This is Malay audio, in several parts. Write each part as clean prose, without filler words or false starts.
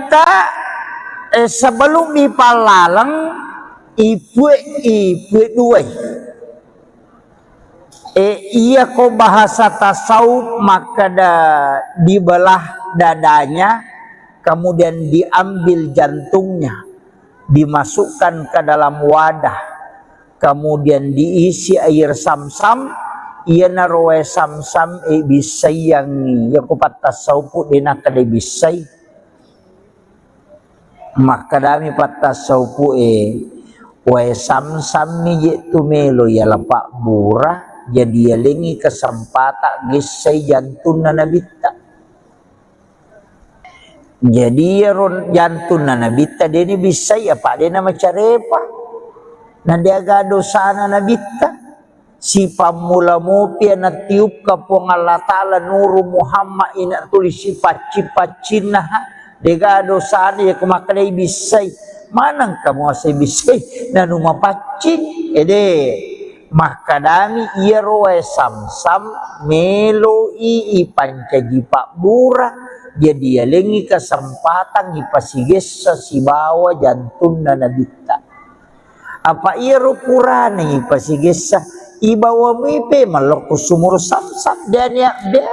Nabita sebelum dipalalang ibu dua. Ia ko bahasa tasawuf maka dibelah dadanya, kemudian diambil jantungnya, dimasukkan ke dalam wadah, kemudian diisi air sam-sam. Ia naroe sam-sam bisai yang ia ko patasawuf dina kada bisai. Maka dami patasawuf wae sam-sam ni tu melo ya lapak burah. Jadi yalengi kesempatan gisai jantun na nabita. Jadi jantun na nabita dini bisa ya pak dia nama carepa. Na dia gado sana nabita. Si pamula mopi na tiup ka pong Allah Ta'ala nuru Muhammad ina tulis si paci-pacina. Dia gado sana ya kumakadai bisai. Manang kamu asay bisai na numapacin. Maka dami ia roe sam-sam melo pancaji pak burah. Jadi yalengi kesempatan ipasiges si bawa jantun na nabita. Apa ia rupurane ipasiges ibawa mipe malok sumur sam-sam dan ya dia.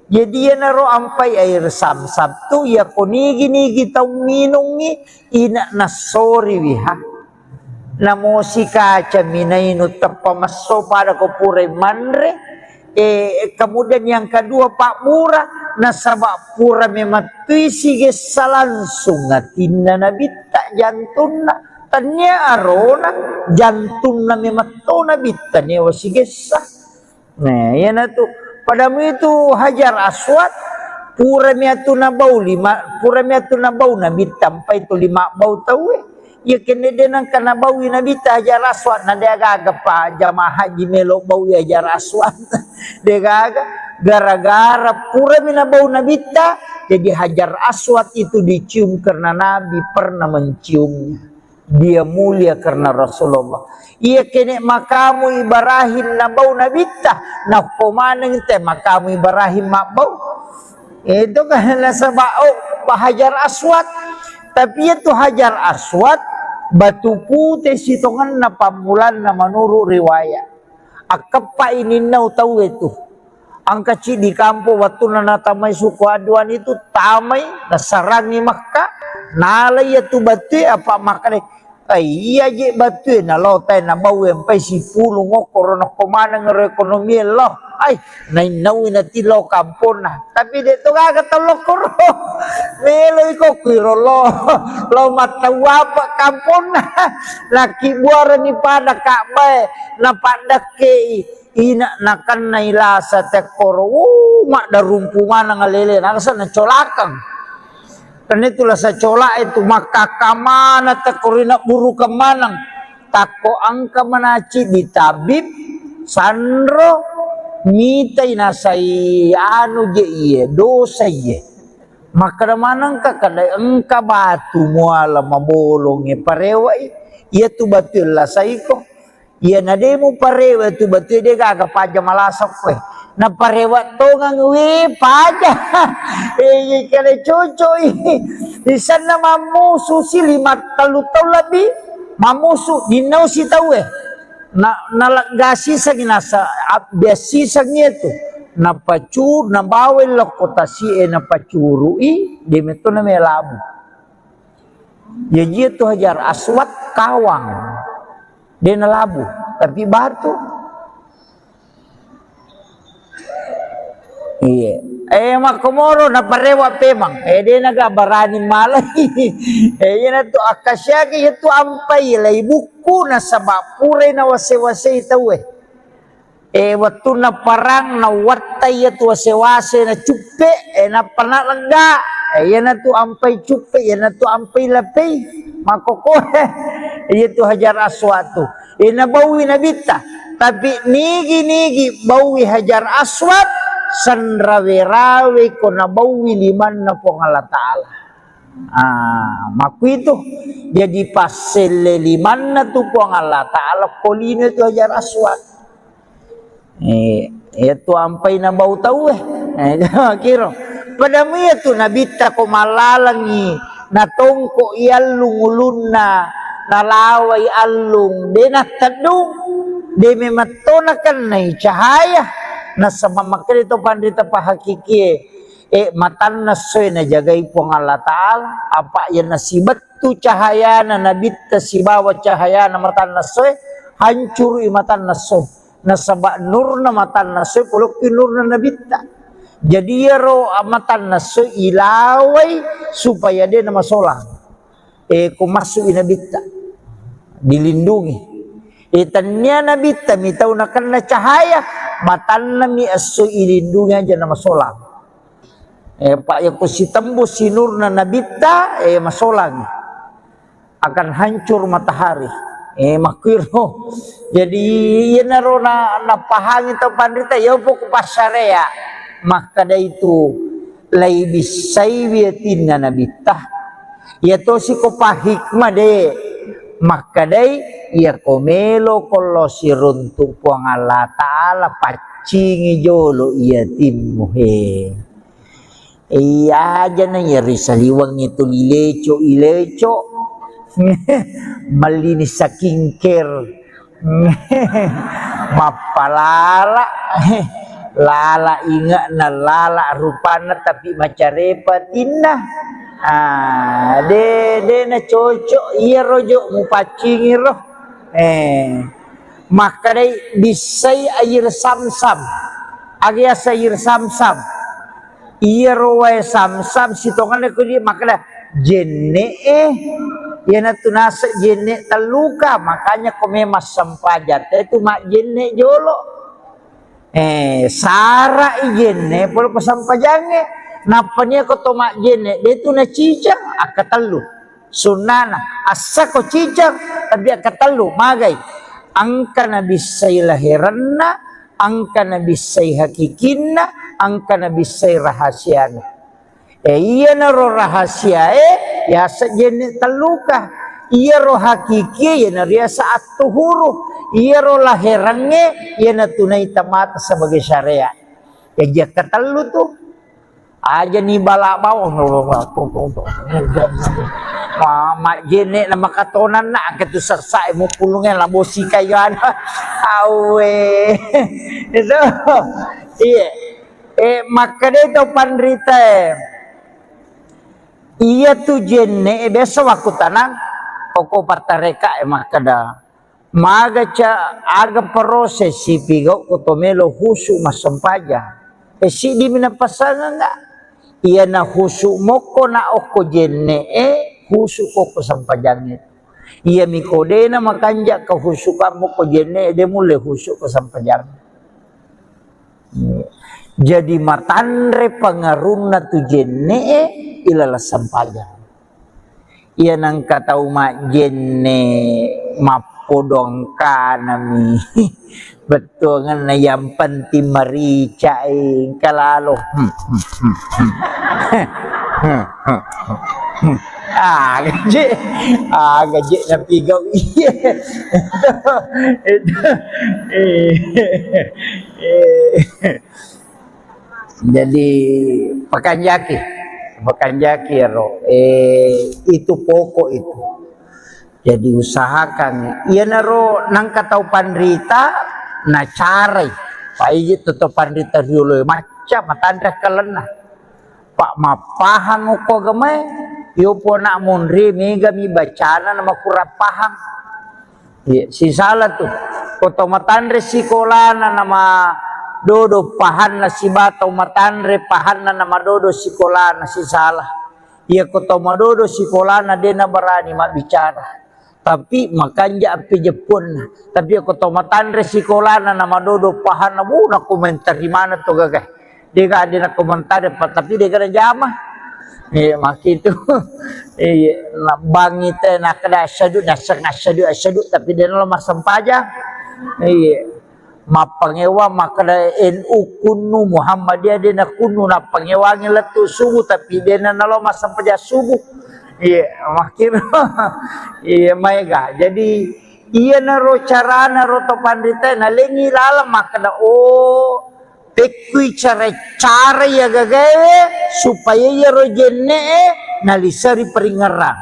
Jadi ya naro ampai air sam-sam tu ya konigi tau minungi ina nasori wiha. Namo si kaca minainu tapamaso pada kopure manre. Kemudian yang kedua pak murah nasabak pura mematui sigesa langsung ngatinna nabita jantuna tanya arona jantuna mematona bita newa sigesa. Nah ya natu padamu itu Hajar Aswad pura miatuna bau nabita sampai itu 5 bau tahu. Ya kena denang kana bawi nabita Hajar Aswad na dia gaga pa jamaah haji melo bawi Hajar Aswad. Dia gaga gara-gara pura mina bau nabita jadi Hajar Aswad itu dicium karena Nabi pernah menciumnya. Dia mulia karena Rasulullah. Ia kena makamu Ibrahim na bau nabita na pomaneng teh makamu Ibrahim mak bau. Itu kan sebab Hajar Aswad. Tapi itu Hajar Aswad batu putih sitongan na pamulan na menurut riwayat. Akapa ini nau tahu itu. Angka di kampung waktu na tamai suku aduan itu tamai nasarangi Makkah. Nalai itu batu apa makane. Iya je batu na lotai na bau empai si pulu ngokor na komana ngerekonomi loh. Ay, nainawi na tilo kampon na. Tapi dito kagata lokoro. Melo iko kiro lo matawa pa kampon na. Laki buara ni pada kakbay na pada ke ina nakan na ilasa tekoro. Mak darumpungan na ngalele. Nasa na colakang. Karena itulah sa colak itu maka kamana tekorina buru kemanang. Tako angka menaci di tabib sandro. Mitai nasai anu je iye dosa iye maka manang ka kada engka batu muala mabolong parewa iya tu batu la saiko iya nademu parewa tu batu de gaga paja malasok we na parewa to ngang we paja kale coco di sana mamusu si 5 talu lebih mamusu dinau si tahu nalagasi sa ginasa biasi sa itu napacur nabawel kota si napacuru di meto na melabu jadi itu Hajar Aswad kawang dia nalabu tapi batu iya makomoro na parewa pemang dia nagabarani malay na to akasya kaya to ampay lay buku na sa mapure na wase-wase itaw watu na parang na watay to wase-wase na chupe na panalangga na to ampay chupe na to ampay lapay makokore to Hajar Aswad to nabawi na bita tapi nigi bawi Hajar Aswad sanrawe-rawe ko nabawi liman na pong Allah Ta'ala. Maku itu jadi pasel liman na tu pong Allah Ta'ala kolino itu Hajar Aswad. Itu ampai na bau tahu kira pada ya tu nabita ko malalangi na tongko ialung ulunna nalaway alung de natadung de mematonakan na cahaya na sa mamakri to pandita pahakiki matan na soy na jagay po ng Allah Ta'ala apa yan nasibat tu cahaya na nabita si bawat cahaya na matan na soy hancur matan na soy nasaba nur na matan na soy pulok nur na nabita jadi ro amatan na soy ilaway supaya dia na masolang kung masuk inabita dilindungi tanya nabita mitaw na kan na cahaya matan na mi asoy ilindungi aja na masolang pak yang si tembus si nur na nabita masolang akan hancur matahari makiro jadi yan naro na napahangin to pandita yaw po kupasaraya maka da itu lay bisay biyatin na nabita yato si kupahikma de maka day ya komelo kolo si runtung po ang Allah Ta'ala pacingi jolo iyatin mo iya aja na yari saliwang ito ilecho malinis sa kingker mapalala lala inga na lala rupana tapi macarepatin na de na cocok iya rojo mupacingi roh maka day bisay air samsam agyas air samsam iya rawai samsam sitongan ko di makna jenne yana tunasa jenne taluka makanya komemas sampajat itu mak jenne jolo sara jenne polo pasampajange napanya ko to mak jenne itu na cicang akatalu sunana asa ko cicang tapi akatalu magay angka na bisay lahiranna angka na bisay hakikinna angka na bisay rahasiana iya na ro rahasia ya sajene taluka iya ro hakiki ya na ria saat tuhuru iya ro lahirange ya na tunay tamata sebagai syariat ya dia katalu tuh aja ni bala bawah mama jene na makatonan na ketu sarsa mo pulungan la bosi kayan awe itu iya maka dito pandrita iya tu jenne besa waktu tanang poko partareka maka da maga cha aga proses si pigo kotomelo husu masampaja si di minapasangan nga iya na husu moko na oko jenne husu ko sampajangit iya mikode na makanja ka husu ka moko jenne de mule husu ko sampajangit jadi matanre pangaruna tu jenne ilala sampaja iya nang kata umat jenne mapodong kanami betul ngana yang penting marica kalalo gaje na pigaw iya jadi pakanjaki ro itu pokok itu jadi usahakan iya naro nang katau pandrita na carai paiji toto pandrita riulo macam matandra kalena pak mapahang ko gamay yo po na munri mega mi bacana na makurap pahang si salah tuh koto matandre sikolana nama dodo pahan na si bataw matanre pahan na nama dodo sikolana si salah iya koto madodo sikolana de na barani mabicara tapi makanya api Jepun tapi ako to matanre sikolana na madodo pahan na muna komentar di mana to gagay di ka di na komentar tapi di ka na jama makito na bangit na kada asyadu tapi di na masampaja mapangewa makada NU kunu Muhammadiyah di na kunu na pangewangin latu subuh tapi di na nalo masampaja subuh iya makiro iya maiga jadi iya naro cara naro to pandita nalengi lala makna pekui cara ya gagawe supaya ya rojenne nalisari peringaran.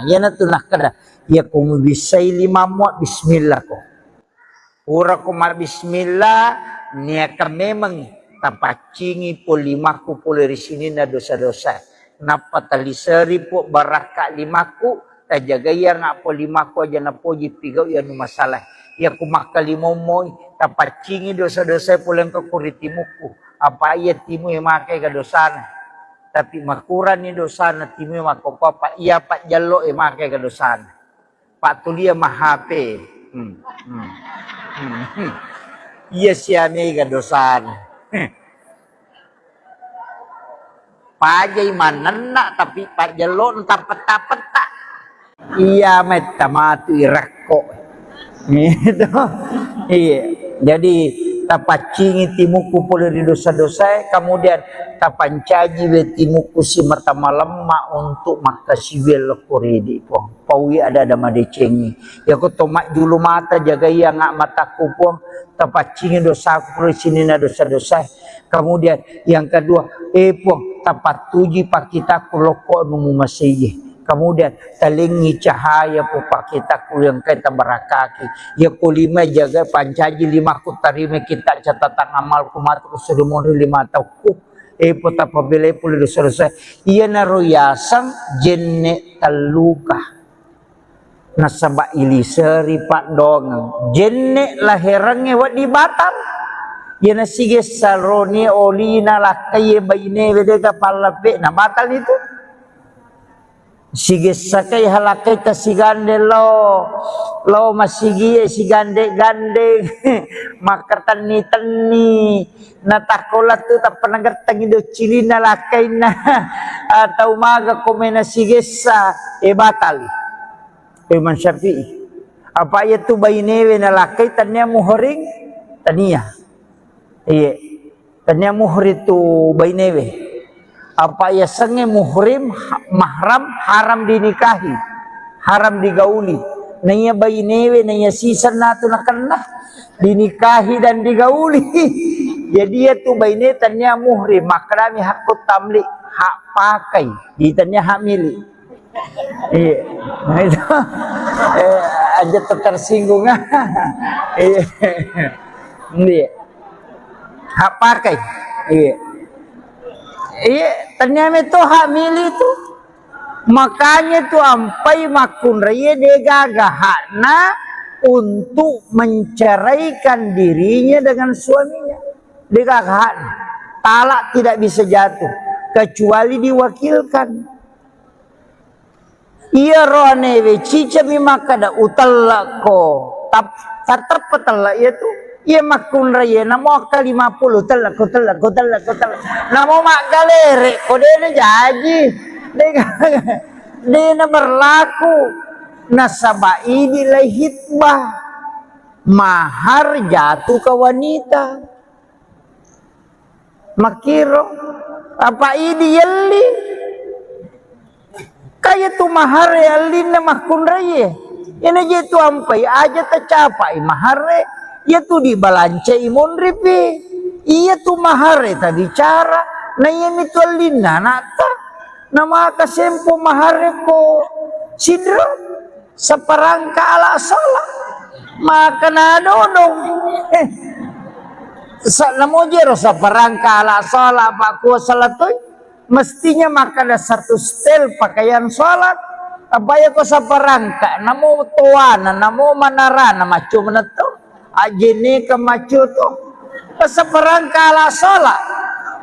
Ya na tunah kada ya kung bisay lima mo bismillah ko. Ura ko bismillah niya ka memang tapacingi po limaku po dari sini na dosa-dosa. Napatalisari po baraka limaku tajagaya nga po limaku aja na po jipigaw yan masalah. Ya kumakalimomoy tapacingi dosa-dosa po lang kakuritimuku. Apa iya timu yang makai ka dosana. Tapi makuran ni dosana timu yang makopapa iya pak jalo yang makai ka dosana. Pak tulia mahape. Iya siamay ka dosana. Pajay manana tapi pak jalo tapet-tapet tak. Iya met tamatu irakko. Gitu. Iya. Jadi tapacingi timuku pula di dosa-dosa, kemudian tapancaji we timuku si mata malamma untuk makasih kuridi po. Pawi ada madecengi. Ya ko tomak dulu mata jaga ya ngak mataku po tapacingi dosa pula sini na dosa-dosa. Kemudian yang kedua, po tapatuji pakita kuloko numu masih. Kemudian talingi cahaya po pakitaku yang kita berakaki. Ya kulima jaga pancaji lima ku tarime kita catatan amal kumatu surimuri lima tauku. Po tapabile puli dosa-dosa. Iya naroyasang jenne taluka. Nasaba iliseri pak dongang. Jenne lahirangnya wat di Batam. Ya nasige salroni olina lakaye bayine wedega palape. Nah batal itu. Sige sakay halakay ta sigande lo masigi sigande gande makartani tani natakola tu ta panagatang ido cilina lakay na atau maga komena sige sa batali Imam Syafi'i apa itu bayinewe na lakay tanya muhring tania iya tanya muhri tu bayinewe apa ya sange muhrim mahram haram dinikahi haram digauli nanya bayi newe nanya sisan natu nakana dinikahi dan digauli jadi dia tu bayi newe tanya muhrim makrami hakut tamlik hak pakai ditanya hak milik iya nah itu aja tersinggung iya hak pakai iya. Iya, ternyata itu hak milik itu. Makanya tuh ampai makun raya degagahana untuk menceraikan dirinya dengan suaminya. Degagahan. Talak tidak bisa jatuh kecuali diwakilkan. Iya rohanewe cica mimakada utalak ko. Terpetalak itu. Iya makun raya namo akal 50 telak namo mak galere kode na jaji dena berlaku nasabai nilai hitbah mahar jatuh ke wanita makiro apa ini yelli kayak tu mahar yelli na makun raya ini jatuh ampai aja tercapai mahar ia tu di balance imun ripi ia tu mahare tadi cara na iya mitwalina nata nama kasempo mahare ko sidra sa parangka ala sala maka na dodong sa namojero sa parangka ala sala pa ko salatoy mestinya maka ada satu stel pakaian salat abaya ko sa parangka namo tuana namo manarana macu meneto ajene ke macu tu keseperangka ala salat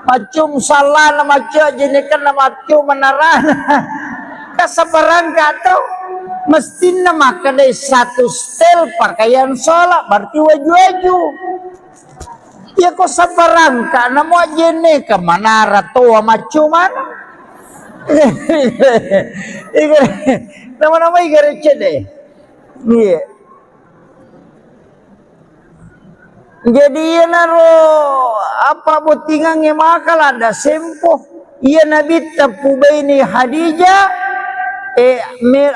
macum salah na macu ajene ke na macu menarana keseperangka tu mesti nama kedai satu stel pakaian salat berarti waju-waju ya kok seperangka namo ajene ke manara tua macu mana nama-nama igarece deh iya. Jadi ia naro apa botingangnya makal ada sempoh ia nabi tapubai ni Hadijah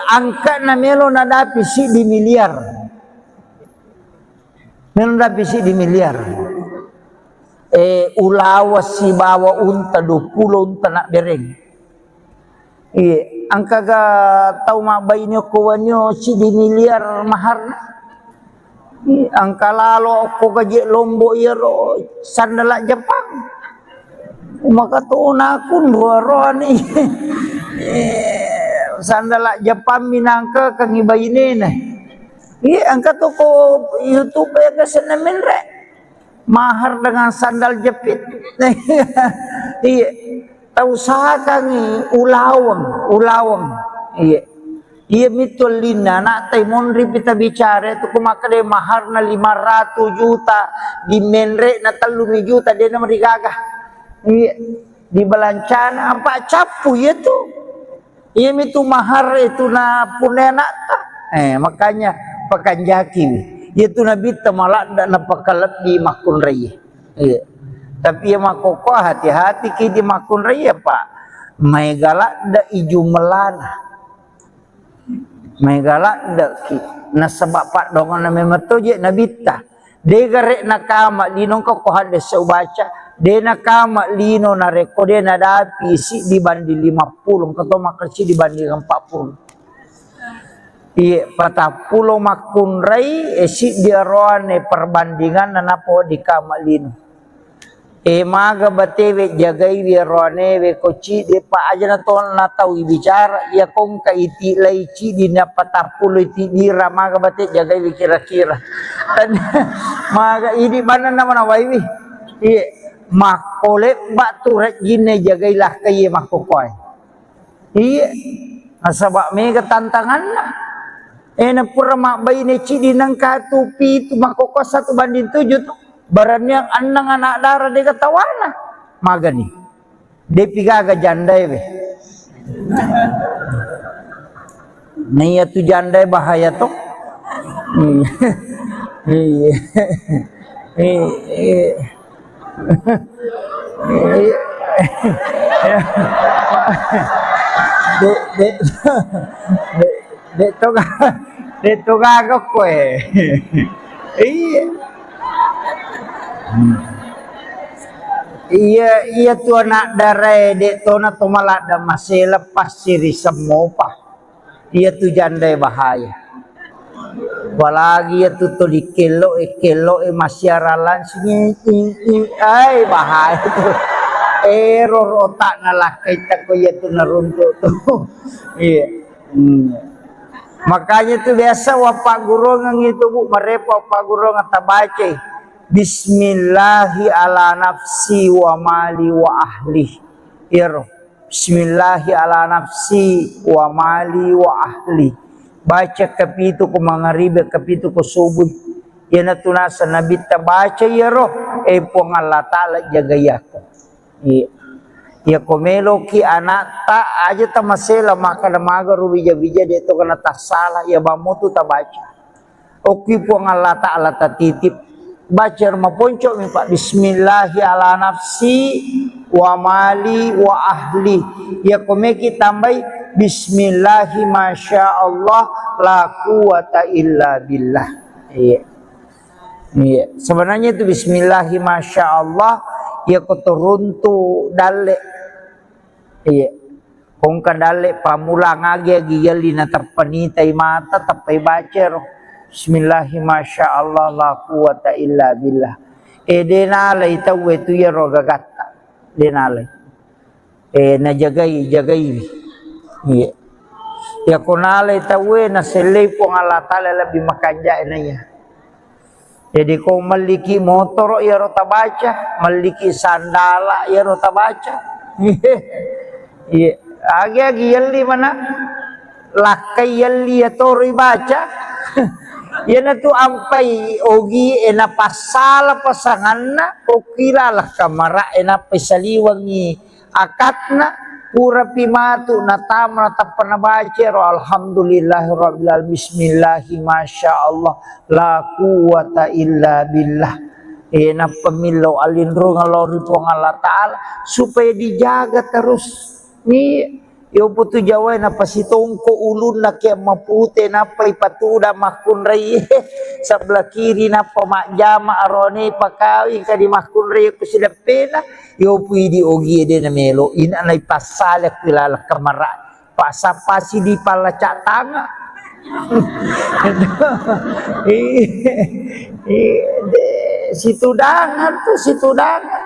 angkat na melo nadapi si di miliar melo nadapi si di miliar ulawas si bawa unta 20 unta nak bereng. Ang kaga tau mabay nyo kuwan nyo si di miliar mahar na. Ang kalalo ko gaji lombo iro sandala Jepang. Makatuon ako ruaruan sandala Jepang minangka kang ibayinin ang kato ko YouTube ya kasi namin re mahar dengan sandal jepit. Tausaha kang ulawang iya mitul lina na tay monri pita bicara itu kumakade mahar na 500 juta di menre na 3 juta dia na marigagah di balancana apa capu itu iya mitu mahar itu na punena ta makanya pakanjaki itu nabi tamalak dan napakalat di makun raya tapi ya makoko hati-hati ki di makun raya pak may galak da iju melana may galak da ki nasabak pak dongan na mematoje nabita de garek nakama linong ko hades sa ubaca de nakama lino na rekode na dapi si dibanding 50 kato makersi dibanding 40 patapulong makunray si diaroan perbandingan na napo di kama lino maga batewe jagay wirone we koci de pa aja na to na tawi bicara ya kong kaiti laici di na patapulo iti dira maga bate jagay we kira-kira maga ini mana naman awai makole batu rek gine jagailah kaye makokoy asaba mega tantangan na na pura makbay ni cidi nang katupi tu makoko 1 banding 7 tu baran yang anang anak darah de katawana magani de pigaga jandai be nih tu jandai bahaya tu de togaga kue iya tu anak darai de tona to malada masih lepas siri semopa iya tu jandai bahaya walagi ya tu to di kelo masyaralan ay bahaya tu error otak nalakai tak ko ya tu naruntuk tu iya makanya tu biasa wapak guru ngang itu bu merepa wapak guru ngata baca Bismillahi ala nafsi wa mali wa ahli Bismillahi ala nafsi wa mali wa ahli baca kapitu ko mangaribe kapitu ko subuh yana tunasa nabi ta baca pong Allah ta'ala jagayako ya komelo ki anak ta aja ta masela maka namaga rubija-bija dia tu kana tak salah ya bamutu ta baca oki pong Allah ta'ala ta titip baca maponco mi pak bismillahi ala nafsi wa mali wa ahli ya komeki tambai bismillahi masya Allah la quwata illa billah iya sebenarnya itu bismillahi masya Allah ya kotoruntu dale iya kong kadale pamulang agi yali na terpenitai mata tapai baca Bismillahi masya Allah la quwata illa billah denalay tawe tu ya rogagata denalay na jagai iya ya kunalay tawe na selay po ng Allah ta'ala labi makanja na ya jadi kung maliki motor ya rota baca maliki sandala ya rota baca iya agi yali mana lakay yali ya tori baca yan na tu ampai ogi ena pasala pasangan na o kilalah kamara ena pesaliwang ni akat na pura pimatu na tama na tapan na bacer alhamdulillahirabbil alamin bismillahi masya Allah la quwata illa billah ena pemilau alindro ngalori po Allah ta'ala supaya dijaga terus ni Yo putu Jawa na pasitongko ulun na kaya mapute na pa ipatuda makun ray sebelah kiri na pa makjama arone pakawi kadi makun ray ko sila pena yo pudi ogi de na melo ina lay pasalak kilala kamara pasapasi di palacak tanga situ dangan tuh situ dangan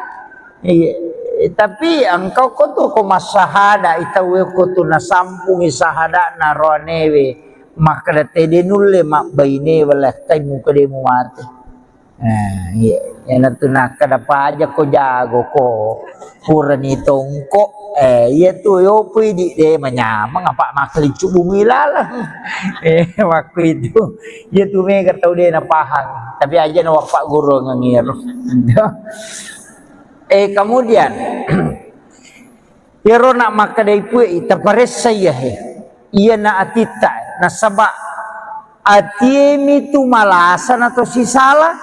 tapi engkau ko tu ko masahada itawe ko tu nasampung isahada na ronewe maka tede nulle mak baine wala tay mu kade mu mate ya tu nak kada pa aja ko jago ko purani tongko ya tu yo pidi de manyamang apa makli cubu milala waktu itu ya tu mega tau de na pahang tapi aja na pak guru ngangir. Kemudian Yero nak maka dari pue terpares saya iya na atita na sabak atiemi tu malasan atau si salah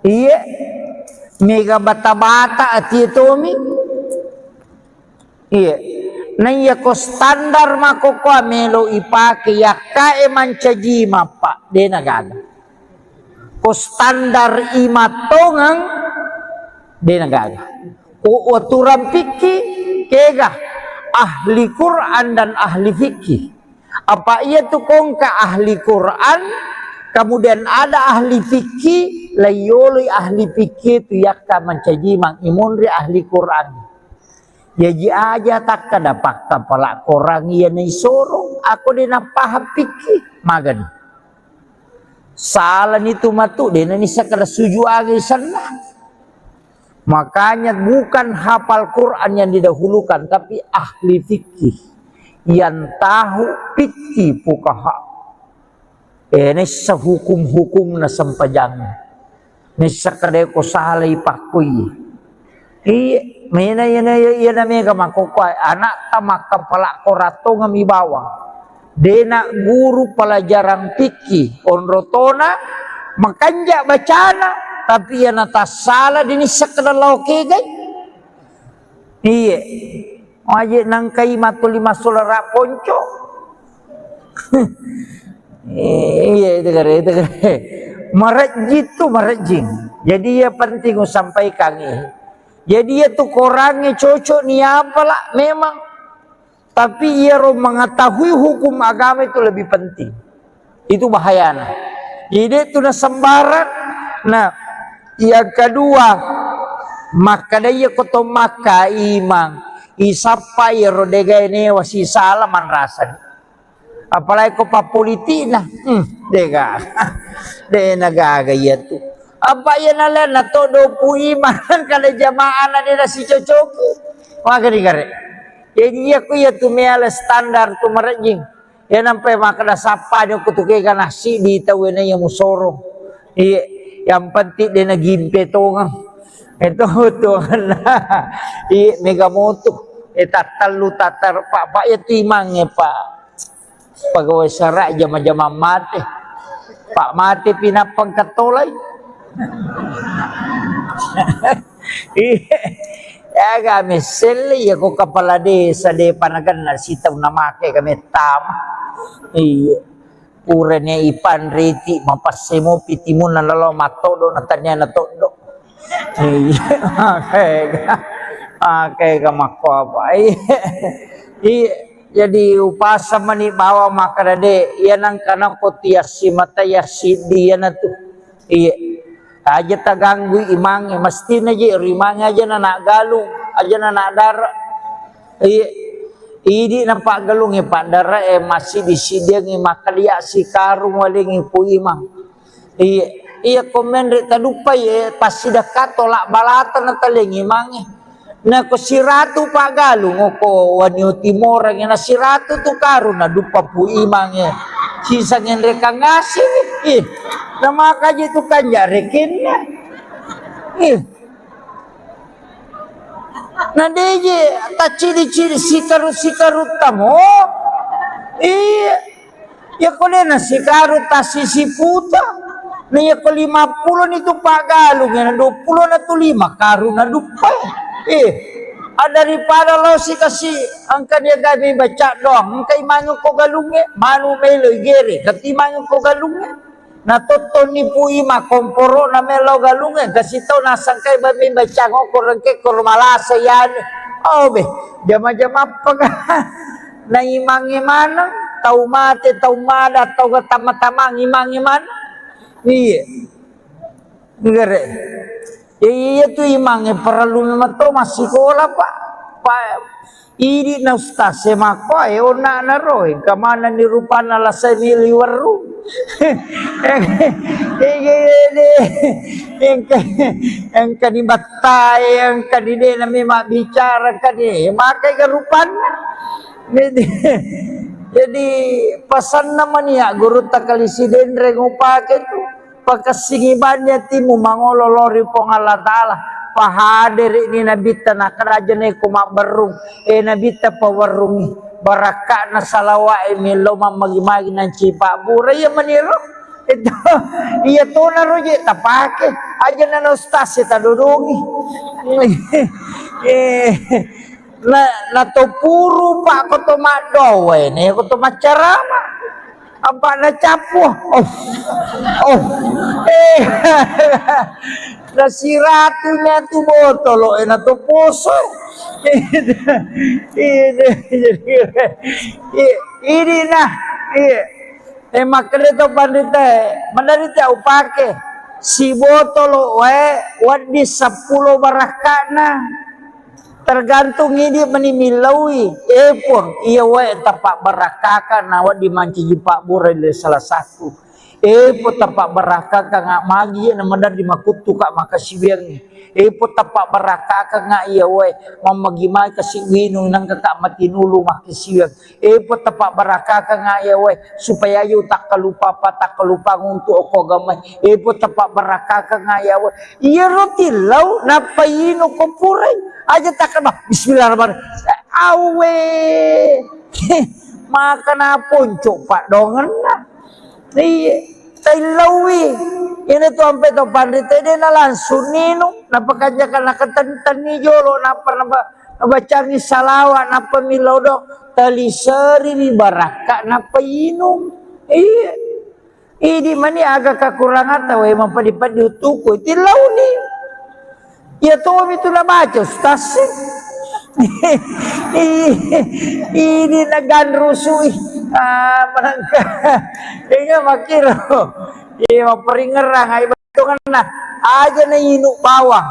iya mega bata-bata ati tomi iya na iya ko standar mako ko melo ipake yakae mancaji mapa de nagada ko standar imatongang de nagaga o aturan fikih kega ahli Quran dan ahli fikih apa ia tu kongka ahli Quran kemudian ada ahli fikih layoli ahli fikih tu yakka mencaji mang imunri ahli Quran jadi aja tak kada pakka pala korang ia nai sorong aku dena paham fikih magan salah itu matu dena ni sakada suju agi sana. Makanya bukan hafal Quran yang didahulukan, tapi ahli fikih yang tahu fikih fuqaha. Ini sehukum-hukum na sampajang. Ini sakade ko salay pakui. Mina yana mega makokai anak tamak kepala korato ngami bawang. Dena guru pelajaran fikih onrotona makanja bacana. Tapi yang atas salah ini sekedar lauke gay. Iya. Aje nangkai matu lima solara ponco. Iya itu kare. Marajit tu marajing. Jadi ya penting aku sampaikan ini. Jadi ya tu korangnya cocok ni apalah memang. Tapi ia mengetahui hukum agama itu lebih penting. Itu bahayanya. Jadi itu na sembarang. Nah. Yang kedua maka daya koto maka imang isapa yero dega ini wasi salaman rasa apalagi ko papoliti na dega de nagaga ya tu apa ya nala na todo pu iman kada jamaah na de si cocoki magari gare jadi aku ya tu meala standar tu marajing ya nampai maka da sapa nyo kutuke kana si di tawena yang musoro yang penting dia nak gimpe tongang itu lah mega moto tatal tatar pak ya timangnya pak pegawai serak jama-jama mati pak mati pinapang katolay ya kami seli ya ko kepala desa de panagan na sitaw na make kami tama iya Puranya ipan riti mapasemo pitimun na lalo matodo natanya na todo. Kaya kamako apa? Jadi upasa mani bawa makarade yan ang kanako tiyasi matayasi diyan na to. Aja taganggu imang mesti na je rimang aja na nagalung aja na nadara. Idi nampak galung pak dara masih disidang makalia si karung waling ipu imang. Iya komen reta lupa pasti dekat tolak balatan na taling imang. Na ko siratu pak galung ko wanyo timor nga na siratu tu karun na dupa pu imang sisa ngin reka ngasih na makaji tu kanya rekin na. Na deje ta ciri-ciri sikarut tamo iya ya kole na sikarut ta sisi puta na ya ko 50 itu pak galung na 20 na tu 5 karun na dupa daripada lo si kasih angka dia gabi baca doang angka imanyo ko galunge manu melo gere katimanyo ko galunge na toto ni puima komporo na melo galunge kasi to nasangkay babi baca ko rengke ko malasa yan oh be jama-jama pag na imang-imana tau mate tau mada tau tama-tama imang-imana iya ngere iya tu imangnya perlu memang tu masih sekolah pak ini na ustaz semako ayo na naroi kamana ni rupana la semili waru yang kani batai yang kani de na memang bicara kani makai kerupan jadi pesan namanya guru takalisi dendre ngupake tu pakasingibannya timu mangololori pong Allah Ta'ala pahadir ini nabita na kerajane kumak berung nabita pawarungi baraka na salawa milo mamagi-magi ng cipa bura ya meniru itu iya to na roje tapake aja na ustaz ta dudungi na to puro pa ko to madowe ne ko to macarama apa na capo nasiratunya tu botolo na to poso ini nah makanya to pandita mandarita upake si botolo wadi 10 barakana tergantung ini menimilawi pun iya tapak barakaka nawa dimanci jipak burai salah satu pun tapak barakaka ngak magi na mandar di makutu kak makasibiang pun tapak barakaka ngak iya mamagi-magi kasih winung nang kakak matinulu makasibiang pun tapak barakaka ngak iya supaya yu tak kelupa untuk oko gamay pun tapak barakaka ngak iya roti lau napayino ko puray aja takkan bismillahirrahmanirrahim awe makan apun pak dongen iya tailawi ini tuh sampai to pandita dia na langsung nino napakajakan nakatan ni jolo napa baca ni salawat napa milau do tali seri ni baraka napa inum iya ini mani agak kekurangan tahu emang padi-padi utuku tilau ni ya tuh itu lah baca ustaz ini nagan rusui menangka ini makiro iya peringerang ay itu kan nah aja na inuk bawang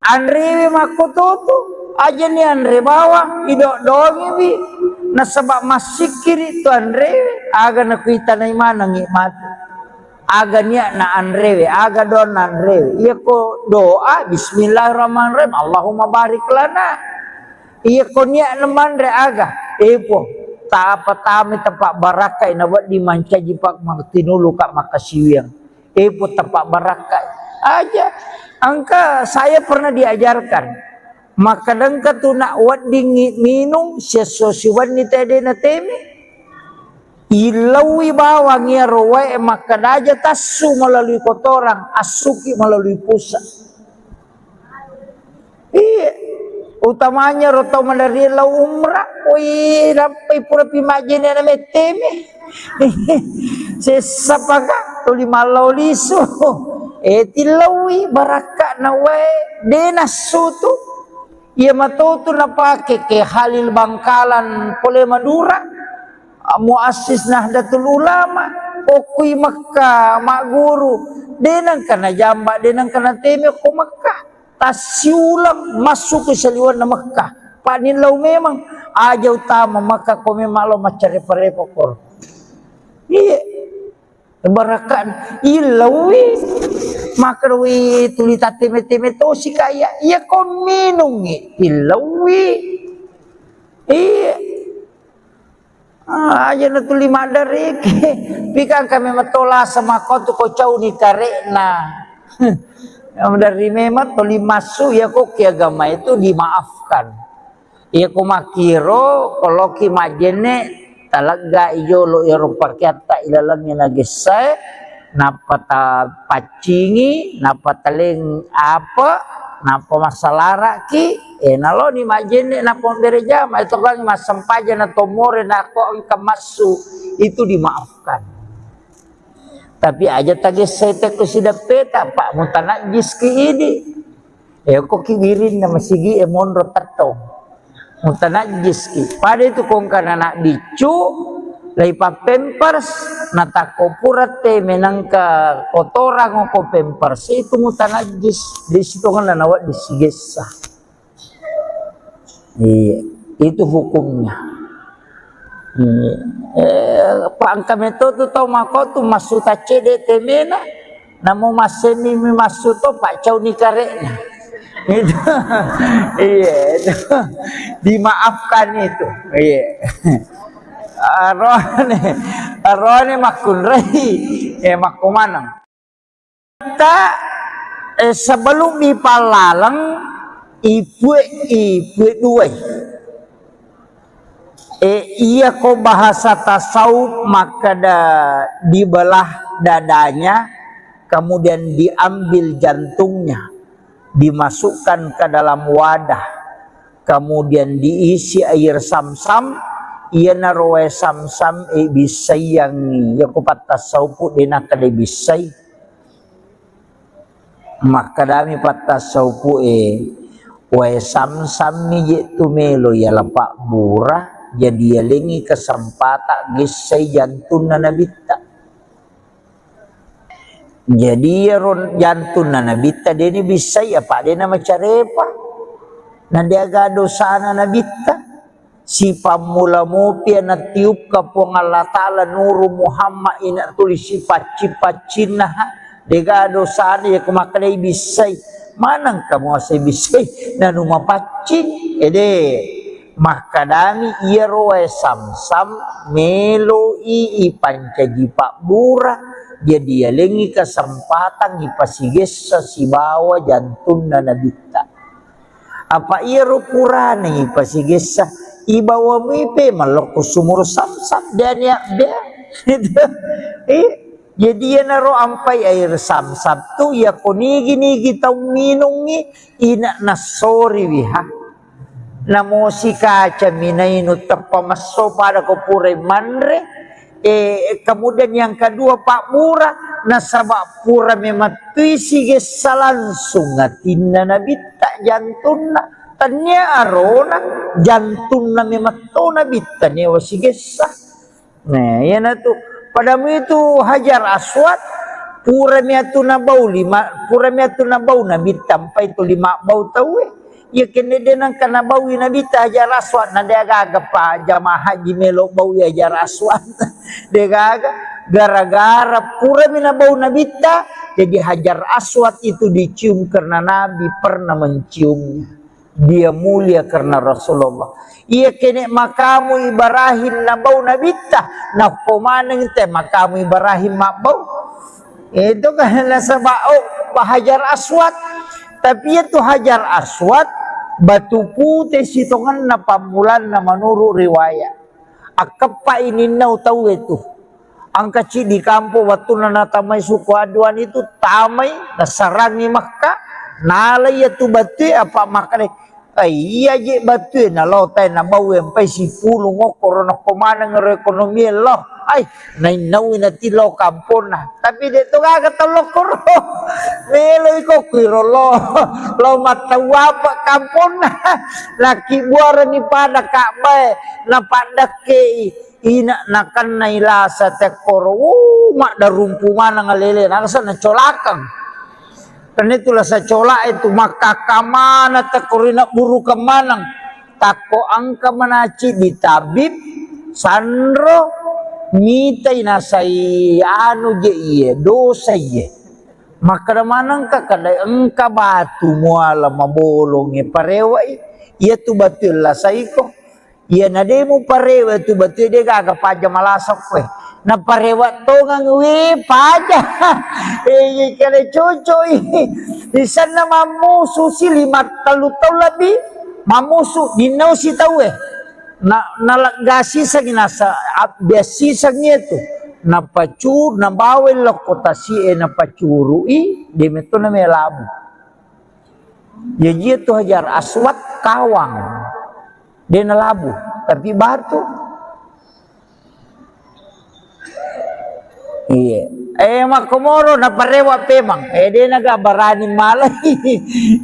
anrewe makututu aja ni andre bawang idok dongi bi na sebab masikir itu anrewe aga na kuita na imana ngikmati aga niya na anrewe aga don na anrewe iya ko doa bismillahirrahmanirrahim Allahumma barik lana iya ko niya naman re aga po ta apa tami tempat barakai na buat dimanca jipak tinulu kak makasiwiang po tempat barakai aja angka saya pernah diajarkan maka dengka tu nak wat dingin minum sesuatu ni tadi na temi ilawi bawang ya roe maka aja tasu melalui kotoran asuki melalui pusat iya utamanya roto melalui lau umrah wih rampai pura pimajin na meteme sesapaka tuli malau lisu tilawi baraka na we denasu tu ia matoto na pake ke Halil Bangkalan Pole Madura muassis Nahdlatul Ulama okui Mekah mak guru denang kana jamba denang kana teme ko Mekah tasiulang masuk ke seliwan na Mekah panin lau memang aja utama Mekah ko memang lo macare parepokor iya barakan ilawi makarwi tulita teme-teme to si kaya iya ko minungi ilawi iya aja na tuli madari pikang kami matola sama kau tu kau cau ni karena dari memang tuli masuk ya kok agama itu dimaafkan ya ko makiro kalau ki majene talaga ijo lo iro pakyata ilalangnya nagesay napata pacingi napataling apa napa masalah ki nalo ni majene napa berjama itu kan masampaja na tomore na ko ang kamasu itu dimaafkan. Tapi aja tadi saya ko sida peta pak mutanajis ki ini ko kibirin na masigi monro tato mutanajis ki pada itu kong kana na dicu lai pa pampers natako purate menangka kotoran ko pampers itu mutanajis di situ kan lanawa disigesa. Iya itu hukumnya. Pangka metodo tau mako tu masuta cede temena namo masemi masuto pak cau ni karena itu iya itu dimaafkan itu iya arone makun rei makumanang kita sebelum dipalalang ibu duai iya ko bahasa tasawuf maka dibelah dadanya kemudian diambil jantungnya dimasukkan ke dalam wadah kemudian diisi air samsam iya narowe samsam bisai yang ya ko patasawuf dina kada bisai maka dami patasawuf wae samsam ni tumelo ya lapak burah jadi yalengi kesempatan gisai jantun nabita jadi jantun nabita dia ni bisa ya pak dia nama carepa nanti agak dosa nabita si pamula mupi na tiup kapung Allah Ta'ala nuru Muhammad ina tulis si paci-pacina dia dosa ya kumakalai bisa manang kamu asai bisa na rumah paci maka dami iya roe samsam melo pancaji pak burah jadi yalengi kesempatan ipasigesa si bawa jantun na nabita apa iya rupurane ipasigesa ibawa mipe maloko sumur samsam dan ya dia jadi ya naro ampai air samsam tu ya konigi kita minungi ina nasori wiha namo si kaca minainu terpamaso pada kopure manre kemudian yang kedua pak murah nasabak pura mematui sigesa langsung ngatinna nabita jantuna tanya arona jantuna mematona bita newa sigesa nah ya natu padamu itu hajar aswad pura miatuna bau nabita sampai itu 5 bau tahu ya kene denang kana bawi nabita hajar aswad na dia gaga pa jamaah haji melo bawi hajar aswad dia gaga gara-gara pura mina bau nabita jadi hajar aswad itu dicium karena Nabi pernah menciumnya dia mulia karena Rasulullah iya kene makamu Ibrahim na bau nabita na pomaneng te makamu Ibrahim mabau itu kan nasabao hajar aswad tapi itu hajar aswad batu putih sitongan na pamulan na menurut riwayat akapa ini nau tahu itu angka di kampo waktu na tamay suku aduan itu tamay nasarangi Makkah nalay itu batu apa makane iya je batu na lotay na bawe pay si pulong ngokor na kumanang ekonomi lo ay nainawin na tilaw kampo na tapi dito kagatalo ko meloy ko kwiro lo matawa pa kampo na laki buara ni pada kakbay na padake ina nakan na ilasa tekoro mak darumpungan ng alele nakasa na colakang karena itulah sa cola itu maka kamana tekorina buru kemanang tako angka manaci di tabib sandro mitai nasai anu je iye dosa iye maka manang ka kada engka batu muala mabolong parewa iya tu batul la saiko iya nademu parewa tu batul de gaga paja malasok we na parewa to ngang we paja kale cucu di sana mamusu si 5 tahun lebih mamusu dinau si tahu na nalagasi sa ginasa biasi sa itu na pacur na bawel lo kota si na pacuru di meto na melabu Jadi itu Hajar Aswad kawang. Dia nelabu, tapi batu. Iya. Makomoro na parewa pemang. Dia naga barani malay.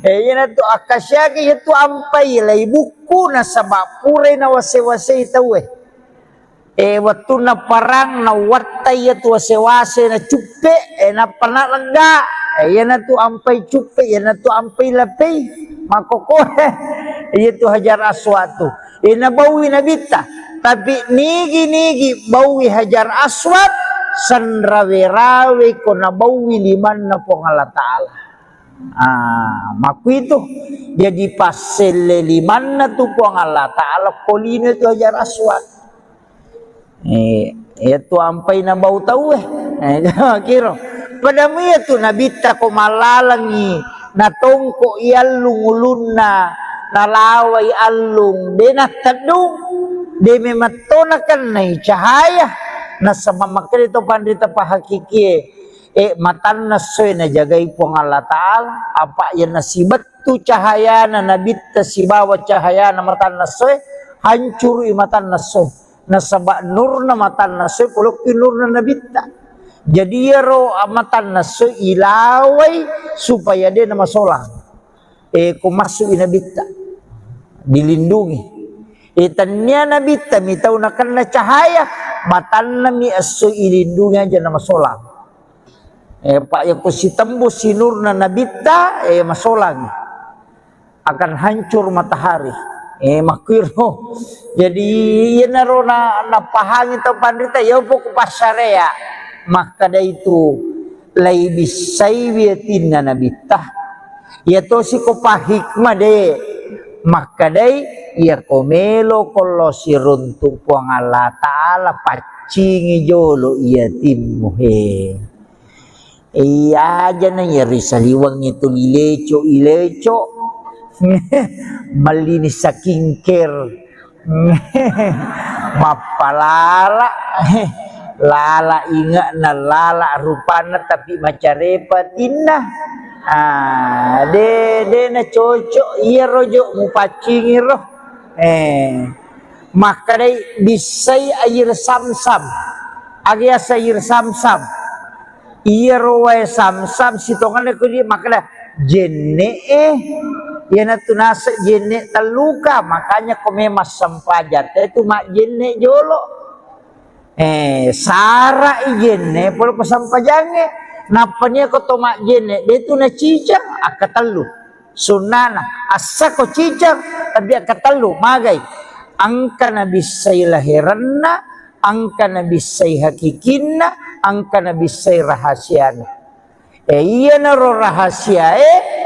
Yan tu akasya ki itu ampai lay buku na sabapure na wase-wase itaw eh. Waktu na parang na watay at wase-wase na chupe na panalaga. Yan na tu ampai chupe, yan na tu ampai lapay. Makokore. Itu Hajar Aswad tu. Nabawi na bita. Tapi nigi-nigi bawi Hajar Aswad. San rawe-rawe ko nabawi liman na po ng Allah Ta'ala. Maku itu. Jadi pasel liman na tu po ang Allah Ta'ala. Kolino itu Hajar Aswad. Itu ampay na bau tau kiro. Padamu itu nabita ko malalangi. Natongko ialung ulun na nalaway alung. Di natadung. Di mematonakan na cahaya. Nasa mamakil ito pandita pahakiki matan na soy na jagay po ng Allah Ta'ala. Apa yan nasibat tu cahaya na nabita si bawat cahaya na matan na soy. Hancur matan na soy. Nasaba nur na matan na soy. Pulok nur na nabita. Jadi yaro amatan na soy ilaway supaya dia na masolang. Kung masuk inabita. Dilindungi. Tanya nabita mitaw na kan na cahaya matan na mi aso ilindungi aja na masolang. Pak yang ko si tembus si nur na nabita masolang. Akan hancur matahari. Makiro. Jadi yan naro na napahangin to pandita yaw po ko pasaraya. Maka da itu lay bisay wiyatin na nabita. Yato si ko pahikma de. Maka day ia komelo kalau si runtuk puang Allah Ta'ala pacingi jolo ia timuhe. Iya aja na ya risaliwang itu ileco malinis sa kingker mapalala lala ingat na lala rupana tapi macarepatin na. De na cocok iya rojo mupacingi roh. Maka day bisay air samsam. Agias air samsam. Iya roe samsam sitongan ko di makala jenne yana tunasa jenne taluka makanya komemas sampajat itu mak jenne jolo. Sara jenne polo pasampajange. Napanya ko tomak jene dia tu na cicang akatalu sunana asa ko cicang tapi akatalu magay angka na bisay lahiranna angka na bisay hakikinna angka na bisay rahasiana iya na ro rahasia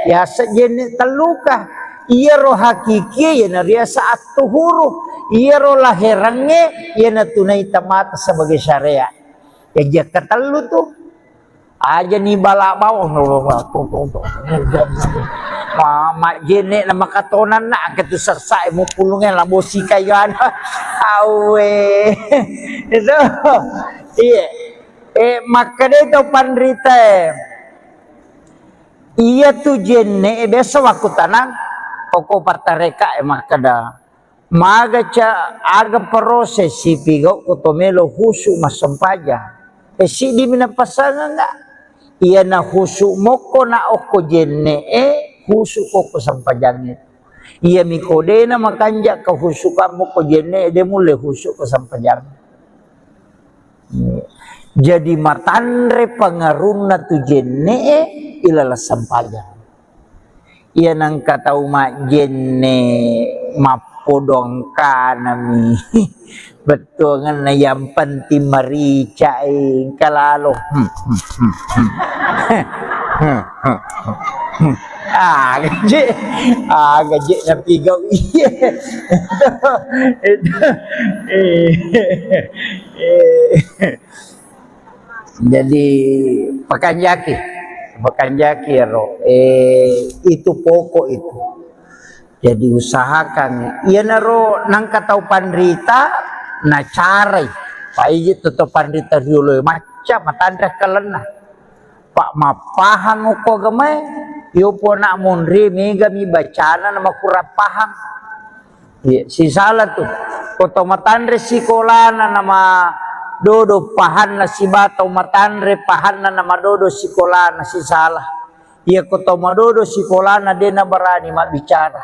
ya sa jene taluka iya ro hakiki ya na ria sa atuhuru iya ro lahirange ya na tunay tamata sebagai syariat ya dia katalu tu aja ni balak bawah mama jene na makatonan na ketu sersa mo pulungan la bosi kayan awe itu iya maka dito pandrita iya tu jene biasa waktu tanang poko partareka maka da maga cha aga proses si pigo kutomelo husu masampaja si di minapasangan nga iya na husu mo ko na oko jene husu ko sampajangit iya mikode na makanja ka husu ka mo ko jene de mule husu ko sampajang. Jadi matanre pangaruna tu jene ilala sampajang iya nang katau mak jene mapodong kanami betul kan yang penting marica kalalo gaji na pigaw iya jadi pakanjaki ro itu pokok itu. Jadi usahakan iya naro nang katau pandrita na carai paiji toto pandrita riulo macam matandra kalena pak mapahan ko gamay Yo po nak mondre mega mi bacana nama kurang paham. Si salah tuh. Koto matandre sikolana nama dodo pahan na si batau matandre pahan na nama dodo sikolana si salah. Iya koto madodo sikolana dena berani mak bicara.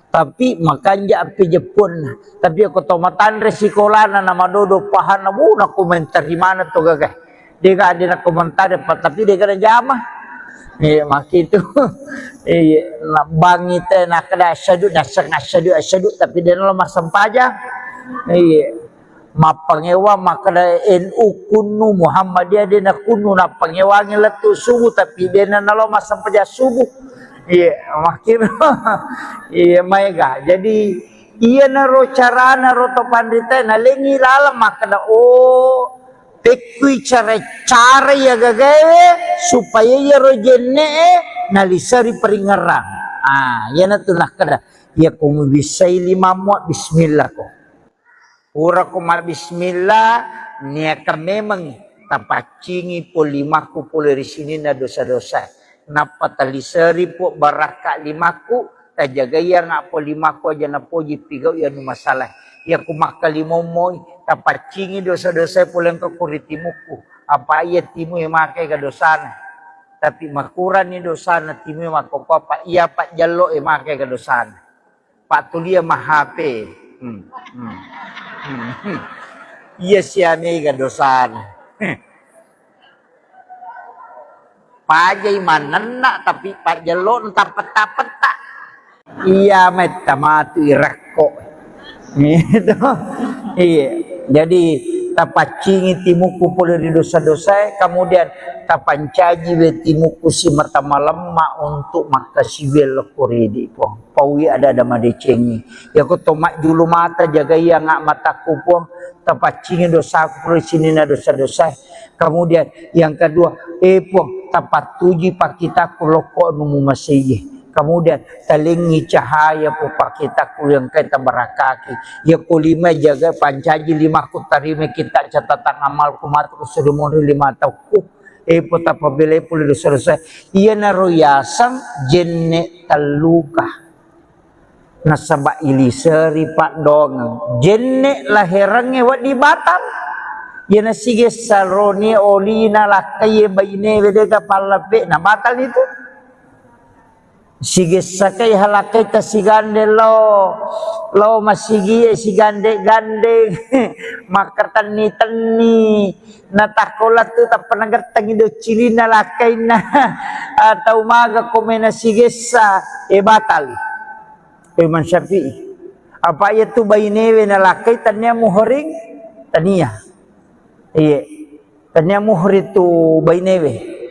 Tapi makanya api Jepun. Tapi koto matandre sikolana nama dodo pahan na na komentar di mana tuh gagah. Dia gak ada komentar tapi dia kena jamah. Iya mak itu. Iya bang itu nak ada asyadu tapi dia lemah sempajang. Iya mapangewa makada NU kunu Muhammadiyah dia nak kunu nak pangewangi letu subuh tapi dia nak lemah sempajang subuh. Iya makin. Iya mega. Jadi iya naro cara naro to pandita na lengi lalam makada tekui cara ya gagawe supaya ya rojene nalisari peringarang. Ya na tu nak kada. Ya kumu bisai lima muat bismillah ko. Ura kumar bismillah niaka memang tapacingi po limaku po dari sini na dosa-dosa. Napa talisari po baraka limaku tajagaya nga po limaku aja na po jipigaw ya no masalah. Ya kumakalimomoy tapacingi dosa-dosa po lang kakuritimuku. Apa iya timu yang makai ka dosana. Tapi makuran ni dosana timu yang makopapa. Iya pak jalo yang makai ka dosana. Pak tulia mahape. Iya siya ka dosana. Pajay manana tapi pak jalo entah peta-peta. Iya metamatu irakko. Gitu. Iya. Jadi tapacingi timuku pula di dosa-dosa, kemudian tapancaji we timuku si mata malam untuk makasibel koredi po. Pawi ada madecengi. Ya ko tomak dulu mata jaga ya ngak mataku po tapacingi dosaku di sini na dosa-dosa. Kemudian yang kedua, po tapatuji pakita kuloko numu masih. Kemudian talingi cahaya po pakita yang kita berakaki. Ya kulima jaga pancaji lima ku tarime kita catatan amal kumat ku sedumuri lima tauku. Po tapabile puli selesai. Iya naroyasan jenne taluka. Nasaba iliseri pak dong. Jenne lahirangnya wat di Batam. Ya nasige salroni olina lakai baine wedega palape. Nah batal itu. Sige sakay halakay ta sigande lo masigi sigande gande makartan ni tani natakola tu ta panagatang ido cilina lakay na atau maga komena sige sa batal Imam Syafi'i apa itu bainewe na lakay tanya muhring tania iya tanya muhri tu bainewe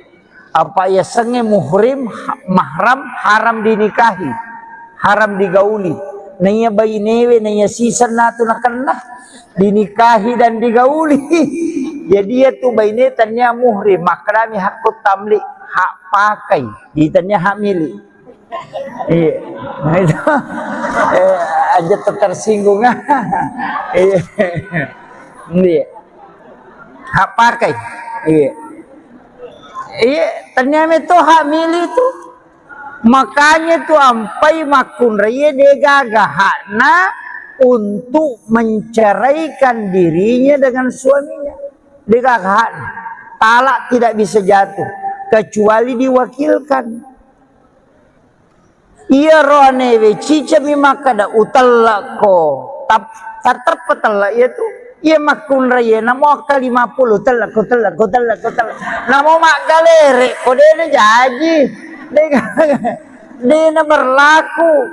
apa ya senge muhrim mahram haram dinikahi haram digauli nanya bainewe nanya sisa natu nakanlah dinikahi dan digauli jadi dia tu baine tanya muhrim makrami hakut tamlik hak pakai ditanya hak milik iya nah itu aja tersinggung iya hak pakai iya. Iya, ternyata itu hak milik itu. Makanya tuh ampai makun raya dia gagahana untuk menceraikan dirinya dengan suaminya. Dia gagahana. Talak tidak bisa jatuh kecuali diwakilkan. Iya rohane cica mimakada utalak ko. Terpetalak itu. Iya makun raya namo akal 50 telak namo mak galere kodene jaji dena berlaku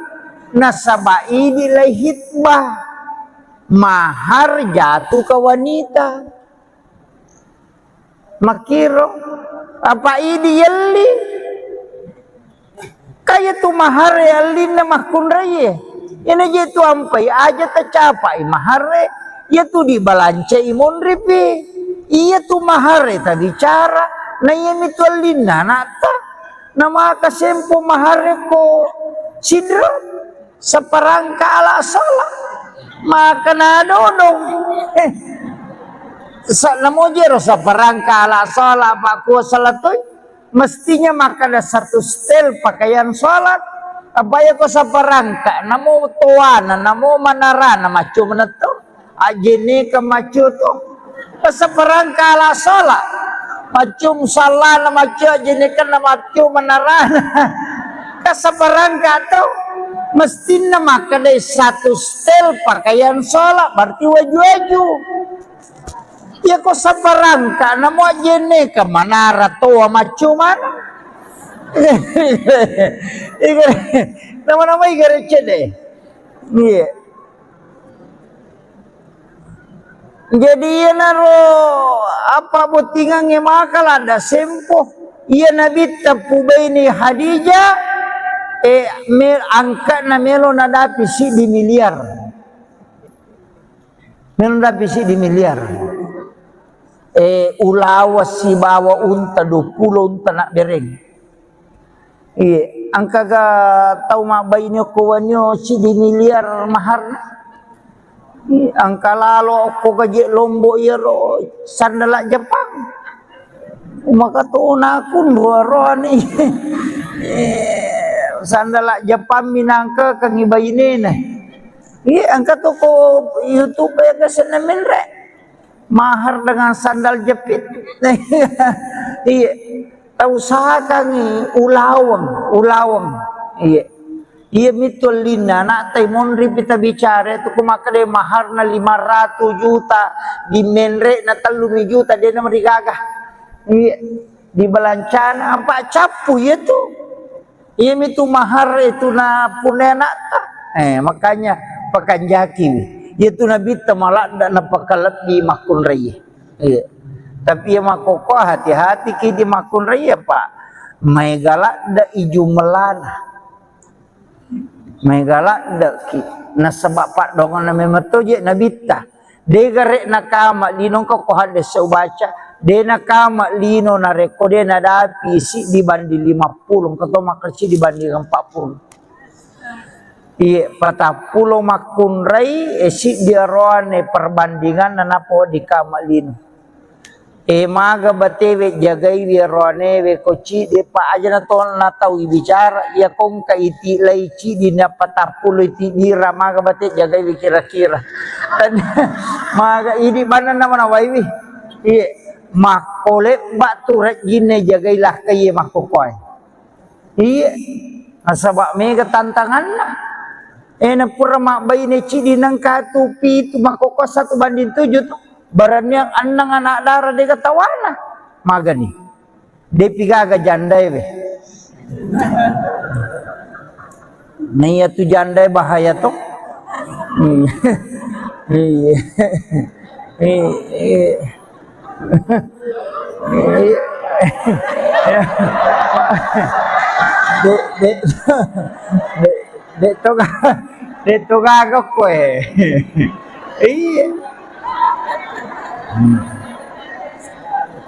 nasaba ini lai hitbah mahar jatuh ke wanita makiro apa ini yelli kayak tu mahar yelli na makun raya ini jitu ampai aja tercapai mahar ia tu dibalancai mondripi ia tu mahare tadi cara na iya mitwalina nata nama kasempo mahare ko sidro seperangka ala salah maka nadodong sa namojero seperangka ala salah pak ko salatoy mestinya maka ada satu stel pakaian sholat. Apa ya kau saparangka, namo tuana, namo manarana, macu menetu, ajini ke macu tu, saparangka ala sholat, macum salah na macu ajini ke na macu manarana, kasaparangka tu, mestinya maka ada satu stel pakaian sholat, berarti waju-waju. Ya kau saparangka, namo ajini ke manara tua macu mana? Nama-nama igare deh. Iya. Jadi ya naro apa butingan ngemakal ada sempoh. Iya nabi tapu baini Hadijah angkat na melo nadapi si di miliar. Melo nadapi si di miliar. Ulawas si bawa unta 20 unta nak bereng. Iya, angka ga tahu mak bainyo kawanyo si di miliar mahar. Angka lalo ko gaji lombo iro sandala Jepang. Maka tuh nakun roa ni. Sandala Jepang minangka kang ibaine na. Iya, angka tuh ko YouTube ya kesana minre. Mahar dengan sandal jepit. Iya. Tahu kami ulawang, iya mitul lina nak taimon ripita bicara itu kumakade mahar na 500 juta di menre na 3 juta dia na merigagah, iya di balancana apa capu itu, iya mitu mahar itu na punena ta, makanya pakanjaki, itu nabi temalak dan napakalat di makun raya, iya. Tapi yang makoko hati-hati kini makun raya pak. May galak da iju melana. May galak da ki. Nasabak pak dongan na memeto je nabita. De garek nakama linong ko hade sa ubaca. De nakama lino na reko de na dapi si dibandi 50. Kato makersi dibandi 40. Iya patapulong makun ray si diaroane perbandingan na napo di kama lino. Maga batewe jagai wirone we koci de pa aja na ton na tau bicara ya kong ka iti laici di na patapulo iti dira maga bate jagai kira-kira dan maga ini mana nama nawaiwi iya makole batu rajine jagailah kaya makokoy iya asabak mega tantangan lah na pura mak bayi ne ci di nang katupi tu makoko 1 banding 7 tuh baran yang anang anak darah dia ketawana magani dia pigaga jandai be nih tu jandai bahaya tuh de to gaga kue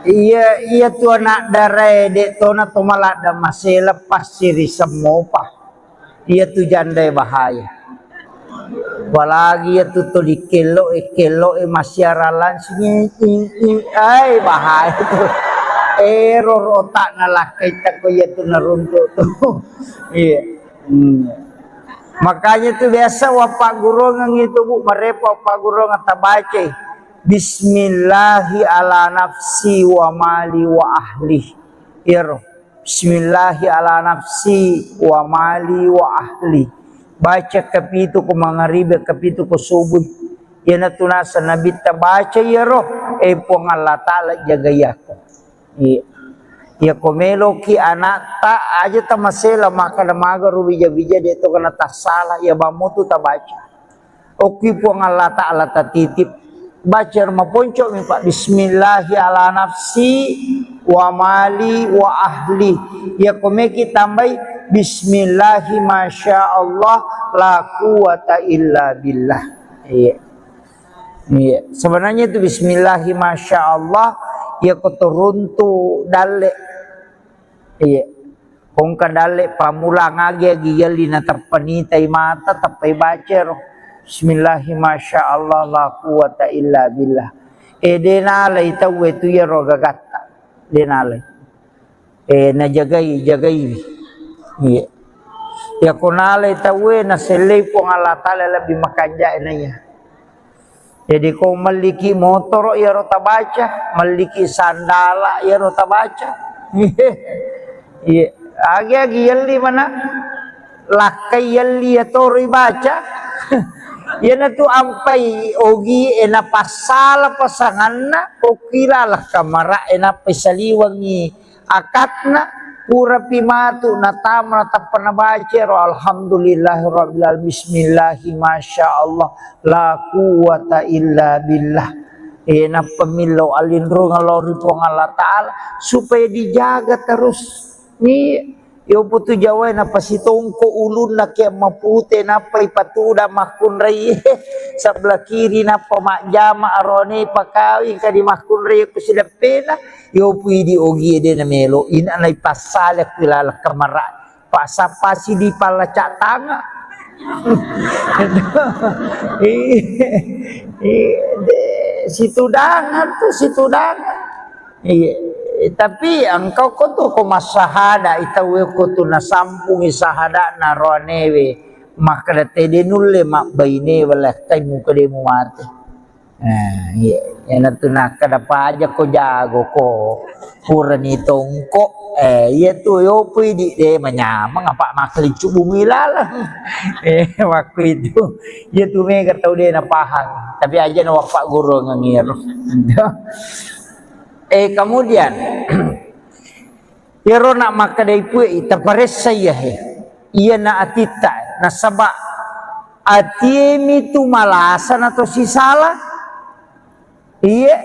iya tu anak darai dek tu na tu malah ada masih lepas siri semua pak iya tu jandai bahaya apalagi ya tu di kelo masih aralan sini ay bahaya tu error otak nalak kita ko ya tu naruntuk tu iya makanya tu biasa wapak guru ngang itu bu merepa wapak guru ngata baca Bismillahi ala nafsi wa mali wa ahli. Iro. Bismillahi ala nafsi wa mali wa ahli. Baca kapitu ko mangaribe kapitu ko subuh. Yan na tunasa nabi ta baca iro. Po nga Allah ta'ala jagaya ko. Ya komelo ki anak ta aja ta masela maka namaga rubija-bija dito kana ta salah ya bamutu ta baca. Oki po nga Allah ta'ala ta titip. Baca rumah poncok mi pak Bismillahi ala nafsi wa mali wa ahli ya komeki tambai Bismillahi masya Allah la quwata illa billah iya sebenarnya itu Bismillahi masya Allah ya kotoruntu dale iya kong kadale pamulang agi yalina terpenitai mata tapai baca roh Bismillahi masya Allah la quwata illa billah denalay tawe tu ya roga gatta denalay na jagai iya ya kunale tawe na selay po ang Allah Ta'ala lebih makanja na ya. Jadi kau maliki motor ya rota baca, maliki sandala ya rota baca. Iya, agi yalli mana lakai yalli ya tori baca. Yana tu ampai ogi ena pasala pasanganna okilalah kamara ena pesaliwangi akatna pura pimatu natamna tapana baca alhamdulillahirabbil alamin bismillahi masyaallah la quwata illa billah ena pemilau alindro ngalori pong Allah Ta'ala supaya dijaga terus ni yo putu Jawa na pasitongko ulun na kaya mapute na pa ipatuda makunray sebelah kiri na pamakjama arone pakawi kadi makunray ko sila pena yo pwede ogi de na melo ina na ipasala kilala kamara pasapasi di palacak tanga situ dangan tuh situ dangan tapi engkau koto ko masahada itawe koto na sampung isahada na roanewe maka date nulle mak baine wala tay mu kade mu mate yana tuna kada pa aja ko jago ko purani tongko iya tu yo pwede de manyamang apa makli bumi lala waktu itu iya tu mega tau de na pahang tapi aja na wapak guru ngangir. Kemudian yaro nak makadai pui taparesa ya iya na atita na sabak atiemi tu malasan atau sisala iya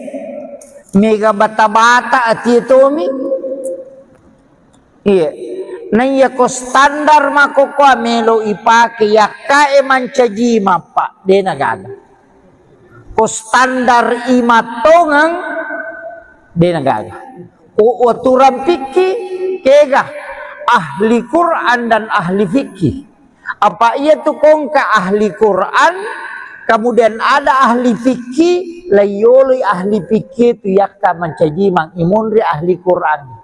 mega bata-bata atietomi iya na iya ko standar mako ko melo ipake yakae mancaji mapa de nagaga ko standar imatongang de nagaga o aturan fikih kega ahli Quran dan ahli fikih apa ia tu kongka ahli Quran kemudian ada ahli fikih layoli ahli fikih tu yakka mancaji mang imunri ahli Quran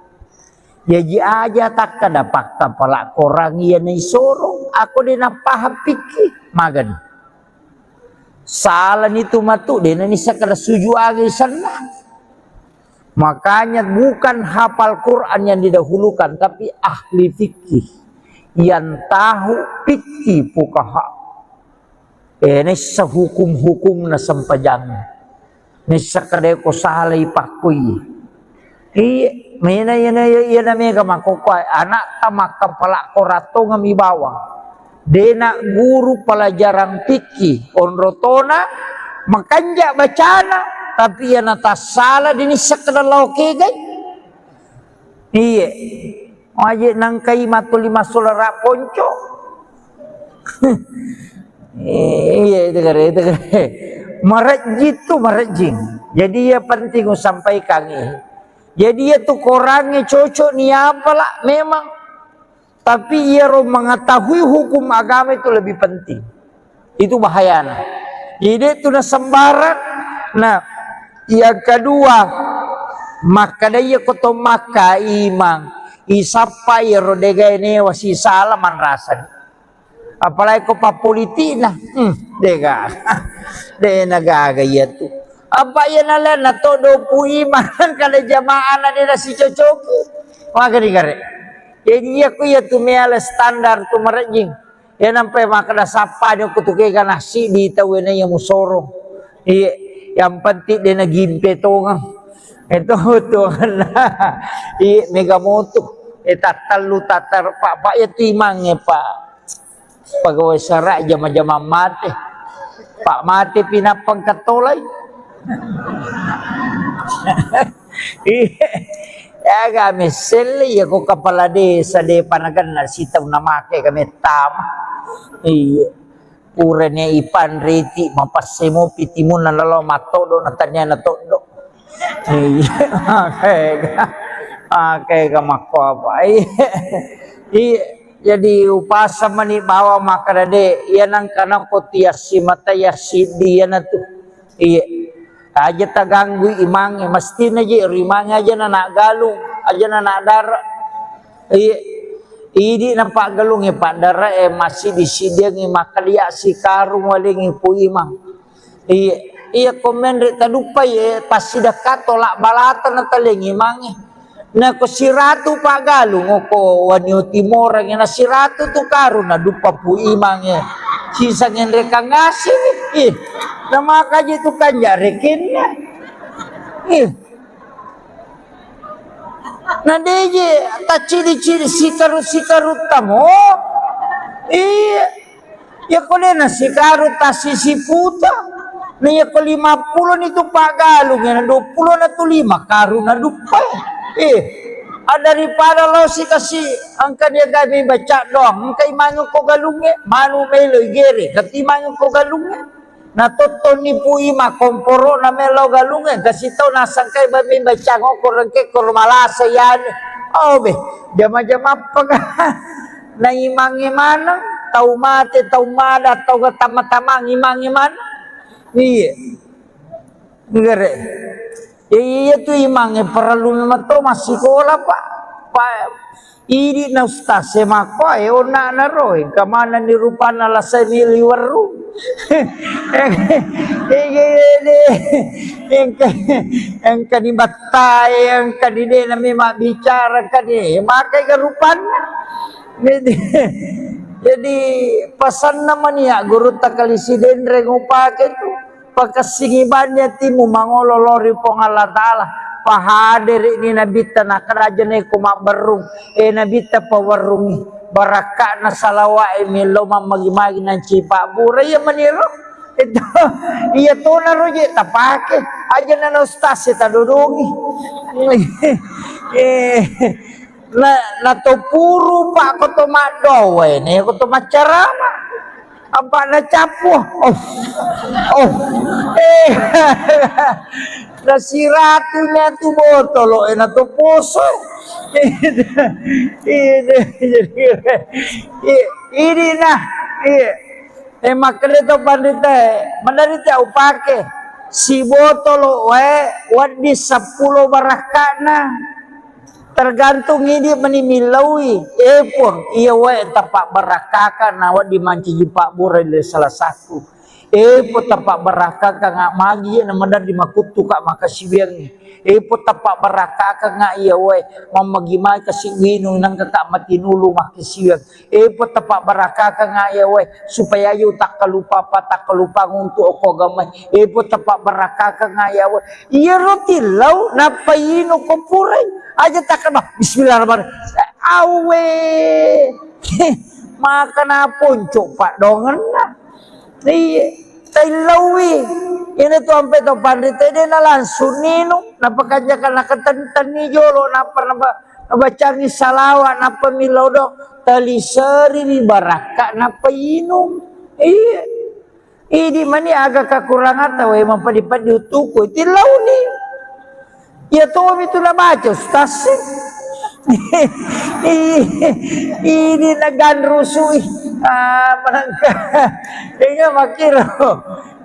yaji aja tak kada pakka pala korang ia nei sorong aku dena paham fikih magan salah itu matu dena ni sakada suju agi sana. Makanya bukan hafal Quran yang didahulukan, tapi ahli fikih yang tahu fikih fuqaha. Ini sehukum-hukum na sempajang. Ini sekadai ko salay pakui. Mina yana mega makokoy anak tamak kepala korato ngami bawang. Dena guru pelajaran fikih onrotona makanja bacana. Tapi ya nata salah dini sekedar lauke gay. Iya. Aje nangkai matu lima solara ponco. Iya itu kare. Marajit tu marajing. Jadi ya penting sampaikan ini. Jadi ya tu korangnya cocok ni apalah memang. Tapi ia mengetahui hukum agama itu lebih penting. Itu bahayana. Jadi itu na sembarang. Nah. Yang kedua, maka daya koto maka imang isapa rodega ini wasi salaman rasan. Apalagi ko papolitina, dega, de nagaga ya tu. Apa ya nala na todo pu imang kada jamaah na dina si cocoki. Maka digare. Jadi ya ku ya tu meala standar tu marajing. Ya nampai maka da sapa dia kutuke kana si di tawena yang musorong. Iya. Yang penting dia nak gimpe tongang itu tuhan mega motu tatal lu tatar pak ya timangnya pak pegawai serak jama-jama mati pak mati pinapang katolay ya kami seli ya ko kepala desa de panagan na sitaw na make kami tama iya puranya ipan riti mapasemo pitimun na lalo matodo natanya na todo okay mako apa jadi upasa mani bawa makarade yan ang kana ko tiyasi mata yasi diyan na to aja taganggu imang mesti na ji rimang aja na nagalung aja na nadara Idi nampak galung pak dara masih disidang maka dia si karung waling pu imang. Iya komen rek tadupa pasti dekat tolak balatan na taling imang. Na ko si ratu pak galung ko wanyo timor nga na si ratu tu karun na dupa pu imang sisa ngin reka ngasih na makaji tu kanja rekin na deje ta ciri-ciri sikarut tamo ya kole na sikarut ta sisi puta na ya ko 50 itu pak galung na 20 na tu 5 karun na dupa daripada lo si kasih angka dia kami baca doang angka imangu ko galungnya manu melo gere katimangu ko galungnya na toton ni pui ma komporo na melo galungnya kasih tau na sangkai babi baca ngoko rengke ko malasa yan be jama-jama apa na imangi mana tau mate tau mada tau tama-tama imangi mana iya ngere iya tu imangnya perlu memang tu masih sekolah pak ini na ustaz semako ona na roy kamana ni rupana la seni liwaru yang kani batai yang kani de na memang bicara kani makai garupan jadi pesan namanya guru takalisi dendre ngupake tu pakasingibannya timu mangololori pong Allah Ta'ala pahadir ini nabita na kerajaan ko mabarung nabita pawarungi baraka na salawa miloma magimagi ng cipa buray maniro ito iya to na roje tapake aja na ustaz tadurungi na to puro pa ko to madowe ne ko to macarama apa na capo na si ratunya tu botolo na tu poso ini nah makanya to pandita mandarita upake si botolo wadi 10 barakana tergantung ini menimilawi pun iya tapak barakaka nawa dimanci pak burai salah satu po tapak barakaka ngak magi na madar di makutu kak makasibiang po tapak barakaka ngak iya mamagimay kasi winong nang kakak matinulu makasibiang po tapak barakaka ngak iya supaya yu tak kalupa nguntu ako gamay po tapak barakaka ngak iya rotilaw napayino ko puray aja takkan bismillahirrahmanirrahim awe makan apun coba dongan lah tailawi ini tu sampai tu pandita dia na langsung nino napakajakan nakatan ni jolo napa bacangi salawat napa milodo talisari ni baraka napa inum ini mani agak kekurangan tahu emang padi-padi utuku tilau ni ya tuh itu na baca ustaz ini nagan rusui menangka ini makiro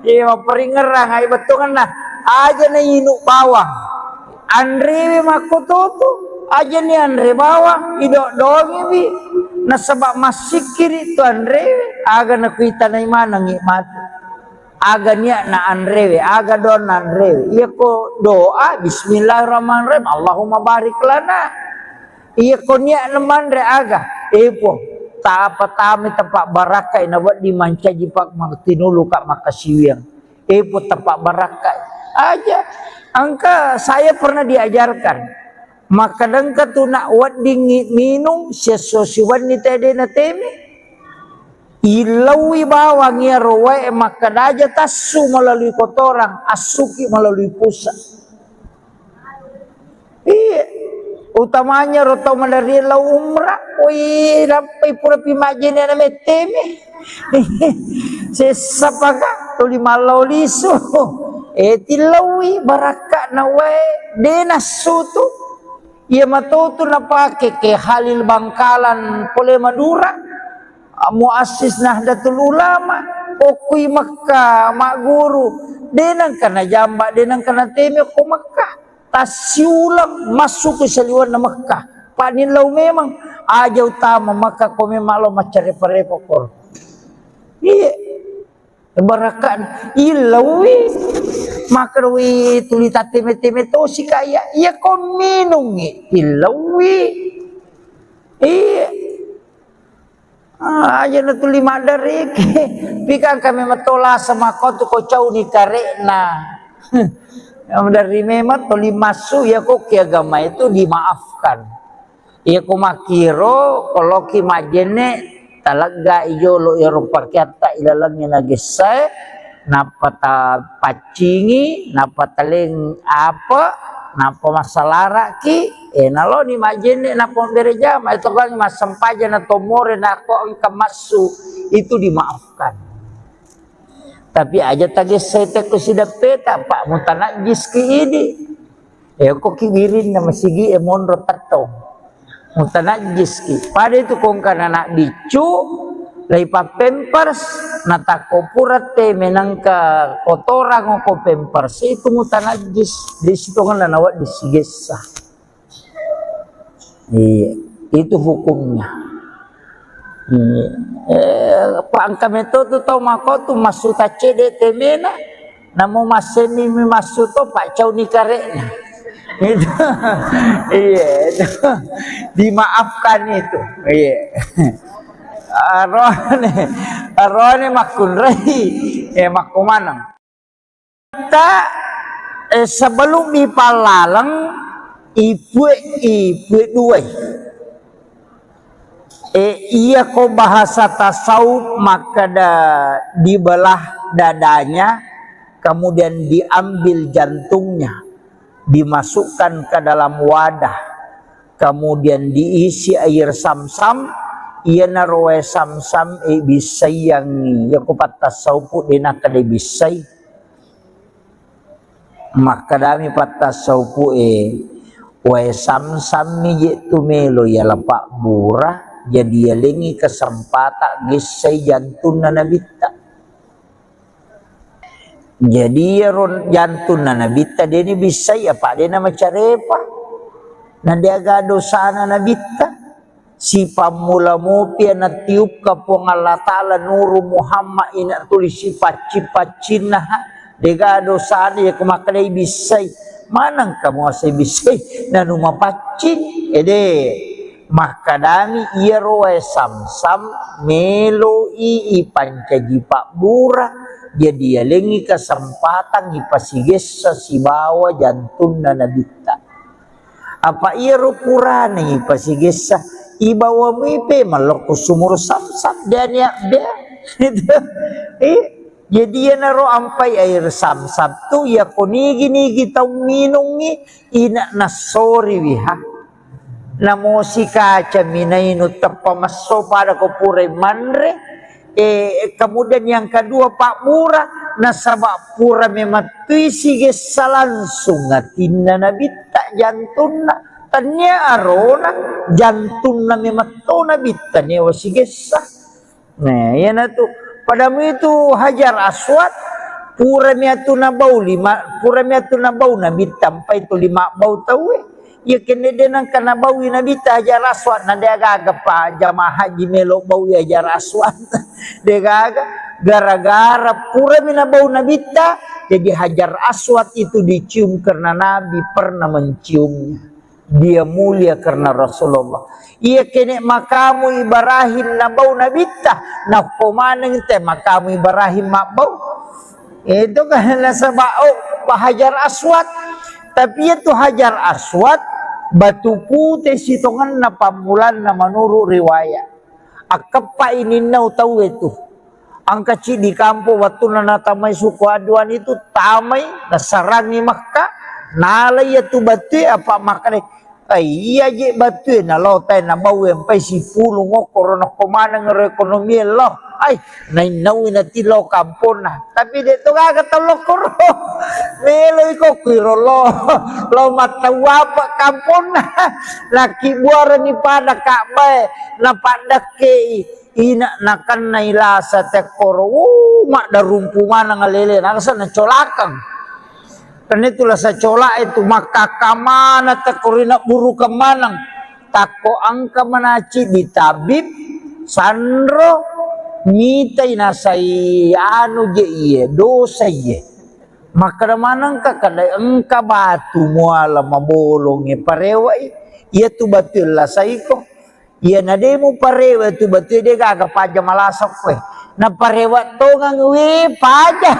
iya peringerang ay betul kan nah aja na inuk bawang andre makototo aja ni andre bawang idok dongi bi na sebab masih kiri tu andre aga na kuita na imana ngikmat aga niya na andrewe aga don na andrewe iya ko doa bismillahirrahmanirrahim Allahumma barik lana iya ko niya naman re aga po apa tami tempat barakai nawat dimanca jipak tinulu kak makasiwiang po tempat barakai aja angka saya pernah diajarkan maka dengka tu nak wat dingin minum sesusiwan ni tede na temi ilawi bawang ya rowe maka daja tasu melalui kotoran asuki melalui pusat utamanya roto melalui la umrah lampai pura pimajin na meteme sesapaka tuli malau liso tilawi baraka na we denasutu ia matutu na pake ke Halil Bangkalan pole Madura muassis Nahdlatul Ulama okui Makkah mak guru denang kana jamba denang kana teme ko Makkah tasiulang masuk ke saliwan na Makkah Pak nilau memang aja utama maka kau memang lo macam repot-repot. Iya. Barakan ilawi maka wi tuli tateme-teme to si kaya iya kau minum ilawi. Iya. Aja na tuli madari pikan kami matola sama kau tu kau cau ni karena yang dari memang tuli masuk ya kok ki agama itu dimaafkan. Ya kau makiro kalau ki majene talaga ijo lo ero pakiata ilalangnya nagesai napa ta pacingi napa taleng apa napa masalara ki nalo ni majene napa berejama itu kan masampaja na tomore na ko ang kamasu itu dimaafkan. Tapi aja tadi saya teko sidak peta pak mutanajis ki ini kok kibirin na masigi monro tato mutanajis ki pada itu kong kana nak bicu lai pa pampers natako purate menangka kotoran ko pampers itu mutanajis di situ kan nawat disigesa. Iya itu hukumnya. Pak kami tu tahu mako tu masuk tacede temena namo maseni mi masuk tu pak cau ni karena itu iya itu dimaafkan itu iya arone makun rai makumanang kita sebelum dipalalang ibu dua iya kau bahasa tasawuf maka dibelah dadanya kemudian diambil jantungnya dimasukkan ke dalam wadah kemudian diisi air samsam iya naroe samsam bisai yang ya kau tasawuf dina kada bisai maka dami tasawuf wae samsam ni tu melo ya lapak burah jadi yalengi kesempatan gisai jantun na nabita jadi jantun na nabita dia ni bisa ya pak dia nama carepa nanti agak dosa na nabita si pamula mopi na tiup kapong Allah Ta'ala nuru Muhammad ina tulis si paci-pacina dia dosa dia kumakalai bisa manang kamu asai bisa na numa pacin maka dami iya roe samsam melo pancaji pak burah jadi yalengi kesempatan ipasiges sa sibawa jantun na nabita apa iya ro purane ipasiges sa ibawa mipe maloko sumur samsam dan ya dia jadi ya naro ampai air samsam tu ya konigi tau minungi ina nasori wiha namo si kaca minainu tapamaso pada kopure manre kemudian yang kedua pak murah nasabak pura mematui sige langsung ngatinna nabita jantuna tanya arona jantuna mematona bita nyewa sige nah ya tu padamu itu hajar aswad pura miatuna bau nabita sampai itu 5 bau tahu ya kene denang kana bawi nabita ajar aswad na degaga pa jamaah haji melo bawi ajar aswad degaga gara-gara pura mina bau nabita jadi hajar aswad itu dicium karena nabi pernah menciumnya dia mulia karena Rasulullah iya kene makamu Ibrahim na bau nabita na komaneng te makamu Ibrahim mabau itu kan nasabao hajar aswad tapi itu hajar aswad batu putih sitongan na pamulan na menurut riwayat akapa ini nau tahu itu angka di kampung waktu na tamay suku aduan itu tamay nasarangi Makkah nalay itu batu apa makane iya je batu na lotay na bawa sampai si pulong korona komana ekonomi loh ay nainaw na tilo kampon na tapi dito kagak koro melo iko kiro lo matawa pa kampon na laki buara ni pada kakbay na padake ina nakan na ilasa te koro mak darumpungan ng alele nakasa na colakang karena itulah sa cola itu maka kamana te korina buru kemanang tako angka manaci di tabib sandro mitai nasai anu je iye dosa iye maka manang ka kada engka batu muala mabolong parewa iya tu batul lah saiko iya nademu parewa tu batul dia gaga paja malasok we na parewa tongang we paja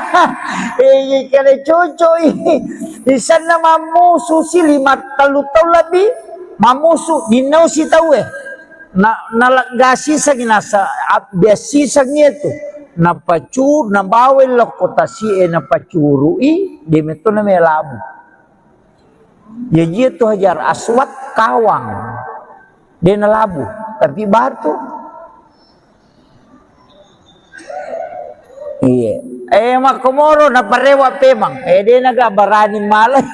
kada cucu di sana mamusu si 5 tahun lebih mamusu dinau si tahu na nalagasi sa ginasa biasi sa tu na pacur na bawel kota si na pacuru di meto na melabu ya dia tu Hajar Aswad kawang dia na labu tapi batu iya makomoro na parewa pemang dia naga barani malay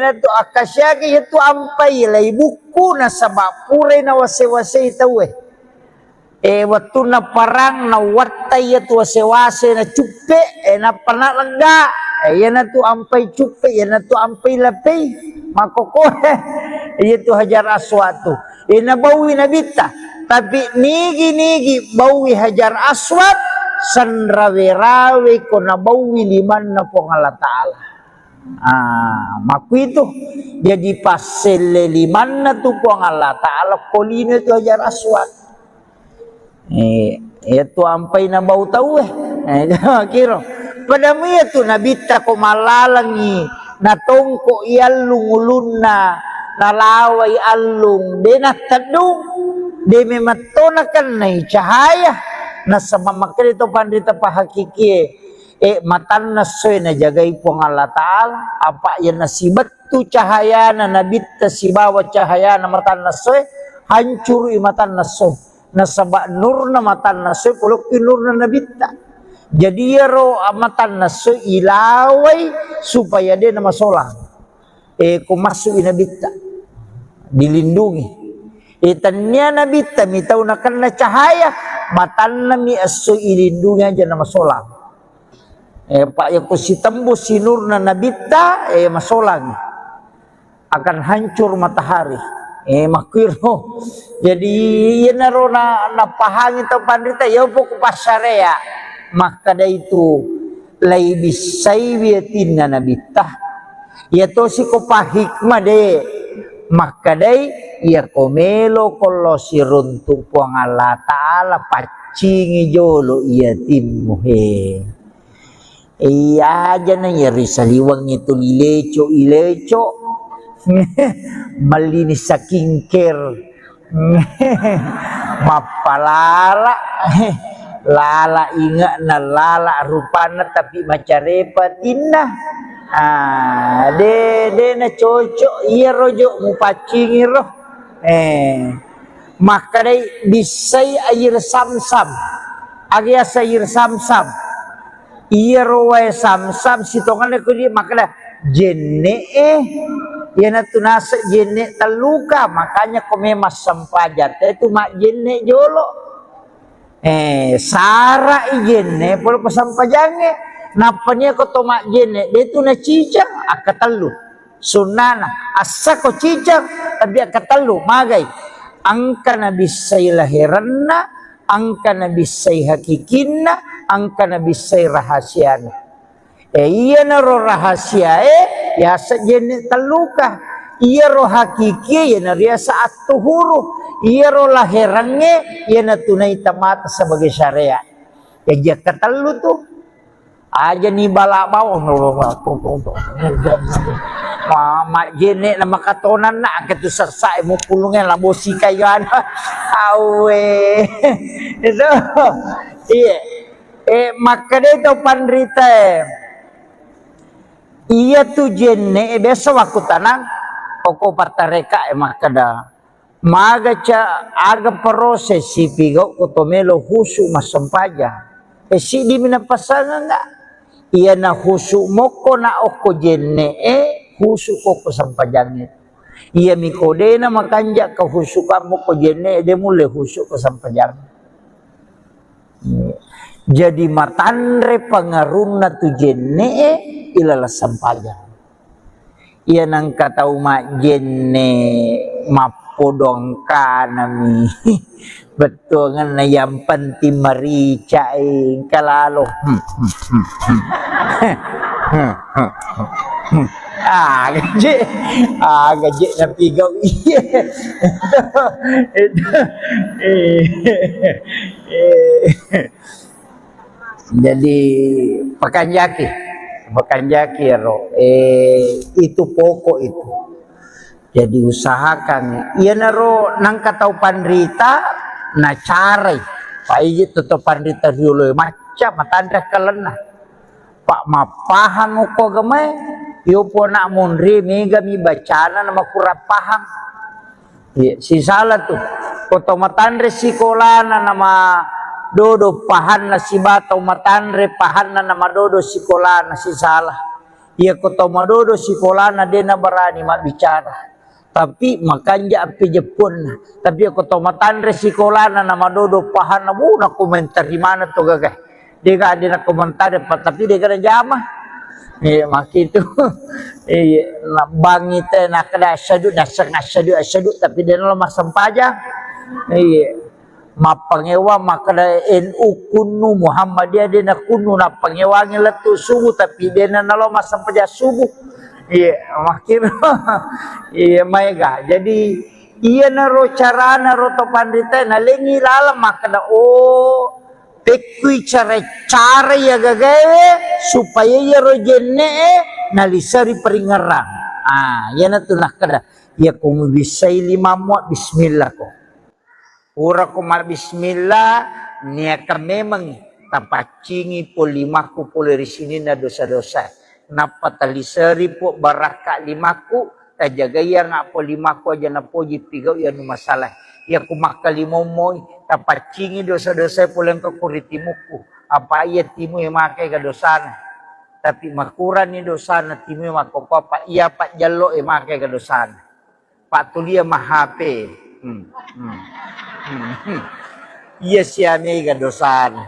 na tu akasya ki tu ampai lay buku na sabapure na wase-wase itaw waktu na parang na watay tu wase-wase na cupe na panalaga na tu ampai cupe na tu ampai lapay makokore tu Hajar Aswad tu nabawi na bita tapi nigi bawi Hajar Aswad sanrawe-rawe ko nabawi liman na po ng Allah Ta'ala maku itu jadi pasel liman na tu po ang Allah Ta'ala kolino itu Hajar Aswad itu ampay na bau tau kiro padamu itu nabita ko malalangi natongko ialung ulun na nalaway alung de natadung de mematonakan na cahaya na sa mamakrito pandita pa hakiki matan na soy na jagay po ng Allah Ta'ala apa yan na sibat tu cahaya na nabita si bawat cahaya na matan na soy hancur matan na soy na sabak nur na matan na soy pulok nur na nabita jadi ro matan na soy ilaway supaya dia na masolang kung masuk inabita dilindungi tanya nabita mitaw na kan na cahaya matan na mi aso ilindungi aja na masolang pak yang ko si tembus si nur na nabita masolang akan hancur matahari makwiro jadi yan na ro na pahangin to pandita yaw po ko pasarea maka da itu lay bisay biyatin na nabita yato si ko pahikma de maka day iya komelo kolo si runtung po ang Allah Ta'ala pacingi jolo iya timuhe iya aja na yari saliwang itu ileco malinis sa kingker mapalala lala inga na lala rupana tapi macarepatin na de na cocok iya rojo mu pacingi roh maka day bisay air samsam agias air samsam iya rowe samsam sitongan ko di maka da jenne yana tunasa jenne taluka makanya komemas sampajat itu mak jenne jolo sara jenne polo pasampajange napanya ko tomak jene dia tu na cicang akatalu sunana asa ko cicang tapi akatalu magay angka na bisay lahiranna angka na bisay hakikinna angka na bisay rahasiana iya na ro rahasia ya sa jene taluka iya ro hakiki ya na ria sa atuhuru iya ro lahirange ya na tunay tamata sebagai syariat ya dia katalu tu aja ni balak bawah mama jene na makatonan na ketu sersa mo pulungan la bosi kayan awe itu iya maka dito pandrita iya tu jene besok aku tanang oko partareka maka da maga cha aga proses si pigo kotomelo husu masampaja si di minapasangan enggak iya na husu moko na oko jenne husu koko sampajangnya iya mikode na makanja ka husu ka moko jenne de mule husu ko sampajang jadi matandre pangaruna tu jenne ilala sampajang iya nang katau ma jenne podong kanami. Betul kan yang penting marica kalalo. Gaji na pigaw iya. Jadi pakanjaki ro itu pokok itu. Jadi usahakan iya naro nang katau pandrita na carai pak iji tuto pandrita dulu macam matanda kalena pak mapahang uko gamay yo po na munri mega mi bacana na makurap pahang si salah tuh koto matandre sikolana nama dodo pahan na si batau matandre pahan na nama dodo sikolana si salah iya koto madodo sikolana dia na berani mak bicara tapi makanya api Jepun tapi aku tomatan resikola na nama dodo pahan na muna komentar di mana tuh gagah dia gak ada komentar tapi dia gak ada jamah maki itu bang itu nak ada asyadu tapi dia lemah sempajang mapangewa makada NU kunu Muhammadiyah dia nak kunu na pangewangi letu subuh tapi dia na lemah sempajang subuh makin mega jadi iya naro cara naro to pandita na lengi lalam makna tekui cara ya gagawe supaya ya rojenne nalisari peringarang ya na tu nakada ya kumu bisai lima muat bismillah ko ura kumal bismillah niaka memang tapacingi po limaku po dari sini na dosa-dosa napa talisari po baraka limaku tajaga ya nga po limaku aja na po jipigau ya no masalah ya kumakalimomoy tapacingi dosa-dosa po lang kakuritimuku apa iya timu yang makai ka dosana tapi makuran ni dosana timu yang makopapa iya pak jalo yang makai ka dosana pak tulia mahape iya siamay ka dosana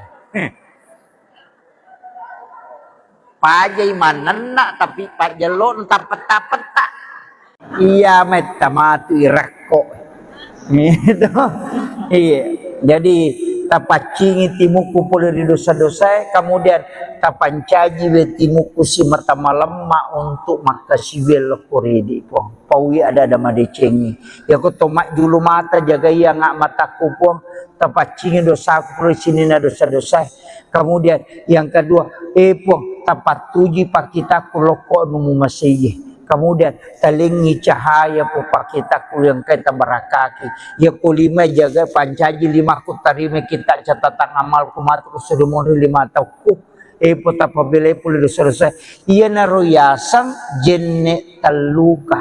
pajay manana tapi pak jalo entah peta-peta iya metamatu irakko gitu iya jadi tapacingi timuku pula di dosa-dosa kemudian tapancaji timuku si mata malemma untuk maka siwel koredi po pawi ada madecengi ya ko tomak dulu mata jaga ya ngak mataku po tapacingi dosaku pula sini na dosa-dosa kemudian yang kedua po tapat tuji pak kita kuloko numu masih kemudian telingi cahaya po pak kita yang kita barakaki ya kulima jaga pancaji lima ku tarime kita catatan amal kumat ku sedumuri lima tauku po tapabile puli dosa-dosa iya naroyasang jenne taluka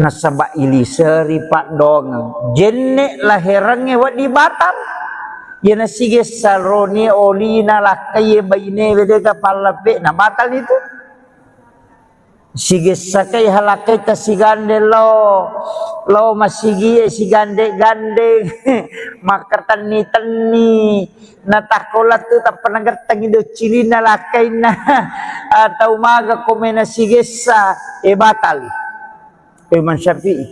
nasaba iliseri pak dong jenne lahirangnya wadi batal yana sige salroni olina lakai baine wedega palape na batal itu sige sakai halakai ta sigande lo masigi sigande gande makartan ni tani natakola tu ta panagatang ido cilina lakai na atau maga komena sige sa batal Imam Syafi'i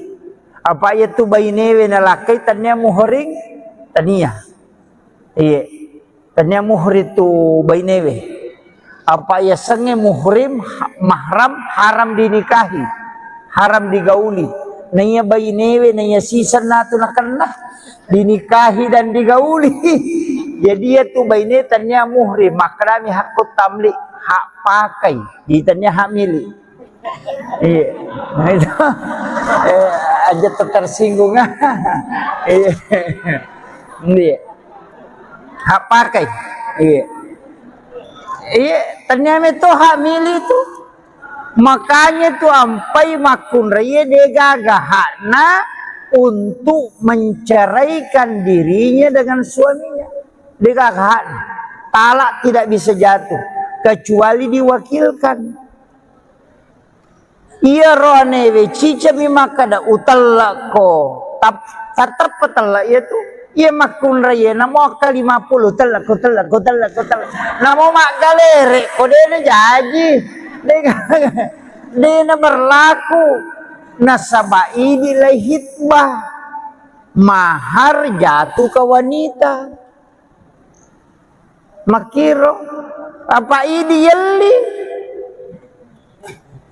apa itu baine we na lakai tanya muhring tania iya, tanya muhrim tu bainewe. Apa ya sange muhrim mahram haram dinikahi, haram digauli. Naya bainewe naya sisa natu nakanlah dinikahi dan digauli. Jadi ya tu baine tanya muhrim makrami hakut tamlik hak pakai, ditanya hak milik. Iya, nah itu aja tersinggung. Iya. Hak pakai ternyata itu hak milik itu makanya tuh ampai makun raya degagahana untuk menceraikan dirinya dengan suaminya degagahan talak tidak bisa jatuh kecuali diwakilkan iya rohanewe cica mimakada utallako tatap petala itu iya makun raya namo akal 50 telak namo mak galere kode na jaji dia berlaku nasabai nilai hitbah, mahar jatuh ke wanita. Makiro apa ini yali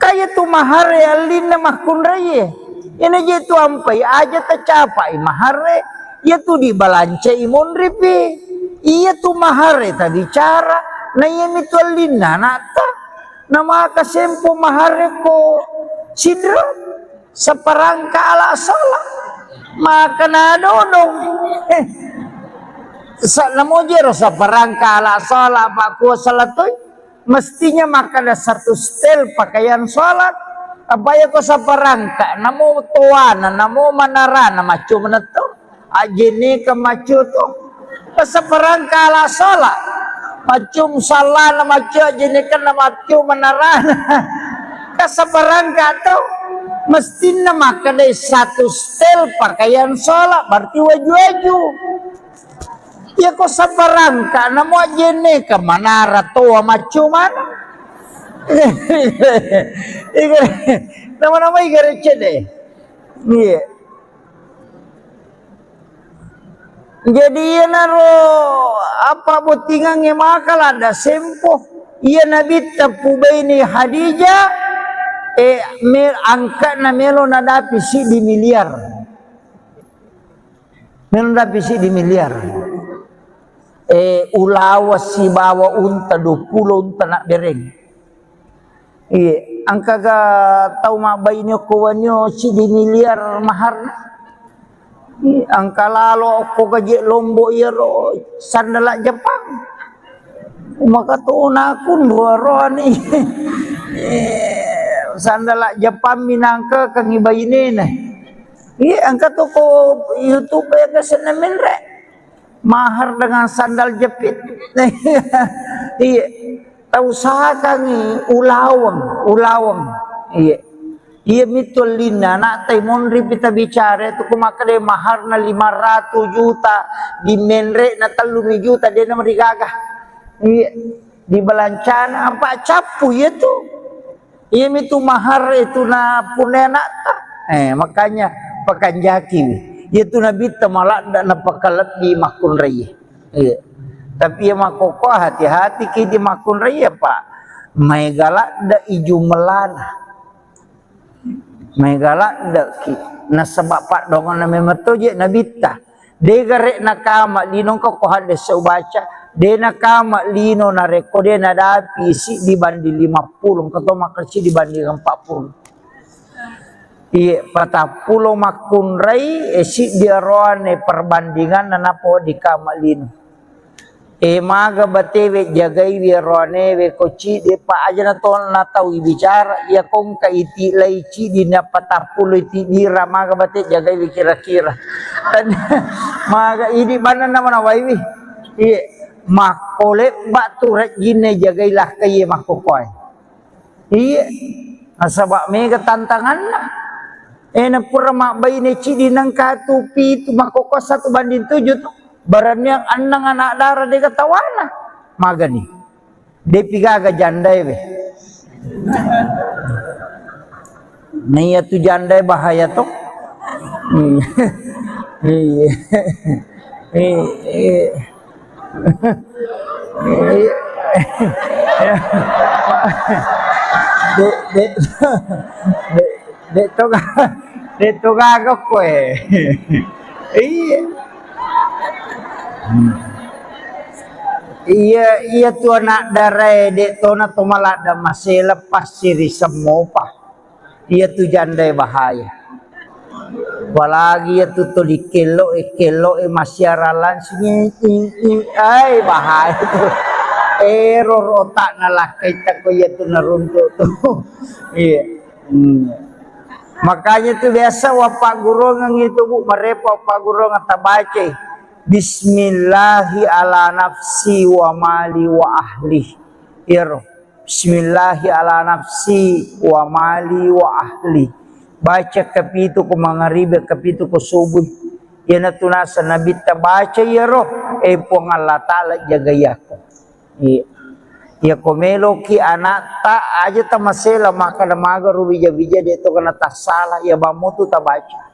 kaya tu mahar yali na makun raya ini je tu ampai aja tercapai mahar ya tu dibalance imun ripi iya tu mahar ta bicara na yemi tu alina nata nama kasempo mahar ko sidra seperangka ala salah maka na dodong namo jero sa perangka ala salat pak ku salatoy mestinya maka ada satu stel pakaian salat apa ya ko sa perangka namo tuana namo manarana macu meneto ajene ke macu to sa perangka ala salat macum salah na macu ajene kan na macu manarana ka sa perangka to mestinya maka ada satu stel pakaian salat berarti waju-waju. Ya ko sa barangka na mo jene ka manara to macuman nama-nama igarece deh. Iya. Jadi ya naro apa butingan yang makal ada sempo iya nabi tapu baini Hadijah angkat na melo na dapi si di miliar melo dapi si di miliar ulawa si bawa unta 20 unta nak bereng. Iya, angka ga tau mabainyo kuwanyo si di miliar mahar. Angka lalo ko gaji lombo iro sandala Jepang. Maka tu nakun roa ni. Sandala Jepang minangka kang ibaine na. Iya, angka tu ko YouTube ya kesenemin re. Mahar dengan sandal jepit. Iya. Tahu usahakan ulawang. Iya. Iya mitul lina nak taimon ripita bicara itu kumaka de mahar na 500 juta di menre na 3 juta dia na marigagah. Iya. Di balancana apa capu itu. Iya mitu mahar itu na punena ta. Makanya pakanjaki. Itu Nabi temalak dan napakalat di makun raya. Iya. Tapi ya makoko hati-hati ki di makun raya pak. May galak da iju melana. May galak da ki. Nasabak pak dongan na memeto je Nabi ta. De garek nakama linong ko hades sa ubaca. De nakama lino na rekode na dapi si dibanding 50. Kato makasi dibanding 40. Iya, patah pulau makun rai esi dia roane perbandingan nanapo di kamalin. Maga batewe jagai we roane we koci de pa aja na ton na tau bicara ya kong ka iti lai ci di na patah pulau iti dira maga bate jagai we kira-kira. Dan maga ini mana nama nawai we. Iya, makole batu rajine jagailah kaye makokoy. Iya, asabak mega tantangan lah. Na pura mak bayi ne cidi nang katupi tu makoko 1 banding 7 tu baran yang anang anak darah de katawana magani de pigaga jandai we nia tu jandai bahaya tu de toga kue. Iya tu anak darai de tona to malada masih lepas siri semopa. Iya tu jandai bahaya. Apalagi ya tu di kelo masyaralan sini ai bahaya tu. Error otak nalakai tak ko ya tu naruntuk tu. Iya. Makanya tuh biasa wapak guru itu bu merepa wapak guru ngata baca Bismillahi ala nafsi wa mali wa ahli iro Bismillahi ala nafsi wa mali wa ahli baca kapitu ku mangaribe kapitu ku subuh yana tunasa nabi ta baca iro pong Allah ta'ala jaga yaku Ya komelo ki anak tak aja ta masela maka damaga rubija-bija dia tu kena tak salah ya bamu tu tak baca.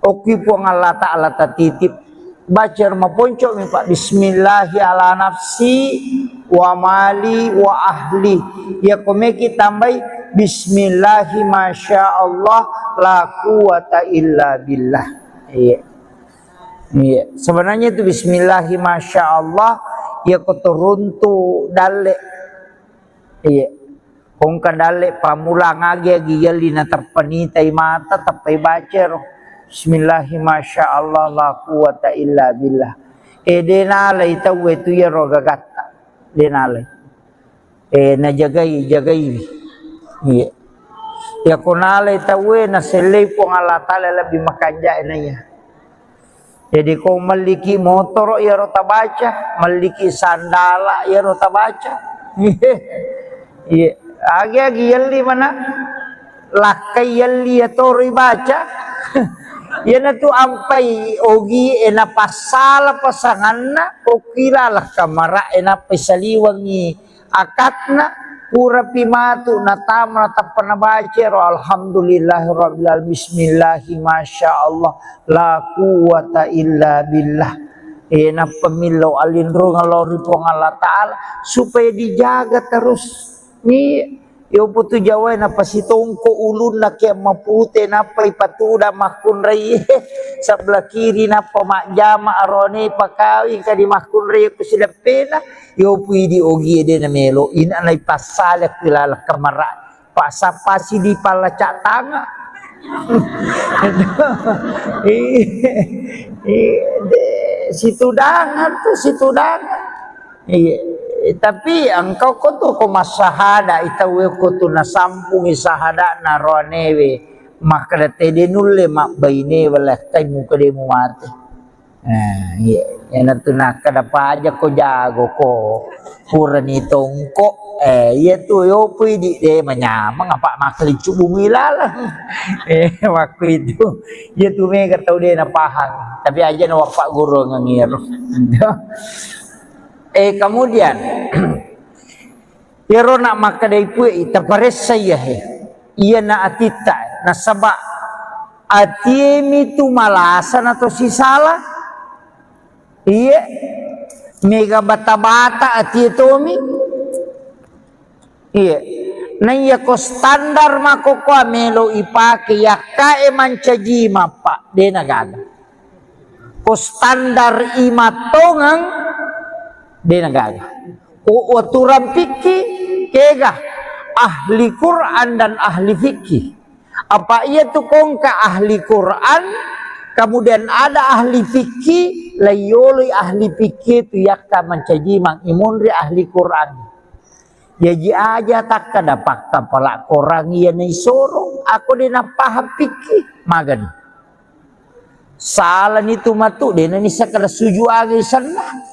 Oki po Allah Ta'ala ta titip baca rumah ponco mi pak bismillahi ala nafsi wa mali wa ahli. Ya komeki tambai bismillahi masya Allah la quwata illa billah. Iya. Iya. Sebenarnya itu bismillahi masya Allah ya kotoruntu dale. Iya, kung kadali pamula ngagi gali na terpenitai mata tapai bacer. Bismillahi masya Allah la quwata illa billah. Denala itaw itu ya roga gata. Denala. Na jagai. Iya. Ya kunala itaw na selay po ng Allah Ta'ala lebih makanja na ya. Jadi kung maliki motor ya rota baca, maliki sandala ya rota baca. Iya, agi yalli mana lakai yalli atori baca. Yana tu ampai ogi ena pasala pasanganna okilalah kamara ena pesaliwangi akatna pura pimatu natamna tapana baca alhamdulillahirabbil alamin bismillahi masyaallah la quwata illa billah. Ena pemilau alindro ngalori po Allah Ta'ala supaya dijaga terus. Ni yo putu Jawa na pasitongko ulun na kaya mapute na pa ipatuda makunray sebelah kiri na pamakjama arone pakawi kadi makunray ko sila pena yo pwede ogi de na melo ina na ipasalak kilala kamara pasapasi di palacak tanga. Situ dangan. Iya. Tapi engkau koto ko masahada itawe koto na sampung isahada na roanewe maka date denulle mak baine wala tay muka demu mate. Iya, yana tu nak kada aja ko jago ko purani tongko iya tu yo pwede de manyamang apa makli bumi lalang. Waktu itu ya tu mega tau de na pahang tapi aja na wapak guru ngangir. Kemudian Yaro nak maka dari pui terpares saya ia na atita na sabak atiemi tu malasan atau si salah iya mega bata-bata atietomi iya na iya ko standar mako ko melo ipake yakae mancaji mapa de nagada ko standar imatongang de nagaga. O aturan fikih kega ahli Quran dan ahli fikih. Apa ia tu kongka ahli Quran, kemudian ada ahli fikih, layoli ahli fikih tu yakka mencaji mang imunri ahli Quran. Jadi aja tak kada pakka pala korang ia ni sorong, aku dina paham fikih magan. Salah ni tu matu dina ni sakada suju agi sana.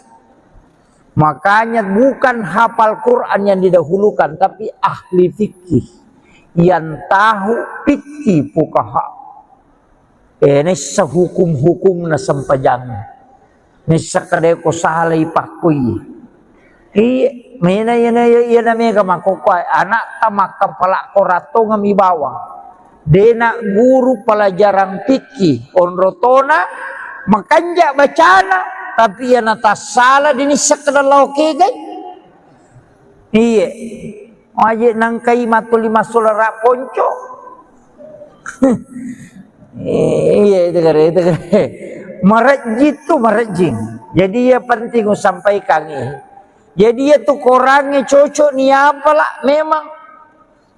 Makanya bukan hafal Quran yang didahulukan, tapi ahli fikih yang tahu fikih fuqaha. Ini sehukum-hukum na sampajang. Ini sakade ko salay pakui. Mina yana mega makokoy anak tamak kepala korato ngami bawang. Dena guru pelajaran fikih onrotona makanja bacana. Tapi yang atas salah ini sekedar loke gay. Iya. Aje nangkai matuli masulara ponco. Iya itu kare. Marajit tu marajing. Jadi ya penting sampaikan ini. Jadi ya tu korangnya cocok ni apalah memang.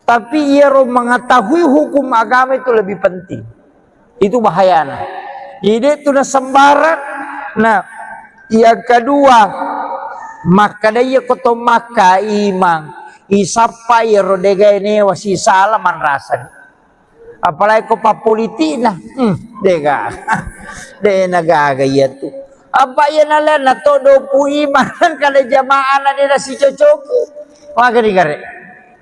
Tapi ia mengetahui hukum agama itu lebih penting. Itu bahayanya. Jadi itu na sembarang. Nah, yang kedua, maka dia koto maka imang isapa ya rodega ini wasi salah man rasan. Apalagi ko papolitina, dega, de nagaga ya tu. Apa ya nala na todo pu iman kada jamaah na dia si cocoki. Maka digare.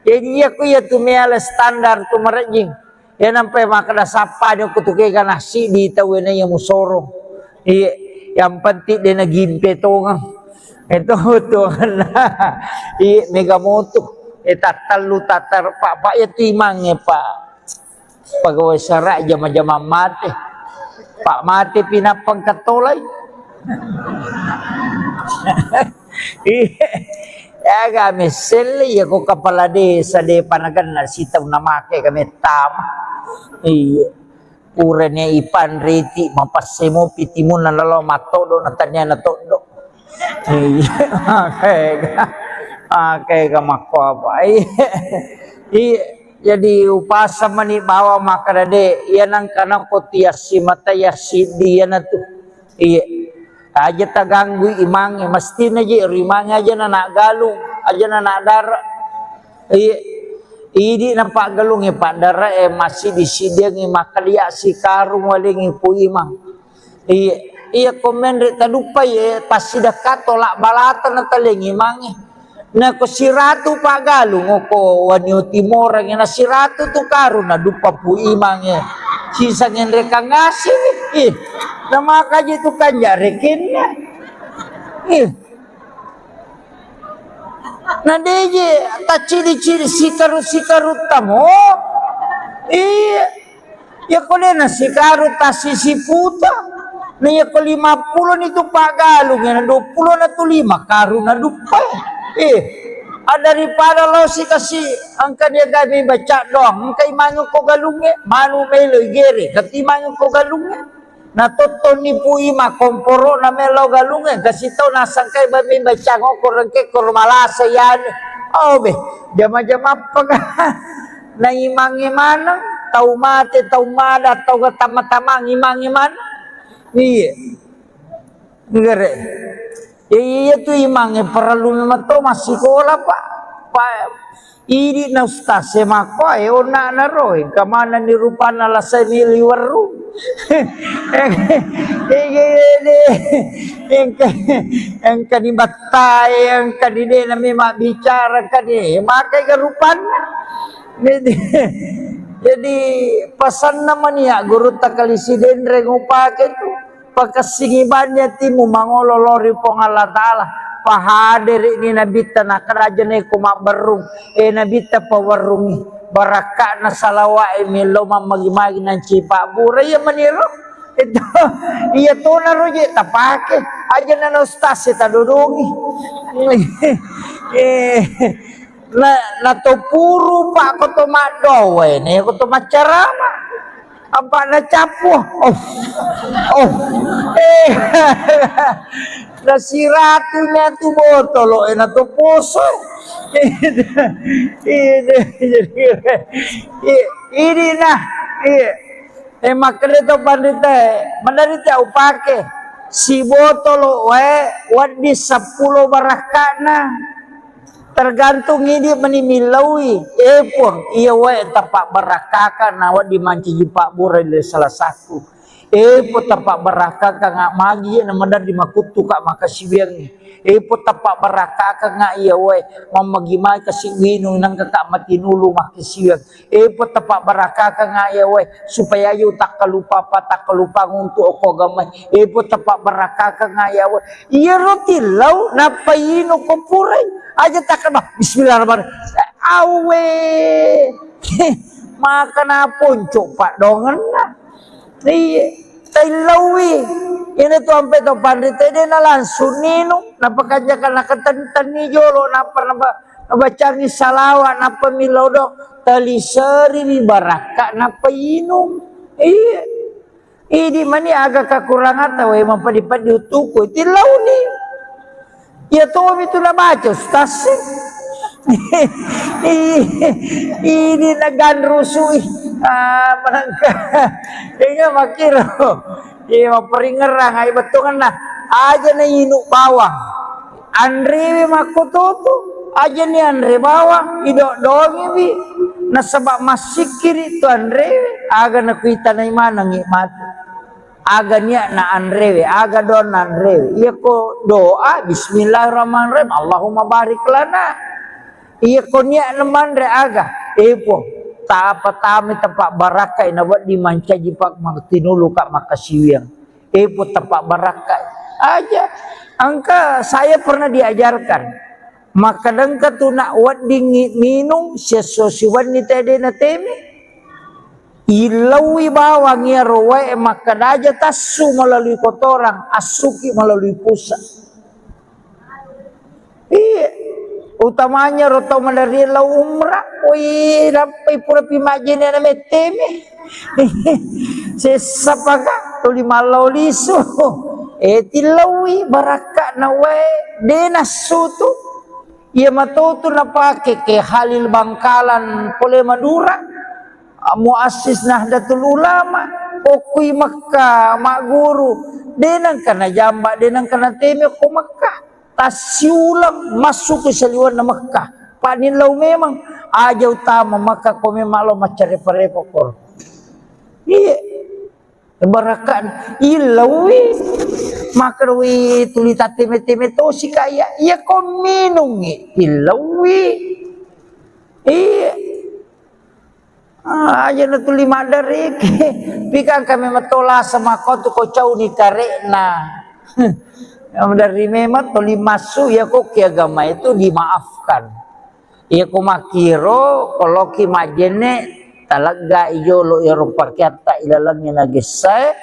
Jadi aku ya tu meala standar tu marajing. Ya nampai maka da sapa dia kutuke kana si di tawena yang musorong. Iya. Yang penting dia nagimpe tongang. Itu tuan i mega motu tatalu tatar pak ya timangnya pak pegawai serak jama-jama mati pak mati pinapang katolay ya kami seli ya ko kepala desa de panagan na sitaw na make kami tama iya puranya ipan riti mapasemo pitimun na lalo matodo na tanya na todo kayak mako apa jadi upasa mani bawa maka de iya nang kana kotiasi mata yasi dia na tu iya aja taganggu imang mesti na je rimang aja na galung aja na dara iya idi na pak galung pak dara masih di sidang makalia si karung waling ipu imang iya komen reta lupa ya pasti dekat tolak balatan na talingi mangi na ko siratu pa galung ko wanyo timor ang na siratu tu karun na dupa pu imang sisa ngin reka ngasih na makaji tu kanya rekin na deje ta ciri-ciri sikaru tamo ya kole na sikaru ta sisi puta Naya ko 50 nito pagalong yan, 20 na to 5, karo na dupay. Daripada lo si kasi, ang kanya gabi baca doang, kay manyo ko galungnya, manu meloy gere, kati manyo ko galungnya. Natuton ni Puima, komporo na melo galungnya, kasi to nasang kay babi baca ko, kurang kay kurmalasa yan. Oh be, jama-jama pag, naimang-imanang, tau mati, tau mada, tau tama-tama, imang-imanang. Iya, gere. Iya tu imangnya perlu memang tu masih sekolah pak. Ini na ustaz semako ona na roy kamana ni rupana la seni liwaru. Yang kani batai yang kani de na memang bicara kani makai kerupan. Jadi pesan namanya guru takalisiden rengupake itu pakasingibannya timu mangololori pong Allah Ta'ala pahadir ini nabita na kerajaan kumak berung nabita pawarungi baraka na salawa miloma magimagi ng cipa bura ya maniru itu iya to na roje tapake aja na ustaz ta dudungi na to puro pa ko to madowe ne ko to macarama apa na capo na siratunya tu botolo na to puso ini na makanya to pandita mandarita upake si botolo wadi 10 barakana tergantung ini menimilawi pun iya tapak barakaka nawa dimanci jipak burai salah satu pun tapak barakaka ngak magi na madar di makutu kak makasibiang pun tapak barakaka ngak iya mamagimay kasi winong nang kakak matinulu makasibiang pun tapak barakaka ngak iya supaya yu tak kalupa nguntu oko gamay pun tapak barakaka ngak iya rotilaw napayino ko puray aja takkan bismillahirrahmanirrahim awe makan apun coba dongan na tailawi ini tu sampai tu pandita dia na langsung nino napakanjakan nakatan ni jolo nabaca ni salawa napa milodo talisari ni baraka napa inum ini mani agak kekurangan tahu mampadipad diutuku tilau ni ya tuh itu na baca ustaz ini nagan rusui menangka ini makiro iya maperingerang ay betungan na aja na inuk bawang andre makututu aja ni andre bawang idok dongi bi nasabak masikir itu andre aga nakuita na imana ngikmatu aga niya na anrewe aga don na anrewe iya ko doa bismillahirrahmanirrahim Allahumma barik lana iya ko niya naman re aga po tapatami tapak barakai na wat di manca jipak tinulu kak makasiwiyang po tapak barakai aja Angka saya pernah diajarkan. Maka dengka tu nak wat dingin minum sesusiwan ni tadi na teme. Ilawi bawang ya roe maka daja tasu melalui kotoran, asuki melalui pusat. Iya. Utamanya roto mandari la umrah, oi rampai pura pimajin na meteme. Sesapaka tuli malau lisu. Tilawi baraka na we denasu tu. Ia matoto na pake ke Halil Bangkalan Pole Madura. Muassis Nahdlatul Ulama, Okui Makkah, mak guru, denang kana jamba, denang kana teme ko Makkah. Tasiulang masuk ke seliwan na Makkah. Panin lau memang aja utama Makkah ko memang lo macarepa-repa kor. Iya. Barakan ilawi makarwi tulita teme-teme to si kaya iya ko minungi ilawi. Iya. Aja na tuli madari pikang kami matola sama kau tu kau cau ni karek na yang dari memang tuli masuk ya kok agama itu dimaafkan ya kau makiro kalau ki majene talaga ijo lo ya rupakyata ilalangnya nagesai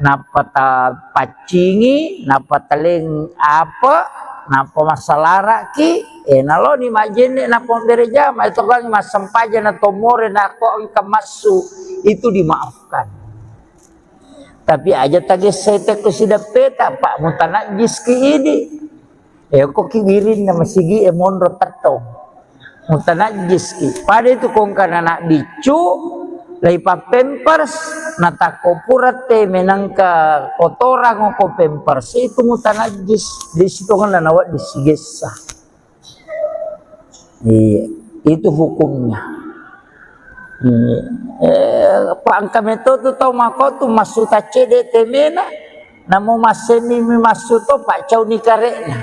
napa ta pacingi napa taling apa napa masalara ki nalo ni majene napa bereja ma itu kan mas sempaja na tomore na ko ang kamasu itu dimaafkan. Tapi aja tage sete ko sida peta pak mutanajis ki ini. Ko kibirin na masigi monro tato. Mutanajis ki. Pada itu kong kana na bicu lai pa pampers natako purate menangka kotoran ko pampers itu mutanajis di situ kan nawat disigesa. Iya, itu hukumnya. Pak angka metodo tau mako tu masuk tacede temena, namu masemi masuk tu pak cau ni karekna.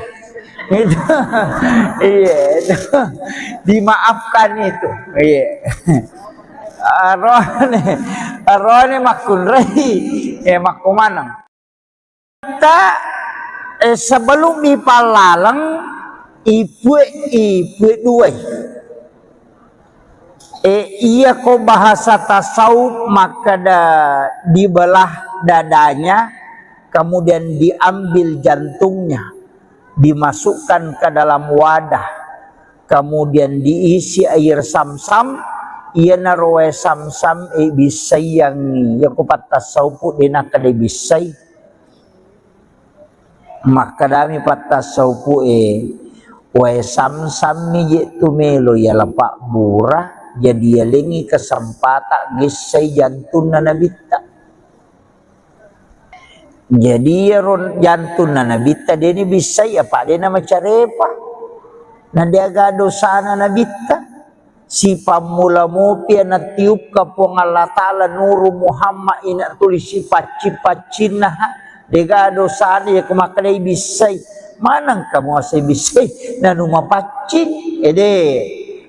Itu, iya, itu dimaafkan itu. Iya. Arone makun rei, makumanang. Kita sebelum dipalalang ibu dua. Ia ko bahasa tasawuf maka dibelah dadanya, kemudian diambil jantungnya, dimasukkan ke dalam wadah, kemudian diisi air sam-sam. Ia naroe sam-sam bisai yang ia ko patasawuf dina kada bisai. Maka dami patasawuf wae sam-sam ni tu melo ya lapak burah jadi lengi kesempatan gisai jantun na nabita. Jadi jantun na nabita dia ni bisai apa dia nama carepa. Na dia gado sana nabita. Si pamula mopi na tiup ka pong Allah Ta'ala nuru Muhammad ina tulis si paci-pacina degado sana ya kumakadai bisai. Manang kamu asay bisay na numapacin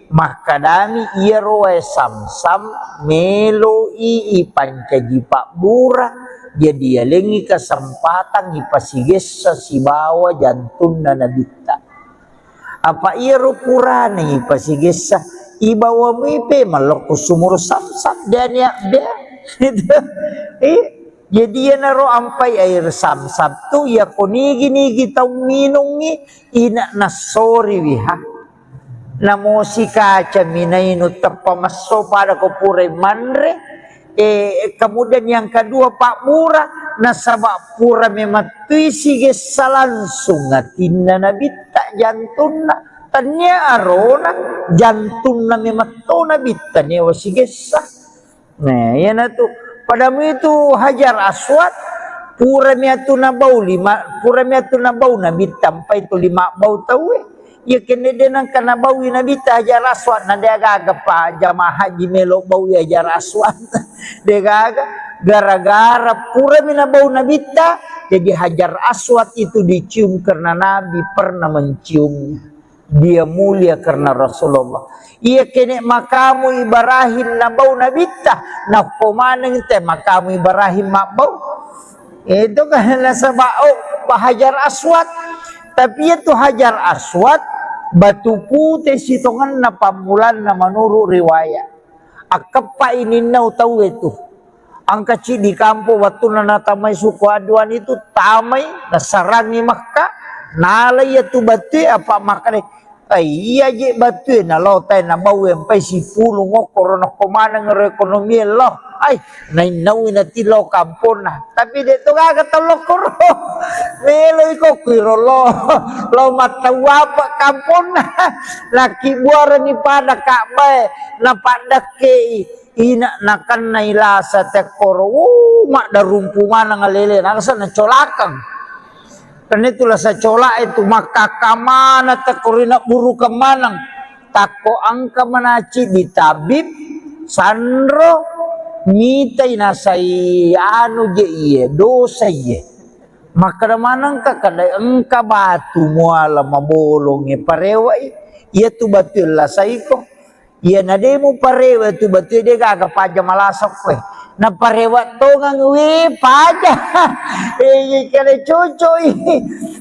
maka dami iya roe sam-sam melo pancaji pak bura jadi yalengi kesempatan ipasiges sa sibawa jantun na nabita apa iya rupurane ipasiges sa ibawa mipe maloko sumur sam-sam dan ya jadi ya naro ampai air sam-sam tu ya konigi-nigi tau minungi ina nasori wiha namo si kaca minainu tapamaso pada kopure manre kemudian yang kedua pak murah nasabak pura mematui sige salansung ngatinna nabita jantuna tanya arona jantuna mematona bita nyewa sige sah nah ya na tu padamu itu Hajar Aswad pura miatu nabau nabi tampai itu 5 bau tahu ya kene denang kana bau nabi Hajar Aswad na dia gagap pa jamaah haji melo bau Hajar Aswad dia gagap gara-gara pura minabau nabi jadi Hajar Aswad itu dicium karena nabi pernah menciumnya. Dia mulia karena Rasulullah. Ia kene makamu Ibrahim nabau nabita na pomaneng te makamu Ibrahim mabau. Itu kan sebab Hajar Aswad Tapi itu Hajar Aswad batu putih sitongan na pamulan na menurut riwayat. Akapa ini nau tahu itu. Ang kecil di kampung waktu na tamay suku aduan itu tamay nasarangi Makkah nalay itu batu apa makane iya je batu na lotay na bawe pai si pulong korona komana ng ekonomi lo ay nainawi na tilo kampon na tapi dito kagatalo ko ro meloy ko kiro lo matawa pa kampon na laki buara ni pada kakbay na padake ina nakan na ilasa tekoro mak darumpungan nga lele nasa na colakang. Karena itulah saya colak itu maka kamana takorina buru kemanang tako angka menaci di tabib sandro mitai nasai anu je iye dosa iye maka manang ka kada engka batu muala mabolonge parewa iya tu batu la saiko iya nademu parewa tu batu de ga paja malasok we na parewa to ngang we paja kale cucu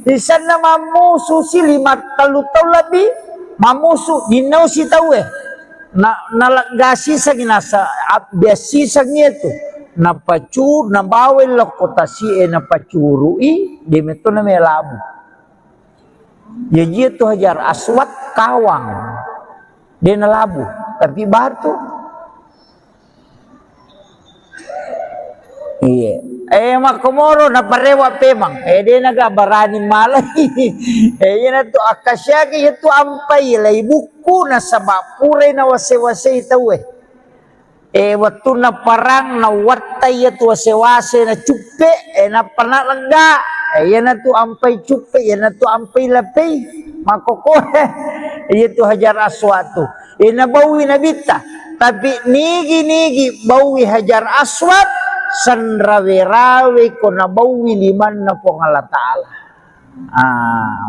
di sana mamusu si 5 tahun lebih mamusu dinau si tahu na nalagasi sa ginasa biasi sa itu na pacur na bawel kota si na pacuru di meto na melabu jadi itu Hajar Aswad kawang dia na labu tapi batu. Iya, makomoro na parewa pemang, dia naga barani malay, na tu akasya kaya tu ampay lay buku na sabapure na wase-wase itaw waktu na parang na watay tu wase-wase na cupe, na panalaga, na tu ampay cupe, na tu ampay lapay, makokore, tu Hajar Aswad tu, nabawi na bita, tapi nigi bawi Hajar Aswad, sanrawe-rawe ko nabawi liman na po ng Allah Ta'ala.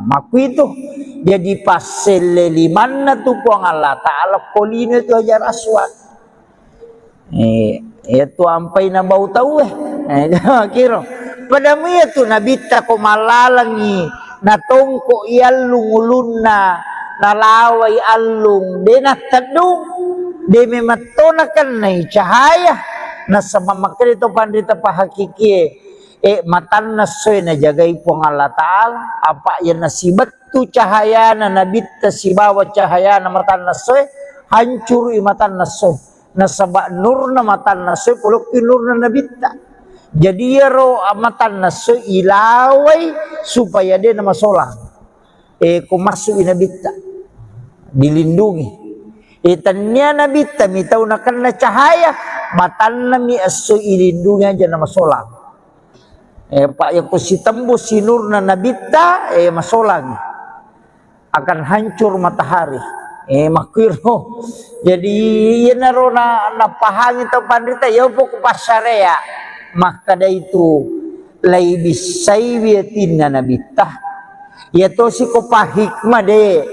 Maku itu jadi pasel liman na to po ang Allah Ta'ala kolino itu Hajar Aswad. Ito ampay na bau tau kiro. Padamo ito nabita ko malalangi natongko ialung ulun na nalaway alung de natadung de mematonakan na cahaya na sa mamakil ito pandita pa hakiki matan na soy na jagay po ng Allah Ta'ala apa yan na sibat tu cahaya na nabita si bawat cahaya na matan na soy hancur matan na soy na sabak nur na matan na soy pulok nur na nabita jadi yaro matan na soy ilaway supaya dia na masolang kung masuk inabita dilindungi itanya nabita mitaw na kan na cahaya matan na mi aso ilindungi aja na masolang pak yang si tembus si nur na nabita masolang akan hancur matahari makiro jadi yan naro na napahang ito pandita yaw po kupasaraya maka da itu lay bisay biyatin na nabita yato si kupahikma de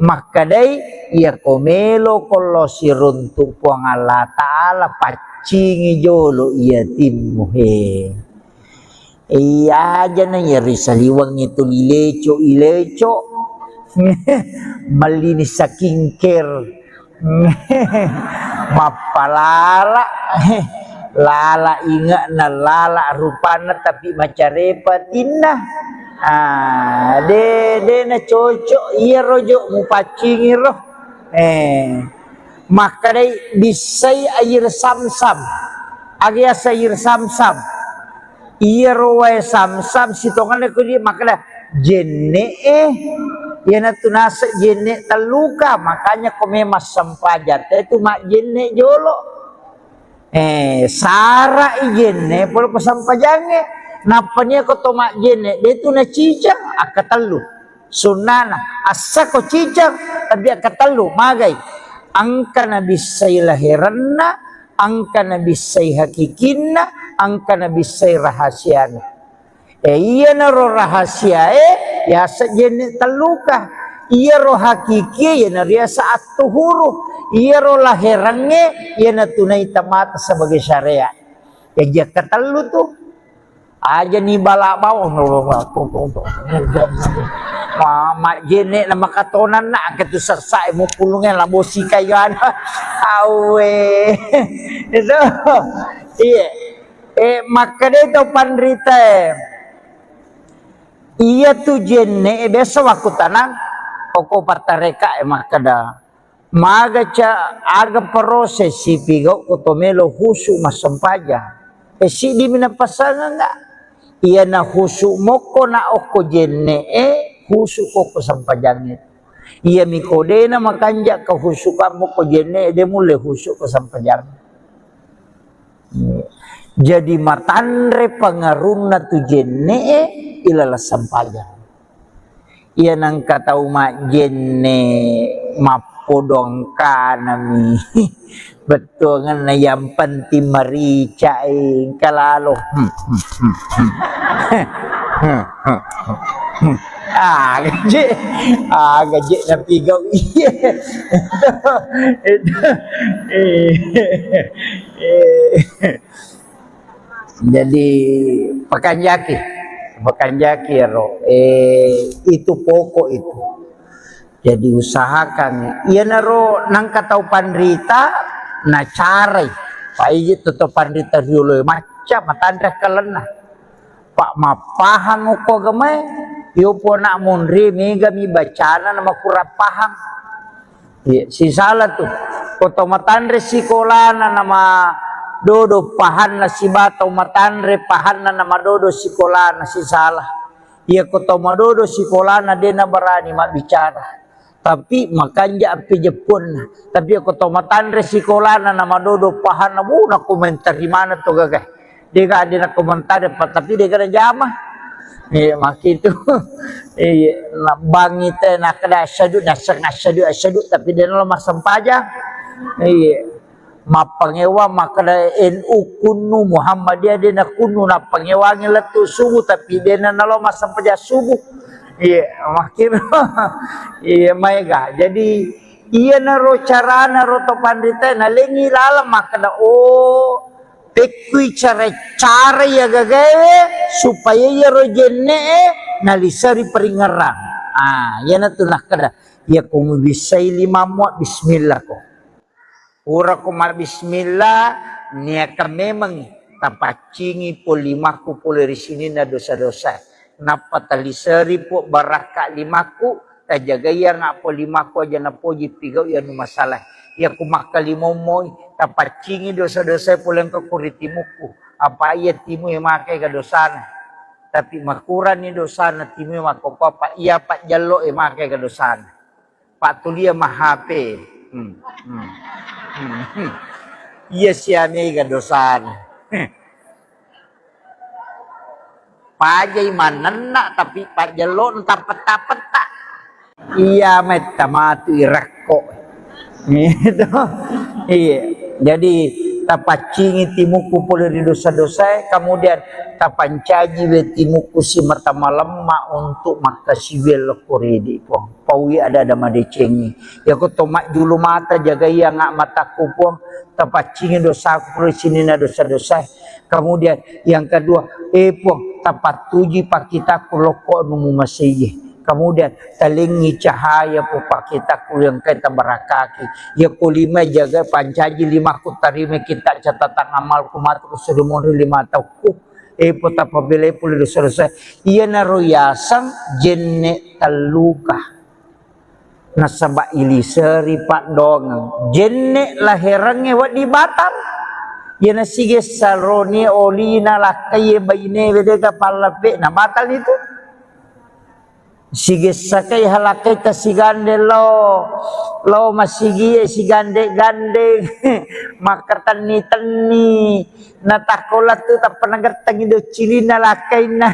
maka day iya komelo kolo si runtung po ang Allah Ta'ala pacingi jolo iya timuhe iya aja na yari saliwang itu ileco malinis sa kingker mapalala lala inga na lala rupana tapi macarepatin na de na cocok iya rojo mupacingi roh maka day bisay air samsam agya sayir samsam iya rowe samsam sitongan ko di maka jenne yana tunasa jenne taluka makanya komemas sampajat itu mak jenne jolo sara jenne polo pasampajange napanya ko tomak jene dia tu na cicang akatalu sunana asa ko cicang tapi akatalu magay angka na bisay lahiranna angka na bisay hakikinna angka na bisay rahasiana iya na ro rahasia ya sa jene taluka iya ro hakiki ya na ria saat tuhuru iya ro lahirange iya na tunay tamata sebagai syariat ya dia katalu tuh aja nih balak bawah mak jenek nama katonan nak ketu sersai mu pulungnya lah bosi kayan awe itu iya maka dia tu pandrita iya tu jenek besok aku tanang pokok partareka maka dah maga ca aga proses si pigo kotomelo husu masampaja si di mina pasangan enggak iya na husu moko na oko jenne husu koko sampajangit iya mikode na makanja ka husu ka moko jenne de mule husu ko sampajang jadi matanre pangaruna tu jenne ilala sampajang iya nang kata umat jenne mapodong kanami betul kan yang penting marica kalalo gaji napi gau iya jadi pakan jaki ro itu pokok itu jadi usahakan iya naro nang katau pandrita na carai pai itu pandrita dulu macam matandra kalena pak mapahang ko gamay yo po na munri mega mi bacana na makurapahang si salah tu koto matandre sikolana nama dodo pahan na si batau matandre pahan na nama dodo sikolana si salah iya koto madodo sikolana dia na berani mak bicara tapi makanya api Jepun tapi aku tahu matandre sikolana nama dodo pahana na komentar di mana tuh gagah dia gak ada komentar tapi dia gak ada jamah mak itu bang itu nak ada asyadu tapi dia lemah sempaja mapangewa makada NU kunu Muhammadiyah dia nak kunu nak pangewangi letu subuh tapi dia nak lemah sempaja subuh iya makin iya mega jadi iya naro cara naro to pandita na lengi lalam makna tekui cara ya gagawe supaya ya rojenne nalisari peringaran ya na tunah kada ya kumu bisai lima muat bismillah ko ura kumar bismillah niaka memang tapacingi po limaku po dari sini na dosa-dosa napa talisari po baraka limaku tajagaya nga po limaku aja na po jipigau ya no masalah ya kumakalimomoy tapacingi dosa-dosa po lang kakuritimuku apa iya timu yang makai ka dosana tapi makuran ni dosana timu yang makopapa iya pak jalo yang makai ka dosana pak tulia mahape iya siamay ka dosana pajay manana tapi pajalon tapet-tapeta iya metamatu irakko gitu iya jadi tapacingi timuku pula di dosa-dosa kemudian tapancaji we timuku si martama lemma untuk makasiwel koredi po pawi ada madecengi ya ko tomak dulu mata jaga iya ngak mataku po tapacingi dosaku pula sini na dosa-dosa kemudian yang kedua po tapat tuji pakita kuloko numu masih kemudian talingi cahaya po pakita ku yang kita berakaki ya kulima jaga pancaji lima ku tarime kita catatan amal kumat kusurumuri lima tauku po tapabile puli dosa-dosa iya naroyasang jenne taluka nasaba iliseri pak dong jenne lahirannya wat di batal yana sige salroni olina lakai baine wedega palape na batal itu sige sakai halakai ta sigande lo masigi sigande gande makatan ni tani natakola tu ta panagatang ido cilina lakai na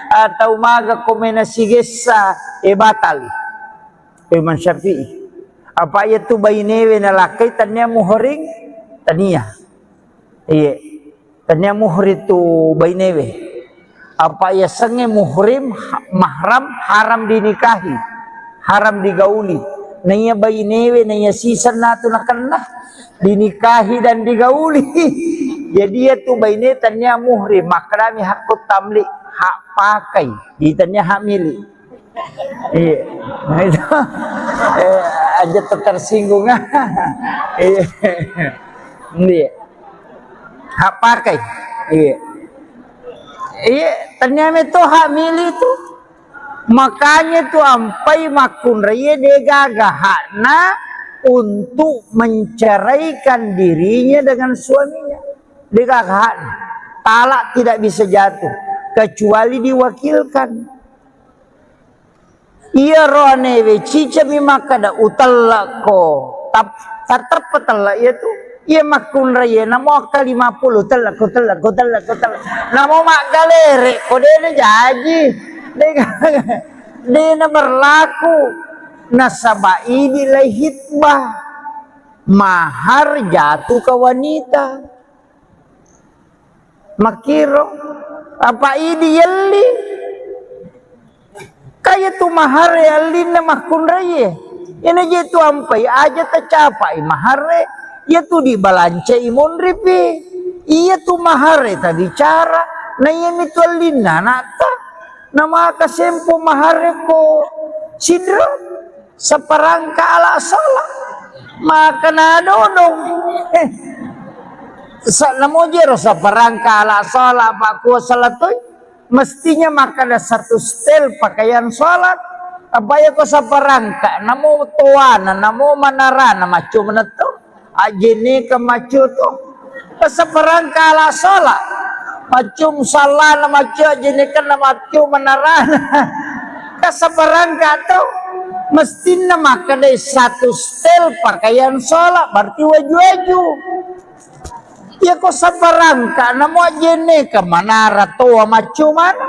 atau maga komena sige sa batal Imam Syafi'i apa itu baine we na lakai tanya muhring tania iya, tanya muhrim itu bainewe. Apa ya sange muhrim mahram haram dinikahi, haram digauli. Nanya bainewe, nanya sisa natu nakana dinikahi dan digauli. Jadi ya tu baine tanya muhrim makrami hakut tamlik hak pakai, ditanya hak milik. Iya. Nah itu aja tersinggung. Iya. Iya. Hak pakai. Iya. Iya, ternyata itu hak milih tuh. Makanya tuh ampai makun raya dia gagah hakna untuk menceraikan dirinya dengan suaminya. Dia gagah hakna. Talak tidak bisa jatuh kecuali diwakilkan. Iya rohane we cica mi makada utalla ko tap tarpatalla itu iya makun raya namo ka 50 talla ko namo mak galere ko dene jaji dena berlaku nasabai nilai hitbah mahar jatuh ke wanita makiro apa ini yelli kayak tu mahar yelli na makun raya ini jitu ampai aja tercapai mahar ya tu dibalance imun ripi iya tu mahar ta bicara na yemi tu lina nata nama kasempo mahar ko sidra saparangka ala sala maka na dodong sa namo jero saparangka ala sala pa ko salatoy mestinya maka ada satu stel pakaian salat abaya ko saparangka namo tuana namo manarana macu meneto ajene ka macu to saparangka ala sala macum salah na macu ajene ka na macu manarana kasaparangka to mestinya maka ada satu stel pakaian salat berarti waju-waju ya ko saparangka namo ajene ka manara to macu mana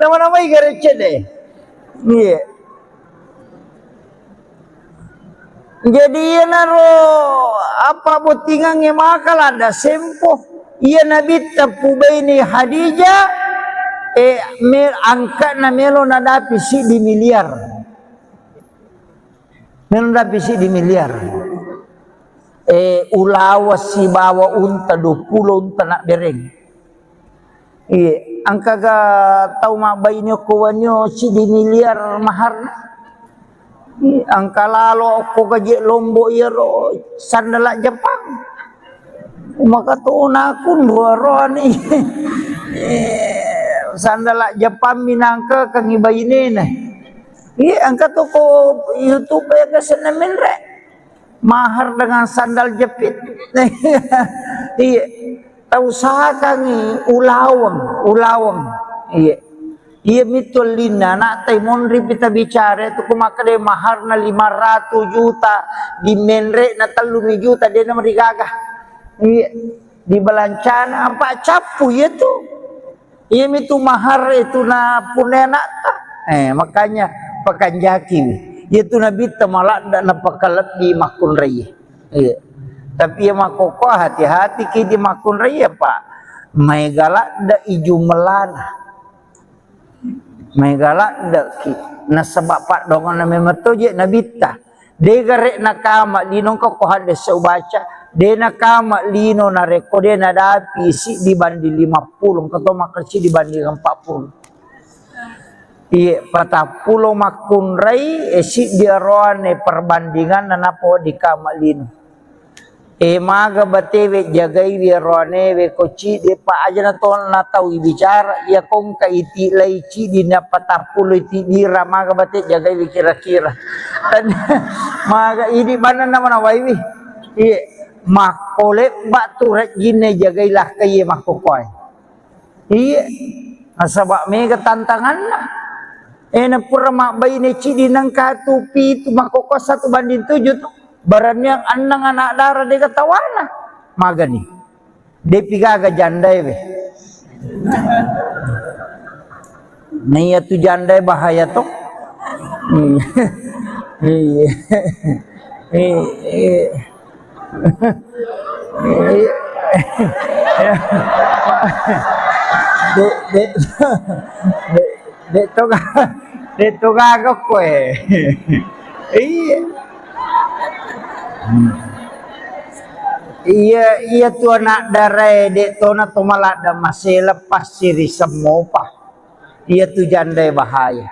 nama-nama igare cede iya jadi ya naro apa botingan makal ada sempo iya nabi tapu baini Hadijah angka na melo nadapi si di miliar melo nadapi si di miliar ulawa si bawa unta 20 unta nak bereng iya angka ga tau mak bainyo kuwanyo si di miliar mahar angka lalo ko gaji lombo iro sandala Jepang maka to nakun roan sandala Jepang minangka kang ibayine na angka to ko YouTube ya kesenemin re mahar dengan sandal jepit iya tahu usahakan ulawang iya iya mitul lina nak taimon ripita bicara itu kumakade mahar na 500 juta di menre na 3 juta dia na merigagah iya di balancana apa capu itu iya mitu mahar itu na punena ta makanya pakanjaki itu nabi temalak dan napakalat di makun raya iya tapi ya makoko hati-hati ki di makun raya pak may galak da iju melana may galak da ki nasabak pak dongan na memerto je nabita de garek nakama linong ko hade sa ubaca de nakama lino na rekode na dapi si dibandi 50 kato makasi dibandi 40 iya patapulo makun rai si diaroane perbandingan nanapo di kamalin maga batewe jagai wiarone we koci de pa aja na ton na tahu bicara ya kong kaiti lai ci di na patapulo iti dira maga bate jagai wi kira-kira dan maga ini mana nama waiwi iya makole batu rek gine jagailah kaye makokoy iya asabak mega tantangan lah na pura mak bayi ne cidi nang katupi tu makoko 1 banding 7 tu baran yang anang anak darah dia katawana magani dia pigaga jandai be nih tu jandai bahaya tu Dito gago ko iya tu anak darai dito na tumalada masih lepas siri semua pa Ia tu jandai bahaya.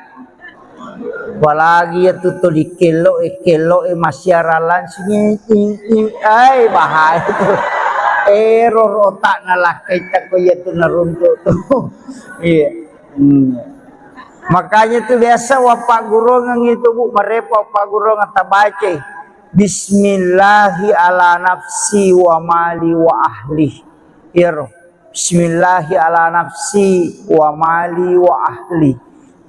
Walagi ya tu di kelo masyaralan ai bahaya tu. Error otak nalakai tak ko ya tu naruntuk tu. Iya. Makanya tu biasa wapak guru ngang itu bu merepa wapak guru ngata baca Bismillahi ala nafsi wa mali wa ahli. Iro. Bismillahi ala nafsi wa mali wa ahli.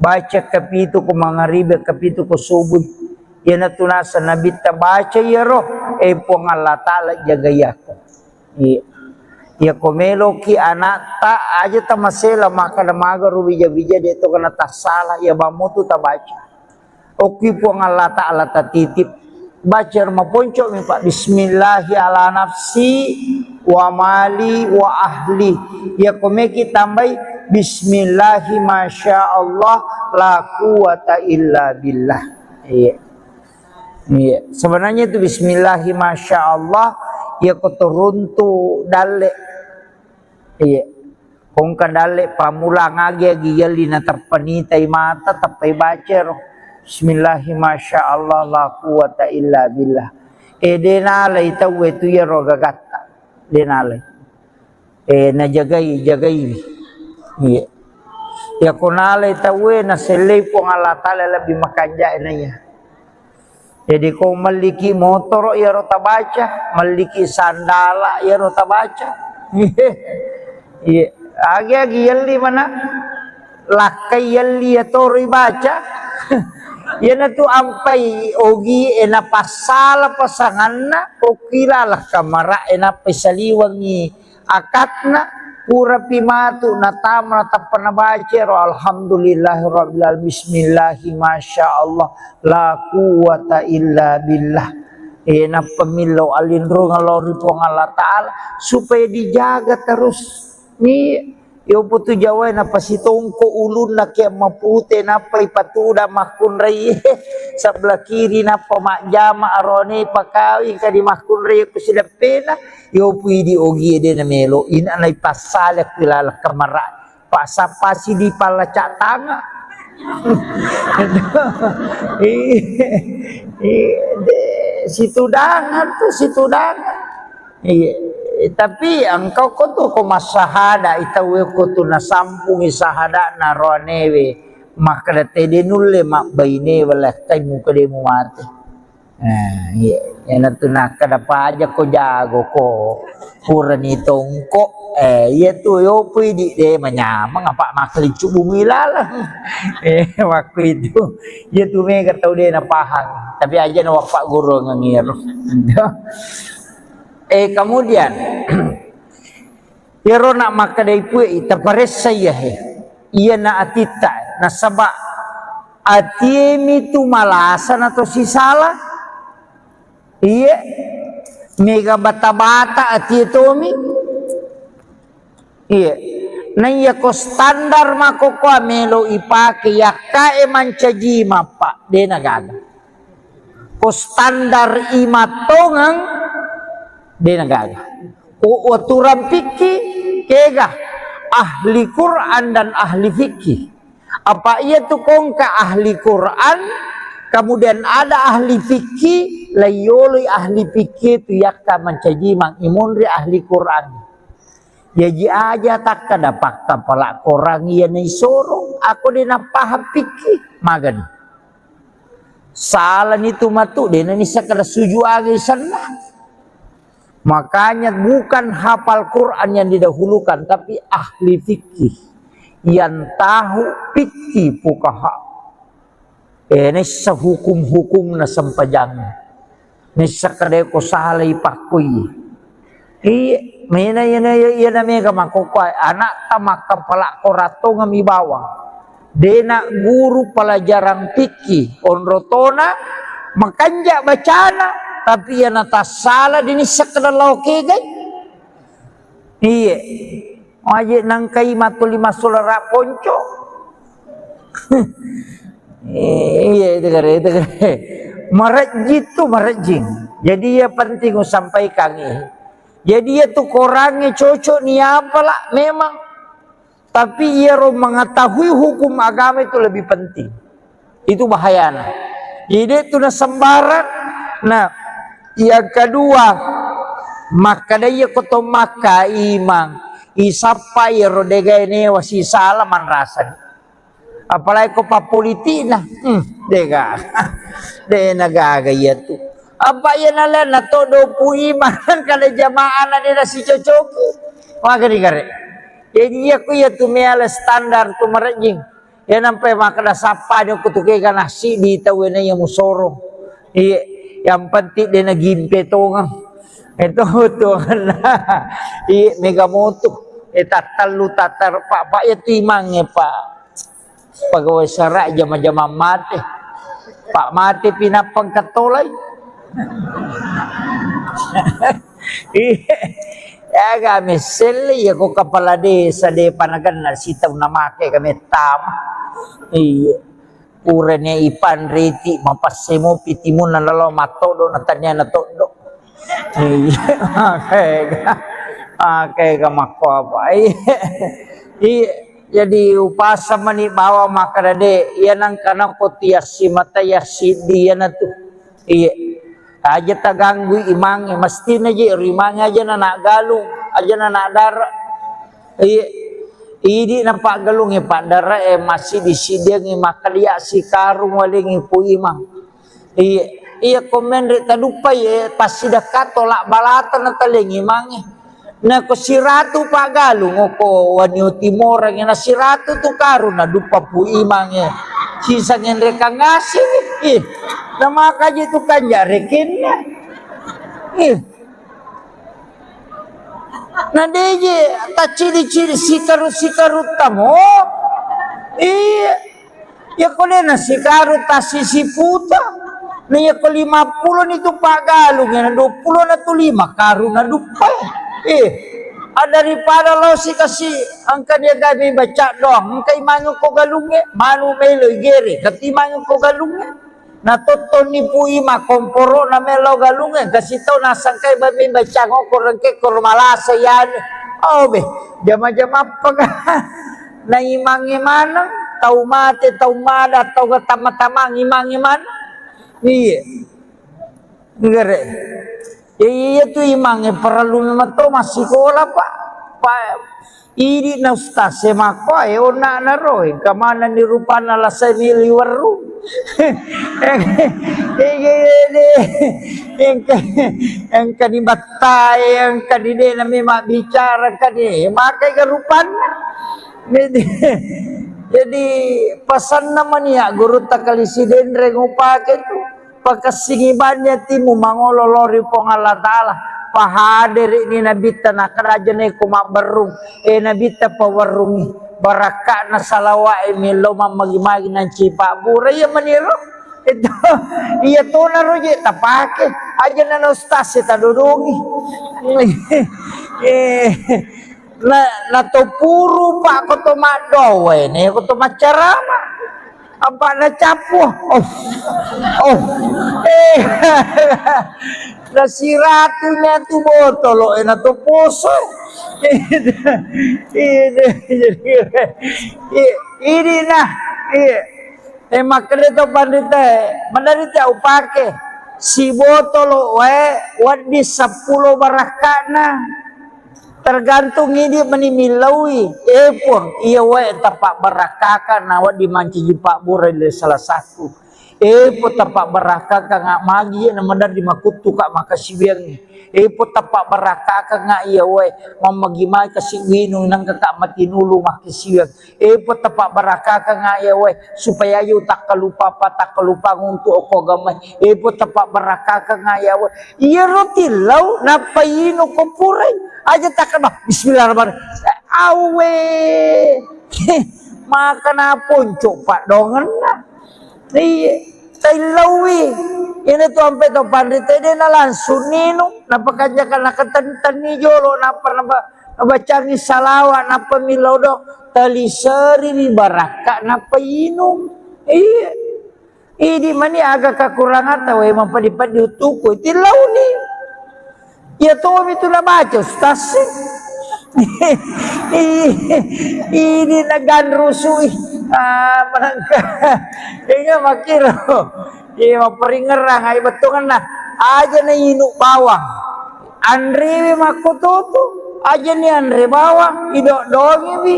Baca kapitu ko mangaribe kapitu ko subuh. Yana tunasa nabi ta baca ya roh pong Allah taala jagaya ko. Ya komelo ki anak ta aja ta masela maka damaga rubi bija de to kana ta salah ya bamutu ta baca. Oki pong Allah taala ta titip baca maponco mi Pak Bismillahi ala nafsi wa mali wa ahli. Ya komeki tambai Bismillahi masya Allah la quwata illa billah. Iya. Iya. Sebenarnya itu Bismillahi masya Allah ya kotoruntu dale. Iya. Kung kadale pamula ngagi giyali na terpenitai mata tapai baca roh. Bismillahi masya Allah la quwata illa billah. Denalay tawe tu ya rogagata. Denalay. Najagai. Iya. Ya kunale tawe na selay po Allah taala lebih makanja inaya. Jadi kung maliki motor ya rota baca, maliki sandala ya rota baca. Iya. Agi yalli mana? Lakai yalli ya tori baca. Yana tu ampai ogi ena pasala pasanganna okilalah kamara ena pesaliwangi akatna pura pimatu natama natapana baca ro alhamdulillahirabbil alamin bismillahi masya Allah la quwata illa billah. Ena pemilau alindro ngalori po Allah taala supaya dijaga terus ni yo putu Jawa na pasitongko ulun na kaya mapute na pa ipatuda makun ray sebelah kiri na pamakjama arone pakawi kadi makun ray ko sila pena yo pwede ogi de na melo ina na ipasalak pilala kamara pasapasi di palacak tanga. Situ dangan tu situ dangan. Tapi engkau ko tu ko masahada itawe ko tu nasampung isahada na ronewe maka tede nulle mak baine wala kai muka demu mate. Ya tu nak kada aja ko jago ko purani tongko ya tu yo pidi de manyamang apa makli cubu milala. Waktu itu ya tu mega tau de na pahang tapi aja na wapak guru ngangir. Kemudian iro nak maka dai pui terpares saya ia na atita na sabak atiemi tu malasan atau si salah iya mega bata-bata ati tomi iya na iya ko standar mako ko melo ipake yakae mancaji mapa de nagaga ko standar imatongang de nagaga o aturan fikih kega ahli Quran dan ahli fikih apa ia tu kongka ahli Quran kemudian ada ahli fikih layoli ahli fikih tu yakka mencaji mang imunri ahli Quran jadi aja tak kada pakka pala korang ia nei sorong aku dena paham fikih magan salah itu matu dena ni sakada suju agi sana. Makanya bukan hafal Quran yang didahulukan tapi ahli fikih yang tahu fikih fuqaha. Ini sehukum-hukum na sampajang. Ni sakade ko salay pakui. Mina yana mega makokai anak tamak kepala korato ngami bawang. Dena guru pelajaran fikih onrotona makanja bacana. Tapi yang atas salah ini sekedar lauke gay. Iya. Aje nangkai matu lima sulara ponco. Iya itu kare. Marajit tu marajing. Jadi ya penting aku sampaikan ini. Jadi ya tu korangnya cocok ni apalah memang. Tapi ia mengetahui hukum agama itu lebih penting. Itu bahayanya. Jadi itu na sembarang. Nah, yang kedua, maka dia koto maka imang isapa ya rodega ini wasi salaman rasa. Apalagi ko pa politik na. Dega. De nagaga ya tu. Apa ya nala na todo pu iman kada jamaah na dia si cocoki. Maka digare. Jadi aku ya tu meala standar tu merejing. Ya nampai makna sapa dia kutuke kana si di tawena yang musoro. Iya, yang penting dia na gimpe tongang. Itu tu na. Iya megamoto. Tatal tatar pak ya tu imangnya pak. Pegawai serak jama-jama mati. Pak mati pinapang katolay. Iya. Ya kami seli ya ko kepala desa de panagan na sitaw na make kami tama. Iya. Puranya ipan riti mapasemo pitimun na lalo matodo na tanya na todo. Iya. Oke kamako apa. Iya. Jadi upasa mani bawa makarade yanang kana ko tiasi mata yasi dia na tu. Iya. Aja taganggu imang mesti na je rimang aja na galung aja na dara. Idi na pak galung pak dara masih disideng makalia si karung waling ipu imang. Iya komen re tadupa pasti dekat tolak balatan na taling imang. Na ko siratu pak galung ko wanyo timor ang na siratu tu karun na dupa pu imang sisa ngendre kang ngasih nama kaji tu kan jarekin na deje ta ciri-ciri sikaru tamo ya kole na sikaru ta sisi puta na ya ko 50 itu pak galung na 20 na tu 5 karun na dupa daripada lo si kasih angka dia gabi baca doang angka imanyo ko galungnya manu melo gere katimanyo ko galungnya na toton ni pu ima komporo na melo galungnya kasih tau na sangkai babi baca ngoko rengke kor malasa yan be jama-jama apa na imangi mana tau mate tau mada tau tama-tama imangi mana iya ngere. Iya tu imangnya perlu memang tu masih sekolah pak. Ini na ustaz semako ona na roy kamana ni rupana la semili waru. Yang kani batai yang kani de na memang bicara kani makai kerupan. Jadi pesan namanya guru takalisi dendre ngupake tu. Pakasingibannya timu mangololori pong Allah Ta'ala pahadir ini nabita na kerajaan ko mabarung nabita pawarungi baraka na salawa miloma magimagi ng cipa buray maniro itu iya to na roje tapake aja na ustaz tadudungi na to puro pa ko to madowe ne ko to macarama apa na capo na siratunya tu botolo na to poso ini na makanya to pandita mandarita upake si botolo wadi 10 barakana tergantung ini menimilawi pun iya tapak barakakan nawat dimanci jipak burai salah satu pun tapak barakakan ngak magi na mandar di makutu kak makasih biang pun tapak barakakan ngak iya mamagimay kasih winung nang kakak mati nulu makasih biang pun tapak barakakan ngak iya supaya yu tak kalupa untuk oko gamay pun tapak barakakan ngak iya roti lau napayino ko puray aja takkan bismillahirrahmanirrahim awe makan apun coba dongan tailawi ini tu sampai tu pandita dia na langsung nino napakajakan nakatan ni jolo napa baca ni salawat napa milau do tali seri ni baraka napa inum ini mani agak kekurangan tahu emang padi-padi utuku tilau ni ya tuh itu lah baca ustaz Ini nagandrusui manangka dia makiro dia maperingerang ay betungan na aja na inuk bawang Andre makututu aja ni Andre bawang idok dongi bi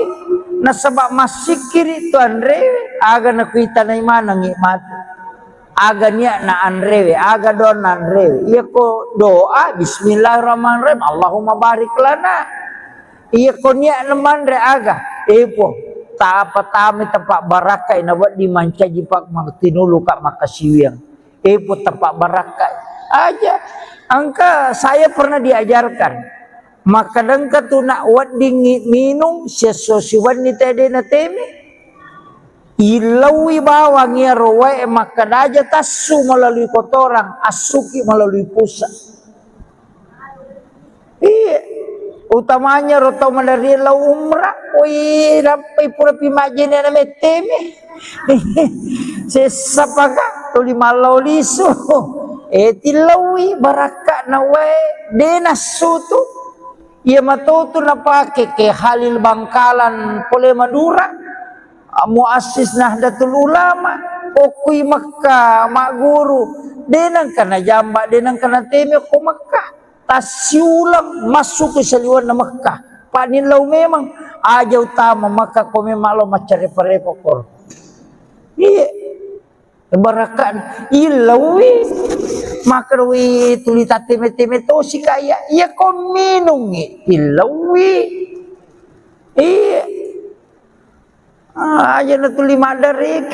nasabak masikir itu Andre aga na kuita na imana ngikmati aga niya na Andre aga don Andre iya ko doa bismillahirrahmanirrahim Allahumma barik lana iya ko niya naman re aga epo apa-tami tempat barakai nawat dimanca jipak tinulu kak makasiwiang epo tempat barakai aja angka saya pernah diajarkan maka dengka tu nak wat dingin minum sesusiwan ni tadi na teme ilawi bawang ya roe maka daja tasu melalui kotoran asuki melalui pusat iya utamanya roto mandari la umrah oi rampai pura pimajene na meteme sesapaka tuli malau lisu tilawi baraka na we denasutu ia matoto na pake ke Halil Bangkalan Pole Madura muassis Nahdlatul Ulama okui Makkah mak guru denang kana jamba denang kana teme ko Makkah tasiulang masuk ke seliwan na Makkah panilaw memang aja utama Makkah ko memang lo macare-parepo kor iya barakan ilawi makarwi tulita teme-teme to si kaya iya ko minungi ilawi iya aja na tuli madarik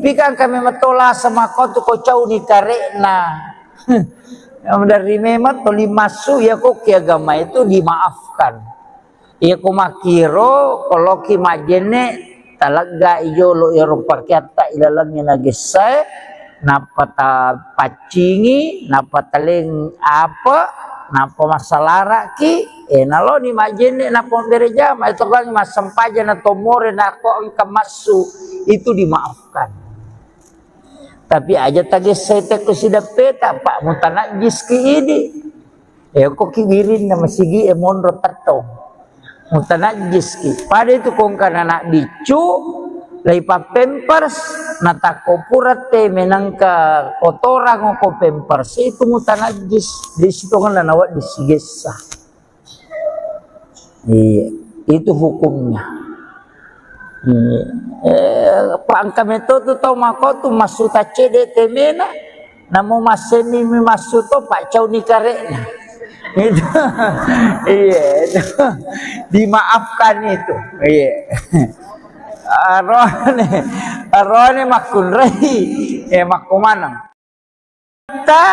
pikang kami matola sama kau tu ko cau ni karena dari memang tuli masuk ya kok agama itu dimaafkan ya ko makiro kalau ki majene talaga ijo lo ya rupakyata ilalangnya nagisay napata pacingi napataling apa napa masalara ki nalo ni majene napa bereja ma itu kan masampaja na tomore na ko ang kamasu itu dimaafkan tapi aja tagis saya teku sidak peta pak mutanajis ki ini kok kiwirin na masigi monro tatong mutanajis ki pada itu kong kana nak bicu laipa pampers natako purate menangka kotoran ko pampers itu mutanajis di situ kan nawat disigesa iya itu hukumnya Pak kami tu tahu mako tu masuk tacede temena namu masemi masuk tu pak cau ni karekna itu iya dimaafkan itu iya arone makun rei makumanang kita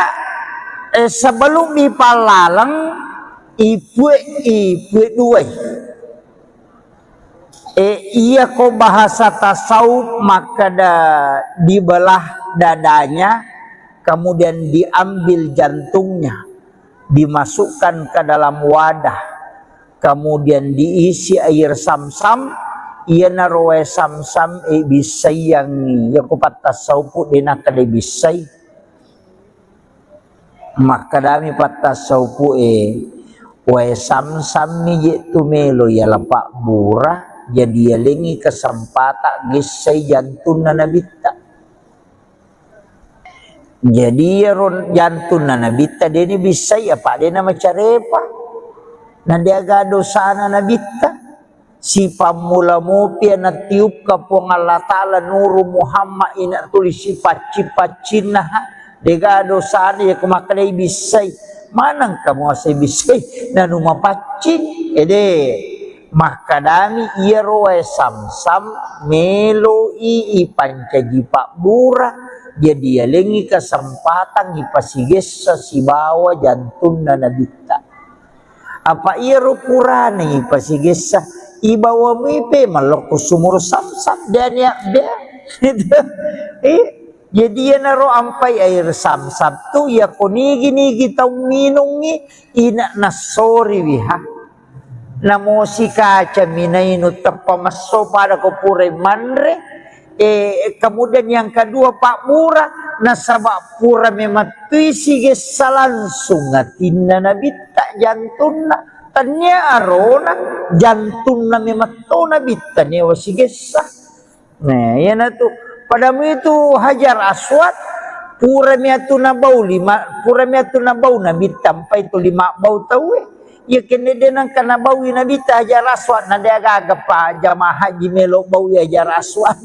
sebelum ipalalang ibu dua iya ko bahasa tasawuf maka dibelah dadanya kemudian diambil jantungnya dimasukkan ke dalam wadah kemudian diisi air sam-sam ia naroe sam-sam bisai yang ya ko patasawuf dina kada bisai maka dami patasawuf wae sam-sam ni tu melo ya lapak burah jadi lengi kesempatan gisai jantun na nabita jadi jantun na nabita dia ni bisa apa dia nama carepa na dia gado sana nabita si pamula mopi na tiup ka po Allah Ta'ala nuru Muhammad ina tulis si pacina dia gado sana ya kumakadai bisai manang kamu asay bisai na numapacin maka dami iya roe sam-sam melo pancaji pak bura jadi lengi kesempatan ipasiges sa sibawa jantun na nabita apa iya rupurane ipasiges sa ibawa mipe maloko sumur sam-sam dan ya jadi ya naro ampai air sam-sam tu ya konigi tau minungi ina nasori wiha namo si kaca minainu tapamaso pada kopure manre kemudian yang kedua Pak Murah nasabak pura mematui sige salansung atinna nabita jantuna tanya arona jantung na memato na bitanya wasigesa. Nah, yana tu padamu itu Hajar Aswad pura miatu na bau na bitam pa itu 5 bau tahu ya kene denang kana bau na bita Hajar Aswad na dia gaga pa jamaah haji melo bau Hajar Aswad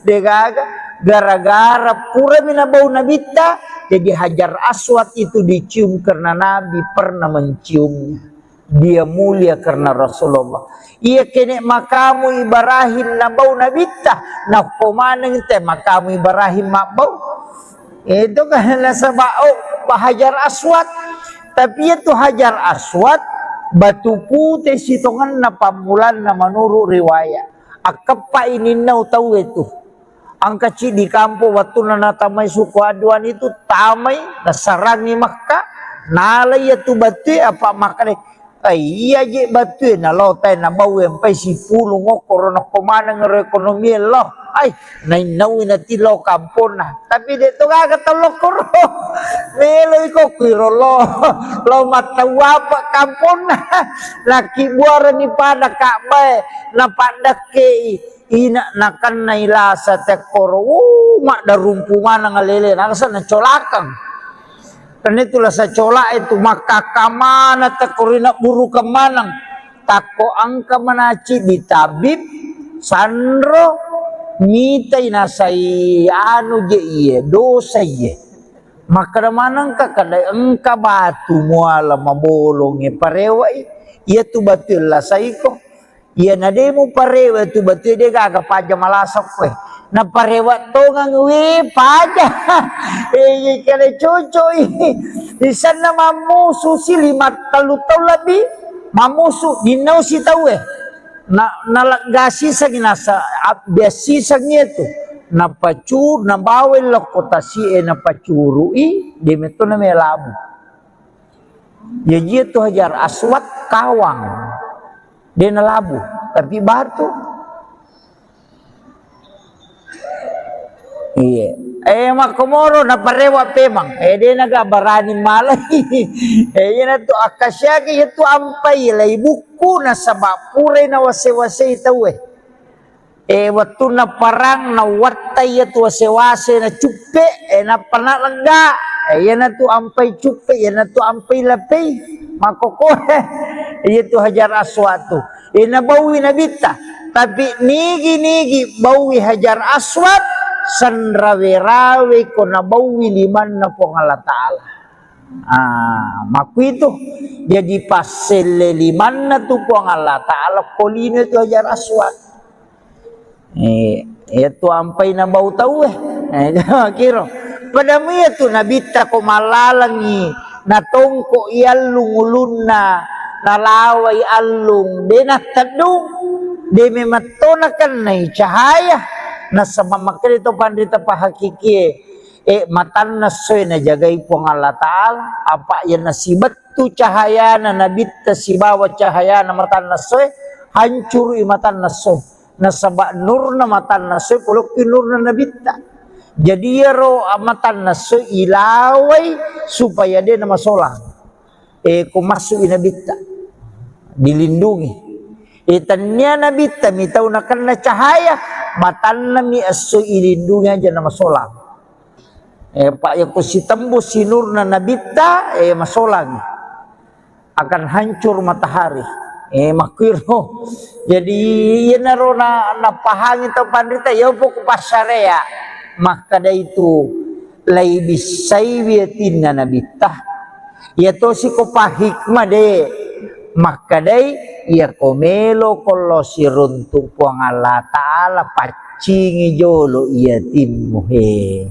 dia gaga gara-gara pura mina bau na bita jadi Hajar Aswad itu dicium karena Nabi pernah menciumnya. Dia mulia karena Rasulullah. Ia kene makamu Ibrahim na bau na bita na komaneng te makamu Ibrahim mabau. Itu kan sabau Hajar Aswad. Tapi itu Hajar Aswad batu putih sitongan na pamulan na menurut riwayat. Akapa ini nau tahu itu. Angka di kampung waktu na tamay suku aduan itu tamay nasarangi Makkah. Nalay itu batu apa makanya. Ay iya je batu na lo tay na bau empai si pulong ngokor na komana ng ekonomi lo ay nainawi na tilo kampon na tapi dito kagatalo koro melo ko kiro lo matawa pa kampon na laki buara ni pada kakbay na padake ina nakan na ilasa te koro mak darumpungan ng alele nakasa na colakang. Karena itulah saya colak itu maka kamana takorina buru kemanang tako angka menaci di tabib sandro mitai nasai anu je iye dosa iye maka manang ka kadai engka batu muala mabolonge parewai iya tu batul lah saiko iya nademu parewa tu batul dia gaga paja malasok we na parewat tongang we paja kale cocoy di sana mamusu si 5 tahun lebih mamusu dinau si tahu na nalagasi sa ginasa biasi sa itu na pacur na bawel kota si na pacurui di meto na melabu ya tu Hajar Aswad kawang dia na labu tapi batu. Iya, makomoro na parewa pemang. Dia nagabarani malay. Yan na to akasya kaya to ampay lay buku na sabapure na wase-wase itaw watu na parang na watay at wase-wase na chupe na panalaga. Yan na to ampay chupe, yan na to ampay lapay. Makokore. Yan to Hajar Aswad to. Nabawi na bita. Tapi nigi-nigi bawi Hajar Aswad sanrawe-rawe ko nabawi liman na po ng Allah Ta'ala. Maku itu jadi pasel liman na to po ang Allah Ta'ala kolino ito Hajar Aswad. Ito ampay na bau tau kiro. Padamu ito nabita ko malalangi natongko ialung ulun na nalaway alung dinatadung di mematonakan na cahaya na sa mamakil ito pandita pa hakiki matan na soy na jagay po ng Allah Ta'ala apa yan na sibat tu cahaya na nabita si bawat cahaya na matan na soy hancur matan na soy na sabak nur na matan na soy pulok nur na nabita jadi yaro matan na soy ilaway supaya dia na masolang kung masuk inabita dilindungi tanya nabita mitaw na kan na cahaya matan na mi aso ilindungi aja na masolang pak yang ko si tembus si nur na nabita masolang akan hancur matahari makiro jadi yan na ro na napahangin to pandita yaw po ko pasaraya maka da itu lay bisay wiyatin na nabita yato si ko pahikma de maka day ia komelo kolo si runtuk po ang Allah Ta'ala pacingi jolo iya timuhe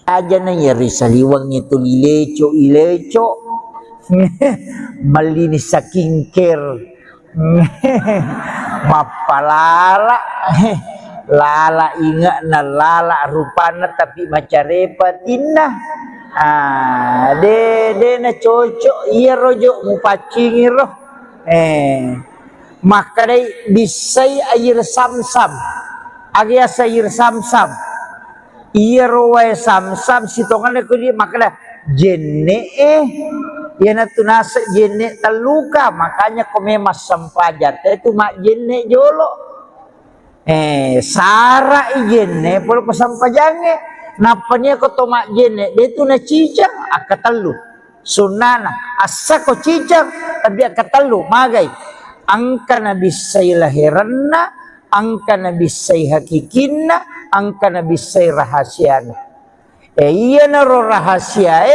aja na yari saliwang ito ileco malinis sa kingker mapalala lala inga na lala rupana tapi macarepatin na de na cocok iya rojo mupacingi roh maka day bisay air samsam agya sa air samsam iya roe samsam sitongan ko di maka jenne yana tunasa jenne taluka, makanya komemas sampajat itu mak jenne jolo sara jenne polo pasampajange napanya ko to mak jenne dia tu na cicang akatalu sunana asa ko cicang tapi akatalu magai angka nabi say lahiranna angka nabi say hakikinna angka nabi say rahasiana. Iya na ro rahasia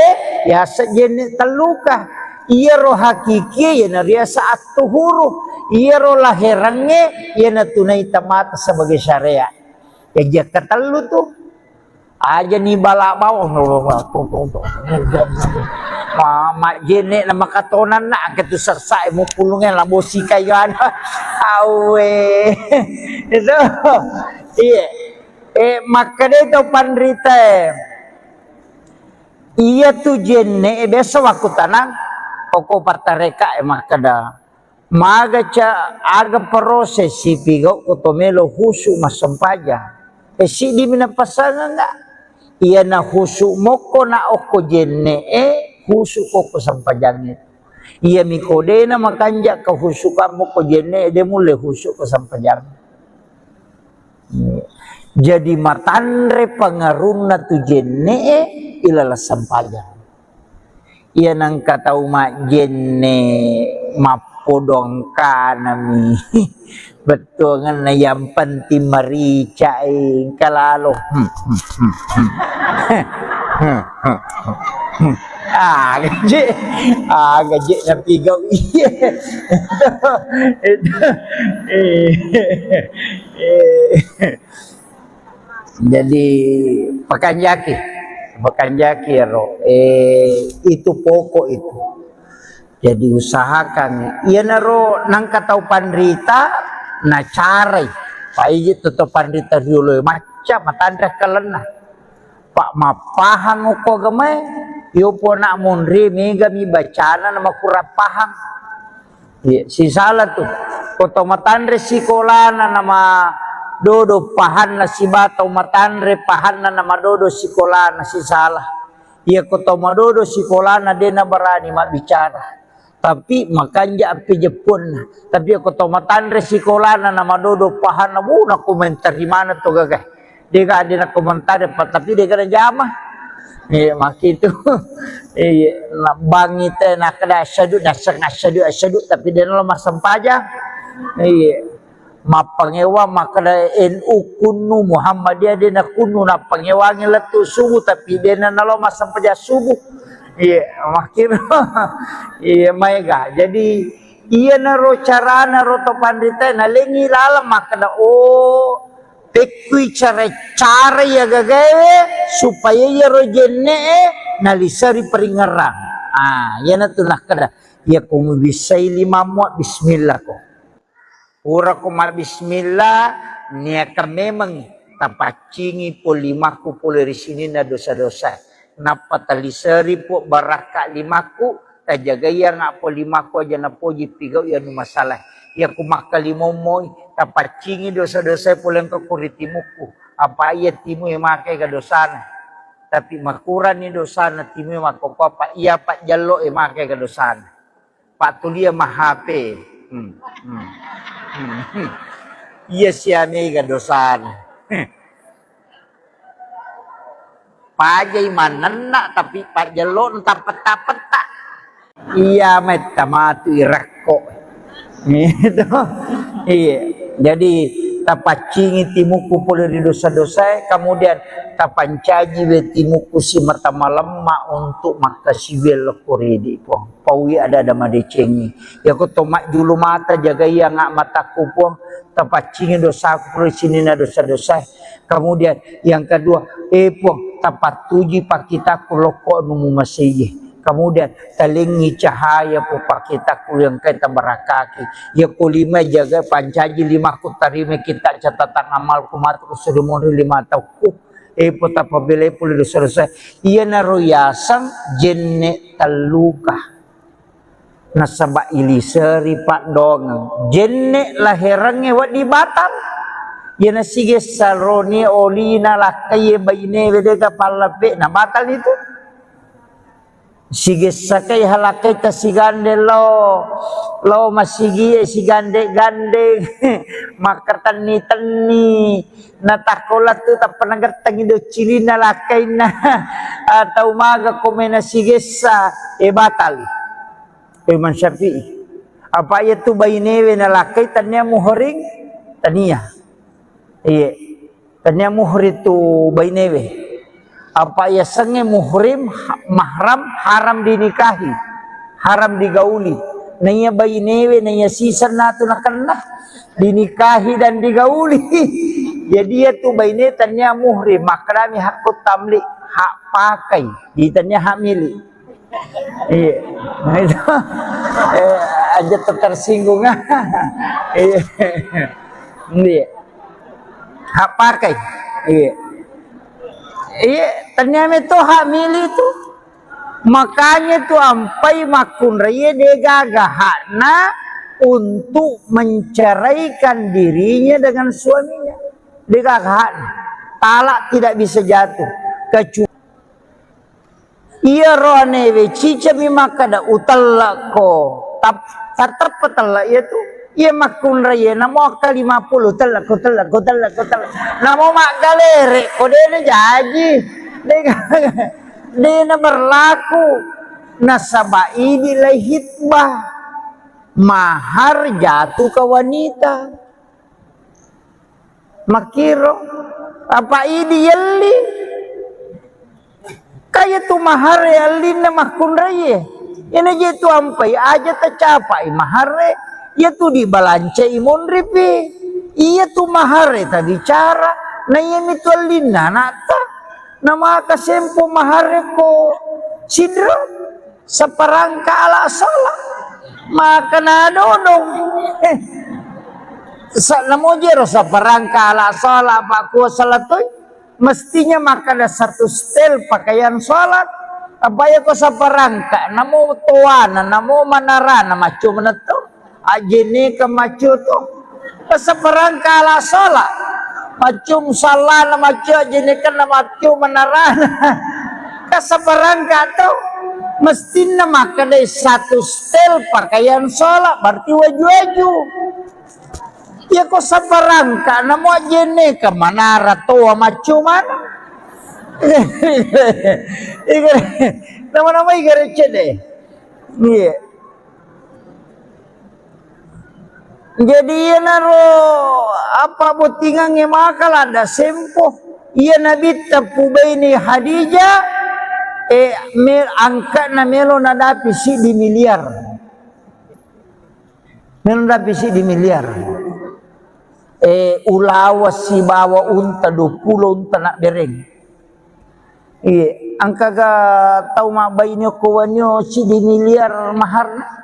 ya sejenis taluka, iya ro hakiki ya na ria saat tuhuru, iya ro lahirannya ya na tunai tamat sebagai syariat. Ya jika telu tuh aja nih balak bawah mama jene nama katonan nak ketu sersai mau pulungnya labosi kayan awe itu iya makanya itu pandrita iya tu jenne biasa waktu tanang pokok partareka makada magaca aga proses si pigo utomelo husu masampaja si di mina pasangan enggak iya na husu moko na oko jenne husu koko sampajangnya iya mikode na makanja ka husu ka moko jenne de mule husu ko sampajang jadi matandre pangaruna tu jenne ilala sampajang iya nang katau mak jenne mapodong kanami betul kan yang penting marica kalalo gaji napi gau iya jadi pakanjaki ro itu pokok itu jadi usahakan iya naro nang katau pandrita na carai pai tetap pandrita dulu macam matandra kalena pak mapahang uko gamai yo po nak munri mega mi bacana nama kurang paham ya si salah tuh koto matandre sikolana nama dodo pahan na si batau matandre pahan na nama dodo sikolana si salah ya koto madodo sikolana dena berani mak bicara tapi makanya api Jepun tapi aku tahu matandre sikolana nama dodo pahana na komentar di mana tuh gagah dia gak ada komentar tapi dia gak jamah iya mak itu iya bangi teh nak kada asyadu tapi dia lemah sampaja iya mapangewa makada NU kunu Muhammadiyah dia nak kunu na pangewangi letu subuh tapi dia na lemah sampaja subuh iya makin iya mega jadi iya naro cara naro to pandita na lengi lalam makna tekui cara ya gagawe supaya ya rojenne nalisari peringaran ya na tunah kada ya kumu bisai lima muat bismillah ko ura kumar bismillah niaka memang tapacingi po lima ko po dari sini na dosa-dosa napa talisari po baraka limaku tajagaya nga po limaku aja na po jipigaw yan masalah ya kumakalimomoy tapacingi dosa-dosa po lang kakuritimuku apa iya timu yung make kadosana tapi makuran ni dosana timu yung makopapa iya pak jalo yung make kadosana pak tulia mahape iya siya may kadosana pajai manana tapi pajalon tapet-tapeta iya met tamatu irakko gitu iya jadi tapacingi timuku pole di dosa-dosa kemudian tapancaji we timuku si martama lemma untuk makasiwel koridi po pawi ada madecengi ya ko tomak julu mata jaga ya ngak mataku po tapacingi dosa ku sini na dosa-dosa kemudian yang kedua po tapat tuji pak kita kuloko numu masih kemudian telingi cahaya po pak kita ku yang kita berakaki ya kulima jaga pancaji lima ku tarime kita catatan amal kumatu sedemoni lima tauku po tapabile po dosa-dosa iya naroyasan jenne taluka nasaba iliseri pak dong jenne lahirannya wat di Batam yana sige saroni olina lakai baine wedega palape na batal itu Sige sakai halakai ta sigande lo masigi sigande gande makartan ni tani natakolat tu tak pernah gertang ido cilina lakai na atau maga komena sigesa batal Imam Syafi'i apa ya tu bainewe na lakai tanya muhring tania iya tanya muhri tu bainewe apa ya sange muhrim mahram haram dinikahi haram digauli naya bainewe naya sisan natu nakanlah dinikahi dan digauli jadi ya tu baine tanya muhrim makrami hakut tamlik hak pakai ditanya hak milik iya nah itu aja tersinggung iya hak pakai iya ternyata itu hak milik itu makanya tuh ampai makun raya degaga hakna untuk menceraikan dirinya dengan suaminya degaga hakna talak tidak bisa jatuh kecuali iya rohane cica mimaka da utalla ko terpetala itu iya makun raya namo ka 50 telak namo mak galere kode na jaji dena berlaku nasabai nilai hitbah mahar jatuh ke wanita makiro apa ini yelli kayak tu mahar yelli na makun raya ini jatuh ampai aja tercapai mahar ya tu dibalance imun ripi iya tu mahare tadi cara na yemi tu alina nata nama kasempo mahare ko sidra saparangka ala sala maka na dodong sa namo jero saparangka ala sala pa ko salatoy mestinya maka ada satu stel pakaian salat apa ya ko saparangka namo tuana namo manarana macu meneto ajene ke macu tu keseperangka ala sholat macum salah na macu ajene ke na macu menarana keseperangka tu mestinya maka dari satu stel pakaian sholat berarti waju-waju ya kok seperangka na mo ajene ke manara tua macu mana nama-nama igarece deh iya. Jadi ia naro apa botingan makal ada sempoh ia nabi tapu baini Hadijah angkat na melo nadapi si di miliar melo nadapi si di miliar ulawa si bawa unta 20 unta nak bereng angka ga tau mak baini kawanyo si di miliar mahar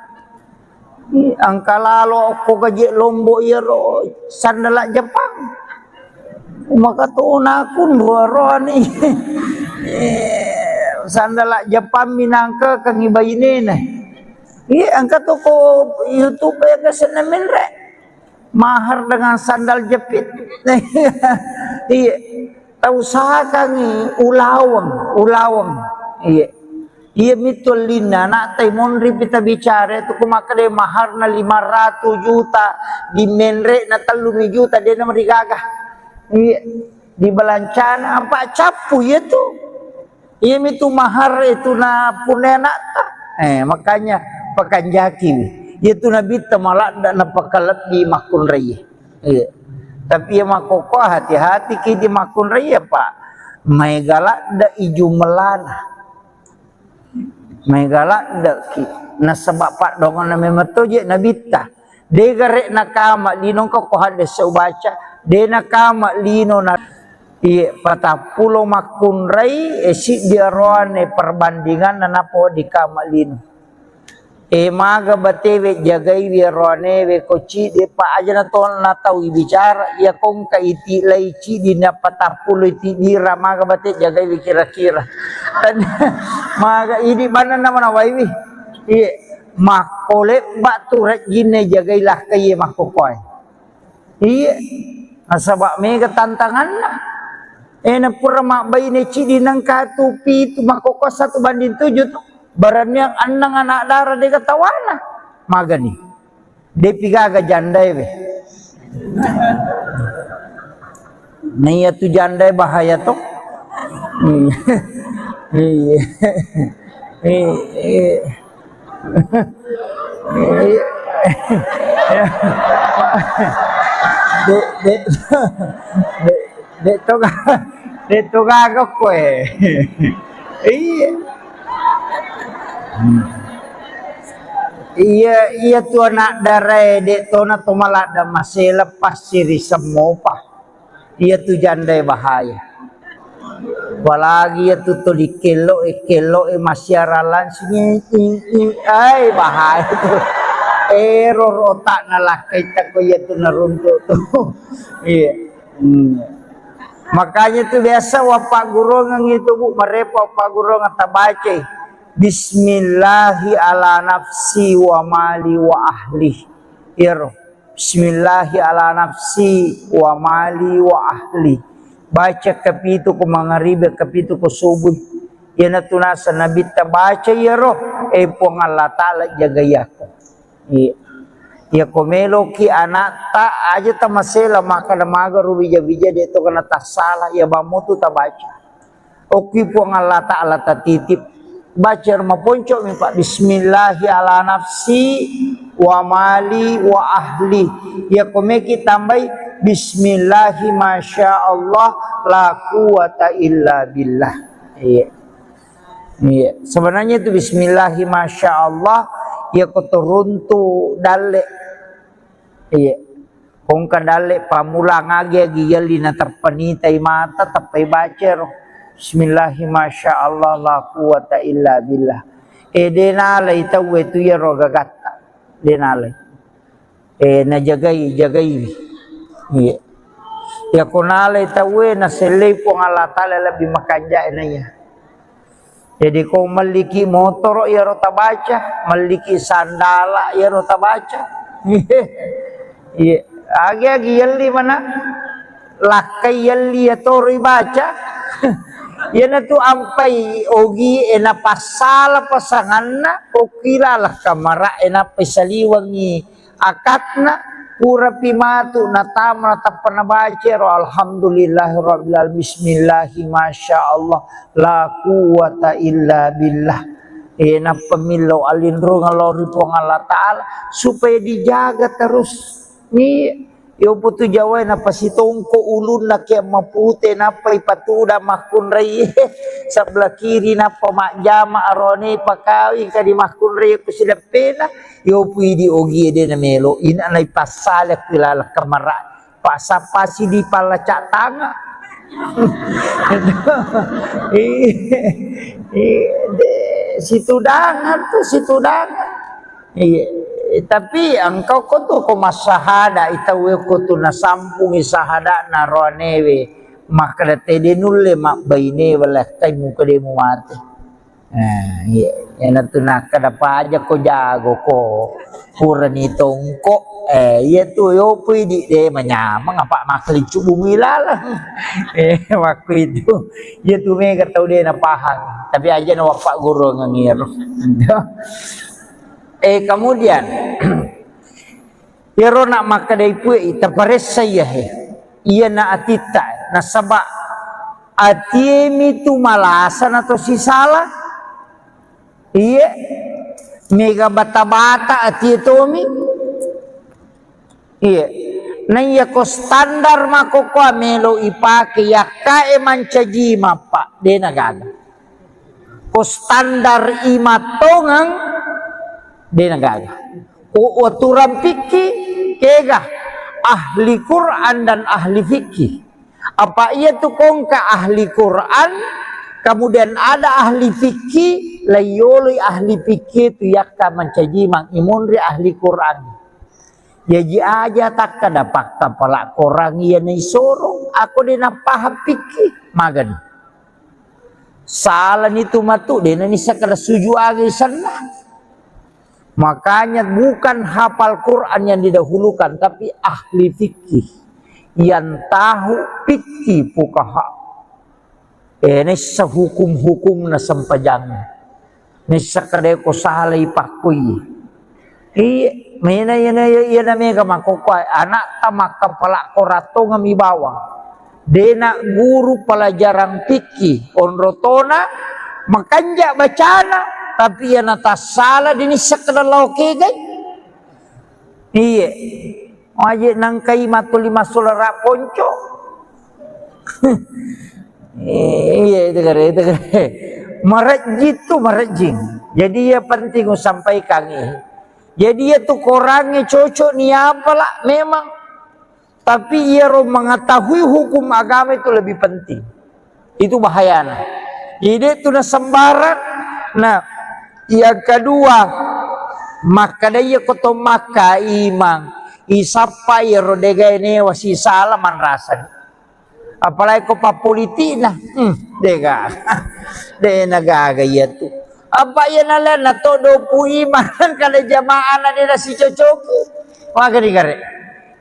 angka lalo ko gaji lombok iro sandala Jepang maka tu nakun roh ni sandala Jepang minangka kang ibaine na angka tu ko YouTube ya kesenemin re mahar dengan sandal jepit tahu sah kang ulawang iya mitul lina nak taimon ripita bicara itu kumakade mahar na 500 juta di menre na 3 juta dia na merigagah iya di balancana apa capu ya tu iya mitu mahar itu na punena ta makanya pakanjaki itu nabi tamalak dan napakalat di makun raya iya tapi ya makoko hati-hati ki di makun raya pak may galak da iju melana may galak da ki nasabak pak dongan na memeto je nabita de garek nakama linong ko hades sa ubaca de nakama lino na patapulo makun rai si diaroane perbandingan na napo di kama lino maga batewe jagai wirone we koci de pa aja na ton na tau bicara ya kong ka iti laici di na patapulo iti dira maga bate jagai kira-kira dan maga ini mana nama nawaiwi makole batu rek gine jagailah kaye makokoy asabak mega tantangan lah na pura mak bayi ne cidi nang katupi tu makoko 1:7 tu Barannya anang anak darah dia ketawana. Magani. Dia pigaga jandai be. Nih tu jandai bahaya tuh. Dek tu gagak kue. Iya tu anak darah dek tu na tu malah ada masih lepas siri semua pak. Iya tu jandai bahaya. Walagi ya tu di kelo masih aralan sini ay bahaya tu. Error otak nalakai tak ko ya tu naruntuk tu. Iya. Makanya tu biasa wapak guru ngang itu bu merepa wapak guru ngata baca Bismillahi ala nafsi wa mali wa ahli. Iro. Bismillahi ala nafsi wa mali wa ahli. Baca kapitu ko mangaribe kapitu ko subuh. Yana tunasa nabi ta baca iro pong Allah taala jagayako. Iya. Ya komelo ki anak tak aja ta masela maka damaga rubi bija dia tu kena tak salah ya bamu tu tak baca. Oki pun Allah taala ta titip baca rumah poncok mi pak bismillahi ala nafsi wa mali wa ahli. Ya komeki tambai bismillahi masyaallah la quwata illa billah. Iya. Iya, sebenarnya itu bismillahi masyaallah ya kotoruntu dale. Iya, kong kadale pamula ngagi giyali na terpenitai mata tapai baca bismillahi masyaallah la quwata illa billah. Denala itaw itu ya rogagata denala. Na jagai. Iya. Ya kunala itaw na selay po Allah taala lebih makanja na ya. Jadi kau maliki motor ya rota baca, maliki sandala ya rota baca. Iya, agi yalli mana lakai yalli ya tori baca. Yana tu ampai ogi ena pasala pasanganna okilalah kamara ena pesaliwangi akatna pura pimatu natama tapana baca ro alhamdulillahirabbil alamin bismillahi masyaallah la quwata illa billah. Ena pemilau alindro ngalori pong Allah taala supaya dijaga terus. Ni yo putu Jawa na pasitongko ulun na kaya mapute na pa ipatuda makun ray sebelah kiri na pamakjama arone pakawi kadi makun ray pasidapena yo pudi ogi de na melo ina na ipasalak pilala kamara pasapasi di palacak tanga. Situ dangan. Iya. Tapi engkau kotu ko masahada itawe kotu na sampung isahada na ronewe maka tede nulle mak baine wala kai muka demu mate. Iya yana tuna kada aja ko jago ko purani tongko iya tu yo pudi de manyamang apa makli cubu milala. Waktu itu ya tu mega tau de na pahang tapi aja na wapak guru ngangir. Kemudian Yero nak maka dari pui terpares saya iya na atita na sabak atiemi tu malasan atau si salah iya mega bata-bata ati tomi iya na iya ko standar mako ko melo ipake ya kae mancaji mapa de nagaga ko standar imatongang de nagaga o aturan fikih kega ahli Quran dan ahli fikih. Apa ia tu kongka ahli Quran kemudian ada ahli fikih layoli ahli fikih tu yakka mencaji mang imunri ahli Quran. Jadi aja tak kada pakka pala korang ia ni sorong aku dina paham fikih magan. Salah itu matu dina ni sakada suju agi sana. Makanya bukan hafal Quran yang didahulukan tapi ahli fikih yang tahu fikih fuqaha. Ini sehukum-hukum na sampajang. Nisa kadai ko salay pakui. Iya na mega makokwai anak tamak kepala korato ngami bawang. Dena guru pelajaran piki onrotona makanja bacana tapi ya nata salah dini sekedar gai. Iya. Aje nangkai matuli masulara ponco. Iya itu kare. Marajing. Jadi ya penting sampaikan ini. Jadi itu orangnya cocok nih apalah memang. Tapi ia mengetahui hukum agama itu lebih penting. Itu bahayanya. Jadi itu na sembarang. Nah, yang kedua, maka dia koto maka imang isapa ya rodega ini wasi salaman rasa. Apalagi ko pa politina. Dega. De nagaga ya tu. Apa ya nala na todo puiman kada jamaah na dia si cocoki. Maka digare.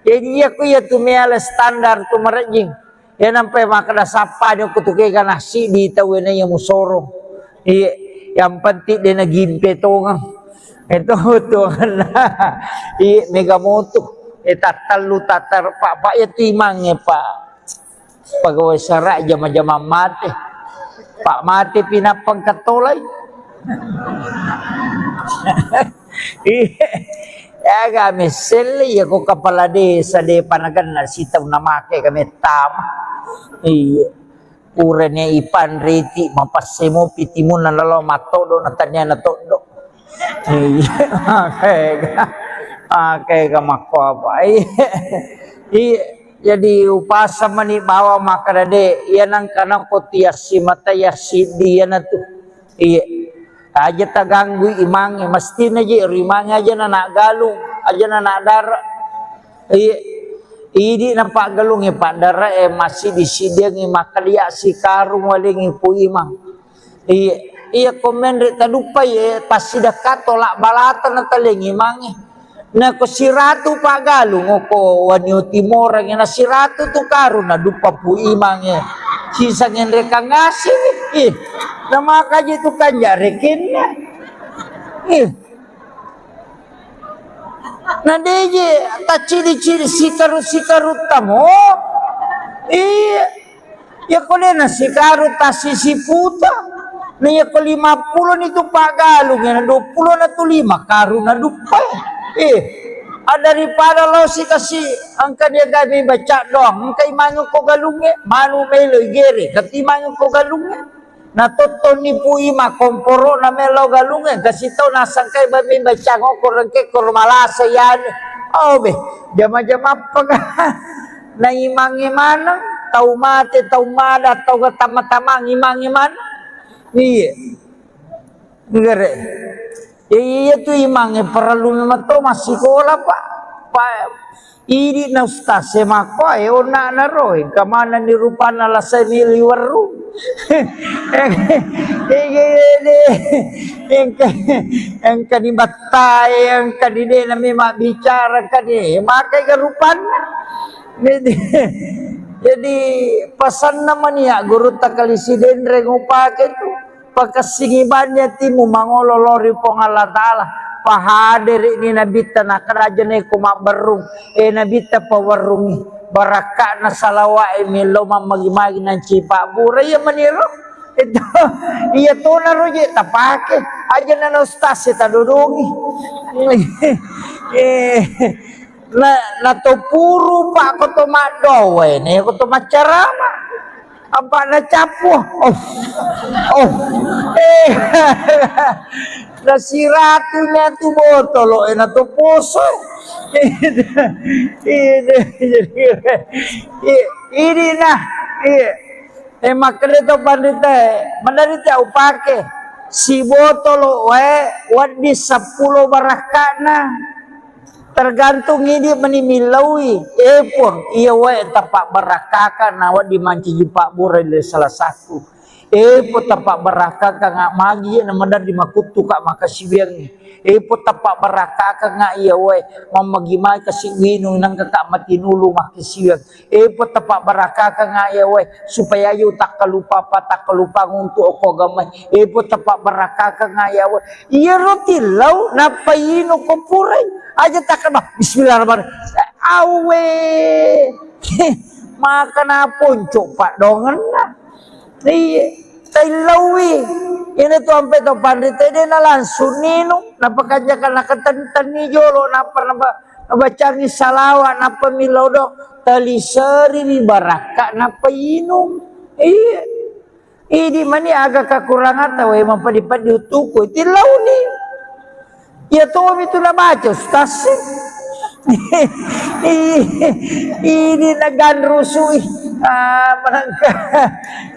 Jadi aku ya tu meala standar tu marajing. Ya nampai makada sapa dia kutuke kana si di tawena yang musoro. Iya, yang penting dia na gimpe tongang. Itu tuhan. Iya mega moto. Talu tatar pak ya timangnya pak. Pegawai serak jama-jama mati. Pak mati pinapang katolay. Ya kami seli ya ko kepala desa de panagan na sitaw na make kami tama. Iya. Urenya ipan riti mapasemo pitimun na lalo matodo na tanya na todo. Iya. Kayak mako apa. Iya. Jadi upasa mani bawa makadade yanang kana ko tiasi mata yasi dia na tu. Iya. Aja taganggu imang mesti aja rimang aja na galung aja na darah. Ini nampak galung pak darah masih disidang makalia si karung waling ipu imang. Iya komen rek tadupa pasti dekat tolak balatan na taling imang. Na ko siratu pak galung ko wanyo timor ang na siratu tu karun na dupa pu imang sisang reka ngasih. Nama kaji itu kan jarekinnya. Nah deje tak ciri-ciri sikarut tamo. Iya. Ya kole na sikarut tasisi puta. Nah ya ko 50 itu pak galung ya 20 na tu 5 karun na dupa. Daripada lo si kasih angka dia gabi baca doang. Angka imanyo ko galungnya. Manu melo gere. Katimanyo ko galungnya. Natoton ni puima komporo na melo galungan kasi tau nasangkay ba may bacango korangke kormalasa yan. Oh be, jama-jama pag na imang-imanang tau mate, tau mada, tau tama-tama imang-imanang. Iya. Ngere. Iya tu imang perlu mato masih sekolah pak. Ini na ustaz semako ona na roy kamana ni rupana la sa miliwaru. Yang kanibata yang kadide na may bicara kadi makai garupan. Jadi pesan naman ya guru takalisiden rengupake tu pakasingibannya timu mangololori pong Allah Ta'ala pahadir ini nabita na kerajaan ko mabarung nabita pawarungi baraka na salawa miloma magimagi ng cipa buray maniro ito iya to na roje tapake aja na ustaz ta dudungi na to puro pa ko to madowe ne ko to macarama apa na capo na siratunya tu botolo na to poso ini nah makanya to pandita mendarita upake si botolo wadi 10 barakana tergantung ini menimilawi pun iya tapak barakakan awak dimanci pak burai salah satu po tapak baraka ka nga magi na madar di makutu ka makasibyang po tapak baraka ka nga iya we mamagimay kasi winong nang kaka matinulo makisibyang po tapak baraka ka nga iya we supaya yu takalupa ngunto o gamay po tapak baraka ka nga iya we iya rotilaw napayino ko puray aja takkan ba bismillahirrahmanirrahim awe maka na ponco pak dongan na Tailawi ini tu sampai tu pandit ini na langsung nino napakanya kana ketentan ni jolo napa baca ni salawat napa milau do tali seri ni baraka napa inum ini mani agak kekurangan tahu emang padi utuku tilau ni ya tu itu na baca ustaz ini nagan rusui menangka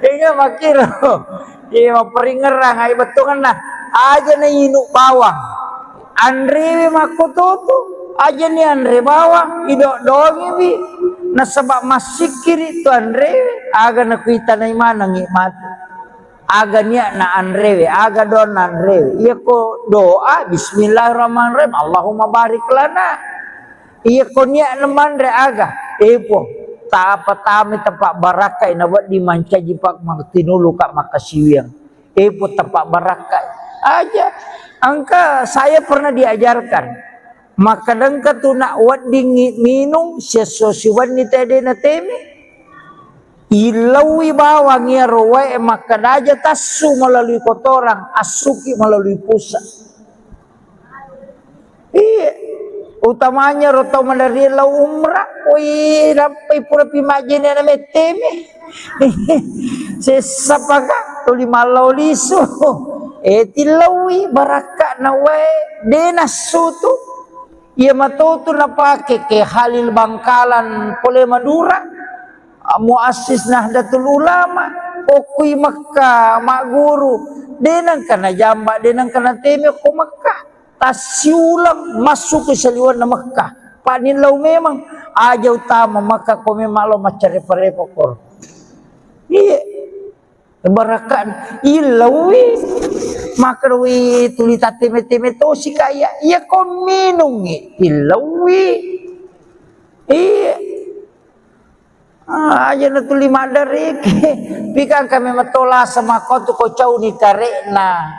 ini makiro ini maperingerang ay betungan na aja na inuk bawang Andre makututu aja ni Andre bawang idok dongi bi nasabak masih kiri tu Andre aga na kuita na imana ngikmat aga niya na Andre aga don Andre iya ko doa bismillahirrahmanirrahim Allahumma barik lana iya ko niya naman re aga po apa tami tempat barakai nawat dimanca jipak tinulu kak makasiwiang po tempat barakai aja angka saya pernah diajarkan maka dengka tu nak wat dingin minum sesusiwan ni tede na teme ilawi bawang ya roe maka daja tasu melalui kotoran asuki melalui pusat utamanya roto mandari la umrah oi rampai pura pimajine na meteme sesapaka tuli malau lisu tilawi baraka na we denasutu ia matoto na pake ke Halil Bangkalan pole Madura muassis Nahdlatul Ulama okui Makkah mak guru denang kana jamba denang kana teme ko Makkah tasiulang masuk ke seliwan na Makkah panilaw memang aja utama maka ko memang lo macare-parepo kor iya barakan ilawi makarwi tulita teme-teme to si kaya iya ko minungi ilawi iya aja na tuli madari pikang kami matola sama ko tu ko cau ni karena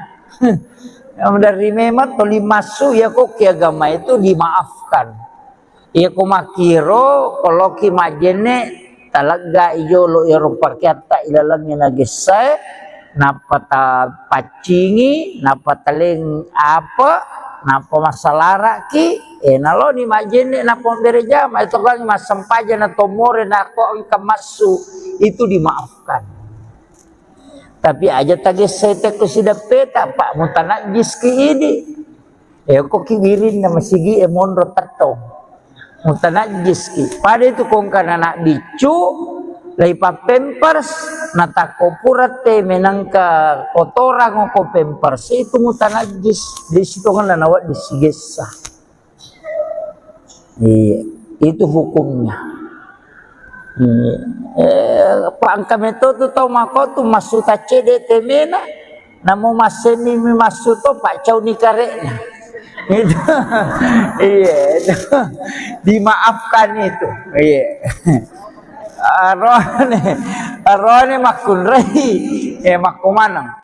dari memang toli masuk ya kok agama itu dimaafkan ya kok makiro kalau ki majene talaga ijo lo ya rupakyata ilalangnya nagesay napa ta pacingi napa taling apa napa masalara ki nalo ni majene napa bereja ma itu kan masampaja na tomore na ko ang kamasu itu dimaafkan. Tapi aja tadi saya teku sidak peta pak mutanak jiski ini kok kibirin na masigi monro tatong mutanak jiski pada itu kong kana nak bicu laipa pampers natako purate menangka kotoran ko pampers itu mutanak jis di situ kan nawat disigesa itu hukumnya. Pak kami tu tahu mako tu masuk tacede temena namu masemi masuk tu pak cau ni karekna itu iya dimaafkan itu iya arone makun rei makumanang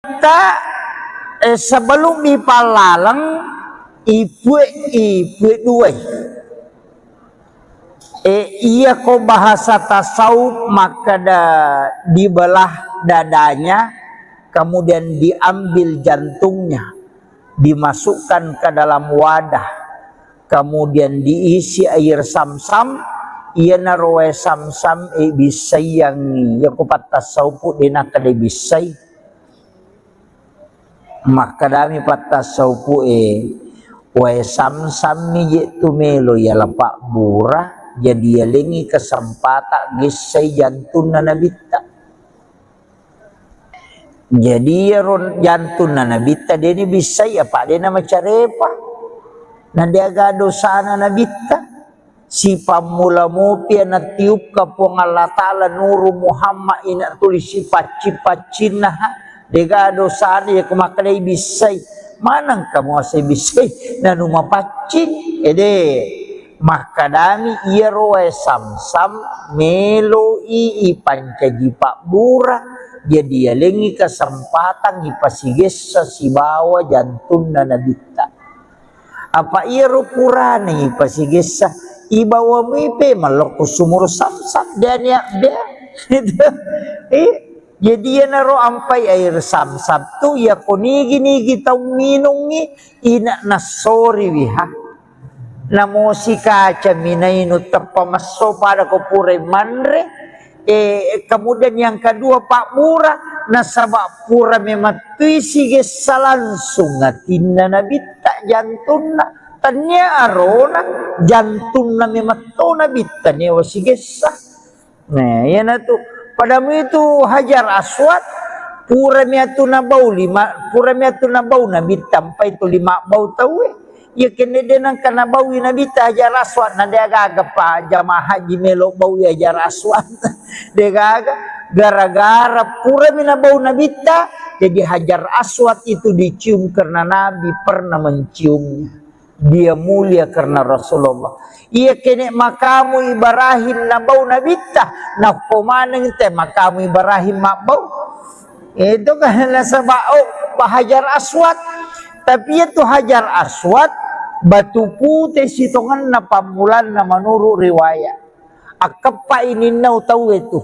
kita sebelum dipalalang ibu dua iya ko bahasa tasawuf maka dibelah dadanya kemudian diambil jantungnya dimasukkan ke dalam wadah kemudian diisi air sam-sam iya narowe sam-sam bisai yang ya ko patasawuf dina kada bisai maka dami patasawuf we sam-sam ni tu melo ya lapak burah jadi yalengi kesempatan gisai jantun na nabita jadi jantun na nabita dia ni bisa ya pak dia nama carepa na dia ga dosa na nabita si pamula mo na tiup ka po ng Allah Ta'ala nuru Muhammad ina tulis si pacina ha degado sana ya kumakalay bisay manang kamu asay bisay na numapacin ede makadami iya roe sam-sam melo pancagi pak bura jadi lengi kesempatan ipasiges sa sibawa jantun na nabita apa iya ro purane ipasiges sa ibawa mo ipe maloko sumur sam-sam dan ya jadi ya naro ampai air sam-sam tu ya konigi-nigi tau minungi ina nasori wiha namo si kaca minainu tapamaso pada ko pure manre kemudian yang kedua Pak Mura nasabak pura mematui sige salansung ngatinna nabita jantuna tanya arona jantuna mematona bitta ne wasigesa nah ya na tu padamu itu Hajar Aswad pura miatu na bau nabita sampai itu 5 bau tahu ya kene denang kana bau nabita Hajar Aswad na dia gaga pa jamaah haji melo bau Hajar Aswad dia gaga gara-gara pura mina bau nabita jadi Hajar Aswad itu dicium karena Nabi pernah menciumnya. Dia mulia karena Rasulullah. Ia kene makamu Ibrahim na bau nabita na pomaneng te makamu Ibrahim mabau. Itu kan nasabao Hajar Aswad. Tapi itu Hajar Aswad batu putih sitongan na pamulan na menurut riwayat. Akapa ini nau tahu itu.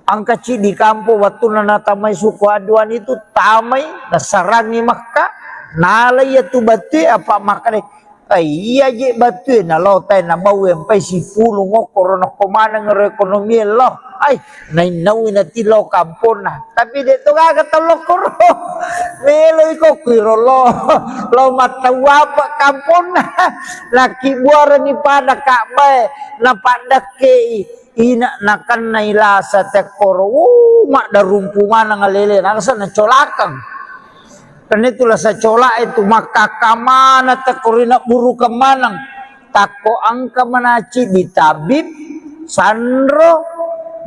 Angka di kampung waktu nanatamay suku aduan itu tamay nasarangi Makkah. Nalay itu batu apa makane iya je batu na lotay na bawem pay si pulong o korona kumanang ekonomi lo ay nainawin na tilo kampon na tapi dito kagatalo koro melo ko kuiro lo matawa pa kampon na laki buara ni pada kakbay na pada ke ina nakan na ilasa te koro mak darumpungan ng alele nasa na colakang. Karena itulah saya colak itu maka kamana takorina buru kemanang tako angka menaci di tabib sandro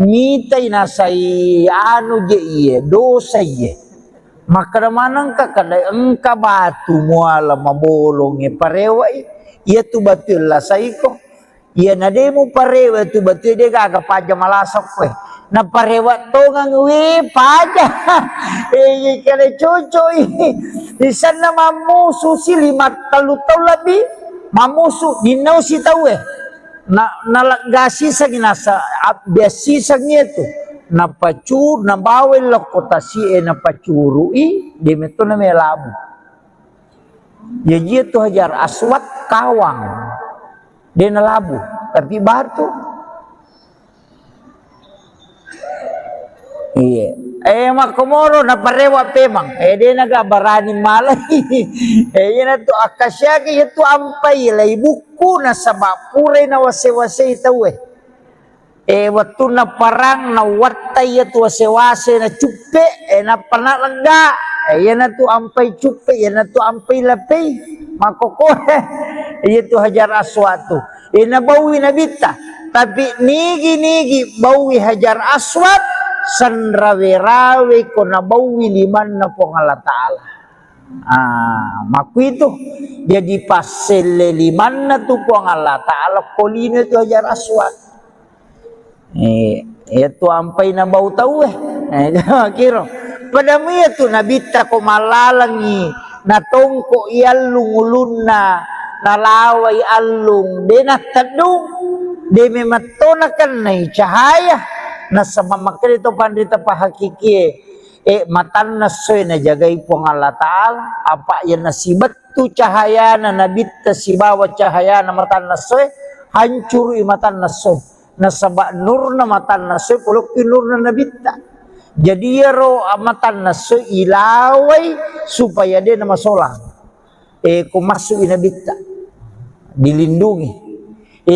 mitai nasai anu je iye dosa iye maka manang ka kada engka batu muala mabolonge parewai iya tu batul la saiko iya nademu parewa tu batul dia gaga paja malasok we na parewat tongang wi paja kale cucu di sana mamusu si 5 tahun lebih mamusu dinau si tahu na nalagasi sa ginasa biasi sa itu na pacur na bawel kota si na pacuru di meto na melabu jadi itu Hajar Aswad kawang dia na labu tapi batu. Iya, makomoro na parewa pemang. Dia nagabarani malay. Yan to akasya kaya to ampay lay buku na sa mapure na wase-wase itaw watu na parang na watay to wase-wase na chupe na panalaga. Yan na to ampay chupe, yan na to ampay lapay. Makokore. Yan to Hajar Aswad to. Nabawi na bita. Tapi nigi-nigi bawi Hajar Aswad sanrawe-rawe ko nabawi liman na po ng Allah Ta'ala. Maku itu jadi pasel liman na to po ng Allah Ta'ala kolino itu Hajar Aswad. Ito ampay na bau tau kiro. Padamu itu nabita ko malalangi natongko ialung ulun na nalaway alung denatadung de mematonakan na cahaya na sa mamakil ito pandita pa hakiki matan na soy na jagay po ng Allah Ta'ala apa yan na sibat tu cahaya na nabita si bawat cahaya na matan na soy hancur matan na soy na sabak nur na matan na soy pulok nur na nabita jadi yaro matan na soy ilaway supaya dia na masolang kumasuk inabita dilindungi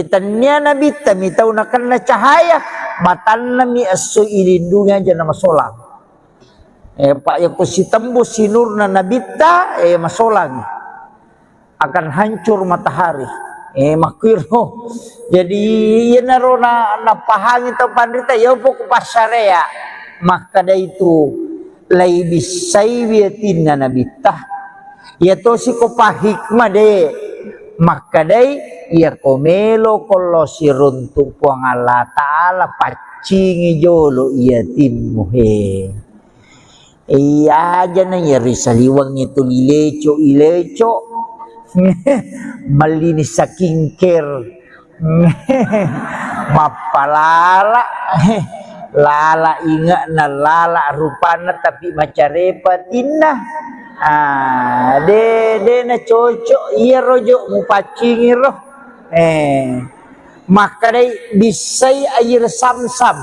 tanya nabita mitaw na kan na cahaya matan na mi aso ilindungi aja na masolang pak ya si tembus si nur na nabita masolang akan hancur matahari Makiro. Jadi iya naro na pahang itu pandita ya pok pasarea. Maka da itu lai bisai biatin na bitah. Ya to si ko pahikmah de. Maka dai ia komelo kalau si runtuk puang Allah Ta'ala pacingi jolo ia timmu he. Iya aja na ya risaliwang itu ileco malinis sa kingker mapalala lala ingat na lala rupana tapi macarepatin na. De na cocok iya rojo mu pacingi roh. Maka dai bisai air samsam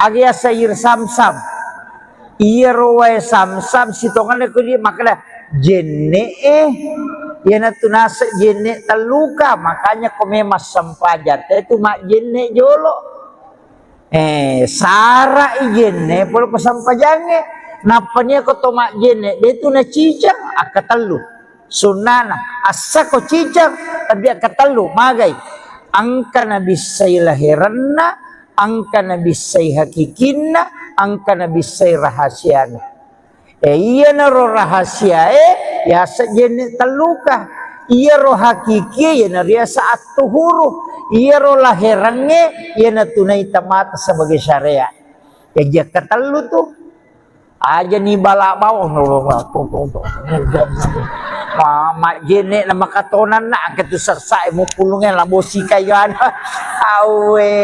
agias air samsam iya roe samsam sitongan ko di maka jenne yana tunasa jenne taluka makanya komemas sampaja itu mak jenne jolo sara jenne polo pasampajange napanya ko to mak jenne itu na cicang akatalu sunana asa ko cicang tapi akatalu magai angka nabi say lahiranna angka nabi say hakikinna angka nabi say rahasiana. Iya na ro rahasia ya sejenis teluka iya ro hakiki ya na ria saat tuhuru iya ro lahirange ya na tunai tamat sebagai syariat ya dia ketelu tuh aja nih balak bawah mama jene nama katonan nak ketu sersa mau pulungnya lah bosi kayan awe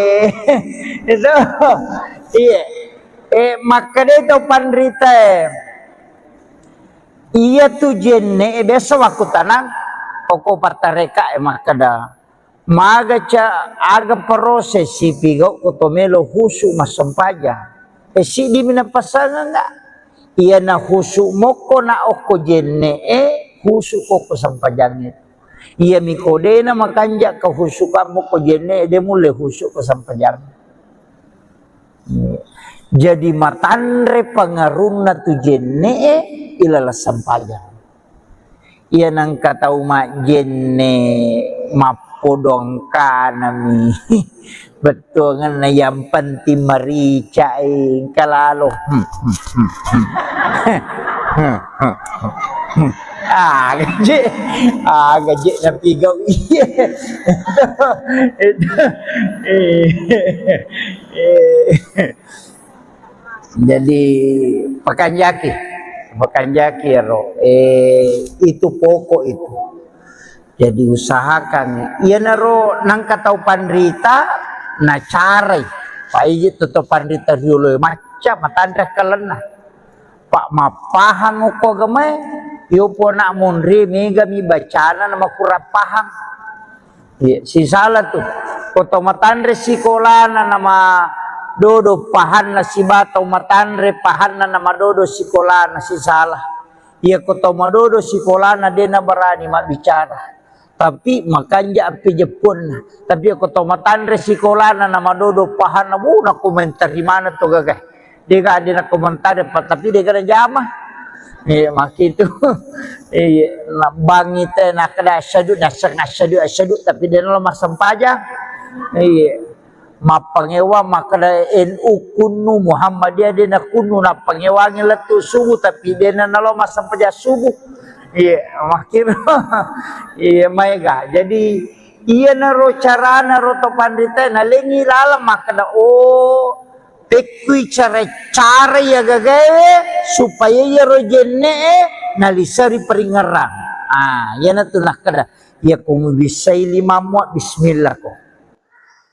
itu iya maka dia itu pandrita iya tu jenne biasa waktu tanang pokok partareka maka dah maga ca aga proses si pigo kotomelo husu masampaja si di mina pasangan enggak iya na husu moko na oko jenne husu koko sampajangnya iya mikode na makanja ka husu ka moko jenne de mule husu ko sampajang. Jadi matandre pangaruna tu jenne ilala sampajang. Iya nang kata umat jenne mapodong kanami betul ngana yang penting marica kalalo gaji na pigaw iya jadi pakan jaki ro itu pokok itu jadi usahakan iya naro nang katau pandrita na carai pai tetap pandrita dulu macam matandra kalena pak mapahang ko gamay yo po na munri mega mi bacana na makurat pahang si salah tuh koto matandre sikolana nama dodo pahan na si batau matandre pahan na nama dodo sikolana si salah iya koto madodo sikolana dena berani mak bicara tapi makanya api Jepun tapi koto matandre sikolana nama dodo pahan na na komentar di mana tuh gagah dia gak ada komentar tapi dia gak ada jamah mak itu bang itu nak ada asyadu tapi dia lemah sempajang mapangewa makada NU kunu Muhammadiyah dia nak kunu nak pangewangi letu subuh tapi dia nak nalo masa peja subuh makin mega jadi iya naro cara naro to pandita na lengi lalam makada tekui cara ya gagawe supaya ya rojenne nalisari peringaran ya na tunah kada ya kumu bisai lima muat bismillah ko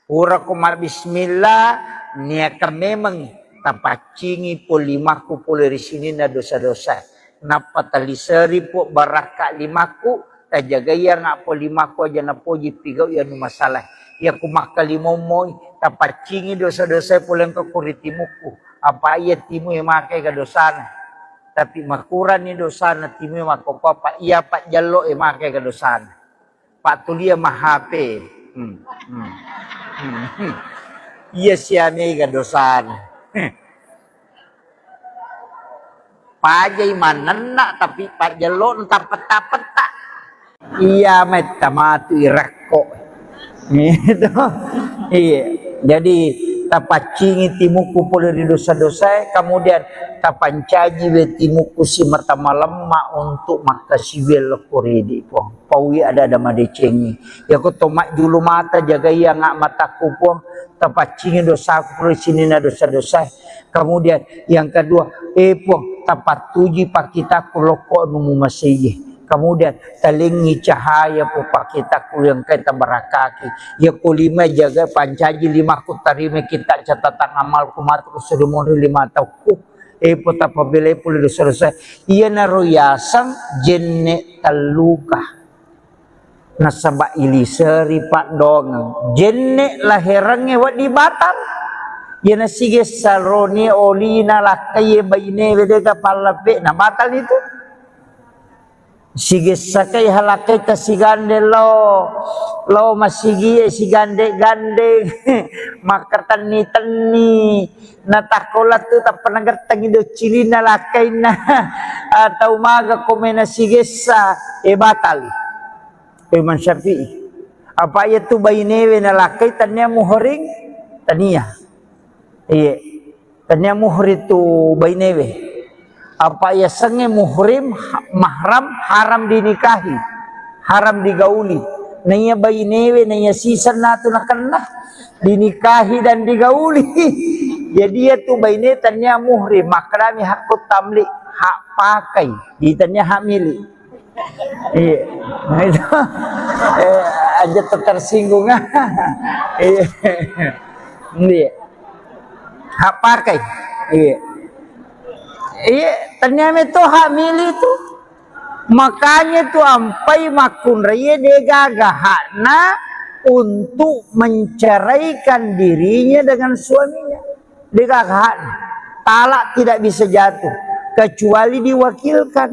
ura kumar bismillah niaka memang tapacingi po limaku po dari sini na dosa-dosa napatalisari po baraka limaku tajagaya nga po limaku aja na po jipigaw yan masalah ya kumakalimomoy tapacingi dosa-dosa po lang kakuritimuku apa iya timu yang makai ka dosana tapi makuran ni dosana timu yang makopapa iya pak jalo yang makai ka dosana pak tulia mahape iya siya mega dosan pajay manana tapi pajalo entah peta-peta iya metamatu irak kok. Gitu. Iya. Jadi tapacingi timuku pula di dosa-dosa, kemudian tapancaji we timuku si martama lemma untuk makasiwel kuridi po. Pawi ada madecengi. Ya ko tomak julu mata jaga iya ngak mataku po tapacingi dosaku di sini na dosa-dosa. Kemudian yang kedua, po tapatuji pakitaku loko numu masih. Kemudian talingi cahaya po pakitaku yang kita berakaki. Ya kulima jaga pancaji lima ku tarime kita catatan amal kumatu sedemoni lima tauku. Po tapabile puli selesai. Iya naruyasang jenne taluka. Nasaba iliseri pak dong. Jenne lahirangnya wat di Batam. Ya nasige salroni olina lakaye bayine wedega palape na batal itu. Sige sakay halakay ta sigande lo masigi sigande gande makartani tani natakolat tu ta panagartang ido cilina lakay na atau maga komena sige sa batal Imam Syafi'i apa itu bayinewe na lakay tanya muhring tania iya tanya muhri tu bayinewe apa ya senge muhrim mahram haram dinikahi haram digauli nanya bayi newe nanya sisan natu nakana dinikahi dan digauli jadi dia tu bayi newe tanya muhrim makrami hakut tamlik hak pakai ditanya hak milik iya nah itu aja tersinggung iya hak pakai iya. Iya, ternyata itu hak milik itu. Makanya tuh ampai makun raya degagahana untuk menceraikan dirinya dengan suaminya. Degagahan. Talak tidak bisa jatuh kecuali diwakilkan.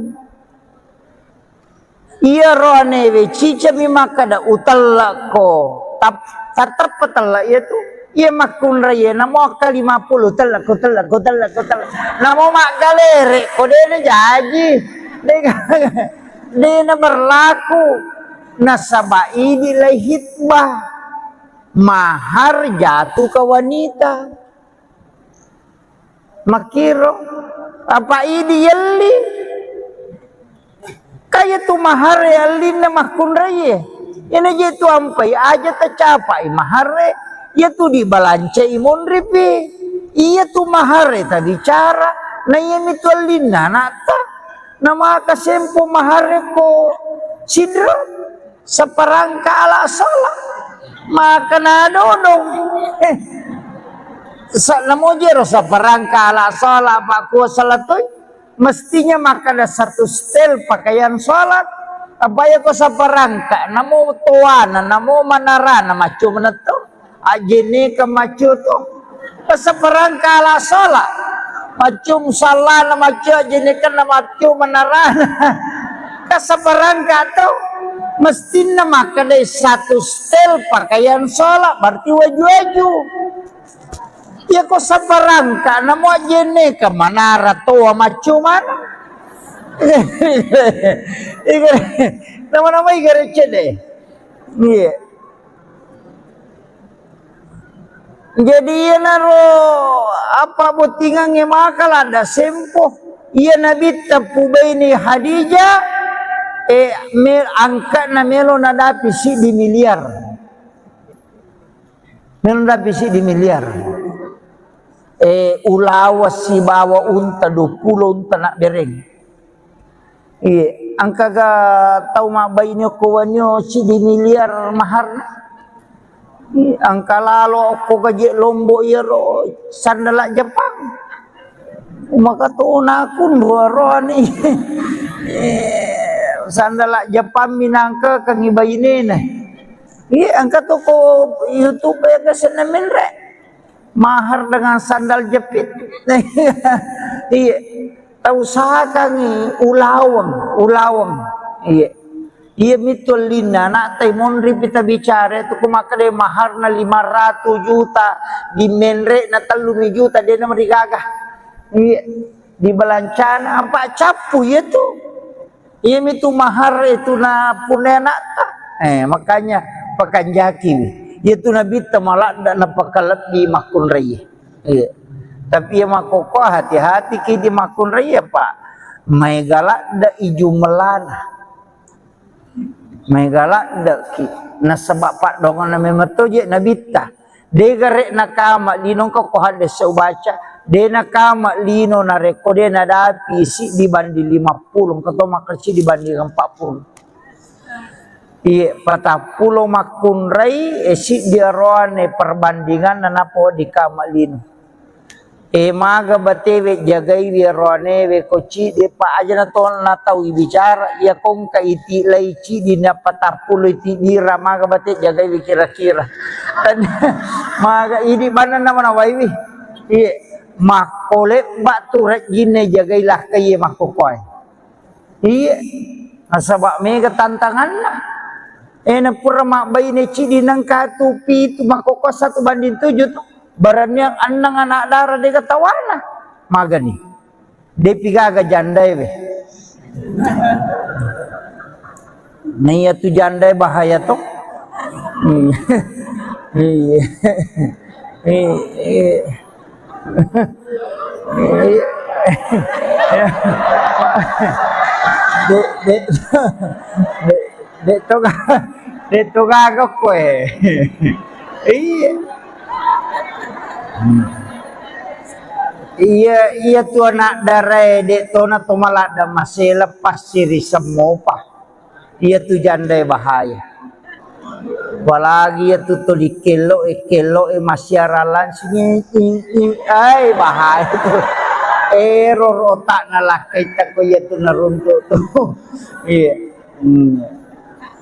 Iya rohanewe cica mimakada utalak ko. Tatarpatala itu. Iya makun raya namo akal 50 telak namo mak galere kode na jaji dena berlaku nasaba ini hitbah mahar jatuh ke wanita makiro apa ini yelli kayak tu mahar yelli na makun raya ini jatuh ampai aja tercapai mahar ia tu dibalance imun ripi ia tu mahare ta bicara na iya mitwalina nata na makasempo mahare ko sidra sa parangka ala sala maka na dodong sa namojero sa parangka ala sala pa ko salatoy mestinya maka ada satu stel pakaian salat abaya ko sa parangka namo tuana namo manarana macu meneto ajene ke macu tu pasal perangka ala salat macum salah na macu ajene kan na macu menarana kasar perangka tu mesti nama kadai satu stel pakaian salat berarti waju-waju ya kok saparangka na mo ajene ke manara tua macu mana nama-nama igare cede iya. Jadi ia naro apa botingan ngemakal ada sempoh ia nabi tapu baini Hadijah angkat na melo nadapi si di miliar melo nadapi si di miliar ulawas si bawa unta 20 unta nak bereng angka ga tau mak baini kawanyo si di miliar mahar angka lalo ko gaji lombok iro sandala Jepang maka tu nakun roh ni sandala Jepang minangka kang ibayine na angka tu ko YouTube ya kesenamin re mahar dengan sandal jepit tahu sah kang ulawang iya mitulina nak taimon ripita bicara itu kumakade mahar na 500 juta di menre na 3 juta dia na merigagah iya di balancana apa capu itu iya mitu mahar itu na punena makanya pakan jaki itu nabi tamalak dak napakalat di makun raya. Iya. Tapi ya makoko hati-hati ki di makun raya pak. Mai galak dak iju melana. Mai galak dak ki. Nah sebab pak dongan na memeto je nabi ta. De garek nakama lino ko hades baca. De nakama lino na rekode na dapi si dibanding 50 kato makerci dibanding 40. Iya, patah pulau makun rai esi dia roane perbandingan nanapo di kamalin. Maga batewe jagai dia roane we koci de pa aja na ton na tahu bicara ya kong ka iti laici di na patah pulau iti dira maga bate jagai we kira-kira. Dan maga ini mana nama na waiwi. Iya, makole batu rek gine jagailah kaye makokoy. Iya, asabak mega tantangan lah. Na pura mak bayi ne cidi nang katupi tu makoko 1:7 tu barannya anang anak darah de katawana magani de pigaga jandai be nih tu jandai bahaya tu de to gago kue. Iya tu anak darai de to na to malada masih lepas siri semua pa. Iya tu jandai bahaya. Walagi ya tu to di kelo masyaralan sini ai bahaya tu. Error otak nalakai tak ko ya tu naruntuk tu. Iya.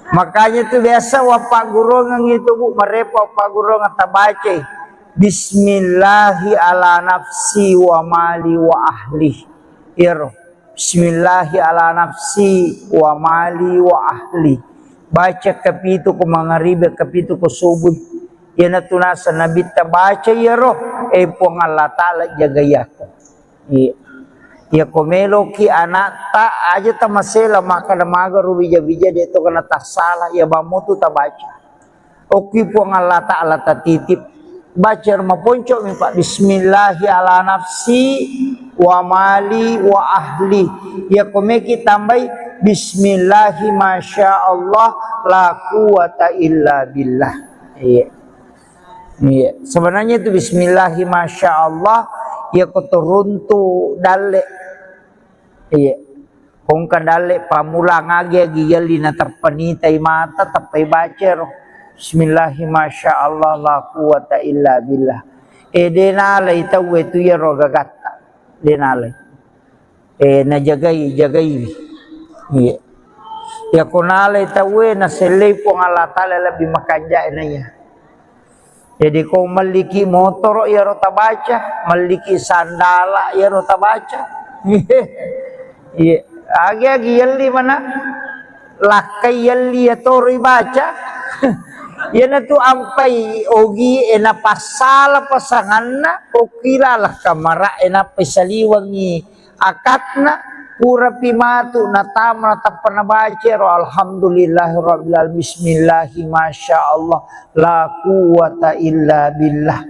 Makanya itu biasa wapak guru itu bu merepo wapak guru ngata baca Bismillahi ala nafsi wa mali wa ahli iro Bismillahi ala nafsi wa mali wa ahli baca kapitu ko mangaribe kapitu ko subuh yana tunasa nabi ta baca iro pong Allah taala jagayako ya komelo ki anak tak aja ta masela maka maga rubija-bija dia tu kena tak salah ya bamutu ta baca oki po Allah taala ta titip baca ma ponco mi pak bismillahi ala nafsi wa mali wa ahli ya komeki tambai bismillahi masyaallah la quwata illa billah. Iya sebenarnya itu bismillahi masyaallah ya kotoruntu dale. Iya, kong kadale pamulang agi yali na terpenitai mata tapai bacer. Bismillahi masyaallah la quwata illa billah. Denalai tahu itu ya roga gata. Denalai. Na jagai. Iya. Ya konalai tahu na selai pong Allah taala lebih makanja enaya. Jadi kau maliki motor ya rota baca, maliki sandala ya rota baca. Iya, agi yalli mana lakai yalli atau baca. Yana tu ampai ogi ena pasala pasanganna okilalah kamara ena pesaliwangi akatna pura pimatu natama tapana baca alhamdulillahirabbil alamin bismillahi masyaallah la quwata illa billah.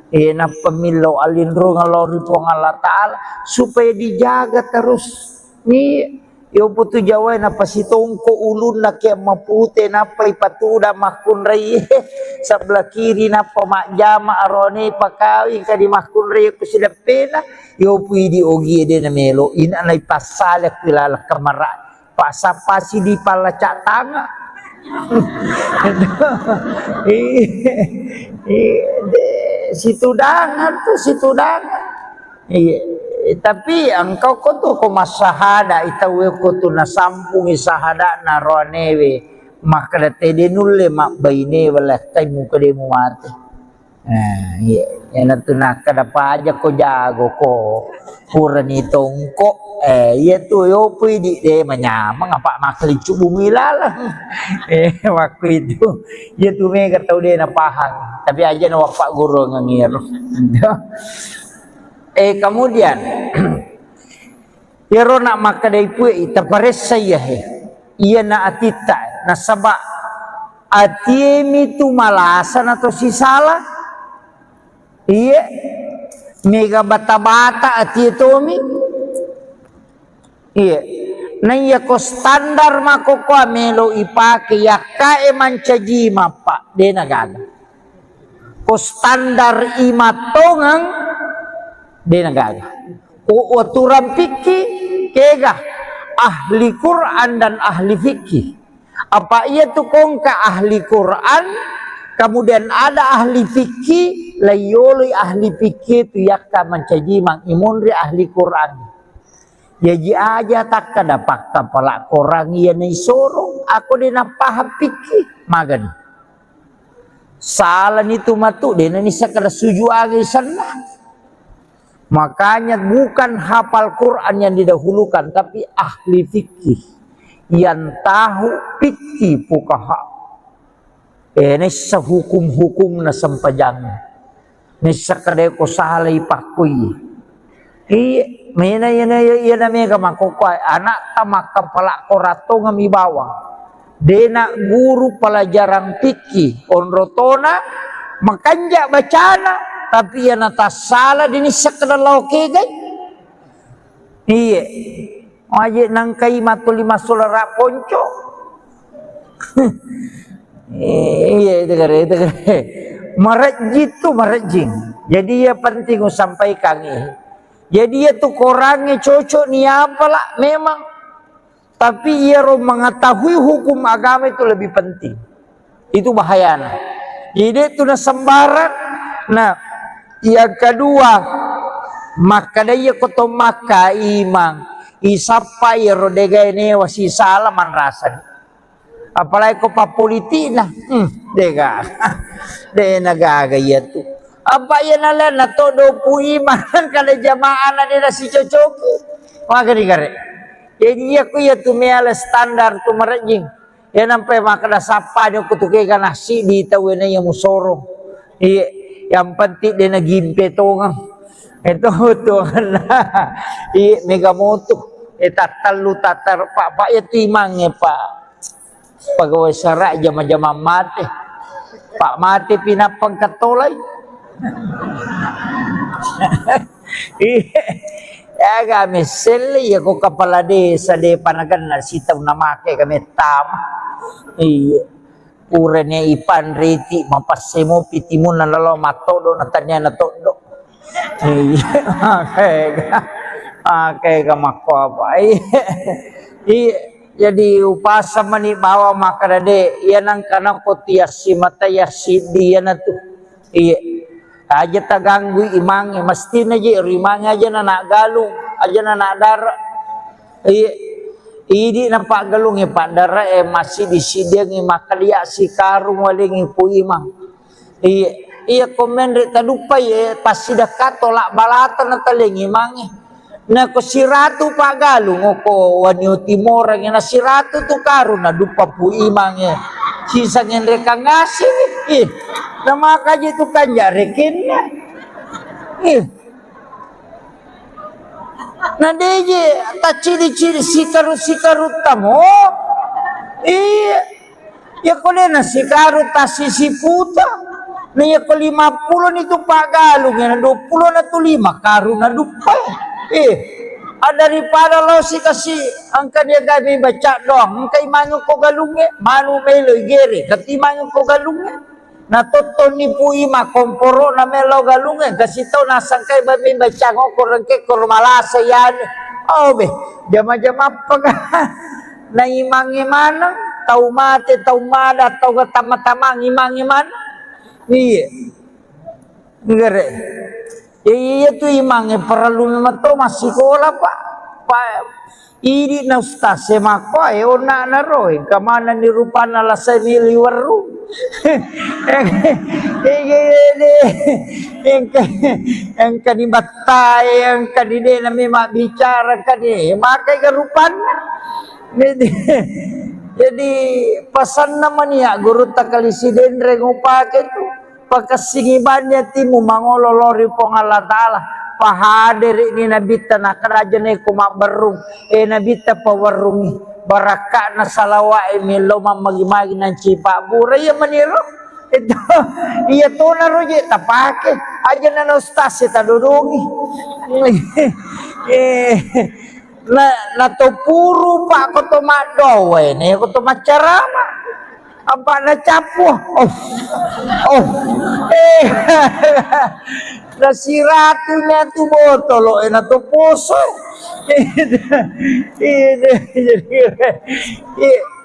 Ena pemilu alindro ngalori po Allah taala supaya dijaga terus. Ni yo putu Jawa na pasitongko ulun na kaya mapute na pa ipatuda makun rai sebelah kiri na pamakjama arone pakawi kadi makun rai ko sila pena yo pudi ogi de na melo ina na ipasala kilala kamara pasapasi di palacak tanga. Situ dangan. Iya. Tapi engkau ko tu ko masahada itawe ko tu nasampung isahada na ronewe maka tede nulle mak baine wala kai muka demu mate. Iya, yana tu nak kada aja ko jago ko purani tongko iya tu yo pudi de manyama ngapa makli cubu milala. Waktu itu ya tu mega tau de na pahang tapi aja na wapak guru ngangir. Kemudian yaro nak maka dai pui terpares saya ia na atita na sabak Atiemi tu malasan atau si salah. Iya. Mega bata-bata ati tomi. Iya. Na iya ko standar mako ko melo ipake ya kae mancaji mapa de nagaga. Ko standar imatongang de nagaga. Ko aturan fikih kega ahli Quran dan ahli fikih. Apa ia tu kongka ahli Quran, kemudian ada ahli fikih, layoli ahli fikih tu yakka mancaji mang imunri ahli Quran. Jadi aja tak kada pakta palak korang ia ni sorong, aku dina paham fikih magan. Salah ni tu matu dina ni sakada suju agi sana. Makanya bukan hafal Quran yang didahulukan, tapi ahli fikih yang tahu fikih fuqaha. Ini sehukum-hukum na sampajang. Ni sakade ko salah ipakui. Iya, mina iya na mega makokai anak tamak kepala korato ngami bawang. Dena guru pelajaran fikih onrotona makanja bacana tapi ya nata salah dini sakada lauke gay. Iya. Aje nangkai matu lima sulara ponco. Iya itu kare. Marajit tu marajing. Jadi ya penting sampaikan ini. Jadi ya tu korangnya cocok ni apalah memang. Tapi ia mengetahui hukum agama itu lebih penting. Itu bahayanya. Jadi itu na sembarang. Nah, yang kedua, maka dia koto maka imang isapa ya rodega ini wasi salah man rasa. Apalagi ko pa politik na. Dega. De nagaga ya tu. Apa ya nala na todo pu iman kada jamaah na dia si cocok. Magari gare. Jadi aku ya tu meala standar tu marajing. Ya nampai makada sapa dia kutuke kana si di tawena yang musoro. Iya, yang penting dia na gimpe tongam. Itu tu nah. Iya mega motu. Eta talu tatar pak ya tu imangnya pak. Pegawai sarak jama-jama mati. Pak mati pinapang katolay. Ya kami seli ya ko kepala desa de panagan na sitaw na make kami tama. Iya. Urenya ipan riti mapasemo pitimun na lalo matodo na tanya na todo. Iya. Oke kamako apa. Iya. Jadi upasa mani bawa makarade yanang kana ko tiasi mata yasi dia na tu. Iya. Aja taganggu imang mesti na je rimang aja na galung aja na darah. Idi na pak galung pak darah masih disidang makalia si karung waling ipu imang. Iya komen re tadupai pasti dekat tolak balatan na taling imang. Na ko siratu pak galung ko wanyo timor ang na siratu tu karun na dupa pu imang sisa ngin reka ngasih nama kaji tu kan jarekinnya. Nah deje tak ciri-ciri sikarut tamo. Iya. Ya kole na sikarut tasisi puta. Nah ya ko 50 itu pak galung ya 20 na tu 5 karun na dupa. Daripada lo si kasih angka dia gabi baca doang angka imangu ko galungnya manu melo gere katimangu ko galungnya na toto ni puima komporo na melo galungnya kasih tau na sangkai babi baca ngoko rengke kormalasa yan be jama-jama apa na imangi mana tau mate tau mada tau tama-tama imangi mana iya gere. Iya tu imangnya perlu memato masih sekolah pak. Ini na ustaz semako ona na roy kamana ni rupana la semili waru. Yang kani batai yang kani de na memang bicara kani makai kerupan. Jadi pesan namanya guru takalisi-den rengupake tu. Pakasingibannya timu mangololori pong Allah Ta'ala pahadir ini nabita na karajan ni kumabarung nabita pawarungi baraka na salawa milo mamagi-magi ng cipa buray maniro itu iya to na roje tapake aja na nostas ta dudungi na to puro pa ko to madowe ne ko to macarama apa na capo nasiratunya tu botolo na to puso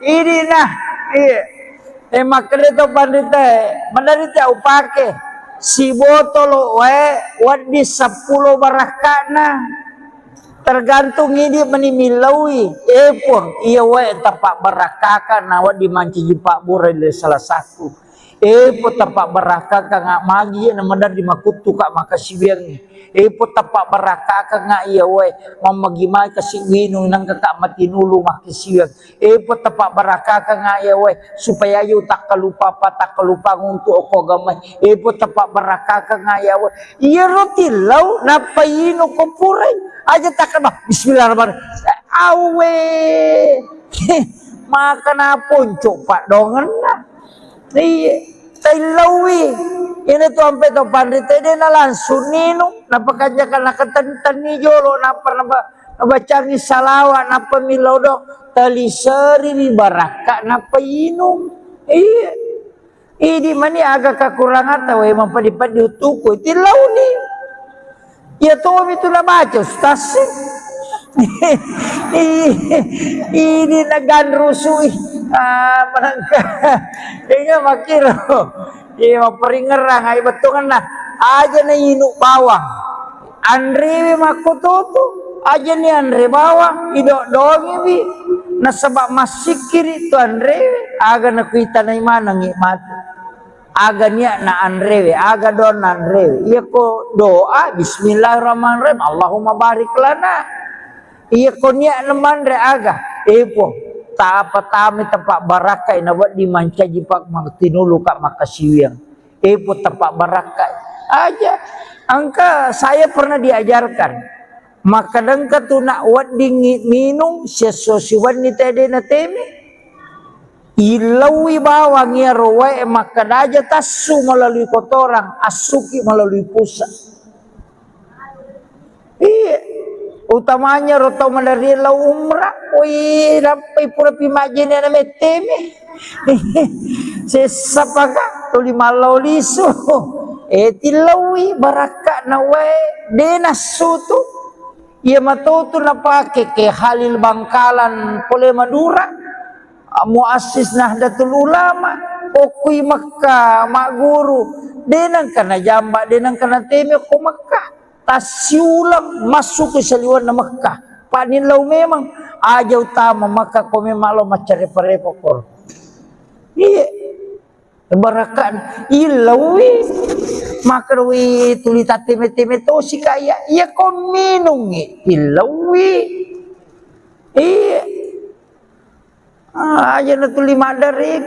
ini nah makanya to pandita mandarita upake si botolo wadi 10 barakana tergantung ini menimilawi pun iya tapak barakaka nawa dimanci jipak burai salah satu po tapak barakaka nga magi na madar di makutu ka makasibiang po tapak barakaka nga iya mamagimay kasi winong nang kaka matinulu makisibiang po tapak barakaka nga iya supaya yu takalupa ngunto o gamay po tapak barakaka nga iya rotilaw napayino ko puray aja takkan bah bismillahirrahmanirrahim awe maka na ponco pak dongan na tailawi ini tu sampai tu pandita dia na langsung nino napakajakan nakatan ni jolo nabacangi salawat napa milau do talisari ni baraka napa inum ini mani agak kekurangan tahu emang padi-padi utuku tilau ni ya tuh itu na baca ustaz ini nagan rusui menangka ini makiro ini maperingerang ay betungan na aja na inuk bawang Andre makututu aja ni Andre bawang idok dongi bi nasabak masikir itu Andre aga nakuita na imana ngikmat aga niya na Andre aga don Andre iya ko doa bismillahirrahmanirrahim Allahumma barik lana iya ko niya naman re aga po taapa-tami tapak barakai nawat dimanca jipak magtinulu kak makasiwiang po tapak barakai aja angka saya pernah diajarkan maka dengka tu nak wat dingin minum sesuatu ni tadi na temi ilawi bawang ya rowe maka daja tasu melalui kotoran asuki melalui pusat utamanya roto mandari lau umrah rampai pura pimajin na meteme sesapaka tuli malau liso tilawi baraka na denasu tu ia matutu na pake ke Halil Bangkalan Pole Madura muassis Nahdlatul Ulama okui Makkah mak guru denang kana jamba denang kana teme ko Makkah tasiulang masuk ke seliwan na Makkah panilau memang aja utama Makkah ko memang lo macare-parepo ko iya barakan ilawi makarwi tulita teme-teme to si kaya iya ko minungi ilawi iya aja na tuli madari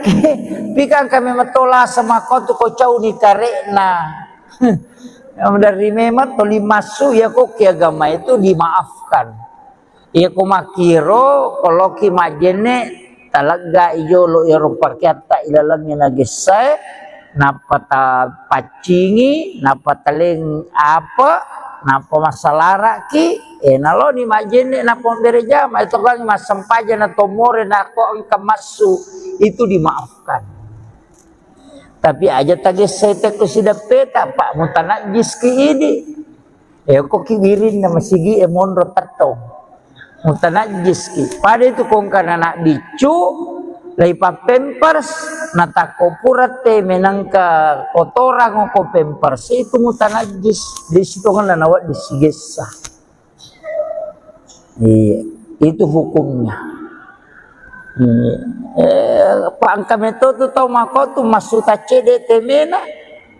pikan kami matola sama kau tu kau cau ni karena dari memang tuli masuk ya kok agama itu dimaafkan ya ko makiro kalau ki majene talaga iyo lo iro pakyata ilalangnya nagisay napata pacingi napataling apa napa masalara ki nalo ni majene napa bereja ma itu kan masampaja na tomore na ko ang kamasu itu dimaafkan tapi aja tagis saya ko sidak peta pak mutanajis ki ini ko kiwirin na masigi monro tatong mutanajis ki pada itu kong kana na bicu laipa pampers natako purate menangka kotoran ko pampers itu mutanajis di situ kan nawat disigesa itu hukumnya pangka metodo to makotu masuta cede temena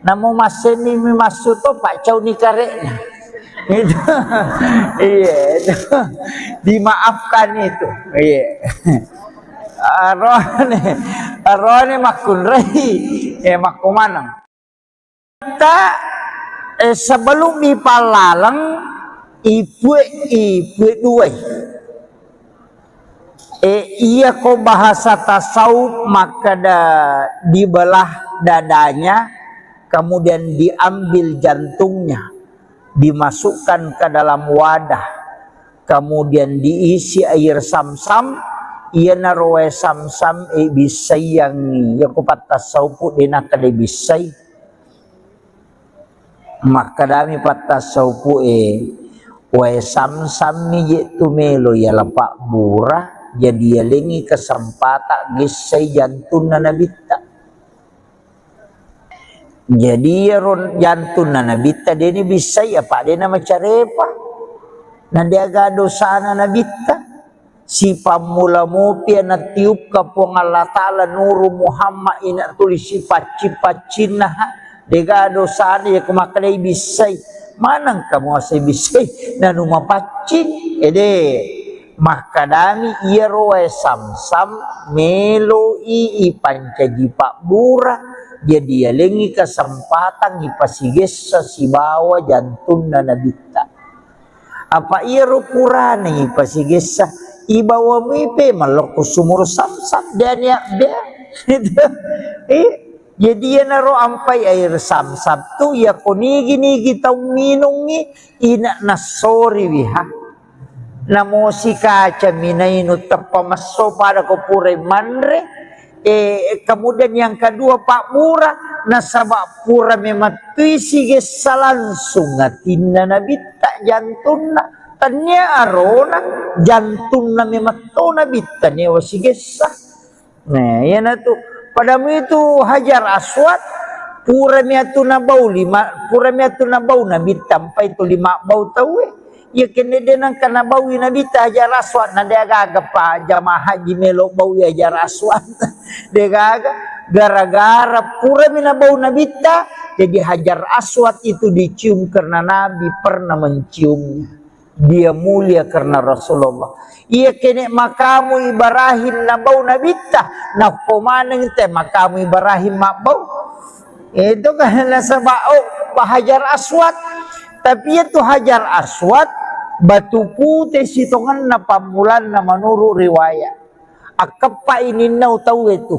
namo masemi masuto pak cau ni karena itu iya dimaafkan itu iya arone makun rai makumanang tak sebelum dipalalang ipu dua. Ia ko bahasa tasawuf maka dibelah dadanya, kemudian diambil jantungnya, dimasukkan ke dalam wadah, kemudian diisi air sam-sam. Ia naroe sam-sam bisay yang ya ko patasawuf dina kada bisay. Maka dami patasawuf wae sam-sam ni tumelo ya lapak bura, jadi lengi kesempatan gisay jantun na nabita. Jadi jantun na nabita dini bisay apa dina macarepa na dia dosa na nabita. Si pamula mo pia na tiup ka po nga Allah Ta'ala nuru Muhammad ina tulis si pacin na ha dega dosa ya kumakalay bisay manang kamu asay bisay na numapacin maka dami iya roe sam-sam melo pancaji pak bura jadi yalengi kesempatan ipasiges sa sibawa jantun na nabita apa iya ro purane ipasiges sa ibawa mo ipe maloko sumur sam-sam dan ya jadi ya naro ampai air sam-sam tu ya konigi tau minungi ina nasori wiha namo si kaca minainu tapamaso pada ko pure manre kemudian yang kedua Pak Murah nasabak pura mematui sige langsung ngatinna nabita jantuna tanya arona jantung na mematona bitta ni wasigesa. Nah, yan na to. Padamu itu Hajar Aswad pura miya to na bau na bitta pa itu 5 bau tawe. Ya kene din ang kanabawi na bitta Hajar Aswad na diagaga pa jamaah haji melo bau Hajar Aswad. Diagaga gara-gara pura mina bau na bitta jadi Hajar Aswad itu dicium karena Nabi pernah menciumnya. Dia mulia karena Rasulullah. Ia kene makamu Ibrahim na bau nabita na kumaneng te makamu Ibrahim mabau. Itu kan nasabao Hajar Aswad. Tapi itu Hajar Aswad batu putih sitongan na pamulan na menurut riwayat. Akapa ini nau tahu itu.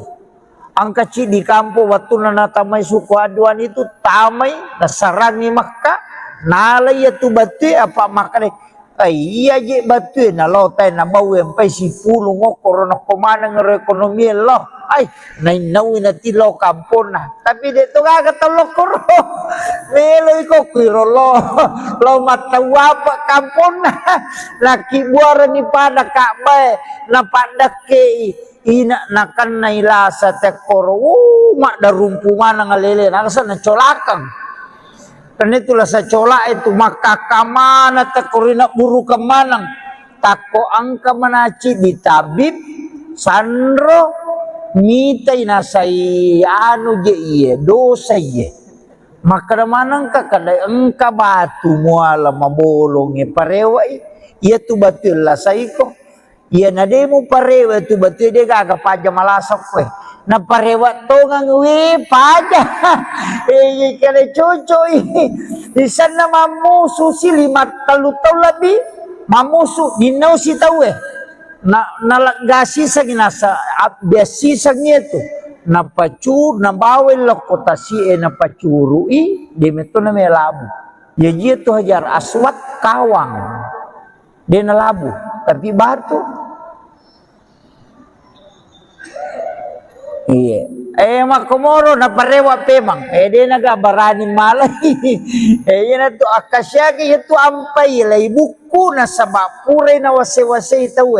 Ang kecil di kampung waktu na natamay suku aduan itu tamay nasarangi Makkah. Nalay itu batu apa makanya iya je batu na lotay na bawem pay si pulo ngokoro na kumanang ekonomi lo ay nainawin na tilo kampon na tapi dito kagatalo koro melo ko kiro lo matawa pa kampon na laki buara ni pada kakbay na pada ke ina nakan na ilasa te koro mak darumpu mana ngalele nakasa na colakang. Karena itulah saya colak itu maka kamana takorina buru kemanang tako angka menaci di tabib sandro mitai nasai anu je iye dosa iye maka manang ka kada engka batu muala mabolongi parewai iya tu batul lah saiko iya nademu parewa tu batul dia gak pajak malasok we na parewat to nga ngwi paja kaya cucu di sana mamusu si 5 talu lebih mamusu dinaw si tahu na nalagasi sa ginasa biasi sa nyeto na pacur na bawel kota si na pacuru di meto na may labu jadi itu Hajar Aswad kawang dia na labu tapi batu. Iya. Makomoro na parewa pemang. Dia nagabarani malay. Yan na to akasya kaya to ampay lay buku na sabapure na wase-wase itaw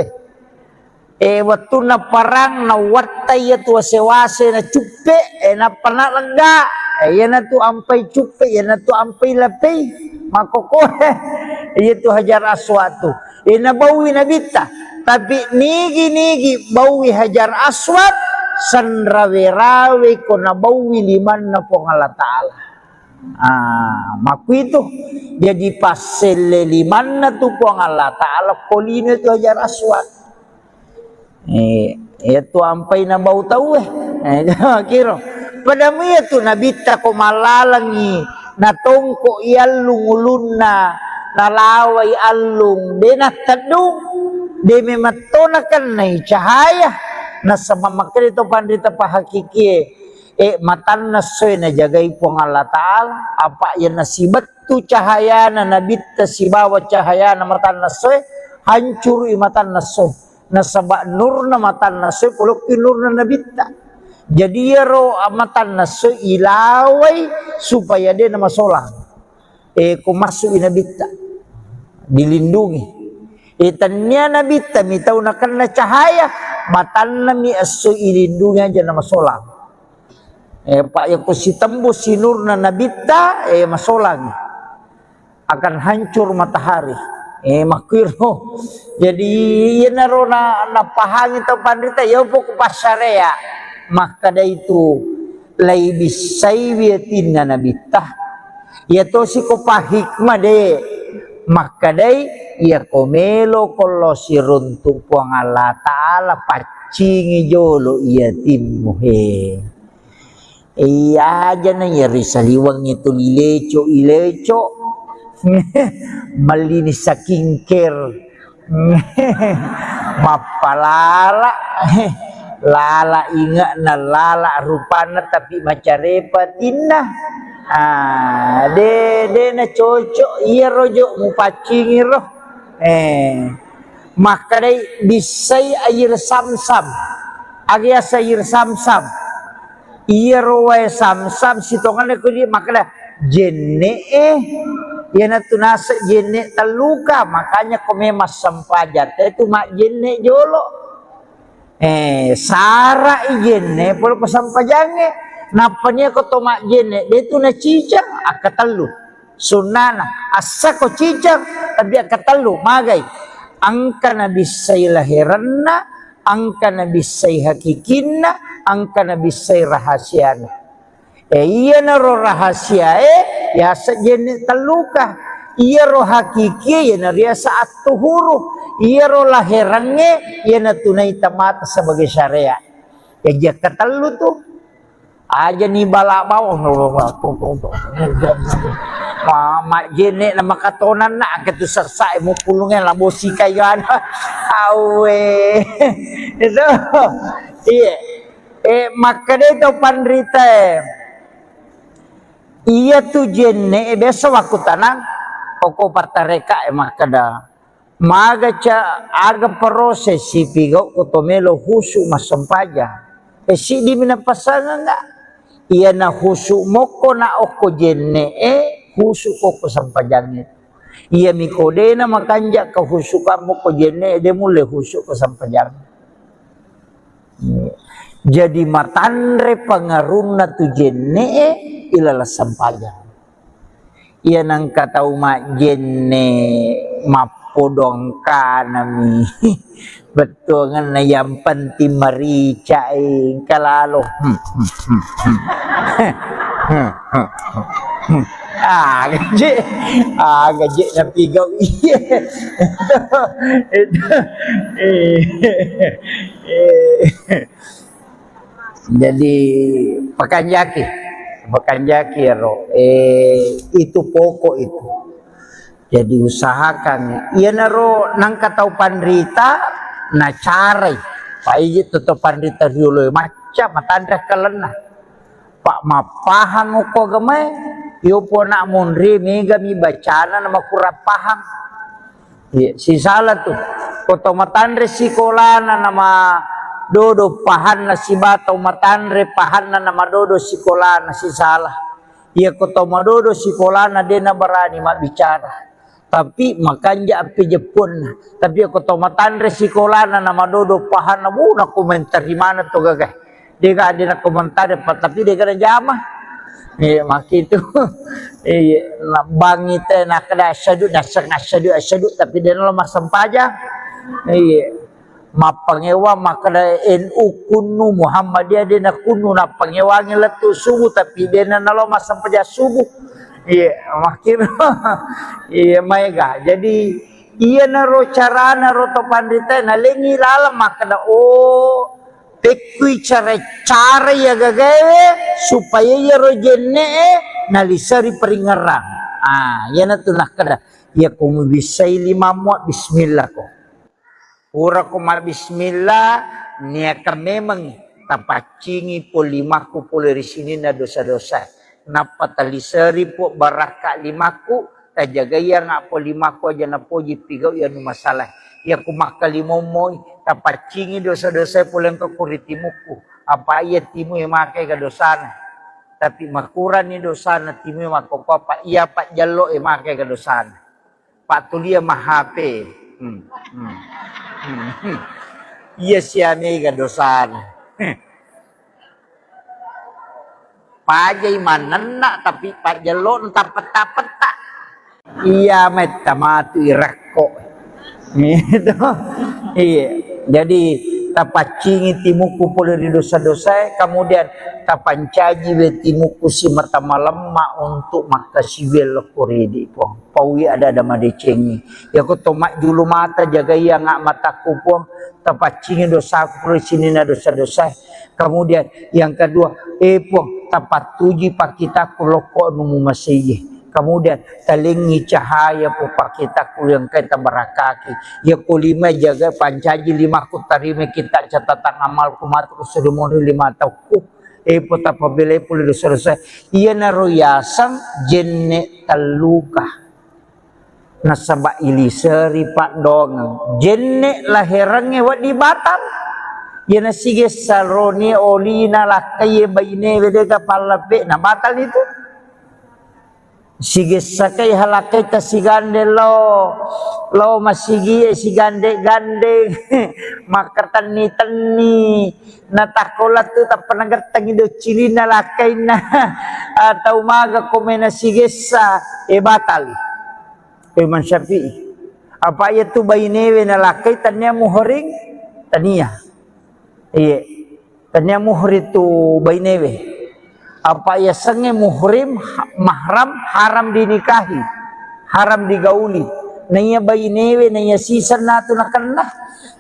waktu na parang na watay to wase-wase na chupe na panalangga. Yan na to ampay chupe, yan na to ampay lapay. Makoko. Yan to Hajar Aswad to. Nabawi na bita. Tapi nigi-nigi bawi Hajar Aswad sanrawe-rawe ko nabawi liman na po ng Allah Ta'ala. Maku itu jadi pasel liman na to po ang Allah Ta'ala kolino ito Hajar Aswad. Ito ampay na bautaw kiro. Padamu ito nabita ko malalangi na tongko ialung ulunna nalaway alung de na tadung de mematonakan na cahaya na sa mamakrito pandita pahakiki matan na soy na jagay po ng Allah Ta'ala apa yan nasibat tu cahaya na nabita si bawat cahaya na matan na soy hancur matan na soy na sabak nur na matan na soy pulok nur na nabita jadi ro matan na soy ilaway supaya dia na masolang kung masuk inabita dilindungi itanya nabita mitaw na kan na cahaya matan na mi aso ilindungi aja na masolang pak yang ko si tembus si nur na nabita masolang akan hancur matahari makiro jadi yan na ro na napahangin to pandita yaw po kupasaraya maka da itu laibis saybiyatin na nabita yato si ko pahikma de maka day ya komelo kolo si runtuk puang Allah Ta'ala pacingi jolo iya timuhe iya aja na ya risaliwang itu ileco malinis sa kingker mapalala lala ingat na lala rupana tapi macarepatin na de na cocok iya rojo mu pacingi roh maka day bisay air samsam agya sayir samsam iya roe samsam sitongan ko di maka da jenne yan na tunasa jenne taluka makanya kumemas sampajat itu mak jenne jolo sara jenne polo pasampajange napanya ko tomak jene itu na cicang akatalu sunana asa ko cicang tapi akatalu magay angka na bisay lahiranna angka na bisay hakikinna angka na bisay rahasiana iya na ro rahasia ya sa jene taluka iya ro hakiki ya na ria saat tuhuru iya ro lahirannya ya na tunay tamata sebagai syariat ya dia katalu tuh aja nih balak bawah mak jenek na makatonan na ketu sersa mo pulungnya labosi kayan awe itu iya maka itu pandrita iya tu jenek biasa waktu tanang pokok partareka maka dah maga ca aga proses si pigo kotomelo husu masampaja si di mina pasangan enggak iya na husu moko na oko jenne husu koko sampajangnya iya mikode na makanja ka husu kamu ko jenne de mule husu ko sampajang jadi matandre pangaruna tu jenne ilala sampajang iya nang katau mak jenne mapodong kanami betul ngana yang penting marica kalalo gaji napi gau iya jadi pakanjaki ro itu pokok itu jadi usahakan iya naro nang katau pandrita na carai pak iji tutup pandita dulu macam matandra kalena pak mapahang uko gamay yo po na munri mega mi bacana nama kurap pahang si salah tuh koto matandre sikolana nama dodo pahan na si batau matandre pahan na nama dodo sikolana si salah iya koto madodo sikolana dena barani mak bicara tapi makanya api Jepun tapi aku tomatan resikola na nama dodo pahan na muna komentar di mana tuh gagah dia gak ada komentar tapi dia gak ada jamah mak itu bang itu nak ada asyadu tapi dia lemah sampaja mapangewa makada NU kunu Muhammadiyah dia nak kunu na pangewa ngeletu subuh tapi dia na lemah sampaja subuh iya makin iya mega jadi iya naro cara naro to pandita na lengi lala makna tekui cara ya gagawe supaya ya rojenne nalisari peringarang. Yana tu nak kada. Ya kumu bisai lima muat bismillah ko. Pura kumar bismillah nia ka memang tapacingi po limaku po dari sini na dosa-dosa. Napa talisari po baraka limaku tajagaya nga po limaku aja na po jipigaw ya no masalah. Ya kumakalimomoy tapacingi dosa-dosa po lang kakuritimuku. Apa iya timu yang makai ka dosana. Tapi makuran ni dosana timu yang makopapa iya pak jalo yang makai ka dosana. Pak tulia mahape. Iya siya ka dosana. Pajay manana tapi pak jalo tapet-tapet. Iya metamatu irako. Gitu. Iya. Jadi tapacingi timuku pula di dosa-dosa, kemudian tapancaji we timuku si mata malam untuk makasibel koredi po. Pawi ada madecengi. Ya ko tomak dulu mata jaga ya ngak mataku po tapacingi dosa pula sini na dosa-dosa. Kemudian yang kedua, po tapatuji pakita kuloko numu masih. Kemudian talingi cahaya po pakita yang kita barakaki. Ya kulima jaga pancaji lima kutarime kita catatan amal kumatu kusurumuri lima tahu. Po tapabile puli dosa-dosa. Iya naroyasang jenne taluka. Nasaba iliseri pak dong. Jenne lahirannya wat di Batam. Ya nasige salroni olina lakaye bayine wedega palape. Nah batal itu. Sige sakay halakay ta sigande lo masigi sigande gande makartani natakolat tu ta panagatang ido cilina lakay na atau maga komena sige sa batal Imam Syafi'i apa itu bayinewe na lakay tanya muhring tania iya tanya muhri tu bayinewe apa ya senge muhrim mahram haram dinikahi haram digauli nanya bayi newe nanya sisa natu nakanlah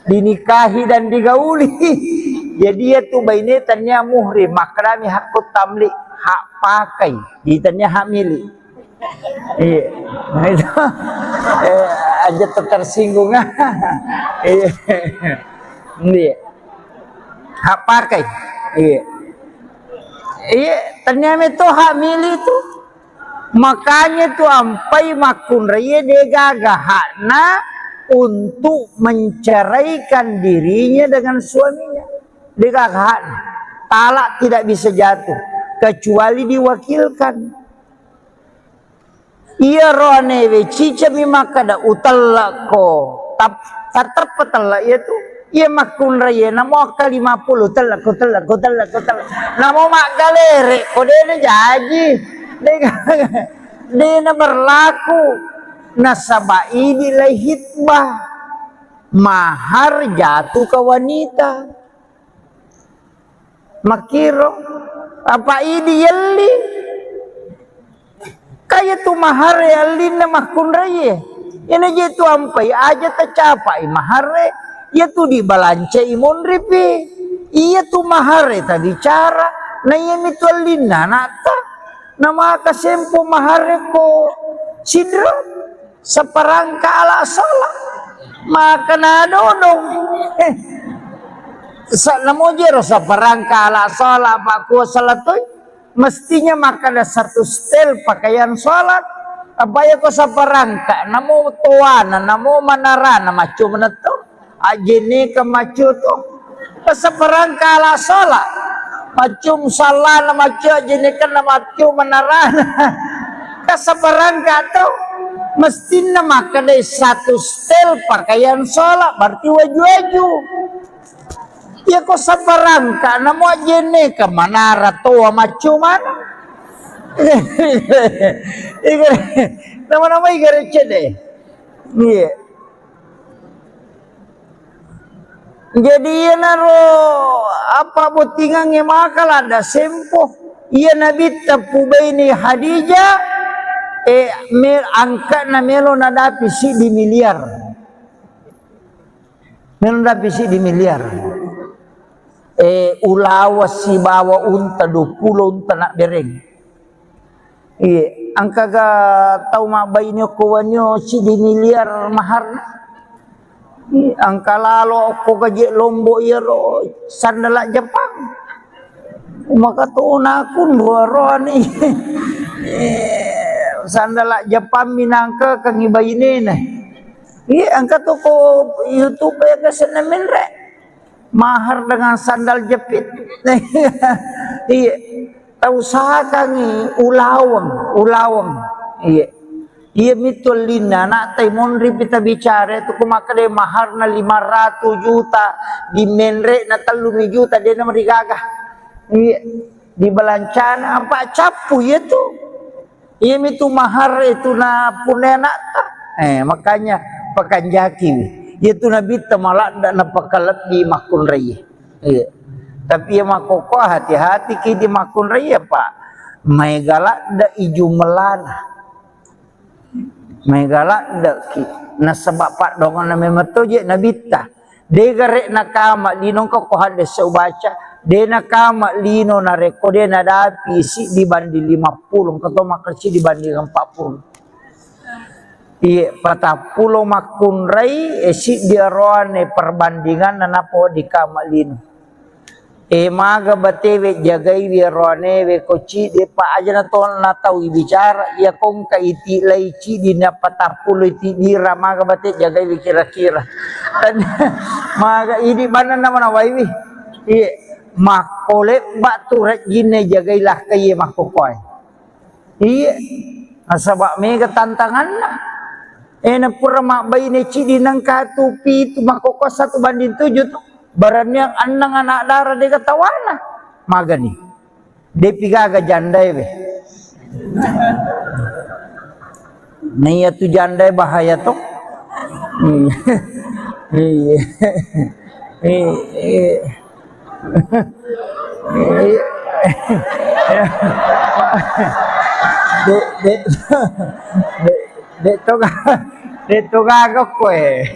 dinikahi dan digauli jadi ya tu bayi ne tanya muhrim makrami hakut tamlik hak pakai ditanya hak milik iya nah itu aja tersinggung iya hak pakai iya. Iya, ternyata itu hak milik itu. Makanya tuh ampai makun raya degaga hakna untuk menceraikan dirinya dengan suaminya. Degaga hakna. Talak tidak bisa jatuh kecuali diwakilkan. Iya rohane cica mimakada utalak ko. Terpetala itu. Ia makun raya namo kali 50 telak namo mak galere kodene jaji dena berlaku nasaba ini lai hitbah mahar jatuh ke wanita makiro apa ini yelli kayak tu mahar yelli na makun raya ini jitu ampai aja tercapai mahar ia tu di balance imun ripi ia tu mahare ta bicara na iya mitwalina nata nama kasempo mahare ko sidro sa parangka ala sala maka na dodong sa namojero sa parangka ala sala pak ko salatoy mestinya maka ada satu stel pakaian salat apa ya ko sa parangka namo tuana namo manarana macu meneto ajene kemacu tu keseperangka ala sholat macum salah na macu ajene kan na macu menaran keseperangka tu mestinya maka dari satu stel pakaian sholat berarti waju-waju ya kok seperangka na mo ajene ke manara tua macu mana nama-nama igare cede iya. Jadi ia naro apa botingan yang makal ada sempoh ia nabi tapu baini Hadijah angkat na melo nadapi si di miliar melo nadapi si di miliar ulawa si bawa unta 20 unta nak bereng Iya, angka ga tahu mabainyo kuwanyo si di miliar mahar. Angka lalo ko gaji lombo iro sandala Jepang. Maka tuh nakun luaran nih. Sandala Jepang minangka kang ibaine nah. Iya, angka tuh ko YouTube ya kesenemen re. Mahar dengan sandal jepit. Iya. Tahu sakangi ulawang. Iya mitul lina nak monri kita bicara itu kumakade mahar na 500 juta di menre na 3 juta dia na merigagah. Iya di balancana apa capu itu. Iya mitu mahar itu na punena ta. Makanya pakanjaki itu nabi malah ndak napakalap di makun raya. Iya. Tapi yang makoko hati-hati ki di makun raya pak. May galak da iju melana. May galak da ki. Nasabak pak dongan na memeto je nabita. De garek nakama linong ko hande sa ubaca. De nakama lino na reko de na dapi si dibanding 50. Kato makersi dibanding 40. Iya patapuluh makun rai esi dia roane perbandingan na napo di kama lino. Maga batewe jagai wirone we koci de pa aja na ton na tahu bicara ya kong kaiti laici di na patapuluh iti dira maga bate jagai kira-kira. Dan maga ini mana nama nawaiwi. Iya makole batu rek gine jagai lah kaye makokoy. Iya asabak mega tantangan lah. Na pura mak bayi neci di nangka tupi tu makoko 1 banding 7 tuh. Barangnya anang anak darah dia ketawana magani dia pigaga jandai be nih tu jandai bahaya tuh de to gaga kue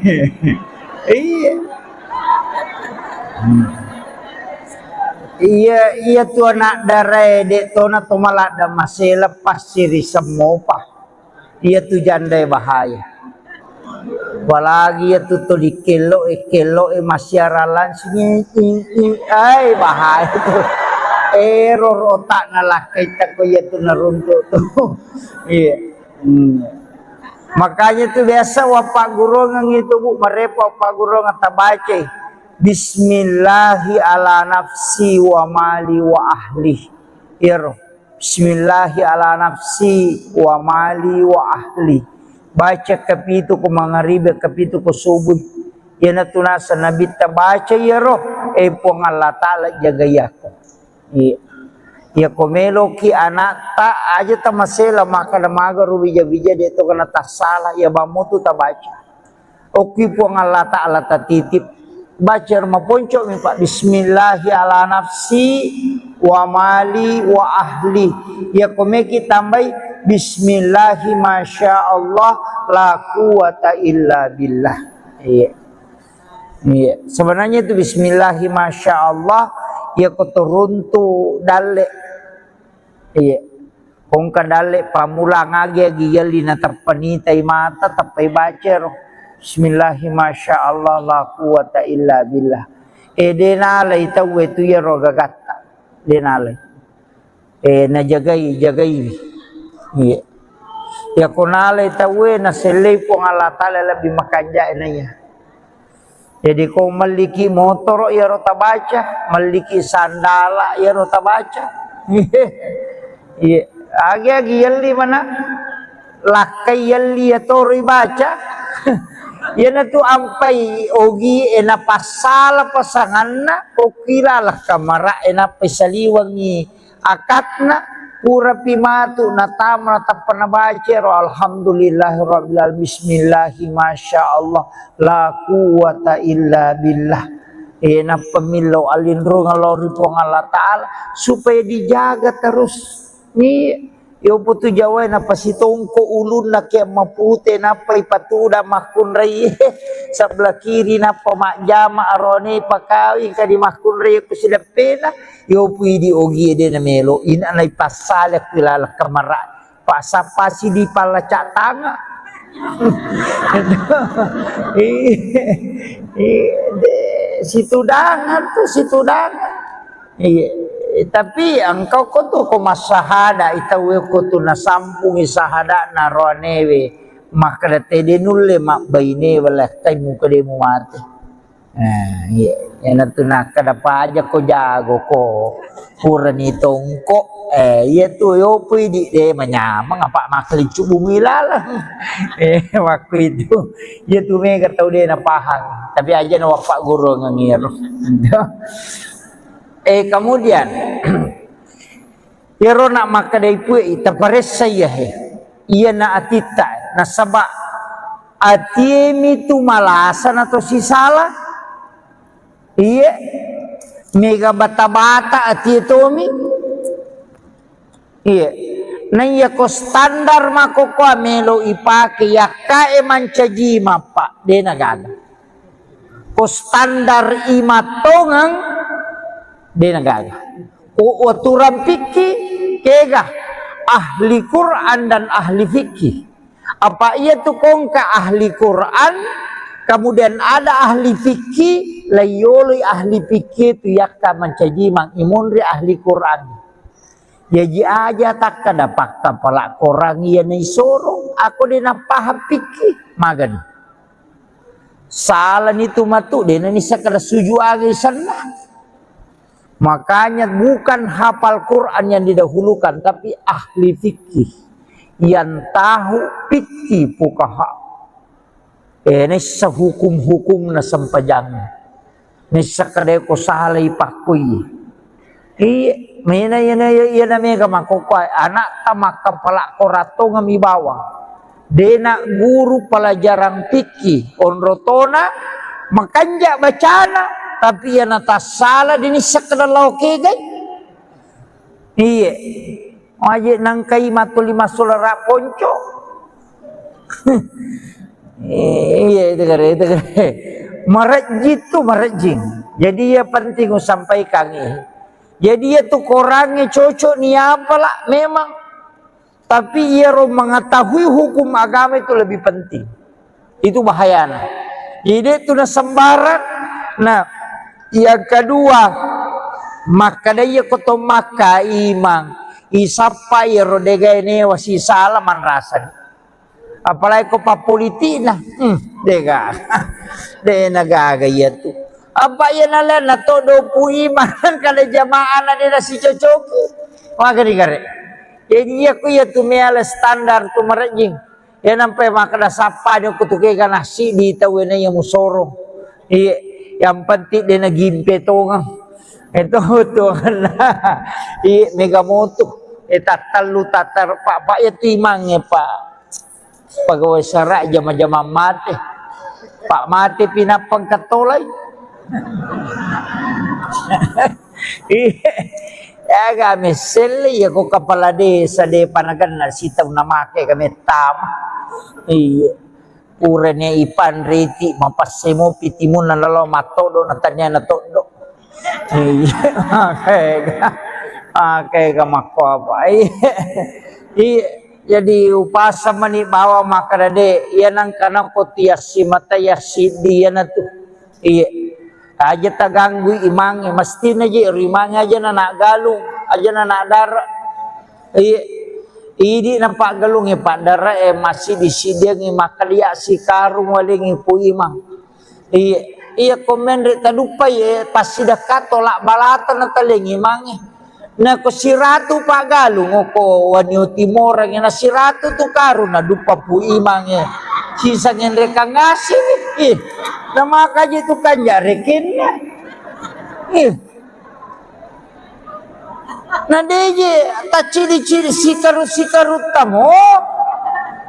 iya tu anak darai dek tu na tu malah ada masih lepas siri semopa. Iya tu jandai bahaya. Apalagi ya tu di kelo masyaralan sini ay bahaya tu. Error otak nalah kita ko ya tu naruntuk tu. Iya. Makanya tu biasa wapak guru ngang itu bu merepa wapak guru ngata baca. Bismillahi ala nafsi wa mali wa ahli. Iro. Bismillahi ala nafsi wa mali wa ahli. Baca kapitu ko mangaribe kapitu ko subuh. Yana tunasa nabi ta baca iro. Pong Allah Ta'ala jagayako. Ya komelo ki anak ta aja ta masela maka maga rubija-bija de to kana ta salah ya bamutu ta baca. Oki pong Allah Ta'ala ta titip. Baca rumah poncok mi pak bismillahi ala nafsi wa mali wa ahli ya komeki tambai bismillahi masya Allah la quwata illa billah. Iya sebenarnya itu bismillahi masya Allah ya kotoruntu dale iya kongka dale pamula ngage giyali na terpenitai mata tapai baca roh Bismillahi masya Allah la quwata illa billah. Denalay tahu itu ya roga kata. Denalay. Na jagai. Iya. Ya kunalay tahu na selay po Allah Ta'ala lebih makanja na. Jadi kau maliki motor ya rota baca, maliki sandala ya rota baca. Iya. Agi yalli mana? Lakai yalli ya tori baca. Yana tu ampai ogi ena pasala pasanganna okilalah kamara ena pesaliwangi akatna pura pimatu natamna tapana baca alhamdulillahirabbil alamin bismillahi masyaallah la quwata illa billah. Ena pemilau alindro ngalori pong Allah Ta'ala supaya dijaga terus ni. Yo putu Jawa na pasitongko ulun na kaya mapute na pa ipatuda makun ray sebelah kiri na pamakjama arone pakawi ka di makun ray ko sila pena yo pwede ogi de na melo ina na ipasala kilala kamara Pak Sapasi di palacak tanga. Situ dangan tuh, situ dangan. Tapi engkau ko tuh ko masahada itawe ko tuh nasampung isahada naroanewe maka tede nulle mak baine wala tay muka demu mati. Yan tu nak kada pa aja ko jago ko pura ni tongko iya tu yo pwede de manyamang apa makli bumi lah. Waktu itu iya tu mega tau de na pahang tapi aja na wapak guru ngangir. Kemudian iro nak makadai pui taparesa ya iya na atita na sabak atiemi tu malasan atau si salah iya mega bata-bata ati tomi iya na iya ko standar mako ko melo ipake ya kae mancaji mapa de nagaga ko standar imatongang de nagaga o aturan fikih kega ahli Quran dan ahli fikih. Apa ia tu kongka ahli Quran kemudian ada ahli fikih layoli ahli fikih tu yakka mancaji mang imunri ahli Quran. Yaji aja tak kada pakta palak korang ia ni sorong aku dena paham fikih magan. Salah itu matu dena ni sakada suju agi sana. Makanya bukan hafal Quran yang didahulukan, tapi ahli fikih yang tahu fikih fuqaha. Ini sehukum-hukum na sempajang. Ini sekadai ko salai pakui. Mina yana mega makokwai anak tamak kepala korato ngami bawang. Dena guru pelajaran fikih onrotona makanja bacana. Tapi yang atas salah dini sekedar lauke gay. Iya. Wajib nangkai matul lima sulara ponco. Iya itu kare. Marajit tu marajing. Jadi ya penting sampaikan ini. Jadi ya tu korangnya cocok ni apalah memang. Tapi ia mengetahui hukum agama itu lebih penting. Itu bahayanya. Jadi itu na sembarang. Nah. Yang kedua, maka daya koto maka imang isapa rodega ini wasi salaman rasa. Apalagi ko papolitina, dega, de nagaga ya tu. Apa ya nalan na todo pu imang kada jamaah na dina si cocoki. Maka di kare. Jadi ya ku ya tu meala standar tu marajing. Ya nampai maka da sapa dia kutuke kana si di tawena yang musoro. Iya. Yang penting dia nak gimpe tongang. Itu tuh lah. Mega motu. Tatal tatar pak ya timangnya pak. Pegawai serak jama-jama mati. Pak mati pinapang katolay. Ya kami seli ya ko kepala desa de panagan na sitaw na make kami tama. Iya. Urenya ipan reti mapasemo pitimun na lalo matodo natanya na todo. Oke kamako apa? Jadi upasa mani bawa makarade yan ang kanang kotiasi matayasi diyan na to. Iya. Aja taganggu imang mesti na je rimang aja na nagalung aja na nadara. Iya. Ini nampak galung pak dara masih disidiang makalia si karung waling ipu imang. Iya komen reta dupai pasti dah tolak balatan na taling imang. Na ko siratu pak galung ko wanyo timor ang na siratu tu karung na dupa pu imang. Sisa ngin reka ngasih na makaji tu kanja rekin. Nah deje tak ciri-ciri sikarut tamo.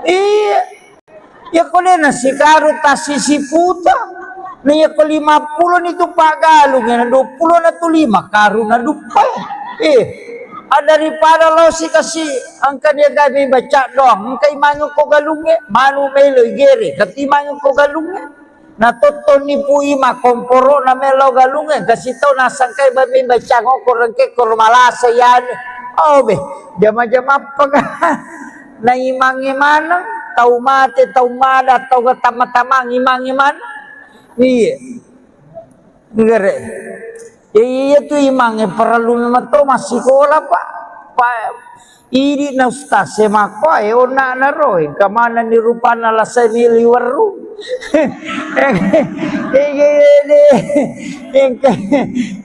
Iya. Ya kole na sikarut tasisi puta. Nah ya ko 50 itu pak galung na 20 na tu 5 karun na dupa. Daripada lo si kasih angka dia gabi baca doang. Angka imanyo ko galungnya manu melo gere. Katimanyo ko galungnya. Na toton ni puima komporo na melo galungan kasi tau nasangkay babi baca ngokor rengke kor malasa yan. Oh be jama-jama pag na imangi mana, tau mate, tau mada, tau tama-tama imangi mana. Iya. Ngere. Iya tu imangi perlu mato masih sekolah Pak. Ini na ustaz semako ayo na roy kamana ni rupana la semili waru.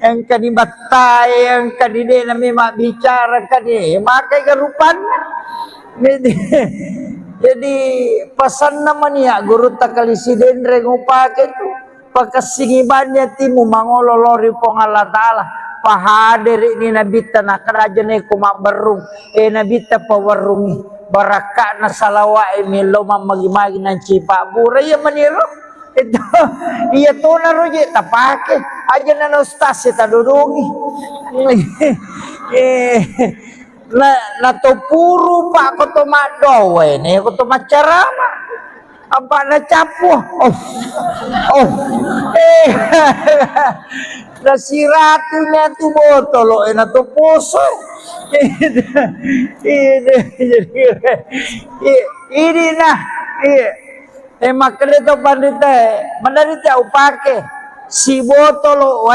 Yang kani batai yang kani de na memang bicara kani makai kerupan. Jadi pesan namanya guru takalisiden rengupake tu pakasingibannya timu mangololori pong Allah Ta'ala pahadir ini nabita na kerajaan ko mabarung nabita pawarungi baraka na salawa milo mamagi-magi ng cipa bura ya maniro itu iya to na roje tapake aja na ustaz ta dudungi na to puro pa ko to madowe ne ko to macarama apa na capo nasiratunya tu botol na to poso ini nah makanya to pandita mandarita upake si botol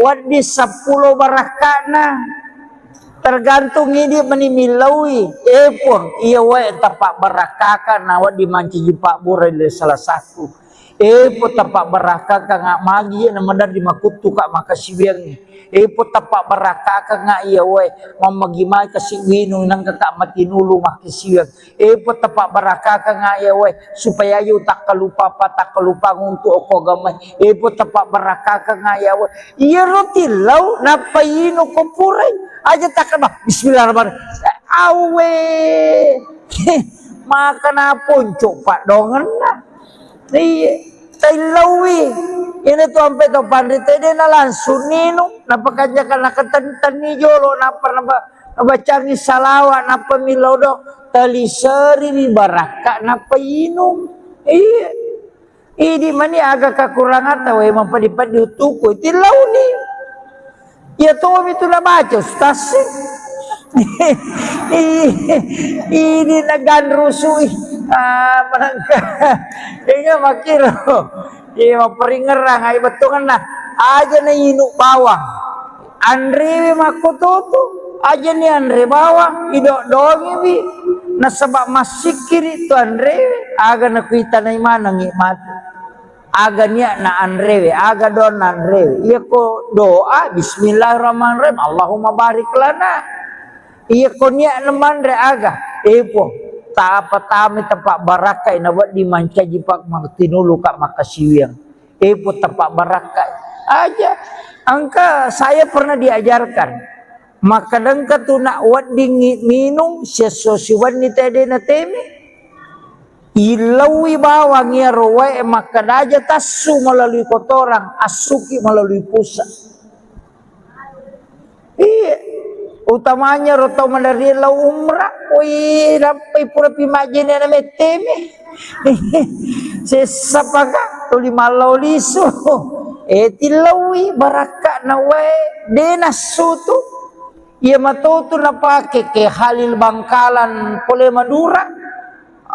wadi 10 barakana tergantung ini menimilawi pun iya tapak barakaka nawa dimanci Pak Burai salah satu po tapak barakaka nga magi na madar di makutu ka makasibiang po tapak barakaka nga iya mamagimay kasi winong nang kakamatinulu makisibiang po tapak barakaka nga iya supaya yu takalupa ngunto o gamay po tapak barakaka nga iya iya rotilaw napayino ko puray aja takkan bah bismillahirrahmanirrahim awe maka na ponco Pak dongan na tailawi ini tu sampai to pandita dia na langsung nino napakanjakan nakatantan ni jolo napa nabacangi salawa napa milodo talisari ni baraka napa inum iya ini mani agak kekurangan tahu emang padi-padi utuku tilau ni ya tuh itu na baca ustaz ini nagan rusui menangka ini makiro iya maperingerang ay betul kan nah aja na inuk bawang Andre makototo aja ni Andre bawang idok dongi bi na sebab masih kiri tu Andre aga na kuita na imana ngikmati aga niya na Andre aga don na Andre iya ko doa bismillahirrahmanirrahim Allahumma barik lana iya ko niya naman re aga po taapa-tami tapak barakai nawat dimanca jipak tinulu kak makasiwiang po tapak barakai aja angka saya pernah diajarkan maka dengka tu nak wat dingin minum sesosiwan ni tadi na temi ilawi bawang ya roe maka aja tasu melalui kotoran asuki melalui pusat iya utamanya roto melalui lau umrah wih sampai pura pimajin na meteme sesapaka tuli malau liso tilawi baraka na we denasu tu iya matoto na pake ke Halil Bangkalan Pole Madura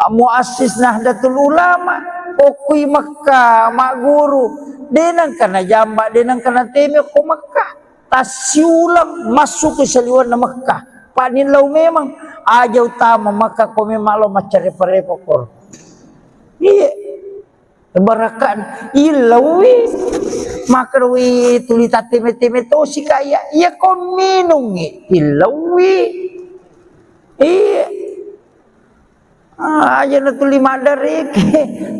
muassis Nahdlatul Ulama okui Makkah mak guru denang kana jamba denang kana teme ko Makkah tasiulang masuk ke saliwan na Makkah panin law memang aja utama Makkah ko memang lo macare-parepo kor iya barakan ilawi makarwi tulita teme-teme to si kaya iya ko minungi ilawi iya aja na tu 5 dari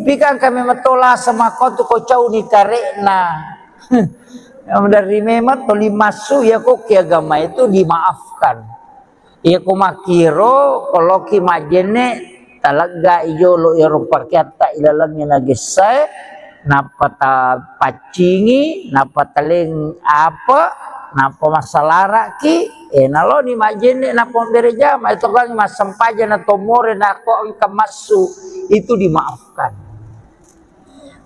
pikang kami matola sama kau tu kau cau ni tarik na dari memang tu 5 su ya kok agama itu dimaafkan ya ko makiro kalau ki majene talaga ijo lo ero pakiata ilalangnya nagisay napata pacingi napataling apa napa masalara ki nalo ni majene napa bereja ma itu kan masampaja na tomore na ko ang kamasu itu dimaafkan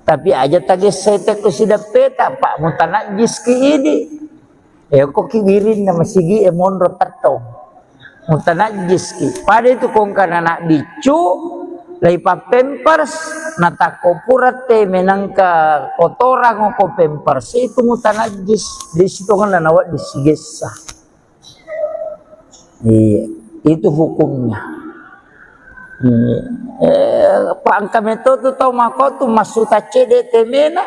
tapi aja tadi saya ko sida peta Pak mutanajis ki ini kok kibirin na masigi monro tatong mutanajis ki. Pada itu kong kana nak bicu lai pa pampers natako purate menangka kotoran ko pampers itu mutanajis. Di situ kan nawat disigesa. Iya, itu hukumnya. Pangka metodo tau mako tu masuk tacede temena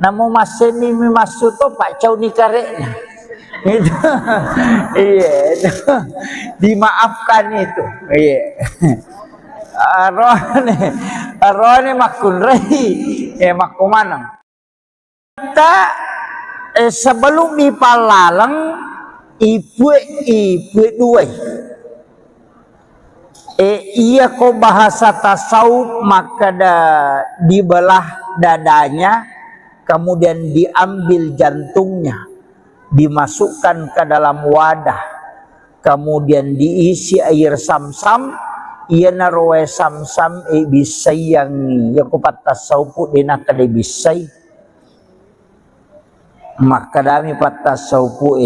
namo masemi mi masuk to pak cau ni karena itu iya itu dimaafkan itu iya arone makun rei makumanang kita sebelum dipalalang ibu dua iya ko bahasa tasawuf maka dibelah dadanya kemudian diambil jantungnya dimasukkan ke dalam wadah kemudian diisi air samsam iya narowe samsam bisai yang ya ko patasawuf dina kade bisai maka dami patasawuf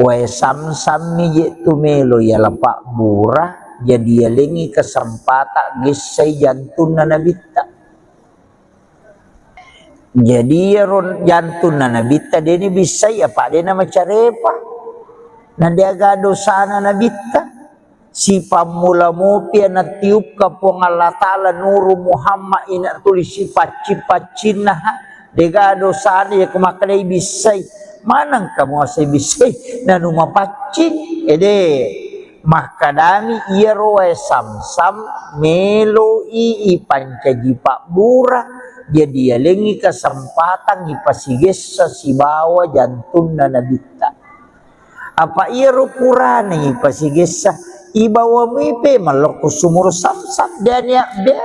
wae samsam ni tu melo ya lapak burah jadi yalengi kesempatan gisai jantun nabita jadi jantun nabita dia ni bisa ya pak dia nama carepa nanti agak dosa nabita si pamula mupi na tiup kapung Allah Ta'ala nuru Muhammad ina tulis si paci-pacina dega dosa ya kemakalai bisa manang kamu asai bisa na numa pacin maka dami iya roe samsam melo pancaji pak burah jadi yalengi kesempatan ipasiges si bawa jantung nabita apa iya rupurane ipasiges ibawa mipe maloko sumur samsam dan ya dia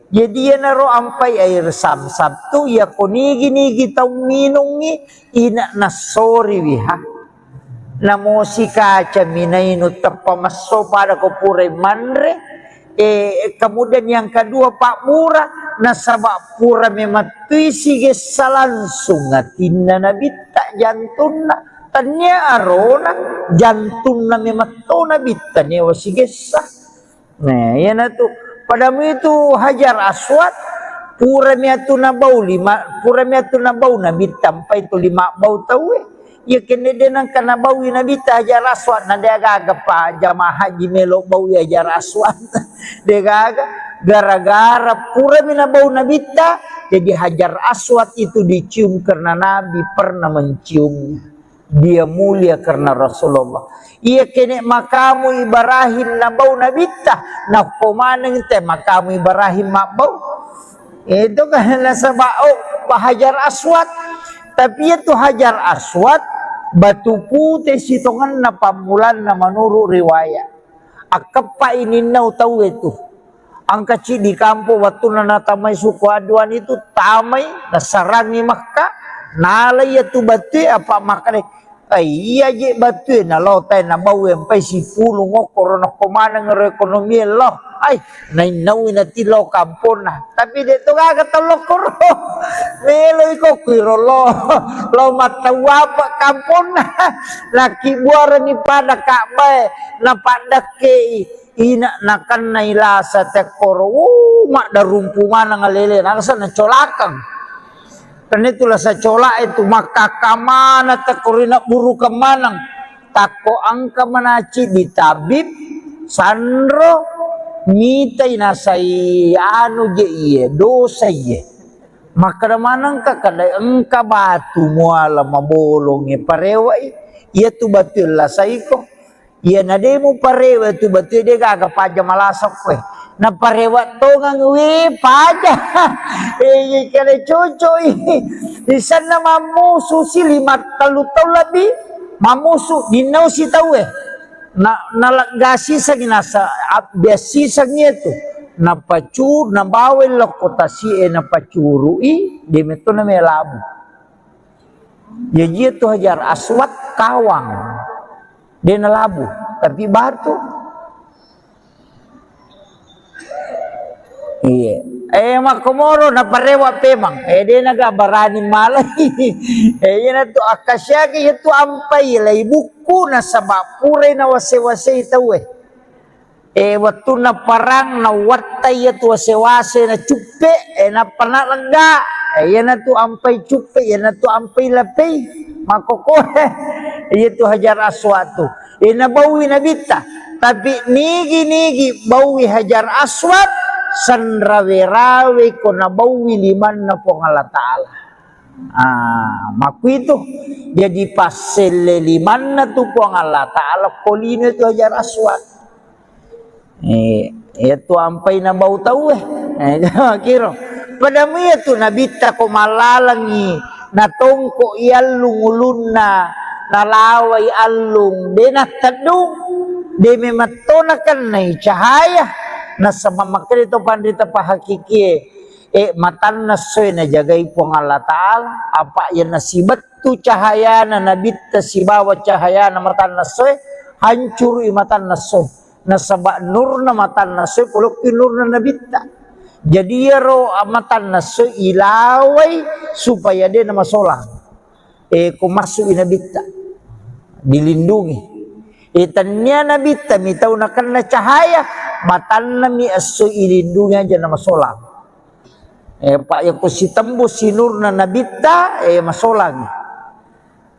jadi ya naro ampai air samsam tu ya konigi kita minungi ina nasori wiha namo si kaca minainu terpamaso pada kopure manre kemudian yang kedua pak murah nasabak pura mematui sigesa langsung ngatina nabita jantuna tanya arona jantuna mematona bita newa sigesa nah ya natu padamu itu hajar aswad pura miatuna bau nabita sampai itu 5 bau tahu ya kene denang kana bawi nabita ajar aswad na degaga pa jamaah haji melo bawi ajar aswad degaga gara-gara pura mina bau nabita jadi hajar aswad itu dicium karena nabi pernah menciumnya dia mulia karena Rasulullah iya kene makamu Ibrahim na bau nabita na komaneng te makamu Ibrahim mabau itu kan nasabao hajar aswad tapi itu hajar aswad batu putih sitongan na pamulan na menurut riwayat akapa ini nau tahu itu angka di kampung waktu na tamai suku aduan itu tamai nasarangi Makkah nalai itu batu apa makane iya je batu na lotai na bau empai si pulu ngokor na komana ngerekonomi loh ay nainawi na tilo kampung na tapi dito kagak telokor melo iko kuiro lo matawa pa kampung na laki buara ni pada kakbae na pada ke ina nakan na ilasa tekoro mak darumpungan na ngalele nakasa na colakang karena itulah saya colak itu maka kamana tekorina buru kemanang tako angka menaci di tabib sandro mitai nasai anu je iye dosa iye maka manang ka kada engka batu muala mabolonge parewai iya tu batul la saiko iya nademu parewa tu batul de gaga paja malasak we na parewa to ngang we paja kale cucu di sana mamusu si 5 tahun lebih mamusu dinau si tahu na nalagasi sa ginasa biasi sa itu na pacur na bawel lo kota si na pacurui di meto na melabu jadi itu hajar aswad kawang dia na labu tapi batu iya Makomoro na parewa pemang. Dia nagabarani malay. Yan na to akasya kaya to ampay lay buku na sabak puray na wase-wase itaw waktu na parang na watay at wase-wase na cupe na panalaga. Yan na to ampay cupe, yan na to ampay lapay. Makokore. Yan to Hajar Aswad to. Nabawi na bita. Tapi nigi-nigi bawi Hajar Aswad. San rawe-rawe ko nabawi liman na po ng Allah Ta'ala. Maku itu. Jadi pasel liman na to po ng Allah Ta'ala. Kolino ito Hajar Aswad. Ito ampay na bau tau kiro. Padamu itu nabita ko malalangi. Natongko ialung ulun na nalaway alung. Di natadong. Di mematonakan na cahaya. Nasa mamakrito pandita pa hakiki matan na soy na jagay po ng Allah Ta'ala apa yan nasibat tu cahaya na nabita si bawa cahaya na matan na soy hancur matan na soy nasaba nur na matan na soy pulok nur na nabita jadi yaro matan na soy ilaway supaya dia na masolang kumasuk inabita dilindungi tanya nabita mitaw na kan na cahaya matan na mi aso ilindungi aja na masolang. Pak yang si tembus si nur na nabita masolang.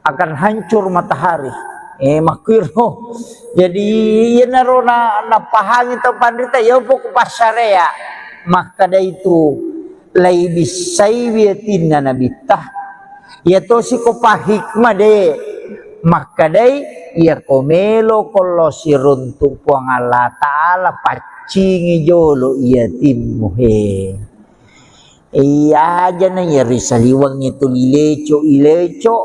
Akan hancur matahari. Makwiro. Jadi yan naro na napahangin to pandita yaw po kupasaraya. Maka da itu lay bisay wiyatin na nabita. Yato si kupahikma de. Maka day ia komelo kalau si runtuk puang Allah Ta'ala pacingi jolo ia timuhe iya aja na ya risaliwang itu ileco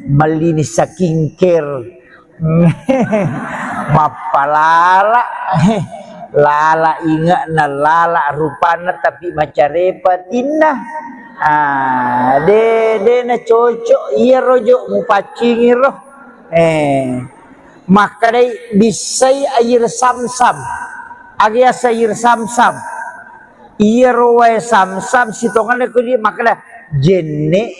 malinis sa kingker mapalala lala ingat na lala rupana tapi macarepatin na de na cocok iya rojo mu pacingi roh maka day bisay air samsam agias air samsam iya rowe samsam sitongan ko di maka da jenne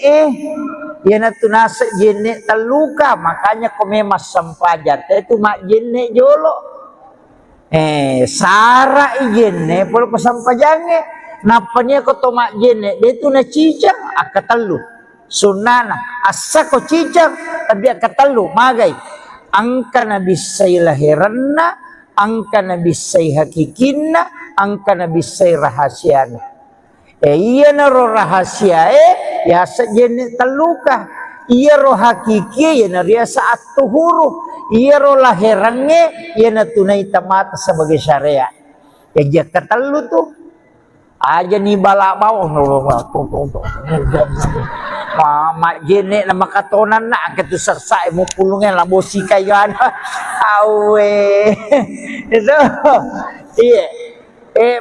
yana tunasa jenne taluka makanya komemas sampajat itu mak jenne jolo sara jenne polo pasampajange napanya ko tomak jene dia tu na cicang akatalu sunana asa ko cicang tapi akatalu magay angka na bisay lahiranna angka na bisay hakikinna angka na bisay rahasiana iya na ro rahasia ya sa jene taluka iya ro hakiki ya na ria saat tuhuru iya ro lahirannya ya na tunay tamata sebagai syariat ya dia katalu tuh aja ni balak bawah mama jene na makatonan na ketu sersa mo pulungan la bosi kayan awe itu iya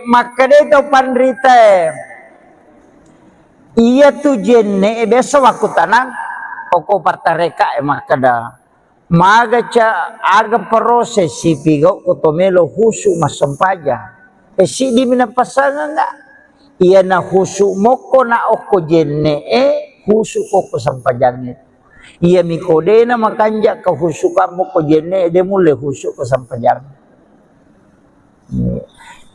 maka dito pandrita iya tu jene besok waktu tanang poko partareka maka da maga cha aga proses si pigo kotomelo husu masampaja si di minapasangan nga iya na husu moko na oko jenne husu koko sampajangit iya mikode na makanja ka husu ka moko jenne de mule husu ko sampajang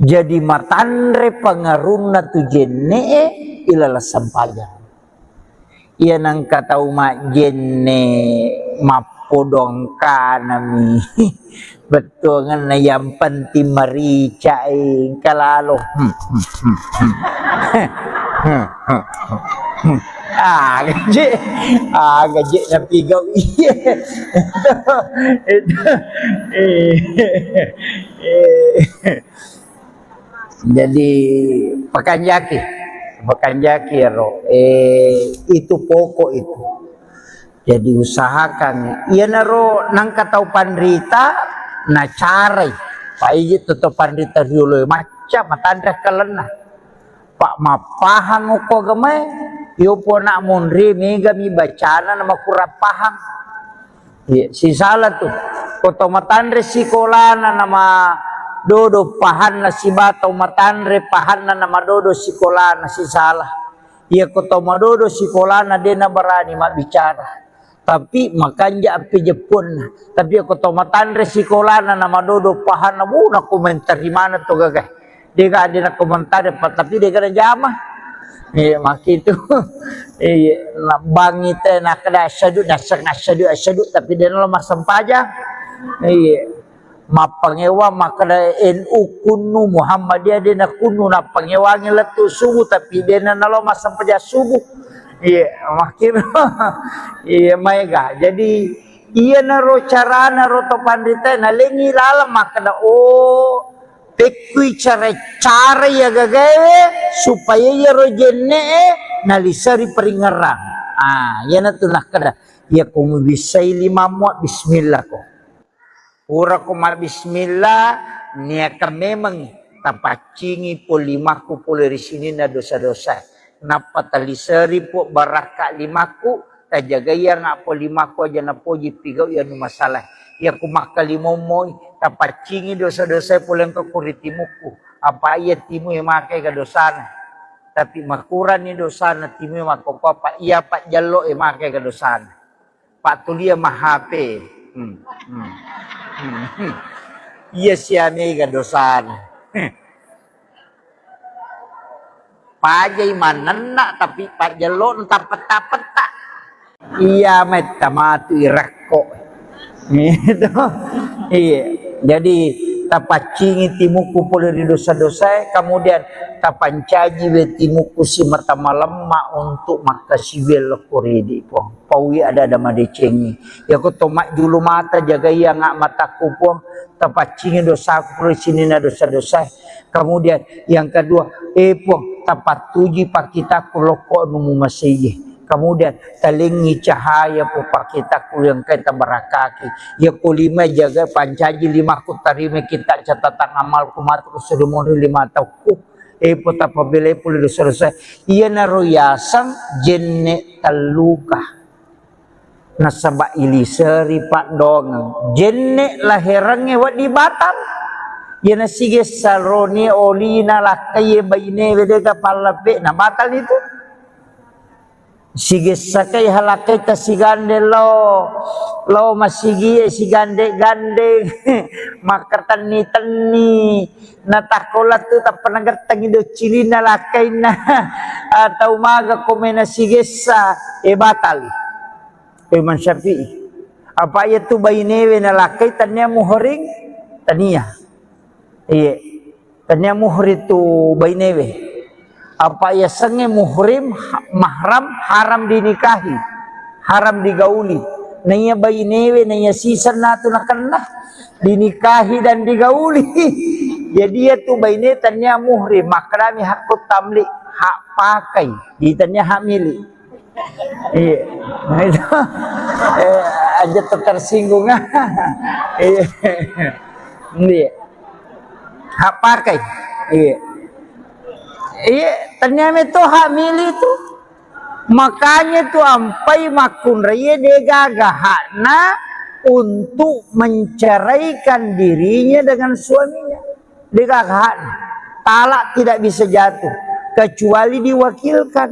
jadi matandre pangaruna tu jenne ilala sampajang iya nang katau mak jenne mapodong kanami betul kan yang penting marica kalalo gaji na pigaw iya jadi pakanjaki ro itu pokok itu jadi usahakan iya naro nang katau pandrita na carai pak iji tutup pandita dulu macam matanda kalena pak mapahang uko gamay yo po na munri mega mi bacana na makurapahang si salah tuh koto matandre sikolana nama dodo pahan na si batau matanre pahan na madodo sikola na si salah. Ia koto madodo sikola na dia na berani mak bicara. Tapi makanya api Jepun. Tapi aku tahu matanre sikola na madodo pahan na na komentar di mana tuh gagah. Dia gak ada komentar tapi dia kena jamah. Mak itu bang itu nak kena asyadu tapi dia lemah sempajang. Mapangewa makada NU kunu Muhammadiyah dia nak kunu nak pangewangi letu subuh tapi dia nak lemah sempajang subuh. Makin mega. Jadi iya naro cara naro to pandita na lengi lalam makada pekui cara ya gagawe supaya ya rojene nalisari peringarang. Ya na tu nak kada. Ya kumu bisai lima muat bismillah ko. Ura kumal bismillah niaka memang tapacingi po limaku po dari sini na dosa-dosa. Napa talisari po baraka limaku tajaga ya nga po limaku aja na po jipigaw ya no masalah. Ya kumakalimomoy tapacingi dosa-dosa po lang kakuritimuku. Apa iya timu yang makai ka dosana. Tapi makuran ni dosana timu yang makopapa. Iya pak jalo yang makai ka dosana. Pak tulia mahape. Iya siamai ka dosana. Pajay manana tapi pak jalo entah peta-peta. Iya metamatu irakko. Gitu. Iya. Jadi tapacingi timuku pula di dosa-dosa, kemudian tapancaji timuku si mata malam untuk maka siwel koredi po. Pawi ada madecengi. Ya ko tomak julu mata jaga ya ngak mataku po tapacingi dosaku di sini na dosa-dosa. Kemudian yang kedua, po tapatuji pakita kuloko numu masih. Kemudian talingi cahaya po pakita ku yang kita barakaki. Ya kulima jaga pancaji lima ku tarime kita catatan amal kumat ku sedumuri lima tauku. Po tapabile puli dosa-dosa. Iya naroyasang jenne taluka. Nasaba iliseri pak dongang. Jenne lahirangnya wadi batal. Ya nasige salroni olina lakaye bayine wedega palape. Nah batal itu. Sige sakai halakai ta sigande lo masigi sigande gande makartan ni tani natakola tu tak pernah gertang ido cilina lakai na atau maga komena sigesa batali Imam Syafi'i apa itu bayinewe na lakai tanya muhring tania tanya muhri tu bayinewe apa ya senge muhrim mahram haram dinikahi haram digauli nanya bayi newe nanya sisa natu nakanlah dinikahi dan digauli jadi dia tu bayi newe tanya muhrim makrami hakut tamlik hak pakai ditanya hak milik iya nah itu aja tersinggung iya hak pakai iya. Iya, ternyata itu hak milik itu. Makanya tuh ampai makun raya degagahana untuk menceraikan dirinya dengan suaminya. Degagahana. Talak tidak bisa jatuh kecuali diwakilkan.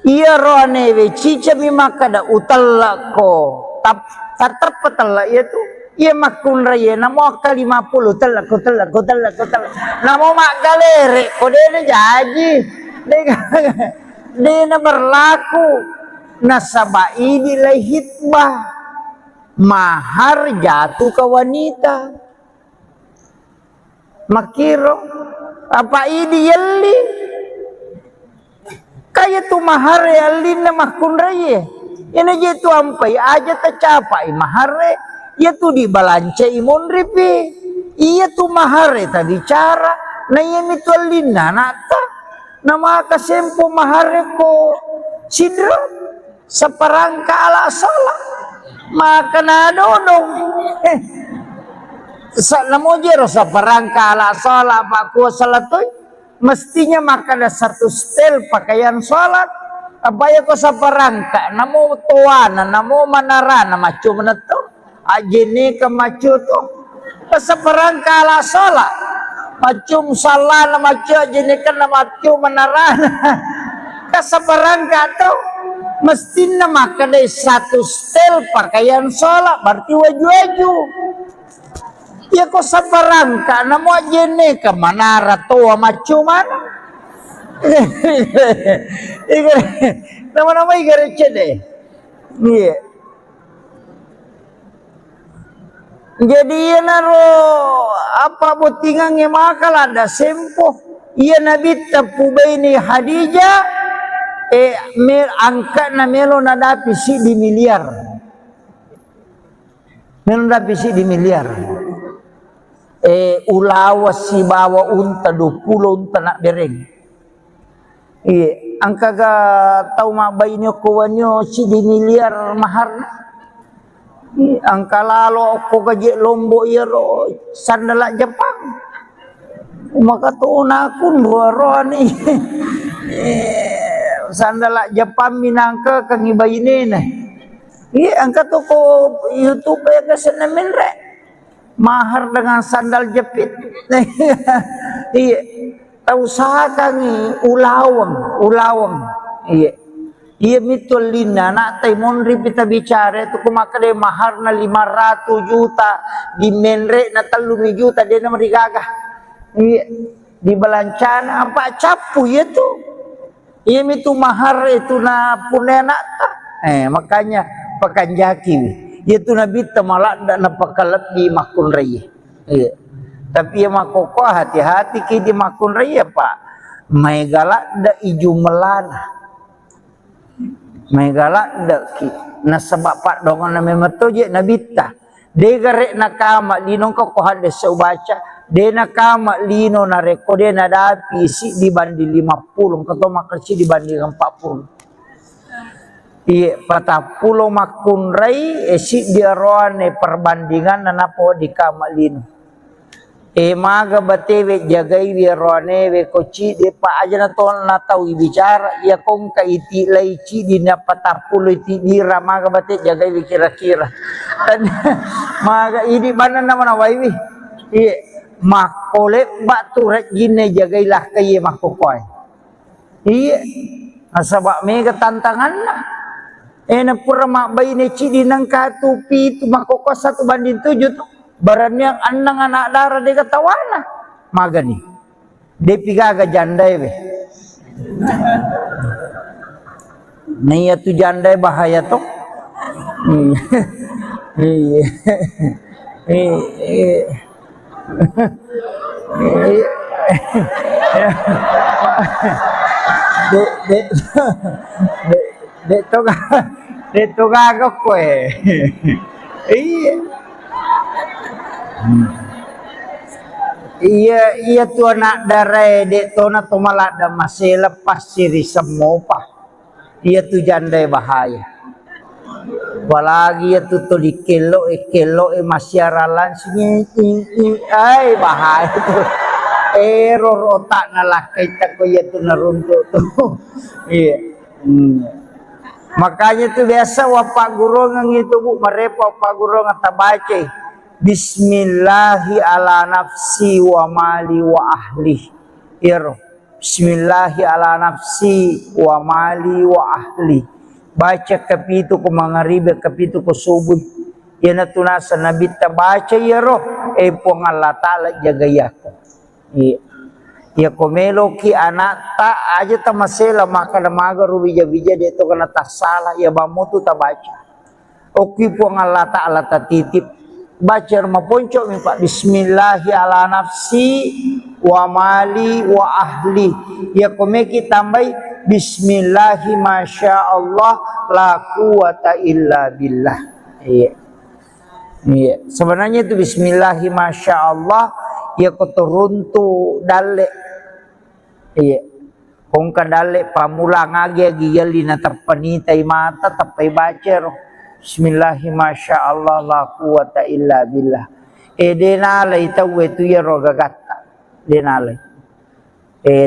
Iya rohanewe cica mimakada utalak ko. Terpetala itu. Ia makun raya namo akal 50 telak namo mak galere kode na jaji dia na berlaku nasaba ini lai hitbah mahar jatuh ke wanita makiro apa ini yali kayak tu mahar yali na makun raya ini jitu ampai aja tercapai mahar ia tu di balance imun ripi, ia tu mahar tadi cara, na iya mitualina nata, nama kasempo mahar ko sidra seperangka ala salah, maka nadodong, namo jero seperangka ala salah pak kuasa salatoy, mestinya maka ada satu stel pakaian salat, apa ya ko seperangka, namo tuana, namo manarana macu meneto. Ajene kemacu tu Pasaparang kala sola. Macam salah na macam jenikan na macam menarana. Kasaparang kato. Mesti na makan satu stel pakaian sola. Berarti waju-waju. Ya ko saparang ka na mo jenika manara to macam mana. Nama-nama igarece deh. Iya. Jadi ya naro apa botingan yang makal ada sempo. Iya nabi tapu baini Hadijah angkat na melo na dapi si di miliar. Melo dapi si di miliar. Ulawa si bawa unta 20 unta nak bereng. Iya, angka ga tau mabainyo kuwanyo si di miliar mahar. Angka lalo ko gaji lombo iro sandala Jepang. Maka tuuna kun ruaro ni. Sandala Jepang minangka kang ibainin. Iya, angka to ko YouTube ya kesenemin re. Mahar dengan sandal jepit. Iya. Tahu kang ulawang. Iya. Iya mitul lina nak taimon ripita bicara itu kumakade mahar na 500 juta di menre na 3 juta dia na marigagah. Iya. Di balancana apa capu ya tu. Iya mitu mahar itu na punena ta. Makanya pakanjaki. Itu nabi tamalak dan napakalap di makun raya. Iya. Tapi ya makoko hati-hati ki di makun raya pak. May galak da iju melana. May galak da ki. Nasabak pak dongan na memeto je nabita. De garek nakama linong ko hades sa ubaca. De nakama lino na reko de na dapi si dibanding 50. Kato makarsi dibanding 40. Iya, patapulong makun ray si diaroan perbandingan na napo di kama lino. Maga batewe jagai wirone we koci de pa aja na ton na tau bicara ya kong ka iti lai ci di na patapulo iti dira maga bate jagai kira-kira. Maga ini mana nama waiwi. Iya makole batu rajine jagai lah kaya makokoy. Iya asabak mega tantangan lah. Na pura mak bayi ne ci di nang katupi tu makoko 1 banding 7 tu. Baran yang anang anak darah dia katawana magani dia pigaga jandai be nih tu jandai bahaya tuh de toga kue iya tu anak darah dek tu nak tu malah dah masih lepas siri semua pak. Iya tu jandai bahaya. Apalagi ya tu di kelo masih aralan sini ay bahaya tu. Error otak nalak kita ko ya tu naruntuk tu. Iya. Makanya tu biasa wapak guru ngang itu bu merepa wapak guru ngata baca. Bismillahi ala nafsi wa mali wa ahli. Iro. Bismillahi ala nafsi wa mali wa ahli. Baca kapitu ko mangaribe kapitu ko subuh. Yana tunasa nabi ta baca iro. Pong Allah Ta'ala jagayako. Iya. Ya komelo ki anak ta aja ta masela maka damaga rubija-bija dia tu kana tak salah ya bamutu ta baca. Oki pong Allah Ta'ala ta titip. Baca rumah poncok mi pak. Bismillahi ala nafsi wa mali wa ahli. Ya komeki tambai Bismillahi masya Allah la quwata illa billah. Iya. Iya. Sebenarnya itu Bismillahi masya Allah ya kotoruntu dale. Iya. Kung kadale pamulang agi gali na terpenitai mata tapai baca roh. Bismillahi masya Allah la quwata illa billah. Denalay tahu itu ya roga gata. Denalay.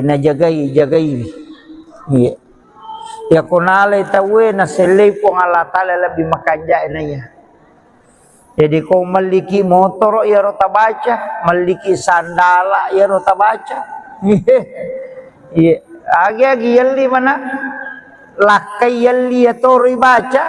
Na jagai. Iya. Ya kunalay tahu na selay pong Allah Ta'ala lebih makanja na ya. Jadi kau memiliki motor ya rota baca, memiliki sandala ya rota baca. Iya, agi yalli mana? Lakai yalli ya tori baca.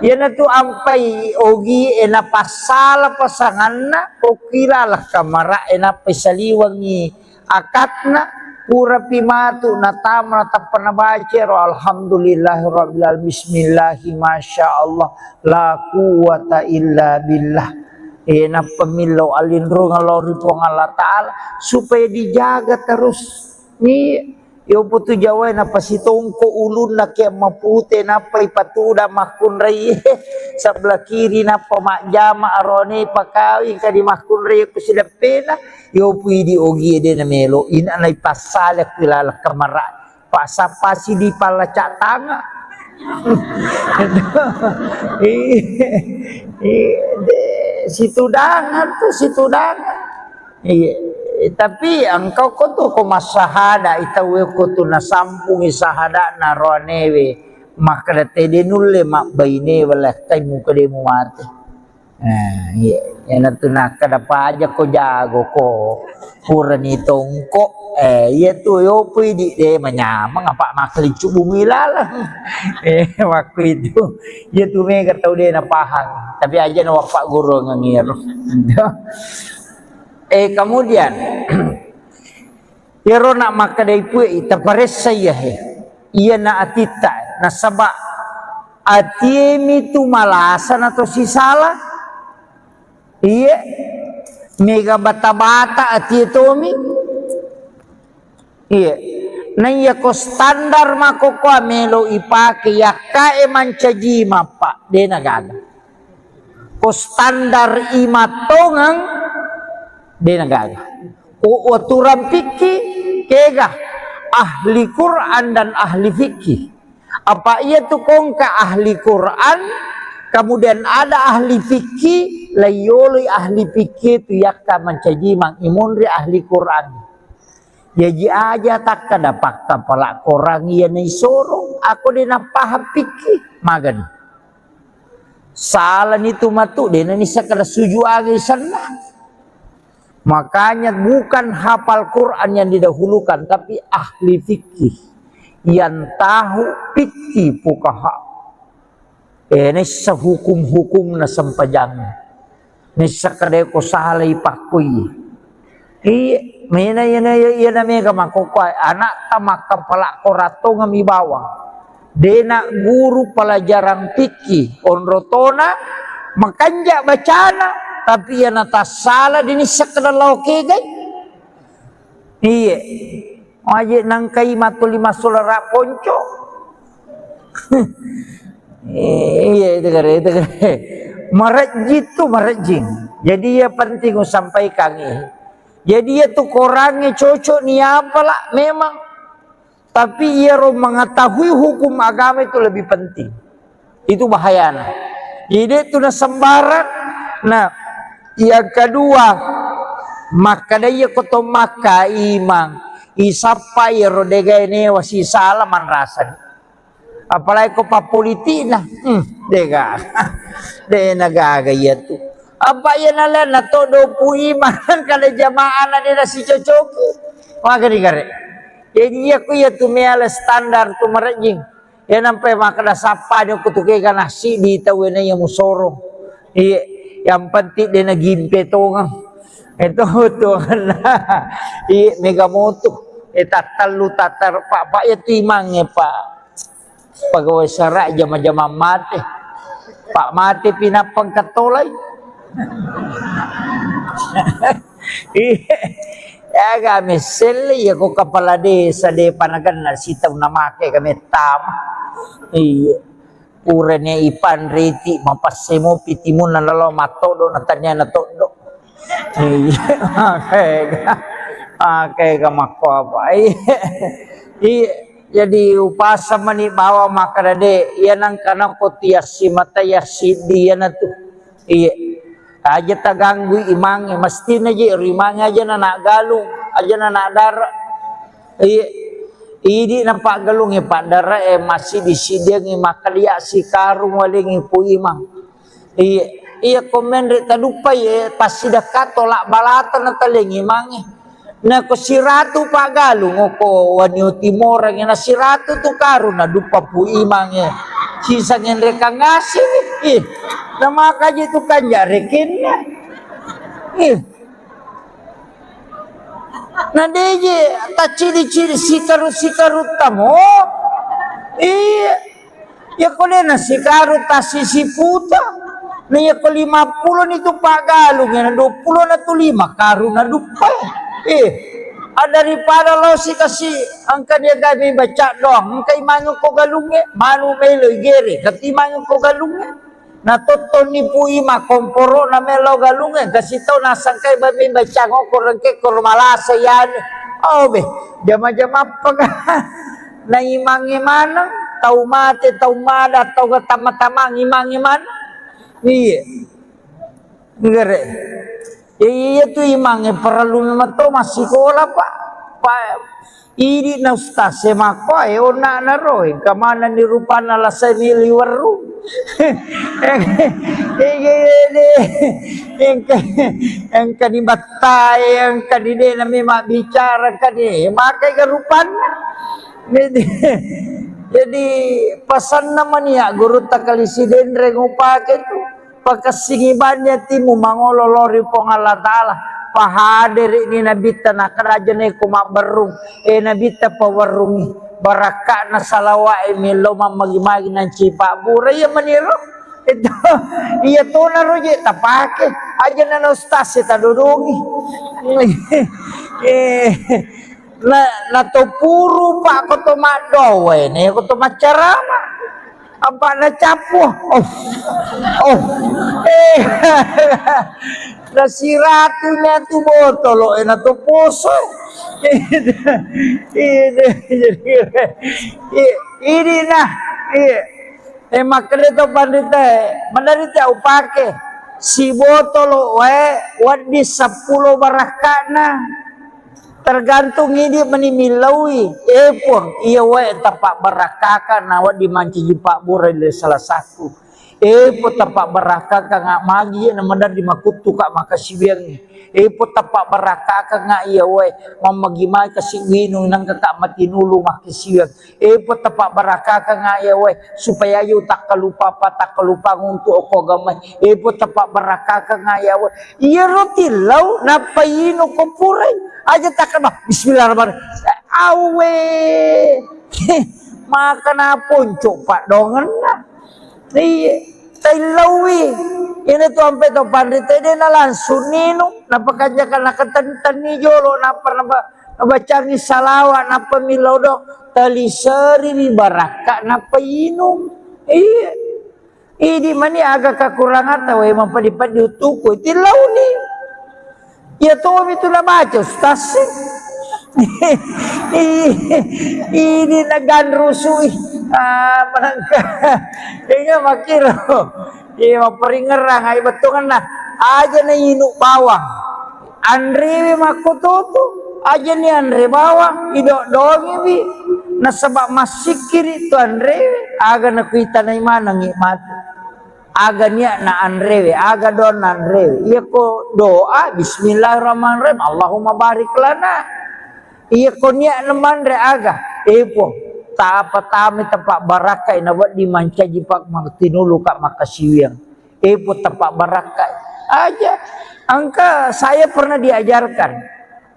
Yana tu ampai ogi ena pasala pasanganna okilalah kamara ena pesaliwangi akatna pura pimatu natamna tapana bacero alhamdulillahirabbil alamin bismillahi masyaallah la quwata illa billah. Ena pemilau alindro ngalori Allah taala supaya dijaga terus ni. Yo putu Jawa na pasitongko ulun na kaya mapute na pa ipatuda makun ray sebelah kiri na pamakjama arone pakawi kadi makun ray ko sila pena yo pwede ogi de na melo ina na ipasala kilala kamara pasapasi di palacak tanga. Situ dangan tuh situ dangan. Tapi engkau koto ko masahada itawe koto na sampung isahada na roanewe maka tede nulle mak baine wala tay muka demu mate. Yana tu nak kada aja ko jago ko purani tongko iya tu yo pwede de manyamang apa makli bumi lalang. Waktu itu ya tu mega tau de na pahang tapi aja na wapak guru ngangir. Kemudian Yaro nak maka dari pui tapares saya ia na atita na sabak atiemi tu malasan atau si salah iya mega bata-bata atietomi iya na iya ko standar mako ko melo ipake ya kae mancaji mapa de nagaga ko standar imatongang de nagaga o aturan fikih kega ahli Quran dan ahli fikih. Apa ia tu kongka ahli Quran kemudian ada ahli fikih layoli ahli fikih tu yakka mencaji mang imunri ahli Quran. Jadi aja tak kada pakka pala korang ia ni sorong aku dina paham fikih magan. Salah itu matu dina ni sakada suju agi sana. Makanya bukan hafal Quran yang didahulukan tapi ahli fikih yang tahu fikih fuqaha. Ini sehukum-hukum na sampajang. Ni sakade ko salay pakui. Mena yana mega makokoy anak tamak kepala korato ngami bawang. Dena guru pelajaran fikih onrotona makanja bacana tapi yang atas salah dini sekedar lauke gay. Iya. Aje nangkai matu lima solara ponco. Iya itu kare. Marajit tu marajing. Jadi ya penting sampaikan ini. Jadi ya tu korangnya cocok ni apalah memang. Tapi ia mengetahui hukum agama itu lebih penting. Itu bahayanya. Jadi itu na sembarang. Nah, yang kedua, maka dia koto maka imang isapa ya rodega ini wasi salah man rasan. Apalagi ko papolitina, dega, de nagaga ya tu. Apa ya nala na todo pu imang kada jamaah na dia si cocoki. Maka digare. Jadi aku ya tu meala standar tu merajing. Ya nampai maka da sapa dia kutuke kana si di tawena yang musorong. Iya. Yang penting dia nagimpe tongang itu tuhan mega moto tatal tatar pak ya timangnya pak pegawai serak jama-jama mati pak mati pinapang katolay ya kami seli ya ko kepala desa de panagan na sitaw na make kami tama iya puranya ipan riti mapasemo pitimun na lalo matodo natanya na todo. Kaya mako apa? Jadi upasa mani bawa makarade yan ang kanang kotiasi mata yasi dia na tu. Aja taganggu imang mesti na je rimang aja na nagalung aja na nadara. Ini nampak galung ya pak darah masih di sidang makalia si karung waling ipu imang. iya komen re tadupa ye pasti dekat tolak balatan na talengi mangi na ko siratu pagalu ngoko wanyo timor nga na siratu tu karu na dupa pu imange sisa ngendre ka ngasih na makaji tu kanja rekin na deje ta ciri-ciri sikaru tamo ya kole na sikaru ta sisi puta na ya ko 50 nito pagalong na 20 na to 5 karu na dupay daripada lo si kasi ang kanya gabi baca dong kay manyo ko galunge manu melo gere kati manyo ko galunge na toton ni puima komporo na melo galunge kasi to nasang kay babi baca ngoko rengke ko malasa yan be jama-jama pag na imang-imana tau mate tau mada tau tama-tama imang-imana iya ngere iya tu imangnya perlu memang tu masih sekolah pak ini na ustaz semako ona na roy kamana ni rupana la seni liwaru yang kani batai yang kani de na memang bicara kani makai kerupan jadi pesan namanya guru takalisi dendre ngupake tu pakasingibannya timu mangololori pong Allah Ta'ala pahadir ini nabita na kerajaan ko mabarung nabita pawarungi baraka na salawa milo mamagi-magi ng cipa bura ya maniro itu iya to na roje tapake aja na ustaz ta dudungi na to puro pa ko to madowe ne ko to macarama apa na capo na siratunya tu botolo na tu poso ini nah makanya to pandita mandarita upake si botolo wadi 10 barakana tergantung ini menimilawi pun iya tapak barakaka nawa dimanci jipak burai salah satu po tapak barakaka ngak magi na madar di makutu kak makasibiang po tapak barakaka ngak iya mamagimay kasi winong nang kakak matinulu makasibiang po tapak barakaka ngak iya supaya yu tak kalupa nguntu ako gamay po tapak barakaka ngak iya rotilaw napayino ko puray aja takkan bismillahirrahmanirrahim awe maka na ponco pak dongan na tailawi ini tu sampai to pandita dia na langsung nino napakanjakan nakatan ni jolo napa bacangi salawa napa milodo talisari ni baraka napa inum ini mani agak kekurangan tahu emang padi-padi utuku tilau ni ya tuh itu na baca ustaz ini nagan rusui menangka ini makiro iya maperingerang ay betungan na aja na inuk bawang andre makututu aja ni andre bawang idok dongi bi na sabak masikir itu andre aga na kuita na imana ngikmati aga niya na andre aga don na andre iya ko doa bismillahirrahmanirrahim Allahumma barik lana iya ko niya naman re aga po tapatami tapak barakai nawat dimanca jipak magtinulu kak makasiwiang po tapak barakai aja angka saya pernah diajarkan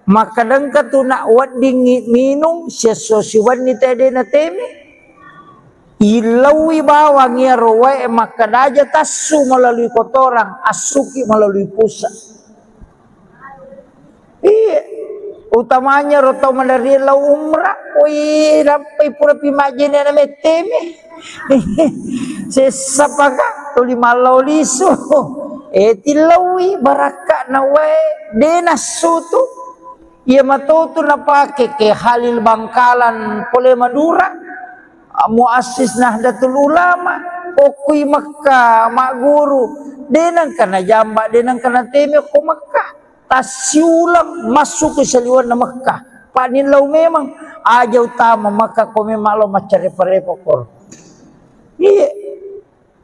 maka dengka tu nak wat dingin minum sesosiwan ni tede na teme ilawi bawang ya rowe maka daja tasu melalui kotoran asuki melalui pusat utamanya roto mandari la umrah sampai pura pimajin na meteme sesapaka tuli malau liso tilawi baraka na denasutu ia matutu na pake ke Halil Bangkalan Pole Madura muassis Nahdlatul Ulama okui Makkah mak guru denang kana jamba denang kana teme ko Makkah tasiulang masuk ke seliwan na Makkah panin law memang aja utama Makkah ko memang lo macare parepokor iya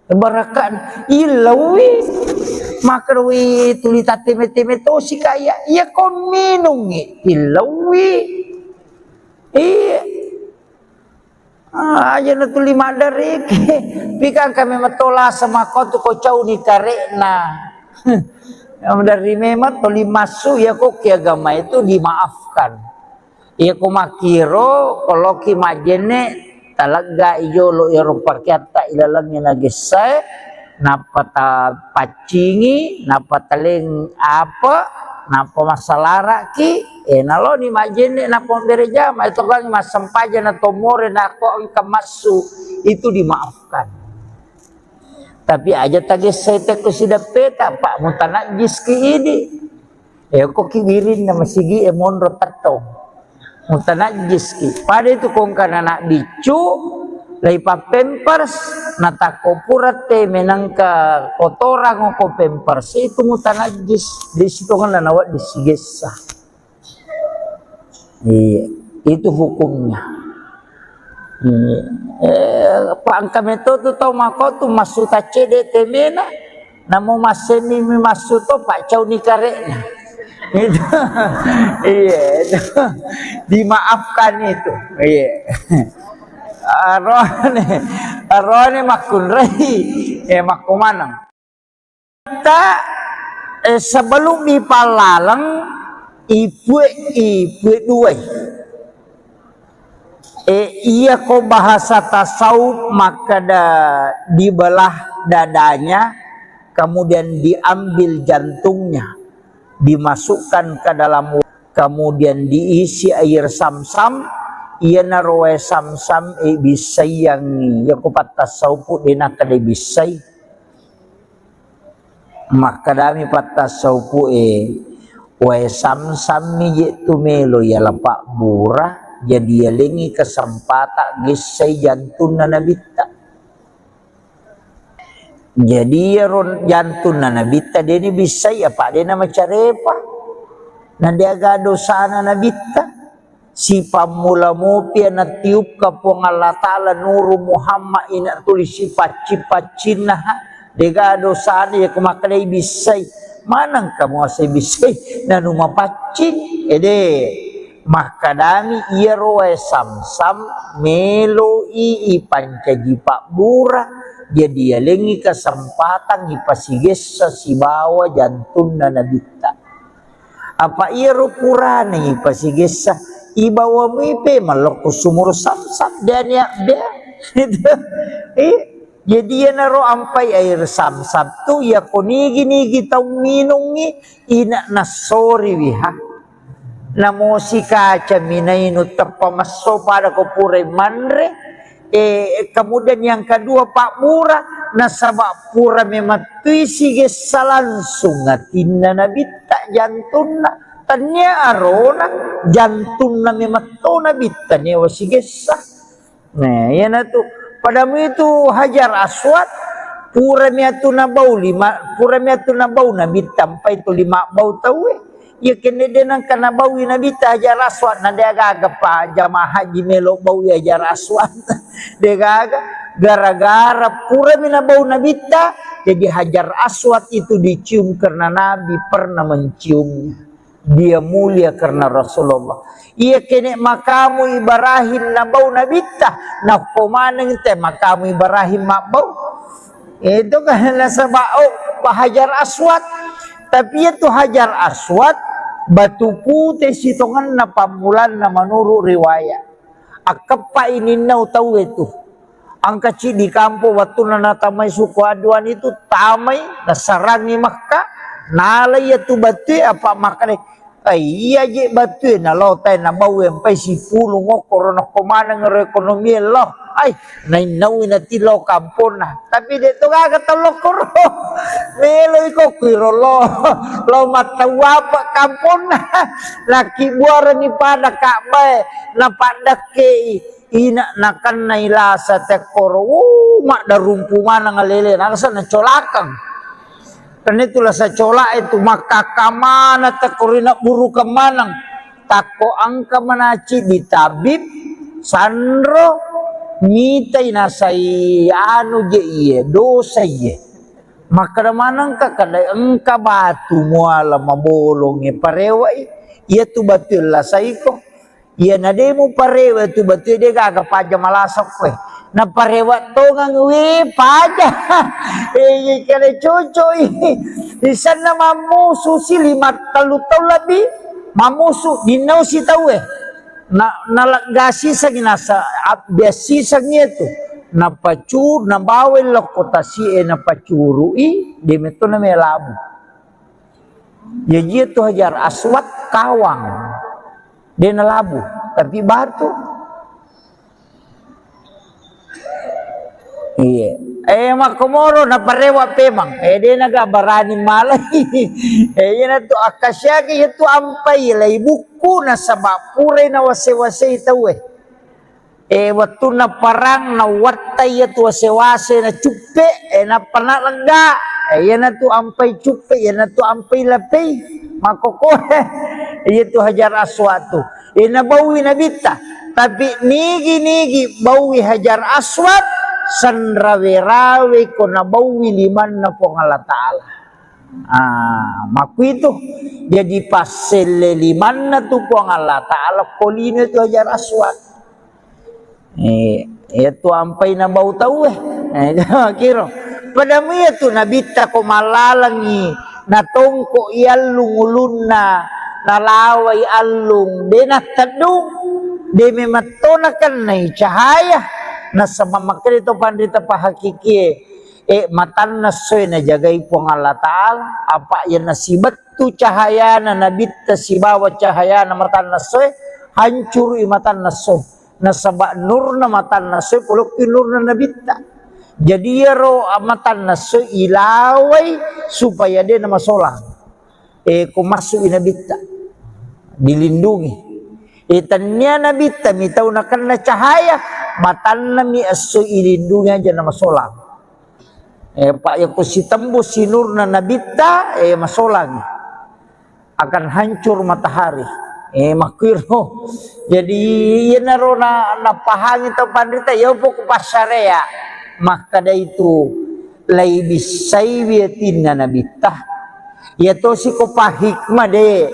barakan ilawi makarwi tuli tateme-teme to si kaya iya ko minungi ilawi aja na tuli madari pikang kami matola sama ko tu ko cau ni karena yang dari memang tuli masuk ya kok agama itu dimaafkan ya ko makiro kalau ki majene talaga ijo lo iro pakyata ilalangnya nagisay napata pacingi napataling apa napa masalara ki nalo ni majene napa bereja ma itu kan masampaja na tomore na ko ang kamasu itu dimaafkan tapi aja tagisay te ko sidapeta pak mutanajis ki ini ko kibirin na masigi monro tatong mutanajis ki pada itu kung kanana bicu lay pa pampers natako purate menangka kotorang ko pampers itu mutanajis di situ kan lanawa disigesa itu hukumnya pangka metodo tau mako tu masuta cede temena namo masemi masuto pak cau ni karena itu itu dimaafkan itu arone makun rei makumanang kita sebelum dipalalang ibu dua iya ko bahasa tasawuf maka dibelah dadanya kemudian diambil jantungnya dimasukkan ke dalam kemudian diisi air sam-sam ia naroe sam-sam bisay yang ya ko patasawuf dina kada bisay maka dami patasawuf wae sam-sam ni tumelo ya lapak burah jadi yalengi kesempatan gisay jantun na nabita jadi jantun na nabita dini bisay apa dina macarepa nandiaga dosa na nabita si pamula mupi na tiup ka po nga Allah Ta'ala nuru Muhammad ina tulis si paci-pacin na dega dosa na ya kumakalay bisay manang kamu asay bisay na numapacin makadami iya roe sam-sam melo pancaji pak burah jadi yalengi kesempatan ipasiges sa sibawa jantun na nabita apa iya ro purane ipasiges sa ibawa mipe maloko sumur sam-sam dan ya jadi ya naro ampai air sam-sam tu ya konigi-nigi tau minungi ina nasori wiha namo si kaca minainu terpamaso pada kopure manre kemudian yang kedua pak murah nasabak pura mematui sige langsung ngatinna nabita jantuna tanya arona jantuna mematona bita ne wasigesa nah ya na tu padamu itu hajar aswad pura miatuna bau nabita sampai itu 5 bau tahu ya kene denang kana bawi nabita hajar aswad na degaga pa jamaah haji melo bawi hajar aswad degaga gara-gara pura mina bau nabita jadi hajar aswad itu dicium karena Nabi pernah menciumnya dia mulia karena Rasulullah iya kene makamu Ibrahim na bau nabita na pomaneng te makamu Ibrahim mabau itu kan nasabao hajar aswad tapi itu hajar aswad batu putih sitongan na pamulan na manuru riwayat akapa ini nau tahu itu ang kecil di kampung waktu na tamay suku aduan itu tamay nasarangi Makkah nalay itu batu apa makane iya je batu na lotay na bawe pay si pulong ngokor na kumanang ekonomi lo ay nainawin na tilo kampon na tapi dito kagatalo koro melo ko kiro lo matawa pa kampon na laki buara ni pada kakbay na padake ina nakan na ilasa te koro mak darumpungan ng alele nakasa na colakang karena itulah sa cola itu maka kamana takorina buru kemanang tako angka manaci di tabib sandro mitai nasai anu je iye dosa iye maka manang ka kada engka batu muala mabolong parewa iya tu batul lah saiko iya na demo parewa tu batul de gaga paja malasok we na parewa to ngang we paja kada coco di sana mamusu si 5 tahun lebih mamusu dinau si tahu nalagasi sa ginasa biasi sa itu napacur nabawel kota si napacuru di meto na melabu jadi itu Hajar Aswad kawang dia nalabu tapi batu iya makomoro na parewa pemang dia nagabarani malay yan to akasya kay ito ampay lay buku na sabapure na wase-wase itaw watu na parang na watay ito wase-wase na chupe na panalagda yan na to ampay chupe yan na to ampay lapay makokore ito Hajar Aswad to nabawi na bita tapi nigi bawi Hajar Aswad san rawe-rawe ko nabawi liman na po ng Allah Ta'ala. Maku itu jadi pasel liman na to po ang Allah Ta'ala kolino ito Hajar Aswad. Ito ampay na bautaw kiro. Padamu ito nabita ko malalangi natongko ialung ulun na nalaway alung de natadung de mematonakan na cahaya na sa makrito pandita pahakiki matan na soy na jagay po ng Allah Ta'ala apa yan na sibat tu cahaya na nabita si bawat cahaya na matan na soy hancur matan na soy na sabak nur na matan na soy pulok nur na nabita jadi yaro matan na soy ilaway supaya dia na masolang kung masuk inabita dilindungi tanya nabita mitaw na kan na cahaya matan na mi aso ilindungi aja na masolang pak yang ko si tembus si nur na nabita masolang akan hancur matahari makiro jadi yan naro na napahangin to pandita yaw po ko pasarea maka da itu lay bisay wiyatin na nabita yato si ko pahikma de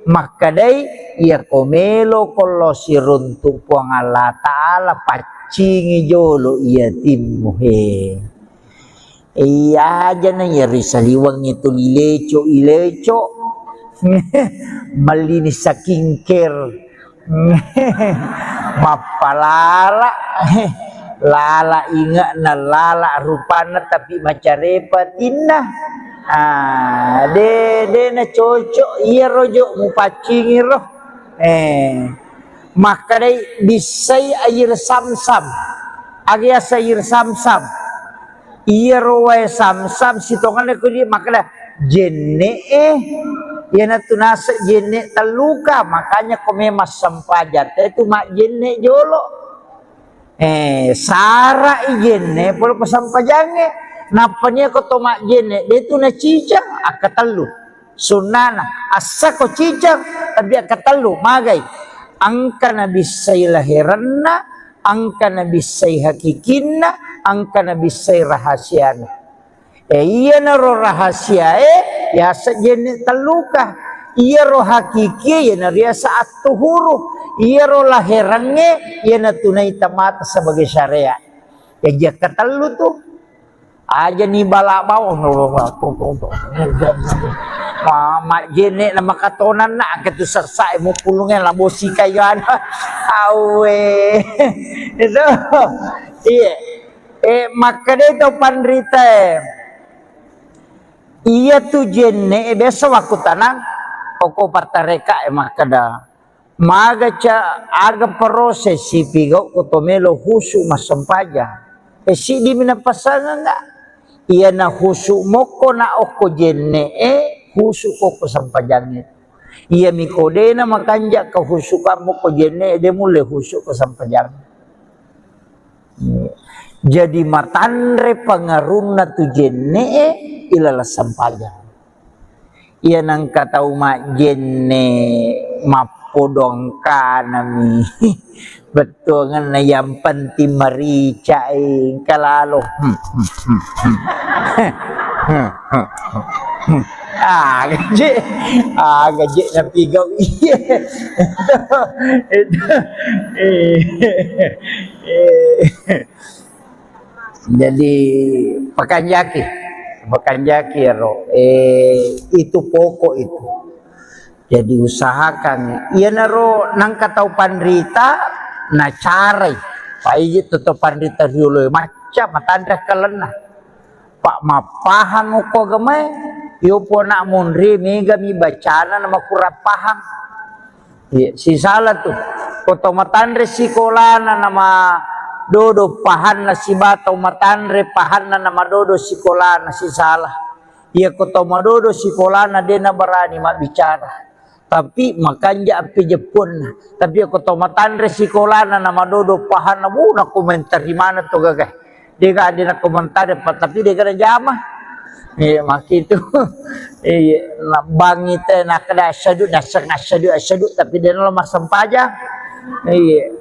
maka day ia komelo kolo si runtuk puang Allah Ta'ala pacingi jolo ia timuhe iya aja na yari saliwang itu ileco malinis sa kingker mapalala lala ingat na lala rupana tapi macarepatin na de na cocok iya rojo mu pacingi roh maka day bisay air samsam agya sayir samsam iya rowe samsam sitongan ko di maka da jenne yan na tunasa jenne taluka makanya kumemas sampajat itu mak jenne jolo sara jenne polo pasampajange napanya ko tomak jene dia tu na cicang akatalu sunana asa ko cicang tapi akatalu magay angka na bisay lahiranna angka na bisay hakikinna angka na bisay rahasiana iya na ro rahasia ya sa jene taluka iya ro hakiki ya na ria saat tuhuru iya ro lahirange ya na tunay tamata sebagai syariat ya dia katalu tu aja ni bala bawang mak jene na makatonan na ketu sersai mo pulungnya labosi kayan awe itu iya maka dito pandrita iya tu jene biasa waktu tanang poko partareka maka da maga cha aga proses si pigo kotomelo husu masampaja si di minapasangan nga iya na husu mo ko na oko jenne husu ko sampajangit iya mikode na makanja ka husu ka mo ko jenne de mule husu ko sampajang jadi matanre pangarun na tu jenne ilala sampajang iya nang katau ma jenne mapodong ka nami Betul kan yang penting marica kalalo. Gaji nabi kau iya. Jadi pekan jaki ro. Itu pokok itu. Jadi usahakan. Iya naro nangka tau pandrita na carai. Pak iji tutup pandrita dulu macam matandra kalena. Pak mapahang uko gamay. Yo po na munri mega mi bacana nama kurang paham. Si salah tuh. Koto matandre sikolana nama dodo pahan na si batau matandre pahan na nama dodo sikolana si salah. Iya koto madodo sikolana dia na berani mak bicara. Tapi makanya api Jepun. Tapi aku tahu matandre sikolana nama dodo pahan na muna komentar di mana tuh gagah. Dia gak ada komentar tapi dia kena jamah. Iya mak itu. Iya bang itu nak kena asyadu tapi dia lemah sempajang. Iya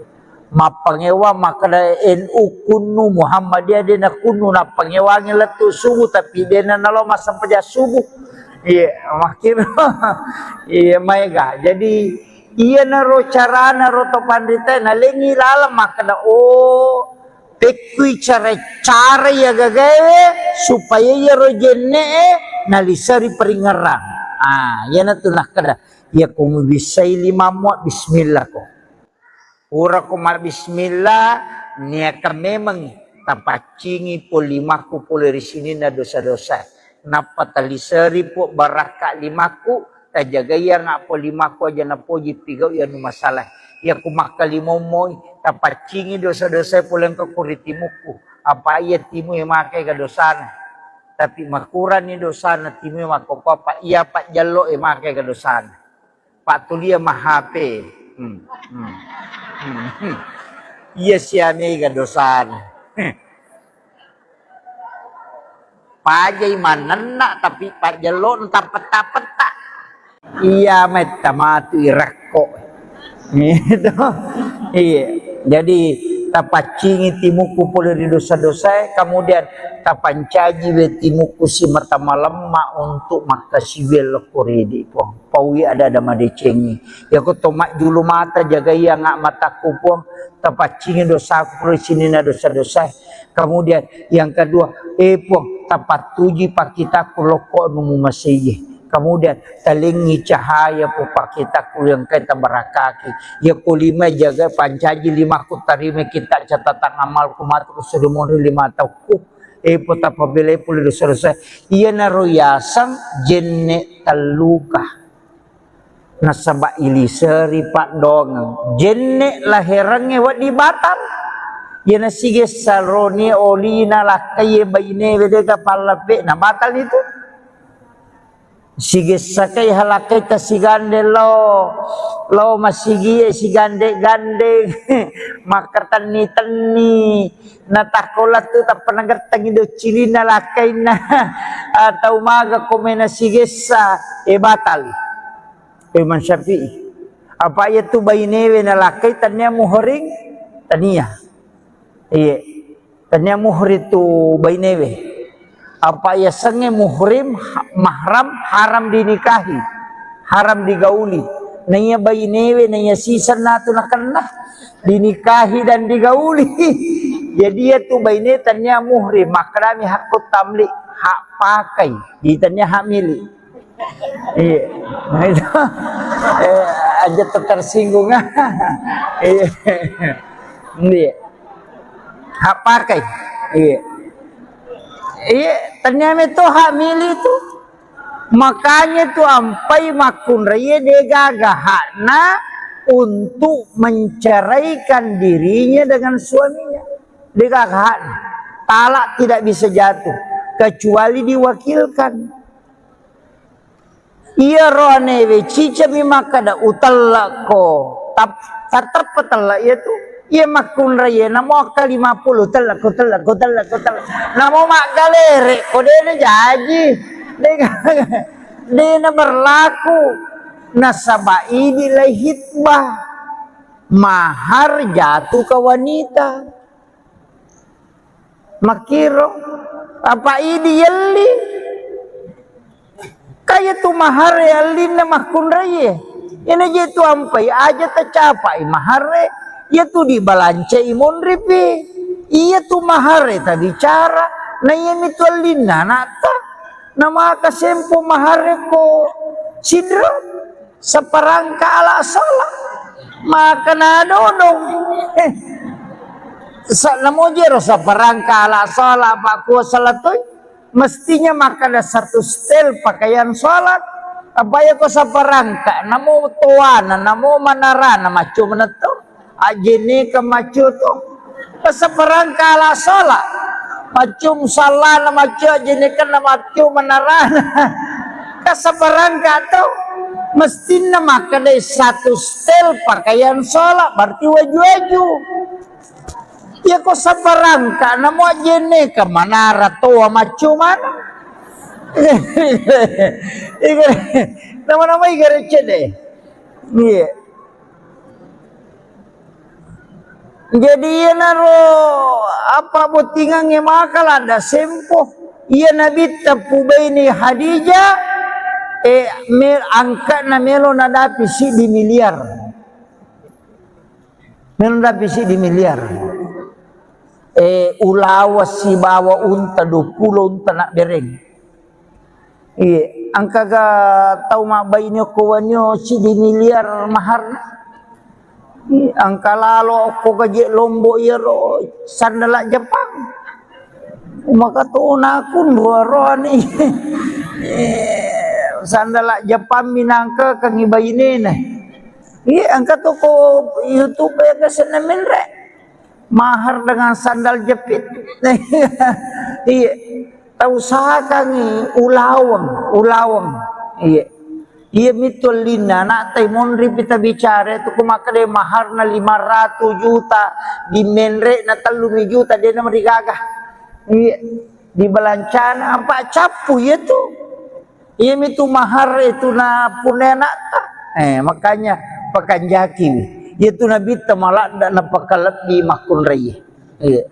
mak pengewa mak kena NU kunu Muhammadiyah dia nak kunu nak pengewangi letu subuh tapi dia nak lemah sempajang subuh. Iya makin iya mega jadi iya naro cara naro to pandita na lengi lalam makna tekui cara ya gagawe supaya ya rojenne nalisari peringaran ya na tu nak kada ya kumu bisai lima muat bismillah ko ura kumar bismillah niaka memang tapacingi po limaku po dari sini na dosa-dosa napa talisari po baraka limaku tajagaya nga po limaku aja na po jipigaw yan masalah ya kumakalimomoy tapacingi dosa-dosa po lang kakuritimuku apa iya timu yang makai kadosana tapi makuran ni dosana timu yang makopapa iya pak jalo yang makai kadosana pak tulia mahape iya siami kadosana pajai manena tapi pak jalo entah peta-peta iya metamatu irakko itu iya jadi tapacingi timuku pula di dosa-dosa kemudian tapancaji timuku si mata malam untuk maka siwel koredi po pawi ada madecengi ya ko tomak dulu mata jaga ia ngak mataku po tapacingi dosaku di sini na dosa-dosa kemudian yang kedua po tapat tuji pak kita kuloko numu masih kemudian talingi cahaya po pak kita yang kita berakaki ya kulima jaga pancaji lima ku tarime kita catatan amal kumat ku sedumur lima tahun po tapabile puli dosa iya naroyasan jenne taluka nasaba iliseri pak dong jenne lahirannya wat di batal ya nasige salroni olina lakaye bayine wedega palape na batal itu sige sakai halakai ta sigande lo masigi sigande gande makar tani natakola tu tak panagat tangido cilina lakai na atau maga komena sige sa batal Imam Syafi'i apa ya tu bayine na lakai tanya muhring tania iya tanya muhri tu bayine apa ya senge muhrim mahram haram dinikahi haram digauli nanya bayi newe nanya sisa natu nakanlah dinikahi dan digauli jadi ya tu bayi ne tanya muhrim makrami hakut tamlik hak pakai ditanya hak milik iya nah itu aja tersinggung iya hak pakai iya ternyata itu hak milik itu makanya tuh ampai makun raya degagahana untuk menceraikan dirinya dengan suaminya degagahana talak tidak bisa jatuh kecuali diwakilkan iya rohane cica bimakada utalla ko terpetala itu iya makun raya namo akal 50 telak namo mak galere kodene jaji dena berlaku nasaba ini lai hitbah mahar jatuh ke wanita. Makiro apa ini yali kaya tu mahar yali na makun raya ini je tu ampai aja tercapai mahar ya tu dibalance imun ripi iya tu mahar ta bicara na yemi tu alina nata nama kasempo mahar ko sidro seperangka ala salah maka na dodong namo jero sa perangka ala salat aku salatoy mestinya maka ada satu stel pakaian salat apa ya ko sa perangka namo tuana namo manarana macu meneto ajene ke macu to sa perangka ala salat macum salah na macu ajene kan na macu manarana ka sa perangka to mestinya maka ada satu stel pakaian salat berarti waju-waju. Ya ko sa barangka na mo jene ka manara to macuman nama-nama igare cede iya jadi iya naro apa botingan nge makal ada sempo iya nabi tapu baini Hadijah angka na melo na dapi si di miliar melo dapi si di miliar ulawas si bawa unta 20 unta nak bereng iya angka ga tau mabainyo kuwanyo si di miliar mahar angka lalo ko gaji lombo iro sandala Jepang maka tuon akun ruaro ni sandala Jepang minangka kang ibainin iya angka to ko YouTube ya kasenamin re mahar dengan sandal jepit iya tahu sakang ulawang iya iya mitul lina nak taimon ripita bicara itu kumakade mahar na 500 juta di menre na 3 juta dia na marigagah iya di balancana apa capu ya tu iya mitu mahar itu na punena makanya pakanjaki itu Nabi temalak dan napakalat di makun raya. Iya.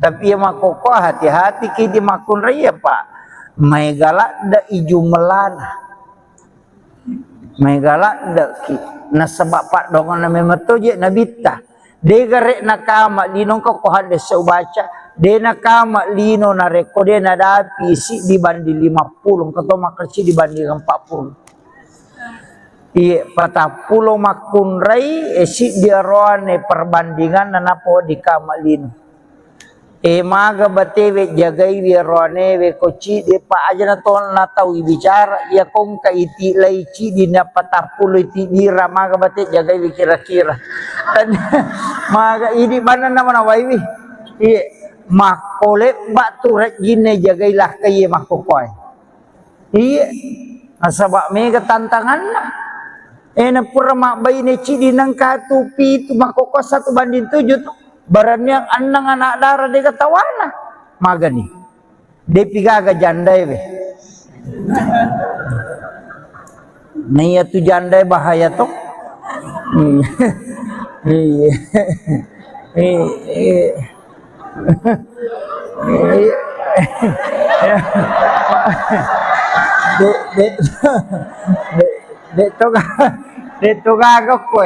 Tapi ya makoko hati-hati ki di makun raya pak. May galak da iju melana. May galak da ki. Nasabak pak dongan na memeto je Nabi ta. De garek nakama linong ko hades sa ubaca. De nakama lino na reko de na dapi si dibanding 50 kato makersi dibanding 40. Iya patah pulau makun rai esi dia roane perbandingan nanapo di kamalin maga batewe jagai we roane we koci de pa aja na ton na tau bicara ya kong ka iti lai ci di na patah pulau iti dira maga bate jagai we kira-kira dan maga ini mana nama nawai wi iya makole batu rajine jagailah kaya makokoy iya asabak mega tantangan lah na pura makbay ni cidi nang katupi tu makoko 1:7 tu barannya anang anak darah de katawana magani de pigaga jandai be naya tu jandai bahaya tu Dito gago ko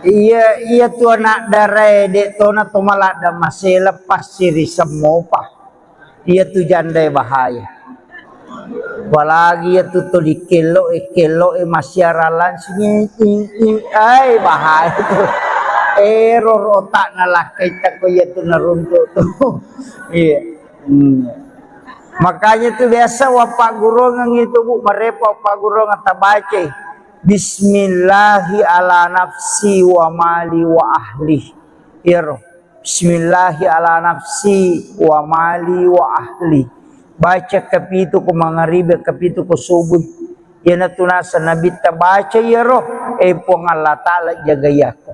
iya tu anak darai dito na tumalada masih lepas siri semopa iya tu jandai bahaya apalagi ya tu di kelo masyaralan ay bahaya tu error otak nalakai tak ko ya tu naruntuk tu iya makanya itu biasa wapak guru ngitu bu merepa pak guru ngatabace bismillahi ala nafsi wa mali wa ahli iro bismillahi ala nafsi wa mali wa ahli baca kapitu ko mangaribe kapitu ko subuh yana tunasa nabi tabaca iro pong Allah taala jagayako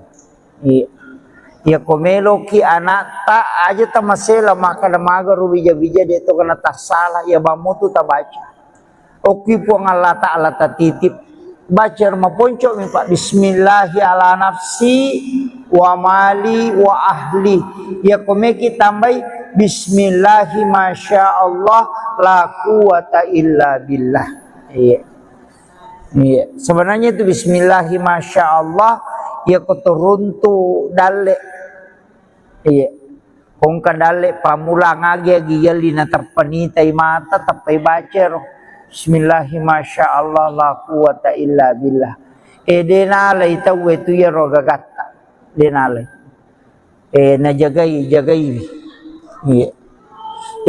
ya komelo ki anak ta aja tamasela maka namaga rubija bija de to kana tak salah ya bamutu tabaca Oki po Allah Ta'ala tatitip. Baca rumah poncok mi Pak. Bismillahi ala nafsi wa mali wa ahli. Ya komeki tambai Bismillahi masya Allah la quwata illa billah. Iya. Iya. Sebenarnya itu Bismillahi masya Allah ya kotoruntu dale. Iya. Kung kadale pamula ngagi giyali na terpenitai mata tapai baca roh. Bismillahi masya Allah la quwata illa billah. Denalay tahu itu ya roh gagata. Denalay. Najagai. Iya.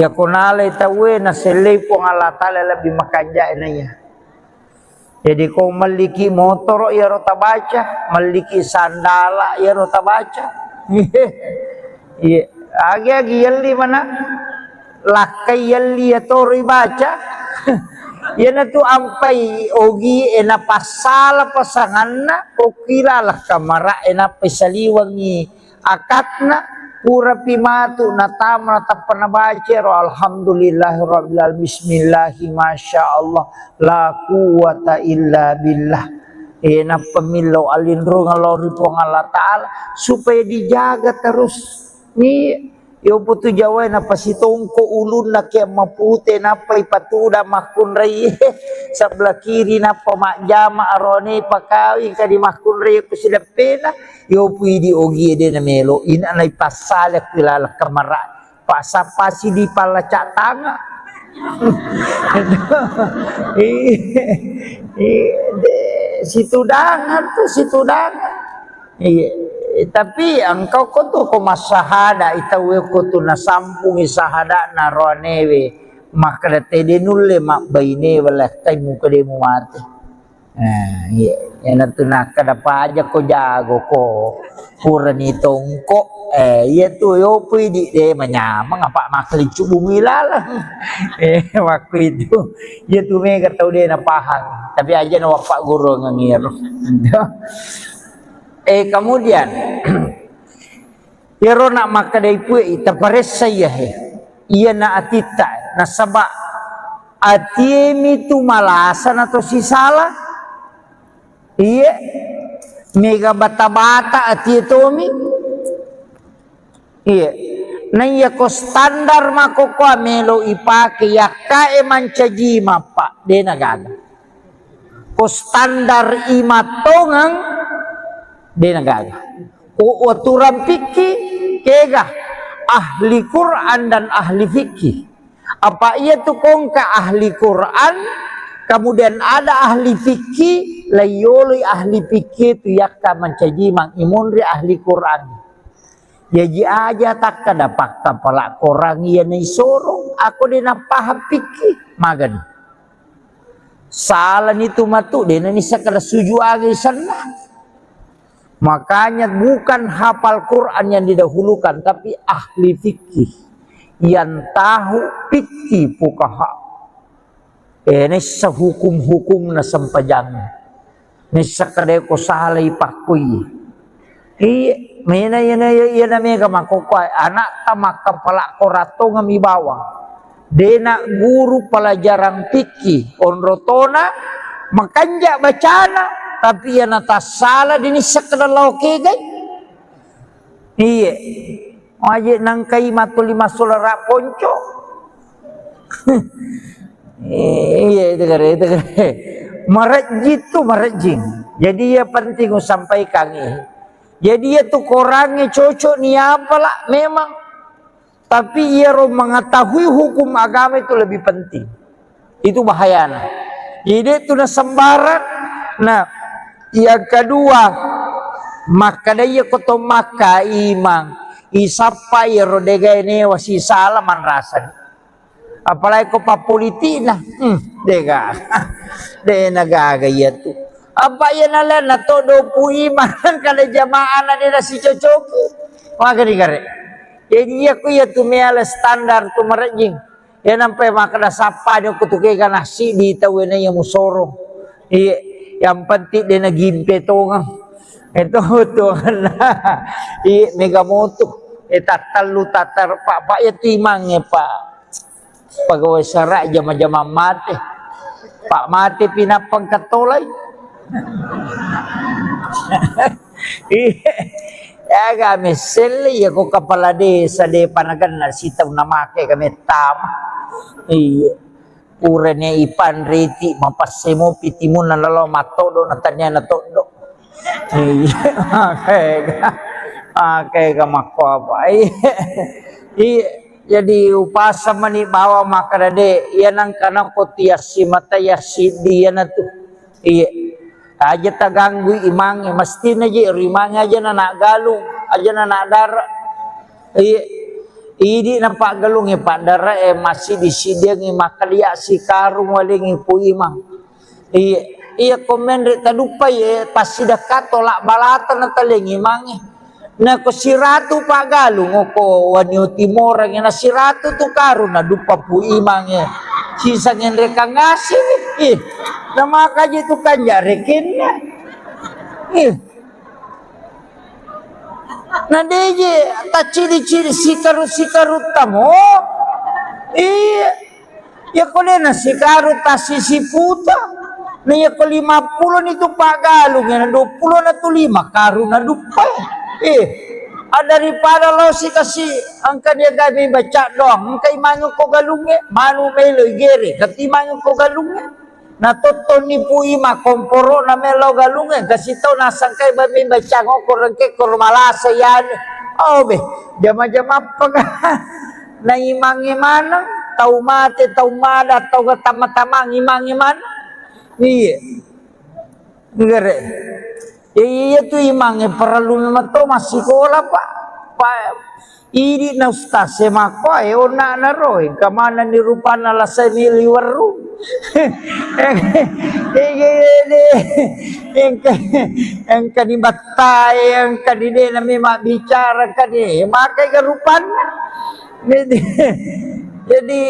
Ya kunalay tahu na selay po ng Allah Ta'ala lebih makanja na niya. Jadi kung maliki motor ya roh tabaca, maliki sandala ya roh tabaca. Iya. Agi yalli mana lakai yalli atori baca. Yan tu ampai ogi ena pasala pasanganna okilalah kamara ena pesaliwangi akatna pura pimatu natamna tapana baca ro alhamdulillahirabbil alamin bismillahi masyaallah la quwata illa billah. Ena pemilau alindro ngalori po Allah Ta'ala supaya dijaga terus. Ni yo putu Jawa na pasitongko ulun na kaya mapute na pa ipatuda makunray sebelah kiri na pamakjama arone pakawi kadi makunray ko sila pena yo pwede ogi de na melo ina na ipasala kilala kamara pasapasi di palacak tanga. Situ dangan. Tapi engkau kutu kumasahada itawe kutu nasampung isahada naronewe maka dete nulle mak baine wala tay muka demu mati. Yan tu nak kada pa aja ko jago ko purani tongko iya tu yo pwede de manyamang apa makli bumilala. Waktu itu ya tu mega tau de na pahang tapi aja na wapak guru ngangir. Kemudian yaro nak makadai pui taparesa ya iya na atita na sabak atiemi tu malasan atau sisala iya mega bata-bata atietomi iya na iya ko standar mako ko melo ipake yakae mancaji mapa de nagaga ko standar imatongang de nagaga o aturan fikih kega ahli Quran dan ahli fikih apa ia tu kongka ahli Quran kemudian ada ahli fikih layoli ahli fikih tu yakka mencaji mang imunri ahli Quran ya ji aja tak kada pakka pala korang ia ni sorong aku dena paham fikih magan salah itu matu dena ni sakada suju agi sana. Makanya bukan hafal Quran yang didahulukan, tapi ahli fikih yang tahu fikih fuqaha. Ini sehukum-hukum na sempajang. Ini sekadai ko salay pakui. Mina yana mega makokway anak tamak kepala korato ngami bawang. Dena guru pelajaran fikih onrotona makanja bacana. Tapi ya nata salah dini sekedar lauke gay. Iya. Wajib nangkai matu 5 solara ponco. Iya itu kare. Marajit tu marajing. Jadi ya penting sampaikan ini. Jadi ya tu korangnya cocok ni apalah memang. Tapi ia mengetahui hukum agama itu lebih penting. Itu bahayanya. Jadi itu na sembarang. Nah, yang kedua, maka daya koto maka imang isapa rodega ini wasi salaman rasa. Apalagi ko papolitina, dega, de nagaga ya tu. Apa ya nala na todo pu imang kada jamaah na dina si cocoki. Maka digare. Jadi aku ya tu meala standar tu marajing. Ya nampai maka da sapa dia kutuke kana si di tawena yang musoro. Iya. Yang penting dia nak gimpe tongang. Itu tuhan lah. Mega motu. Tatal lu tatar pak ya timangnya pak. Pegawai serak jama-jama mati. Pak mati pinapang katolay. Ya kami seli ako kepala desa de panagan na sitaw na make kami tama. Iya. Urenya ipan riti mapasemo pitimun na lalo matodo na tanya na todo. Iya. Oke mako apa. Iya. Jadi upasa mani bawa makarade yan ang kanang kotiasi matayasi diyan na to. Iya. Aja taganggu imang mesti na je rimang aja na nagalung aja na nadara. Iya. Idi na pagalung Pak dara masih disidang makalia si karung waling ipu imang. Iya. Iya komen re tadupay pasti dekat tolak balatan na taling imang. Na ko si ratu pagalung ko wanyo timor nga na si ratu tu karun na dupa pu imang sisa ngendre kang ngasih na makaji tu kanja rekin na deje ta ciri-ciri sikaru tamo ya ko na sikaru ta sisi puta na ya ko 50 nito pagalung na 20 na tu 5 karun na dupa daripada lo si kasi angka dia gabi baca doang angka imanyo ko galunge manu melo gere kati imanyo ko galunge na toton ni puima komporo na melo galunge kasi tau nasangkay babi baca ngokor rengke kormalasa yan be jama-jama pag na imangi mana tau mate tau mada tau tama-tama imangi mana iya gere. Iya tu imangnya perlu memang tu masih sekolah pak. Ini na ustaz semako ona na roy kamana ni rupana la semili waru. Yang kadi batai yang kadi de na memang bicara kadi makai garupan. Jadi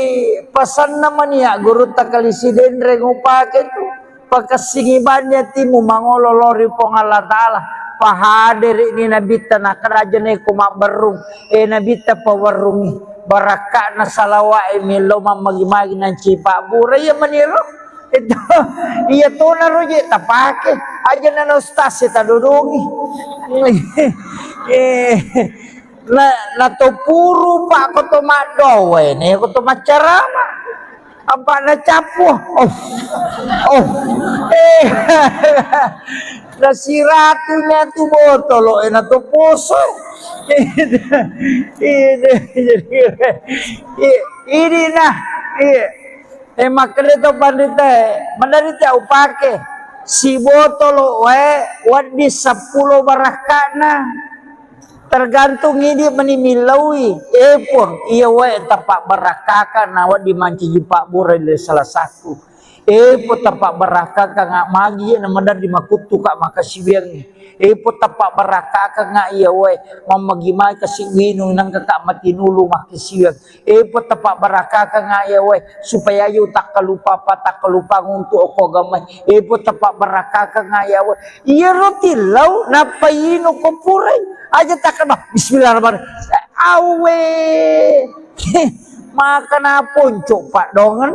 pesan namanya guru takalisi dendre ngupake tu. Pakasingibannya timu mangololori pong Allah Ta'ala pahadir ini nabita na kerajaan ko mabarung nabita pawarungi baraka na salawa miloma magimagi ng cipa buray ya maniro ito iya to na roje tapake aja na ustaz ta dudungi na to puro pa ko to madowe ne ko to macarama apa na capo na si ratu na tu botolo na tu poso ini na makanya to pandita mandarita upake si botolo wadi 10 barakana tergantung ini menimilawi pun iya tapak berakaka nawa dimanci Pak Burai salah satu pun tapak berakaka ngak magi na mandar di makutu kak makasibiang pun tapak berakaka ngak iya mamagimay kasi winong nang kakak matinulu makasibiang pun tapak berakaka ngak iya supaya yu tak kalupa untuk ako gamay pun tapak berakaka ngak iya rotilaw napayino ko puray aja takkan bismillahirrahmanirrahim awe makan apun coba dongan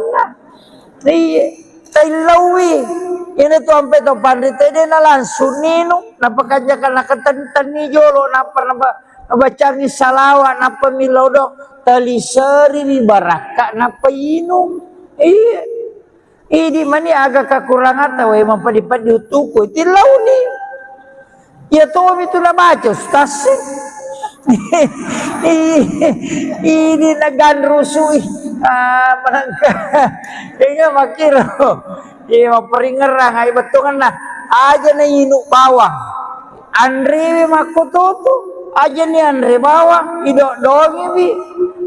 iya tailawi ini tu sampai tu pandita dia na langsung nino napakanjakan nakatan ni jolo nabacangi salawat napa milodo talisari ni baraka napa inum iya ini mani agak kekurangan tahu emang padi-padi utuku tilau ni ya tuh itu na baca ustaz ini nagan rusui menangka ini makiro ini maperingerang ay betul kan nah aja na inuk bawang Andre makototo aja ni Andre bawang idok dongi bi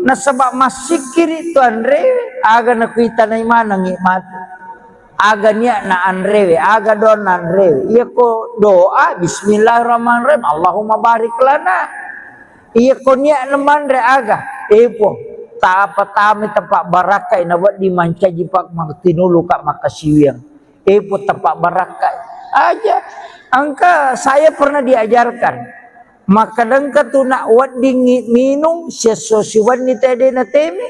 na sebab masih kiri tu Andre aga na kuita na imana ngikmat aga niya na Andre aga don na Andre iya ko doa bismillahirrahmanirrahim Allahumma barik lana iya ko niya naman re aga po taapa-tami tapak barakai na wat di manca jipak magtinulu kak makasiwiyang po tapak barakai aja angka saya pernah diajarkan makadang ka tu nak wat di minum sesosiwan ni tede na teme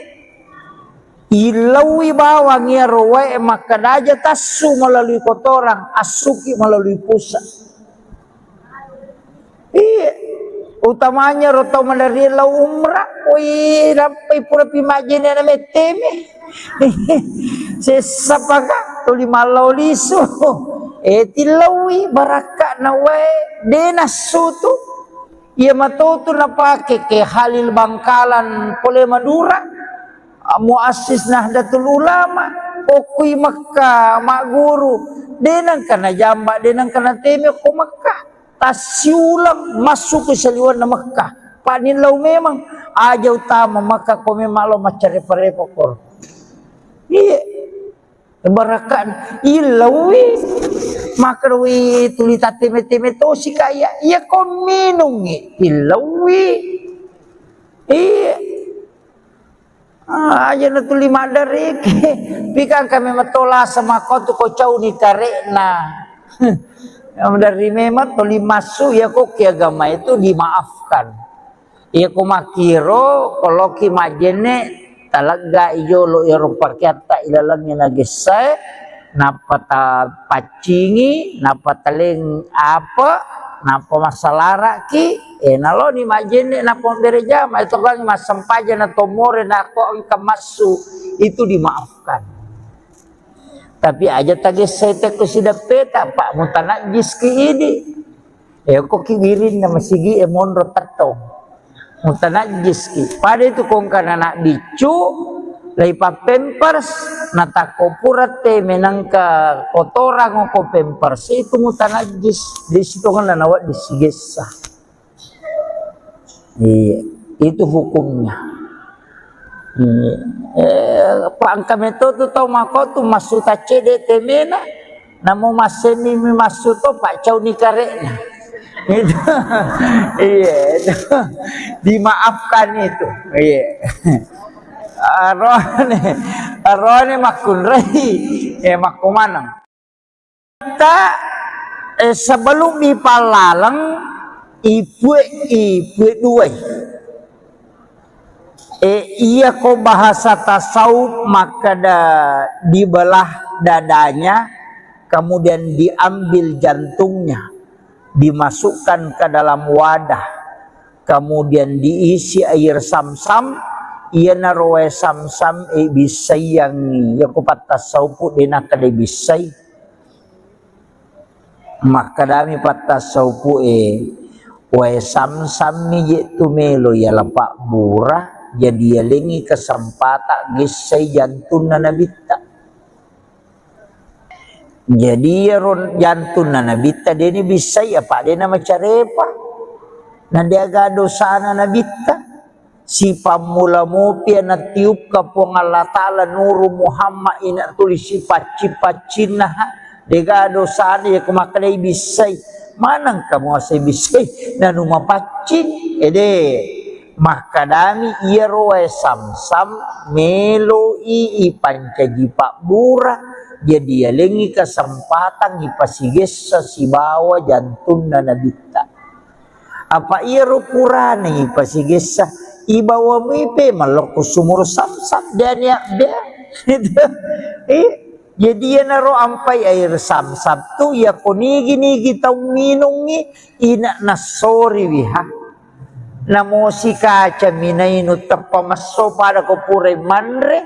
ilawi bawang ya roe maka daja tasu melalui kotoran, asuki melalui pusat. Iya, utamanya roto melalui umrah, wih sampai pura pimajin na meteme, sesapaka tuli malau lisu, tilawi baraka na wae denasu tu, ia matoto na pake ke Halil Bangkalan pole Madura. Muassis Nahdlatul Ulama, pokui Makkah, mak guru, denang kana jamba, denang kana teme ko Makkah, tasiulang masuk ke seliwan na Makkah, panin lau memang, aja utama Makkah ko memang lo macarepa-repa kor. Iya, barakan, ilawi, maka wi tulita teme-teme to si kaya, iya ko minungi, ilawi, iya. Aja na tu lima dari pikang kami matola sama kau tu kau cau ni karek na yang dari memang tu lima su ya kau ki agama itu dimaafkan ya kau makiro kalau ki majene talaga ijo lo ya rupa kata ilalangnya lagi saya napa ta pacingi napa taleng apa napa masalah ki nalo ni majene napa bereja ma itu kan masampaja na tomore na ko ang kamasu itu dimaafkan tapi aja tadi saya ko sida peta pak mutanajis ki ini ko kibirin na masigi monro tatong mutanajis ki pada itu kong kana na bicu lai pa pampers natako purate menangka kotoran ko pampers itu mutanajis di situ kan nawat disigesa. Iya, itu hukumnya. Pak kami tu tahu mako tu masuk tacede temena, namu maseni mi masuk tu pak cau ni kareknya. Itu, iya, itu dimaafkan itu. Iya. Arone makun rai, makumanang. Kita sebelum dipalalang ibu dua. Iya ko bahasa tasawuf maka dibelah dadanya, kemudian diambil jantungnya, dimasukkan ke dalam wadah, kemudian diisi air sam-sam. Iya naroe sam-sam bisay yang ya ko patasawuf din nakade bisay. Maka dami patasawuf wae sam-sam ni tumelo ya lapak bura jadi yalengi kesempatan gisay jantun na nabita. Jadi ron jantun na nabita dini bisay apa dina macarepa. Nandi agado sana nabita. Si pamula mopi na tiup ka po nga latala nuru Muhammad ina tulis si paci-pacin na degado sana ya kumakalay bisay manang kamu asay bisay na numapacin makadami iya roe sam-sam melo pancaji pak bura jadi yalengi kesempatan ipasiges sa sibawa jantun na nabita apa iya rupurane ipasiges sa ibawa mipe maloko sumur sam-sam dan ya dia jadi ya naro ampai air sam-sam tu ya konigi-nigi tau minungi ina nasori wiha namo si kaca minainu terpamaso pada kopure manre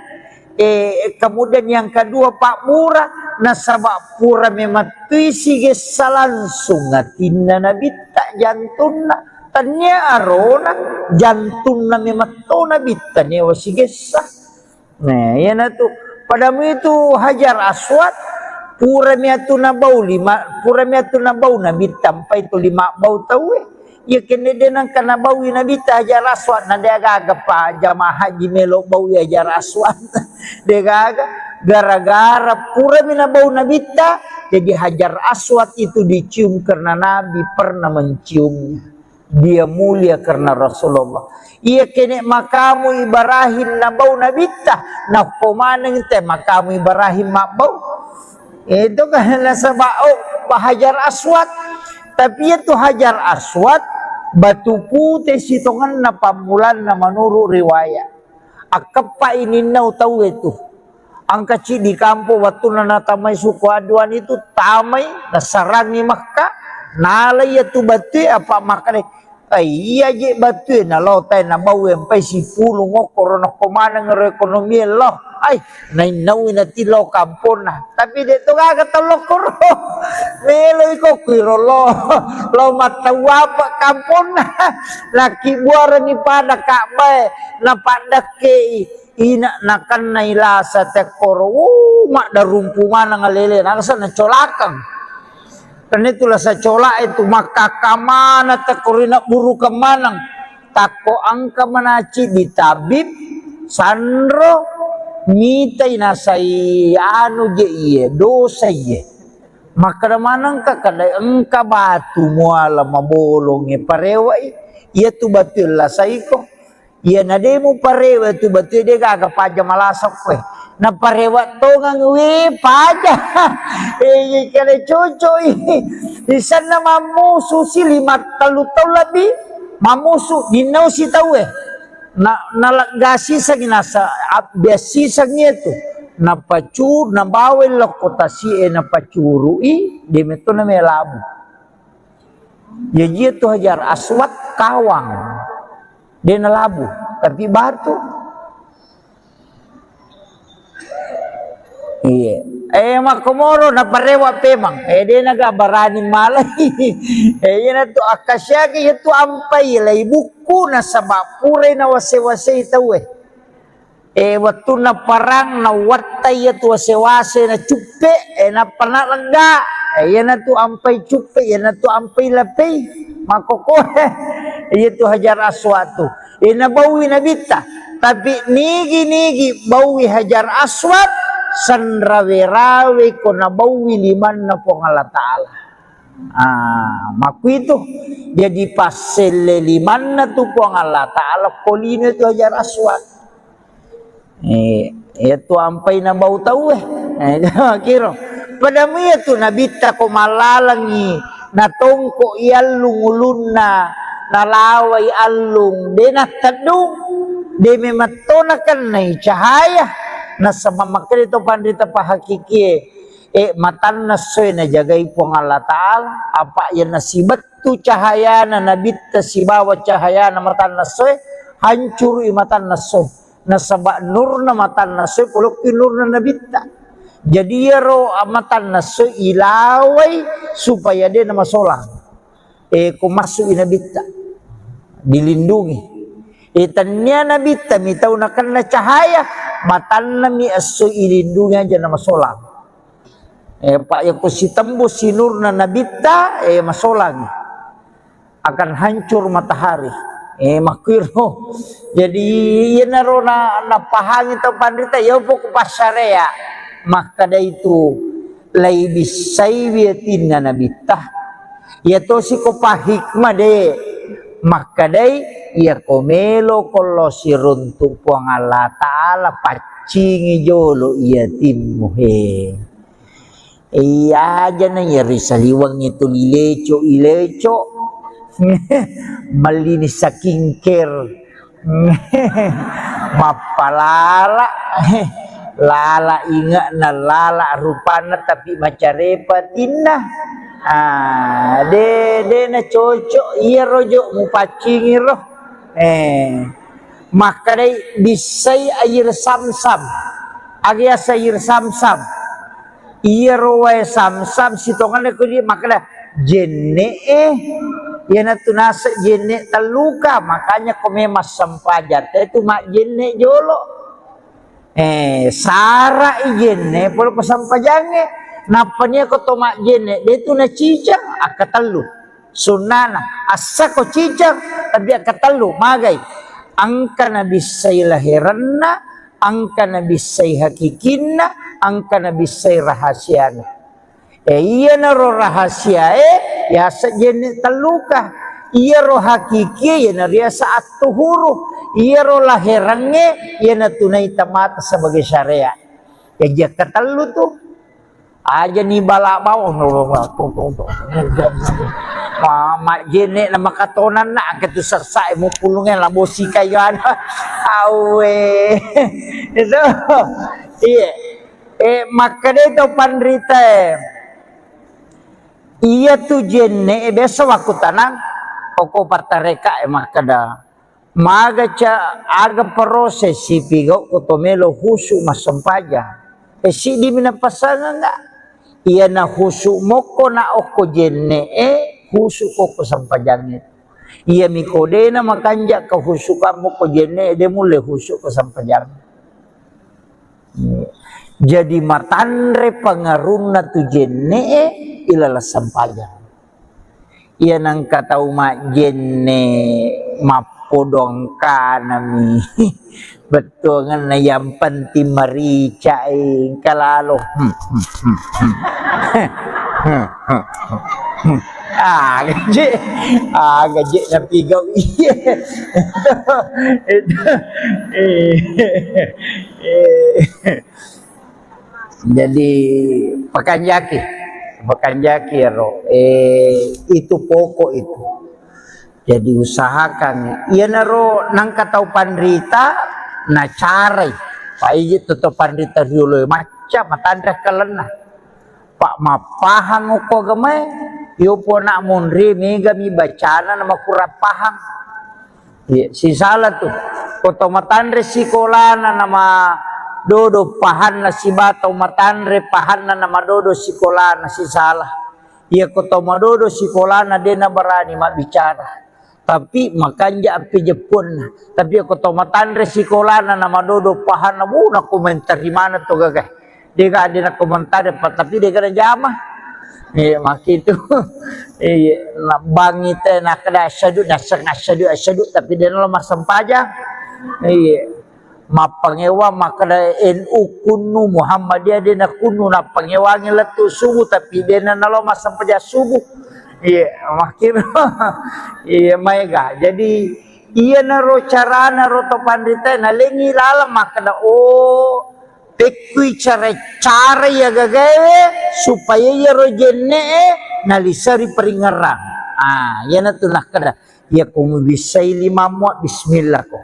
kemudian yang kedua pak murah nasabak pura mematui sige salansung ngatinna nabita jantuna tanya arona jantung na mematona bitanya wasigesa. Nah, yan na to. Padamu itu Hajar Aswad pura miatu na bau na bitampai itu 5 bau tahu ya kene denang kana bau na bita Hajar Aswad na degaga pa jamaah haji melo bau Hajar Aswad degaga gara-gara pura mina bau na bita jadi Hajar Aswad itu dicium karena Nabi pernah menciumnya. Dia mulia karena Rasulullah. Ia kene makamu Ibrahim na bau nabita na pomaneng te makamu Ibrahim mabau. Itu kan nasabao Hajar Aswad. Tapi itu Hajar Aswad batu putih sitongan na pamulan na menurut riwayat. Akapa ini nau tahu itu. Angka ci di kampung waktu nana tamai suku aduan itu tamai nasarangi Makkah nalai tu batu apa makane iya je batu na lo tai na bau empai si pulu ngokor na komana ngerekonomi lo ai nai nau na ti lo kampung na tapi de tu ga telokor melo iko kuiro lo mata apa kampung na laki buara ni pada Ka'bah na pada ke ina nakan na ilasa tekor mak darumpungan ngalele nangsa na colakang karena itulah saya colak itu maka kamana tekorina buru kemanang tako angka manaci di tabib sandro mitai nasai anu je iye dosa iye maka manang ka kada engka batu muala mabolonge parewai iya tu batul lah saiko iya nademu parewa tu batu dia gaga paja malasak we na parewa tongang we paja kala cucu di sana mamusu si 5 tahun lebih mamusu dinau si tahu na nalagasi sa ginasa biasi sa itu na pacur na bawel kota si na pacurui demeto na melabu jadi itu Hajar Aswad kawang dia na labu tapi batu iya makomoro na parewa pemang dia nagabarani malay na to akasya ki itu ampai lay buku na sabapure na wase-wase itaw waktu na parang na watay itu wase-wase na cupe na panalaga na to ampai cupe na to ampai lapay makokore itu Hajar Aswad tu nabawi na bita tapi nigi bawi Hajar Aswad sanrawe-rawe ko nabawi liman na po ng Allah Ta'ala maku itu jadi pasel liman na to po ang Allah Ta'ala kolino itu Hajar Aswad itu ampay na bau tau kiro padamu itu nabita ko malalangi natongko ialung ulun na nalaway alung de natadung de mematonakan na cahaya na sa mamakrito pandita pahakiki matan na soy na jagay po ng Allah Ta'ala apa yan na sibat tu cahaya na nabita si bawat cahaya na matan na soy hancur matan na soy na sabak nur na matan na soy pulok nur na nabita jadi ro amatan na soy ilaway supaya dia na masolang kung masuk inabita dilindungi tanya nabita mitaw na kan na cahaya matan na mi aso ilindungi aja na masolang pak yang ko si tembus si nur na nabita masolang akan hancur matahari makwiro jadi yan na ro na pahangin to pandita yaw po ko pasaraya maka da itu lay bisay wiyatin na nabita yato si ko pahikma de maka day ya komelo kolo si runtuk po ang Allah Ta'ala pacingi jolo iyatin mo iya aja na yari saliwang ito ilecho malinis sa kingker mapalala lala inga na lala rupana tapi macarepatin na de na cocok iya rojo mupacingi roh maka day bisay air samsam agias air samsam iya rowe samsam sitongan ko di maka da jenne yan na tunasa jenne taluka makanya kumemas sampajat itu mak jenne jolo sara jenne polo pasampajange napanya ko tomak jene dia tu na cicang akatalu sunana asa ko cicang tapi akatalu magay angka na bisay lahiranna angka na bisay hakikinna angka na bisay rahasiana iya na ro rahasia ya sa jene taluka iya ro hakiki ya na ria saat tuhuru iya ro lahirange iya na tunay tamata sebagai syariat ya dia katalu tu aja nih balak bawah mak jenek nama katonan nak ketu sersai mu pulungan lah bosi kayuan awe itu iya maka dia tu pandrita iya tu jenek biasa waktu tanang pokok partareka maka dah maga ca aga proses si pigo kotomelo husu masampaja si di mina pasangan enggak iya na husu moko na oko jenne husu koko sampajangit iya mikode na makanja ka husu ka moko jenne de mule husu ko sampajang jadi matandre pangaruna tu jenne ilala sampajang iya nang katau mak jenne mapodong kanami betul kan yang penting marica kalalo gaji napi gau iya jadi pakanjaki ro itu pokok itu jadi usahakan iya naro nang katau pandrita na carai paiji tuto pandrita dulu macam matandra kalena pak mapahang uko gamai yo po nak munri mega mi bacana nama kurang paham ya si salah tuh koto matandre sikolana nama dodo pahan na si batau matandre pahan na nama dodo sikolana si salah ya koto madodo sikolana dena berani mak bicara tapi makanya api Jepun tapi aku tomatan resikola na nama dodo pahan na muna komentar di mana tuh gagah dia gak ada komentar tapi dia kena jamah maki itu na bangi teh nak kada asyadu tapi dia lemah sempajang mapangewa makada NU kunu Muhammadiyah dia na kunu na pangewangi letu subuh tapi dia na lemah sempajang subuh iya makin iya mega jadi iya naro cara naro to pandita na lengi lalam makna tekui cara ya gagawe supaya ya rojenne nalisari peringarang ya na tu nakada ya kumu bisai lima muat bismillah ko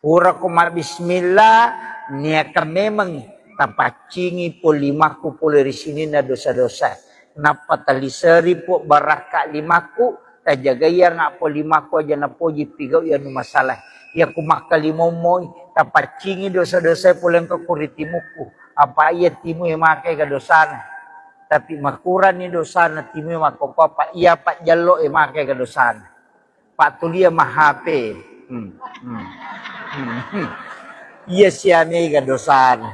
ura kumar bismillah niaka memang tapacingi po limaku pole di sini na dosa-dosa napa talisari po baraka limaku tajaga ya nga po limaku aja na po jipigau ya no masalah ya kumakalimomoy tapacingi dosa-dosa po lang kakuritimuku apa iya timu yang makai ka dosana tapi makuran ni dosana timu yang makopapa iya pak jalo yang makai ka dosana pak tulia mahape iya siamai ka dosana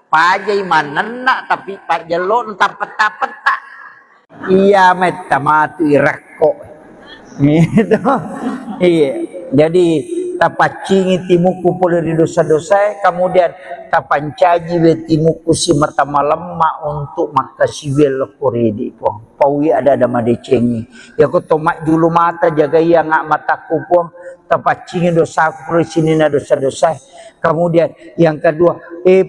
pajai manena tapi pak jalon tapet-tapet iya metamatu irakko gitu iya jadi tapacingi timuku pole di dosa-dosa kemudian tapancaji we timuku si mata malemma untuk mata siwel koredi po pawi ada madecengi ya ko tomak dulu mata jaga iya ngak mataku po tapacingi dosaku pole sini na dosa-dosa kemudian yang kedua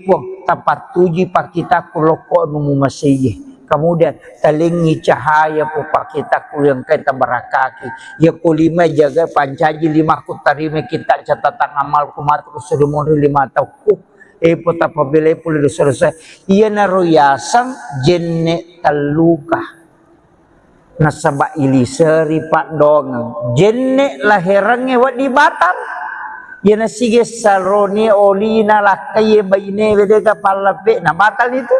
po tapat tuji pak kita kuloko numu masih kemudian telingi cahaya po pak kita yang kita barakaki ya kulima jaga pancaji lima kutarime kita catatan amal kumat kusedumuri lima tauku po tapabile puli dosa iya naroyasang jenne taluka nasaba iliseri pak dong jenne lahirannya wadi batal yana sige salroni olina lakai baine wedega palape na batal itu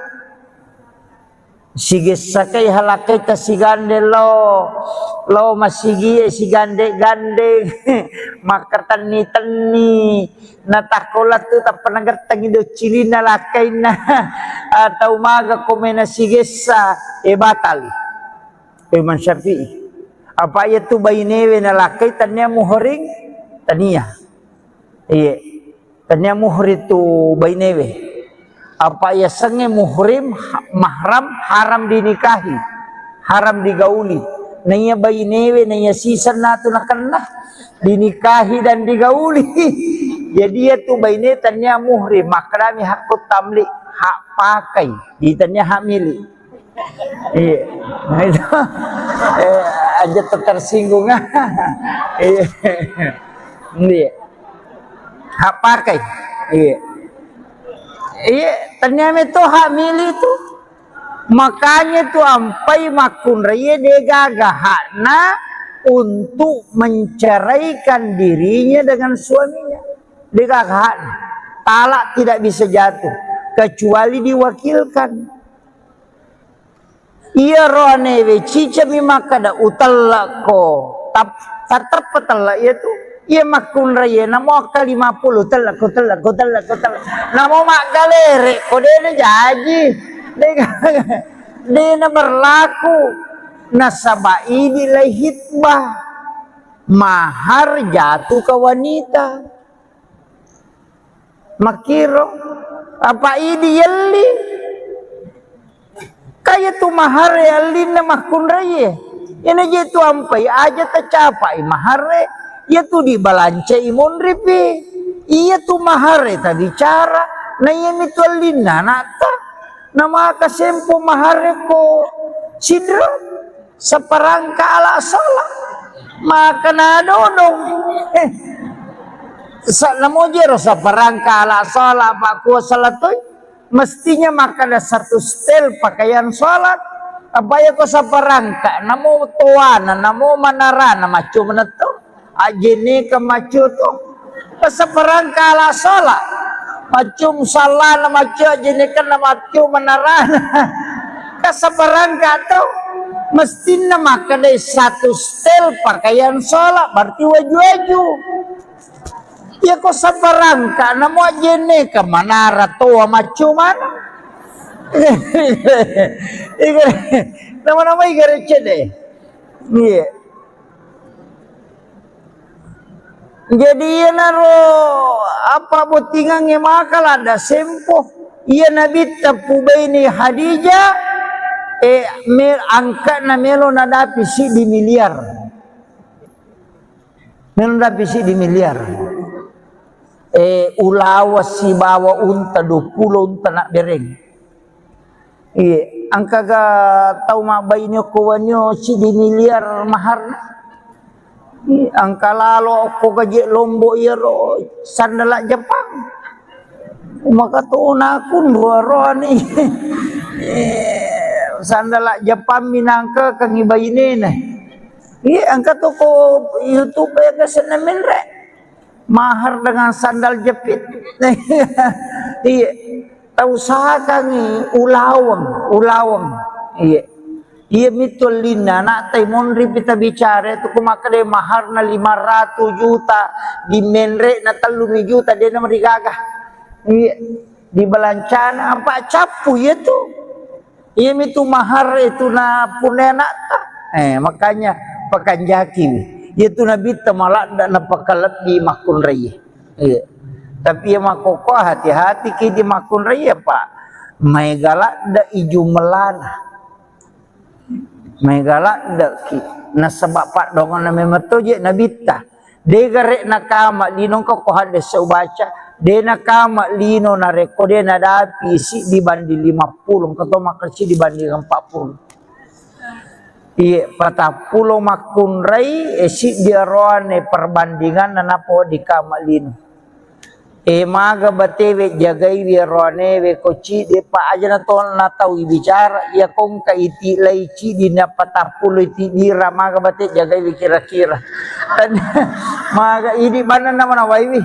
sige sakai halakai ta sigande lo masigi sigande gande makartan ni tani natakola tu ta panagartang ido cilina lakai na atau maga komena sige sa batali Imam Syafi'i apa itu baine we na lakai tanya muhring tania iya, tanya muhrim tu bainewe. Apa ya sange muhrim mahram haram dinikahi, haram digauli. Nanya bainewe, nanya sisa natu nakanlah dinikahi dan digauli. Jadi dia tu baine tanya muhrim, makrami hakut tamlik hak pakai, ditanya hak milik. Iya. Nah itu aja tersinggung. Iya. Iya. Hak pakai. Iya. Iya, ternyata itu hak milih itu. Makanya tuh ampai makun raya dia gagah hakna untuk menceraikan dirinya dengan suaminya. Dia gagah hakna. Talak tidak bisa jatuh kecuali diwakilkan. Iya rohane we cica mi makada utalla ko tatap petalla itu iya makun raya namo ka 50 telak ko namo mak galere ko dene jaji dene berlaku nasaba ini lai hitbah mahar jatuh ke wanita makiro apa ini yelli kaya tu mahar yelli na makun raya ini jitu ampai aja tercapai mahar ya tu dibalance imun ripi iya tu mahar ta bicara na yemi tu alina nata nama kasempo mahar ko sidro seperangka ala salah maka na dodong namo jero seperangka ala salah pak ku salatoy mestinya maka ada satu stel pakaian sholat apa ya ko seperangka namo tuana namo manarana macu menetu ajene ke macu tu seperangka ala sholat macum salah na macu ajene kan macu manarana ke seperangka tu mestinya maka ada satu stel pakaian sholat berarti waju-waju ya ko seperangka namo ajene ke manara tua macu mana nama-nama igarece deh iya jadi ya naro apa botingan ngemakal ada sempoh iya nabi tapubaini Hadijah angka na melo nadapi si di miliar melo nadapi si di miliar ulawa si bawa unta 20 unta nak bereng iya angka ga tau mabainyo kuwanyo si di miliar mahar angka lalo ko gaji lombo iro sandala Jepang maka to nakun roa ni sandala Jepang minangka kang ibayine na iya angka to ko YouTube ya kesenemen re mahar dengan sandal jepit iya tahu usahakan ulawang iya iya mitulina nak taimon ripita bicara itu kumakade mahar na 500 juta di menre na 3 juta dia na marigagah iya di balancana apa capu itu iya mitu mahar itu na punena ta makanya pakanjaki itu nabi temalak dan napakalat di makun raya iya tapi ya makoko hati-hati ki di makun raya pak may galak da iju melana may galak da ki nasabak pak dongan na memeto je nabita de garek nakama linong ko hade sa ubaca de nakama lino na rekode na dapi si dibanding 50 kato makarsi dibanding 40 iya patah pulau makun rai esi dia roane perbandingan nanapo di kamalin maga batewe jagai dia roane we koci de pa aja na ton na tau bicara ya kong ka iti lai ci di na patah pulau iti dira maga bate jagai we kira-kira dan maga ini mana nama nawai wi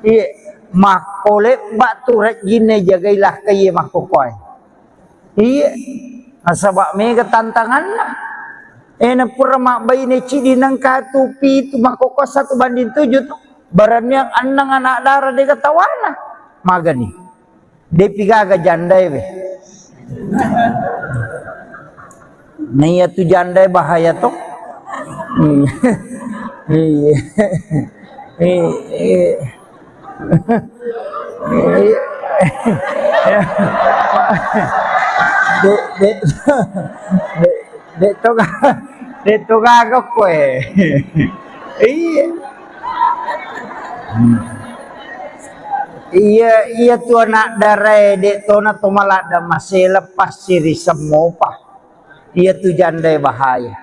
iya makole batu rajine jagailah kaya makokoy iya asabak mega tantangan lah na pura mak bayi ne cidi nang katupi tu makoko 1:7 tu baran yang anang anak darah de katawana magani de pigaga jandai we nih tu jandai bahaya tu de to gago kue iya tu anak darai de to na to malada masih lepas siri semopa Ia tu jandai bahaya.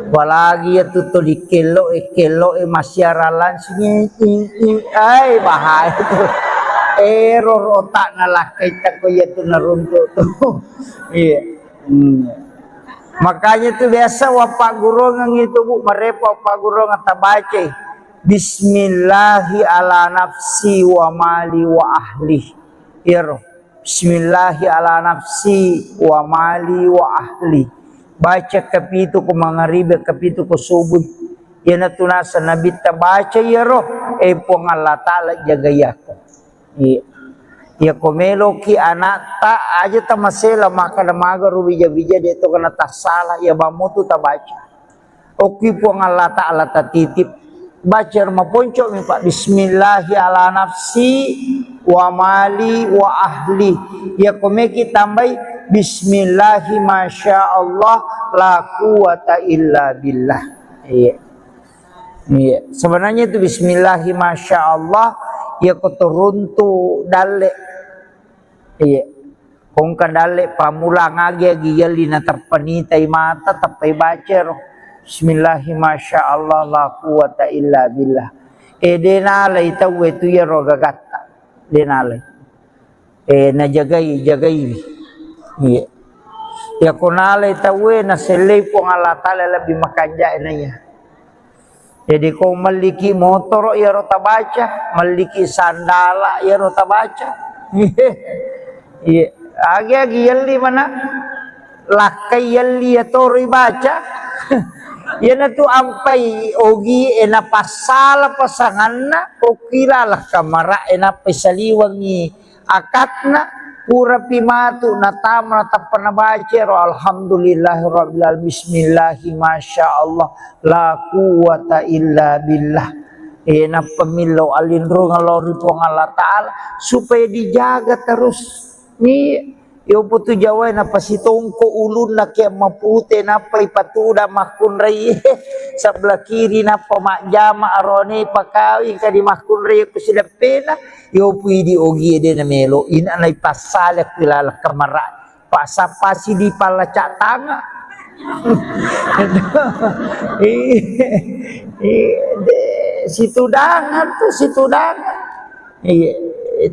Apalagi ya tu di kelo masyaralan sini ai bahaya tu. Error otak nalakai tak ko ya tu naruntuk tu. Iya. Makanya tu biasa wapak guru ngang itu bu merepa wapak guru ngata baca Bismillahi ala nafsi wa mali wa ahli. Iro Bismillahi ala nafsi wa mali wa ahli. Baca kapitu ko mangaribe kapitu ko subuh. Yana tunasa nabi ta baca iro pong Allah taala jaga yako. Iya. Ya komelo ki anak tak aja ta masela maka damaga rubija-bija de to kana tak salah ya bamutu ta baca. Oki pong Allah taala ta titip baca rumah ponco mi Pak Bismillahi ala nafsi wa mali wa ahli. Ya komeki tambai Bismillahi masya Allah la quwata illa billah. Iya. Iya. Sebenarnya itu Bismillahi masya Allah ya kotoruntu dale. Iya. Kung kadale pamula ngagi giyali na terpenitai mata tapai baca roh. Bismillahi masya Allah la quwata illa billah. Denalay tahu itu ya roh gagata. Denalay. Na jagai. Iya. Ya kunalay tahu na selay po ng Allah Ta'ala lebih makanja na niya. Jadi kau maliki motor ya roh tabaca, maliki sandala ya roh tabaca. Iya. Agi yalli mana? Lakai yalli ya tori baca. Yana tu ampai ogi ena pasala pasanganna okilalah kamara ena pesaliwangi akatna pura pimatu natamna tapana baca ro alhamdulillahirabbil alamin bismillahi masyaallah la quwata illa billah. Ena pemilau alindro ngalori pong Allah Ta'ala supaya dijaga terus. Ni yo putu Jawa na pasitongko ulun na kaya mapute na pa ipatuda makunray sebelah kiri na pamakjama arone pakawi kadi makunray ko sila pena yo pwede ogi de na melo ina na ipasala kilala kamara pasapasi di palacak tanga. Situ dangan. Iya.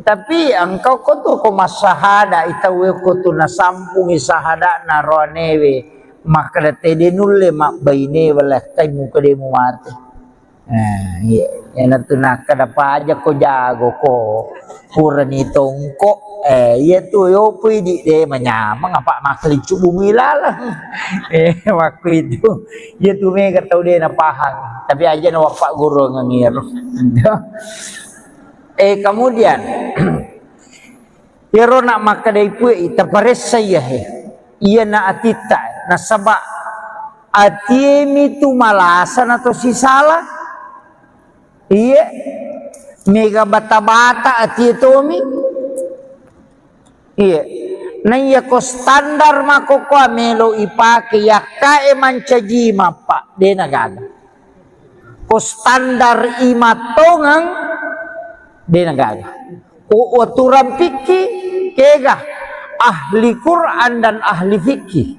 Tapi engkau koto ko masahada itawe koto na sampung isahada na roanewe maka date nulle mak baine wala tay muka de mu mate. Iya yana tuna kada paja ko jago ko purani tongko iya tu yo pwede de manyamang apa makli bumi lalang. Waktu itu ya tu mega tau de na pahang tapi aja na wapak guru ngangir. Kemudian iro nak makadai pui terpares saya ia na atita na sabak atiemi tu malasan atau si salah iya mega bata-bata atietomi iya na iya ko standar mako ko melo ipake yakae mancaji mapa de nagaga ko standar imatongang de nagaga o aturan fikih kega ahli Quran dan ahli fikih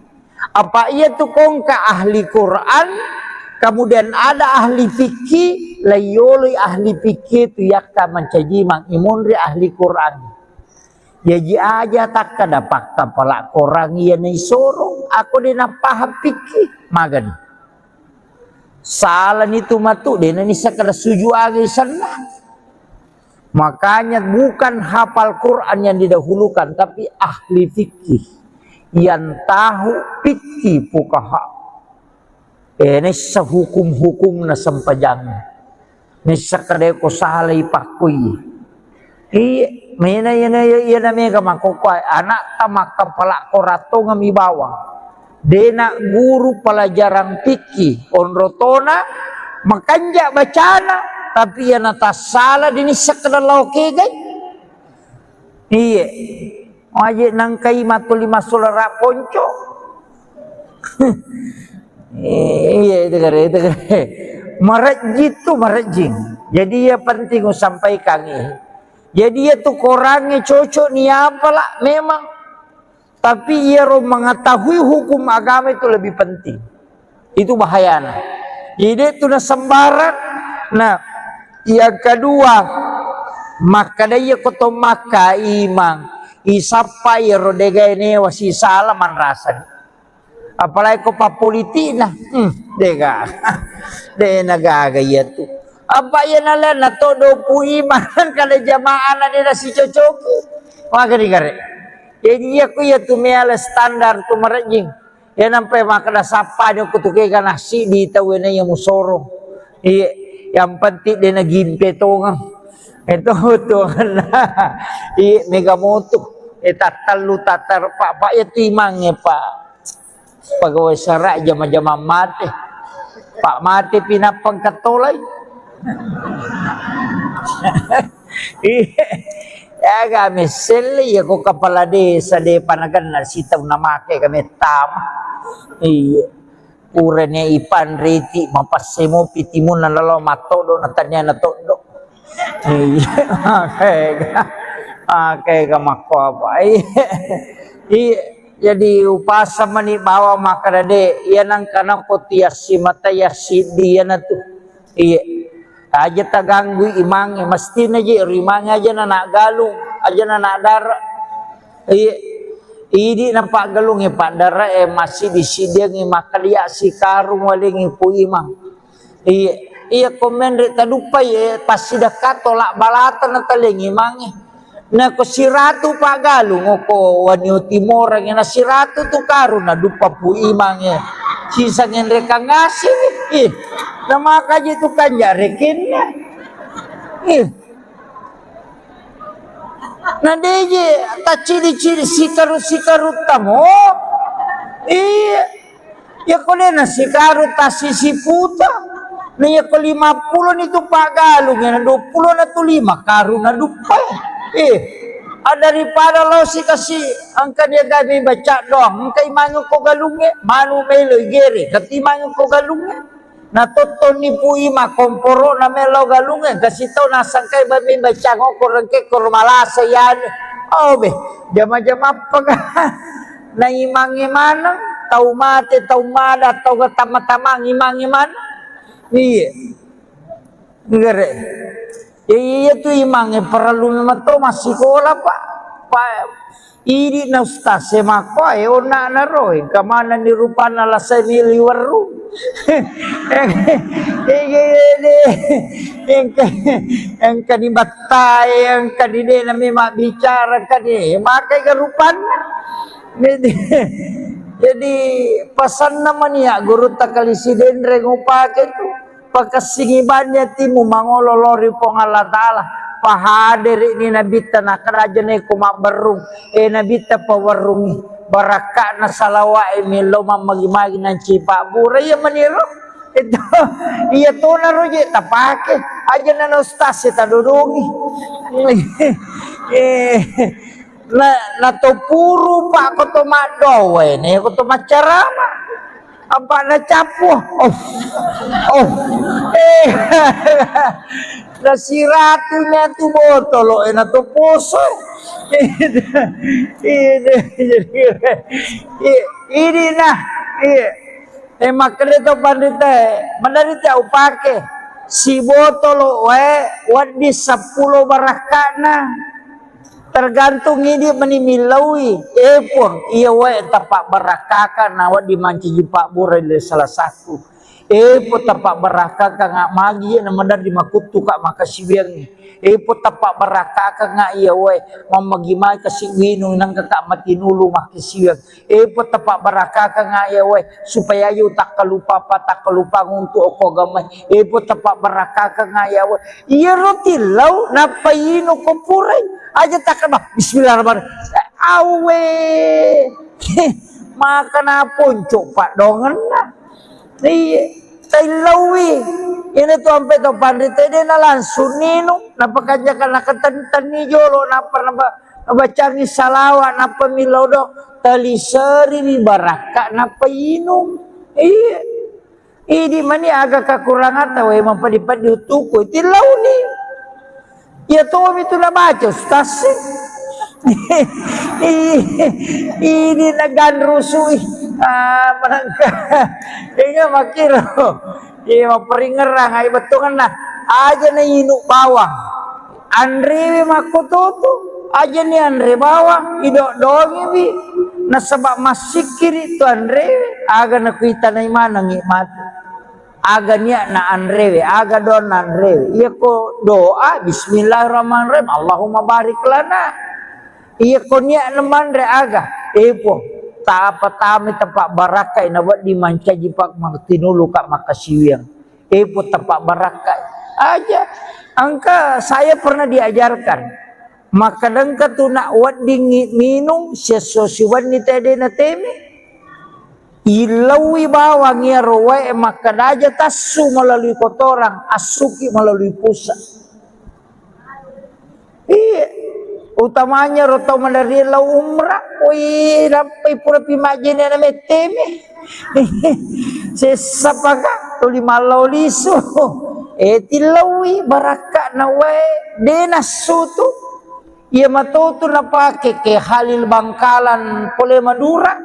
apa ia tu kongka ahli Quran kemudian ada ahli fikih layoli ahli fikih tu yakka mencaji mang imunri ahli Quran jadi aja tak kada pakka palak korang ia ni sorong aku dina paham fikih magan salah itu matu dina ni sakada suju agi sana. Makanya bukan hafal Quran yang didahulukan tapi ahli fikih yang tahu fikih fuqaha. Ini sehukum-hukum na sampajang. Ni sakade ko salay pakui. Mina yana mega makokai anak tamak kepala korato ngami bawang. Dena guru pelajaran fikih onrotona makanja bacana tapi ya nata salah dini sekedar lauke gay. Iya. Aje nangkai matu lima solara ponco. Iya itu kare. Marajit tu marajing. Jadi ya penting sampaikan ini. Jadi ya tu korangnya cocok ni apalah memang Tapi ia mengetahui hukum agama itu lebih penting. Itu bahayanya. Jadi itu na sembarang. Nah, yang kedua, maka dia koto maka imang isapa iro dega ini wasi salaman rasa. Apalagi ko pa politik na. Dega. De nagaga iya tu. Apa ya nala na todo pu iman kada jamaah na dia si cocoki. Maka digare. Jadi aku ya tu meala standar tu merejing. Ya nampai makna sapa dia kutuke kana si di tawena yang musorong. Iya, yang penting dia nagimpe tongang. Itu tu nah. Iya mega motu. Tatalu tatar pak ya timangnya pak. Pegawai serak jama-jama mati. Pak mati pinapang katolay. Iya. Ya kami seli ya ko kepala desa de panagan na sitaw na make kami tama. Iya. Puranya ipan riti mapasemo pitimun na lalo matodo na tanya na todo. Iya. Oke kamako apa. Iya. Jadi upasa mani bawa makarade yan ang kanang kotiasi matayasi diyan na to. Iya. Aja taganggu imang mesti naji rimang aja na galung aja na dara. Ini nampak galung pak dara masih disidang makalia si karung waling ipu imang. Iya komen rek tadupa pasti dekat tolak balatan na taling imang. Na ko siratu pak galung ko wanyo timor na siratu tu karun na dupa pu imang sisa ngenreka ngasih nama kaji itu kan jarekin nah deje tak ciri-ciri sikaru tamo iya ya kole na sikaru tasisi puta na ya ko 50 itu pak galung na 20 na tu 5 karun na dupa daripada lo si kasih angka dia gabi baca doang angka imangu ko galungnya manu melo gere katimangu ko galungnya na toton ni pui ma komporo na melo galungnya kasih tau na sangkai babi baca ngoko rengke ko malasa yan be jama-jama apa na imangi mana tau mate tau mada tau tama-tama imangi mana iya gere. Iya tu imangnya perlu memang tu masih sekolah pak. Ini na ustaz semako ona na roy kamana ni rupana la seni liwaru. Yang kani batai yang kani de na memang bicara kani makai kerupan. Jadi pesan namanya guru takalisiden rengupake tu. Pakasingibannya timu mangololori pong Allah Ta'ala pahadir ini nabita na kerajaan ko mabarung nabita pawarungi baraka na salawa miloma magimagi ng cipa buray maniro ito iya to na roje tapake aja na ustaz tadudungi na to puro pa ko to madowe ne ko to macarama apa na capo na siratunya tu botolo na to poso ini nah makanya to pandita mandarita upake si botolo wadi 10 barakana tergantung ini menimilawi pun iya tapak barakaka nawa dimanci pak burai salah satu po tapak barakaka ngak magi na mandar di makutu kak makasibiang po tapak barakaka ngak iya mamagimay kasi winong nang kakak matinulu makasibiang po tapak barakaka ngak iya supaya yu tak kalupa nguntu ako gamay po tapak barakaka ngak iya rotilaw napayino ko puray aja tak kena bismillahirrahmanirrahim awe makan apun coba dongan iya tailawi ini tu sampai tu pandita dia na langsung nino napakajakan nakatan ni jolo napa bacangi salawat napa milodo talisari ni baraka napa inum iya ini mani agak kekurangan tahu emang padi-padi utuku tilau ni ya tuh itu na baca ustaz Ini naganrusui menangka ini makiro ini maperingerang ay betungan na aja na inuk bawang Andre makututu aja ni Andre bawang idok dongi bi na sabak masikir itu Andre aga na kuita na imana ngikmat aga niya na Andre aga don na Andre iya ko doa bismillahirrahmanirrahim Allahumma barik lana iya ko niya naman re aga po tak apa tami tempat barakai na buat dimanca jipak tinulu kak makasiwiang po tempat barakai aja angka saya pernah diajarkan maka dengka tu nak wat dingin minum sesusiwan ni tadi na temi ilawi bawang ya roe maka aja tasu melalui kotoran asuki melalui pusat utamanya roto dari lau umrah wih sampai pura pimajin na meteme sesapaka tuli malau lisu tilawi baraka na we denasu tu ia matutu na pake ke Halil Bangkalan Pole Madura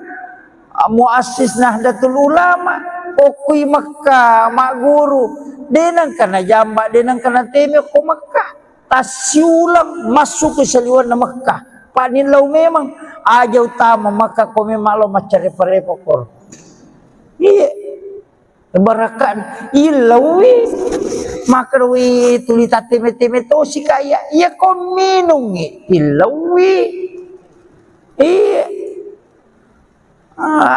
muassis Nahdlatul Ulama okui Makkah mak guru denang kana jamba denang kana teme ko Makkah tasiulang masuk ke seliwan na Makkah panin lau memang aja utama Makkah ko memang lo macare-parepo kor iya barakan ilawi makarwi tulita teme-teme to si kaya iya ko minum ilawi iya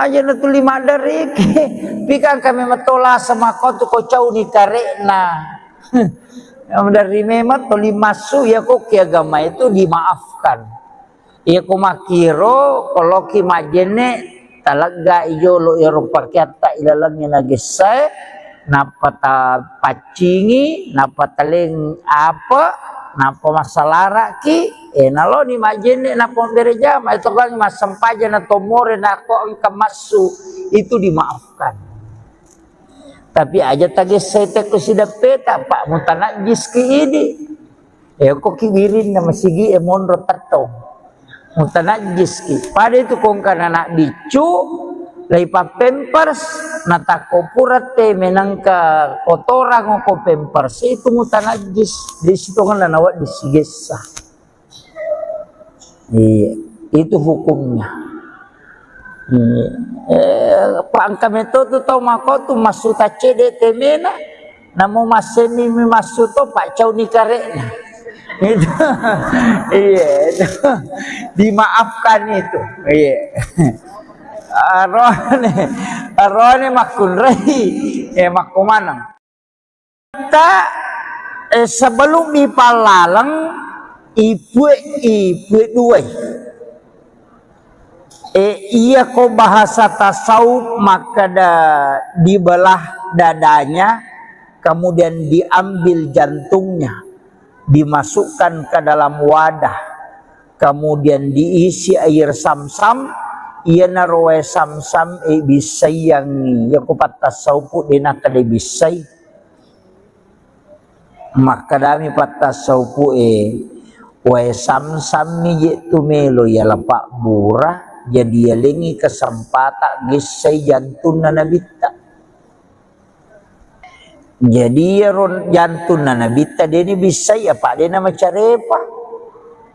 aja na tuli madari pikang kami matola sama kau tu ko cau ni karena dari memang tuli masuk ya kok agama itu dimaafkan ya ko makiro kalau ki majene talaga ijo lo Eropa kita ilalangnya nagisay napata pacingi napata leng apa napa masalara ki nalo ni majene napa berejama itu kan masampaja na tomore na ko ang kamasu itu dimaafkan tapi aja tagisay te ko sidapeta pak mutanajis ki ini ko kibirin na masigi monro tatong mutanajis ki pada itu kong kana nak bicu laipa pampers natako purate menangka kotoran ko pampers itu mutanajis di situ kan nawat disigesa itu hukumnya pangka metodo tau mako tu masuta cede temena namo maseni mi masuto pak cau ni karena itu iya itu dimaafkan itu iya arone makun rei makumanang kita sebelum dipalalang ibu dua iya ko bahasa tasawuf maka dibelah dadanya kemudian diambil jantungnya dimasukkan ke dalam wadah kemudian diisi air samsam ia naroe samsam bisai yang ya kupat tasawuf dina kade bisai maka dami patasawuf wae samsam ni itu melo ya lapak murah jadi yalengi kesempatan gisai jantun nabita jadi jantun nabita dia ni bisai apa dia nama carepa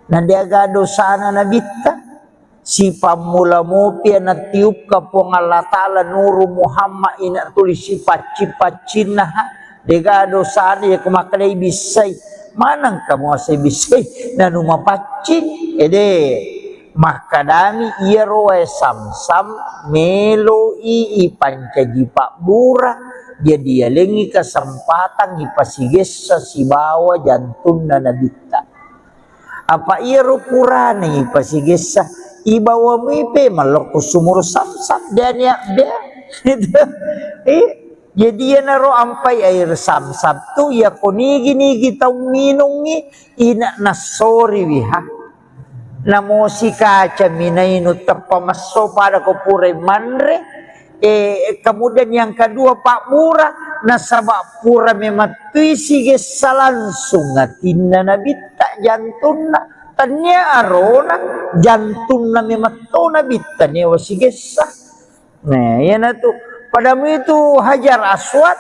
na dia gado sana nabita si pamula mopi na tiup ka po Allah taala nuru Muhammad ina tulis si pacina dia gado sana ya kumakadai bisai manang kamu asai bisai na numapacin maka dami iya roe samsam melo pancaji pak burah jadi yalengi kesempatan ipasiges sa sibawa jantun na nabita apa iya rupurane ipasiges sa ibawa mipe maloko sumur samsam dan ya dia jadi ya naro ampai air samsam tu ya konigi tau minungi ina nasori wiha namo si kaca minainu tapamaso pada kopure manre kemudian yang kedua pak murah nasabak pura mematui sige langsung ngatinna nabita jantuna Tanya arona jantung na memato na bitanya wasigesa. Nah, yan na to. Padamu itu Hajar Aswad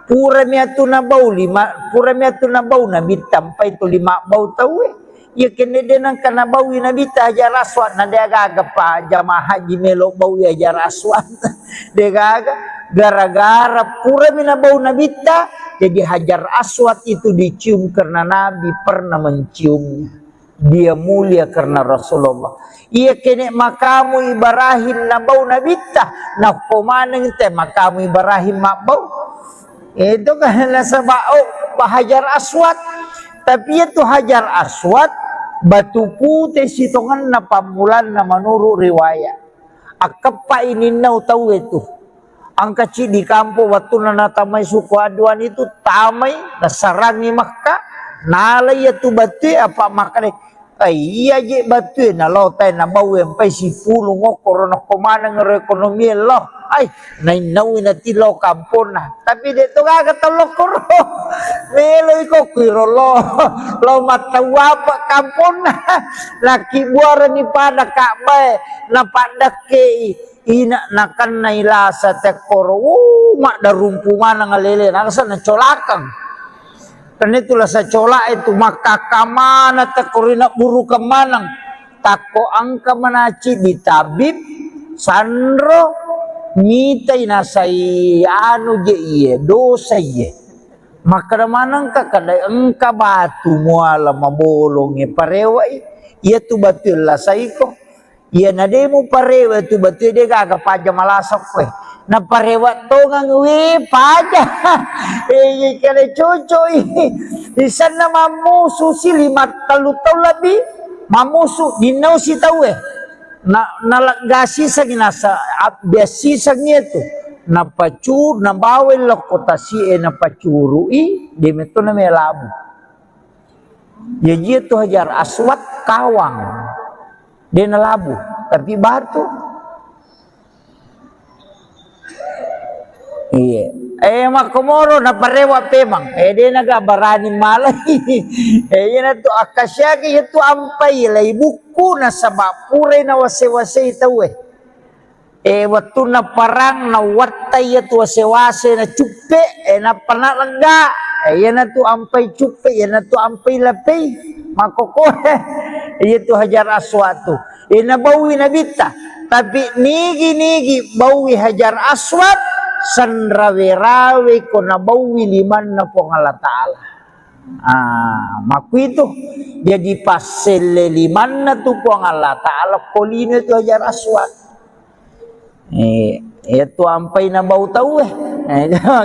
pura miatu na bau na bitam pa itu 5 bau tahu ya kene denang kana bau na bita Hajar Aswad na degaga pa jamaah haji melo bau Hajar Aswad degaga gara-gara pura mina bau na bita jadi Hajar Aswad itu dicium karena Nabi pernah menciumnya. Dia mulia karena Rasulullah. Ia kene makamu Ibrahim na bau na bita na komaneng te makamu Ibrahim mabau. Itu kan sebab Hajar Aswad. Tapi itu Hajar Aswad batu putih sitongan na pamulan na menurut riwayat. Akapa ini nau tahu itu. Angka di kampung waktu na tamai suku aduan itu tamai na sarangi Makkah. Nalai itu batu apa makane iya je batu na lotai na bau yang pai si pulu ngokor na komana ngerekonomi loh ay nainawi na tilo kampon na tapi dito ka katolokor melo iko kiro lo matawa pa kampon na laki buara ni pada kakbay na padake ina nakan na ilasa tekoro mak darumpungan na ngalele nakasa na colakang. Karena itulah saya colak itu maka kamana takorina buru kemanang tako angka menaci di tabib sandro mitai nasai anu je iye dosa iye maka manang ka kada engka batu muala mabolonge parewai ia tu batul lah saiko ia nademu parewa tu batul dia gaga paja malasok we na parewat tongang we paja kale cocoy di sana mamusu si 5 tahun lebih mamusu dinau si tahu na nalagasi sa ginasa biasi sa tu na pacur na bawel lokota si na pacurui di meto na melabu jadi itu Hajar Aswad kawang dia na labu tapi batu. Iya. Makomoro na parewa pemang. Dia naga barani malay. Yan to akasya kaya to ampay lay buku na sabapure na wase-wase itaw waktu na parang na watay to wase-wase na cupe na panalaga. Yan to ampay cupe, yan to ampay lapay. Makokore. Yan to Hajar Aswad to. Nabawi na bita. Tapi nigi-nigi bawi Hajar Aswad sanrawe-rawe ko nabawi liman na po ng Allah Ta'ala. Maku itu jadi pasel liman na to po ang Allah Ta'ala kolino itu Hajar Aswad. Ito ampay na bau tau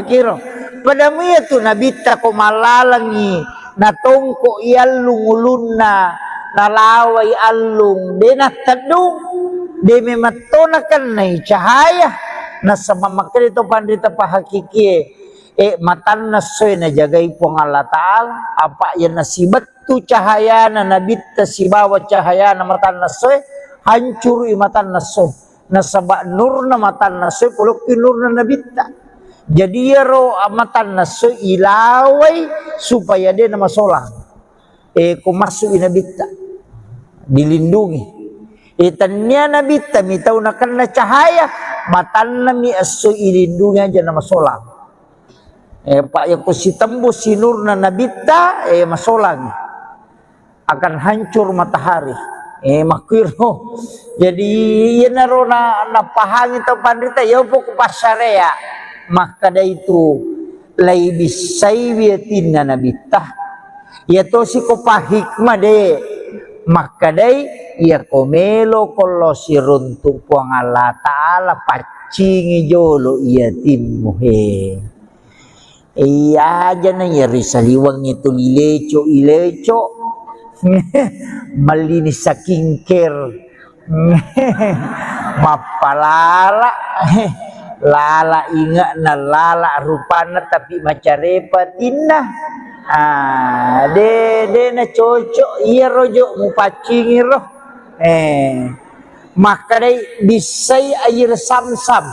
kiro. Padamu itu nabita ko malalangi natongko ialung ulun na nalaway alung denatadung de mematonakan na cahaya na sa mamakil ito pandita pa hakiki matan na soy na jagay po ng Allah Ta'ala apa yan na sibat tu cahaya na nabita si bawat cahaya na matan na soy hancur matan na soy na sabak nur na matan na soy pulok nur na nabita jadi yaro matan na soy ilaway supaya dia na masolang kumasuk inabita dilindungi tanya nabita mitaw na kan na cahaya matan na mi aso ilindungi aja na masolang pak yang si tembus si nur na nabita masolang akan hancur matahari makwiro jadi yan naro na napahangin to pandita yaw po kupasaraya maka da itu lay bisay biyatin na nabita yato si kupahikma de maka day ia komelo kolo si runtung po ang Allah Ta'ala pacingi jolo iya timuhe iya aja na yari saliwang itu ileco malinis sa kingker mapalala lala inga na lala rupana tapi macarepatin na de na cocok iya rojo mupacingi roh maka day bisay air samsam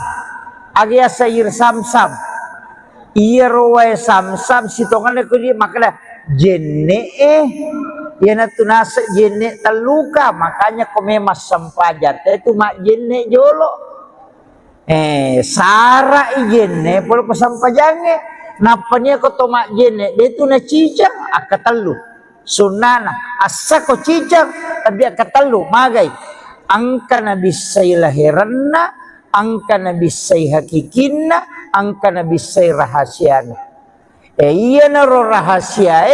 agias air samsam iya rowe samsam sitongan ko di maka da jenne Yana tu nasa jenne taluka, makanya komemas sampajat itu mak jenne jolo. Sara jenne polo pasampajange. Napanya ko to mak jenne, dia tu na cicang akatalu. Sunana asa ko cicang tapi akatalu magay. Angka na bisay lahiranna, angka na bisay hakikinna, angka na bisay rahasiana. Iya na ro rahasia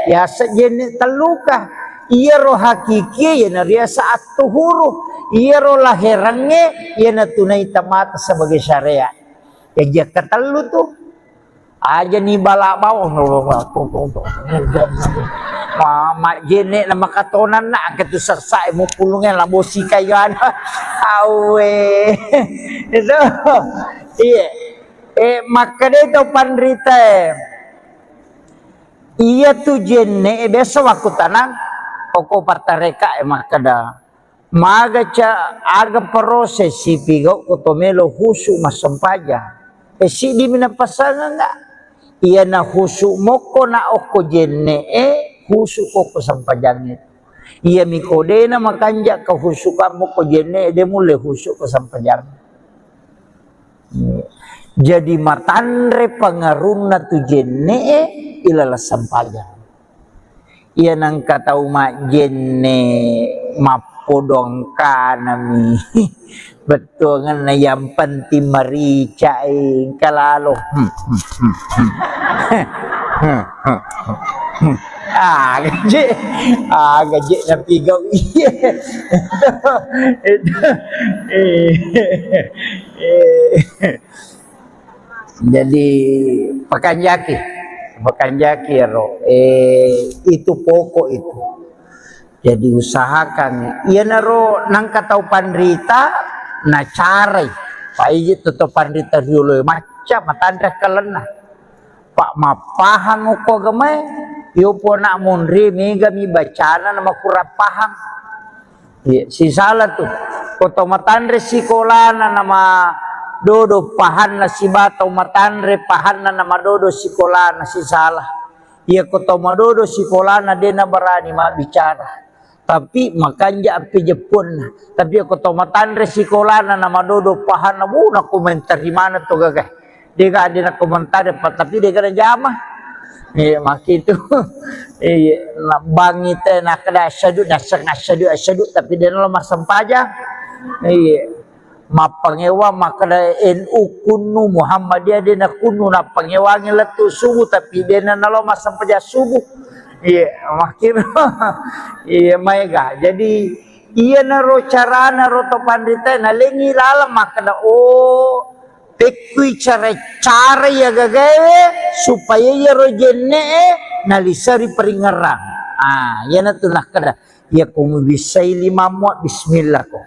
ya sejenis taluka. Iya ro hakiki ya na ria saat tuhuru. Iya ro lahirannya ya na tunai tamat sebagai syariat. Ya dia katalu tuh aja nih balak bawah mama jene nama katonan nak ketu sersa mu pulungnya lah bosi kayan awe itu iya maka dia itu pandrita iya tu jene besok waktu tanang pokok partareka maka dah maga ca aga proses si pigo kotomelo husu masampaja si di mina pasangan enggak iya na husu moko na oko jene husu ko sampajangit iya mikode na makanja ka husu ka moko jene de mule husu ko sampajang jadi matandre pangaruna tu jene ilala sampajang iya nang kata umat jene mapodong kanami betul kan yang penting marica kalalo gaji na pigaw iya jadi pakanjaki ro itu pokok itu jadi usahakan iya naro nang katau pandrita na carai paiji toto pandrita dulu macam matanda kalena pak mapahang uko gamay yo po na munri mega mi bacana na makurap pahang si salah tuh koto matandre sikolana nama dodo pahan na si batau matandre pahan na nama dodo sikolana si salah iya koto madodo sikolana dia na berani ma bicara tapi makanya api Jepun tapi aku tomatan resikola na madodo pahan na muna komentar di mana tuh gagah dia gak ada komentar tapi dia kena jamah iya mak itu iya bangit na kada asyadu asyadu tapi dia lemah sampaja iya mapangewa makada NU kunu Muhammadiyah dia na kunu na pangewangi letu subuh tapi dia na lemah sampaja subuh iya makin iya mega jadi iya naro cara naro to pandita na lengi lalam makna tekui cara ya gagawe supaya ya rojenne nalisari peringarang ya na tunah kada ya kumu bisai lima muat bismillah ko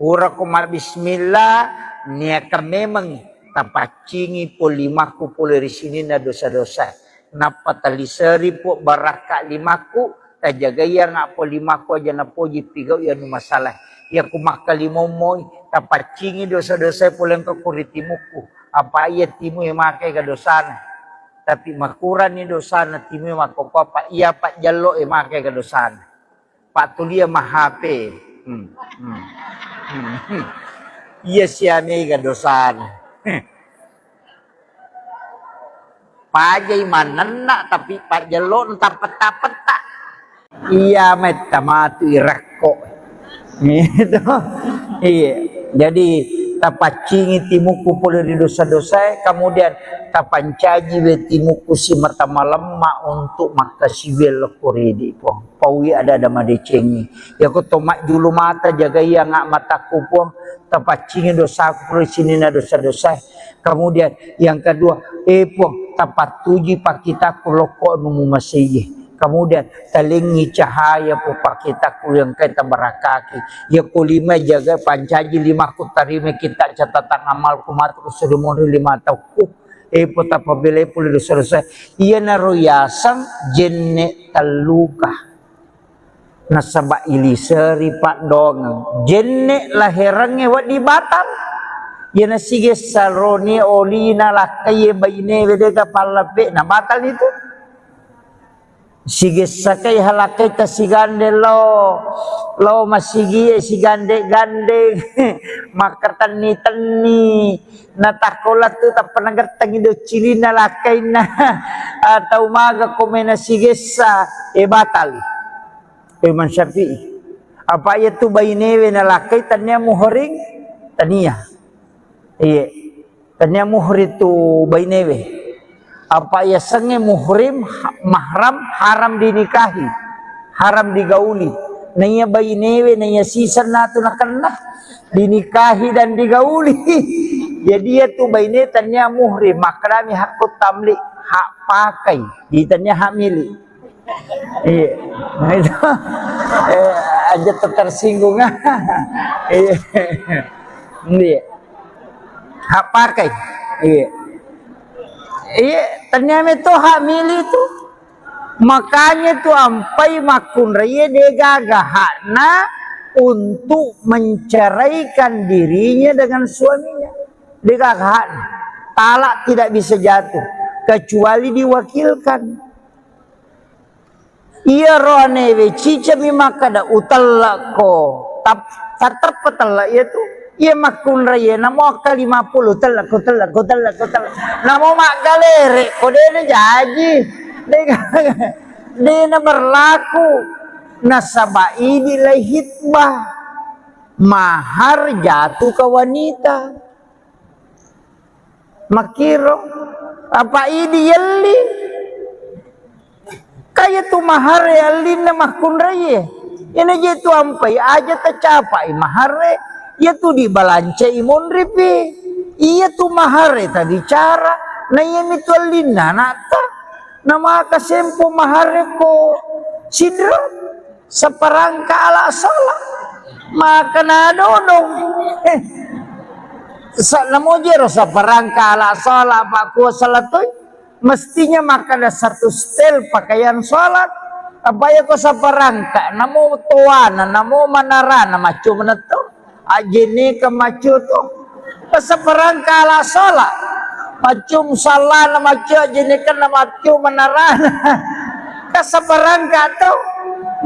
ura kumar bismillah niaka memang tapacingi po limaku po dari sini na dosa-dosa napa talisari po baraka limaku tajagaya nga po limaku aja na po jipigaw yan masalah ya kumakalimomoy tapacingi dosa-dosa po lang kakuritimuku apa iya timu yang makai kadosana tapi makuran ni dosana timu yang makopapa iya pak jalo yang makai kadosana pak tulia mahape iya siami kadosana pajai manena tapi pak jelo entah peta-peta iya metamatu irako gitu iya jadi tapacingi timuku pole di dosa-dosa kemudian tapancaji we timuku si mata malemma untuk makasiwel koredi po pawi ada madecengi ya ko tomak dulu mata jaga iya ngak mataku po tapacingi dosaku pole sini na dosa-dosa kemudian yang kedua po tapat tuji pakita kuloko numu masih kemudian talingi cahaya po pakita yang kita barakaki ya kulima jaga pancaji lima kutarime kita catatan amal kumat kusurumuri lima tahu po tapabile puli dosa iya naroyasan jenne taluka nasaba iliseri pak dong jenne lahirannya wat di Batam ya nasige salroni olina lah kaya bayine wedega palape na batal itu sige sakay halakay ta sigande lo masigi sigande gande makartani tani natakolat tu ta panagatang ido cilina lakay na atau maga kumena sige sa batal Imam Syafi'i apa itu bainewe na lakay tanya muhring tania iya tanya muhri tu bainewe apa ya sange muhrim mahram haram dinikahi haram digauli naya bainewe naya sisan natu nakanna dinikahi dan digauli jadi itu baine tanya muhrim makrami hakut tamlik hak pakai ditanya hak milik iya nah itu aja tersinggung iya hak pakai iya ternyata itu hak milik itu makanya tuh ampai makun raya dia gagah hakna untuk menceraikan dirinya dengan suaminya dia gagah hakna talak tidak bisa jatuh kecuali diwakilkan iya rohane cica mimakada utalla ko tarpatalla itu iya makun raya namo ka 50 telak namo mak galere ko dena jaji dena berlaku nasabai nilai hitbah mahar jatuh ke wanita makiro apa ini yelli kayak tu mahar yelli na makun raya ini jitu ampai aja tercapai mahar ia tu dibalance imun ripi ia tu mahare ta bicara na iya mitwalina nata nama kasempo mahare ko sidra sa parangka ala sala maka na dodong sa namojero sa parangka ala sala pak ko salatoy mestinya maka ada satu stel pakaian salat apa ya ko sa parangka namo tuana namo manarana macu meneto ajini kemacu tu keseperang kala sholat macum salah nama macu ajini kan nama macu menaran keseperang kata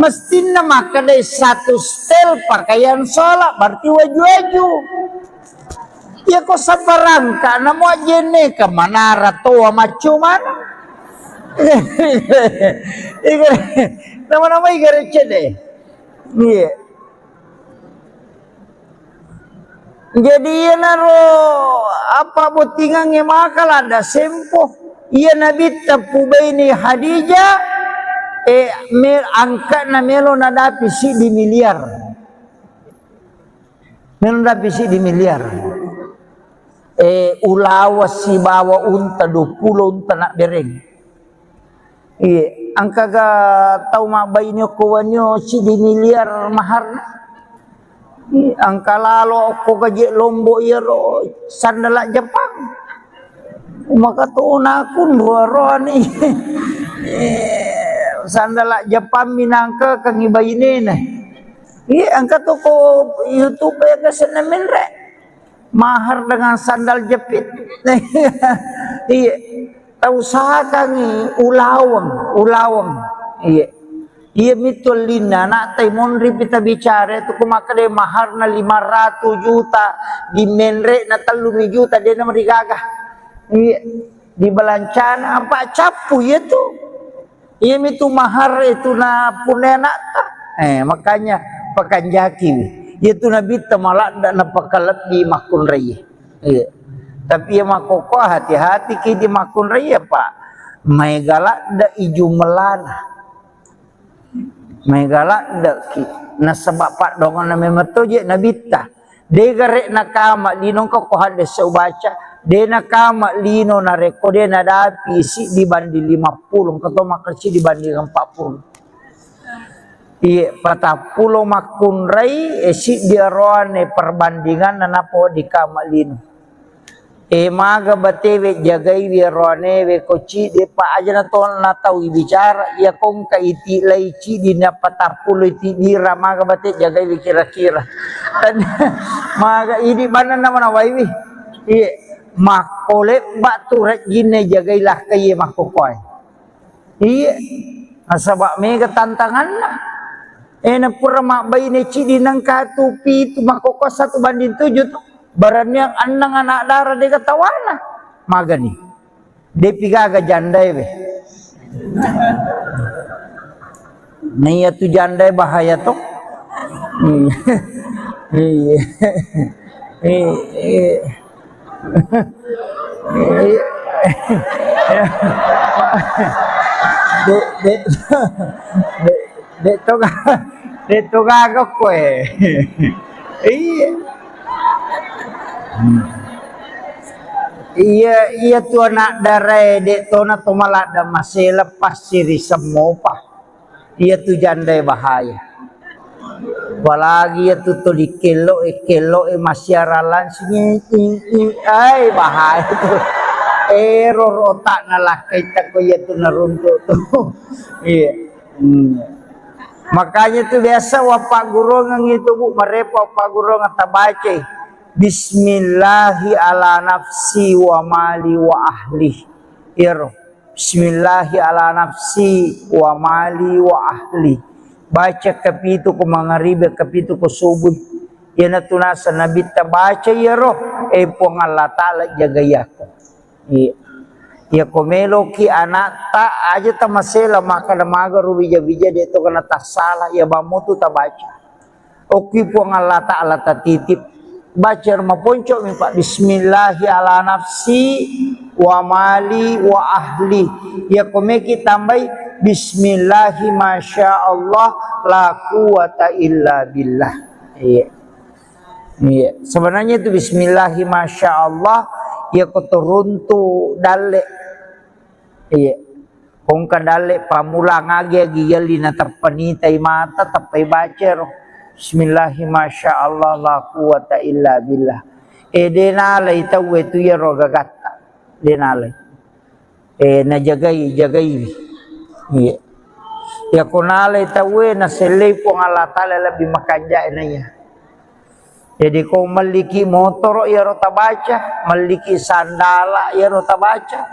mestinya maka dari satu stel pakaian sholat berarti waju-waju ya kok seperang kak nama ajini ke menara tua macu mana nama-nama igare cede iya jadi ia naro apa botingan ngemakal ada sempoh ia nabi tapu baini Hadijah angkat na melo nadapi si di miliar melo nadapi si di miliar ulawas si bawa unta 20 unta nak bereng angka ga tau mak baini kawanyo si di miliar mahar angka lalo ko gaji Lombok ya ro sandalak Jepang maka tu nakun roh ni sandalak Jepang minangka kang ibaine na iya angka tu ko YouTube ya kesenemen re mahar dengan sandal jepit iya tahu sah kang ulawang iya iya mitul lina nak taimon ripita bicara tu kumakade mahar na 500 juta di menre na 3 juta dia na merigagah iya di balancana apa capu ya tu iya mitu mahar itu na punena ta makanya pakanjaki itu nabi tamalak dan napakalat di makun raya iya tapi ya makoko hati-hati ki di makun raya pak mai galak da iju melana megala deki na sebab pak dongan na memeto je nabita de garek na kama lino ko hade baca de na kama lino na reko de na dapi si dibanding 50 keto makerci dibanding 40 iya 40 makun rai si dia roane perbandingan na po di kama lino maga batewe jagai wirone we koci de pa aja na ton na tau bicara ya kong ka iti lai ci di na 40 iti dira maga bate jagai kira-kira maga ini mana nama na waiwi iya makole batu rek gine jagai lah kaye makokoy iya Asabak mega tantangan lah. Na pura mak bayi ne cidi nang katupi tu makoko 1:7 tu. Barang anang anak darah dia katawana. Magani. Dia pigaga jandai be. Nia tu jandai bahaya tu. Dek tu gagak kue. Iya tu anak darah dek tu na tu malah dah masih lepas siri semopa. Iya tu jandai bahaya. Apalagi ya tu di kelo masyaralan sini, ay bahaya tu. Error otak nalah kita ko ya tu naruntuk tu. Iya. Makanya tu biasa wapak guru ngang itu bu merepa wapak guru ngata baca Bismillahi ala nafsi wa mali wa ahli. Iro. Bismillahi ala nafsi wa mali wa ahli. Baca kapitu ko mangaribe kapitu ko subuh. Yana tunasa nabi ta baca iro po Allah taala jaga yako. Iya. Ya komelo ki anak ta aja ta masela maka maga rubija-bija dia tu kena tak salah ya bamu tu ta baca. Oki po Allah taala ta titip baca rumah poncok mi Pak Bismillahi ala nafsi wa mali wa ahli. Ya komeki tambai Bismillahi masya Allah la quwata illa billah. Iya. Iya. Sebenarnya itu Bismillahi masya Allah ya kotoruntu dale. Iya. Kung kadale pamula ngagi giyali na terpenitai mata tapai baca roh. Bismillahi masya Allah la quwata illa billah. Denalay tahu itu ya roh gagata. Denalay. Na jagai. Iya. Ya kunalay tahu na selay po ng Allah Ta'ala lebih makanja na ya. Jadi kung maliki motor ya roh tabaca, maliki sandala ya roh tabaca.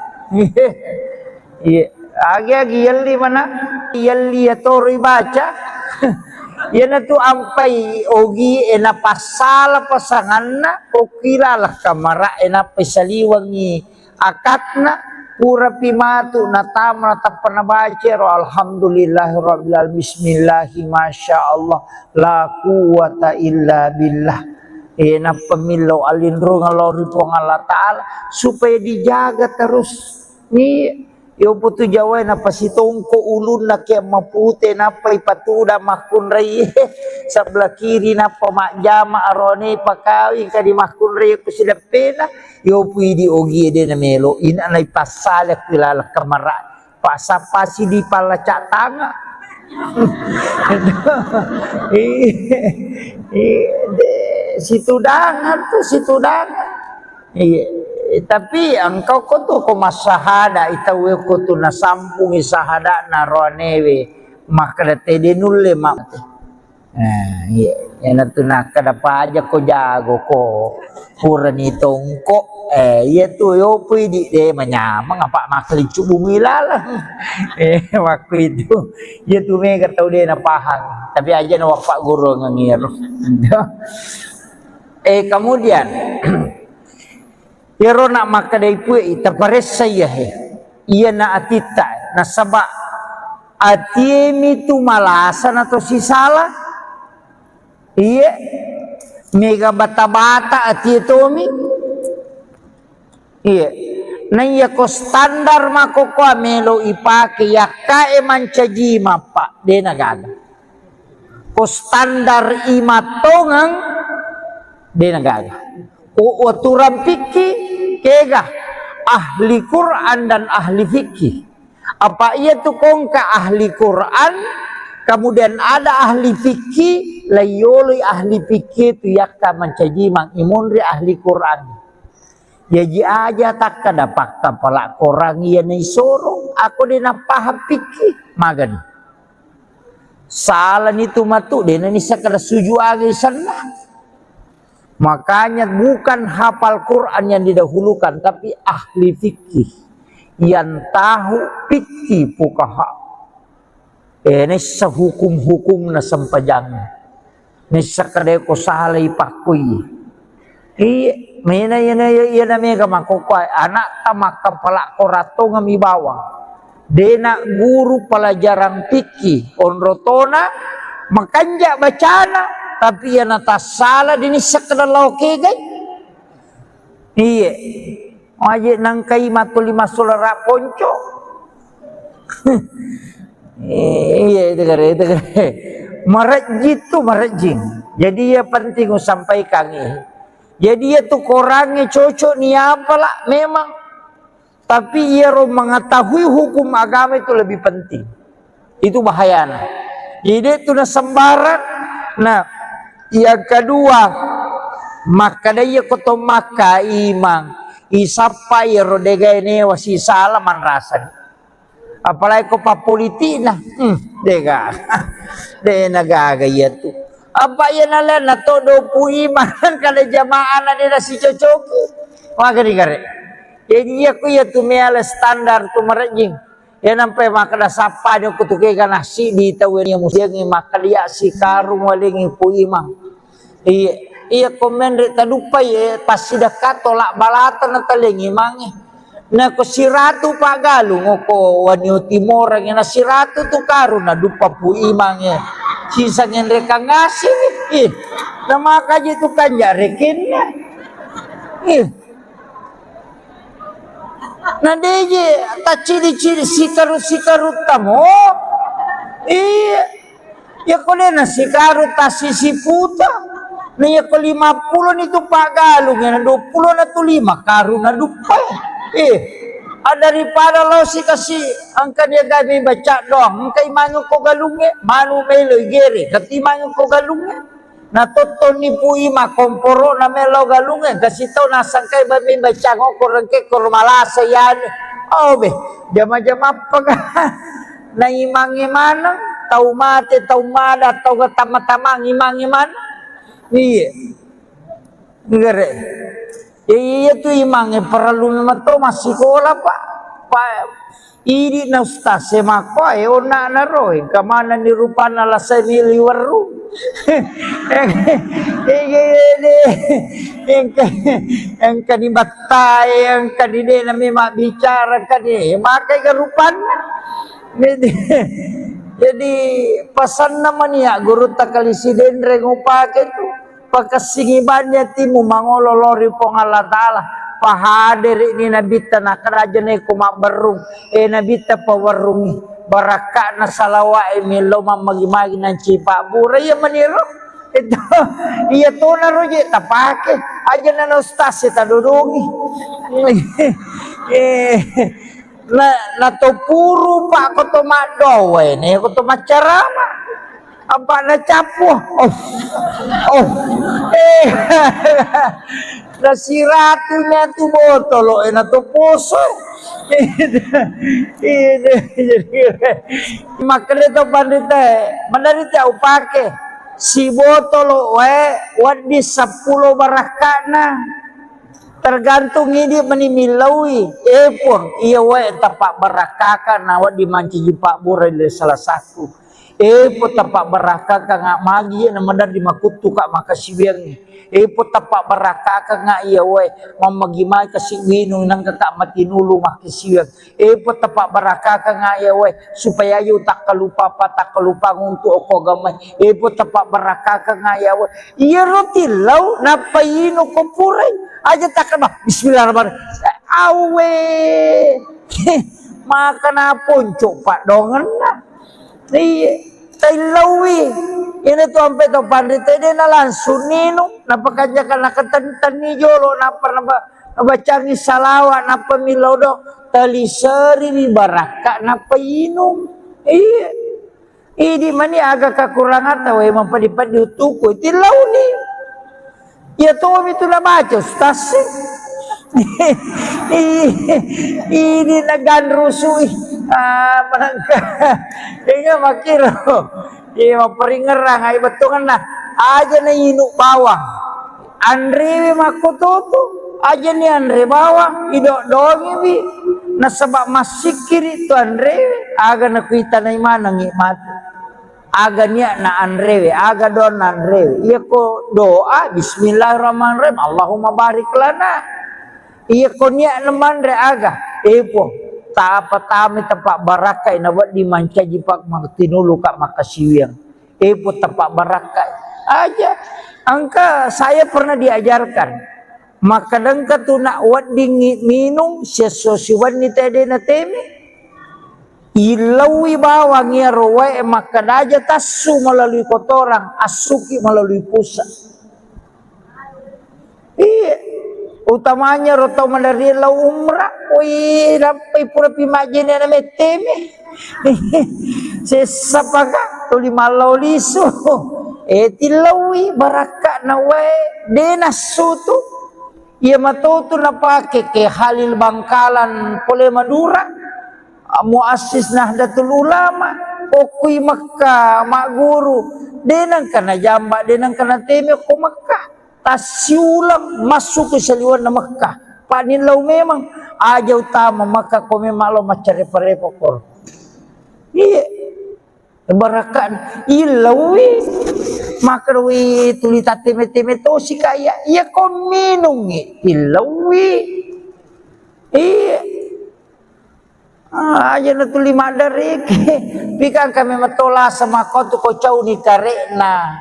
Iya, agi yalli mana? Yalli ya tori baca. Yana tu ampai ogi ena pasala pasanganna okilalah kamara ena pesaliwangi akatna pura pimatu natamna tapana baca ro alhamdulillahirabbil alamin bismillahi masyaallah la quwata illa billah. Ena pemilau alindro ngalori po Allah Ta'ala supaya dijaga terus. Ni yo putu Jawa na pasitongko ulun na kaya mapute na paipatuda makun ray sebelah kiri na pamakjama arone pakawi kadi makun ray ko sila pena yo pwede ogi de na melo ina na ipasala kilala kamara pasapasi di palaca tanga. Situ dangan. Iya. Tapi engkau koto ko masahada itawe ko tu nasampung isahada na ronewe makrate denulle mate. Iya. Yana tu nakada paja ko jago ko purani tongko iya tu yo pwede de manyamang apa makli bumi lalang. Waktu itu ya tu mega tau de na pahang tapi aja na wapak guru ngangir. Kemudian Yaro nak maka dari pui terpares saya ia na atita na sabak atiemi tu malasan atau si salah iya mega bata-bata atietomi iya na iya ko standar mako ko melo ipake yakae mancaji mapa de nagaga ko standar imatongang de nagaga o aturan fikih kega ahli Quran dan ahli fikih. Apa ia tu kongka ahli Quran kemudian ada ahli fikih layoli ahli fikih tu yakka mencaji mang imunri ahli Quran. Jadi aja tak kada pakka pala korang ia ni sorong aku dina paham fikih magan. Salah itu matu dina ni sakada suju agi sana. Makanya bukan hafal Quran yang didahulukan tapi ahli fikih yang tahu fikih fuqaha. Ini sehukum-hukum na sampajang. Ni sakade ko salay pakui. Mina yana mega makukway. Anak tamak kapala ko rato nga mibawa. Dena guru pelajaran fikih. Onrotona makanja bacana. Tapi yana tasala dini sakada lauke gay. Iya. Aje nangkai matulima solara ponco. Iya itu kare. Marajit tu marajing. Jadi ya penting aku sampaikan ini. Jadi ya tu korangnya cocok ni apalah memang. Tapi ia mengetahui hukum agama itu lebih penting. Itu bahayanya. Jadi itu na sembarang. Nah, yang kedua, maka dia koto maka imang. Isapa ya rodega ini wasi salaman rasa. Apalagi ko pa politina. Dega. De nagaga ya tu. Apa ya nala na todo puiman kada jamaah na nila si cocoki. Maka digare. Jadi aku ya tu meala standar tu marajing. Ya nampai makada sapa nyo kutuke kana si di tawen yang musya ngi makalia si karung waling puimang. Iya komen re tadupai pasida katolak balatan na talengi mangi. Na ko siratu pagalung ko wanyo timor nga na siratu tu karu na dupa pu imang sisa ngen reka ngasih na makaji tu kanja rekin na deje ta ciri-ciri sikaru tamo ya kole na sikaru ta sisi puta. Nih ko 50 nito pagalong na 20 na to 5 karu na dupa. Daripada lo si kasi ang kanya gabi baca dong, kay manyo ko galunge, manu melo gere, kati manyo ko galunge. Natoton ni puima komporo na melo galunge, kasi to nasang kay babi baca ko korangke kormalasa yan. Oh be, jama-jama pag na imang-imana, tau mate, tau mada, tau tama-tama imang-imana. Iya, ngere. Iya tu imang perlu nama to masih sekolah pak. Ini na ustaz semako ona na roy kamana ni rupana la semili waru. Yang kadi batai yang kadi de nami mak bicara kadi makai garupan. Jadi pesan namanya guru takalisiden rengupake tu pakasingibannya timu mangololori pong Allah Ta'ala pahadir ini nabita na kerajaan ko mabarung nabita pawarungi baraka na salawa miloma magimagi ng cipa bura ya maniro itu iya to na roje tapake aja na ustaz ta dudungi na to puro pa ko to madowe ne ko to macarama apa na capo na siratu na tu botolo na to poso makanya to pandita upake si botolo wadi 10 barakana tergantung ini menimilawi pun iya tapak barakaka na wadi manci jipak burai salah satu po tapak barakaka nga magi na madar di makutu ka makasibiang po tapak barakaka nga iya mamagimay kasi winong nang kaka matinulu makisibiang po tapak barakaka nga iya supaya yu takalupa ngunto ako gamay po tapak barakaka nga iya iya rotilaw napayino ko puray aja takkan ba bismillahirrahmanirrahim maka na ponco pak dongan na tailawi ini tu sampai tu pandita dia na langsung nino napakajakan nakatan ni jolo napa nabacangi salawat napa milodo tali seri di baraka napa inum ini mani agak kekurangan tahu emang padi-padi utuku tilau ni ya tuh itu lah baca ustaz ini nagan rusui menangka ingat makiro iya peringerang ay betungan na aja na inuk bawang Andre makototo aja ni Andre bawang idok dongi bi na sebab masih kiri tu Andre aga na kuita na imana ngikmat aga niat na andrewe, aga don andrewe. Iya ko doa Bismillahirrahmanirrahim, Allahumma barik lana. Iya ko niat na mandre aga. Po ta apa tami tempat barakai na buat dimanca jipak tinulu kak makasiwiang. Po tempat barakai aja. Angka saya pernah diajarkan. Maka dengka tu nak wat dingin minum sesuatu ni tadi na temi. Ilawi bawang ya roe maka daja tasu melalui kotoran, asuki melalui pusat. Iya, utamanya roto dari lau umrah, wih sampai pura pimajin na meteme. Sesapaka tuli malau lisu, tilawi baraka na wae denasu tu. Ia matoto na pake ke Halil Bangkalan Pole Madura. Muassis Nahdlatul Ulama, okui Makkah, mak guru, denang kana jamba, denang kana teme ko Makkah, tasiulang masuk ke saliwan na Makkah. Panin lau memang aja utama maka ko memang lo macare-parepo kor. Iya, barakan ilawi maka wi tulita teme-teme to si kaya, iya ko minungi ilawi. Iya. Aja na tu lima dari pikan kami matola sama kau tu kau cau ni karena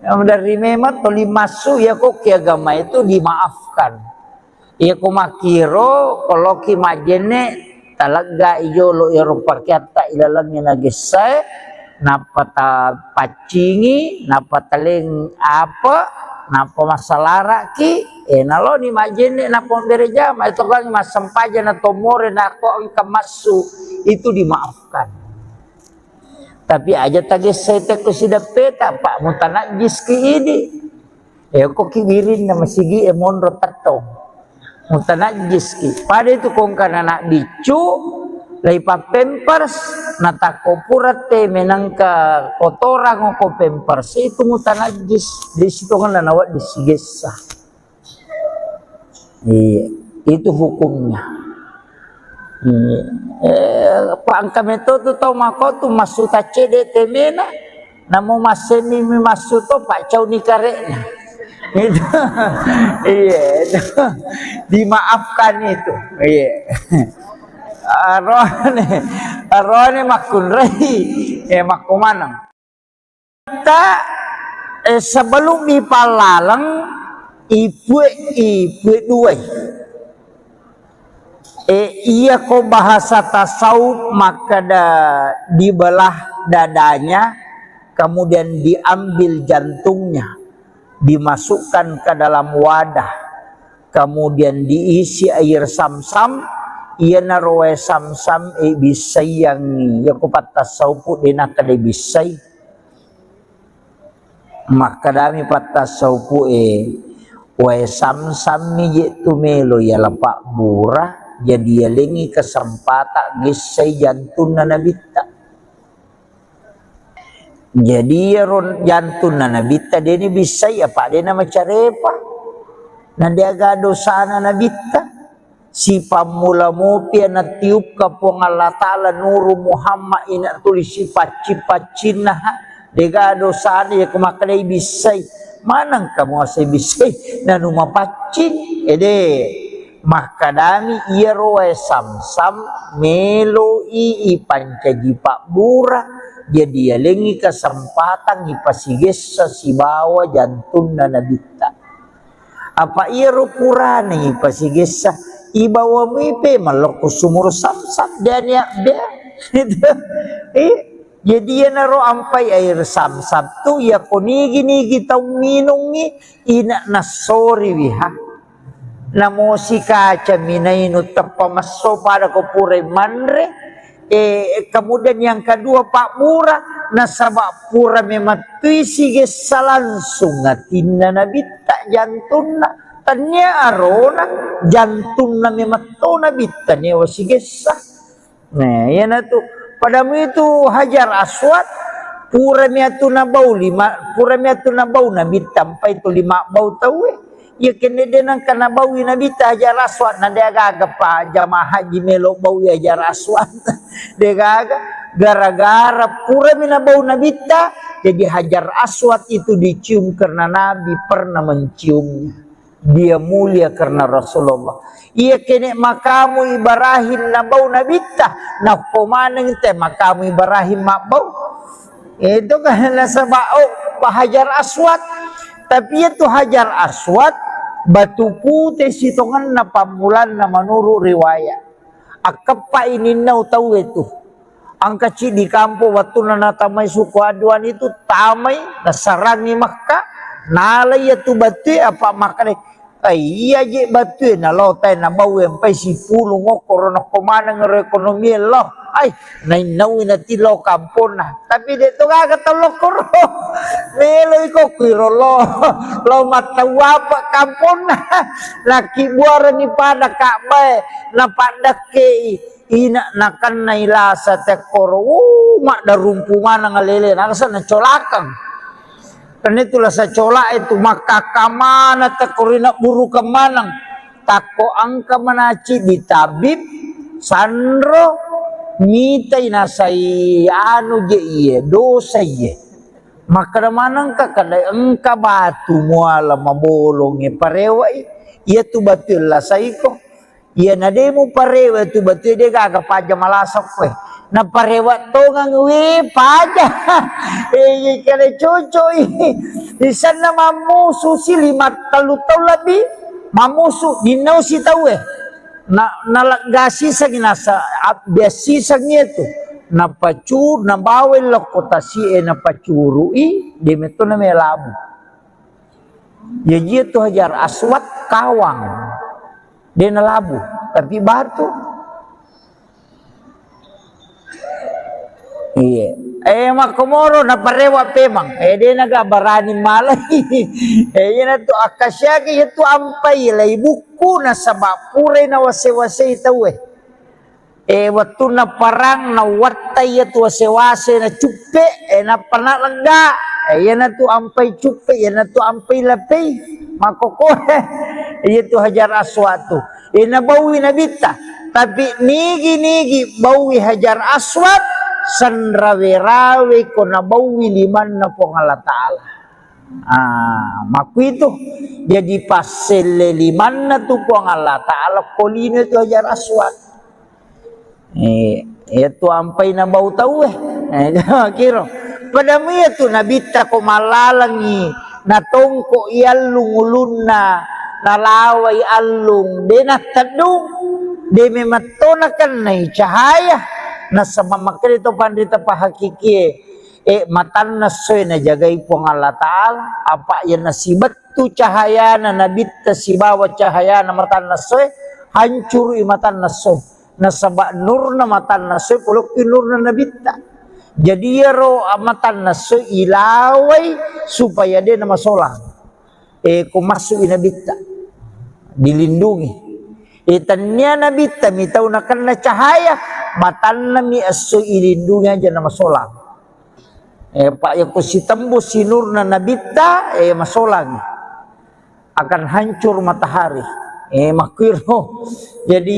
dari memang tu lima su ya kau agama itu dimaafkan ya kau makiro kalau ki majene talaga ijo lo Eropa kita ilalangnya lagi saya napa ta pacingi napa taleng apa napa masalah raki nalo ni majene napa bereja itu kan masam paja na tomore na ko ang kamasu itu dimaafkan. Tapi aja tadi saya ko sida peta pak mutanajis ki ini ko kibirin na masigi monro tato mutanajis ki pada itu kong kana nak dicu lai pa pampers natako purate menangka kotoran ko pampers itu mutanajis di situ kan nawat disigesa. Iya, itu hukumnya. Pak kami tu tahu mako tu masuk tacede temena, namu masemi masuk tu pak cau ni karena. Itu, iya, itu. Dimaafkan itu. Iya. Arone makun rai, makumanang. Kita sebelum dipalalang ibu dua. Iya ko bahasa tasawuf maka dibelah dadanya, kemudian diambil jantungnya, dimasukkan ke dalam wadah, kemudian diisi air sam-sam. Iya naroe sam-sam bisay yang ya ko patasawuf dina kada bisay. Maka dami patasawuf wae sam-sam ni tumelo ya lapak burah jadi yalengi kesempatan gisay jantun na nabita. Jadi jantun na nabita dini bisay apa dina macarepa. Nandia gado sana nabita. Si pamula mopi na tiup ka po nga Allah Ta'ala nuru Muhammad ina tulis si paci-pacin na degado sana ya kumakalay bisay manang kamu asay bisay na numapacin makadami iya roe sam-sam melo ipancaji pak murah jadi yalengi kesempatan ipasiges sa sibawa jantun na nabita apa iya rupurane ipasiges sa ibawa mipe maloko sumur sam-sam dan ya jadi ya naro ampai air sam-sam tu ya konigi-nigi tau minungi ina nasori wiha namo si kaca minainu tapamaso pada kopure manre kemudian yang kedua pak murah nasabak pura mematui sige salansung ngatinna nabita jantuna tanya arona jantuna mematona bita ne wasigesa nah ya na tu padamu itu hajar aswad pura miatuna bau lima pura miatuna bau nabita sampai itu 5 bau tahu ya kene denang kana bau nabita hajar aswad na dia gaga pa jamaah haji melo bau hajar aswad dia gaga gara-gara pura mina bau nabita, jadi Hajar Aswad itu dicium karena Nabi pernah menciumnya. Dia mulia karena Rasulullah. Ia kene makamu Ibrahim na bau nabita, na pemaneng teh makamu Ibrahim mak bau. Itu kan sebab Hajar Aswad. Tapi itu Hajar Aswad batu putih sitongan na pamulan na menurut riwayat. Akapa ini nau tahu itu. Angka di kampung waktu na tamay suku aduan itu tamay nasarangi Makkah. Nalay itu batu apa makane. Ay iya je batu na lotay na bau yang pay si pulong ngokor na kumanang ekonomi lo. Ay nainawin na tilo kampon na. Tapi dito kagatalo ko ro. Meloy ko kiro lo. Lo matawa pa kampon na. Laki buara ni pada kakbay. Napadak ke ina nakan na ilasa tekoro. Mak darumpungan na ngalele. Nakasa na colakang. Karena itulah saya colak itu maka kamana takorina buru kemanang tako angka menaci di tabib sandro mitai nasai anu je iye dosa iye maka manang ka kada engka batu muala mabolonge parewai iya tu batul lah saiko iya nademu parewa tu batul dia gaga paja malasak we na parewat tongang we paja kare cocoy di sana mamusu si 5 tahun lebih mamusu dinau si tahu na nalagasi sa ginasa biasi sa itu na pacur na bawel kota si na pacuru di meto na melabu jadi itu Hajar Aswad kawang dia na labu tapi batu. Iya. Makomoro na parewa pemang. Dia naga barani malay. Yan na to akasya kaya to ampay lay buku na sabapure na wase-wase itaw waktu na parang na watay at wase-wase na chupe na panalagda. Yan na to ampay chupe. Yan na to ampay lapay. Makokore. Yan to Hajar Aswad to. Nabawi na bita. Tapi nigi-nigi bawi Hajar Aswad. Sanrawe-rawe ko nabawi liman na po ng Allah Ta'ala. Maku itu jadi pasel liman na to po ang Allah Ta'ala kolino itu Hajar Aswad. Ito ampay na bau tau kiro. Padamu itu nabita ko malalangi natongko ialung ulun na nalaway alung de natadung de mematonakan na cahaya na sa mamakrito pandita pa hakiki matan na soy na jagay po ng Allah Ta'ala apa yan na sibat tu cahaya na nabita si bawat cahaya na matan na soy hancur matan na soy na sabak nur na matan na soy pulok nur na nabita jadi yaro matan na soy ilaway supaya dia na masolang kung masuk inabita dilindungi tanya nabita mitaw na kan na cahaya matan na mi aso ilindungi aja na masolang pak yang ko si tembus si nur na nabita masolang akan hancur matahari makiro jadi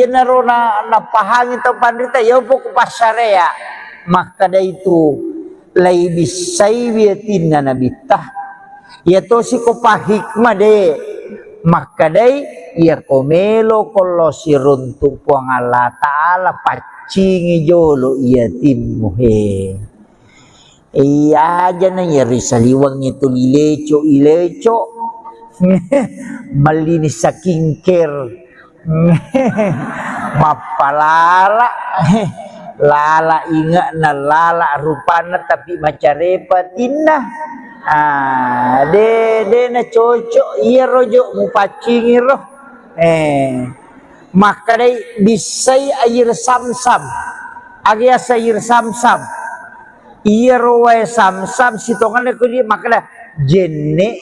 yan na ro na napahangin to pandita yaw po ko pasarea maka da itu lay bisay wiyatin na nabita yato si ko pahikma de maka day ya komelo kolo si runtung po ang Allah Ta'ala pacingi jolo iya timmu iya aja na yari saliwang itu ileco malinis sa kingker mapalala lala inga na lala rupana tapi macarepatin na de na cocok iya rojo mu pacingi roh maka day bisay air samsam agya sa air samsam iya rowe samsam sitongan ko di maka da jenne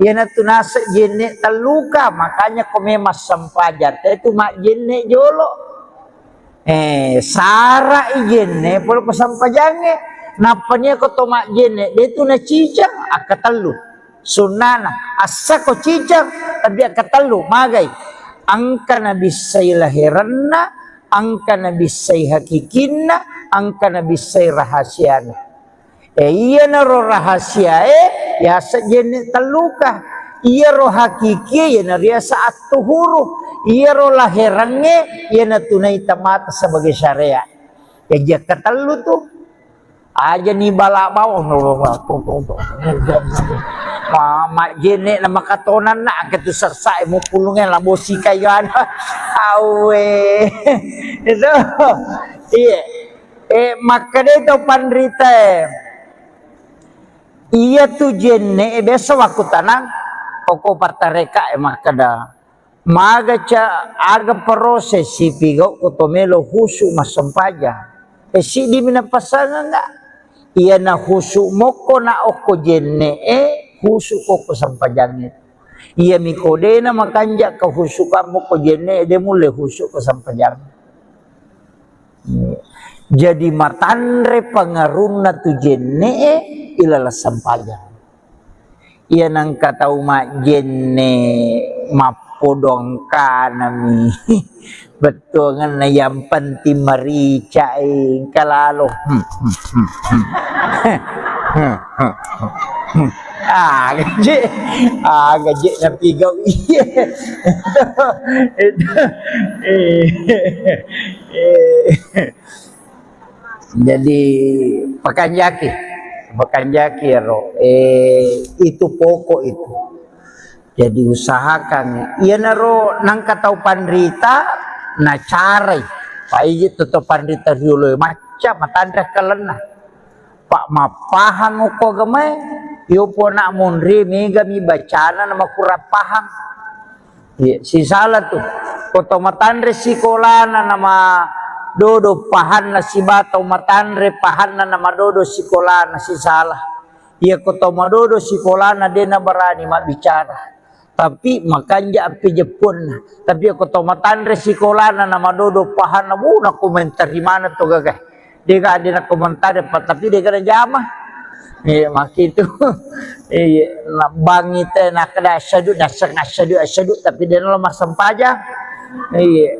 yan na tunasa jenne taluka makanya kumemas sampajat itu mak jenne jolo sara jenne polo pasampajange napanya ko tomak jene dia tu na cicang akatalu sunana asa ko cicang tapi akatalu magay angka na bisay lahiranna angka na bisay hakikinna angka nabisay rahasia na. Iya na ro rahasia ya sejenis teluka. Iya ro hakiki ya na ria saat tuhuru. Iya ro lahirannya ya na tunai tamata sebagai syariat. Ya dia ketelu tuh aja nih balak bawah Mama jene nama katonan nak ketu sersai mu pulungnya lah bosi kayan awe itu iya maka itu pandrita iya tu jene biasa waktu tanang pokok partareka maka dah maga ca aga proses si pigo kotomelo husu masampaja si di mina pasangan enggak iya na husu moko na oko jene husu ko sampajangit iya mikode na makanja ka husu kamu ko jene de mule husu ko sampajang jadi matanre pangaruna tu jene ilala sampajang iya nang katau mak jene mapodong kanami betul ngan yang penting marica kalalo gaji napi gau iya jadi pakanjaki ro itu pokok itu jadi usahakan iya naro nang katau pandrita na carai paiji tuto pandrita dulu macam matandra kalena pak mapahang uko gamai yo po na munri mega mi bacana nama kurang paham iya si salah tuh koto matandre sikolana nama dodo pahan na si batau matandre pahan na nama dodo sikolana si salah iya koto madodo sikolana dena berani mak bicara tapi makanya api Jepun tapi aku tomatan resikola na nama dodo pahana muna komentar di mana tuh gagah dia gak ada komentar tapi dia kena jamah iya mak itu iya bang itu nak ada asyadu tapi dia lemah sempaja iya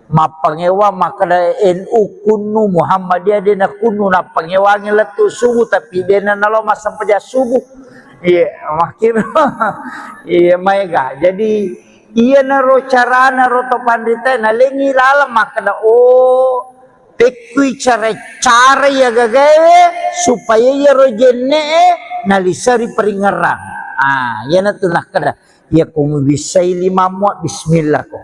mapangewa makada NU kunu Muhammadiyah dia nak kunu na pangewa ngeletu subuh tapi dia na lemah sempaja subuh iya makin iya mega jadi iya naro cara naro to pandita na lengi lalam makna tekui cara ya gagawe supaya ya rojene nalisari peringaran ya na tunah kada ya kumu bisai lima muat bismillah ko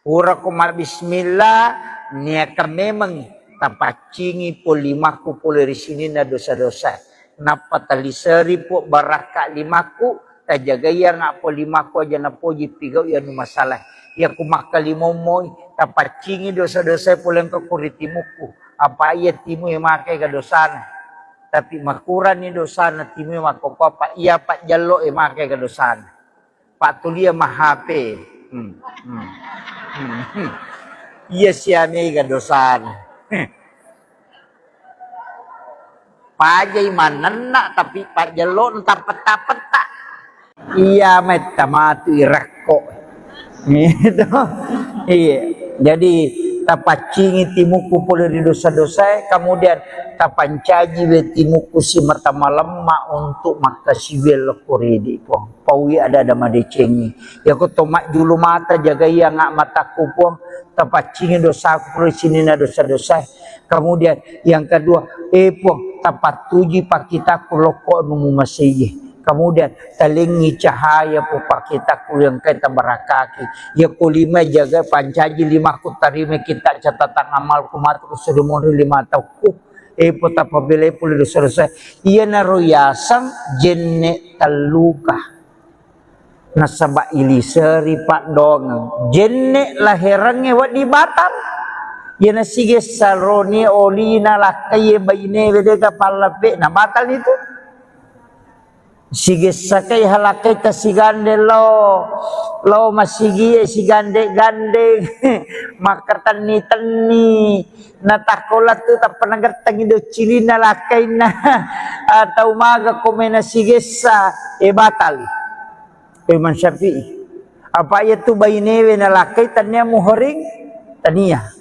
ura kumar bismillah niaka memang tapacingi po limaku po dari sini na dosa-dosa napa talisari po baraka limaku tajagaya nga po limaku aja na po jipigau ya no masalah ya kumakalimo mo tapacingi dosa-dosa po lang kakuritimuku apa iya timu yang makai kadosana tapi makuran ni dosana timu yang makopapa iya pak jalo yang makai kadosana pak tulia mahape iya siami kadosana pajai manena tapi pajalon tapet-tapet iya metamatu irakko itu iya jadi tapacingi timuku pula di dosa-dosa kemudian tapancaji timuku si mertama lemah untuk makasibel koredi po pawi ada madecengi ya ko tomak julu mata jaga iya ngak mataku po tapacingi dosaku pula sini na dosa-dosa kemudian yang kedua po tapat tuji pakita kuloko numu masih kemudian talingi cahaya po pakita yang kita barakaki ya kulima jaga pancaji lima ku tarime kita catatan amal kumat ku sedumuri lima tauku po tapabile puli dosa iya naroyasan jenne taluka nasaba iliseri pak dong jenne lahirannya wadi batal yana sige salroni olina lakai baine wedega palape na batal itu sige sakai halakai ta sigande lo masigi sigande gande makartan ni tani natakola tu ta panagatang ido cilina lakai na atau maga komena sige sa batal Imam Syafi'i apa itu baine we na lakai tanya muhoring tania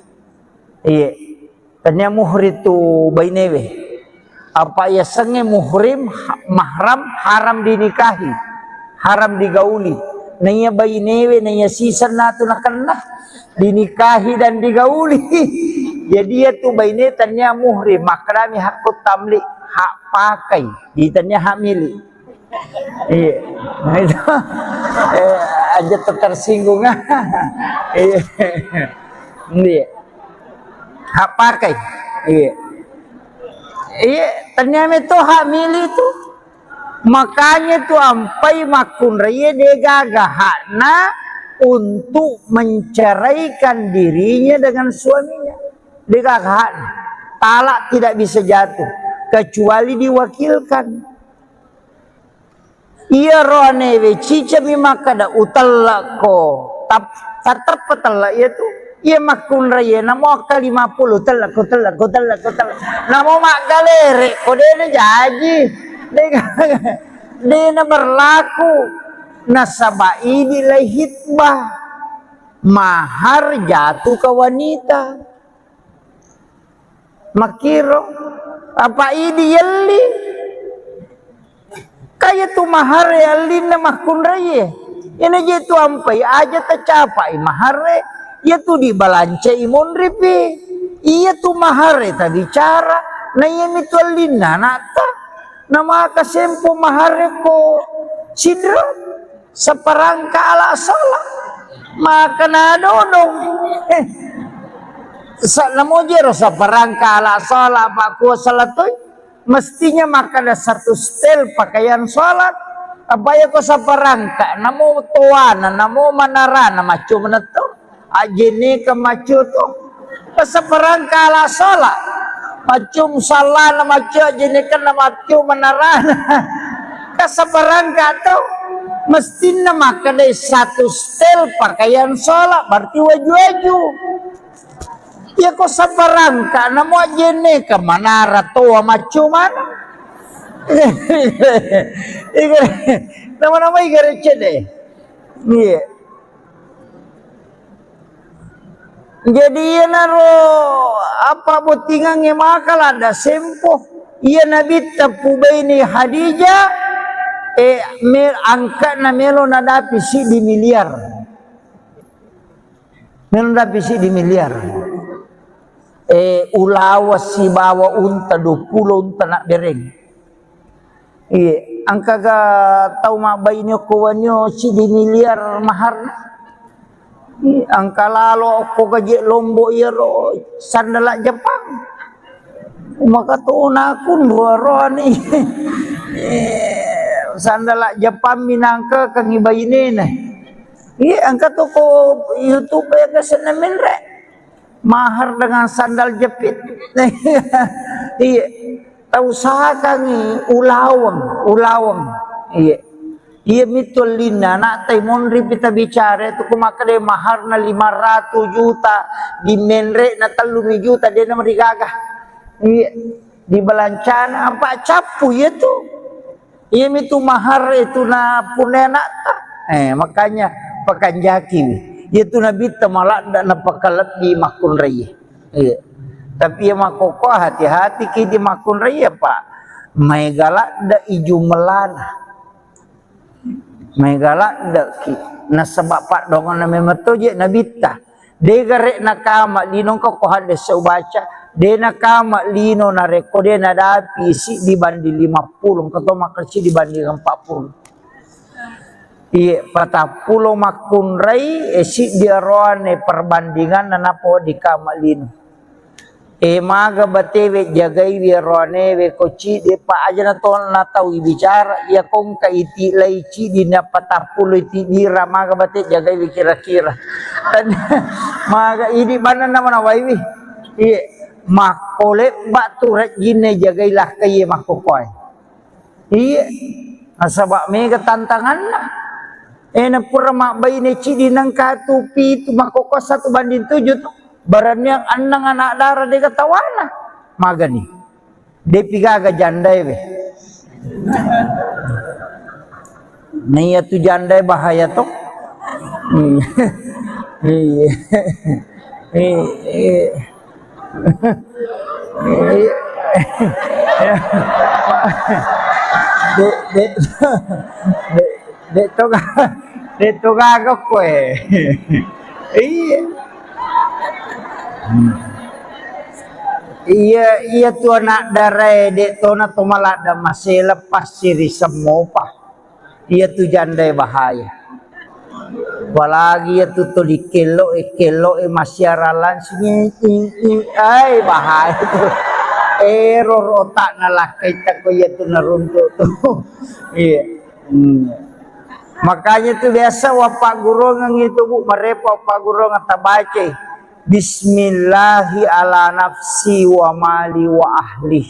iya tanya muhri tu bainewe apa ya senge muhrim mahram haram dinikahi, haram digauli. Nanya bainewe nanya sisan natu nakana dinikahi dan digauli. Jadi ya tu baine tanya muhrim makrami hakut tamlik, hak pakai ditanya hak milik. Iya, nah itu aja tersinggung. Iya, hak pakai. Iya, iya, ternyata itu hak milik itu. Makanya tu ampai makun raya dia gagah hakna untuk menceraikan dirinya dengan suaminya. Dia gagah hakna. Talak tidak bisa jatuh kecuali diwakilkan. Iya rohane we cica maka da utalla ko tatar petalla itu iya makun raya namo kali 50 telak namo mak galere ko dene jaji dene berlaku nasaba ini lai hitbah mahar jatuh ke wanita makiro apa ini yelli kaya tu mahar alin na makun raya. Ini je tu ampai aja tercapai mahar ya tu di balance imun ripi. Iya tu mahar ta bicara na yemi tu alin na nata. Nama kasempo mahar ko sidro seperangka ala salah. Maka na dodong. Sa namo jero seperangka ala salah pak ko salatoy. Mestinya maka ada satu stel pakaian sholat. Apa ya kau saparangka? Namo tuana, namo manarana macu menetu. Ajene ke macu tu. Saparangka ala sholat. Macum salah na macu ajene ke na macu manarana. Kasaparangka tu. Mestinya maka ada satu stel pakaian sholat. Berarti waju-waju. Ya kok saparangka namo ajene ke manara tua macu mana? Nama-nama igare cede. Iya. Jadi ya naro apa botingan ngemakal ada sempo. Iya nabi tapu baini Hadijah angkat na melo nadapi si di miliar. Melo nadapi si di miliar. Ulawas si bawa unta 20 unta nak bereng. Iya, angka ga tau mabainyo kuwanyo si di miliar mahar. Angka lalo ko gaji lombo iro sandala Jepang. Maka tu nakun roa ni. Sandala Jepang minangka kang ibaine na. Iya, angka tu ko YouTube ya kesenemin rek. Mahar dengan sandal jepit. Iya. Tahu usahakan ulawang. Iya. Iya mitul lina nak taimon ripita bicara tu kumaka de mahar na 500 juta di menre na 3 juta dia na marigagah. Iya. Di balancana apa capu ya tu. Iya mitu mahar itu na punena ta. Makanya pakanjaki. Itu Nabi temalak dan napakalat di makun raya. Iya. Tapi ya makoko hati-hati ki di makun raya pak. May galak da iju melana. May galak da ki. Nasabak pak dongan na memeto je Nabi ta. De garek nakama linong ko hades sa ubaca. De nakama lino na reko de nadapi si dibanding 50. Kato makarsi dibanding 40. Iya, patah pulau makun rai esi dia roane perbandingan nanapo di kamalin. Maga batewe jagai we roane we koci de pa aja na ton na tau bicara ya kong ka iti lai ci di na patah pulau iti bira maga bate jagai we kira-kira. Dan maga ini mana nama nawai we. Iya, makole batu rajine jagailah kaye makokoy. Iya, asabak mega tantangan lah. Na pura mak bayi ne cidi nang katupi tu makoko 1 banding 7 tu barannya anang anak darah dia ketawana magani dia pigaga jandai we Nia tu jandai bahaya tu. de to gagok ko eh. Iya tu anak darai de to na to malada masih lepas siri semopa. Iya tu jandai bahaya. Apalagi ya tu to dikelo masih aralan sini ai bahaya tu. Error otak nalakai tak ko ya tu naruntuk tu. Iya. Makanya tu biasa wapak guru ngang itu bu merepa wapak guru ngata baca Bismillahi ala nafsi wa mali wa ahli.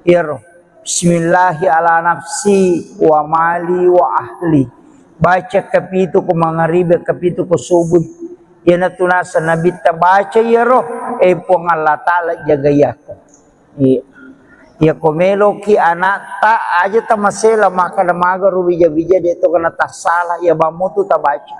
Iro Bismillahi ala nafsi wa mali wa ahli. Baca kapitu ko mangaribe kapitu ko subuh. Yana tunasa nabi ta baca iro po Allah taala jaga yako. Ya komelo ki anak ta aja ta masela maka damaga rubija-bija de to kana ta salah ya bamutu ta baca.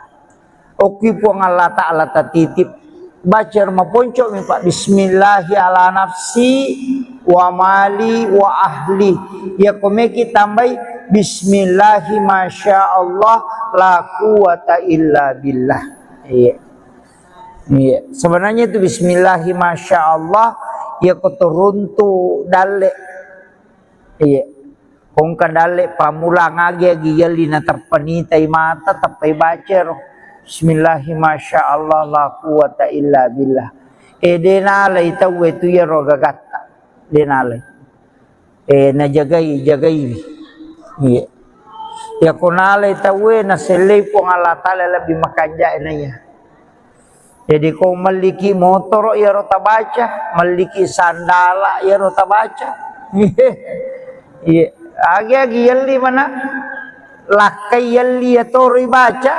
Oki po Allah taala ta titip baca rumah ponco mi Pak Bismillahi ala nafsi wa mali wa ahli. Ya komeki tambai Bismillahi masya Allah la quwata illa billah. Iya. Iya. Sebenarnya itu Bismillahi masya Allah ya kotoruntu dale. Iya, kong kadale pamulang agi yalina terpenitai mata tapai baca roh. Bismillahi masya Allah la quwata illa billah. Denalai tahu itu ya roh gagata. Denalai. Na jagai. Iya. Ya konalai tahu na selai pong Allah Ta'ala lebih makanja enanya. Jadi kau maliki motor ya roh tabaca, maliki sandala ya roh tabaca. Iya, agi yalli mana lakai yalli atori baca.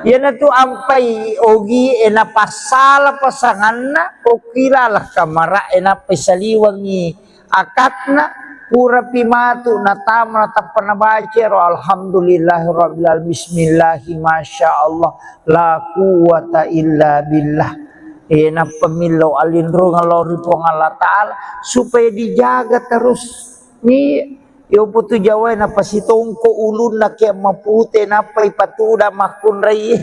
Yana tu ampai ogi ena pasala pasanganna okilalah kamara ena pesaliwangi akatna pura pimatu natamna tapana baca alhamdulillahirabbil alamin bismillahi masyaallah la quwata illa billah. Ena pemilau alindro ngalori pong Allah Ta'ala supaya dijaga terus. Ni yo putu Jawa na pasitongko ulun na kaya mapute na pa ipatuda makunray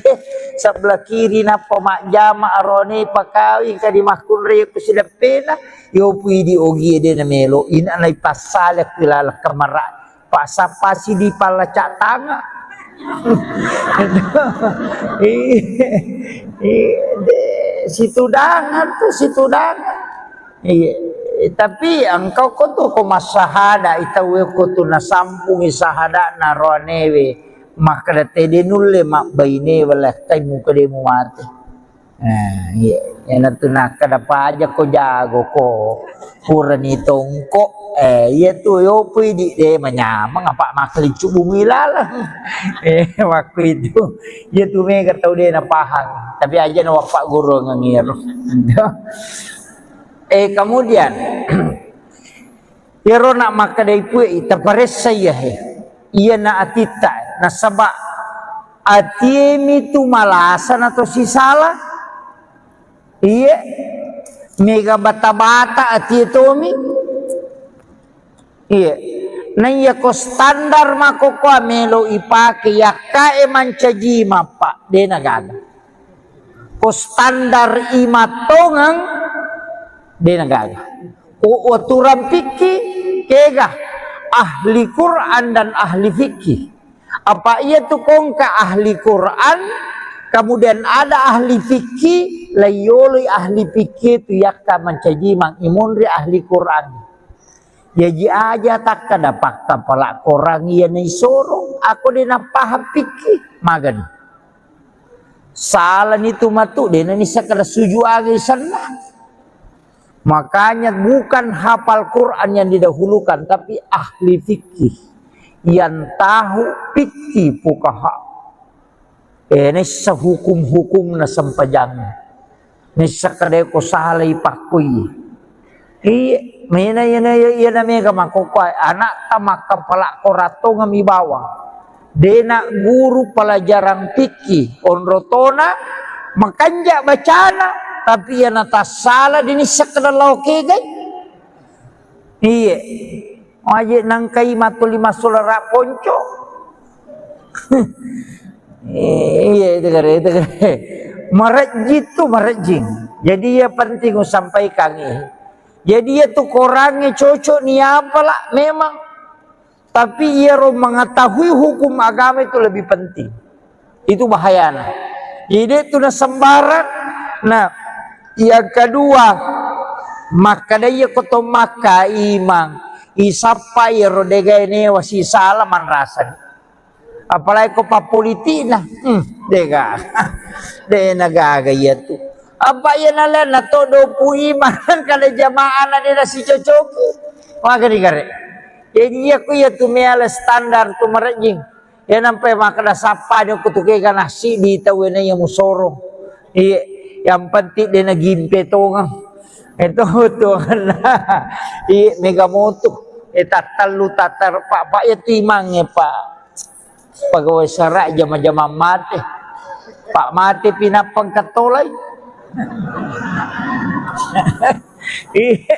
sebelah kiri na pamakjama arone pakawi kadi makunray ko sila pena yo pwede ogi de na melo ina na ipasala kilala kamara pasapasi di palacak tanga. Situ dangan. Iya. Tapi engkau kotu ko masahada itawe kotu na sampung isahada na roanewe maka date denulle mak baine wala tay muka de mu mate. Iya ena tu nak kada pa aja ko jago ko purani tongko iya tu yo pwede de manyamang apa makli bumi lala. Waktu itu ya tu mega tau de na pahang tapi aja na wapak guru ngangir. Kemudian Yaro nak maka dari pui terpares saya ia na atita na sabak atiemi tu malasan atau si salah iya mega bata-bata atietomi iya na iya ko standar mako ko melo ipake yakae mancaji mapa de nagaga ko standar imatongang de nagaga o aturan fikih kega ahli Quran dan ahli fikih. Apa ia tu kongka ahli Quran kemudian ada ahli fikih layoli ahli fikih tu yakka mencaji mang imunri ahli Quran. Ya ji aja tak kada pakka pala korang ia ni sorong aku dena paham fikih magan. Salah itu matu dena ni sakada suju agi sana. Makanya bukan hafal Quran yang didahulukan tapi ahli fikih yang tahu fikih fuqaha. Ini sehukum-hukum na sampajang. Ini sakade ko salay pakui. Mina yana mega makokoy anak tamak kepala korato ngami bawang. Dena guru pelajaran fikih onrotona makanja bacana tapi ya nata salah dinisak kada loke gay. Iya. Aje nangkai matuli masulara ponco. Iya itu kare. Marajit tu marajing. Jadi ya penting sampaikan ini. Jadi ya tu korangnya cocok ni apalah memang. Tapi ia mengetahui hukum agama itu lebih penting. Itu bahayanya. Jadi itu na sembarang. Nah, yang kedua, maka dia koto maka imang isapa ya rodega ini wasi salah man rasa. Apalagi ko pa politina. Dega. De nagaga ya tu. Apa ya nalan na todo pu imang kada jamaah na dia si cocoki. Maka digare. Jadi aku ya tu meala standar tu marajing. Ya nampai makna sapa dia kutuke kan nasi di tawena yang musoro. Iya, yang penting dia nagimpe tongang. Itu kan. Iya megamoto. Tatalu tatar pak ya timangnya pak. Pegawai serak jama-jama mati. Pak mati pinapang katolay. Iya.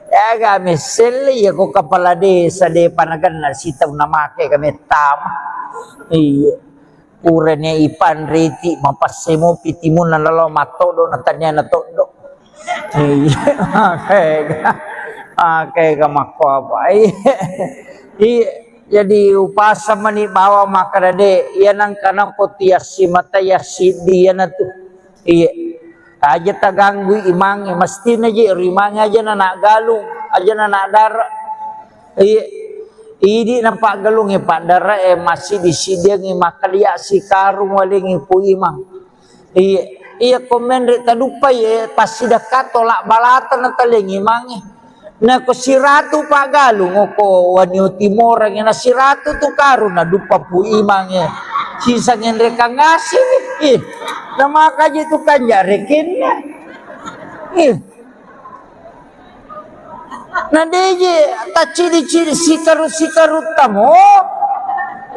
Ya kami seli ya ko kepala desa de panagan na sitaw na make kami tama. Iya. Urenya ipan riti mapasemo pitimun na lalo matodo na tanya na todo. Iya. Oke kamako apa. Iya. Jadi upasa mani bawa makarade yan ang kanang kotiasi matayasi diyan na to. Iya. Aja taganggu imang mesti naji rimang aja na galung aja na dar ini nampak galung pak dara masih disidang makalia si karung waling ipu imang iya komen rek tadupa pasti dekat tolak balatan na taling imang na ko siratu pak galung ko wanyo timor na siratu tu karung na dupa pu imang sisa ngendre kang ngasih nama kaji tu kan jarekin nah deje tak ciri-ciri sikaru tamo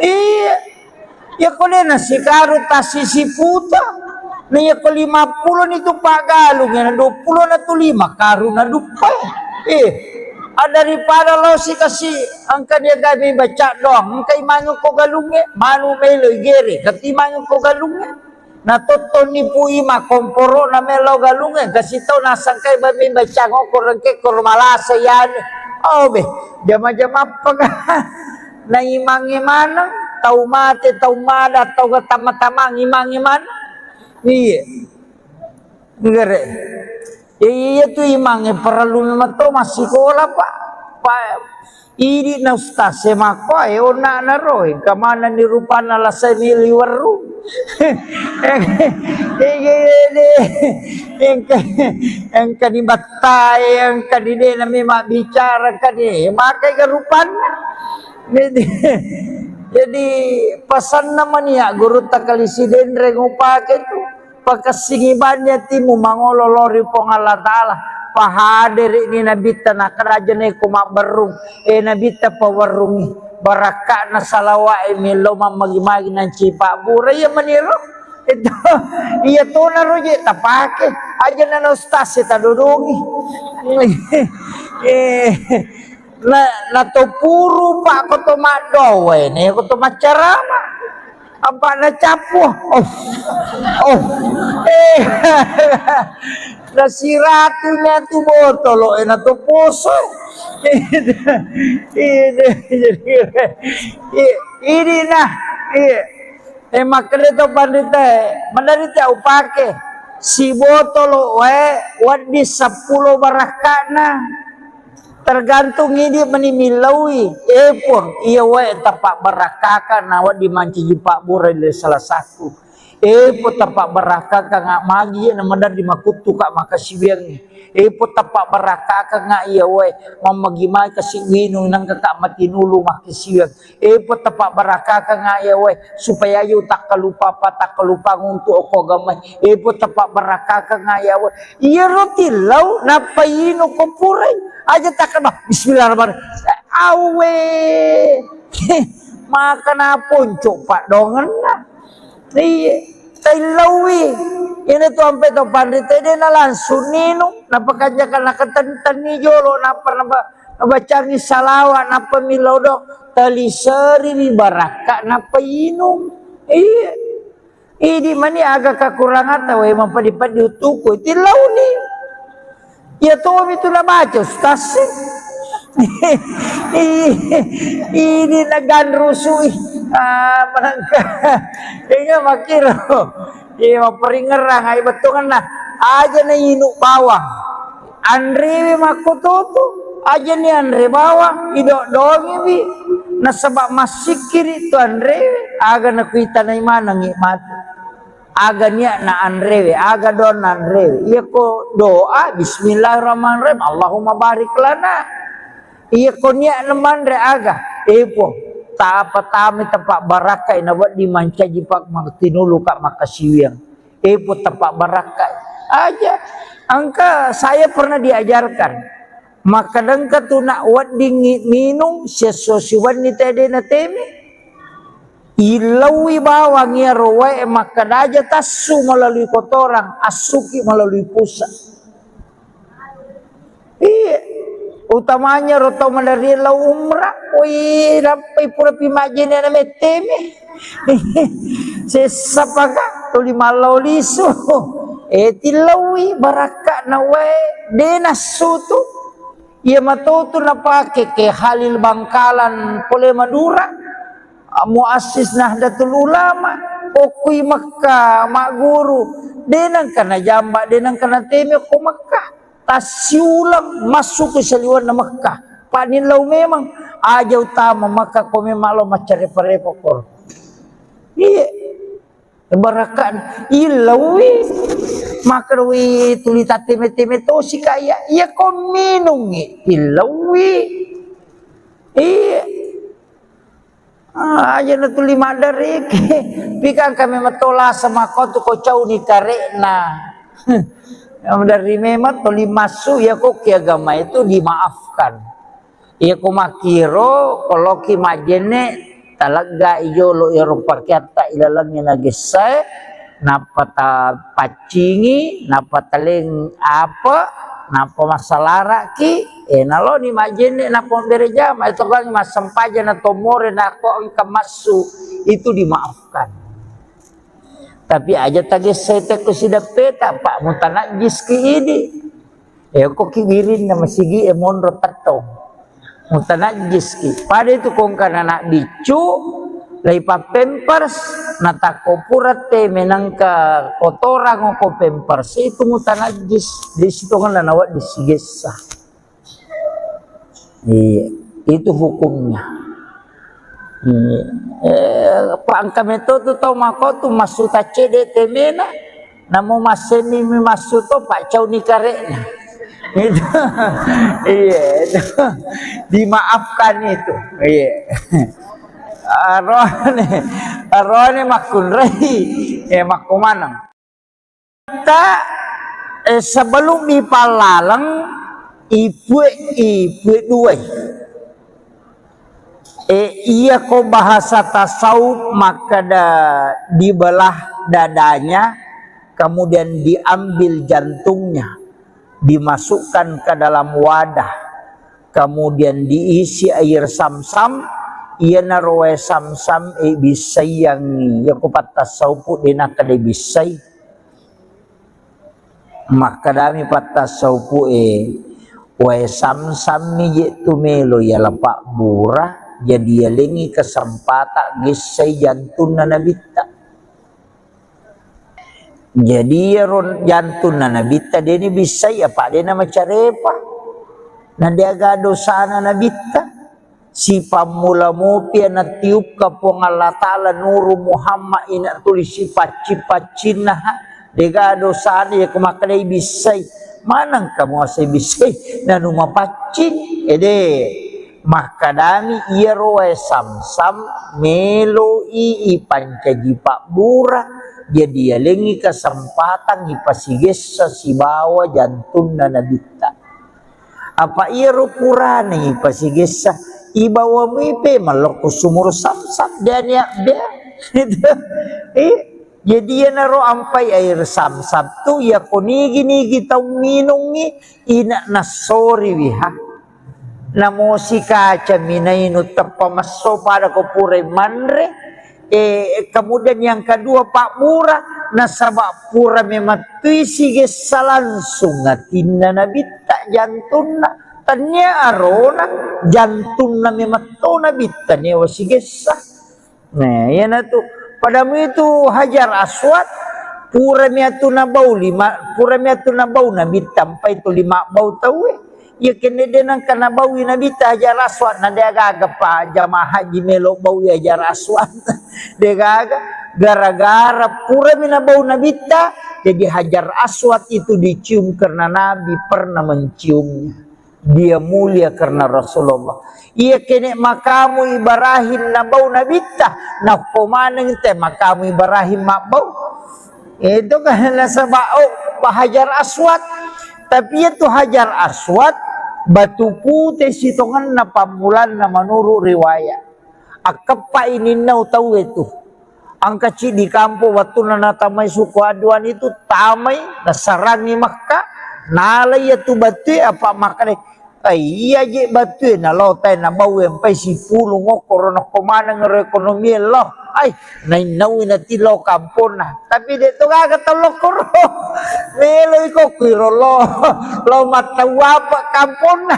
iya ya kole na sikaru tasisi puta na ya ko 50 itu pak galung na 20 na tu 5 karun na dupa daripada lo si kasih angka dia gabi baca doang angka imangu ko galungnya manu melo gere katimangu ko galungnya na toton ni pui ma komporo na melo galungnya kasih tau na sangkai babi baca ngokor rengke kor malasa yan oh be jama-jama apa na imangi mana tau mate tau mada tau tama-tama imangi mana iya gere iya tu imangnya perlu memang tu masih sekolah pak ini na ustaz semako ona na roy kamana ni rupana la seni liwaru yang kadi batai yang kadi de na memang bicara kadi makai garupan jadi pesan namanya guru takalisi dendre ngupake tu pakasingibannya timu mangololori pong Allah Ta'ala pahadir ini nabita na kerajaan ko mabarung nabita pawarungi baraka na salawa miloma magimagi ng cipa buray ya maniro ito iya to na roje tapake aja na ustaz tadudungi na to puro pa ko to madowe ne ko to macarama apa na capo na siratu na tu botolo na tu poso ini na makanya to pandita mandarita upake si botolo wadi 10 barakana tergantung ini menimilaui pun iya tapak barakaka nawa dimanci pak burai salah satu po tapak barakaka ngak magi na mandar di makutu kak makasibiang po tapak barakaka ngak iya mamagimay kasi winong nang kakak matinulu makasibiang po tapak barakaka ngak iya supaya yu tak kalupa nguntu ako gamay po tapak barakaka ngak iya rotilaw napayino ko puray aja takkan bah bismillahirrahmanirrahim awe maka na ponco pak dongan na tailawi ini tu sampai tu pandai tadi na langsung nino napa kanjakan na ketentan ni jolo napa bacangi salawat napa milodo tali seri ni baraka napa inum iya ini mani agak kekurangan tahu emang padi-padi utuku tilau ni ya tuh itu na baca ustaz ini nagan rusui menangka ini makiro ini maperingerang ay betul kan nah aja na inuk bawang Andre makototo aja ni Andre bawang idok dongi bi na sebab masikir itu Andre aga na kuita na imana ngikmati aga niya na Andre aga don na Andre iya ko doa bismillahirrahmanirrahim Allahumma barik lana iya ko niya naman re aga po ta apa tami tempat barakai na buat dimanca jipak tinulu kak makasiwiang po tempat barakai aja angka saya pernah diajarkan maka dengka tu nak wat dingin minum sesuatu ni tadi na temi ilawi bawang ya roe maka aja tasu melalui kotoran asuki melalui pusat iya utamanya roto melalui lau umrah wih rampai pura pimajin na meteme sesapaka tuli malau liso tilawi baraka na we denas sutu ia matoto na pake ke Halil Bangkalan Pole Madura muassis Nahdlatul Ulama okui Makkah mak guru denang kana jamba denang kana teme ko Makkah tasiulang masuk ke seliwan na Makkah panin lau memang aja utama Makkah ko memang lo macarepa-repa kor iya barakan ilawi makarwi tulita teme-teme to si kaya iya ko minungi ilawi iya aja na tuli madari pikang kami matola sama kau tu kau cau ni karena dari memang tuli masuk ya kok agama itu dimaafkan ya ko makiro kalau ki majene talaga iyo lo irong parkyata ilalangin na gisay napata pacingi napataling apa napa masalara ki nalo ni majene napa berejama itu kan masampaja na tomore na ko ang kamasu itu dimaafkan tapi aja tadi saya teko sida peta pak mutanajis ki ini kok kibirin na masigi monro tatong mutanajis ki pada itu kong kana nak bicu laipa pampers natako purate menangka kotoran ko pampers itu mutanajis di situ kan nawat disigesa iya itu hukumnya pangka metodo tau mako tu masuta cede temena namo maseni mi masuto pak cau ni karena itu iya itu dimaafkan itu iya arone makun rei makumanang kita sebelum dipalalang ibu dua iya ko bahasa tasawuf maka dibelah dadanya kemudian diambil jantungnya dimasukkan ke dalam wadah kemudian diisi air samsam ia naroe samsam bisai yang ya kupat tasawuf dina kada bisai maka dami patasawuf wae samsam ni tu melo ya lapak burah jadi ya lengi kesempatan gisai jantun na nabita jadi jantun na nabita dia ni bisai apa dia nama carepa nanti agak dosa na nabita si pamula mupi na tiup ka pong Allah Ta'ala nuru Muhammad ina tulis si paci-paci na dega dosa ya kumakadai bisai manang kamu asai bisai na numapacin makadami iya roe samsam melo pancaji pak burah jadi lengi kesempatan ipasiges sa sibawa jantun na nabita apa iya rupurane ipasiges sa ibawa mipe maloko sumur samsam dan ya dia Jadi ya naro ampai air samsam tu ya konigi tau minungi ina nasori wiha. Namo si kaca minainu terpamaso pada kopure manre. Kemudian yang kedua Pak Mura nasabak pura mematui sige salansung ngatinna nabita jantuna tanya arona jantuna mematona bita ne wasigesa. Nah ya na tu padamu itu Hajar Aswad pura miatu nabau nabita sampai itu 5 bau tahu ya kene denang kana bau nabita Hajar Aswad na dia gaga pa jamaah haji melo bau Hajar Aswad dia gaga gara-gara pura minabau nabita jadi Hajar Aswad itu dicium karena Nabi pernah menciumnya. Dia mulia karena Rasulullah. Ia kene makamu Ibrahim nabau nabita na pomaneng te makamu Ibrahim mabau. Itu kan nasabao Hajar Aswad. Tapi itu Hajar Aswad batu putih sitongan na pamulan na menurut riwayat. Akapa ini nau tahu itu. Angka di kampung waktu nanatamai suku aduan itu tamai nasarangi Makkah nalai itu batu apa makane iya je batu na lotai na bau empai si pulu ngokor na komana ngerekonomi loh ay nau na tilo kampung na tapi dia tu kagak telokor melo iko kiro lo matau apa kampung na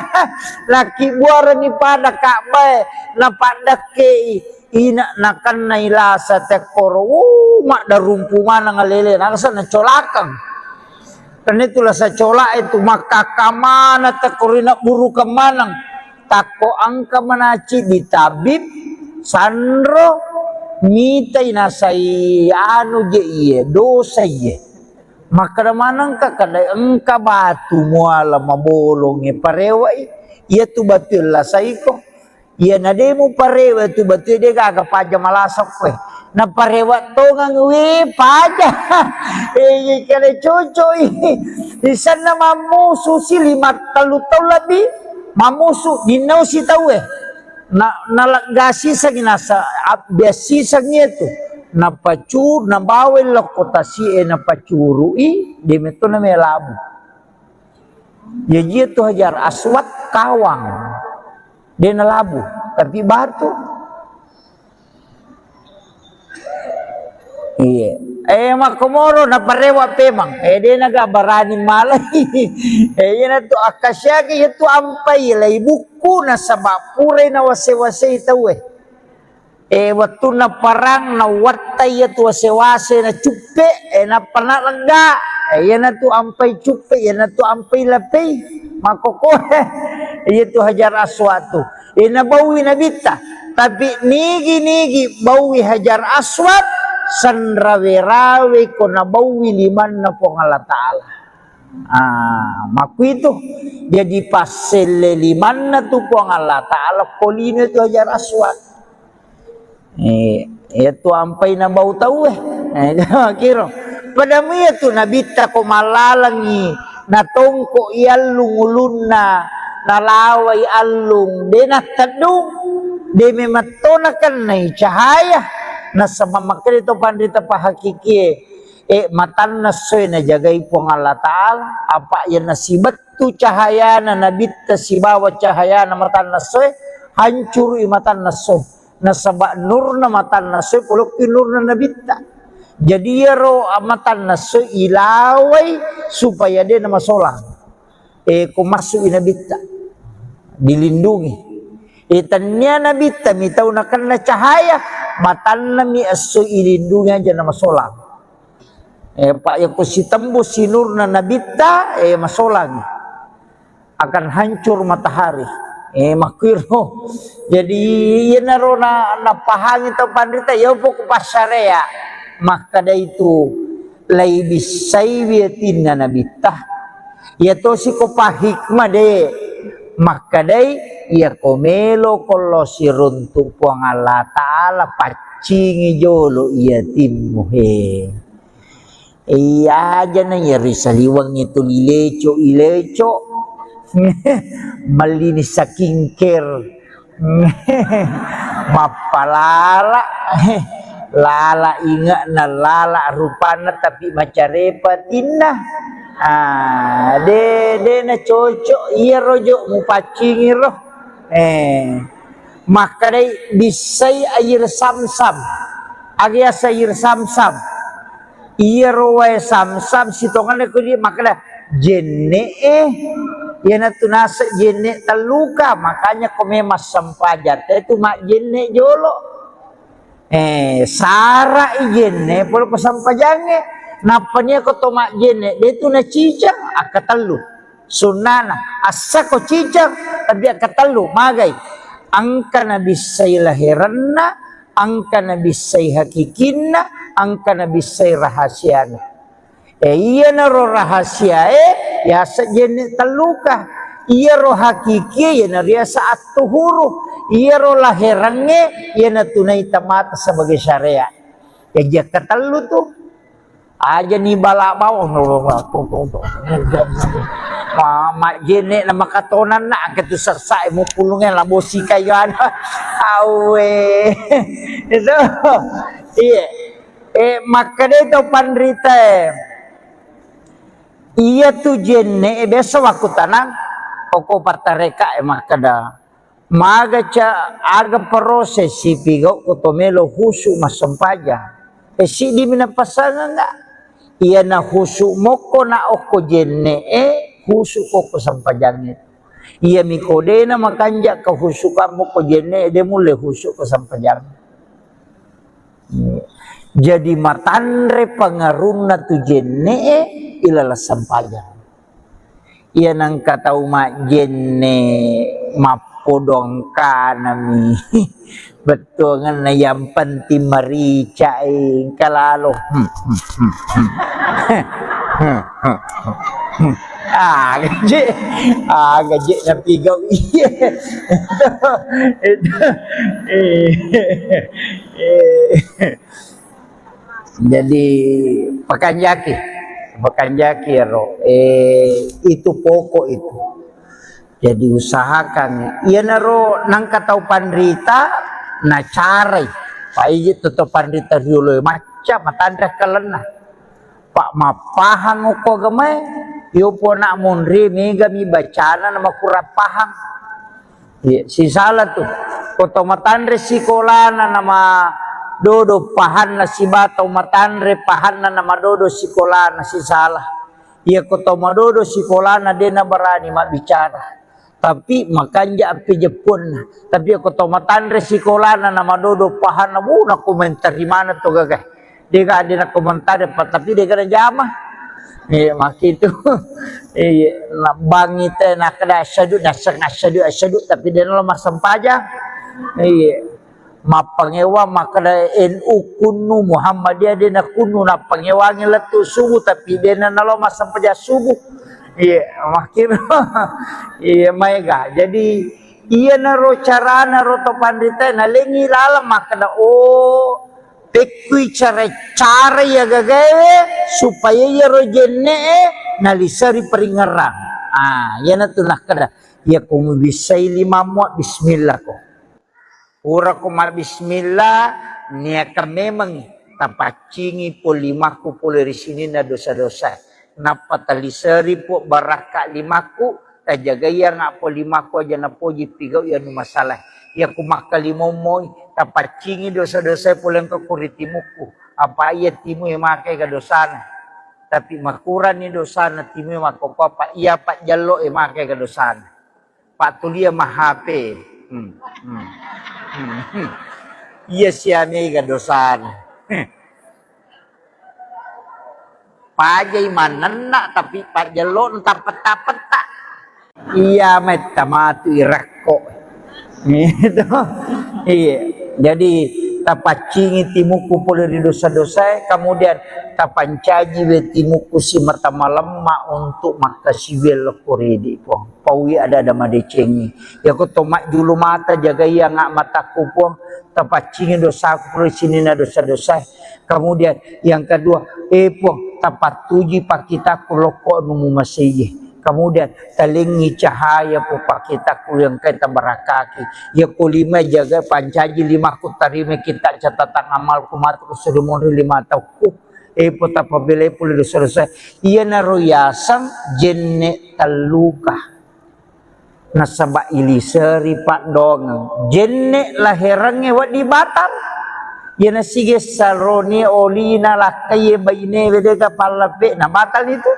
laki buara ni pada Ka'bah na pada ke ina nakan na ilasa tekor mak darumpungan ngalele nakasa na colakang. Karena itulah saya colak itu maka kamana tekorina buru kemanang tako angka menaci di tabib sandro mitai nasai anu je iye dosa iye maka manang ka kada engka batu muala mabolonge parewai ia tu batul lah saiko ia nademu parewa tu batul dia gaga paja malasak we na parewa tongang we paja kale cocoy di sana mamusu si 5 tahun lebih mamusu dinau si tahu na nalagasi sa ginasa biasi sa itu na pacur na bawel kota si na pacurui di meto na melabu ya tu Hajar Aswad kawang dia na labu tapi batu iya makomoro na parewa pemang dia naga barani malai na tu akasya ke itu ampai lai buku na sabapure na wase-wase itaw waktu na parang na watay itu wase-wase na cupe na panalaga na tu ampai cupe na tu ampai lapay makokore itu Hajar Aswad tu nabawi nabita tapi nigi bawi Hajar Aswad sanrawe-rawe ko nabawi liman na po ng Allah Ta'ala maku itu jadi pasel liman na tu po ang Allah Ta'ala kolino itu Hajar Aswad itu ampai na bau tahu kiro padamu itu nabita ko malalangi natongko ialung ulun na nalaway alung de natadung de mematonakan na cahaya na sa mamakil ito pandita pa hakiki matan na soy na jagay po ng Allah Ta'ala apa yan na sibat tu cahaya na nabita si bawat cahaya na matan na soy hancur matan na soy na sabak nur na matan na soy pulok nur na nabita jadi yaro amatan na soy ilaway supaya dia na masolang kung masuk inabita dilindungi tanya nabita mitaw na kan na cahaya matan na mi aso ilindungi aja na masolang pak yang ko si tembus si nur na nabita masolang akan hancur matahari makwiro jadi yan naro na napahangin to pandita yaw po ko pasarea maka da itu lay bisay wiyatin na nabita yato si ko pahikma de maka day ya komelo kolo si runtuk po ang Allah Ta'ala pacingi jolo iya timmu iya aja na yari saliwang itu ileco malinis sa kingker mapalala lala ingat na lala rupana tapi macam repatina. De na cocok iya rojo mu pacingi roh. Maka dai bisai air samsam. Agia sayur samsam. Iya roe samsam sitongan ko dia makna jenne yana tunasa jenne taluka makanya komemas sampaja itu mak jenne jolo sara jenne polo pasampajange napanya ko to mak jenne dia tu na cicang akatalu sunana asa ko cicang tapi akatalu magai angka nabi say lahiranna angka nabi say hakikinna angka nabi say rahasiana. Iya na ro rahasia ya sejenis teluka. Iya ro hakiki ya na ria saat tuhuru. Iya ro lahirannya ya na tunai tamat sebagai syariat. Ya dia ketelu tuh aja nih balak bawah mama jene nama katonan nak ketu sersai mu pulungnya lah bosi kayuan awe itu iya maka dia itu pandrita iya tu jene biasa waktu tanang pokok partareka maka dah maga ca aga proses si pigo kotomelo husu masampaja si di mina pasangan enggak iya na husu moko na oko jene husu koko sampajangnya iya mikode na makanja ka husu kamu ko jene de mule husu ko sampajangnya jadi matandre pangaruna tu jene ilala sampajang iya nang katau mak jene mapodong kanami betul ngana yang penting marica kalalo gaji napi gau iya jadi pakanjaki ro itu pokok itu jadi usahakan iya naro nang katau pandrita na carai paiji toto pandrita dulu macam matandra kalena pak mapahang uko gamai yo po nak munri mega mi bacana nama kurang paham si salah tuh koto matandre sikolana nama dodo pahan na si batau matandre pahan na nama dodo sikolana si salah iya koto madodo sikolana dena berani mak bicara tapi makanya api Jepun tapi aku tomatan resikola na nama dodo pahan na muna komentar di mana tuh gagah dia gak ada komentar tapi dia gak ada jamah maki itu bang itu nak ada asyadu tapi dia lemah sampaja mapangewa makada NU kunu Muhammadiyah dia nak kunu na pangewangi letu subuh tapi dia na lemah sampaja subuh iya makin iya mega jadi iya naro cara naro to pandita na lengi lala makna tekui cara ya gagawe supaya ya rojene nalisari peringaran ya na tu nakada ya kumu bisai lima muat bismillah ko ura kumar bismillah niaka memang tapacingi po limaku po dari sini na dosa-dosa napa talisari po baraka limaku tajaga ya nga po limaku aja na po jipigau ya no masalah ya kumakalimomoy tapacingi dosa-dosa po lang kakuritimuku apa iya timu yang makai ka dosana tapi makuran ni dosana timu yang makopapa iya pak jalo yang makai ka dosana pak tulia mahape iya siami ka dosana pajai manena tapi pajalon tapet-tapet iya metamatu irakko gitu iya jadi tapacingi timuku pula di dosa-dosa kemudian tapancaji timuku si mata malam untuk mata siwel koredi po pawi ada madecengi ya ko tomak dulu mata jaga iya ngak mataku po tapacingi dosa pula sini na dosa-dosa kemudian yang kedua po tapat tuji pak kita kuloko numu masih Kemudian telingi cahaya pupa kita yang kita berakaki. Ya kulima jaga pancaji lima kutarime kita catatan amal kumat kusurumun lima tauku. Pota pabile pulih selesai. Ia naruyasang jenne taluka. Nasaba iliseri pak dong. Jenne lahirangnya wadi batal. Ia nasige salroni olina lakai bayine wedega palape. Nah batal itu.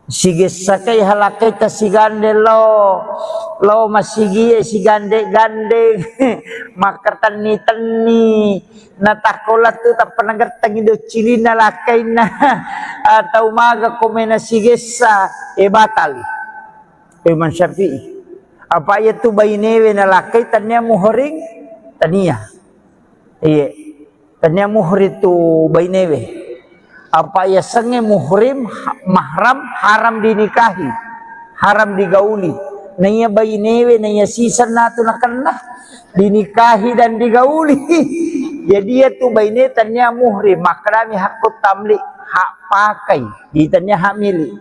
Sige sakay halakay ta sigande lo masigi sigande gande makartani tani natakolat tu tak panagat tangido cilina lakay na atau maga komena sige sa batali Imam Syafi'i apa itu baynewe na lakay tanya muhring tania iya tanya muhri tu baynewe apa ya sange muhrim mahram haram dinikahi haram digauli nanya bayinewe nanya sisan natu nakanlah dinikahi dan digauli jadi dia tu bayine tanya muhrim makrami hakut tamlik hak pakai ditanya hak milik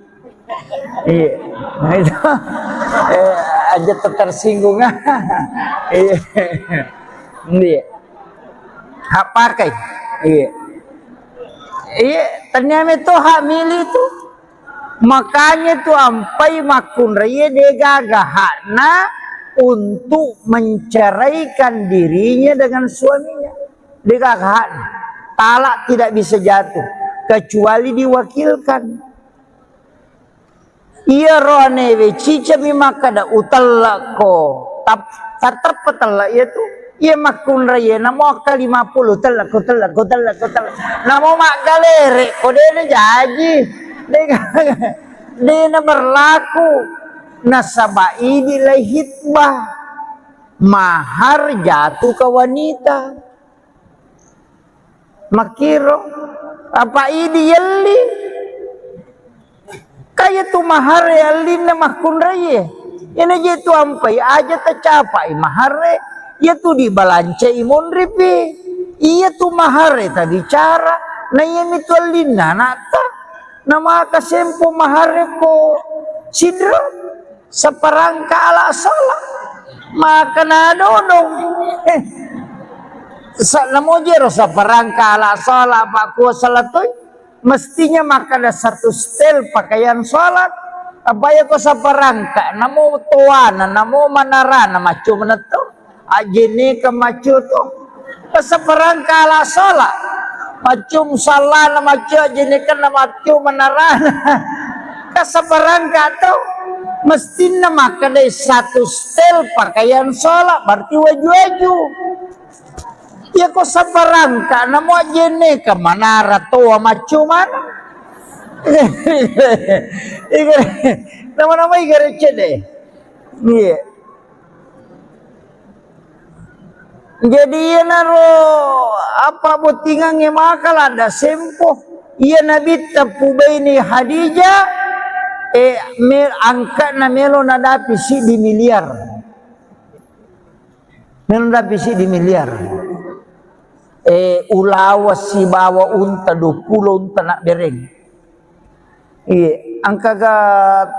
iya nah itu aja tersinggung iya hak pakai iya. Iya, ternyata itu hak milik itu. Makanya itu ampai makun raya degagahana untuk menceraikan dirinya dengan suaminya. Degagahan. Talak tidak bisa jatuh kecuali diwakilkan. Iya rohanewe cica mimakada utalako tatap petala itu. Ia makun raya namo akal 50 telak namo mak galeri kode jadi dia berlaku nasaba ini lah hitbah mahar jatuh ke wanita makiro apa ini yali kayak tu mahar yali na makun raya ini jitu ampai aja tercapai mahar ia tu dibalance imun ripi ia tu mahar tadi cara na iya mitwalina nata nama kasempo mahar ko sidra sa parangka ala salah maka na dodong sa namo jero sa parangka ala salah pak ko salatoy mestinya maka ada satu stel pakaian salat apa ya ko sa parangka namo tuana namo manarana macu meneto ajene kemacu tu keseperang kala sholat macum salah na macu ajene kan na macu menaran keseperang katu mestinya makan dari satu stel pakaian sholat berarti waju-waju ya kok seperang ka na mo ajene ke manara tua macu mana nama-nama igarece deh iya. Jadi ia naro apa botingan yang makal ada sempoh ia nabi tapu baini Hadijah angkat na melo nadapi si di miliar melo nadapi si di miliar ulawas si bawa unta 20 unta nak bereng angka ga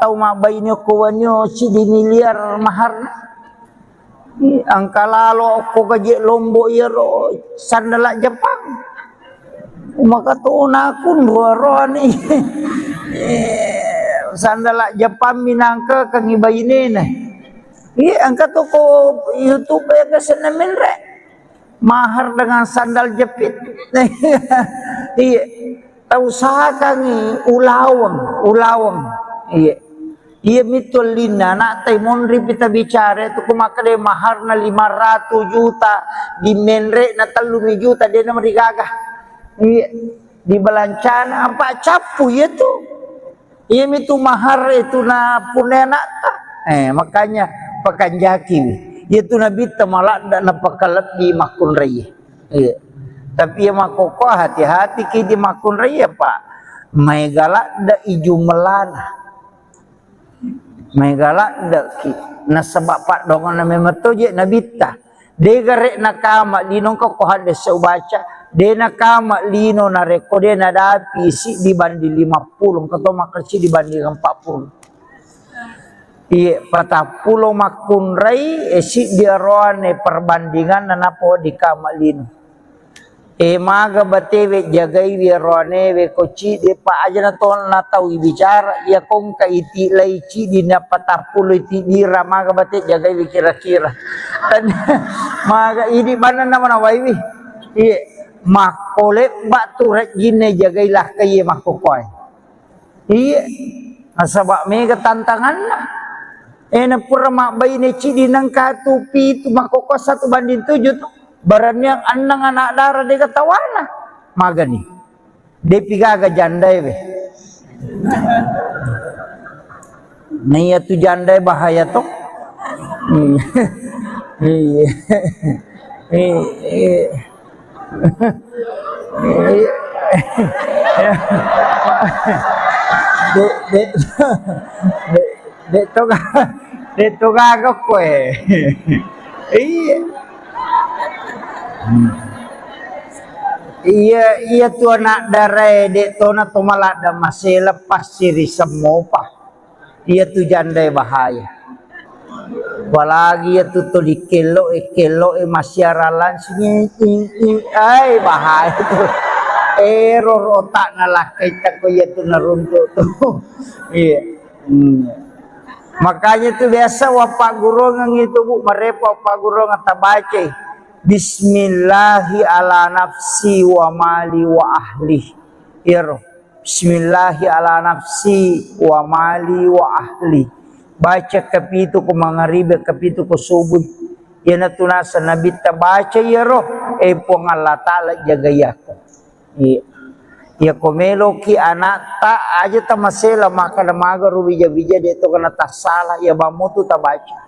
tau mabainyo kuwanyo si di miliar mahar angka lalo ko gaji lombok iro sandalak Jepang maka tuuna kun roa ni sandalak Jepang minangka kang ibayine na angka to ko YouTube ya kesenemin re mahar dengan sandal jepit iya tahu sah kang ulawang iya mitul lina nak taimon ripita bicara itu kumakade mahar na 500 juta di menre na 3 juta dia na merigagah iya di balancana apa capu ya tu iya mitu mahar itu na punena ta makanya pakanjaki itu nabi tamalak dan napakalat di makun raya iya tapi ya makoko hati-hati ki di makun raya pak may galak da iju melana may galak da ki nasabak pak dongan na memeto je nabita De garek nakama lino ko hade sa ubaca. De nakama lino na rekode na dapi si dibanding 50 kato makersi dibanding 40. Iya patapulong makunray si diaroane perbandingan na napo di kama lino. Maga batewe jagai wirone we koci de pa aja na ton na tahu bicara ya kong kaiti laici di na patapulo iti dira maga bate jagai kira-kira dan maga ini mana nama nawaiwi iya makole batu rajine jagai lah kaya makokoy iya asabak mega tantangan lah na pura mak bayi ne ci di nang katupi tu makoko 1 banding 7 tuh baran yang anang anak darah dia ketawana magani dia pigaga jandai be nih tu jandai bahaya toh de to gaga kue iya tu anak darah dek tu na tu malah ada masih lepas siri semua pa iya tu jandai bahaya apalagi ya tu di kelo masih aralan sini ay bahaya tu error otak nalakai tak ko ya tu naruntuk tu iya makanya tu biasa wapak guru ngang itu bu merepa wapak guru ngata baca Bismillahi ala nafsi wa mali wa ahli. Bismillahi ala nafsi wa mali wa ahli. Baca kapitu ko mangaribe kapitu ko subuh. Yana tunasa nabi ta baca yero pong Allah taala jagaya ko. Ya komelo ki anak ta aja ta masela maka maga rubi bija deto kana tak salah ya bamutu ta baca.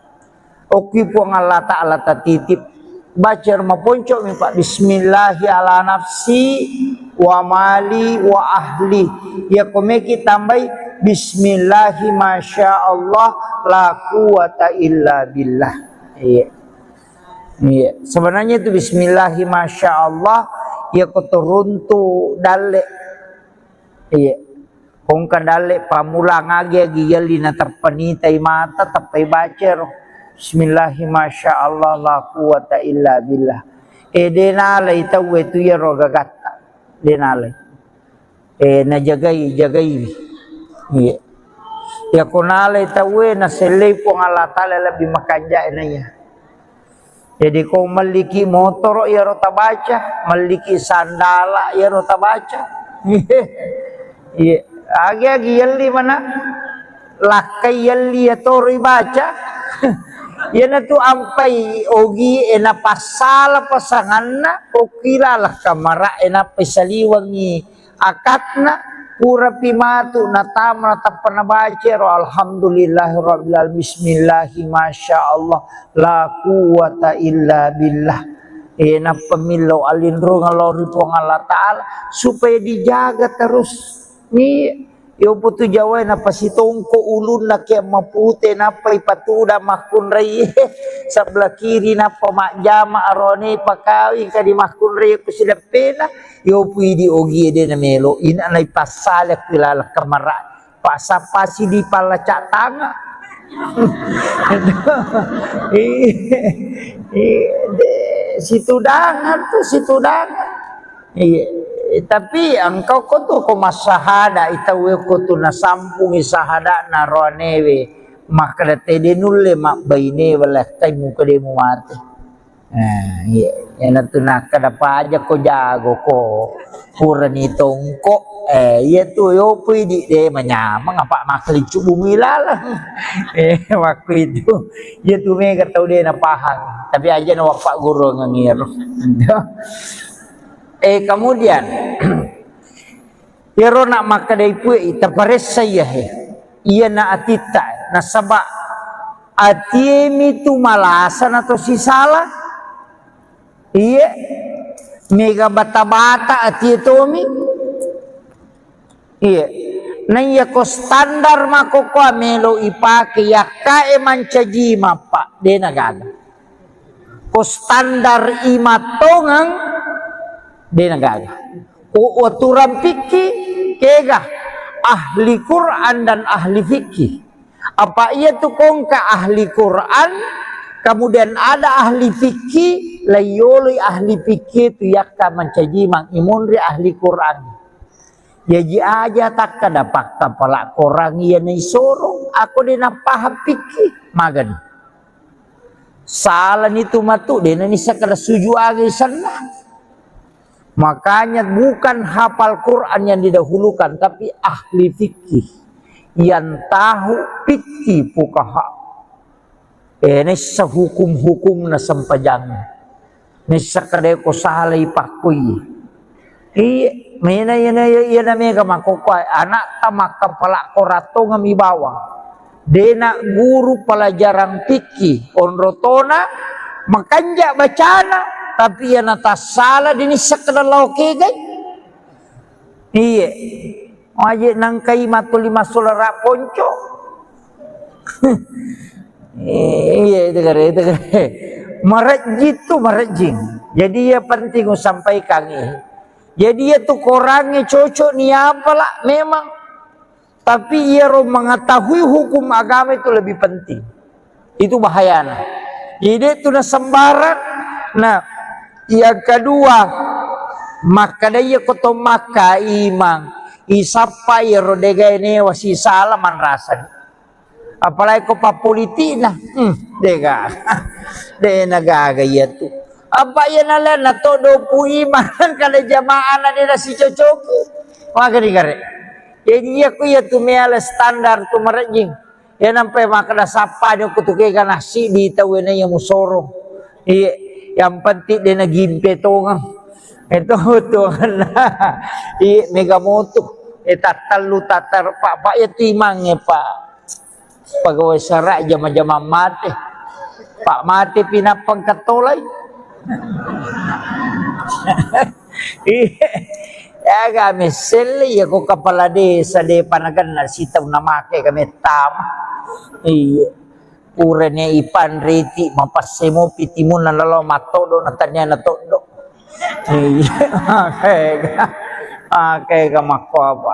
Oki pong Allah taala ta titip baca rumah poncok mi Pak Bismillahi ala nafsi wa mali wa ahli ya komeki tambai Bismillahi masya Allah la quwata illa billah iya sebenarnya itu Bismillahi masya Allah ya kotoruntu dale iya kong kadale pamulang agi yali na terpenita mata tapai baca roh Bismillahi masya Allah la quwata illa billah. Denalay tahu itu ya roga gata. Denalay. Na jagai. Iya. Ya kunalay tahu na selay po Allah Ta'ala lebih makanja na ya. Jadi kau maliki motor ya rota baca, maliki sandala ya rota baca. Iya. Agi yali mana? Lakai yali ya tori baca. Yana tu ampai ogi ena pasala pasanganna okilalah kamara ena pesaliwangi akatna pura pimatu natamna tapana bacero alhamdulillahirabbil alamin bismillahi masyaallah la quwata illa billah ena pemilau alindro ngalori pong Allah taala supaya dijaga terus ni yo putu Jawa na pasitongko ulun na kaya mapute na pa ipatuda makunray sebelah kiri na pamakjama arone pakawi kadi makunray ko sila pena yo pwede ogi de na melo ina na ipasala kilala kamara pasapasi di palacak tanga situ dangan iya tapi engkau kotu ko masahada itawe kotu na sampung isahada na roanewe maka dete nulle mak baine wala tay mu kade mu mate iya yana tuna kada pa aja ko jago ko purani tongko iya tu yo pwede de manyamang apa makli bumi lala waktu itu iya tu mega tau de na pahang tapi aja na wapak guru ngangir kemudian iro nak makadai pui terpares saya iya na atita na sabak atiemi tu malasan atau si salah iya mega bata-bata atietomi iya na iya ko standar mako ko melo ipake ya kae mancaji mapa de nagada ko standar imatongang de nagaga ko aturan fikih kega ahli Quran dan ahli fikih. Apa ia tuh kongka ahli Quran, kemudian ada ahli fikih, layoli ahli fikih tu yakka mencaji mang imunri ahli Quran. Jadi aja tak kada pakka pala korang ia ni sorong, aku dina paham fikih magan. Salah itu matu dina ni sakada suju agi sana. Makanya bukan hafal Quran yang didahulukan, tapi ahli fikih yang tahu fikih fuqaha. Ini sehukum-hukum na sampajang. Ini sakade ko salay pakui. Mina yana mega makokoy anak tamaka pala korato ngami bawang. Dena guru pelajaran fikih onrotona makanja bacana tapi yana tasala dini sakada lauke gay. Iya. Aje nang kai matuli masulara ponco. Iya itu kare. Marajit tu marajing. Jadi ya penting aku sampaikan ini. Jadi ya tu korangnya cocok ni apalah memang. Tapi ia mengetahui hukum agama itu lebih penting. Itu bahayanya. Jadi itu na sembarang. Nah, yang kedua, maka dia koto maka imang isapa ya rodega ini wasi salaman rasa. Apalagi ko pa politina, dega, de nagaga ya tu. Apa ya nala na todo pu iman kada jamaah na dia si cocoki. Maka digare. Jadi aku ya tu meala standar tu marajing. Ya nampai maka da sapa dia kutuke kana si di tawena yang musorong. Iya, yang penting dia na gimpe tongang. Itu tuhan. Iya mega moto. Tatalu tatar pak ya timangnya pak. Pegawai serak jama-jama mati. Pak mati pinapang katolay. Iya. Ya kami seli ya ko kepala desa de panagan na sitaw na make kami tama. Iya. Puranya ipan riti mapasemo pitimun na lalo matodo na tanya na todo. Iya. Oke kamako apa?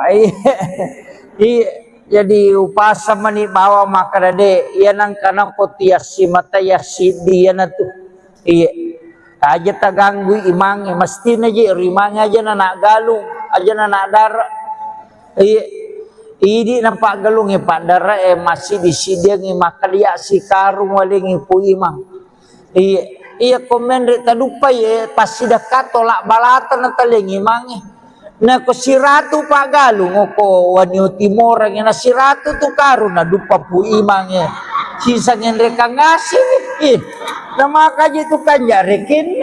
Iya. Jadi upasa mani bawa makarade iya nang kana ko tiasi mata yasi dia na tu. Iya. Aja taganggu imang mesti na je rimang aja na galung aja na dara. Ini nampak galung pak dara masih di sidang makalia si karung waling ipu imang. Iya komen rek tadupa pasti dekat tolak balatan na taling imang. Na ko siratu pak galung ko wanyo timor na siratu tu karun na dupa pu imang sisa ngendreka ngasih nama kaji itu kan jarekin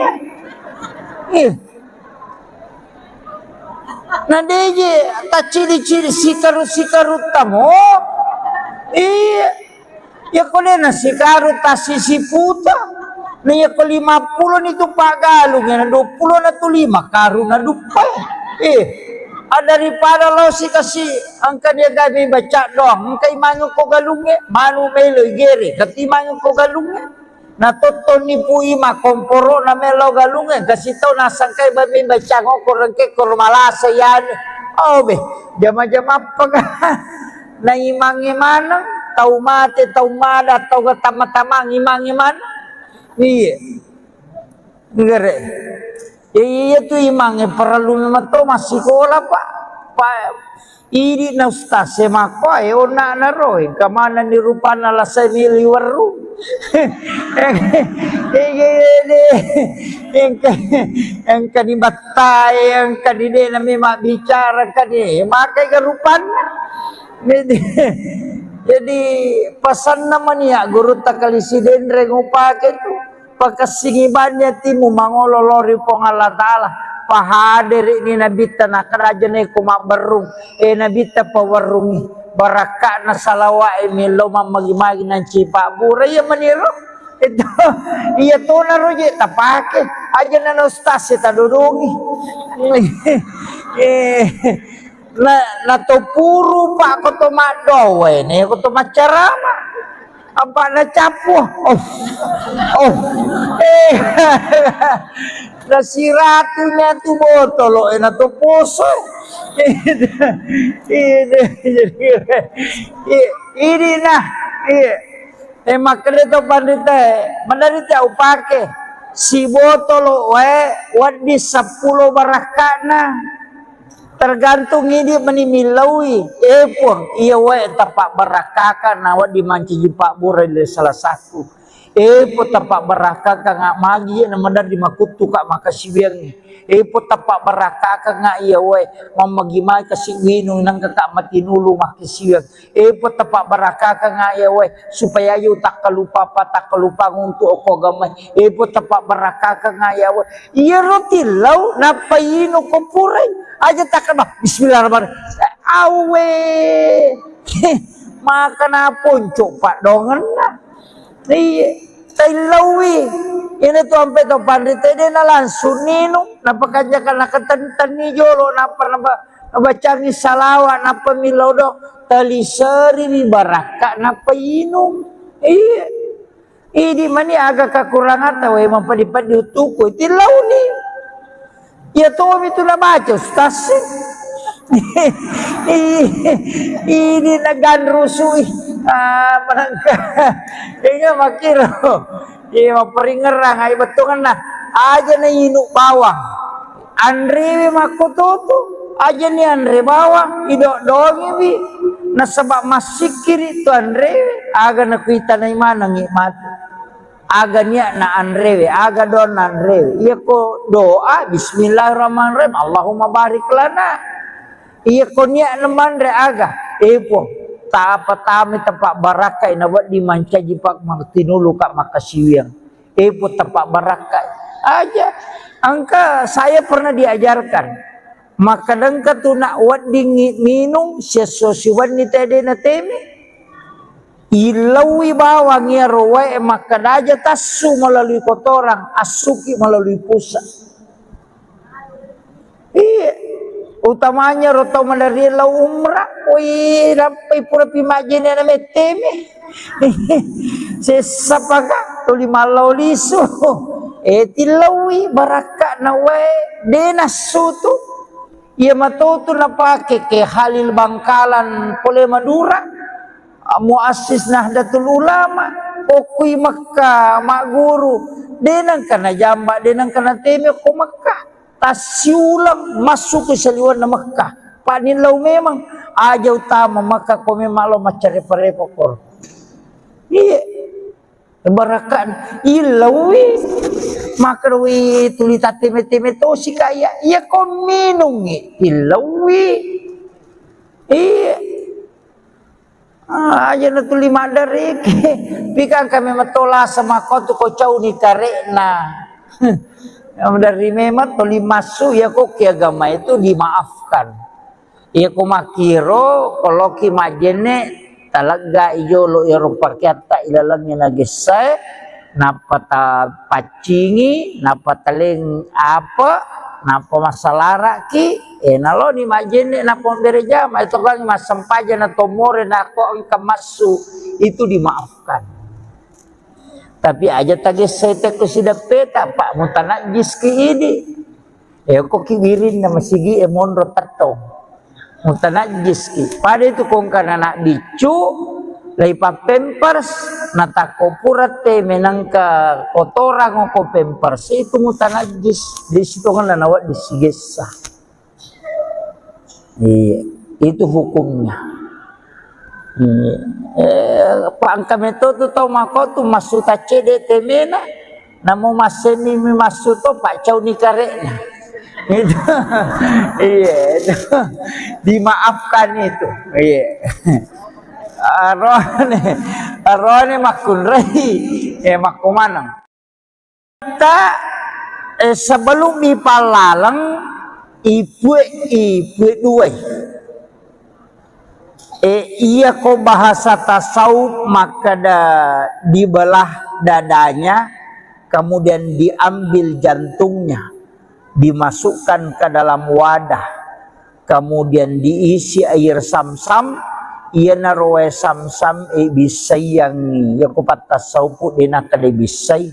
nah deje tak ciri-ciri sikaru tamo iya ya kole na sikaru tasisi puta na ya ko 50 itu pak galung na 20 na tu 5 karun na dupa daripada lo si kasih angka dia gabi baca doang angka imanyo ko galungnya manu melo gere katimanyo ko galungnya na toton ni pui ma komporo na melo galungnya kasih tau na sangkai babi baca ngoko rengke ko malasa yan be jama-jama apa na imangi mana tau mate tau mada tau tama-tama imangi mana iya gere. Iya tu imangnya perlu memang tu masih sekolah pak. Ini na ustaz semako ona na roy kamana ni rupana la semili waru. Yang kani batai yang kani de na memang bicara kani makai kerupan. Jadi pesan namanya guru takalisiden rengupake tu. Pakasingibannya timu mangololori pong Allah Ta'ala pahadir ini nabita na kerajaan ko mabarung nabita pawarungi baraka na salawa miloma magimagi ng cipa buray maniro itu iya to na roje tapake aja na ustaz tadudungi na to puro pa ko to madowe ne ko to macarama apa na capo. Na si ratunya tu botol na tu puso. Ini nah, makanya tu pandita, menderita upake si botol wadi 10 barakana. Tergantung ini menimilawi pun iya tapak barakaka nawa dimanci Pak Burai salah satu po tapak barakaka ngak magi na madar di makutu kak makasibiang po tapak barakaka ngak iya mamagimay kasi winong nang kakak matinulu makasibiang po tapak barakaka ngak iya supaya yu tak kalupa nguntu ako gamay po tapak barakaka ngak iya rotilaw napayino ko puray aja tak kena bismillahirrahmanirrahim awe makan apa pak dongan lah tailawi ini tu sampai tu pandita dia na langsung nino napakanjakan nakatan ni jolo nabacangi salawat napa milau do talisari ni baraka napa inum ini mani agak kekurangan tahu emang padi-padi utuku tilau ni ya tuh itu na baca ustaz ini naganrusui menangka ini makiro iya maperingerang ay betungan na aja na inuk bawang Andre makututu aja ni Andre bawang idok dongi bi nasabak masikir itu Andre aga nakuita na imana ngikmatu aga niya na Andre aga don na Andre iya ko doa bismillahirrahmanirrahim Allahumma barik lana iya ko niya naman re aga po apa tami tempat barakai nawat dimanca jipak tinulu kak makasiwiang po tempat barakai aja angka saya pernah diajarkan maka dengka tu nak wat dingin minum sesusiwan ni tadi na temi ilawi bawang ya roe maka aja tasu melalui kotoran asuki melalui pusat utamanya roto mandari la umrah sampai pura pimajin na meteme sesapaka tuli malau liso tilawi baraka na denasutu ia matutu na pake ke Halil Bangkalan Pole Madura muassis Nahdlatul Ulama okui Makkah mak guru denang kana jamba denang kana teme ko Makkah tasiulang masuk ke seliwan na Makkah panin law memang aja utama Makkah ko memang lo macare-parepo kor iya barakan ilawi makarwi tulita teme-teme to si kaya iya ko minum ilawi iya aja na tuli madari pikang kami matola sama ko tu ko cau ni karena dari memang tuli masuk ya kok agama itu dimaafkan ya ko makiro kalau ki majene talaga ijo lo Eropa kita ilalangnya nagisay napata pacingi napataling apa napa masalara ki nalo ni majene napa berejama itu kan masampaja na tomore na ko ang kamasu itu dimaafkan tapi aja tadi saya teko sidak peta pak mutanajis ki ini kok kibirin na masigi monro tatong mutanajis ki pada itu kong kana nak dicu laipa pampers natako purate menangka kotoran ko pampers itu mutanajis di situ kan nawat disigesa itu hukumnya pangka metodo tau mako tu masuk tacede temena namo maseni mi masuk to pak cau ni karena itu iya dimaafkan itu iya arone makun rei makumanang kita sebelum dipalalang ibu dua iya ko bahasa tasawuf maka dibelah dadanya kemudian diambil jantungnya dimasukkan ke dalam wadah kemudian diisi air sam-sam iya na roe sam-sam bisay yang iya ko patasaw po din nakada bisay.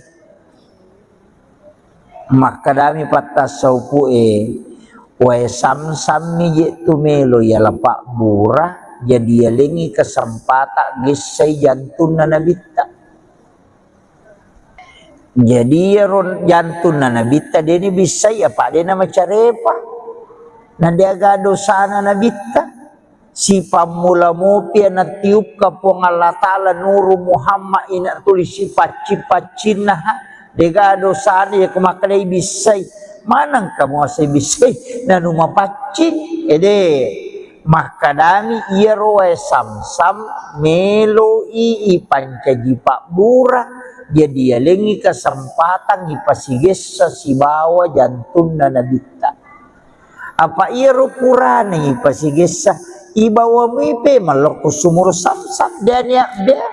Makadami patasaw po wae sam-sam ni tumelo ya lapak murah jadi yalingi kesempatan gisay jantun na nabita. Jadi ron jantun na nabita dini bisay apa dia na macarepa. Nandiaga dosa na nabita. Si pamula mo pia na tiup ka po ng Allah Ta'ala nuru Muhammad ina tulis si paci-pacin na ha. Degado sana ya kumakalay bisay. Manang kamu asay bisay na numapacin. Makadami iya roe sam-sam melo pancaji pak murah. Jadi yalengi kesempatan ipasiges sa sibawa jantun na nabita. Apa iya rupurane ipasiges sa ibawa mo ipe maloko sumur sam-sam dan ya dia.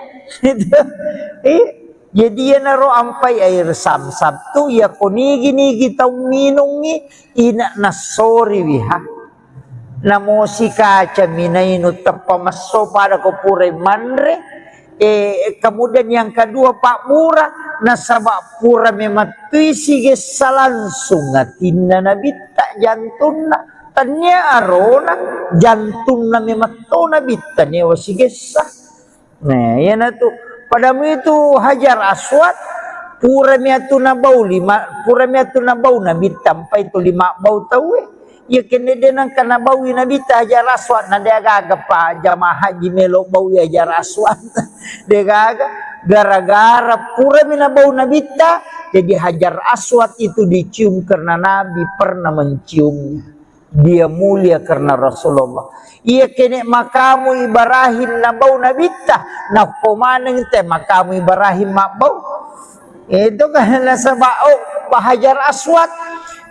Jadi ya naro ampai air sam-sam tu ya konigi-nigi tau minungi ina nasori wiha. Namo si kaca minainu tapamaso pada kopure manre. Kemudian yang kedua Pak Murah nasabak pura mematui sigesa langsung ngatina nabita jantuna tanya arona jantuna mematona bita nyewa sigesa. Nah ya na tu padamu itu Hajar Aswad pura miatu nabau nabita sampai itu 5 bau tahu ya kene denang kana bawi nabita Hajar Aswad na degaga pa jamaah haji melo bawi Hajar Aswad degaga gara-gara pura minabau nabita jadi Hajar Aswad itu dicium karena Nabi pernah menciumnya. Dia mulia karena Rasulullah. Iya kene makamu Ibrahim nabau nabita na komaneng te makamu Ibrahim mabau itu kan sabau Hajar Aswad.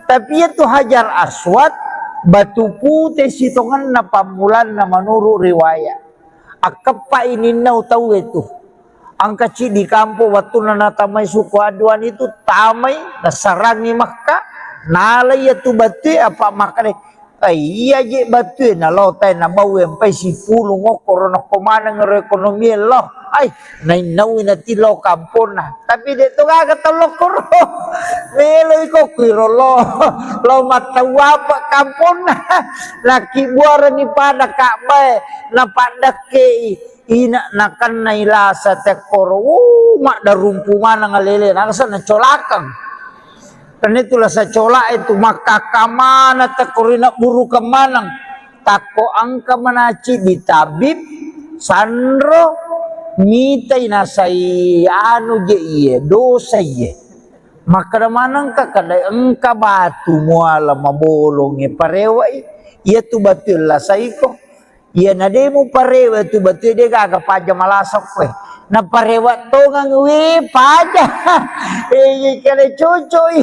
Tapi itu Hajar Aswad batu putih sitongan na pamulan na menurut riwayat. Akapa ini nau tahu itu. Angka di kampo waktu na tamay suku aduan itu tamay nasarangi Makkah. Nalay itu batu apa makane. Iya je batu na lotay na bawa sampai si pulong korona komana ng ekonomi loh. Ay nainawi na tilo kampon na. Tapi dito kagatalo koro. Meloy ko kiro lo matawa pa kampon na. Laki buara ni pada kakbay na padake ina nakan na ilasa te koro. Mak darumpungan ng alele nakasa na colakang. Karena itulah saya colak itu maka kamana takorina buru kemanang tako angka menaci di tabib sandro mitai nasai anu je iye dosa iye maka manang ka kada engka batu muala mabolonge parewa iya tu batul la saiko iya nademu parewa tu batul dia gaga paja malasok we na parewa to ngang we paja kale cocoy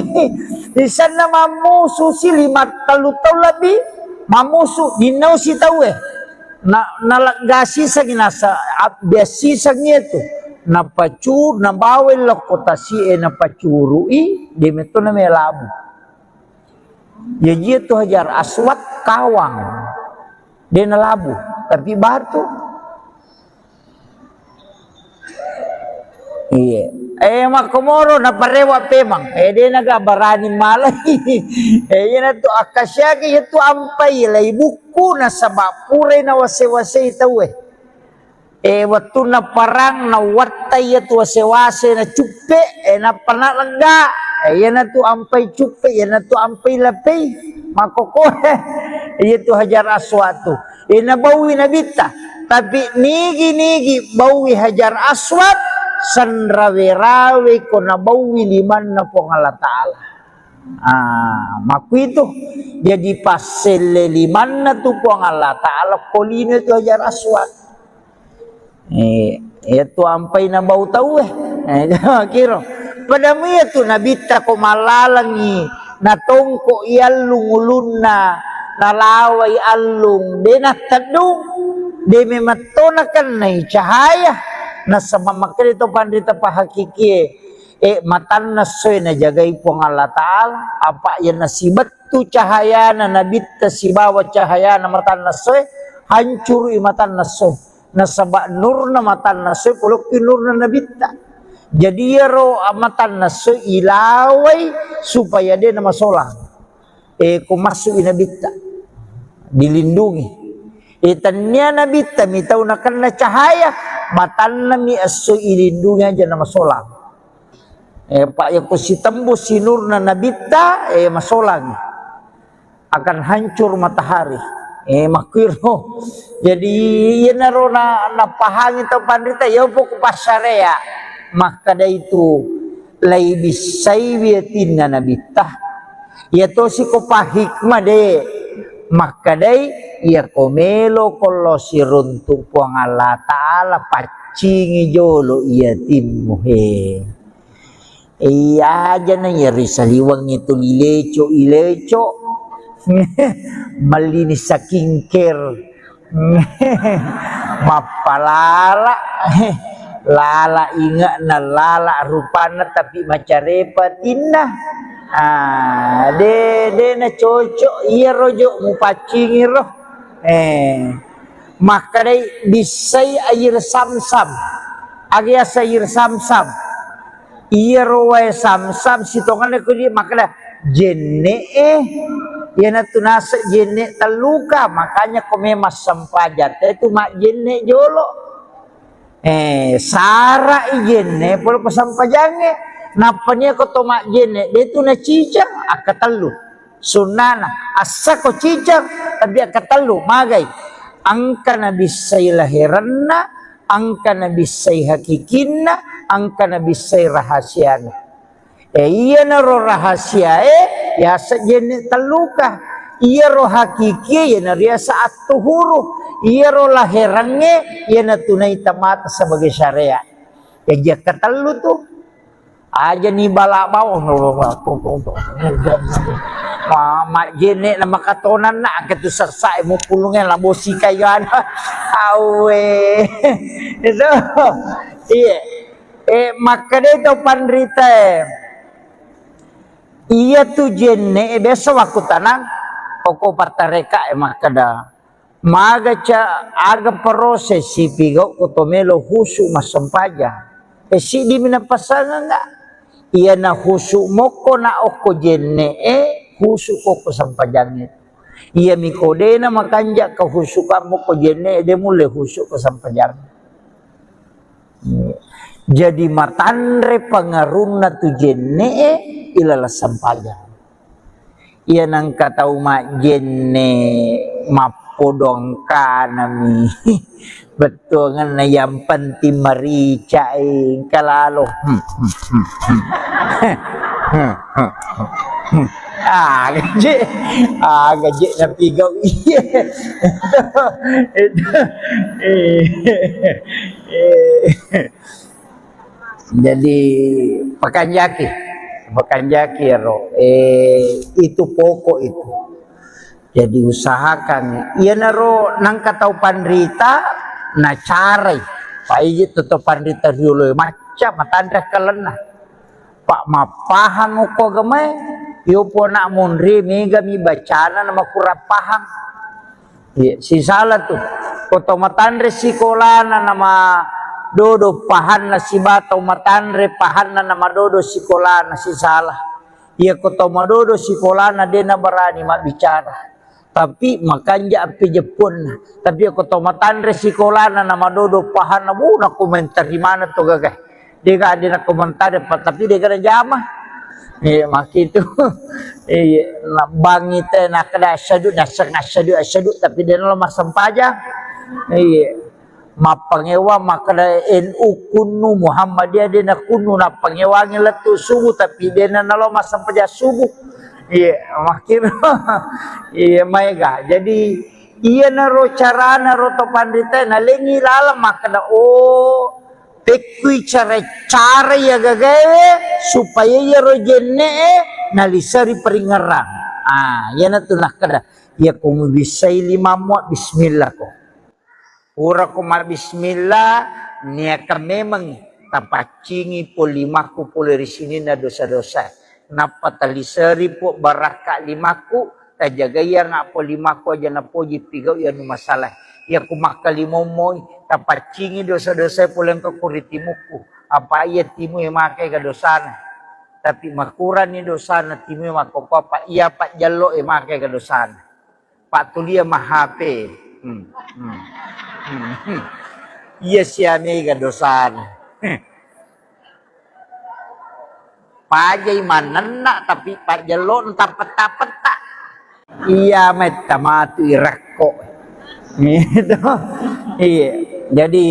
di sana mamusu si 5 talu-talu lebih mamusu dinau si tahu na nalagasi sa ginasa biasi sa itu na pacur na bawel lo kota si na pacuru di meto na melabu jadi itu Hajar Aswad kawang dia na labu tapi batu iya makomoro na parewa pemang dia nagabarani malay yan na to akasya kaya to ampay lay buku na sa bapure na wase-wase itaw waktu na parang na watay at wase-wase na chupe na panalaga yan na to ampay chupe yan na to ampay lapay makokore yan to Hajar Aswad to nabawi na bita tapi nigi-nigi bawi Hajar Aswad sanrawe-rawe ko nabawi liman na po ng Allah Ta'ala. Maku itu jadi pasel liman na to po ng Allah Ta'ala kolino itu Hajar Aswad. Ito ampay na bau tau kiro. Padamu itu nabita ko malalangi natongko ialung ulun na nalaway alung denatadung de mematonakan na cahaya na sa mamakil ito pandita pa hakiki matan na soy na jagay po ng Allah Ta'ala apa yan na sibat tu cahaya na nabita si bawa cahaya na matan na soy hancur matan na soy nasabak nur na matan nasoy pulok nur na nabita. Jadi ya ro amatan nasoy ilaway supaya dia nama solang. Kung masuk inabita dilindungi. Tanya nabita mitau na kan na cahaya matan na mi asoy ilindungi aja nama solang. Pak yang si tembus si nur na nabita masolang akan hancur matahari. Makiro. Jadi iya naro na pahangi tau pandita ya pok pasarea maka da itu lai bisai biatin na nabita ya to si ko pahikma de maka dai ya komelo kollo si runtung puang Allah taala pacingi jolo iya timuhe. Iya aja na ya risaliwang itu ileco malinis sa kingker mapalala lala inga na lala rupana tapi macarepatin na de na cocok iya rojo mupacingi roh maka day bisay air samsam agias air samsam iya rowe samsam sitongan ko di maka jenne yana tunasa jenne taluka makanya komemas sampajat itu mak jenne jolo sara jenne polo pasampajange napanya ko to mak jenne dia tu na cicang akatalu sunana asa ko cicang tapi akatalu magay angka na bisay lahiranna angka na bisay hakikinna angka na bisay rahasiana. Iya na ro rahasia ya sejenis teluka iya ro hakiki ya na ria saat tuhuru iya ro lahirannya ya na tunai tamat sebagai syariat ya dia ketelu tuh aja nih balak bawah mama jene nama katonan nak ketu sersa mau pulungnya lah bosi kayan awe itu iya maka dia itu pandrita iya tu jenne besok waktu tanang pokok partareka makada maga ca aga proses si pigo kotomelo husu masampaja si di mina pasangan enggak iya na husu moko na oko jenne husu koko sampajangnya iya mikode na makanja ka husu kamu ko jenne de mule husu ko sampajang jadi matandre pangaruna tu jenne ilala sampajang iya nang kata umat jenne mapodong kanami betul ngana yang penting marica kalalo gaje na pigaw iya jadi pakanjaki ro itu pokok itu jadi usahakan iya naro nang katau pandrita na carai paiji toto pandrita dulu macam matandra kalena pak mapahang uko gamay yo po na munri mega mi bacana na makurapahang si salah tuh koto matandre sikolana nama dodo pahan na si batau matandre pahan na nama dodo sikolana si salah iya koto madodo sikolana dia na berani mak bicara tapi makanya api Jepun tapi aku tahu matandre sikolana nama dodo pahan na na komentar di mana tuh gagah dia gak ada komentar tapi dia gak ada jamah mak itu bang itu nak ada asyadu tapi dia lemah sampaja mapangewa makada NU kunu Muhammadiyah dia nak kunu nak pangewangi letu subuh tapi dia na lemah sampaja subuh iya makin iya mega jadi iya naro cara naro to pandita na lengi lala makada tekui cara ya gagawe supaya ya rojenne nalisari peringaran ya na tu nakada ya kumu bisai lima muat bismillah ko ura kumar bismillah niaka memang tapacingi po limaku po dari sini na dosa-dosa napa talisari po baraka limaku tajagaya nga po limaku aja na po jipigaw yan masalah ya kumakalimomoy tapacingi dosa-dosa pulang ke kuritimuku. Apa iya timu yang makai ke dosana. Tapi makuran ni dosana timu yang makoko apa iya pak jalo yang makai ke dosana. Pak tulia mah HP. Iya siami ke dosana. Pajai manana tapi pak jalo entah peta-peta. Iya metamatu irakko. Gitu. Iya. Jadi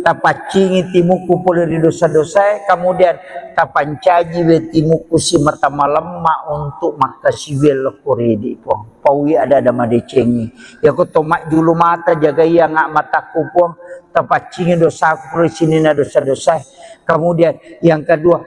tapacingi timuku pula di dosa-dosa, kemudian tapancaji we timuku si mata malam ma untuk mata siwel kuridi po. Pawi ada madecengi. Ya ko tomak dulu mata jaga iya ngak mataku po tapacingi dosa ku sini na dosa-dosa. Kemudian yang kedua,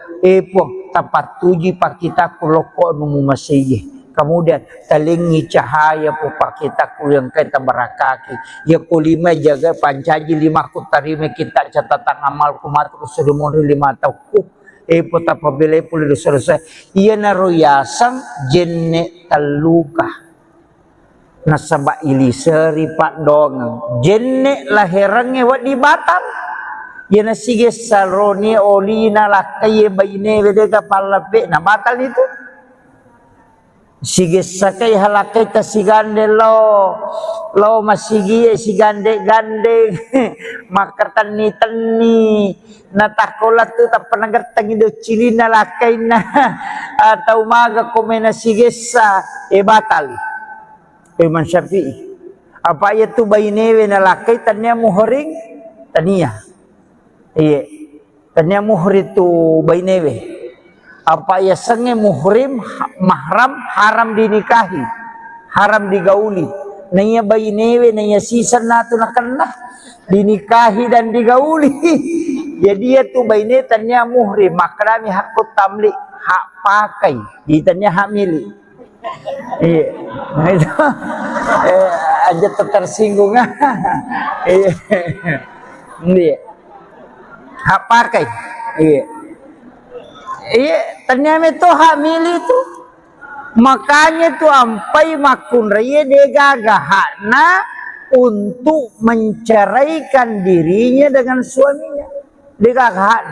po tapatuji pak kita kuloko numu masih. Kemudian talingi cahaya po pakitaku yang kita berakaki. Ya kulima jaga pancaji lima ku tarime kita catatan amal kumatu kusurumuri lima tauku. Po tapabile puli dosa-dosa. Iya naroyasang jenne taluka. Nasaba iliseri pak dongang. Jenne lahirangnya wat di batal. Ya nasige salroni olina lakaye bayine wedega palape. Nah batal itu. Sige sakai halakai ta sigande lo masigi sigande gande makatan ni tani natakola tu tak pernah gertang ido cilina lakai na atau maga komena sige sa batali Imam Syafi'i apa itu bayinewe na lakai tanya muhring tania iya tanya muhri tu bayinewe apa ya senge muhrim mahram haram dinikahi haram digauli nanya bayi newe nanya sisa natu nakana dinikahi dan digauli jadi dia tuh bayi newe tanya muhrim makrami hakut tamlik hak pakai ditanya hak milik iya nah itu aja tersinggung iya hak pakai iya. Iya, ternyata itu hak milik itu. Makanya tuh ampai makun raya degagahana untuk menceraikan dirinya dengan suaminya. Degagahan.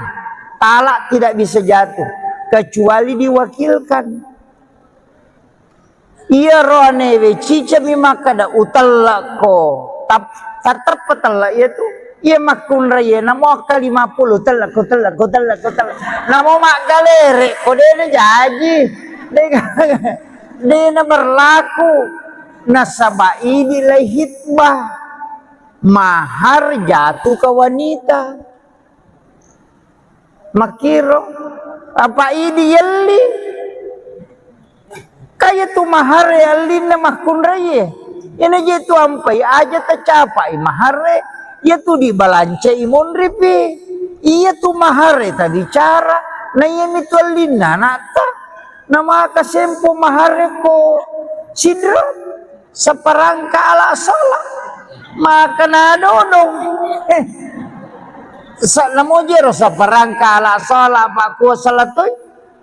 Talak tidak bisa jatuh kecuali diwakilkan. Iya rohanewe cica mimakada utalak ko. Terpetalak itu. Iya makun raya namo akal 50 telak namo mak galere kode na jaji dena berlaku nasaba ini lai hitbah mahar jatuh ke wanita makiro apa ini yelli kayak tu mahar yelli na makun raya ini jitu ampai aja tercapai mahar ia tuh dibalance imun ripi, ia tuh mahar tadi cara, na iya mitwalina nata, nama kasempo mahar ko sidra, seperangka ala salah, maka nadodong, namo jero seperangka ala salah pak kuasa salatoy,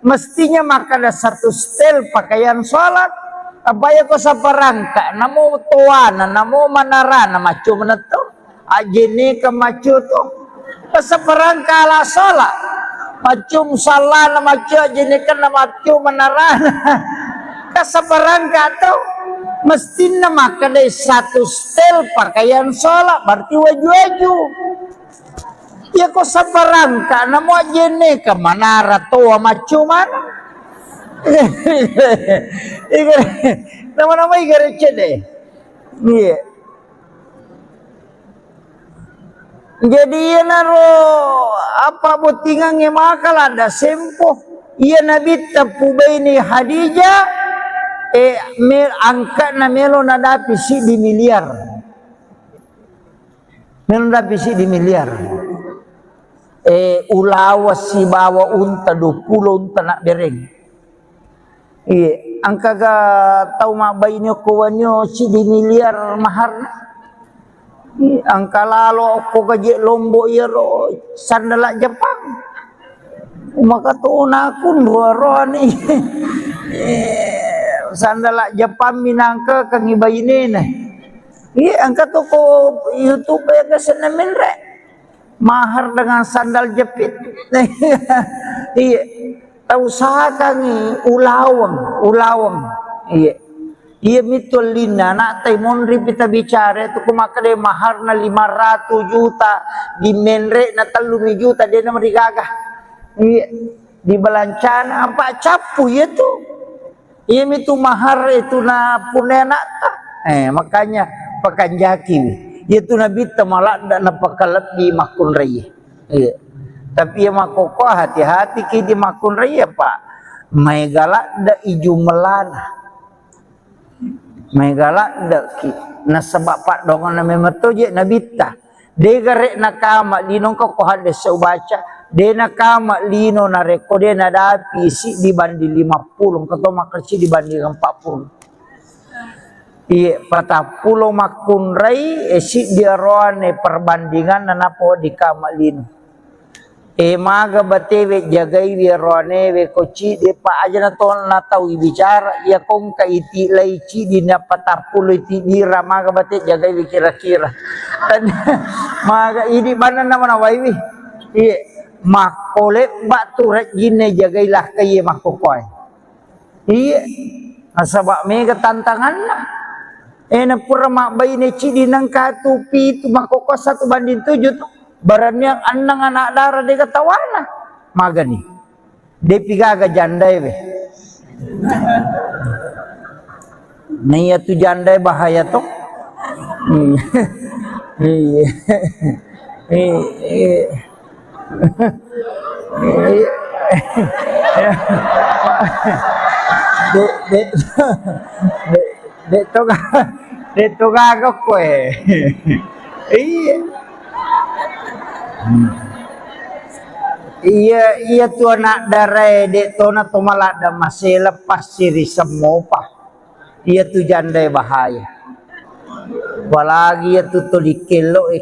mestinya maka ada satu stel pakaian salat, apa ya ko seperangka, namo tuana, namo manarana macu meneto. Ajini ke macu tu seperangka ala salat macum salah na macu ajini kan na macu menaran ke seperangka tu mestinya maka dari satu stel pakaian salat berarti waju-waju ya kok seperangka na mau ajini ke manara tua macu mana nama-nama igarece deh iya. Jadi ia naro apa butingan yang makal ada sempoh. Ia nabi tapu baini Hadijah angkat na melo nadapi si di miliar. Melo nadapi si di miliar. Ulawa si bawa unta 20 unta nak bereng. Angka ga tau mak baini kawanyo si di miliar mahar. Angka lalo ko gaji lombok iro sandala Jepang maka tuh nakun dua ni sandala Jepang minangka kangi bayine Iya, angkat toko YouTube ya kesenemin rek. Mahar dengan sandal jepit. Iya. Tahu usahakan ulawang. Iya. Iya mitul lina nak taimon ripita bicara itu kumakade mahar na 500 juta di menre na 3 juta dia na merigagah. Iya. Di balancana apa capu ya tu. Iya mitu mahar itu na punena ta. Makanya pakanjaki itu nabi temalak dan napakalat di makun raya. Iya. Tapi ya makoko hati-hati ki di makun raya pak. May galak da iju melana. May galak da ki. Nasabak pak dongan na memerto je nabita. De garek nakama linong ko hades sa ubaca. De nakama lino na rekode na dapi si dibanding 50 kato makersi dibanding 40. Iya, patah pulau makun rai esi dia roane perbandingan nanapo di kamalin. Maga batewe jagai we roane we koci de pa aja na ton na tahu bicara ya kong ka iti laici di na patah pulau iti dira maga bate jagai we kira-kira. Dan maga ini mana nama nawai we. Iya, makole batu rek gine jagailah kaye makokoy. Iya, asabak mega tantangan lah. Na pura mak bayi ne cidi nang katupi tu makoko 1:7 tu baran yang anang anak darah de katawana magani de pigaga jandai be nih tu jandai bahaya tu de toga kue. Iya tu anak darai de tona tomalak da masih lepas siri semopa. Iya tu jandai bahaya. Walagi ya tu di kelo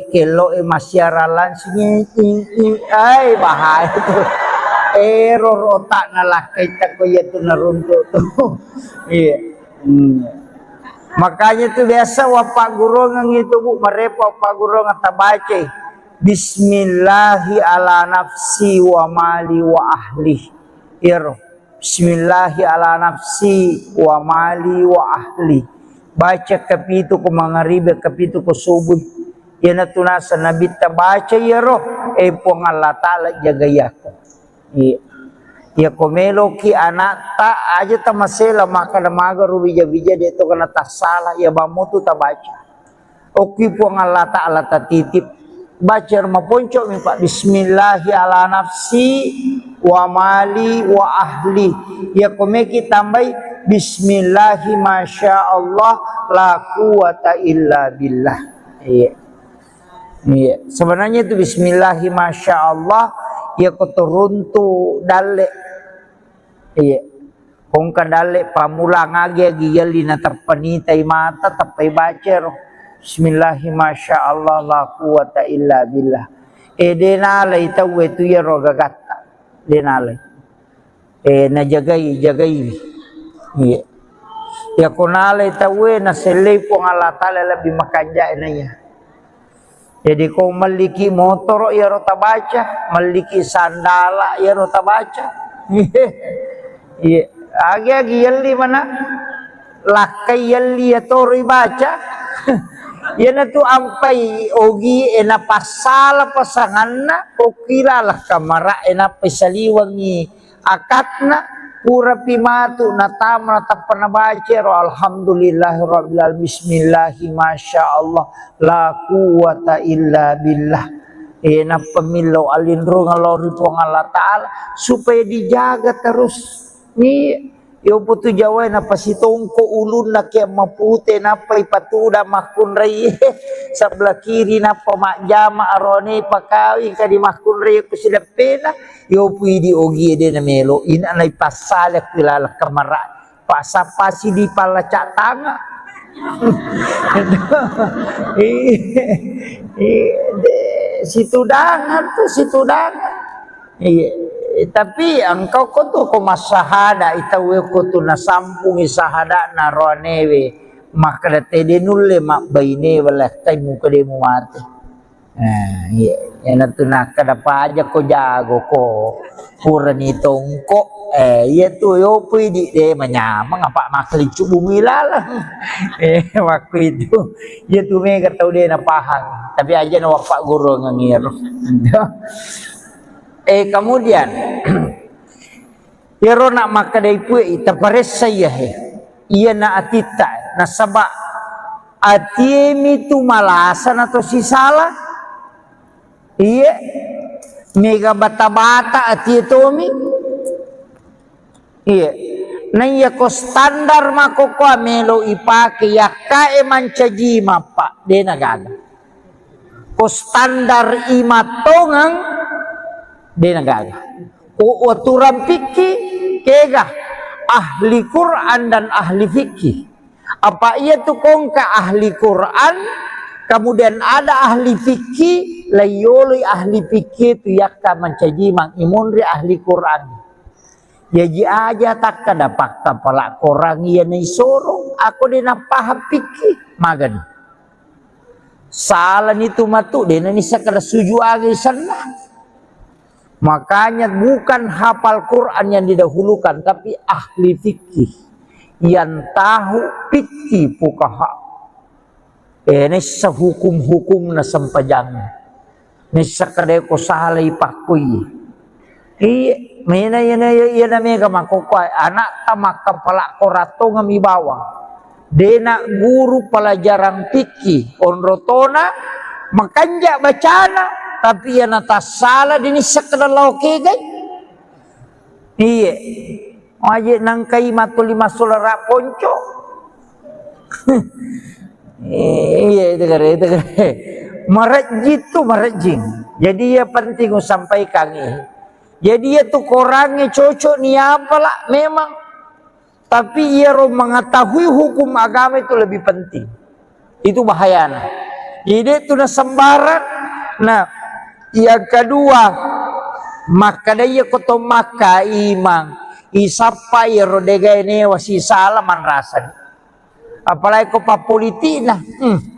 masyaralan sini ai bahaya tu. Error otak nalakai tak ko ya tu naruntuk tu. Iya. Makanya tuh biasa wapak guru itu bu merepa wapak guru ngata baca Bismillahi ala nafsi wa mali wa ahli iro Bismillahi ala nafsi wa mali wa ahli baca kapitu ko mangaribe kapitu ko subuh yana tunasa nabi ta baca iro pong Allah taala jagayako iya. Ya komelo ki anak tak aja ta masela maka damaga rubi bija de to kana tak salah ya bamutu ta baca. Oki po Allah taala ta titip baca maponco mi pak bismillahi ala nafsi wa mali wa ahli. Ya komeki tambai bismillahi masyaallah la quwata illa billah. Iya. Iya, sebenarnya itu bismillahi masyaallah ya kotoruntu dale. Iya, kong kadale pamula ngagi gali na terpenitay mata tapay bacer. Bismillahi masyaallah la quwata illa billah. Denalay tawe tu ya rogagata. Denalay. Na jagai. Iya. Ya kunalay tawe na selay po ng Allah Ta'ala lebih makanja na ya. Jadi kung maliki motor ya rota baca, maliki sandala ya rota baca. Iya, agi yalli mana lakai yalli atori baca. Yana tu ampai ogi ena pasala pasanganna okilalah kamara ena pesaliwangi akatna pura pimatu natama natapana baca alhamdulillahirabbil alamin bismillahi masyaallah la quwata illa billah. Ena pemilau alindro ngalori po Allah Ta'ala supaya dijaga terus. Ni yo putu Jawa na pasitongko ulun na kaya mapute na pa ipatuda makun ray sebelah kiri na pamakjama arone pakawi kadi makun ray ko sila pena yo pwede ogi de na melo ina na ipasalak kilala kamara pasapasi di palacak tanga. Situ dangan. Iya. Tapi engkau ko tu ko masahada itawe ko tu nasampung isahada na ronewe maka de nulle mak baine wala tay muka de mu mate. Iya, yang tu nak kada aja ko jago ko puran itong ko iya tu yo pui di de manyamang apa makli cubu milalah. Waktu itu iya tu mega tau de na pahang tapi aja na wapak guru ngangir. Kemudian Iro nak maka day pui tapares saya iya na atita na saba atiemi tu malasan atau si salah. Iya, mega bata-bata ati tomi. Iya, naya ko standar mako ko melo ipake yakae mancaji mapa de nagaga. Ko standar imatongang de nagaga. Ko aturan piki kega ahli Quran dan ahli fikih. Apa ia tu kongka ahli Quran, kemudian ada ahli fikih. Layoli ahli fikih tu yakka mancaji mang imunri ahli Quran. Jadi aja tak kada pakka pala korang iya nai sorong aku dena paham fikih magan. Salah itu matu dena ni sakada suju agi sana. Makanya bukan hafal Quran yang didahulukan tapi ahli fikih yang tahu fikih fuqaha. Ini sehukum-hukum na sampajang. Nisa kadeko salay pakui. Mina yana mega makokway anak tamak kapala korato ngami bawang. Dena guru pelajaran fikih onrotona makanja bacana tapi yana tasala dini sakadalaw kegay. Iya. Aje nangkai matuli masulara ponco. Iya itu kare. Merajit tu merajing. Jadi ya penting aku sampaikan ini. Jadi ya tu korangnya cocok ni apalah memang. Tapi ia mengetahui hukum agama itu lebih penting. Itu bahayanya. Jadi itu na sembarang. Nah, yang kedua maka dia koto maka imang isapa ya rodega ini wasi salaman rasa. Apalagi ko papolitik na.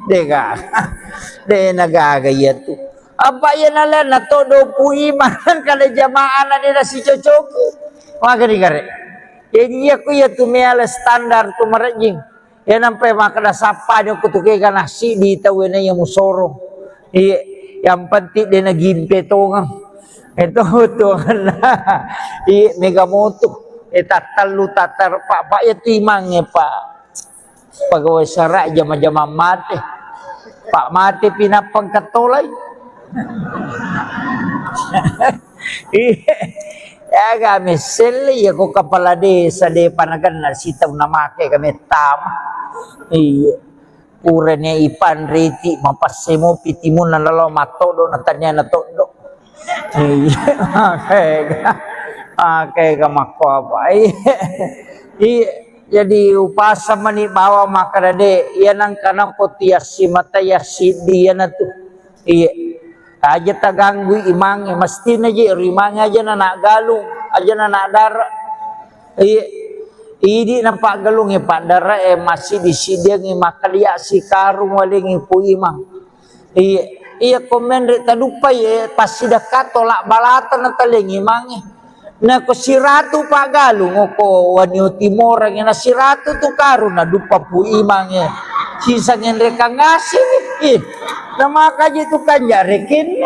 Dega. De nagaga ya tu. Apa ya nala na todo puiman kada jamaah na dia si cocoki. Maka digare. Jadi aku ya tu meala standar tu merajing. Ya nampai maka da sapa dia kutuke kana si di tawena yang musoro. Iya, yang penting dia na gimpe tongang. Itu tu na. Iya mega moto. Tatalu tatar pak ya timangnya pak. Pegawai serak jama-jama mati. Pak mati pinapang katolay. Ya kami seli ya ko kepala desa de panagan na sitaw na make kami tama. Iya. Puranya ipan riti mapasemo pitimun na lalo matodo na tanya na todo. Iya. Kaya kamako apa. Iya. Jadi upasa mani bawa makarade yan ang kanang kotiasi matayasi diyan na to. Iya. Aja taganggu imang mesti na je rimang aja na nagalung aja na nadara. Iya. Idi na pagalung pak dara masih disidang makalia si karung waling ipu imang. Iya. Iya komen re tadupai pasti dekat tolak balatan na taling imang. Na ko si ratu pagalung ko wanyo timor nga na si ratu tu karon na dupa pu imang sisa ngin reka ngasih na makaji tu kanya rekin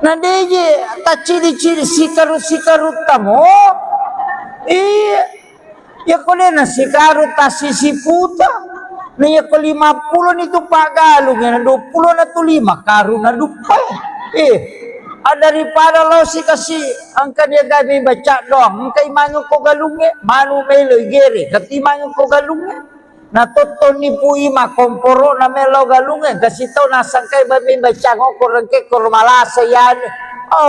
na deje ta ciri-ciri sikaru tamo ya ko na sikaru ta sisi puta na ya ko 50 itu pagalung na 20 na tu 5 karun na dupa. Daripada lo si kasih angka dia kami baca doang angka imanyo ko galunge manu melo gere katimanyo ko galunge na toton ni puima komporo na melo galunge kasi tau nasangkay bami baca ko rengke ko malasa yan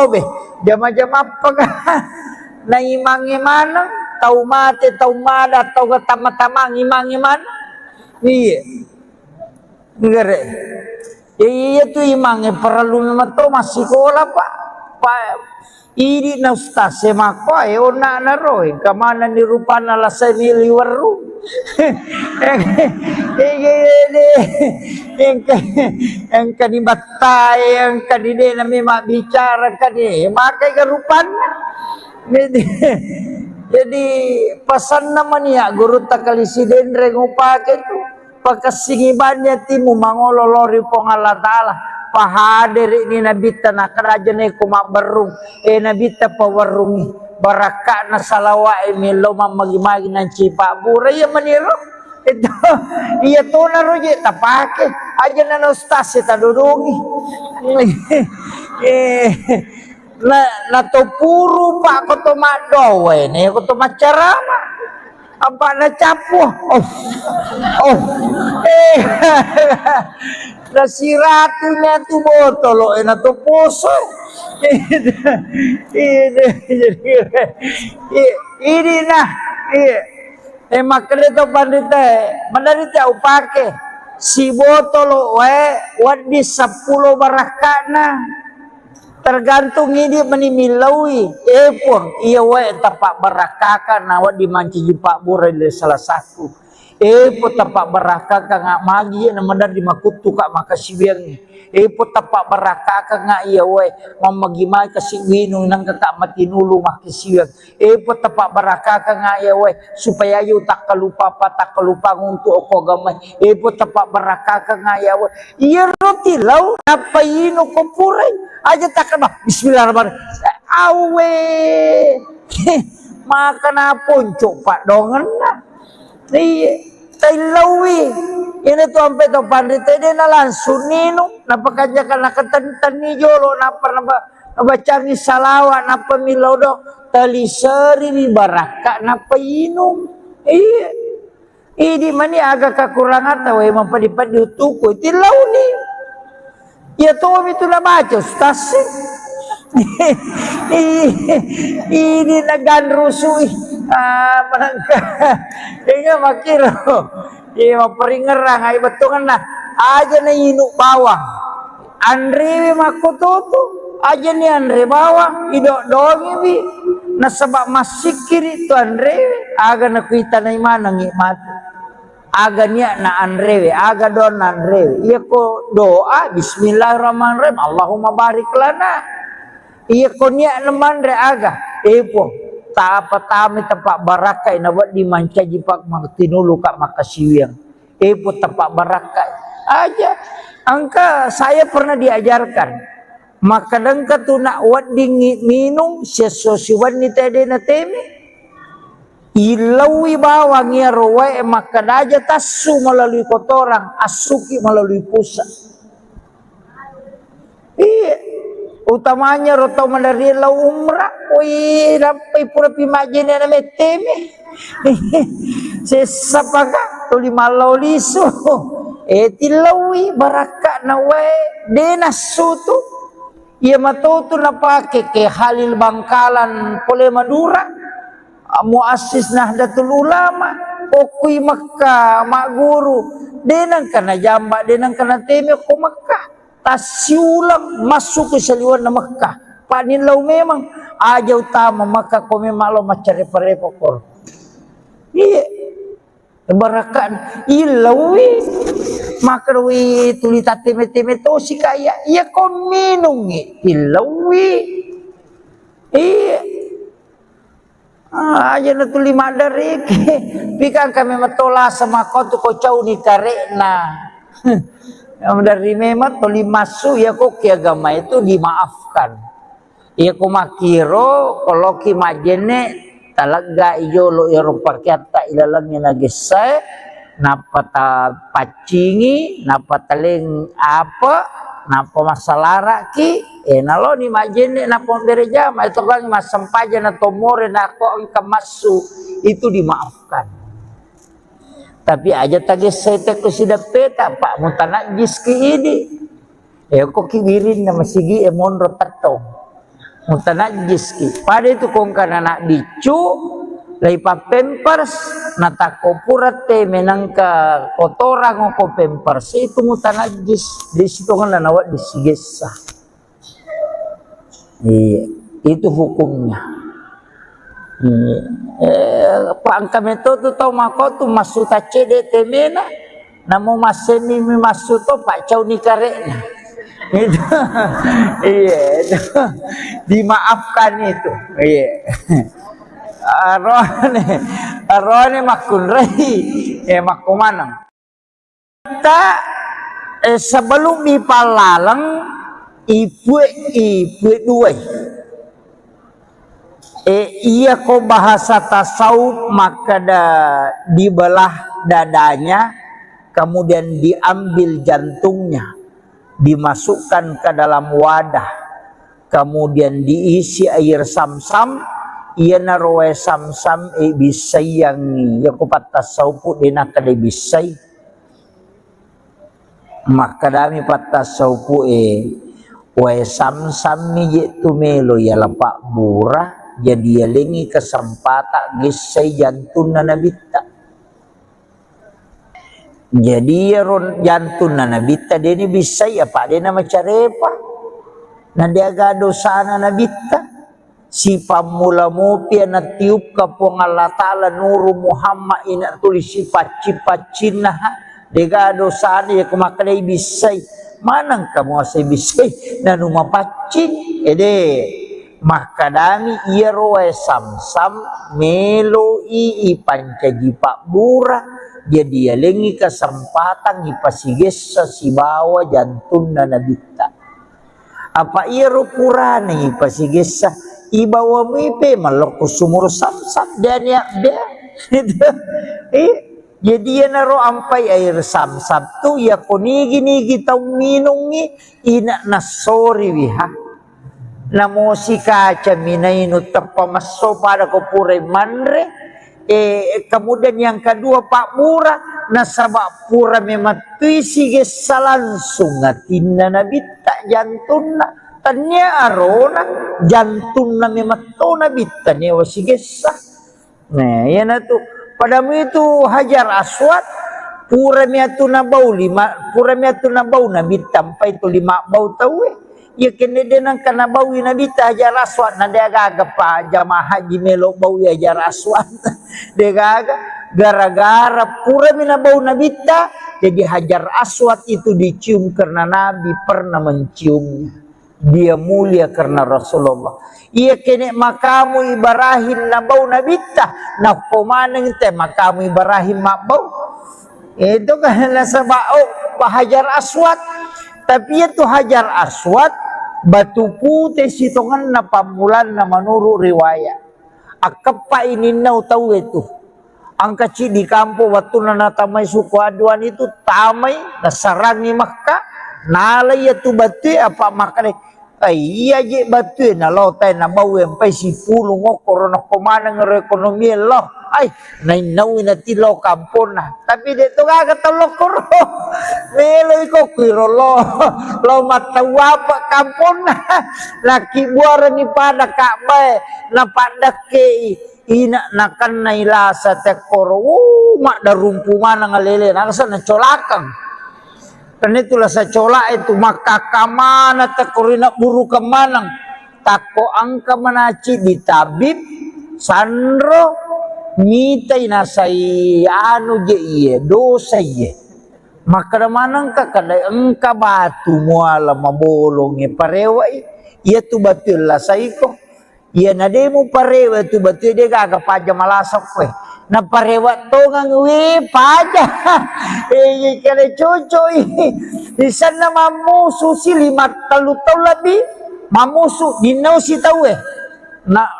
be jama-jama pag na imangi manang tau mate tau mada tau tama-tama imangi man iya ngere. Iya tu imangnya perlu memang tu masih sekolah pak Idi na ustaz semako ayo na roy kamana ni rupana la sa miliwaru. Yang kanibatay yang kanide na may mabicara kani makai garupan. Jadi pesan naman ya guru takalisiden rengupake tu pakasingibannya timu mangololori pong Allah Ta'ala pahadir ini nabita na kerajaan ko mabarung nabita pawarungi baraka na salawa milo mamagimagi ng cipa buray maniro ito iya to na roje tapake aja na nostas tadudungi na to puro pa ko to madowe ne ko to macarama apa na capo nasiratunya tu botolo na to puso ini na makanya to pandita mandarita upake si botolo wadi 10 barakana tergantung ini menimilawi pun iya tapak barakaka nawa dimanci jipak burai salah satu po tapak barakaka ngak magi na mandar di makutu kak makasibiang po tapak barakaka ngak iya mamagimay kasiwino nang kakak matinulu makisibiang po tapak barakaka ngak iya supaya yu tak kalupa nguntu oko gamay po tapak barakaka ngak iya roti lau napayino ko puray aja takkan bismillahirrahmanirrahim awe makan apun coba dongan lah tailawi ini tu sampai tu pandita dia na langsung nino napakajakan nakatan ni jolo nabacangi salawat napa milau do talisari ni baraka napa inum ini mani agak kekurangan tahu emang padi-padi utuku tilau ni ya tuh itu na baca ustaz ini nagan rusui menangka ini makiro ini maperingerang ay betungan na aja na inuk bawang Andre makututu aja ni Andre bawang idok dongi bi nasabak masikir itu Andre aga nakuita na imana ngikmat aga niya na Andre aga don Andre iya ko doa bismillahirrahmanirrahim Allahumma barik lana iya ko niya naman re aga po taapa-tami tapak barakai nawat dimanca jipak tinulu kak makasiwiang po tapak barakai aja angka saya pernah diajarkan makadang katuna wat dingin minum sesosiwan ni tede na teme ilawi bawang ya rowe makadaja tasu melalui kotoran asuki melalui pusat utamanya roto mandari lau umrah rampai pura pimajin na meteme sesapaka tuli malau liso tilawi baraka na denasu tu ia matoto na pake ke Halil Bangkalan Pole Madura muassis Nahdlatul Ulama okui Makkah mak guru denang kana jamba denang kana teme ko Makkah tasiulang masuk ke seliwan na Makkah panilau memang aja utama Makkah ko memang lo macare parepokor iya barakan ilawi makarwi tulita teme-teme to si kaya iya ko minungi ilawi iya aja na tuli madari pikang kami matola sama kau tu kau cau ni karena dari memang tuli masu ya kok agama itu dimaafkan ya ko makiro kalau ki majene talaga iyo lo Eropa kita ilalangnya nagisay napata pacingi napataling apa napa masalara ki nalo ni majene napa bereja ma itu kan masampaja na tomore na ko ang kamasu itu dimaafkan tapi aja tagis saya ko sidak peta pak mutanajis ki ini ko kibirin na masigi monro tatong mutanajis ki pada itu kong kana na bicu laipa pampers natako purate menangka kotoran ko pampers itu mutanajis di situ kan nawat disigesa iya Itu hukumnya. Pak kami tu tahu mako tu masuk tacede temena, namu masemi masuk tu pak cau ni karena. Itu, iya, itu dimaafkan itu, iya. Arone makun rei, makumanang. Kita sebelum dipalalang ibu dua. Iya ko bahasa tasawuf maka dibelah dadanya, kemudian diambil jantungnya, dimasukkan ke dalam wadah, kemudian diisi air sam-sam, ia naroe sam-sam bisai yang ya ko patasawuf dina kada bisai, maka dami patasawuf wae sam-sam mi tu melo ya lapak burah, jadi lengi kesempatan gisai jantung na nabita. Jadi jantung na nabita dia ni bisa ya pak dia nama carepa. Na dia gado sana nabita. Si pamula mopi na tiup ka pong Allah Ta'ala nuru Muhammad ina tulis si pacina. Dia gado sana ya kumakalay bisay. Manang kamu asay bisay na numapacin. Maka dami iya roe sam-sam melo pancaji pak burah, jadi lengi kesempatan ipasiges sa sibawa jantung na nabita. Apa iya ro purane ipasiges sa ibawa mo ipe maloko sumur sam-sam dan ya jadi ya naro ampai air sam-sam tu ya konigi tau minungi ina nasori wiha. Namo si kaca minainu tapamaso pada kopure manre. Kemudian yang kedua pak murah nasabak pura mematui sige langsung ngatinna nabita jantungna tanya arona jantungna mematona bita nyewa sige sah. Nah ya tu padamu itu Hajar Aswad pura miatuna bau nabita sampai itu 5 bau tahu. Ya kena dia nang kana bawi nabita Hajar Aswad na dia gaga pa jamaah haji melo bawi Hajar Aswad dia gaga gara-gara pura mina bau nabita jadi Hajar Aswad itu dicium karena Nabi pernah menciumnya, dia mulia karena Rasulullah. Iya kene makamu Ibrahim na bau nabita na komaneng te makamu Ibrahim mak bau itu kan nasabao Hajar Aswad. Tapi itu Hajar Aswad batu putih sitongan na pamulan na menurut riwayat. Akapa ini nau tahu itu. Angka di kampung waktu na tamay suku aduan itu tamay nasarangi Makkah. Nalay itu batu apa makane. Iya je batu na lotay na bawa sampai 10 ngokor na komanang ekonomi loh. Ay, nainawin na tilo kampon na. Tapi dito kagatalo ko ro. Meloy ko kiro lo matawa pa kampon na. Laki buara ni pada kakbay. Napadak ke ina nakan na ilasa tekoro. Mak darumpuman na ngalele. Nakasa na colakang. Karena itulah sa colak itu maka kamana tekorina buru kemanang. Tako angka manaci ditabib. Sandro. Mitay nasay ano je iye dosa iye maka manang ka kada engka batu muala mabolong parewa iya tu batu la saiko iya na demo parewa tu batu de gaga paja malasok we na parewa to ngang we paja kada cucu isan na mamusu si 5 talu lebih mamusu dinau si tawe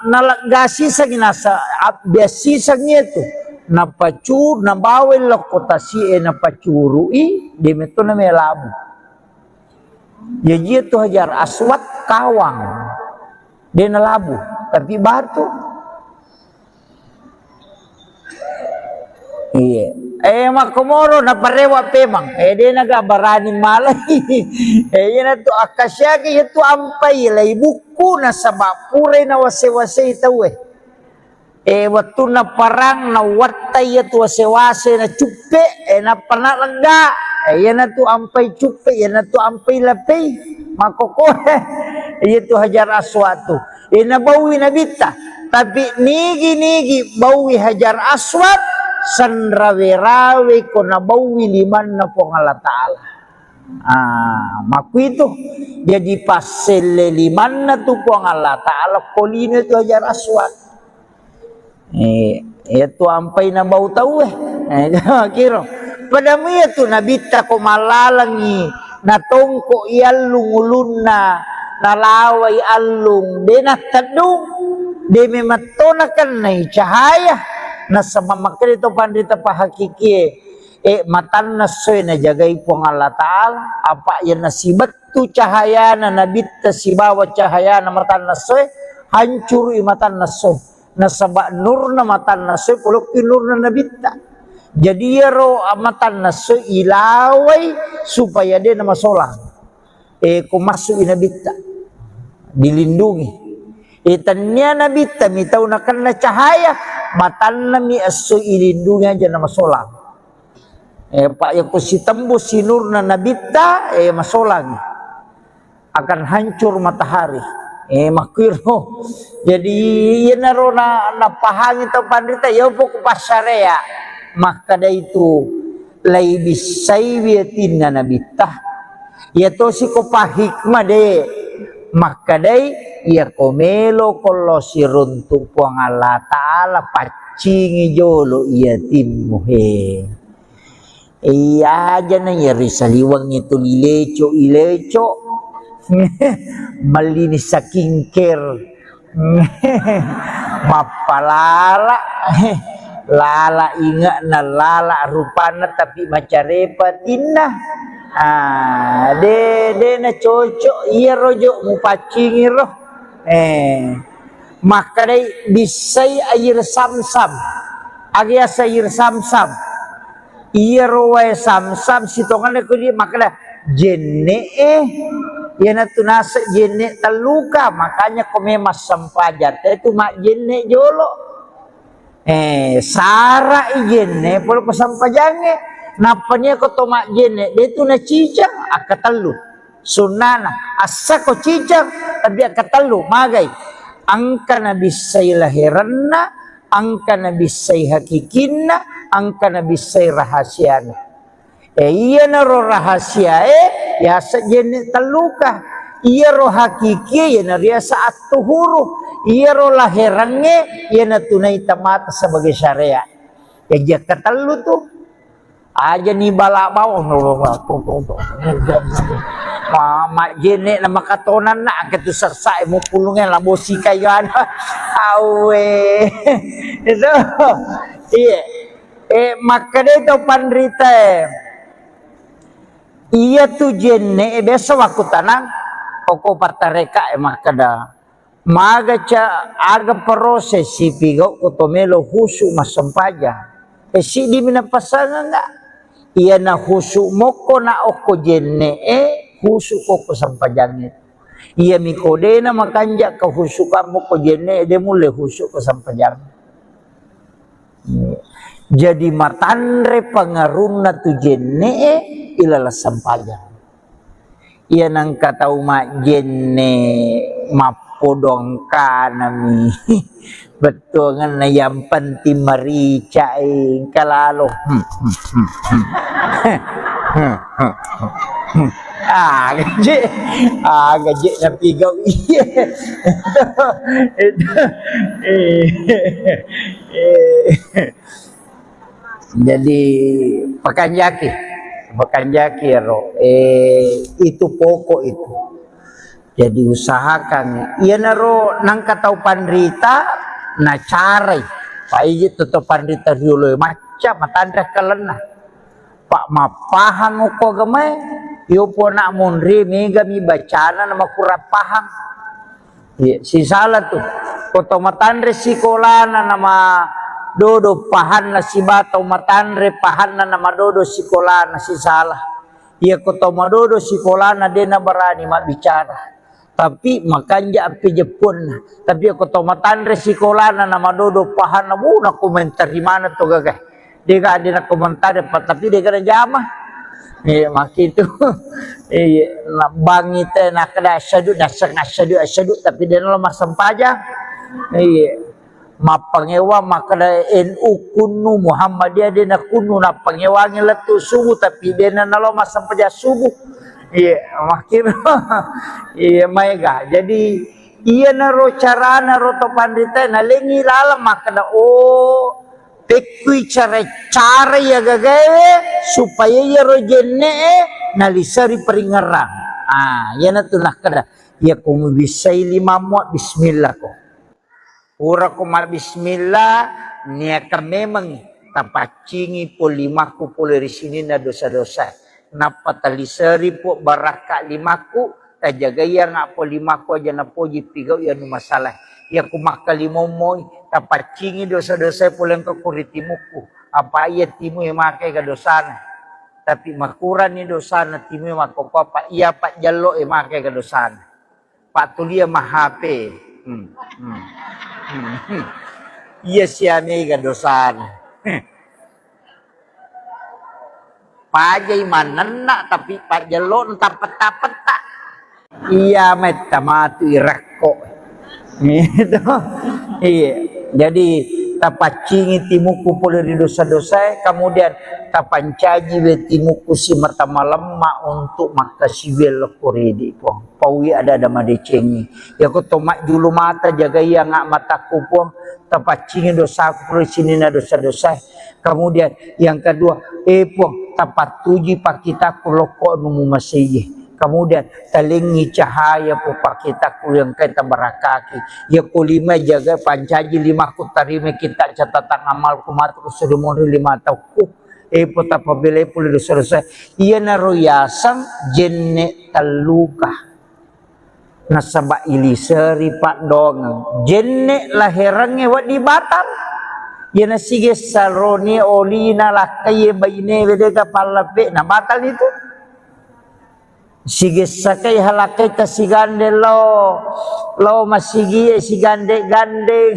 nalagasi sa ginasa biasi sa itu napacur nabawel lokotasi napacurui di meto na melabu jadi itu Hajar Aswad kawang dia nalabu tapi batu iya makomoro na parewa pemang dia nagabarani malay yan to akasya kaya to ampay lay buku na sa bapure na wase-wase itaw watu na parang na watay to wase-wase na chupe na panalaga yan na to ampay chupe yan na to ampay lapay makoko yan to Hajar Aswad to nabawi nabita tapi nigi bawi Hajar Aswad sanrawe-rawe ko nabawi liman na po Allah Ta'ala. Maku itu jadi pasel liman na tu po Allah Ta'ala kolino itu Hajar Aswad. Itu ampai na bau tahu kira pada mga tu nabita ko malalangi natongko ialung ulunna nalaway alung dinatadung di mematonakan na cahaya na sa mamakil ito pandita pahakiki matan na soy na jagay po ng Allah Ta'ala apa yan na sibat tu cahaya na nabita si bawat cahaya na matan na soy hancur matan na soy na sabak nur na matan na soy pulok nur na nabita. Jadi ya ro amatan na so ilaway supaya dia na masolang. Kumasuk inabita dilindungi. Tanya nabita mitaw na kan na cahaya matan na mi aso ilindungi aja na masolang. Pak ya ko si tembus si nur na nabita masolang. Akan hancur matahari. Makiro. Jadi yan na ro na napahangin to pandita yaw po ko pasarea. Maka itu lay bisay biyatin na nabita yato si ko pa hikmah de maka day ya komelo kolo si runtung po ang Allah Ta'ala pacingi jolo iyatin mo iya aja na yari saliwang ito ilecho malinis sa kingker mapalala lala ingat na lala rupana tapi macarepatin na de na cocok iya rojo mupacingi roh maka day bisay air samsam agya sayir samsam iya rowe samsam sitongan ko di maka da jenne yan na tunasa jenne taluka makanya kumemas sampajan itu mak jenne jolo sara ijenne polo pasampajange napanya ko tomak jenne detu na cicang akatalu sunana asa ko cicang tapi akatalu magay angka na bisay lahiranna angka na bisay hakikinna angka na bisay rahasiana iya na ro rahasia ya sa jenne taluka iya ro hakiki ya na ria saat tuhuru iya ro lahirannya iya na tunay tamata sebagai syariat ya dia katalu tuh aja nih bala bawang mama jene na makatonan na ketu sarsa mo pulungan labosi kayo awe itu iya maka dito pandrita iya tu jene biasa waktu tanang koko partareka makada maga cha aga proses si pigo kutomelo husu masampaja si di minapasanga nga iya na husu moko na oko jenne husu koko sampajangit iya mikode na makanja ka husu ka moko jenne de mule husu ko sampajang jadi matanre pangaruna tu jenne ilala sampajang iya nang katau mak jenne mapodong kanami betul kan yang penting marica kalalo gaje na pigaw iya jadi pakanjaki ro itu pokok itu jadi usahakan iya naro nang katau pandrita na carai paiji toto pandrita riulo macam matandra kalena pak mapahang ko gamay yo po na munri mega mi bacana na makurap pahang si salah tuh koto matandre sikolana nama dodo pahan na si batau matandre pahan na nama dodo sikolana si salah iya koto madodo sikolana dena berani mak bicara tapi makanya api Jepun tapi aku tahu matandre sikolana nama dodo pahan na muna komentar di mana tuh gagah dia gak ada komentar tapi dia gak ada jamah Iya maki itu iya nak bangi teh nak kada asyadu asyadu tapi dia lo masam pajak iya mapangewa makada NU kunu Muhammadiyah dia nak kunu nak pangewangi letu subuh tapi dia nalo masam pajak subuh iya makin iya maiga jadi iya naro cara naro to pandita na lengi lalam makada oh tekui cara ya gagawe supaya ya rojene nalisari peringaran. Ya na tunah kada. Ya kumu bisai lima muat bismillah ko. Ura kumar bismillah niya ka memang tapacingi po limaku po dari sini na dosa-dosa. Napatalisari po baraka limaku tajagaya nga po limaku aja na po jipigaw ya no masalah. Ya kumakalimomoy tapacingi dosa-dosa pulang ke kuritimuku apa iya timu yang makai ke dosana tapi makuran ni dosana timu yang mako apa iya pak jalo yang makai ke dosana pak tulia mahape iya siame ke dosana pajai manena tapi pak jalo entah peta-peta iya metamatu irakko gitu iya jadi tapacingi timuku pula di dosa-dosa kemudian tapancaji we timuku si martama lemma untuk makasih kuridi po pawi ada madecengi ya ko tomak julu mata jaga ya ngak mataku po tapacingi dosa pula sini na dosa-dosa kemudian yang kedua po tapat tuji pak kita kuloko numu masih kemudian talingi cahaya pupa kita yang kita berakaki ya kulima jaga pancaji lima kutarime kita catatan amal kumatu sedemoni lima tauku puta pabele puli dosa-dosa iya naruyasang jenne taluka nasaba iliseri pak dong jenne lahirannya wat di Batam ya nasige salroni olina lakaye baine wedega palape na batal itu sige sakai halakai tasigande lo masigi sigande gande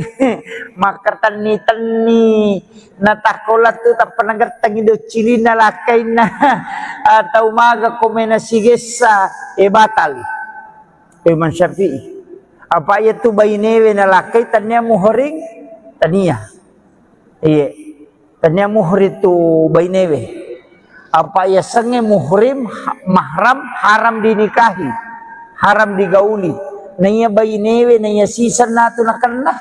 makatan ni tani natakolat tu tak pernah gertang ido cilina lakai na atau maga komena sige sa batal Imam Syafi'i apa ya tu bainewe na lakai tanya muhring tania iya tanya muhri tu bainewe apa ya sange muhrim mahram haram dinikahi haram digauli nanya bayi newe nanya sisa natu nakana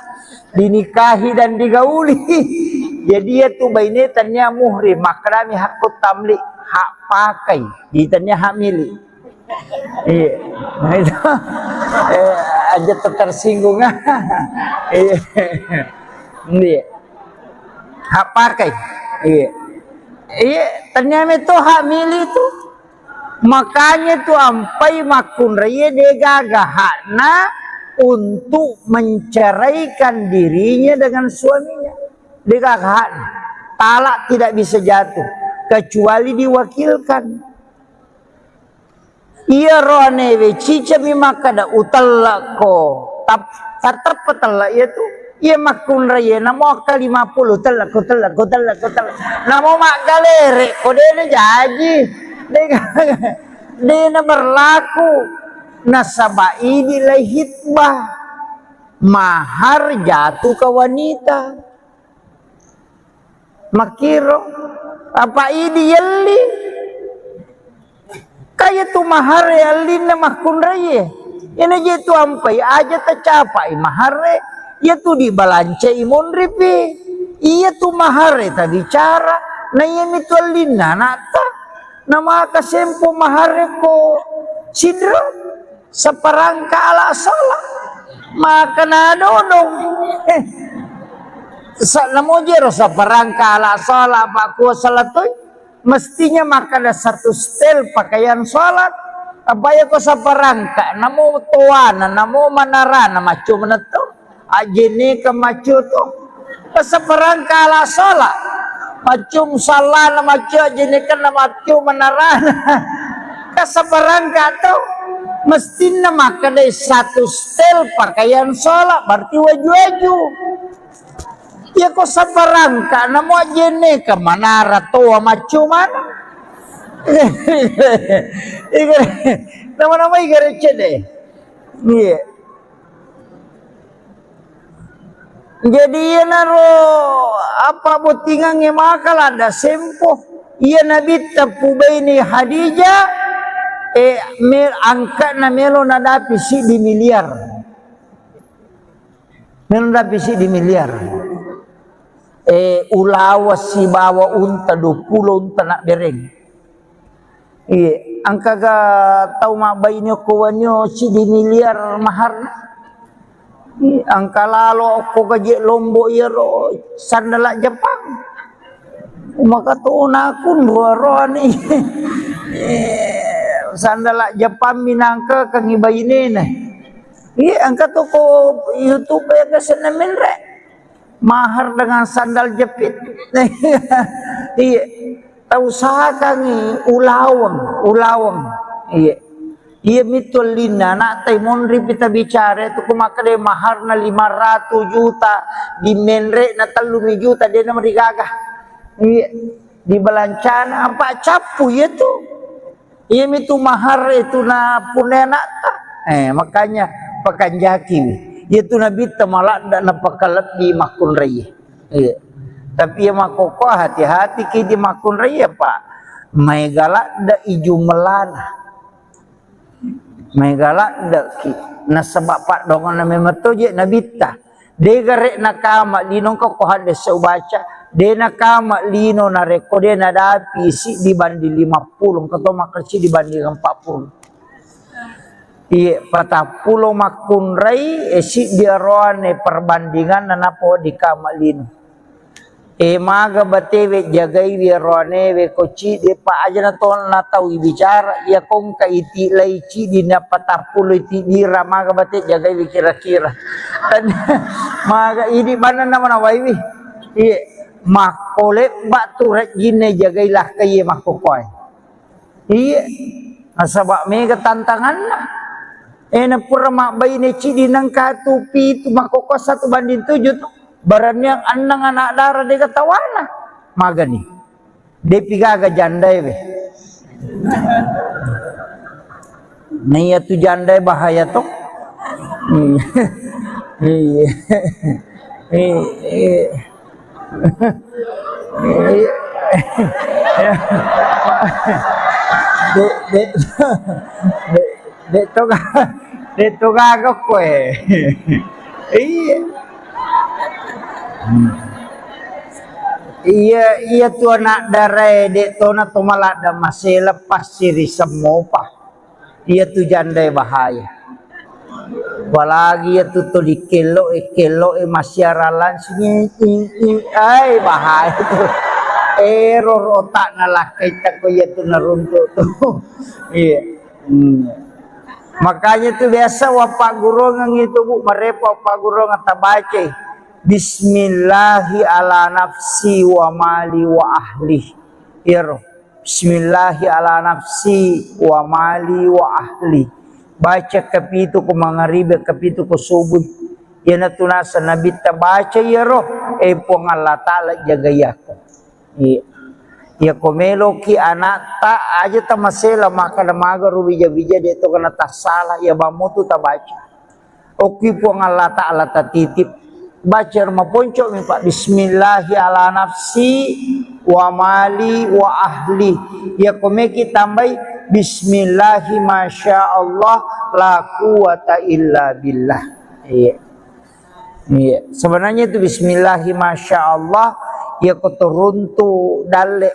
dinikahi dan digauli jadi ya tu bayi newe tanya muhrim makrami hakut tamlik hak pakai ditanya hak milik iya nah itu aja tersinggung iya hak pakai iya ternyata itu hak milik itu makanya tuh ampai makun raya degagahana untuk menceraikan dirinya dengan suaminya degagahan talak tidak bisa jatuh kecuali diwakilkan iya rohanewe cica mimakada utalak ko terpetala itu iya makun raya namo akal 50 telak namo mak galere kode na jaji dena berlaku nasaba ini lah hitbah mahar jatuh ke wanita makiro apa ini yeli kayak tu mahar yeli na makun raya ini jatuh ampai aja tercapai mahar ya tu di balance imun ripi iya tu mahare tadi cara na iya mitwalina nata nama kasempo mahare ko sidra saparangka ala sala maka na dodong namo jero saparangka ala sala pak ku salatoy mestinya maka ada satu stel pakaian salat apa ya ko saparangka namo tuana namo manarana macu meneto ajene ke macu tu keseperangka ala salat macum salah na macu ajene ke macu menarana keseperangka tu mestinya maka dari satu stel pakaian salat berarti waju-waju ya kok seperangka namo ajene ke manara tua macu mana Nama-nama igare deh. Iya. Jadi ia naro apa botingan makal ada sempo. Ia nabi tapu ini Hadijah angkat na melo na dapi si di miliar. Melo dapi si di miliar. Ulawas si bawa unta 20 unta nak bereng. Angka ga tau mabay nyo kuwanyo si di miliar mahar na. Angka lalo ko gaji lombo iro sandala Jepang. Makatuon akon ruaruan sandala Jepang minangka kang ibayinin angka to ko YouTube ya kasi namin re mahar dengan sandal jepit tahu sah kang ulawang iya mitulina na tay monri pita bicara itu kumakade mahar na 500 juta di menre na 3 juta dia na marigagah di balancana apa capu ya tuh iya itu mahar itu na punena makanya pakanjaki itu nabi temalak dan napakalat di makun raya tapi ya makoko hati-hati ki di makun raya pak may galak da iju melana may galak da ki nasabak pak dongan na mematoje nabita de garek nakama linong ko hades sa ubaca de nakama lino na rekode na dapi si dibanding 50 kato makerci dibanding 40 iya patapulo makunrai si diaroane perbandingan na napo di kama lino maga batewe jagai wiarone we koci de pa aja na ton na tau bicara ya kong ka iti laici di na patapulo iti bira maga bate jagai wi kira-kira maga ini mana nama na waiwi iya makole batu rek gine jagailah kaye makokoy iya asaba mega tantangan na na pura makbay ne cidi nang katupi tu makoko 1 banding 7 tu baran yang anang anak darah de katawana magani de pigaga jandai we naya tu jandai bahaya to de toga kue iya tu anak darai de tona to malada masih lepas siri semopa iya tu jandai bahaya walagi ya tu di kelo masyaralan ay bahaya tu error otak nalakai tak ko ya tu naruntuk tu iya makanya tu biasa wapak guru ngang itu bu merepo wapak guru ngata baca bismillahi ala nafsi wa mali wa ahli iro bismillahi ala nafsi wa mali wa ahli baca kapitu ko mangaribe kapitu ko subuh yana tunasa nabi ta baca iro pong Allah taala jagayako ya komelo ki anak ta aja ta masela maka maga rubija bija de to kana ta salah ya bamutu ta baca oki pong Allah taala ta titip baca maponco mi pak bismillahi ala nafsi wa mali wa ahli ya komeki tambai bismillahi masya Allah la quwata illa billah iya sebenarnya itu bismillahi masya Allah ya kotoruntu dale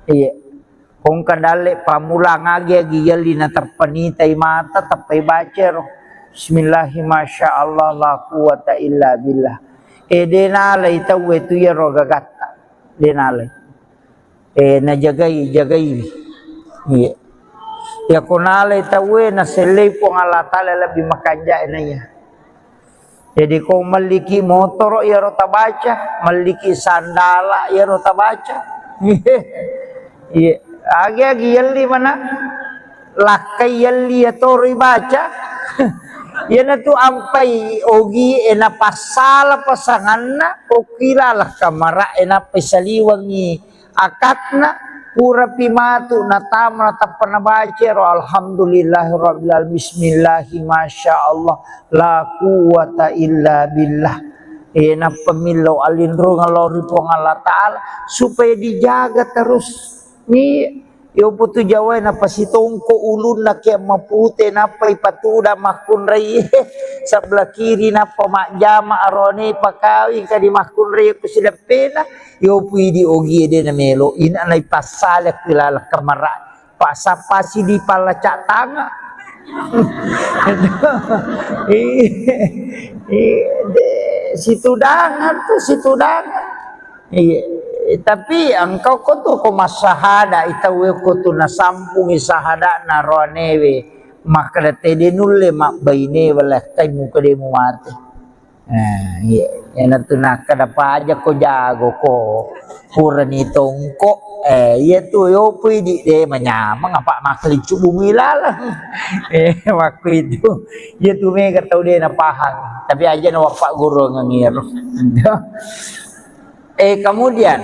iya kong kadale pamula ngagi giyali na terpenitai mata tapai baca roh bismillahi masya Allah la quwata illa billah denalay tawe tu ya rogagata denalay na jagai iya ya kunalay tawe na selay po nga latala labi makanja na ya jadi kung maliki motor ya rota baca maliki sandala ya rota baca iya agi yalli mana lakai yalli ya tori baca yan na tu ampai ogi ena pasala pasangan na o kilala kamara ena pisaliwang ni akat na pura pimatu natam natap pernah baca alhamdulillahirabbil alamin bismillahi masyaallah la quwata illa billah. Ena pemilau alindro ngalori pong Allah Ta'ala supaya dijaga terus. Ni yo putu Jawa na pasitongko ulun na kaya mapute na pa ipatuda makun rai sebelah kiri na pamakjama arone pakawi kadi makun rai ko sila pena yo pui di ogi de na melo ina na ipasala kilala kamara pasapasi di palacak tanga. Situ dangan tuh situ dangan. Tapi engkau ko tuh ko masahada itawe ko tuh nasampung isahada naronewe maka tede nulle mak baine wala kai muka demu mati. Ya tu nak kada aja ko jago ko purani tongko ya tu yo pui di de manyamang apa makli cubu milala. Waktu itu ya tu mega tau de na pahang tapi aja na pak guru ngangir. Kemudian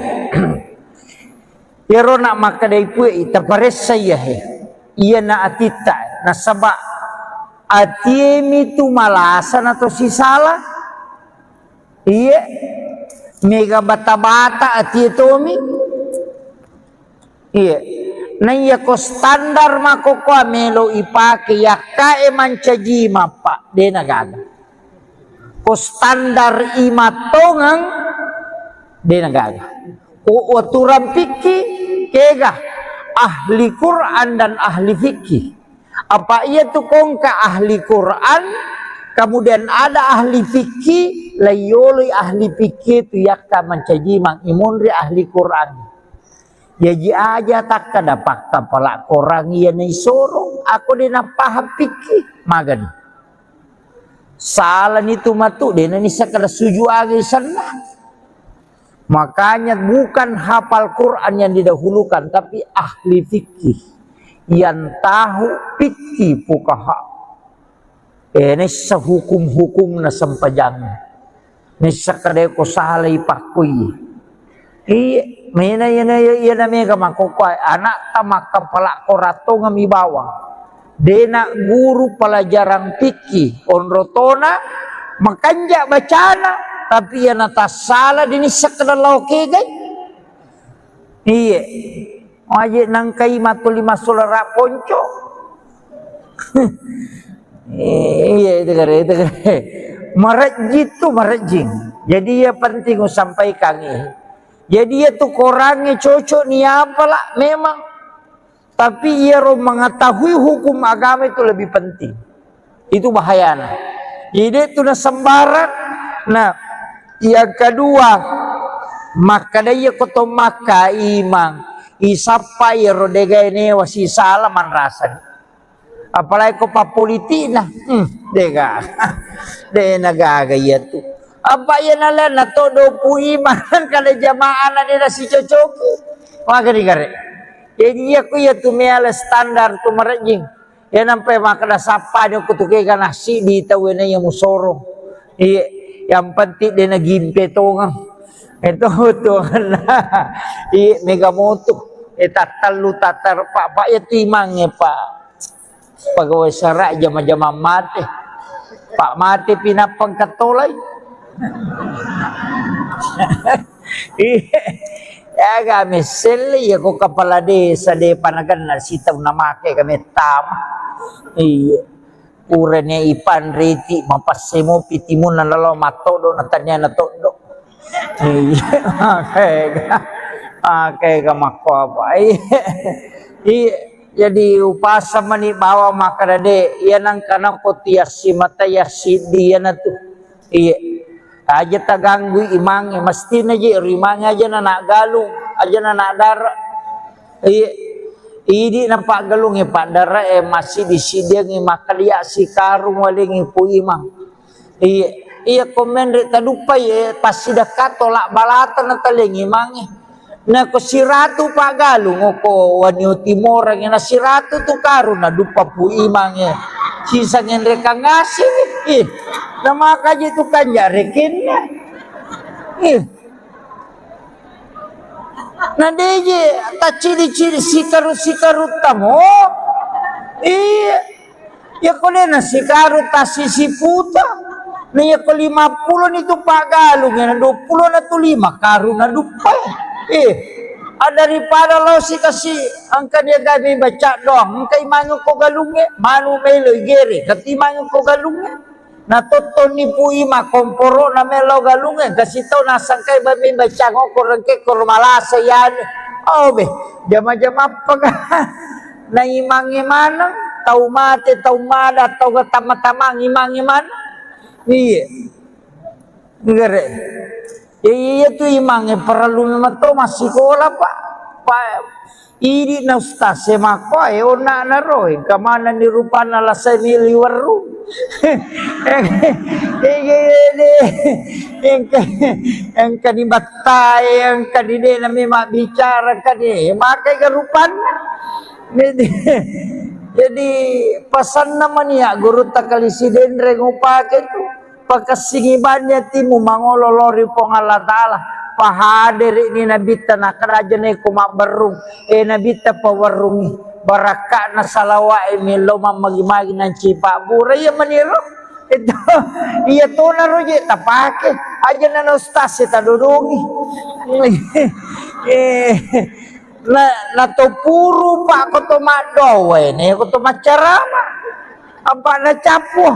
yaro nak maka dai pui terpares saya iya na atita na sabak atiemi tu malasan atau si salah. Iya, mega bata-bata ati tomi. Iya, naya ko standar mako ko melo ipake yakae mancaji mapa de nagaga. Ko standar imatongang de nagaga. Ko aturan piki kega ahli Quran dan ahli fikih. Apa ia tu kongka ahli Quran, kemudian ada ahli fikih. Layoli ahli fikih tu yakka mancaji mang imunri ahli Quran. Jadi aja tak kada pakka pala korang iya nai sorong aku dena paham fikih magan. Salah itu matu dena ni sakada suju agi sana. Makanya bukan hafal Quran yang didahulukan tapi ahli fikih yang tahu fikih fuqaha. Ini sehukum-hukum na sampajang. Nisa kadai ko salay pakui. Mina yana mega makokoy anak tamak kapala korato ngami bawang. Dena guru pelajaran fikih onrotona makanja bacana tapi yana tasala dini sakadalaw kegay. Iya. Aje nangkai matuli masulara ponco. Iya itu kare. Marajit tu marajing. Jadi ya penting aku sampaikan ini. Jadi ya tu korangnya cocok ni apalah memang. Tapi ia mengetahui hukum agama itu lebih penting. Itu bahayanya. Jadi itu na sembarang. Nah, yang kedua maka dia koto maka imang isapa ya rodega ini wasi salaman rasanya. Apalagi ko papolitik na dega de nagaga ya tu apa ya nala na todo puiman kada jamaah na dia si cocoki magari gare jadi aku ya tu meala standar tu marajing ya nampai makada sapa dia kutuke kana si di tawena yang musorong yang penting dia na gimpe tongang itu tu mega moto tatal tatar pak ya timangnya pak pegawai serak jama-jama mati pak mati pinapang katolay ya kami seli ya ko kapala desa de panagan na sitaw na make kami tama iya puranya ipan riti mapasemo pitimun na lalo matodo na tanya na todo iya kaya mako apa iya jadi upasa mani bawa makarade iya nang kana ko tiasi mata yasi dia na tu iya aja taganggu imang mesti na je rimang aja na nak galung aja na nak dara iya idi na pak galung pak dara masih di sidang makalia si karung waling ipu imang iya komen re tadupa pasti dekat tolak balatan na taling imang na ko siratu pagalung ko wanyo timor ang na siratu tu karon na dupa pu imang sisang yang reka ngasih na makaji tu kanya rekin Na deje ta ciri-ciri sikarut tamo. Iya. Ya kole na sikarut ta sisiputa. Na ya ko 50 nito pagalong ya na 20 na to 5 karu na dupay. Daripada lo si kasi ang kanya gabi baca doang kay manyo ko galunge manu melo gere kati manyo ko galunge natuto ni puima komporo na melo galunge kasi to nasang kay babi baca ko korangke kormalasa yan be jama-jama pag na imangi manang tau mate tau mada tau tama-tama imangi manang iya gere iya tu imangnya perlu memang tu masih sekolah pak ini na ustaz semako ayo nak naroi kemana ni rupana lah saya miliwaru yang kani batai yang kani dia nama bicara kani makai kerupan jadi pesan namanya guru takalisiden rengupake tu pakasingibannya timu mangololori pong Allah Ta'ala pahadir ini nabita na kerajaan ko mabarung nabita pawarungi baraka na salawa milo mamagi-magi ng cipa buray maniro ito iya to na roje tapake aja na ustaz ta dudungi na to puro pa ko to madowe ne ko to macarama apa na capo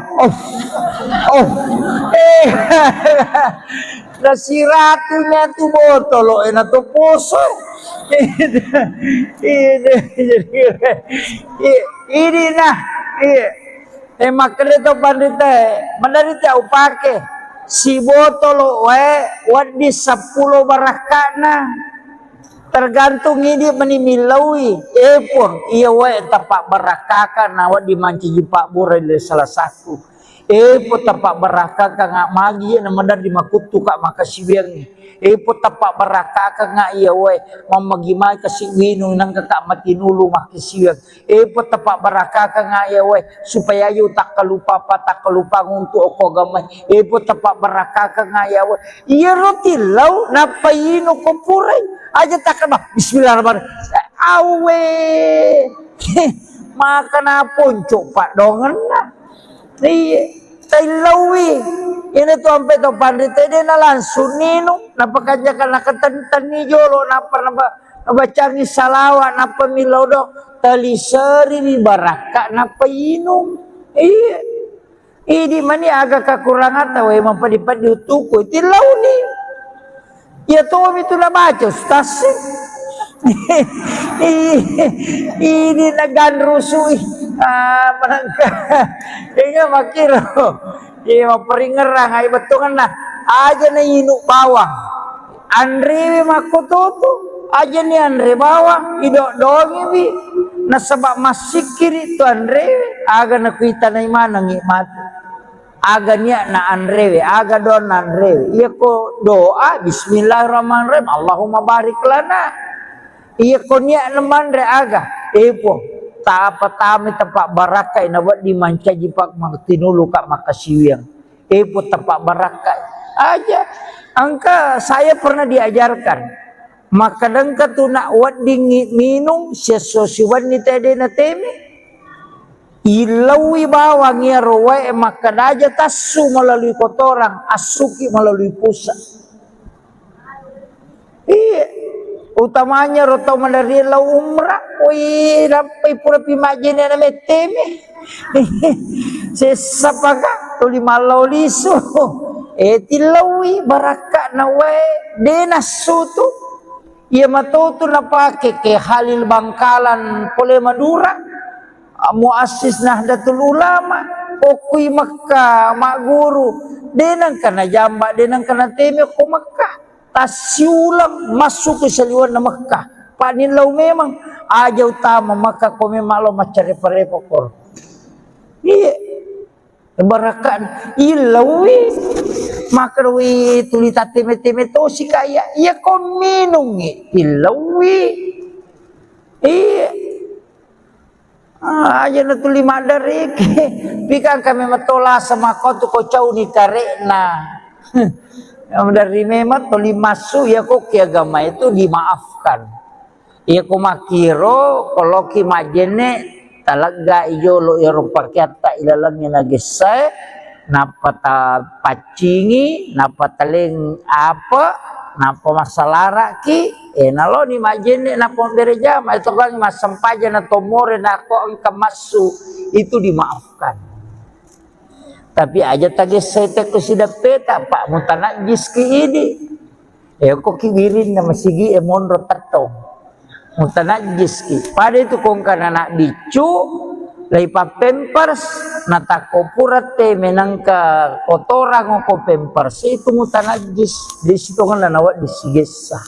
nasiratunya tu botolo na to poso ini nah makanya to pandita menderita upake si botolo wadi 10 barakana tergantung ini menimilawi pun iya tapak barakaka nawa dimanci jipak burai salah satu pun tapak barakaka ngak magi na madar di makutu kak makasibiang pun tapak barakaka ngak iya mamagi-magi kasih winung nang kakak matinulu makasibiang pun tapak barakaka ngak iya supaya yu tak kelupa untuk oko gamay pun tapak barakaka ngak iya roti lau napayino ko puray aja takkan bismillahirrahmanirrahim awe makan apun coba dongan tailawi ini tu sampai tu pandita dia na langsung nino napakajakan nakatan ni jolo nabaca ni salawat napa milau do talisari ni baraka napa inum ini mani agak kekurangan tahu emang padi-padi utuku tilau ni ya tuh itu lah baca ustaz ini nagan rusui menangka ini makiro ini memperingerang ay betungan nah aja na inuk bawang andre makututu aja ni andre bawang idok dongi bi nasabak masih kiri tu andre aga nakuita na imana ngikmat aganya na andrewe aga don andrewe iya ko doa bismillahirrahmanirrahim Allahumma barik lana iya ko niya naman re aga po taapa-tami tapak barakai na wat dimanca jipak magtinulu kak makasiwiyang po tapak barakai aja angka saya pernah diajarkan makadang katuna wat dingit minum sesosiwan ni tede na teme ilawi bawang ya rowe maka daja tasu melalui kotoran asuki melalui pusat utamanya roto melalui lau umrah rampai pura pimajin na meteme sesapaka tuli malau liso tilawi baraka na we denasu tu ia matutu na pake ke Halil Bangkalan Pole Madura muassis Nahdlatul Ulama okui Makkah mak guru denang kana jamba denang kana teme ko Makkah tasiulang masuk ke seliwan na Makkah panilau memang aja utama Makkah ko memang lo macare parepokor iya barakan ilawi makarwi tulita teme-teme to si kaya iya ko minungi ilawi iya aja na tuli madari pikang kami matola sama kau tu kau cau ni karek na dari memang toli masuk ya kok ki agama itu dimaafkan. Ya ko makiro kalau ki majene talaga iyo lo iro pakyata ilalangnya nagisay napata pacingi napata leng apa napa masalara ki nalo ni majene napa bereja ma itu kan masampaja na tomore na ko ang kamasu itu dimaafkan. Tapi aja tagisay te ko sidapeta pak mutanajis ki ini ko kiwirin na masigi monro tatong mutanajis ki pada itu kong kana bicu laipa pampers natako purate menangka kotoran ko pampers itu mutanajis di situ kan nawa disigesa.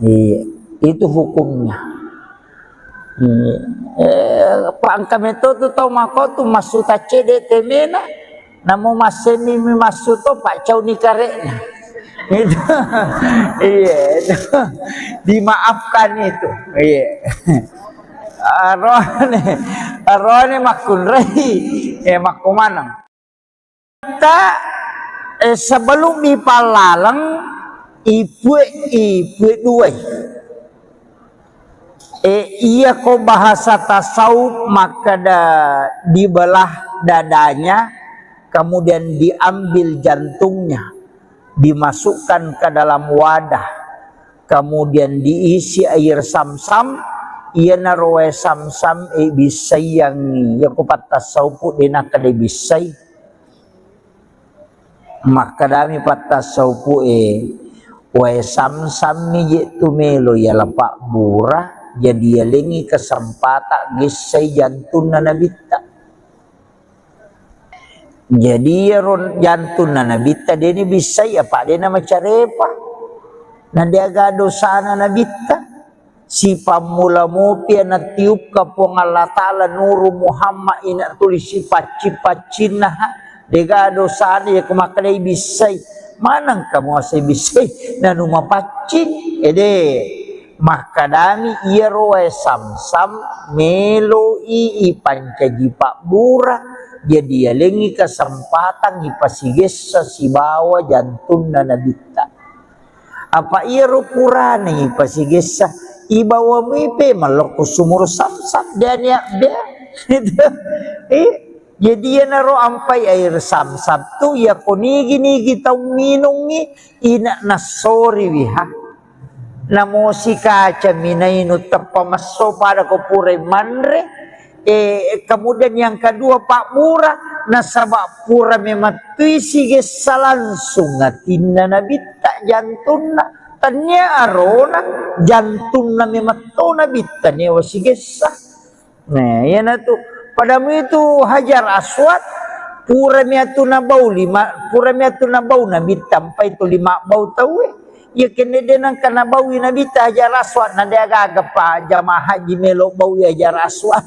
Iya, itu hukumnya. Pangka metodo tau makotu masuta cede temena namo masemi masuk to pak cau ni karena itu iya itu dimaafkan itu iya arone makun rei makumanang kita sebelum dipalalang ibu dua iya ko bahasa tasawuf maka dibelah dadanya kemudian diambil jantungnya dimasukkan ke dalam wadah kemudian diisi air sam-sam ia naroe sam-sam bisai yang kupat tasawuf dina kada bisai maka dami patasawuf wae sam-sam ni tu melo ya lapak bura jadi lengi kesempatan gisai jantun na nabita. Jadi jantun na nabita dia ni bisa ya pak dia nama carepa na dia gado sana nabita si pamula mopi na tiup ka pong Allah Ta'ala nuru Muhammad ina tulis si pacina dia gado sana ya kumakalay bisa manang kamu asay bisa na numapacin maka dami iya roe sam-sam melo pancaji pak bura jadi lengi kesempatan ipasiges si bawa jantung na nabita apa iya rupurane ipasiges ibawa mipe maloko sumur sam-sam dan ya jadi ya naro ampai air sam-sam tu ya konigi tau minungi ina nasori wiha namo si kaca minainu tapamaso pada kopure manre kemudian yang kedua Pak Murah nasabak pura mematui sigesa langsung ngatinna nabita jantungna tanya arona jantungna mematona bita newa sigesa nah ya tu padamu itu Hajar Aswad pura miatuna bau nabita sampai itu 5 bau tahu ya kene denang kana bawi nabita Hajar Aswad na dia gaga pa jamaah haji melo bawi Hajar Aswad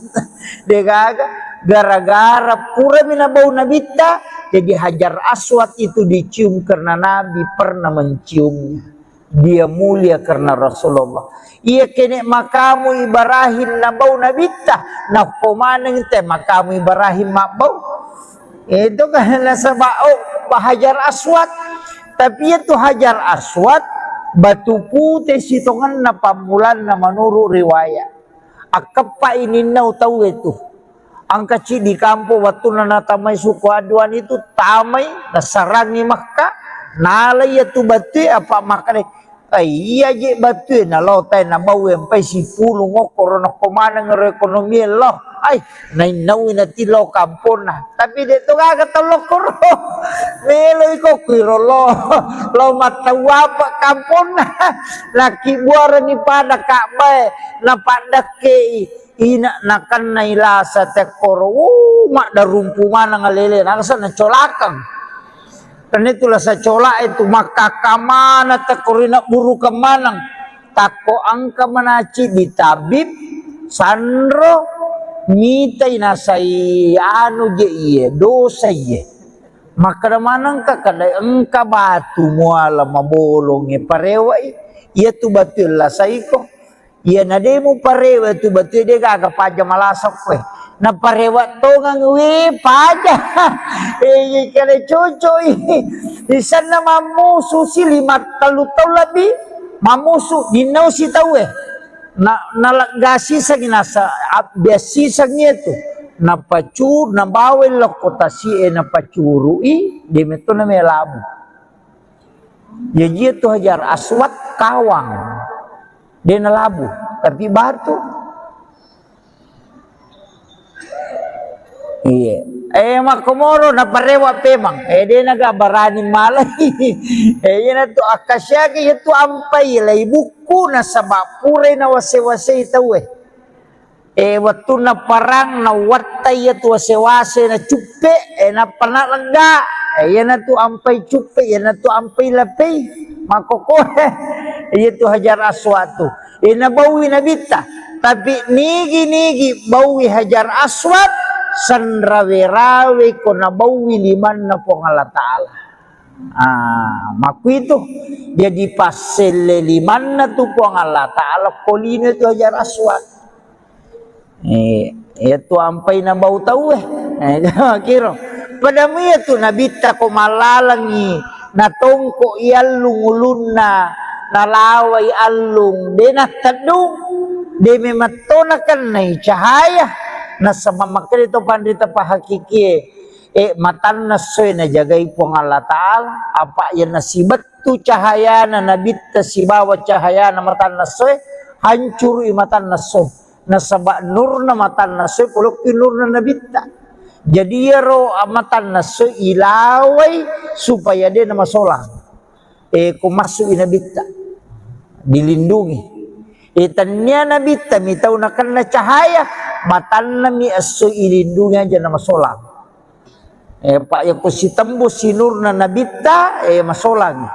dia gaga gara-gara pura mina bau nabita jadi Hajar Aswad itu dicium karena Nabi pernah menciumnya dia mulia karena Rasulullah iya kene makamu Ibrahim na bau nabita na komaneng te makamu Ibrahim mabau itu kan sabao Hajar Aswad tapi itu Hajar Aswad batu putih sitongan na pamulan na manuru riwayat akapa ini nau tahu itu angka ci di kampo waktu na tamay suku aduan itu tamay nasarangi Makkah nalay itu batu apa makane iya je batu na lotay na bawe empai si pulong okoro na komanang ekonomi loh ay nainawin na tilo kampon na tapi dito kagatalo koro meloy ko kiro lo matawa pa kampon na laki buara ni pada kakbay na pada ke ina nakan na ilasa te koro mak darumpu mana ngalele nakasa na colakang karena itulah sa cola itu maka kamana te korina buru kemanang tako angka manaci di tabib sandro mitai nasai anu je iye dosa iye maka manang ka kada engka batu muala mabolong parewa iya tu batul la saiko iya nademu parewa tu batul de gaga paja malasok we naparewat to nga ngwi pada kala cucu isan na mamusu si 5 talu-taw labi mamusu dinaw si tawe nalagasi sa ginasa biasi sa nyeto napacur nabawel lokota si napacuru di meto na melabu jadi itu Hajar Aswad kawang dia nalabu tapi batu iya makomoro na parewa pemang dia nagabarani malay yan to akasya kaya to ampay lay buku na sabapure na wase-wase itaw watu na parang na watay to wase-wase na chupe na panalaga yan na to ampay chupe yan na to ampay lapay makokore yan to Hajar Aswad to nabawi na bita tapi nigi bawi Hajar Aswad san rawe-rawe ko nabawi liman na po ng Allah Ta'ala maku itu jadi pasel liman na to po ang Allah Ta'ala kolino itu Hajar Aswad ito ampay na bautaw kiro pada mo ito nabita ko malalangi natongko ialung ulun na nalaway alung di natadong di mematonakan na cahaya nasa mamakil ito pandita pahakiki matan na soy na jagay po ng Allah Ta'ala apa yan nasibat tu cahaya na nabita si bawat cahaya na matan na soy hancur matan na soy nasaba nur na matan na soy pulok nur na nabita jadi yaro matan na soy ilaway supaya dia na masolang kumasuk inabita dilindungi itanya nabita mitaw na kan na cahaya matan na mi aso ilindungi aja na masolang pak ya si tembus si nur na nabita masolang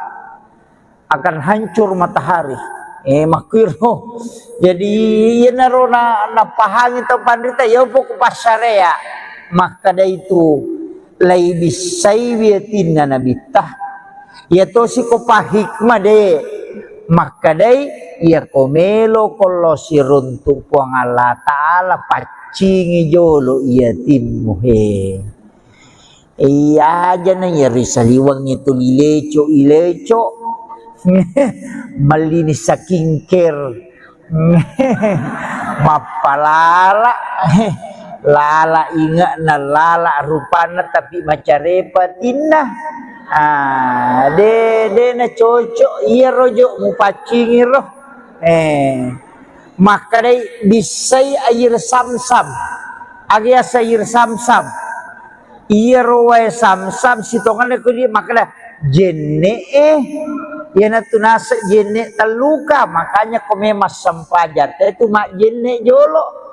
akan hancur matahari makiro jadi yan naro na napahangin to pandita yaw po kupasarea maka da itu lay bisay biyatin na nabita yato si kupahikma de maka day iya komelo kolo si runtuk po ang Allah Ta'ala pacingi jolo iya timmu iya aja na yari saliwang itu ileco malinis sa kingker mapalala lala inga na lala rupana tapi macarepatin na de na cocok iya rojo mupacingi roh maka day bisay air samsam agya sayir samsam iya rowe samsam sitongan ko di maka da jenne yan na tunasa jenne taluka makanya kumemas sampajat itu mak jenne jolo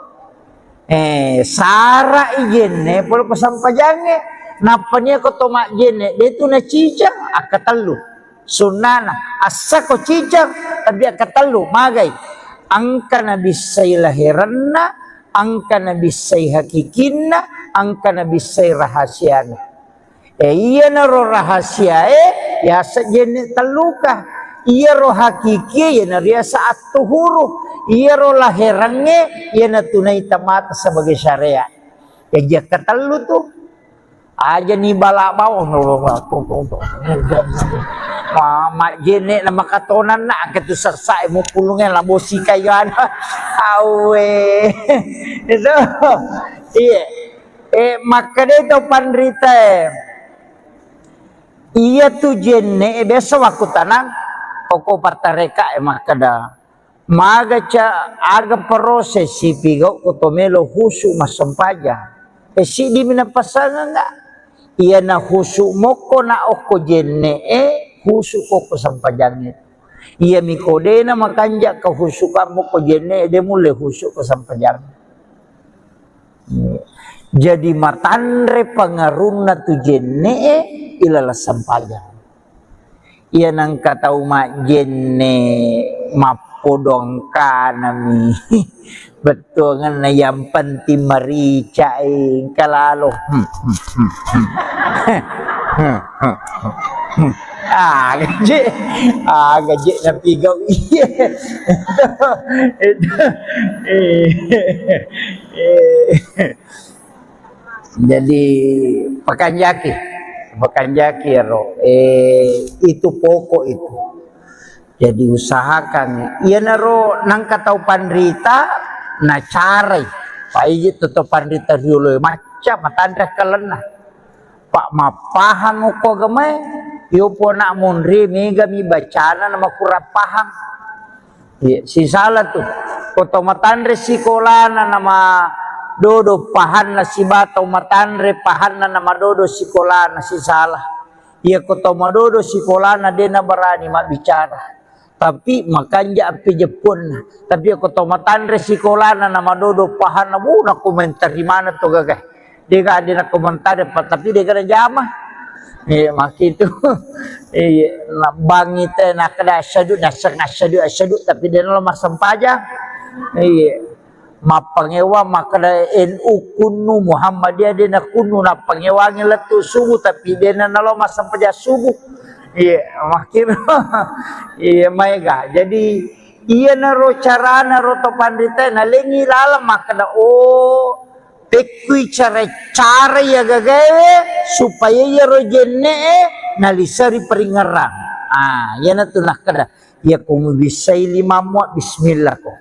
sara jenne polo pasampajange napanya ko tomak jene itu na cicang akatalu sunana asa ko cicang tapi akatalu magay angka na bisay lahiranna angka na bisay hakikinna angka na bisay rahasyana iya na ro rahasya ya sa jene taluka iya ro hakiki ya na riya sa atuhuro iya ro lahirange ya na tunay tamata sebagai syariat ya katalu tuh aja ni balak bawah mak jenek na makatonan na ketu sersai mo pulungnya labosi kayan awe itu iya maka dito pandrita iya tu jenek biasa waktu tanang poko partareka maka da maga ca aga proses si pigo kutomelo husu masampaja si di minapasangan nga iya na husu mo ko na oko jenne husu ko sampajangit iya mikode na makanja ka husu ka mo ko jenne de mule husu ko sampajang jadi matanre pangarun na tu jenne ilala sampajang iya nang katau ma jenne mapodong ka nami betul kan yang penting marica kalalo gaji na pigaw iya Jadi pakanjaki ro itu pokok itu. Jadi usahakan iya naro nang katau pandrita na carai pai toto pandrita dulu macam matandra kalena pak mapahang ko gamay yo po na munri mega mi bacana na makurapahang si salah tuh koto matandre sikolana nama dodo pahan na si batau matandre pahan na nama dodo sikolana si salah iya koto madodo sikolana dena berani mak bicara tapi makanya api Jepun tapi koto matandre sikolana nama dodo pahan na muna komentar di mana tuh gagah dia gak ada komentar tapi dia gak ada jamah mak itu bang itu nak ada asyadu tapi dia lemah sempajang mapangewa makada NU kunu Muhammadiyah dia kunu na pangewangi letu subuh tapi dia nalo masa peja subuh makin maiga jadi iya naro carana roto pandita na lengi lalam makada tekui cara ya gagawe supaya ya rojene nalisari peringaran ya natu nakada ya kumu bisai lima muat bismillah ko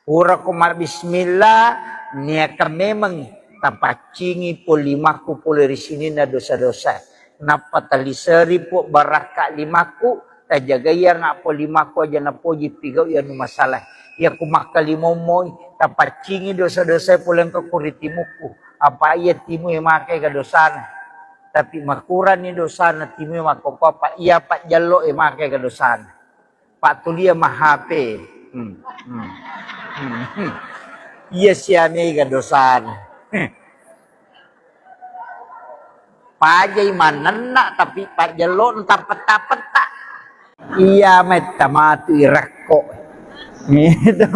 ura kumar bismillah niaka memang tapacingi po limaku po dari sini na dosa-dosa napatalisari po baraka limaku tajagaya nga po limaku aja na po jipigaw yan masalah ya kumakalimomoy tapacingi dosa-dosa po lang kakuritimuku apa iya timu yang makai ka dosana tapi makuran ni dosana timu yang makopapa iya pak jalo yang makai ka dosana pak tulia mahape iya siya may gadosan pajay manana tapi pajalo tapet-tapet tak iya may tamatu irakko gitu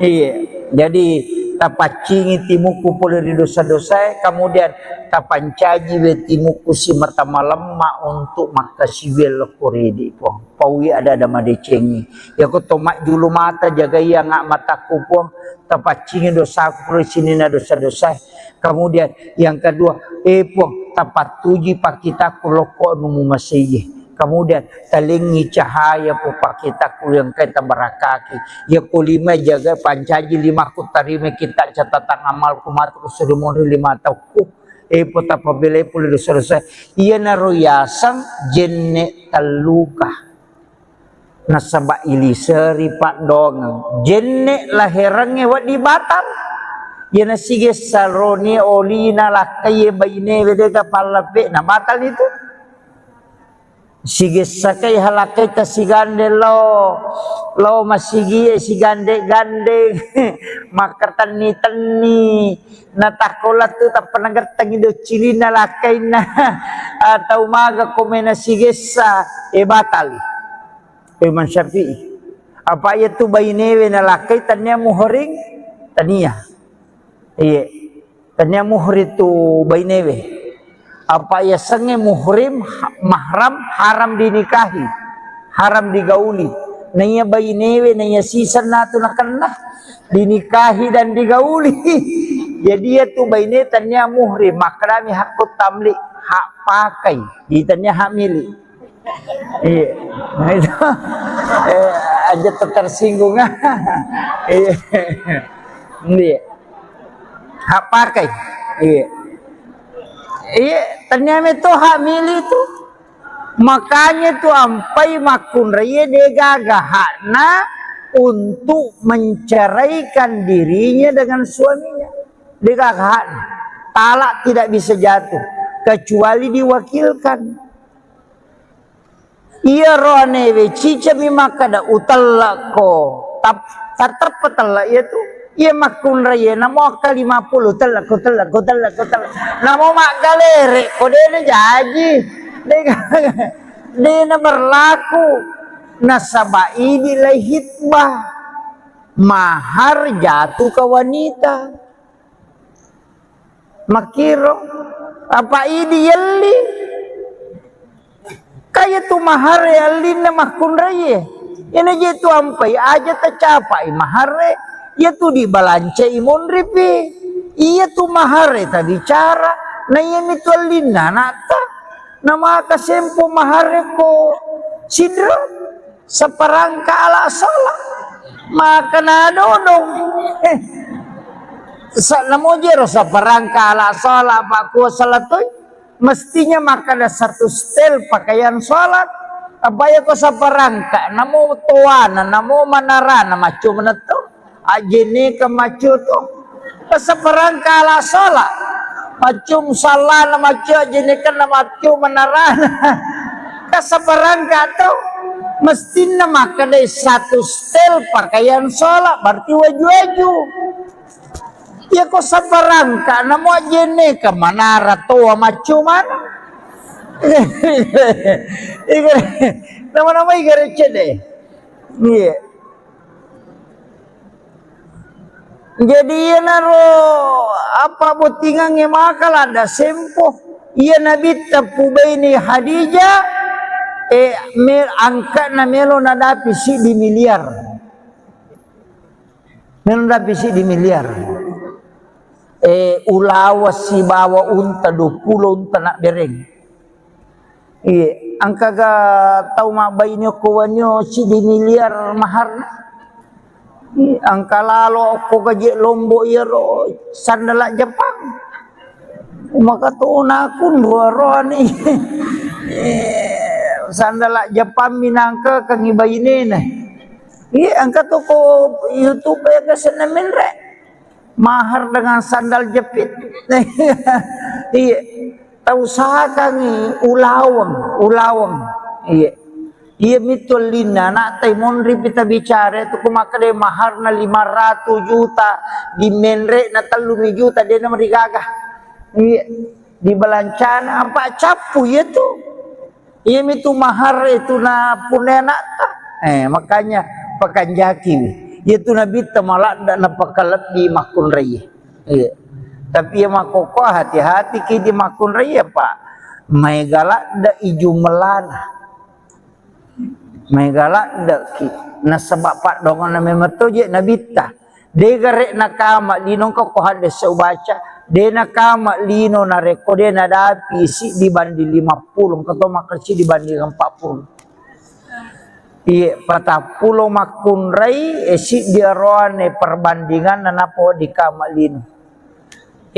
iya jadi tapacingi timuku pula di dosa-dosa kemudian tapancaji we timuku si martama lemma untuk makasiwel kuridi po pawi ada madecengi ya ko tomak julu mata jaga ya ngak mataku po tapacingi dosa pula sini na dosa-dosa kemudian yang kedua po tapatuji pakita kuloko numu masih kemudian talingi cahaya po pakita ku yang kita berakaki ya kulima jaga pancaji lima ku tarime kita catatan amal kumatu sedemoni lima tauku po tapabile po dosa-dosa iya naroyasang jenne taluka nasaba iliseri pak dong jenne lahirange wa di Batam ya nasige saroni olina lakaye bayine wedega palape na batal itu sige sakay halakay ta sigande lo masigi sigande gande makartani tani natakolat tu ta panagartang ido cilina lakay na atau maga komena sige sa batal Imam Syafi'i apa itu bayinewe na lakay tanya muhring tania tanya muhri tu bayinewe apa ya sange muhrim mahram haram dinikahi haram digauli nanya bayi newe nanya sisa natu nakana dinikahi dan digauli jadi ya tu bayi newe tanya muhrim makrami hakut tamlik hak pakai ditanya hak milik nah itu aja tersinggung hak pakai ternyata itu hak milik itu makanya tuh ampai makun raya degagahana untuk menceraikan dirinya dengan suaminya degagahana talak tidak bisa jatuh kecuali diwakilkan iya rohanewe cica mimakada utalako tatarpatala itu iya makun raya namo ka 50 telak namo mak galere kodene jaji dena berlaku nasaba ini lai hitbah mahar jatuh ke wanita makiro apa ini yelli kayak tu mahar yelli na makun raya ini jitu ampai aja tercapai mahar ia tu di balance imun ripi, ia tu mahar eta bicara, na ia mitwalina nata, nama kasempo mahar ko sidra saparangka ala sala, maka na dodong. Sa namo jero saparangka ala sala pak ku salatoy, mestinya maka ada satu stel pakaian salat. Abaya ko sa parangka, namo tuwana, namo manarana, macho meneto, ajene ka macho to. Sa parangka ala sala, macho salah na macho, ajene ka na macho manarana. Sa parangka to, mesti na makadai satu stel pakaian sala, berarti waju-waju. Ya ko sa parangka, namo ajene ka manara to, macho mana. Nama-nama igare cede. Iya. Jadi ia naro apa botingan ngemakal ada sempo. Ia nabi tapu baini Hadijah angkat na melo nadapi si di miliar. Melo nadapi si di miliar. Ulawas si bawa unta 20 unta nak bereng. Iya, angka ga tau mabay nyo kuwanyo si di miliar mahar na. Angka lalo ko gaji lombo iro sandala Jepang. Makatuuna akun ruwa ni. Sandala Jepang minangka kang ibayinin na. Iya, angka to ko YouTube ya kasi namin re. Mahar dengan sandal jepit. Iya. Usaha kami ulawang, iya mitulina nak taimon ripita bicara itu kumakade mahar na 500 juta di menre na 3 juta dia na marigagah, iya di balancana apa capu itu, iya mitu mahar itu na punena ta, makanya pakanjaki, itu nabi tamalak dan napakalat di makun raya, iya. Tapi yang makoko hati-hati kidi makun raya pak. May galak da iju melana. May galak da ki. Nasabak pak dongan na memetoje nabita. De garek nakama linong ko hades sa ubaca. De nakama lino na reko de nadapi si dibanding 50. Kato makersi dibanding 40. Iya, patapulong makun ray si diaroane perbandingan na napo di kama lino.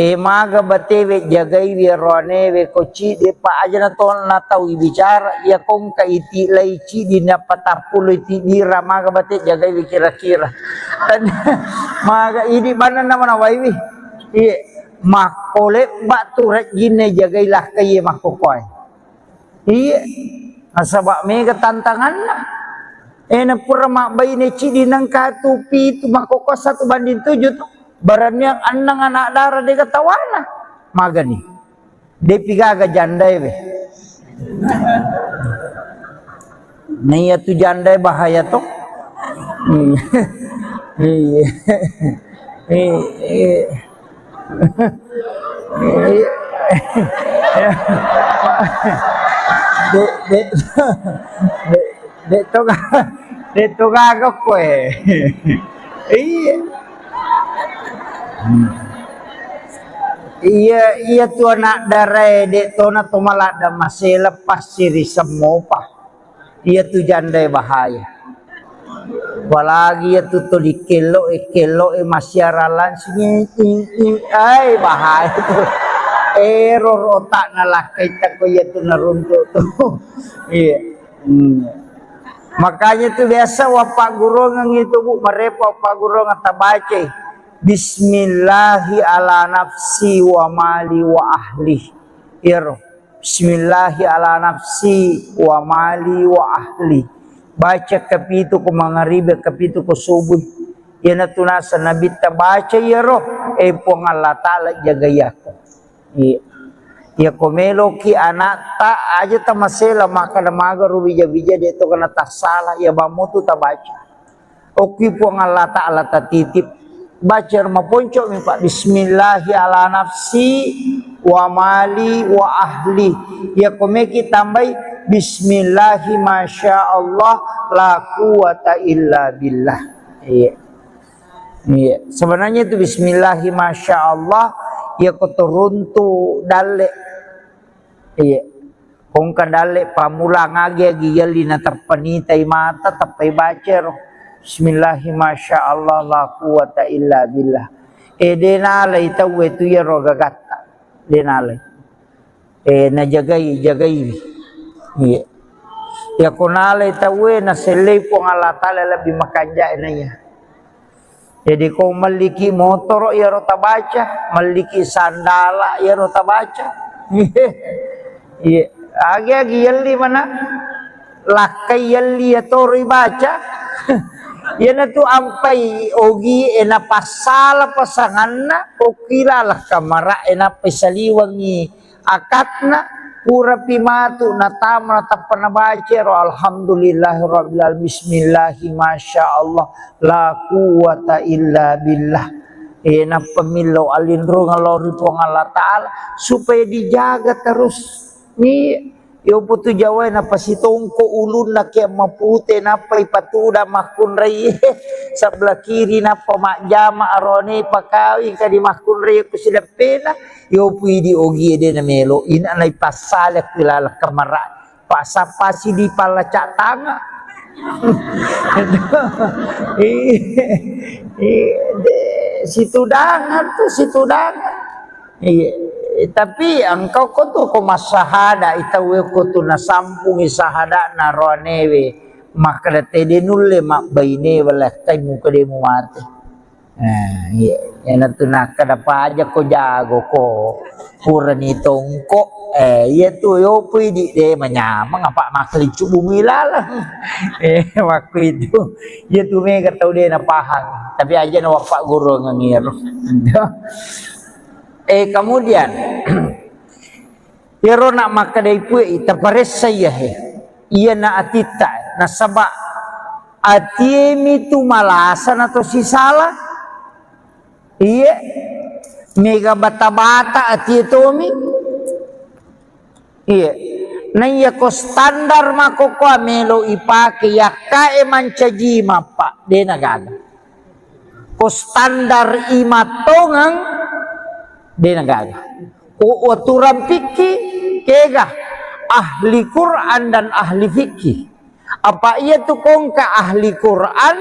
Maga batewe jagai wirone we koci de pa aja na ton na tahu bicara ya kong ka iti laici di na patapulu iti dira maga bate jagai we kira-kira dan maga ini mana nama na waiwi iya makole batu rek gine jagai lah kaye makokoy iya asabak mega tantangan lah na pura mak bayi ne cidi nang katupi itu makoko 1 banding 7 tuh barangnya anang anak darah dia ketawana magani dia pigaga jandai be nih tu jandai bahaya tuh de to gaga kue iya tu anak darai dek tu na tu malah ada masih lepas siri semua pak. Iya tu jandai bahaya. Apalagi itu tu di kelo masih aralan sini ay bahaya tu. Error otak nalakai tak ko iya tu naruntuk tu. Iya. Makanya tu biasa wapak guru ngang itu bu merepa wapak guru ngata baca. Bismillahi ala nafsi wa mali wa ahli. Bismillahi ala nafsi wa mali wa ahli. Baca kapitu ko mangaribe kapitu ko subuh. Yana tunasa nabi ta baca yero pong Allah taala jagayako. Ya komelo ki anak ta aja ta masela maka maga rubija bija de to kana ta salah ya bamutu ta baca. Oki pong Allah taala ta titip baca maponco mi pak bismillahi ala nafsi wa mali wa ahli ya komeki tambai bismillahi masya Allah la quwata illa billah iya Iya, sebenarnya itu bismillahi masya Allah ya kotorun tu dale. Iya. Kung kadale pamula ngagi agi na terpenitai mata tapai bacer. Bismillahi masya Allah la quwata illa billah. Denalay tawe tu ya rogagata. Denalay. Na jagai. Iya. Ya kunalay tawe na selay po ng Allah Ta'ala lebih makanja na ya. Jadi kau maliki motor ya rota baca, maliki sandala ya rota baca. Iya, agi yalli mana? Lakai yalli ya tori baca. Yan tu ampai ogi ena pasala pasanganna okilalah kamara ena pesaliwangi akatna pura pimatu natama tapana bacer alhamdulillahirabbil alamin bismillahi masyaallah la quwata illa billah. Ena pemilau alindro ngalori po Allah Ta'ala supaya dijaga terus ni yo putu Jawa na pasitongko ulun na kaya mapute na paipatuda makun ray sebelah kiri na pamakjama arone pakawi kadi makun ray ko sila pena yo pwede ogi de na melo ina na ipasala kilala kamara pasapasi di palaca tanga. Situ dangan tuh situ dangan. Iya. Tapi engkau ko tu ko masahada itawe ko tu nasampung isahada na ronewe maka tede nulle mak baine wala kai muka demu mate. Iya yana tu nak kada aja ko jago ko pura ni tongko iya tu yo pidi de manyamang apa makli cubu milala. Waktu itu iya tu mega tau de na pahang tapi aja na wapak guru ngangir. Kemudian iro nak makadai pue itapares saya iya na atita na saba atiemi tu malasan atau si salah iya mega bata-bata atietomi iya na iya ko standar mako ko amelo ipake yakae mancajima pak de nagaga ko standar imatongang de nagaga o aturan fikih kega ahli Quran dan ahli fikih apa ia tu kongka ahli Quran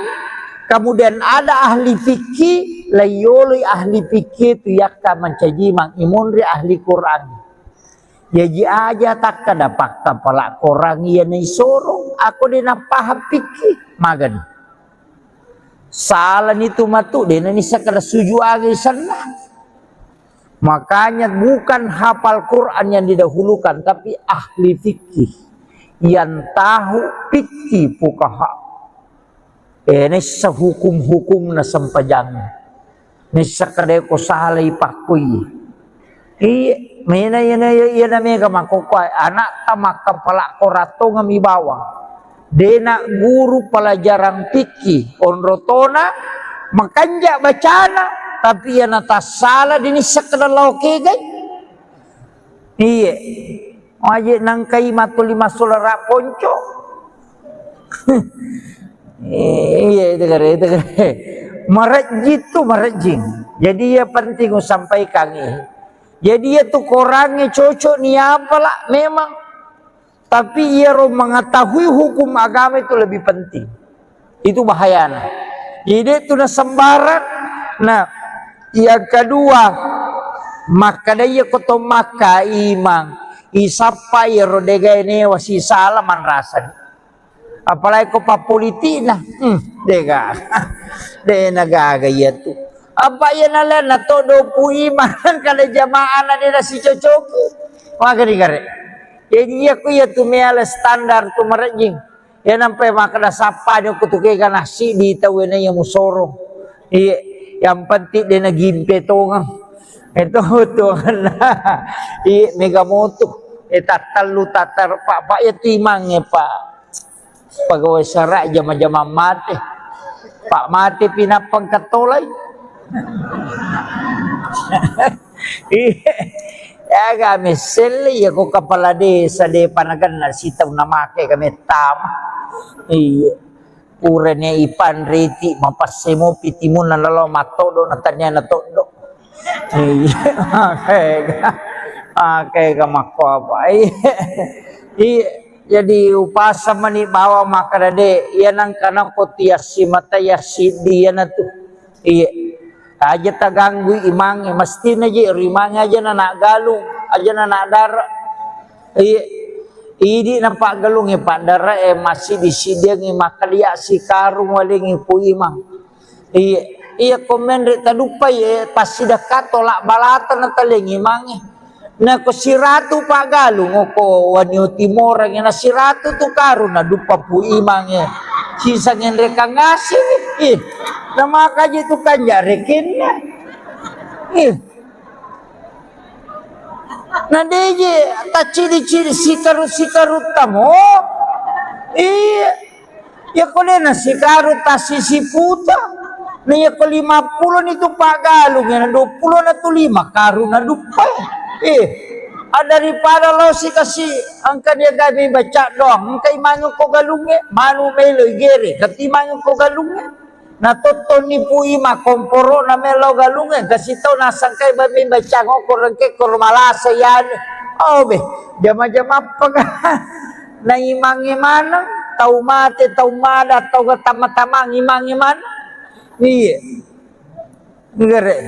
kemudian ada ahli fikih layoli ahli fikih tu yakka mencaji mang imunri ahli Quran jadi aja tak kada pakta pala korang ia ni sorong aku dina paham fikih magan salah ni tu matu dina ni sakada suju agi sana. Makanya bukan hafal Quran yang didahulukan, tapi ahli fikih yang tahu fikih fuqaha. Ini sehukum-hukum na sampajang. Ini sakade ko salay pakui. Mina yana mega makokoy anak tamak kepala korato ngami bawang. Dena guru pelajaran fikih onrotona makanja bacana. Tapi yang atas salah dini sekedar lauke gay. Iya. Wajib nangkai matu lima sulara ponco. Iya itu kare. Marajit tu marajing. Jadi ya penting sampaikan ini. Jadi ya tu korangnya cocok ni apalah memang. Tapi ia mengetahui hukum agama itu lebih penting. Itu bahayanya. Jadi itu na sembarang. Nah. Yang kedua maka daya koto maka imang isapa ya rodega ini wasi salaman rasa apalagi ko papolitina dega de nagaga ya tu apa ya nala na todo pu imang kada jamaah na dina si cocoki magari gare jadi aku ya tu meala standar tu marajing ya nampai maka da sapa nyo kutuke kana si di tawena yang musorong iya yang penting dia nak gimpe tongang itu tuhan i megamoto tatal tatar pak ya timangnya pak pegawai serak jama-jama mati pak mati pinapang katolay ya kami seli ya ko kepala desa de panagan na sitaw na make kami tama iya Urene ipan reti mapasemo pitimun na lalo matodo na tanya na todo. Kayak mako apa? Jadi upasa mani bawa makarade yanang kana kotiasi mata yasidi yana tu. Iya. Aja taganggu imang mesti na je rimang aja na galung aja na dar. Iya. Idi na pagalung pak dara masih disidang makalia si karung waling ipu imang. Iya komen re tadupai pasti dekat tolak balatan na taling imang. Na ko si ratu pagalung ko wanyo timor nga na si ratu tu karun na dupa pu imang sisa ngin reka ngasih na makaji tu kanja rekin na deje ta ciri-ciri sikarut tamo ya kole na sikarut ta sisi puta na ya ko 50 nito pagalung ya na 20 na tu 5 karun na dupa daripada lo si kasi ang kanya gabi baca doang kay manyo ko galunge manu melo gere kati manyo ko galunge natoton ni puima komporo na melo galunge kasi tao nasang kay babi baca ko korangke kormalasa yan be jama-jama pag na imangi manang tau mate tau mada tau tama-tama imangi manang iya ngere.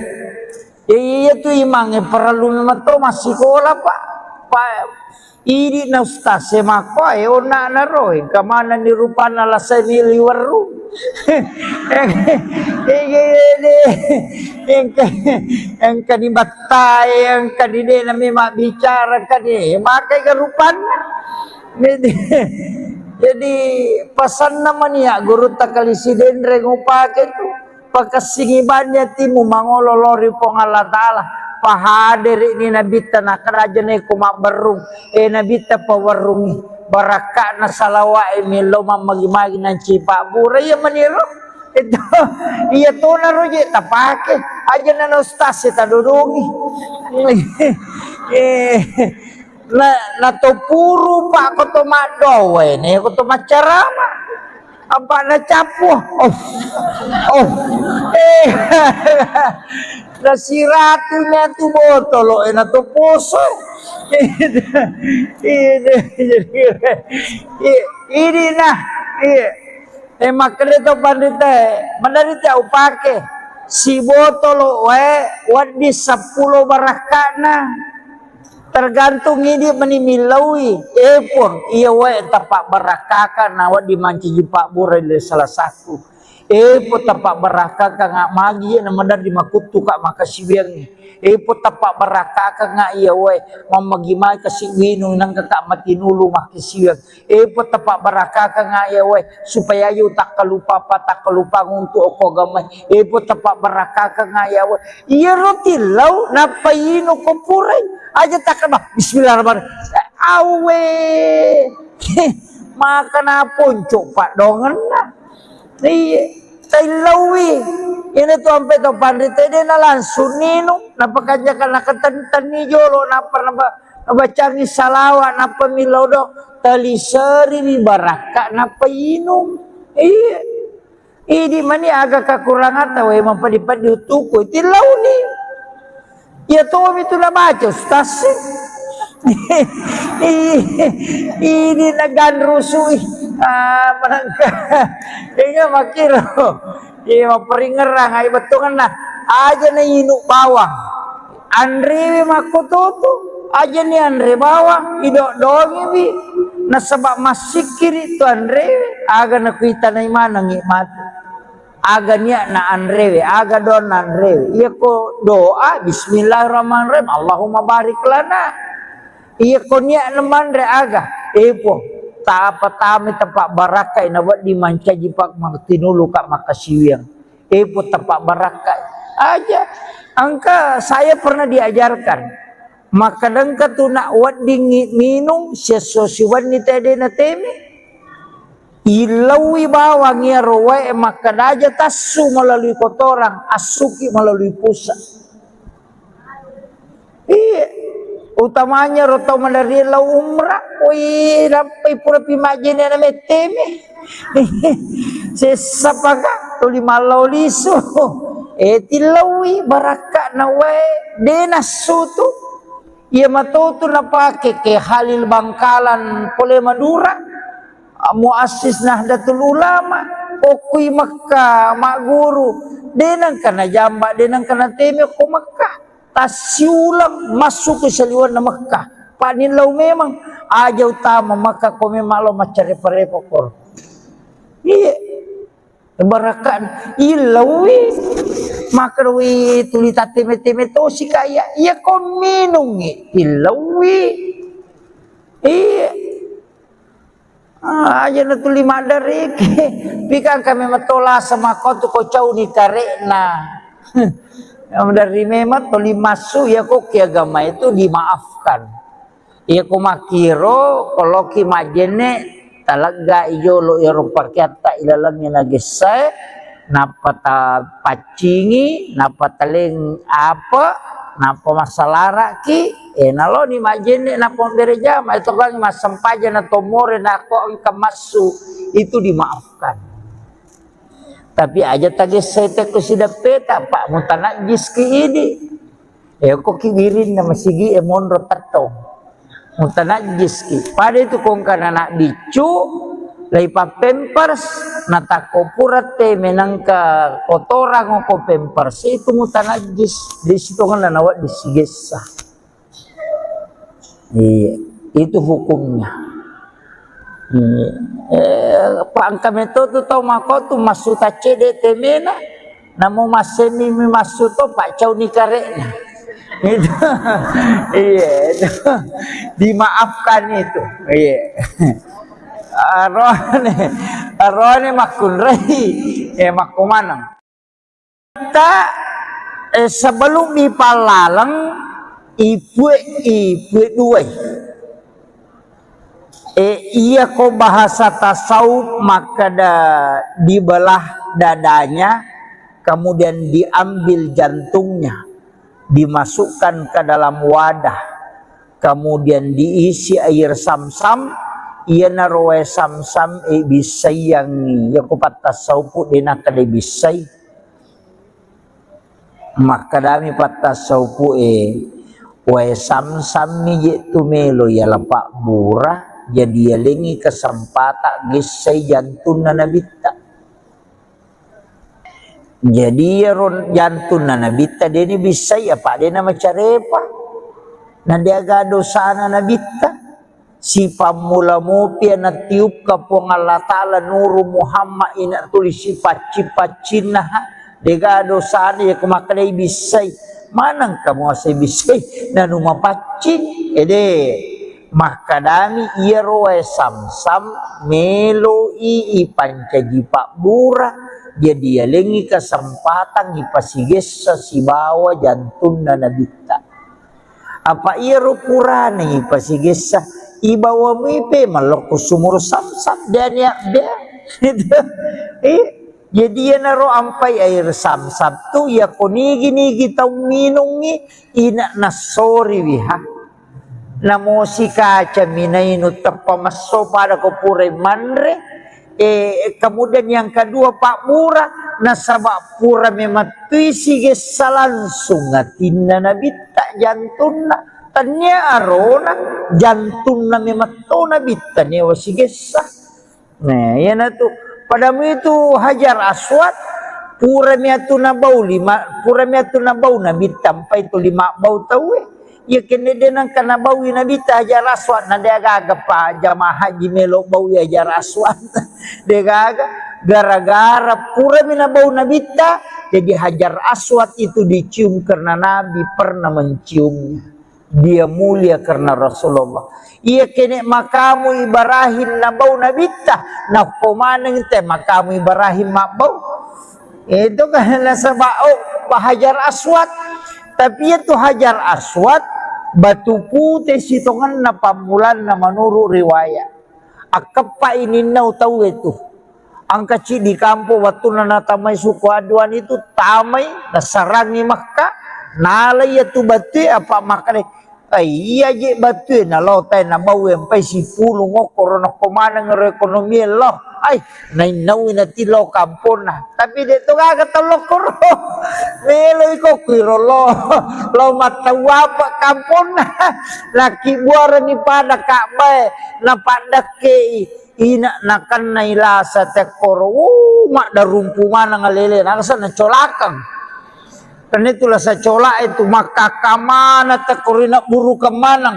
Iya tu imangnya perlu mato masih sekolah pak ini na ustaz semako ona na roy kamana ni rupana la semili waru yang kani batai yang kani de na memang bicara kani makai kerupan jadi pesan namanya guru takali sidendre ngupake tu pakasingibannya timu mangololori pong Allah Ta'ala pahadir ini nabita na kerajaan ko mabarung nabita pawarungi baraka na salawa miloma magimagi ng cipa buray maniro ito iya to na roje tapake aja na nostas ita dudungi na to puro pa ko to madowe ne ko to macarama apa na capo na siratunya tu botolo na to poso ini nah makanya to pandita mandarita upake si botolo wadi 10 barakana tergantung ini menimilaui pun iya tapak barakaka nawa dimanci jipak burai salah satu po tapak barakaka ngak magi na madar di makutu kak makasibiang po tapak barakaka ngak iya mamagimay kasi winong nang kakak matinulu makisibiang po tapak barakaka ngak iya supaya yu tak kalupa untuk oko gamay po tapak barakaka ngak iya rotilaw napayino ko puray aja takkan bah bismillahirrahmanirrahim awe makan apun pak dongan tailawi ini tu sampai tu pandita dia na langsung nino napakajakan nakatan ni jolo nabaca ni salawat napa milodo tali seri ni baraka napa inum ini mani agak kekurangan tahu emang padi-padi utuku tilau ni ya tuh itu na baca ustaz ini nagan rusui menangka ini makiro ini maperingerang ay betungan na aja na inuk bawang andre makututu aja ni andre bawang idok dongi bi nasabak masikir itu andre aga nakuita na imana ngikmati aga niya na anrewe aga don na anrewe iya ko doa bismillahirrahmanirrahim Allahumma barik lana iya ko niya naman re aga po taapa-tami tapak barakai nawat dimanca jipak tinulu kak makasiwiang po tapak barakai aja angka saya pernah diajarkan maka dengka tu nak wat dingin minum sesuatu ni tadi na temi ilawi bawang ya rowe maka daja tasu melalui kotoran asuki melalui pusat utamanya roto melalui umrah sampai pura pimajin na meteme Sesapaka tuli malau liso tilawi baraka na wae denasu tu ia matoto na pake ke Halil Bangkalan pole Madura muassis Nahdlatul Ulama okui Makkah mak guru denang kana jamba denang kana teme ko Makkah tasiulang masuk ke seliwan na Makkah panilau memang aja utama Makkah ko memang lo macare parepokor iya barakan ilawi makarwi tulita teme-teme to si kaya iya ko minungi ilawi iya aja na tuli madarik pikan kami matola sama ko tu ko cau ni karena dari memang tuli masu ya ko kiagama itu dimaafkan iya ko makiro kalau ki majene talaga iyo lo iro pakyata ilalangnya nagisay napata pacingi napataleng apa napa masalara ki nalo ni majene napa bereja ma itu kan masampaja na tomore na ko ang kamasu itu dimaafkan tapi aja tagisay te ko sidapeta pak mutanajis ki ini ko kibirin na masigi monro tatong mutanajis ki pada itu kong kana nak bicu laipa pampers natako purate menangka kotoran ko pampers itu mutanajis di situ kan nawat disigesa iya itu hukumnya pak kami tu tau mako tu masuta cede temena namo masemi masuto pak cau ni karena itu iya itu dimaafkan itu iya arone makun rai makumanang kita sebelum ipalalang ibu dua iya ko bahasa tasawuf maka dibelah dadanya kemudian diambil jantungnya dimasukkan ke dalam wadah kemudian diisi air samsam ia naroe samsam bisai yang ya kupat tasawuf dina kade bisai maka dami patasawuf wae samsam ni tu melo ya lapak bura jadi lengi kesempatan bisai jantun nabita jadi jantun nabita dia ni bisa ya pak dia nama carepa na dia gado sana nabita si pamula mupi na tiup ka pong Allah Ta'ala nuru Muhammad ina tulis si pacina dia gado sana ya kumakalay bisay manang kamu asay bisay na numapacin maka dami iya roe samsam melo pancaji pak bura jadi ya lengi kesempatan ipasiges si bawa jantun na nabita apa iya rupurane ipasiges ibawa mipe maloko sumur samsam dan ya jadi ya naro ampai air samsam tu ya konigi tau minungi ina nasori wiha namo si kaca minainu tapamaso pada kopure manre kemudian yang kedua Pak Murah nasabak pura mematui sigesa langsung ngatina nabita jantuna tanya arona jantuna mematona bita newa sigesa nah ya tu padamu itu Hajar Aswad pura miatuna bau nabita sampai itu 5 bau tahu ya kene denang kana bawi nabita Hajar Aswad na dia gaga pa jamaah haji melo bawi Hajar Aswad dia gaga gara-gara pura mina bau nabita jadi Hajar Aswad itu dicium karena Nabi pernah menciumnya dia mulia karena Rasulullah iya kene makamu Ibrahim na bau nabita na komaneng te makamu Ibrahim mak bau itu kan sabao Hajar Aswad tapi itu Hajar Aswad batu putih sitongan na pamulan na menurut riwayat akapa ini nau tahu itu ang kecil di kampung waktu na tamay suku aduan itu tamay nasarangi Makkah nalay itu batu apa makane iya je batu na lo tay na bau yang pai si pulu ngokor na komana ngero ekonomi lo ai nai nau na ti lo kampon na tapi de to ga tolo koro melo iko kiro lo mata wapa kampon na laki buara ni pada kabe na pada ke ina nakan na ilasa te koro mak darumpu mana ngalele na sana colakang. Dan itulah sacola itu maka kamana takorina buru kemanang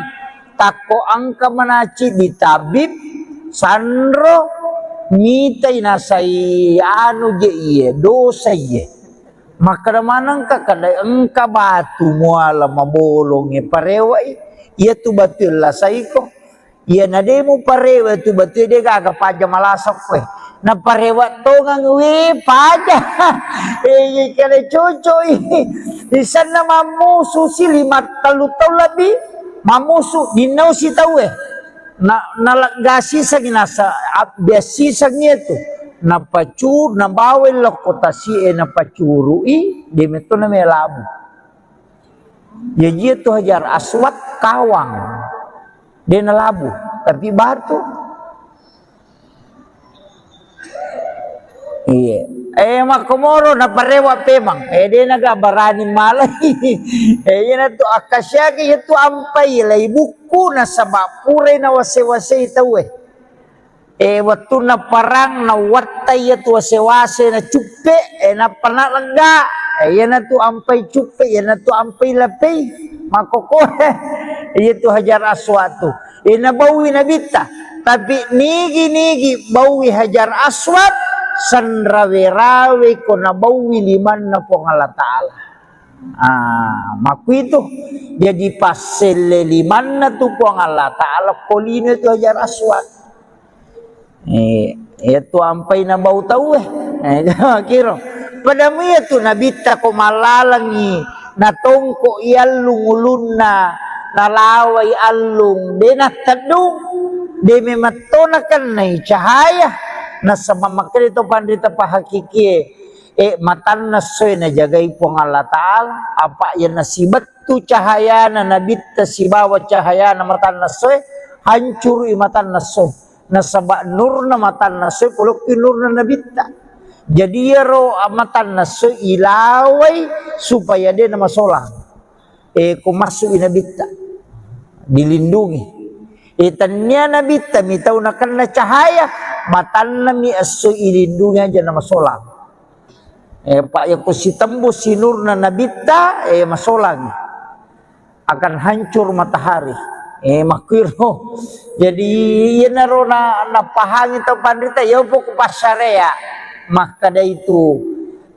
tako angka manaci di tabib sandro mitai nasai anu je iye dosa iye maka manang ka kada engka batu muala mabolonge parewai iya tu batul la saiko iya nademu parewa tu batul de gaga paja malasok we na parewa to ngangwi paja kale cucu di sana mamusu si 5 tahun lebih mamusu dinau si tahu na nalagasi sa ginasa biasi sa itu na pacur na bawel kota si na pacuru di meto na melabu jadi itu Hajar Aswad kawang dia na labu tapi batu. Iya, makomoro na parewa pemang, dia naga barani malay, na tu akasya kaya tu ampai lay buku na sabapure na wase-wase itaw waktu na parang na watay tu wase-wase na cupe, na panalaga, na tu ampai cupe, na tu ampai lapay, makoko, tu Hajar Aswad tu, nabawi na bita, tapi nigi bawi Hajar Aswad, sanrawe-rawe ko nabawi liman na po ng Allah Ta'ala. Maku itu jadi pasel liman na to po ang Allah Ta'ala kolino itu Hajar Aswad. Ito ampay na bau tau kiro. Padamo ito nabita ko malalangi natongko ialung ulun na nalaway alung de natadung de mematonakan na cahaya nasa mamakil ito pandita pahakiki matan na soy na jagay po ng Allah Ta'ala apa yan nasibat tu cahaya na nabita si bawat cahaya na matan na soy hancur matan na soy nasaba nur na matan na soy pulok nur na nabita jadi yaro matan na soy ilaway supaya dia na masolang kung masuk inabita dilindungi itanya nabita mitaw na kan na cahaya matan na mi aso ilindungi aja na masolang pak ya si tembus si nur na nabita masolang akan hancur matahari makiro jadi yan naro na napahangin to pandita yaw po kupasarea maka da itu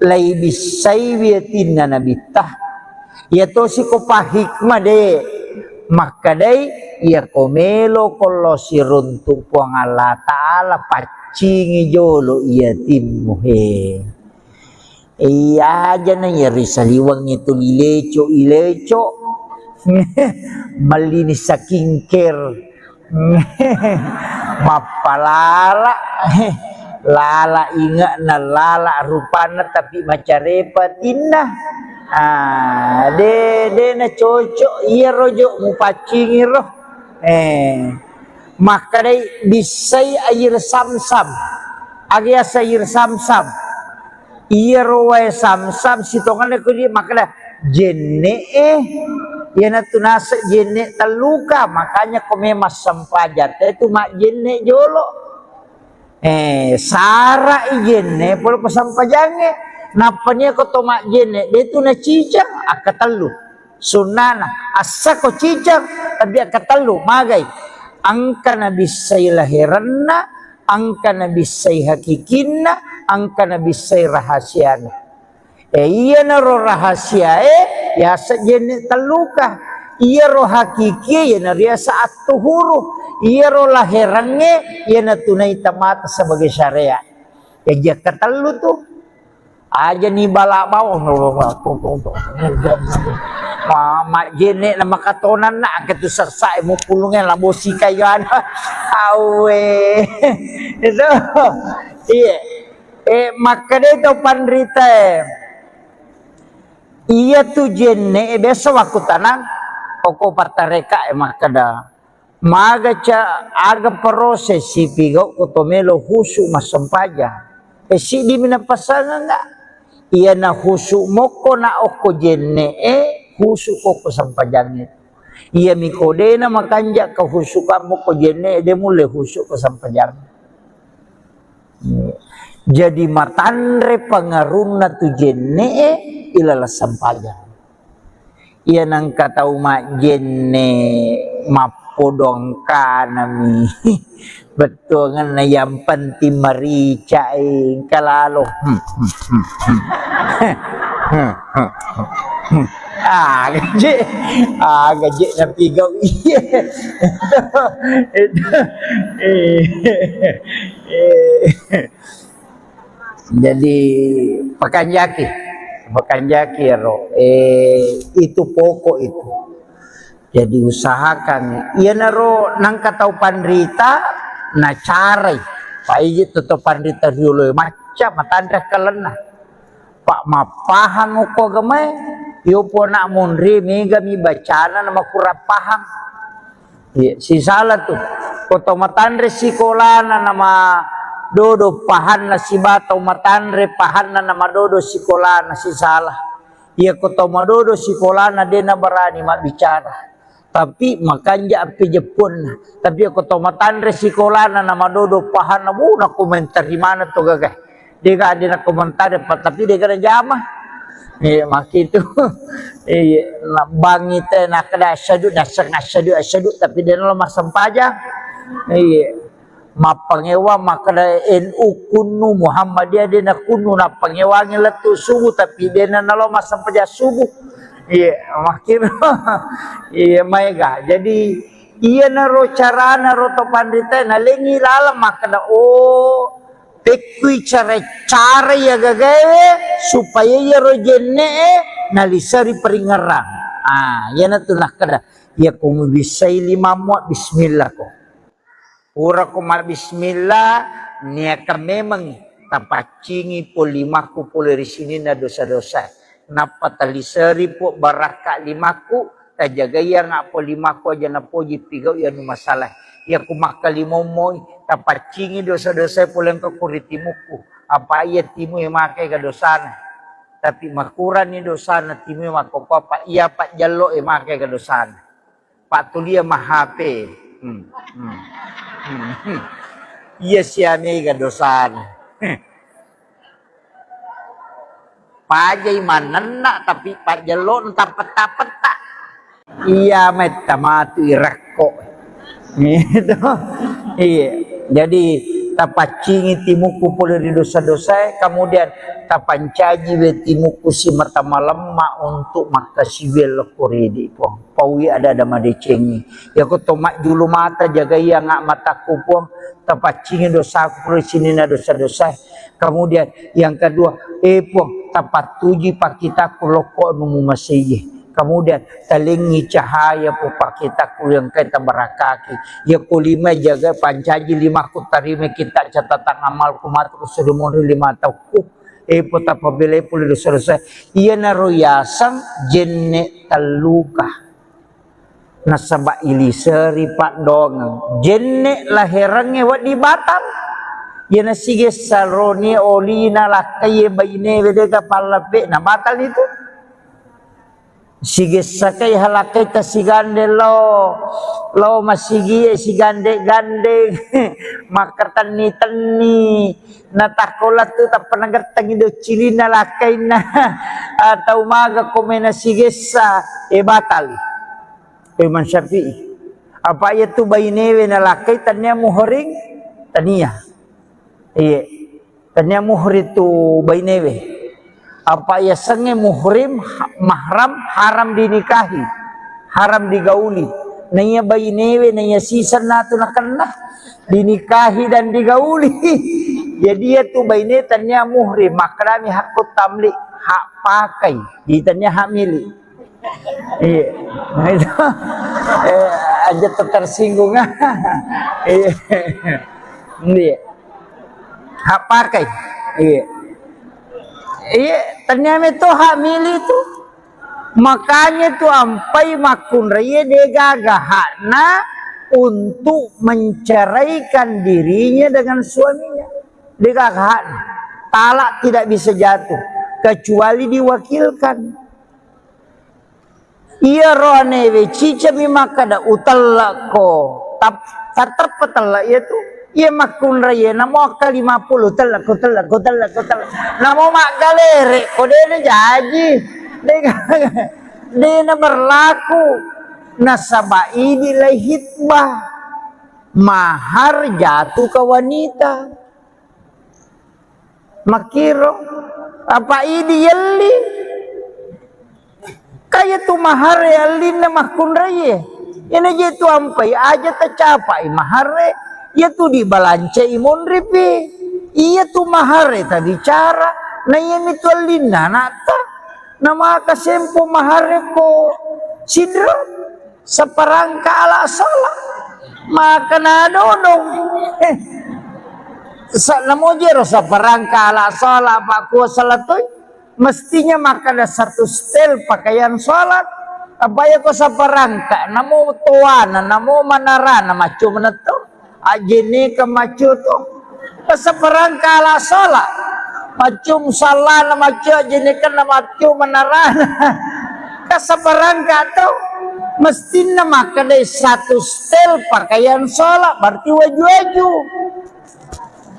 lay bisay wiyatin na nabita yato si kupahikma de maka day iya komelo kolo si runtung po ang Allah Ta'ala pacingi jolo iya timmu iya aja na yari saliwang itu ileco malinis sa kingker mapalala lala inga na lala rupana tapi macarepatin na de na cocok iya rojo mu pacingi roh maka day bisay air samsam agya sayir samsam iya roe samsam sitongan ko di maka da jenne yan na tunasa jenne taluka makanya kumemas sampajat itu mak jenne jolo sara jenne polo pasampajange napanya ko tomak jene itu na cicang akatalu sunana asa ko cicang tapi akatalu magay angka na bisay lahiranna angka na bisay hakikinna angka na bisay rahasyana iya na ro rahasya ya sa jene taluka iya ro hakiki ya na riya sa atuhuru iya ro lahirange ya na tunay tamata sebagai syariah ya katalu tuh aja nih balak bawah mak jenek na makatonan na ketu sersa mo pulungnya labosi kayan awe itu iya maka itu pandrita iya tu jenek biasa waktu tanang oko partareka makada maga cha aga proses si pigo kotomelo husu masampaja si di mina pasanga nga iya na husu moko na oko jenne husu koko sampajang iya mikode na makanja ka husu ka moko jenne de mule husu ko sampajang. Jadi matandre pangaruna tu jenne ilala sampajang. Iya nang katau mak jenne mapodong kanami betul ngana yang penting marica kalalo gaje na pigaw iya jadi pakanjaki ro itu pokok itu. Jadi usahakan iya naro nang katau pandrita na carai pai toto pandrita dulu macam matandra kalena pak mapahan uko game yo po na munri mega mi bacana nama kurang paham iya si salah tuh koto matandre sikolana nama dodo pahan na si batau matandre pahan na nama dodo sikolana si salah iya koto madodo sikolana dena berani mak bicara tapi makanya api Jepun tapi aku tomatan resikolana nama dodo pahana nak komentar di mana tuh gagah dia gak ada komentar tapi dia gak jamah iya mak itu iya bangi teh nak kada asyadu tapi dia lemah sampaja iya mapangewa makada NU kunu Muhammadiyah dia nak kunu nak pangewangi letu subuh tapi dia nak lemah sampaja subuh. Iya, makin iya mega. Jadi iya naro cara naro to pandita na lengi lalam makna tekui cara ya gagawe supaya ya rojenne nalisari peringarang. Ya na tunah kada. Ya kumu bisai lima muat bismillah ko. Pura ko mal bismillah niya ka memang tapacingi po lima ko po dari sini na dosa-dosa. Napa talisari po baraka limaku tajagaya nga po limaku aja na po jipigaw yan masalah ya kumakalimomoy tapacingi dosa-dosa po lang kakuritimuku apa iya timu yung makay kadosana tapi makuran ni dosana timu yung makopapa iya pak jalo yung makay kadosana pak tulia mahape iya siya may kadosana pajay manana tapi pajalon tapet-tapet iya met tamatu irakko gitu iya jadi tapacingi timuku pula di dosa-dosa kemudian tapancaji we timuku si mertama lemah untuk makasibel koridi po pawi ada madecengi ya ko tomak julu mata jaga ya ngak mataku po tapacingi dosa pula sini na dosa-dosa kemudian yang kedua po tapat tuji pakita kuloko numu masih kemudian talingi cahaya po pakita yang kita berakaki ya kulima jaga pancaji lima kutarime kita catatan amal kumat kusudumun lima tahu po tapabile puli dosa iya naroyasang jenne taluka nasaba iliseri pak dong jenne lahirange wadi batam yana sige saroni olina lakay bayine wedega palape na batal itu sige sakay halakay ta sigande lo masigi sigande gande makartani tani natakolat tu ta panagatang ido cilina lakay na atau maga komena sige sa batal Imam Syafi'i apa itu bayine na lakay tanya muhring tania iya, tanya muhrim tu bainewe. Apa ya sange muhrim mahram haram dinikahi, haram digauli. Naya bainewe, naya sisa na tu nakana dinikahi dan digauli. Jadi ya tu baine tanya muhrim makrami hakut tamlik hak pakai, ditanya hak milik. Iya, nah itu aja tersinggung. Iya, iya. Hak pakai iya ternyata itu hak milik itu Makanya tu ampai makun raya dia gagahana untuk menceraikan dirinya dengan suaminya. Dia gagahana. Talak tidak bisa jatuh kecuali diwakilkan. Ia rohane we cica maka da utalla ko tatap petalla itu ia makun raya namo ka 50 telak ko namo mak galere ko dene jaji dene berlaku nasabai dilai hitbah mahar jatuh ke wanita makiro apa ini yelli kaya tu mahar yalin na makun raya ini je tu ampai aja tercapai mahar ya tu dibalance imun ripi iya tu mahar ta bicara na yemi tu linna nata nama kasempo mahar ko sidra seperangka ala salah maka na dodong namo jero seperangka ala salah pak ku salatoy mestinya maka ada satu stel pakaian sholat apa ya ko sa parangka namo tuana namo manarana macu meneto ajene ke macu to sa parangka ala sholat macum salah na macu ajene kan na macu manarana ka sa parangka to mestinya maka ada satu stel pakaian sholat berarti waju-waju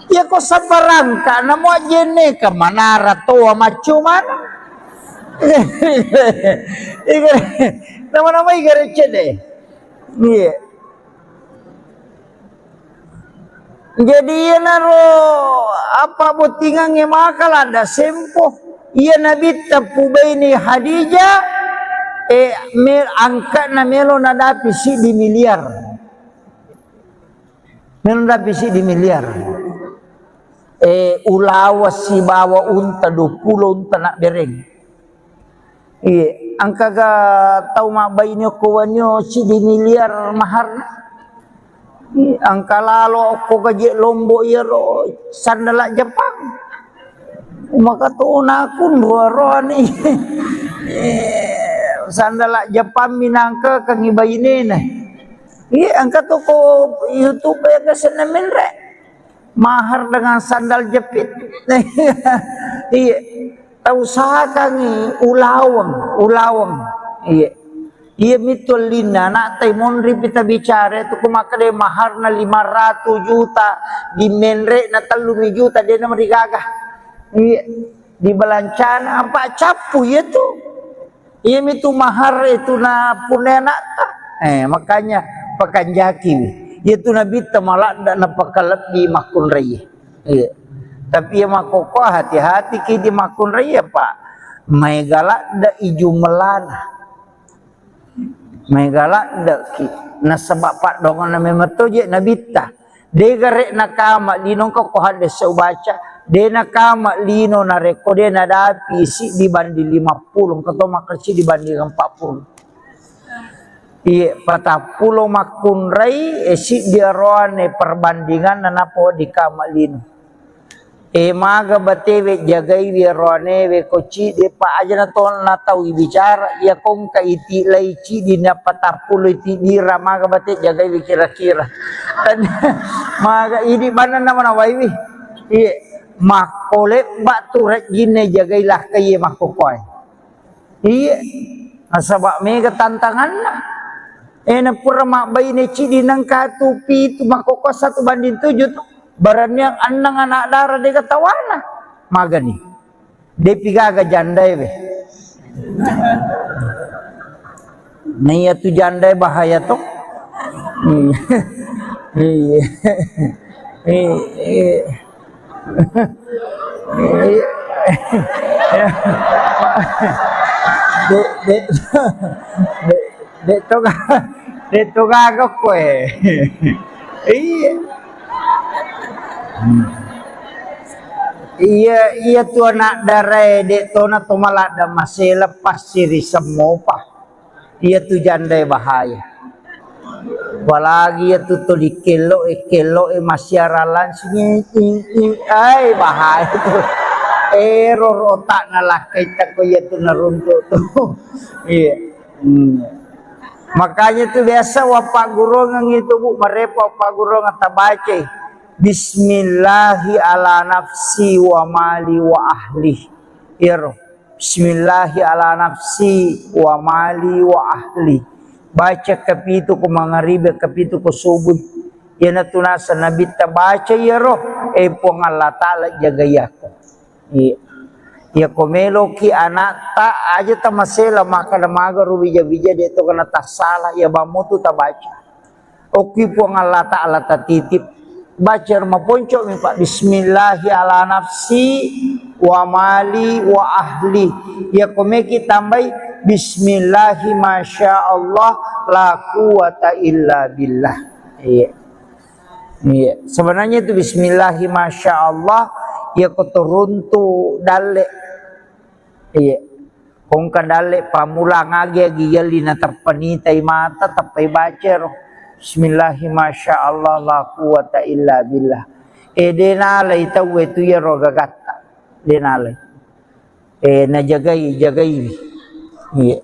ya ko sa barangka namo ajene ka manara to macu mana nama-nama igare cede iya jadi ya naro apa botingan yang makal ada sempo iya nabi tapu baini Hadijah angkat na melo nadapi si di miliar melo nadapi si di miliar ulawa si bawa unta 20 unta nak bereng iya angka ga tau mak bainyo kuwanyo si di miliar mahar angka lalo ko gaji lombo iro sandala Jepang maka tu nakun roa ni sandala Jepang minangka kang ibaine na iya angka tu ko YouTube ya kesenemen rek mahar dengan sandal jepit iya tahu usahakan ulawang iya iya mitul lina nak taimon ripita bicara tu kumaka de mahar na 500 juta di menre na 3 juta dia na marigagah iya di balancana apa capu ya tu iya mitu mahar itu na punena makanya pakanjaki itu Nabi temalak dan napakalat di makun raya. Iya. Tapi ya makoko hati-hati ki di makun raya pak. May galak da iju melana. May galak da ki. Nasabak pak dongan na memeto je Nabi ta. De garek nakama linong ko hades sa ubaca. De nakama lino na reko de nadapi si dibanding 50 kato makersi dibanding 40. Iya, patah pulau makun rai esi dia roane perbandingan nanapo di kamalino. Maga batewe jagai we roane we koci de pa aja na ton na tau bicara ya kong ka iti laici di na patah pulau iti dira maga bate jagai we kira-kira. Maga ini mana nama na waiwi. Iya, makole batu rek gine jagailah kaye makokoy. Iya, asabak mega tantangan na. Na pura mak bayi ne cidi nang katupi tu makoko 1:7 tu baran yang anang anak darah de katawana magani de pigaga jandai be nih tu jandai bahaya tu Dito gagok ko iya tu anak darai dito na tumalada masih lepas siri semopa iya tu jandai bahaya walagi ya tu di kelo masyaralan sini ay bahaya tu error otak na lakai tak ko ya tu naruntuk tu. Iya. Makanya tu biasa wapak guru ngang itu bu merepa wapak guru ngata baca Bismillahi ala nafsi wa mali wa ahli. Iro. Bismillahi ala nafsi wa mali wa ahli. Baca kapitu ko mangaribe kapitu ko subuh. Yana tunasa nabi ta baca ya roh pong Allah taala jaga yako. Iya. Ya komelo ki anak ta aja ta masela maka damaga rubija bija dia to kana ta salah ya bamutu ta baca. Oki pong Allah taala ta titip baca rumah ponco mi Pak Bismillahi ala nafsi wa mali wa ahli. Ya komeki tambai Bismillahi masya Allah la quwata illa billah. Iya. Iya. Sebenarnya itu Bismillahi masya Allah ya kotoruntu dale. Iya. Kong kadale pamulang agi yali na terpenitai mata tapai baca roh. Bismillahi masya Allah la quwata illa billah. Denalai tahu itu ya roga kata. Denalai. Na jagai. Iya.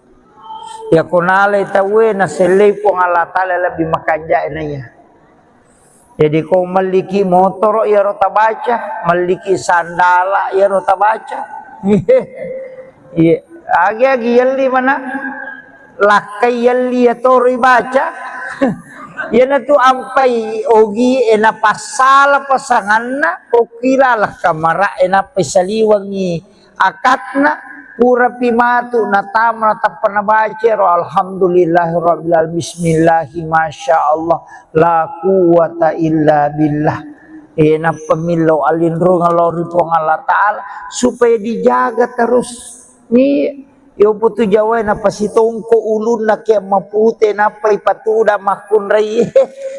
Ya kunalai tahu na selai pun Allah Ta'ala lebih makanja enanya. Jadi kau maliki motor ya rota baca, maliki sandala ya rota baca. Iya. Agi yali mana? Lakai yali ya tori baca. Yana tu ampai ogi ena pasala pasanganna okilalah kamara ena pesaliwangi akatna pura pimatu natamna tapana baca alhamdulillahirabbil alamin bismillahi masyaallah la quwata illa billah. Ena pemilau alindro ngalori pong Allah Ta'ala supaya dijaga terus. Ni yo putu Jawa na pasitongko ulun na kaya mapute na pa ipatuda makun ray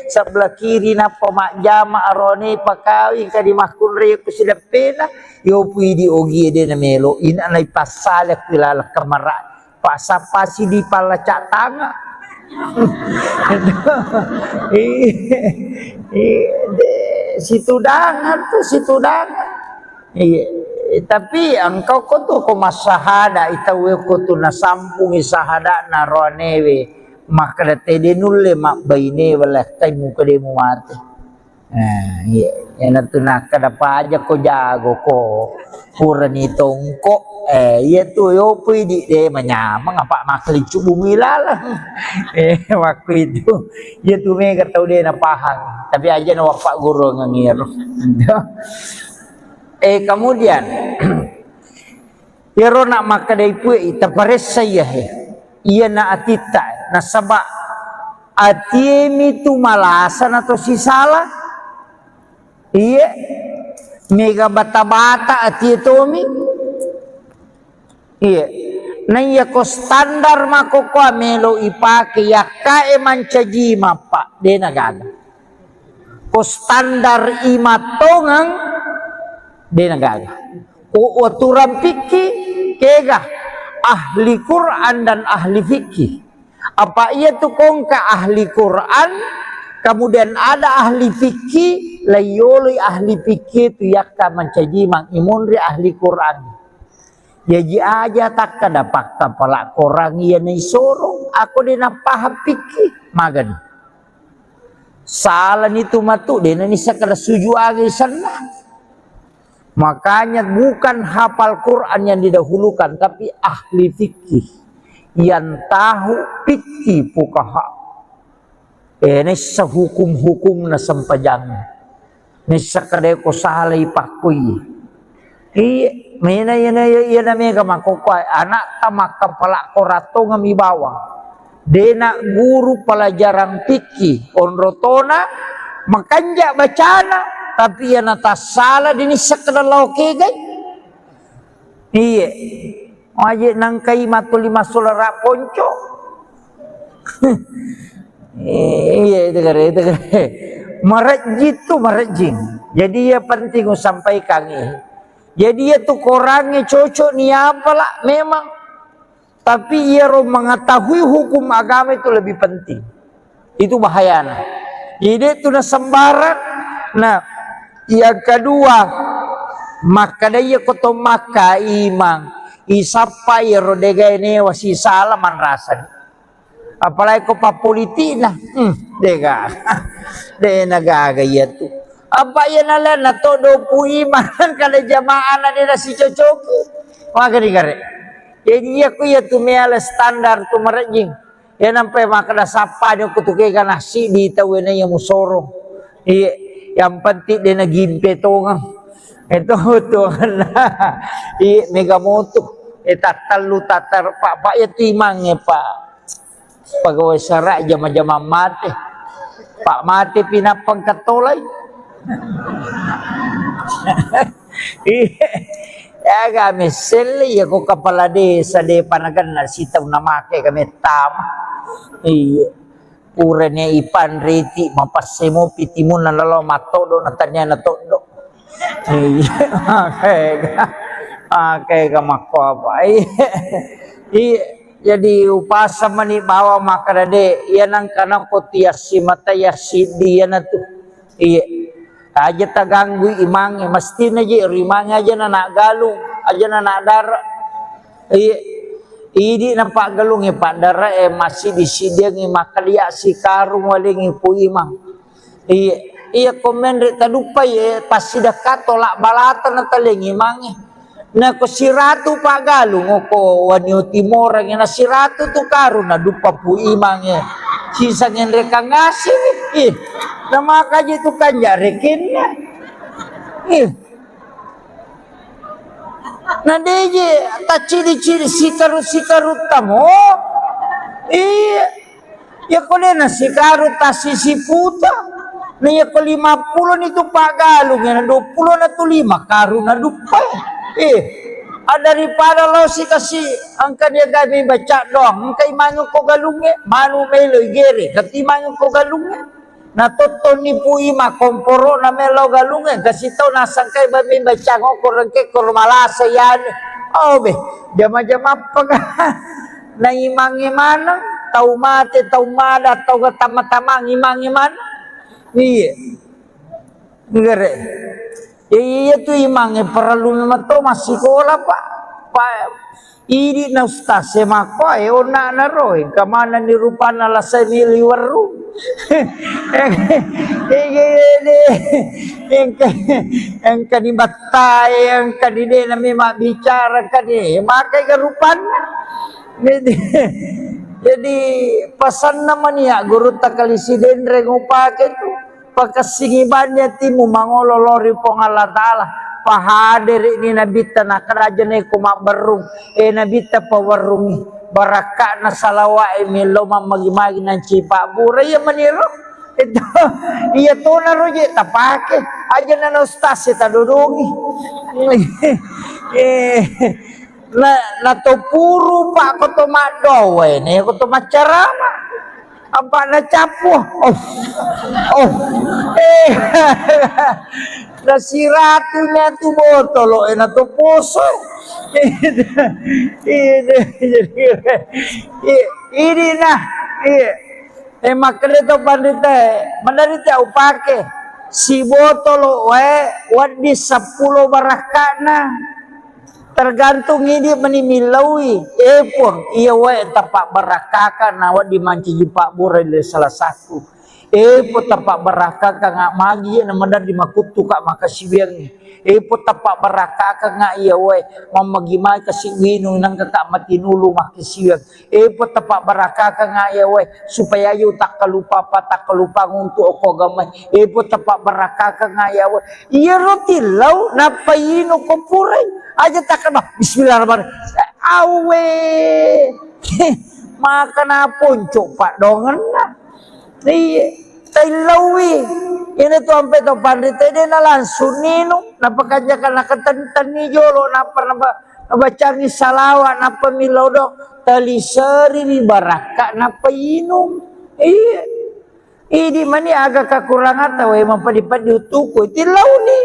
sebelah kiri na pa makjama arone pakawi kadi makun ray ko sila pena yo pwede ogi de na melo ina na ipasalak kilala kamara pasapasi di palaca tanga. Situdangan tu situdangan. Iya. Tapi engkau kotu ko masahada itawe kotu na sampung isahada na roanewe maka tede nulle mak baine wala tay muka de mu mate. Iya yana tuna kada paja ko jago ko pura ni tongko iya tu yo pidi de manyamang apa makli bumi lala. Waktu itu iya tu mega tau de na pahang tapi aja na wapak guru ngangir. Kemudian ya rona maka dai pui tapares saya iya na atita na sabak atiemi tu malasan atau si salah iya mega bata-bata ati tomi iya na iya ko standar mako ko melo ipake ya kae mancaji mapa de nagaga ko standar imatongang de nagaga o aturan fikih kega ahli Quran dan ahli fikih apa ia tu kongka ahli Quran kemudian ada ahli fikih layoli ahli fikih tu yakka mancaji mang imunri ahli Quran yaji aja tak kada pakta palak korang ia nei sorong aku dena paham fikih magan salah itu matu dena ni sakada suju agi sana. Makanya bukan hafal Quran yang didahulukan tapi ahli fikih yang tahu fikih fuqaha. Ini sehukum-hukum na sampajang. Ni sakade ko salay pakui. Mina yana mega makokoy anak tamak kepala korato ngami bawang. Dena guru pelajaran fikih onrotona makanja bacana. Tapi ya nata salah dini sekedar lauke gay. Iya. Aje nangkai matu lima solara ponco. Iya itu kare. Marajit tu marajing. Jadi ya penting sampaikan ini. Jadi ya tu korangnya cocok ni apalah memang. Tapi ia mengetahui hukum agama itu lebih penting. Itu bahayanya. Jadi itu na sembarang. Nah. Yang kedua maka daya koto maka imang isapa rodega ini wasi salaman rasa apalagi ko pa politina dega de nagagaya tu apa yan ala na todo po iman kada jamaah na nila si Chochoki mga gari jadi iya ko iya tumiala standar tumarajing yan ang pa makada sapa nyo kutuki ka na si ditaw na yung musorong yang penting dia nagimpe to nga ito to na megamoto tatalu tatar pa ya timang pa pagawai sara jama-jama mati pak mati pinapangkatolay ya kami seli ya ko kapala desa de panagan na sitaw na make kami tama puranya ipan reti mapasemo pitimun na lalo matodo na tanya na todo kayak mako apa jadi upasa mani bawa makarade yan ang kanang kotiasi mata yasidi yan na to aja taganggu imang mesti na je rimang aja na nagalung aja na nadara idi na pagalung padara masih disidyang makalia si karung waling ipu imang iya komen re tadupay pasida ka tolak balatan na taling imang na ko siratu pagalung ko wanyo timor nga na siratu tu karun na dupa pu imang sisa ngin reka ngasin na makaji tu kanya rekin na deje ta ciri-ciri sikarut tamo ya kole na sikarut ta sisiputa na ya ko 50 nito pagalung na 20 na tu 5 karun na dupa daripada lo si kasi ang kanya gabi baca doang kay manu ko galunge manu melo gere kati manu ko galunge na toton ni puima komporo na melo galunge kasi tao nasang kay babi baca ko kurang ke kurmalasa yan be jama-jama pag na imang-imana tau mate tau mada tau tama-tama imang-imana ngere iya tu imangnya perlu mato masih sekolah pak ini na ustaz semako ona na roy kamana ni rupana la sa miliwaru yang kanibatay yang kanide na may mabicara kani makai garupan jadi pesan naman ya guru takalisiden rengupake tu pagkasingibannya timu mangololori pong Allah Ta'ala pahadir ini nabita na kerajaan ko mabarung nabita pawarungi baraka na salawa miloma magimagi ng cipa buray maniro ito iya to na roje tapake aja na ustaz tadudungi na to puro pa ko to madowe ne ko to macarama apa na capo nasiratunya tu botolo na tu poso ini nah makanya to pandita mandarita upake si botolo wadi 10 barakana tergantung ini menimilawi pun iya tapak barakaka nawa dimanci pak burai salah satu po tapak barakaka ngak magi na madar di makutu kak makasibiang po tapak barakaka ngak iya mamagimay kasingwino nang kakak matinulu makisibiang po tapak barakaka ngak iya supaya yu tak kalupa untuk ako gamay po tapak barakaka ngak iya rotilaw napayino ko puray aja takkan bah bismillahirrahmanirrahim awe makan puncuk pak dongan lah tailawi ini tu sampai tu pandita dia na langsung nino napakajakan nakatan ni jolo nabacangi salawat napa milodo talisari di baraka napa inum ini mani agak kekurangan tahu emang padi-padi utuku tilau ni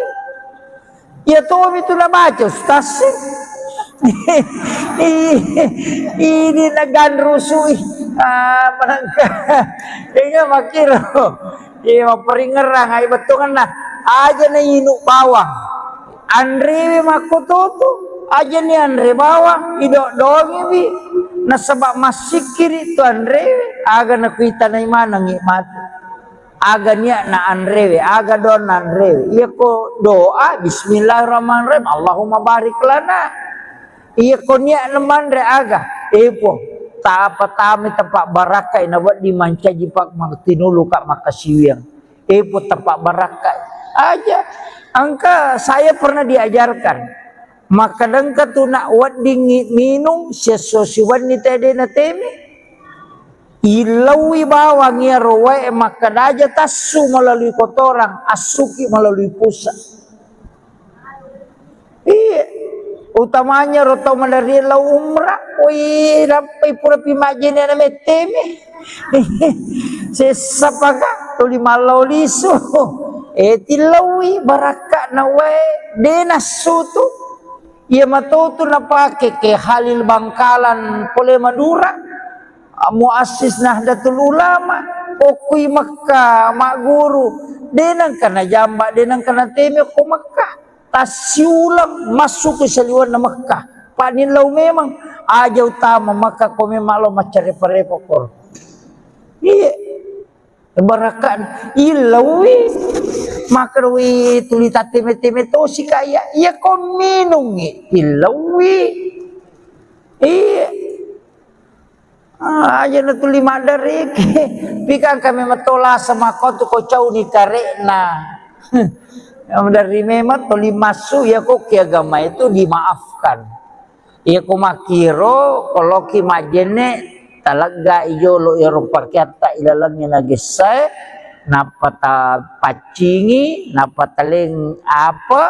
ya tuh itu lah baca ustaz ini nagan rusui menangka ini makiro ini memperingerang ay betungan lah aja na inuk bawang Andre makototo aja nih Andre bawa idok dongi bi nasabak masikir itu Andre aga na kuita na imana ngikmati aga niya na Andre aga don Andre iya ko doa bismillahirrahmanirrahim Allahumma barik lana iya ko niya naman re aga po ta apa tami tempat barakai na wat di manca jipak magtinulu kak makasiwang po tempat barakai aja. Angka saya pernah diajarkan maka dengka tu nak wat dingin minum sesuatu ni tadi na teme ilawi bawang ya roe maka daja tasu melalui kotoran asuki melalui pusat. Iya utamanya roto dari lau umrah oi rampai pura pimajene na meteme sesapaka tuli malau liso tilawi baraka na we denasu tu ia matoto na pake ke Halil Bangkalan pole Madura muassis Nahdlatul Ulama okui Makkah mak guru denang kana jamba denang kana teme ko Makkah tasiulang masuk ke saliwan na Makkah panilau memang aja utama maka ko memang lo macare-parepo kor iya barakan ilawi makarwi tulita teme-teme to si kaya iya kon minungi ilawi iya aja na tuli madari pikan kami matola sama kau tu kau cau ni karena dari memang tuli masuk ya kok agama itu dimaafkan iya ko makiro kalau ki majene talaga iyo lo Eropa kita ilalangnya nagisay napata pacingi napata leng apa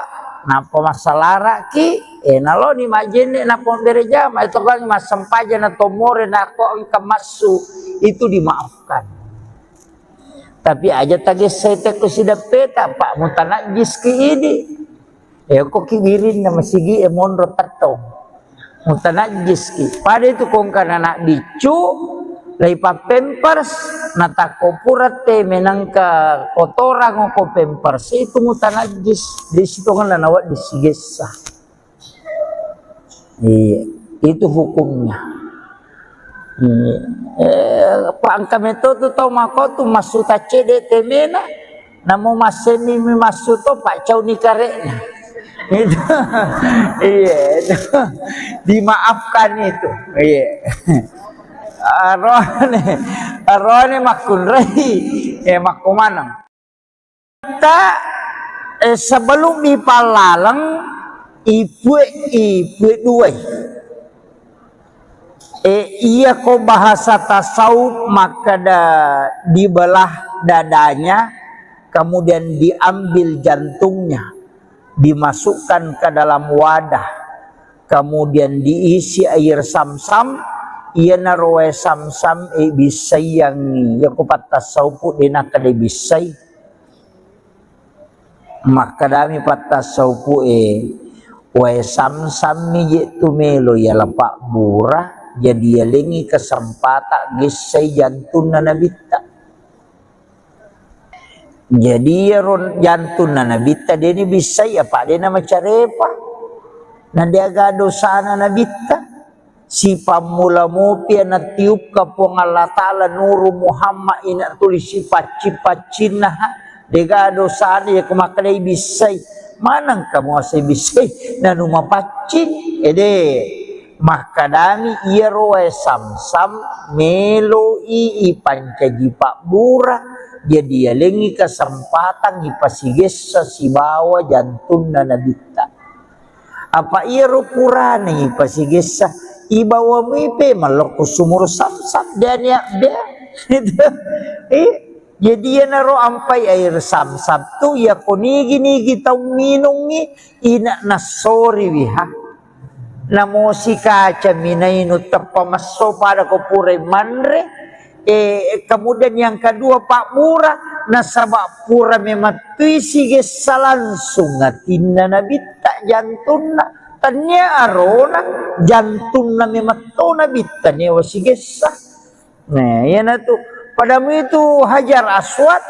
napa masalara ki nalo ni majene napa bereja ma itu kan masampaja na tomore na ko ang kamasu itu dimaafkan tapi aja tagisay te ko sidapeta pak mutanajis ki ini ko kibirin na masigi monro tatong mutanajis ki pada itu kong kana nak bicu laipa pampers natako purate menangka kotoran ko pampers itu mutanajis di situ kan nawat disigesa iya itu hukumnya pangka metodo tau mako tu masuta cede temena namo maseni mi masuto pak cau ni karena itu iya itu dimaafkan itu iya arone makun rei makumanang kita sebelum dipalalang ibu dua iya ko bahasa tasawuf maka dibelah dadanya kemudian diambil jantungnya dimasukkan ke dalam wadah kemudian diisi air sam-sam ia naroe sam-sam bisay yang ya ko patasawpo dina kada bisay maka dami patasawpo we sam-sam ni tumelo ya lapak bura jadi yalengi kesempatan gisay jantun na nabita jadi jantun na nabita dini bisa ya pak dina macarepa na dia gado sana nabita si pamula mopi na tiup ka po Allah taala nuru Muhammad ina tulis si pacina dia gado sana ya kumakalay bisay manang kamu asay bisay na numapacin maka dami iya roe sam-sam melo pancaji pak bura jadi yalengi kesempatan ipasiges sa sibawa jantun na nabita apa iya rupurane ipasiges sa ibawa mo ipe maloko sumur sam-sam dan ya jadi ya naro ampai air sam-sam tu ya konigi-nigi tau minungi ina nasori wiha namo si kaca minainu tapamaso pada kopure manre kemudian yang kedua Pak Murah nasabak pura mematui sige langsung ngatinna nabita jantuna tanya arona jantuna mematona bita ne wasigesa nah ya na tu padamu itu Hajar Aswad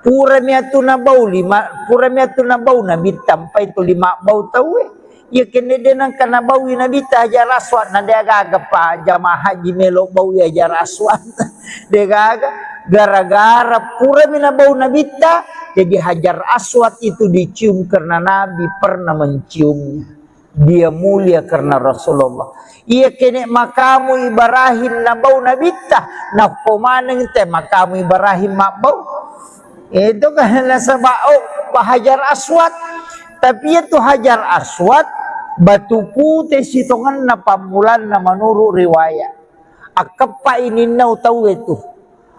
pura miatu na bau na bitam pa itu 5 bau tahu ya kene denang kana bau na bita aja raswat na dia gaga pa jamaah haji melo bau aja raswat dia gaga gara-gara pura mina bau na bita jadi hajar aswad itu dicium karena Nabi pernah menciumnya. Dia mulia karena Rasulullah. Ia kene makamu Ibrahim na bau na bita na kumaneng te makamu Ibrahim mak bau. Itu kan nasabao hajar aswad. Tapi itu hajar aswad batu putih sitongan na pamulan na menurut riwayat. Akapa ini nau tahu itu.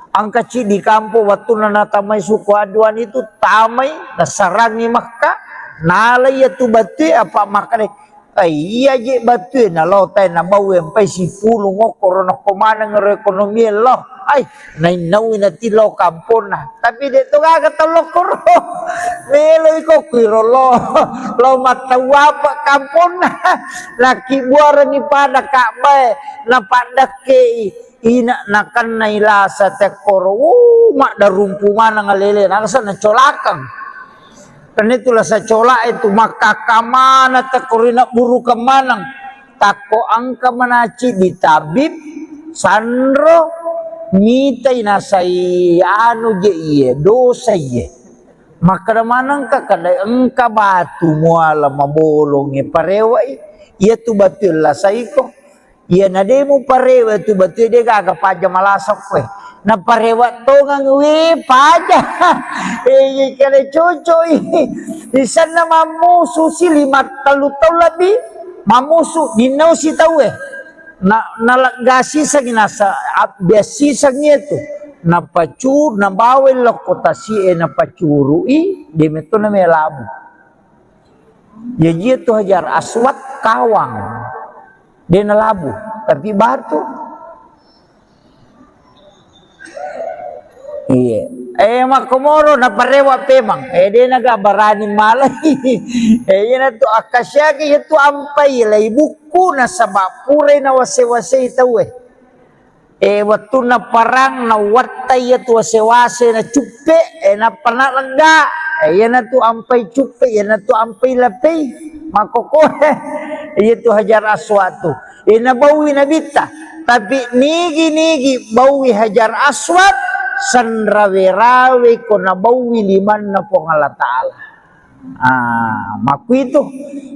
Ang kecil di kampung waktu na tamay suku aduan itu tamay nasarangi Makkah nalay itu batu apa makane ay iya je batu na lotay na bawem pay si pulong ngokoro na kumana ng ekonomiya lo ay nainawin na tilo kampon na tapi dito kagatalo ko ro meloy ko kiro lo matawa pa kampon na laki buara ni pada kakbay na padake ina nakan na ilasa tekoro mak darumpu mana ngalele nakasa na colakang karena itulah sa cola itu maka kamana tekorina buru kemanang tako angka manaci di tabib sandro mitai nasai anu je iye dosa iye maka manang ka kada engka batu muala mabolong parewa iya tu batul la saiko iya nademu parewa tu batul dia gaga paja malasok we na parewa to ngang we paja kale cucu di sana mamusu si 5 tahun lebih mamusu dinau si tahu na nalagasi sa ginasa biasi sa itu na pacur na bawel lokota si na pacuru di meto na melabu jadi itu hajar aswad kawang dia na labu tapi batu iya makomoro na parewa pemang dia nagabarani malay na to akasya kaya to ampay lay buku na sabapure na wase-wase itaw waktu na parang na watay to wase-wase na chupe na panalanda na to ampay chupe na to ampay lapay makokore to hajar aswad nabawi na bita tapi nigi bawi hajar aswad san rawe-rawe ko nabawi liman na po ng Allah Ta'ala. Maku itu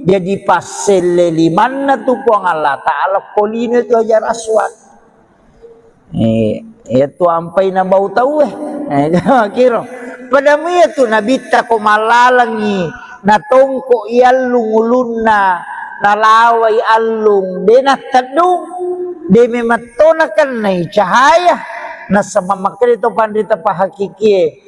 jadi pasel liman na to po ang Allah Ta'ala kolino itu hajar aswad. Ito ampay na bau tau kiro. Padamu itu nabita ko malalangi natongko ialung ulun na nalaway alung de natadung de mematonakan na cahaya nasa mamakil ito pandita pahakiki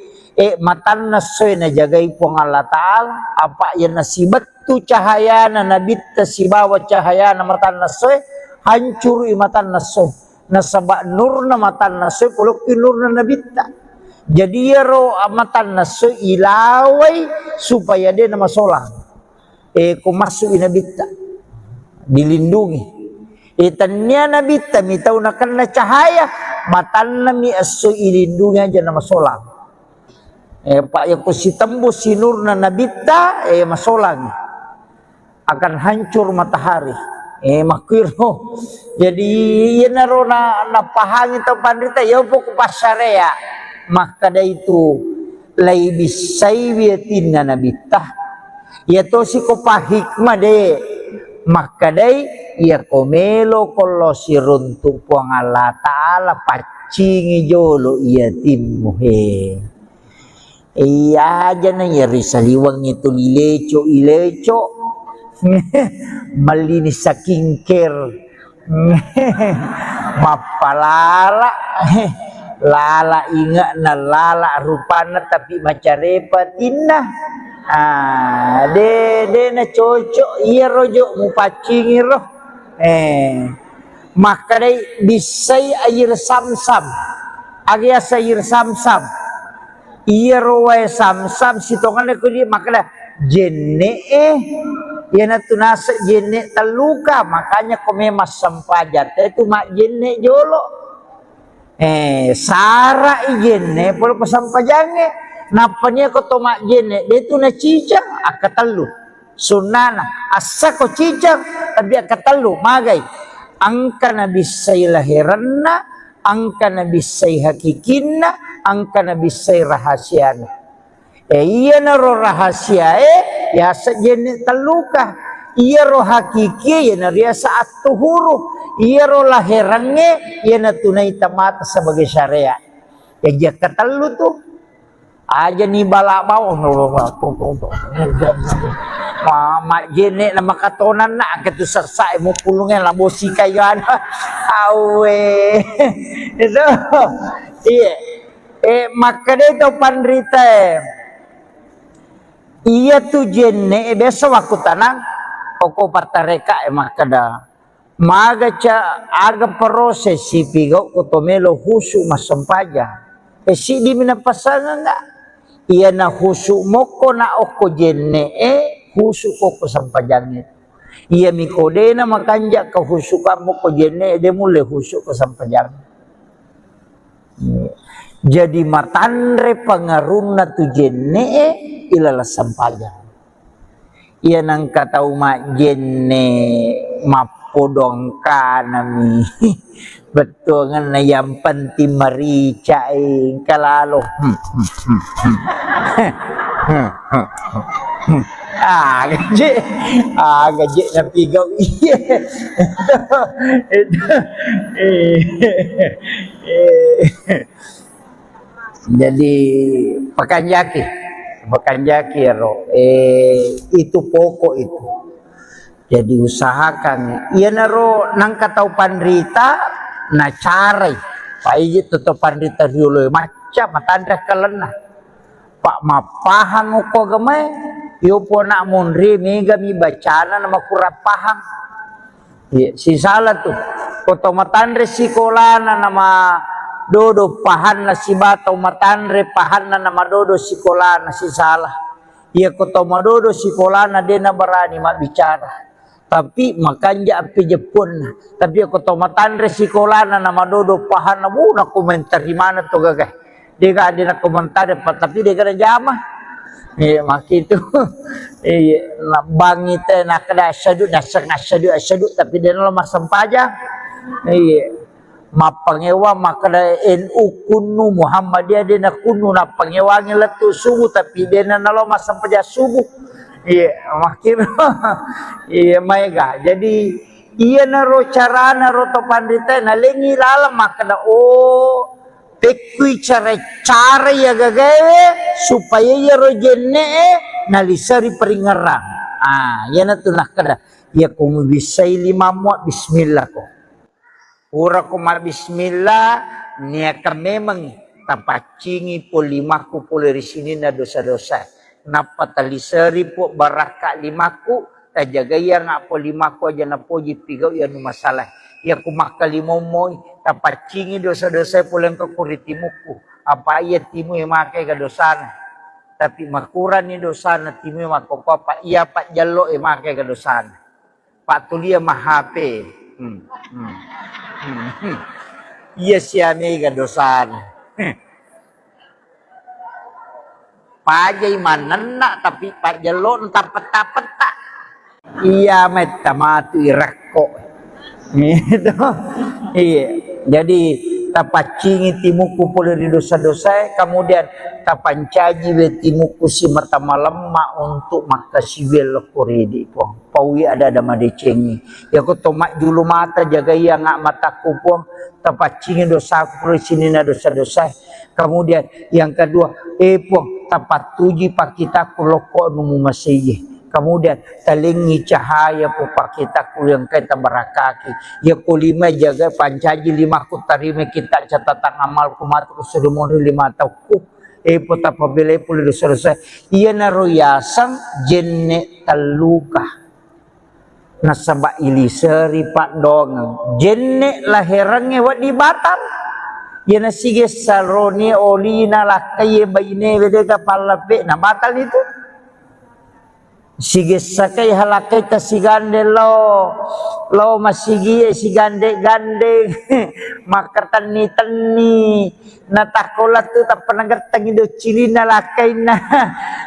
matan na soy na jagay po ng Allah Ta'ala apa yan nasibat tu cahaya na nabita si bawat cahaya na matan na soy hancur matan na soy nasaba nur na matan na soy pulok nur na nabita jadi yaro matan na soy ilaway supaya din na masolang kung masuk inabita dilindungi itanya nabita mitaw na kan na cahaya matan na mi aso ilindungi aja na masolang pak yang si tembus sinur na nabita masolang akan hancur matahari makiro jadi yan naro na napahangin to pandita yaw po kupasarea maka da itu lay bisay biyatin na nabita yato si kupahikma de maka day iya komelo kolo si runtuk po ang Allah Ta'ala pacingi jolo iya timmo iya aja na yari saliwang itu ileco malinis sa kingker mapalala lala inga na lala rupana tapi macarepatin na de na cocok iya rojo mu pacingi roh maka day bisay air samsam agya sayir samsam iya rowe samsam sitongan ko di maka da jenne yan na tunasa jenne taluka makanya kumemas sampajat itu mak jenne jolo sara jenne polo pasampajange napanya ko tomak jene detu na cicang akatalu sunana asa ko cicang tapi akatalu magay angka na bisay lahiranna angka na bisay hakikinna angka na bisay rahasiana iya na ro rahasia ya sa jene taluka iya ro hakiki ya na ria saat tuhuru iya ro lahirannya ya na tunai tamata sebagai syariat ya katalu tuh aja nih balak bawah mak jene nama katonan nak ketu sersak mau pulungnya lah bosi kayan awe itu iya maka itu pandrita iya tuh jene biasa waktu tanang pokok partareka maka dah maga ca aga proses si pigo kotomelo husu masampaja si di mina pasangan enggak iya na husu moko na oko jene husu koko sampajangnya iya mikode na makanja ka husu kamu ko jene de mule husu ko sampajang jadi matandre pangaruna tu jene ilala sampajang iya nang katau mak jene mapodong kanami betul ngana yang penting marica kalalo gaji napi gau iya jadi pakanjaki ro itu pokok itu jadi usahakan iya naro nang katau pandrita na cari pak iji tutup pandrita dulu macam matandra kalena pak mapahan uko gemai yo po nak mundri mega mi bacana nama kurap paham iya si salah tuh koto matandre sikolana nama dodo pahan na si batau matandre pahan na nama dodo sikolana si salah iya koto madodo sikolana dena berani mak bicara tapi makanya api Jepun tapi aku tomatan resikola na nama dodo pahan na muna komentar di mana tuh gagah dia gak ada komentar tapi dia gak jama iya mak itu iya bangit nak kada asyadu asyadu tapi dia lemah sempaja iya mapangewa makada NU kunu Muhammadiyah dia nak kunu na pangewangi letu subuh tapi dia na lemah sempaja subuh iya makin iya mega jadi iya naro cara naro to pandita na lengi lalam makna tekui cara ya gagawe supaya ya rojenne nalisari peringarang ya na tunah kada ya kumu bisai lima muat bismillah ko ura kumar bismillah niaka memang tapacingi po limaku po dari sini na dosa-dosa napa talisari po baraka limaku tajagaya nga po limaku aja na po jipigaw yan masalah ya kumakalimomoy tapacingi dosa-dosa po lang kakuritimuku apa iya timu yung makay kadosana tapi makuran ni dosana timu yung makopapa iya pak jalo yung makay kadosana pak tulia mahape iya siya may kadosana pajay manana tapi pajalon tapet-tapet iya metamatu irakko gitu iya jadi tapacingi timuku pula di dosa-dosa kemudian tapancaji timuku si mertama lemah untuk makasibel koridi po pawi ada madecengi ya ko tomak dulu mata jaga ya ngak mataku po tapacingi dosaku pula sini na dosa-dosa kemudian yang kedua po tapat tuji pakita kuloko numu masih kemudian talingi cahaya po pakita yang kita berakaki ya kulima jaga pancaji lima kutarime kita catatan amal kumat kusurumoni lima tahu po tapabile po dosa-dosa iya naroyasang jenne taluka nasaba iliseri pak dong jenne lahirannya wat di Batam ya nasige salroni olina lakay bayine wedega palape na batal itu sige sakay halakay tasigandelo lo masigi si gande-gande maka tani-tani natakola tu tak pernah gertang ido cilina lakai na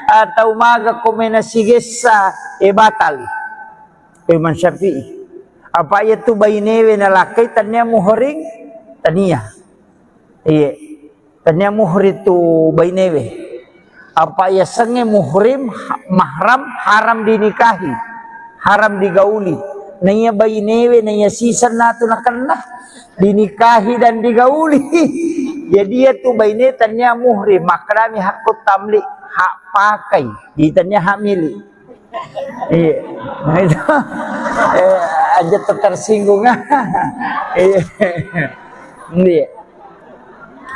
atau maga komena sigesa batal Imam Syafi'i apa ya tu bainewe na lakai tanya muhring tania iya tanya muhri tu bainewe apa ya senge muhrim mahram haram dinikahi haram digauli naya bainewe naya sisan natu nakanlah dinikahi dan digauli jadi itu baine tanya muhrim makrami hakut tamlik hak pakai ditanya hak milik iya nah itu aja tersinggung iya iya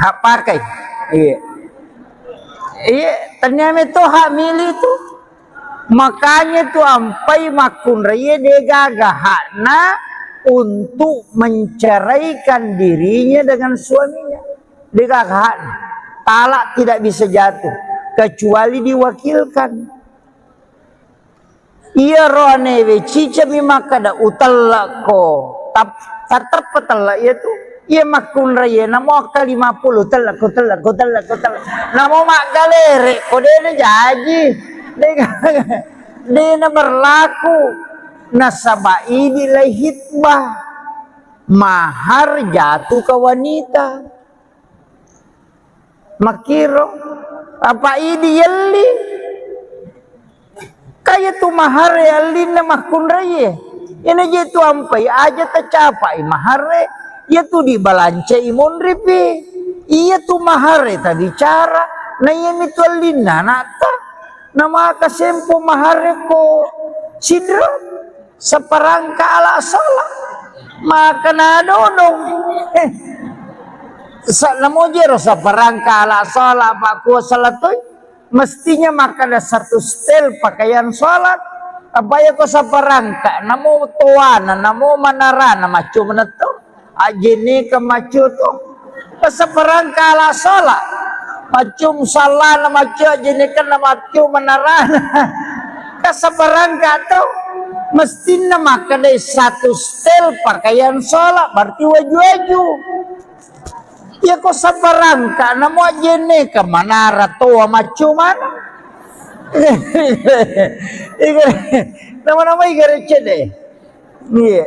hak pakai iya iya tanya itu hak milik itu makanya tu ampai makun raya dia gagah hakna untuk menceraikan dirinya dengan suaminya. Dia gagah hakna. Talak tidak bisa jatuh kecuali diwakilkan. Ia rohane we cica mi makada utalla ko tatap petalla itu ia makun raya namo kali 50 telak ko namo mak galere ko dene jaji dia berlaku nasabah ini lah hitbah mahar jatuh ke wanita makiro apa ini yali kayak tu mahar yali na makun raya ini jitu ampai aja tercapai mahar ya tu dibalance imun ripi iya tu mahar ta bicara na yemi tu alina nata nama kasempo mahareko sidra seperangka ala salah maka nadodong namo jero seperangka ala salah pak kuasa salatoy mestinya maka ada satu stel pakaian salat apa ya ko seperangka namo tuana namo manarana macu meneto ajene ke macu to seperangka ala salah macum salah na macu ajenikan na macu menarana kasabarang gato mestinya maka dari satu stel pakaian sholat berarti waju-waju ya kok sabarang ka na mo ajenikan manara toa macu mana nama-nama igarecce deh iya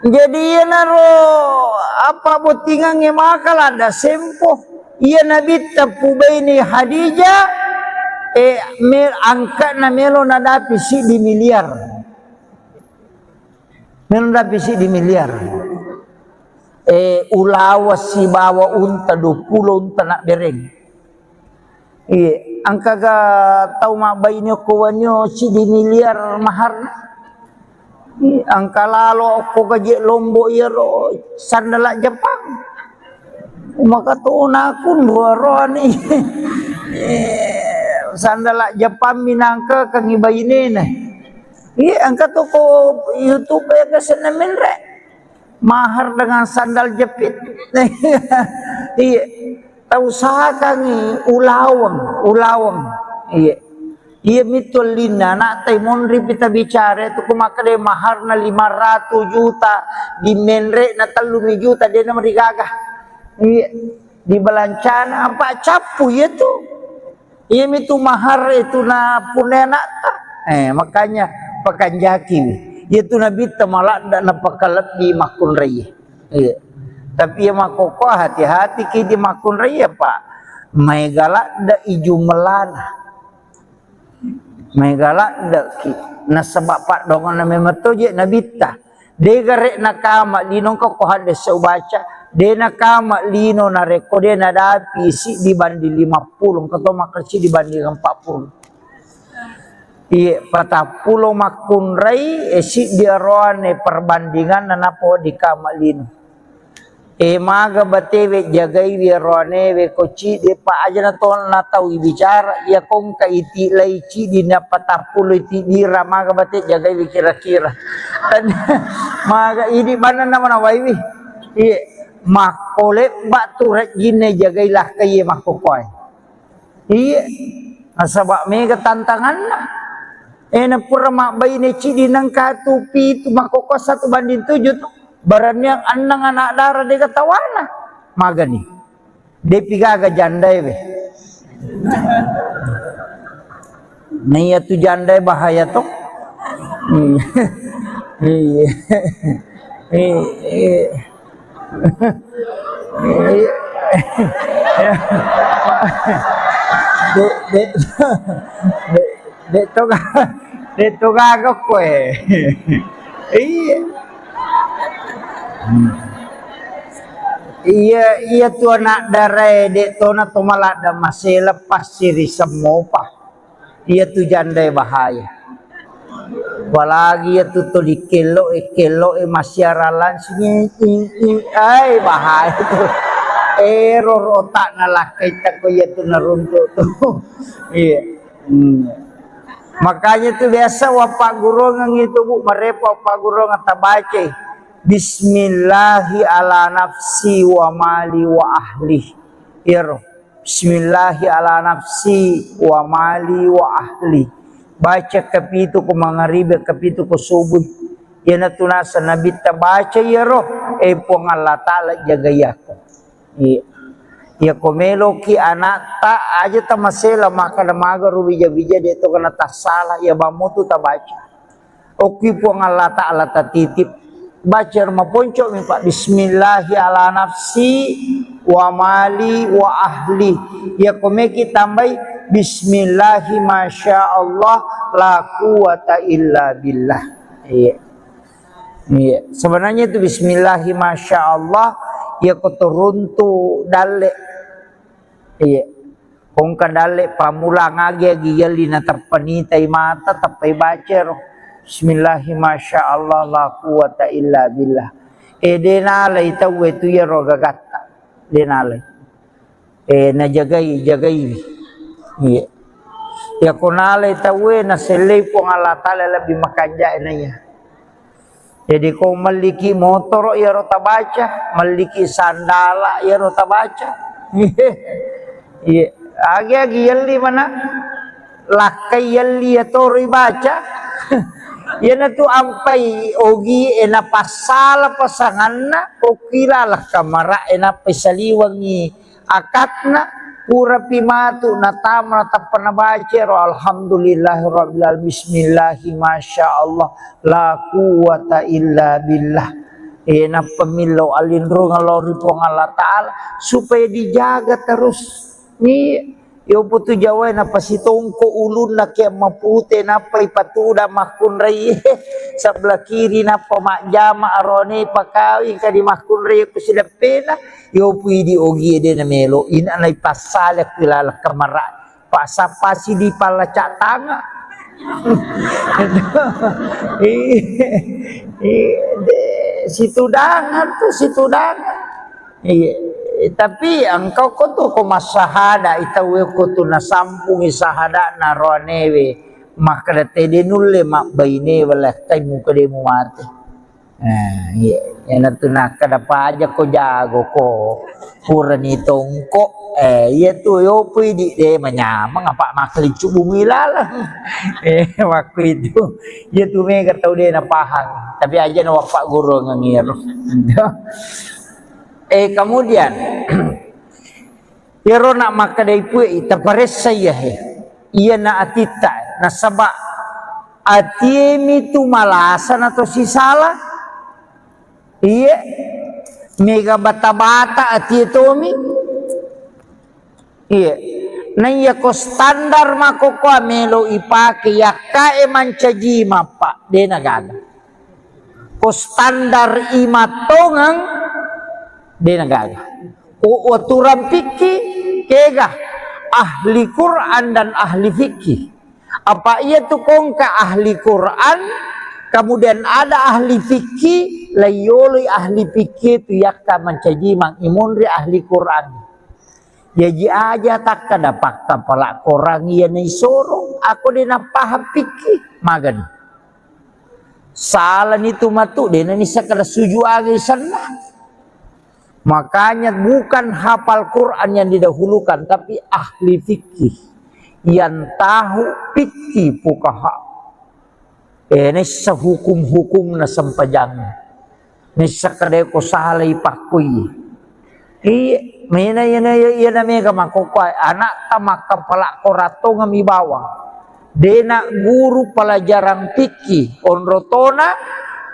jadi ia naro apa botingan ngemakal ada sempo ia nabi tapu baini Hadijah angkat na melo nadapi si di miliar melo nadapi si di miliar ulawa si bawa unta 20 unta nak bereng iya angka ga tau mabainyo kawanyo si di miliar mahar angka lalo ko gaji lombo iro sandala Jepang maka tuuna kun roa ni sandala Jepang minangka kang ibayine na iya angka to ko YouTube ya kesenemen re mahar dengan sandal jepit iya tahu sah kang ulawang iya iya mitul lina nak tay monri kita bicara itu kumakade mahar na 500 juta di menre na 3 juta dia na marigagah iya di balancana apa capu itu iya mitu mahar itu na punena makanya pakanjaki itu nabi temalak dan napakalat di makun raya iya tapi ya makoko hati-hati ki di makun raya pak may galak da iju melana megala daki nasabak pak dongan na memetoje nabita de garek nakama linong ko hades sa ubaca de nakama lino na rekode na dapi si dibanding 50 kato makersi dibanding 40 iya patapulong makunray si diaroane perbandingan na napo di kama lino maga batewe jagai wirone we koci de pa aja na ton na tau bicara ya kong kaiti laici di na 40 iti dira maga bate jagai kira-kira maga ini mana nama na waiwi iya makole batu rek gine jagai lah kaya makokoy iya asabak mega tantangan lah Na pura mak bayi ne cidi nang katupi tu makoko 1:7 tu. Baran yang anang anak darah de katawana. Magani. De pigaga jandai be. Nih tu jandai bahaya tu. Iya. De to gagak ko eh. Iya tu anak darai de to na to malada masih lepas siri semopa. Iya tu jandai bahaya. Apalagi ya tu dikelo masyaralan sini ay bahaya tu. Error otak nalakai tak ko ya tu naruntuk tu. Iya. Makanya tu biasa wapak guru ngang itu bu merepa wapak guru ngata baca Bismillahi ala nafsi wa mali wa ahli. Iro. Bismillahi ala nafsi wa mali wa ahli. Baca kapitu ko mangaribe kapitu ko subuh. Yana tunasa nabi ta baca iro pong Allah taala jaga yako. Iya. Ya komelo ki anak ta aja ta masela maka namaga rubija-bija de to kana ta salah ya bamutu ta baca. Oki pong Allah taala ta titip baca maponco mi Pak bismillahi ala nafsi wa mali wa ahli. Ya komeki tambai bismillahi masya Allah la quwata illa billah. Iya. Iya, sebenarnya itu bismillahi masya Allah ya kotoruntu dale. Iya. Kung kadale pamula ngagi giyali na terpenitai mata tapai baca roh. Bismillahi masya Allah la quwata illa billah. Denalay tahu itu ya roh gagata. Denalay. Na jagai. Iya. Ya kunalay tahu na selay po Allah Ta'ala lebih makanja na ya. Jadi kau maliki motor ya rota baca, maliki sandala ya rota baca. Iya, agi yalli mana lakai yalli ya tori baca. Ya na tu ampai ogi ena pasala pasanganna okila lah kamara ena pesaliwangi akatna pura pimatu natamna tapana baca ro alhamdulillahirabbil alamin bismillahi masyaallah la quwata illa billah. Na pemilau alindro ngalori po Allah Ta'ala supaya dijaga terus. Ni yo putu Jawa na pasitongko ulun na kaya mapute na paipatuda makunray sebelah kiri na pamakjama arone pakawi kadi makunray ko sila pena yo pwede ogi de na melo ina na ipasala kilala kamara pasapasi di palacak tanga. Situ dangan. Iya. Tapi engkau ko masahada itawe ko tu nasampung isahada na roanewe maka tede nulle mak baine wala tay muka de mu mate. Iya. Yana tu nak kada paja ko jago ko pura ni tongko iya tu yo pwede de manyamang apa makli bumi lalang. Waktu itu ya tu mega tau de na pahang tapi aja na wapak guru ngangir. Kemudian iro nak maka dai pui tapares saya iya na atita na sabak atiemi tu malasan atau si salah iya mega bata-bata ati tomi iya na iya ko standar mako ko melo ipake yaka mancaji mapa de nagaga ko standar imatongang de nagaga o turam fikih kega ahli Quran dan ahli fikih apa ia tu kongka ahli Quran kemudian ada ahli fikih layoli ahli fikih tu yakka mancaji mang imunri ahli Quran ya ji aja tak kada fakta pala korang ia nei sorong aku dena paham fikih magan salah itu matu dena ni sakada suju agi sana. Makanya bukan hafal Quran yang didahulukan tapi ahli fikih yang tahu fikih fuqaha nessa hukum-hukum na sampajang. Nessa kadai ko salay pakui. Mina yana mega makokwai anak tamak kepala korato ngami bawang. Dena guru pelajaran fikih onrotona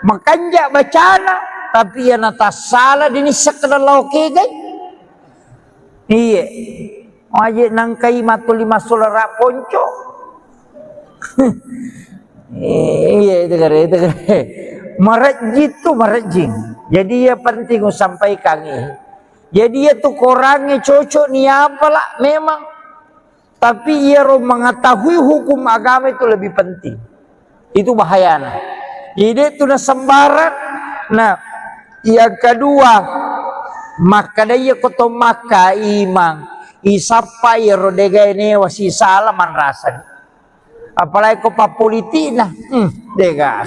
makanja bacana tapi yana tasala dini sakadalau kegai. Iya. Aje nangkai matul lima solara ponco. Iya itu kare. Marajit tu marajing. Jadi ya penting sampaikan ini. Jadi ya tu korangnya cocok ni apalah memang. Tapi ia mengetahui hukum agama itu lebih penting. Itu bahayanya. Jadi itu na sembarang. Nah, yang kedua, maka dia koto maka imang isapa ya rodega ini wasi salaman rasa. Apalagi ko pa politina. Dega.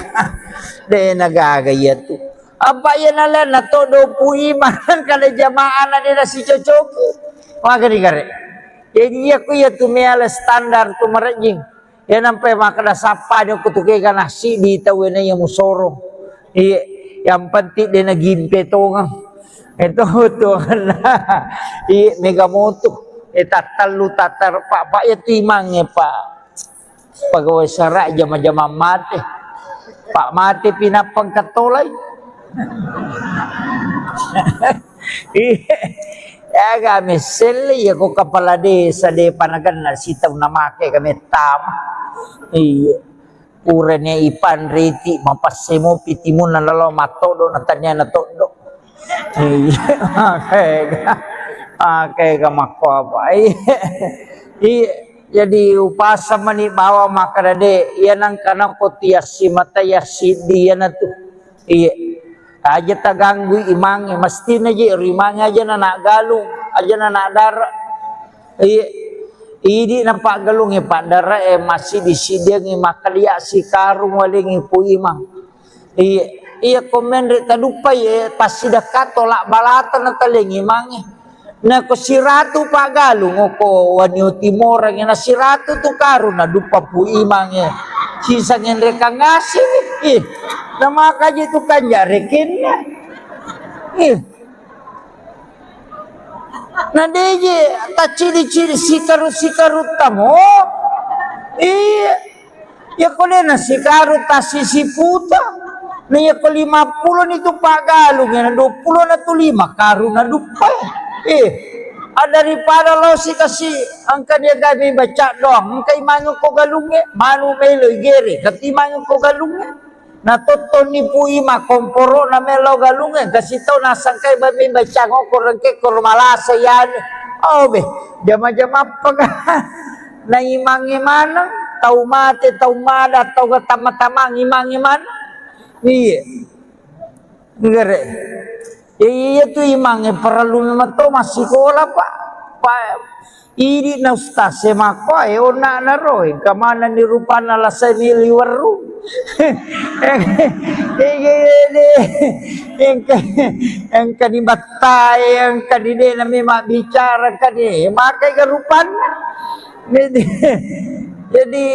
De nagaga ya tu. Apa ya nalan na todo pu iman kada jamaah na dia si cocoki. Maka di kare. Jadi ya ku ya tu meala standar tu marajing. Ya nampai maka da sapa dia kutuke kana si di tawena yang musoro. Iya, yang penting dia na gimpe tongang. Itu tuh iya megamoto. Tatalu tatar pak ya tu imangnya pak. Pegawai serak jama-jama mati. Pak mati pinapang katolay. Ya kami seli ya ko kepala desa de panagan na sitaw na make kami tama. Iya. Urenya ipan riti mapasemo pitimun na lalo matodo na tanya na todo. Iya. Oke kamako apa. Iya. Jadi upasa mani bawa makarade yan ang kanang kotiasi matayasi diyan na to. Iya. Aja taganggu imang mesti aja imang aja na nagalung aja na nadara. Iya. Idi nampak galung pak dara masih disidiang makalia si karung waling ipu imang. Iya. Iya komen rek tadupai pasti dekat tolak balatan na taling imang. Na ko siratu pa galung ko wanyo timor nga na siratu tu karu na dupa pu imang sisa ngin reka ngasih na makaji tu kanja rekin na deje ta ciri-ciri sikaru tamo ya ko na sikaru ta sisiputa na ya ko 50 itu pa galung na 20 na tu 5 karu na dupa daripada lo si kasi angka dia gabi baca doang angka imangu ko galunge manu melo gere kati imangu ko galunge na toto ni pui ma komporo na melo galunge kasi tau na sangkai babi baca ko rengke ko malasa yan be jama-jama pag na imangi mana tau mate tau mada tau tama-tama imangi mana iya gere. Iya tu imangnya perlu mato masih sekolah pak. Ini na ustaz semako ona na roy kamana ni rupana la semili waru. Yang kadi batai yang kadi de nami mak bicara kadi makai garupan. Jadi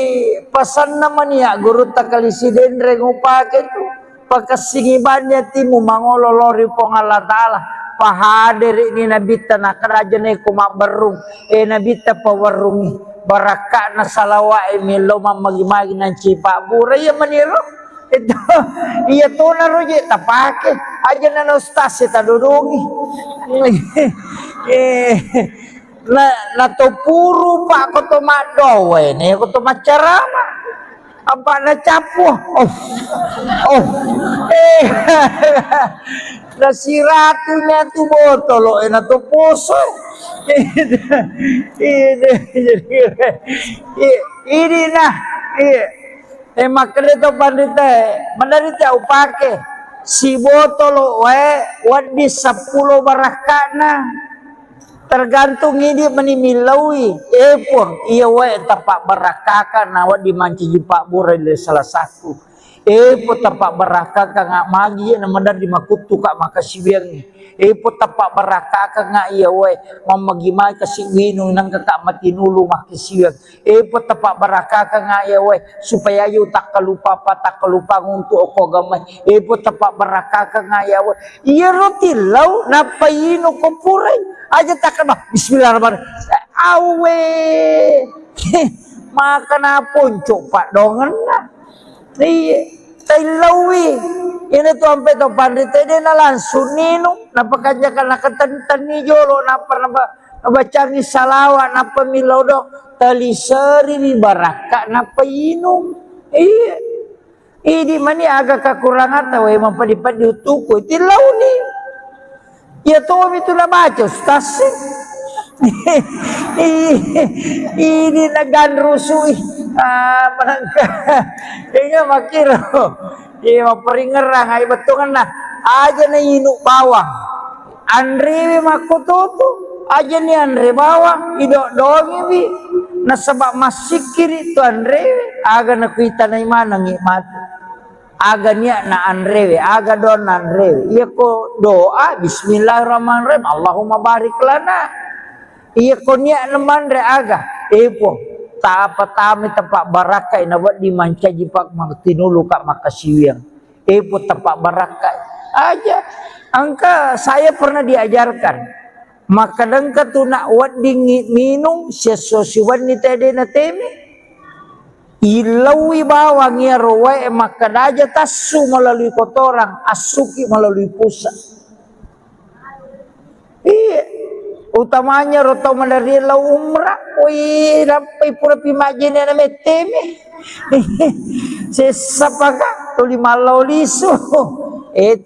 pesan namanya guru takalisiden rengupake tu. Pakasingibannya timu mangololori pong Allah Ta'ala pahadir ini nabita na kerajaan ko mabarung nabita pawarungi baraka na salawa miloma magimagi ng cipa buray maniro ito iya to na roje tapake aja na ustaz tadurungi na to puro pa ko to madowe ne ko to macarama apa na capo na siratunya tu botolo na to poso ini nah makanya to pandita mandarita upake si botolo wadi 10 barakana tergantung ini menimilaui pun iya tapak berakakan awak dimanci pak burai salah satu po tapak baraka ka nga magi na madar di makutu ka makasibiang ni. Po tapak baraka ka nga iya we mamagimay kasi wino nang kaka matinulo makisibiang. Po tapak baraka ka nga iya we supaya yu tak kalupa ngunto ako gamay. Po tapak baraka ka nga iya we iya rotilaw napayino ko puray. Aja takkan ba bismillahirrahmanirrahim. Awe maka na ponco pak dongan na. Tailawi ini tu sampai tu pandit ini na langsung nino napakajakan nakatantan ni jolo napa nabacangi salawat napa milodo tali seri di baraka napa inum ini mani agak kekurangan tahu emang padi-padi utuku tilau ni ya tu itu na baca ustaz ini nagan rusui menangka ini makiro ini maperingerang ay betungan na aja na inuk bawang Andre makututu aja ni Andre bawang idok dongi bi na sabak masikir itu Andre aga na kuita na imana ngikmat aga niya na Andre aga don Andre iya ko doa bismillahirrahmanirrahim Allahumma barik lana iya ko niya naman re aga po ta apa tami tempat barakai nawat dimanca jipak tinulu kak makasiwiang po tempat barakai aja angka saya pernah diajarkan maka dengka tu nak wat dingin minum sesuatu ni tadi na temi ilawi bawang ya roe maka aja tasu melalui kotoran asuki melalui pusat utamanya roto melalui lau umrah wih rampai pura pimajin na meteme sesapaka tuli malau lisu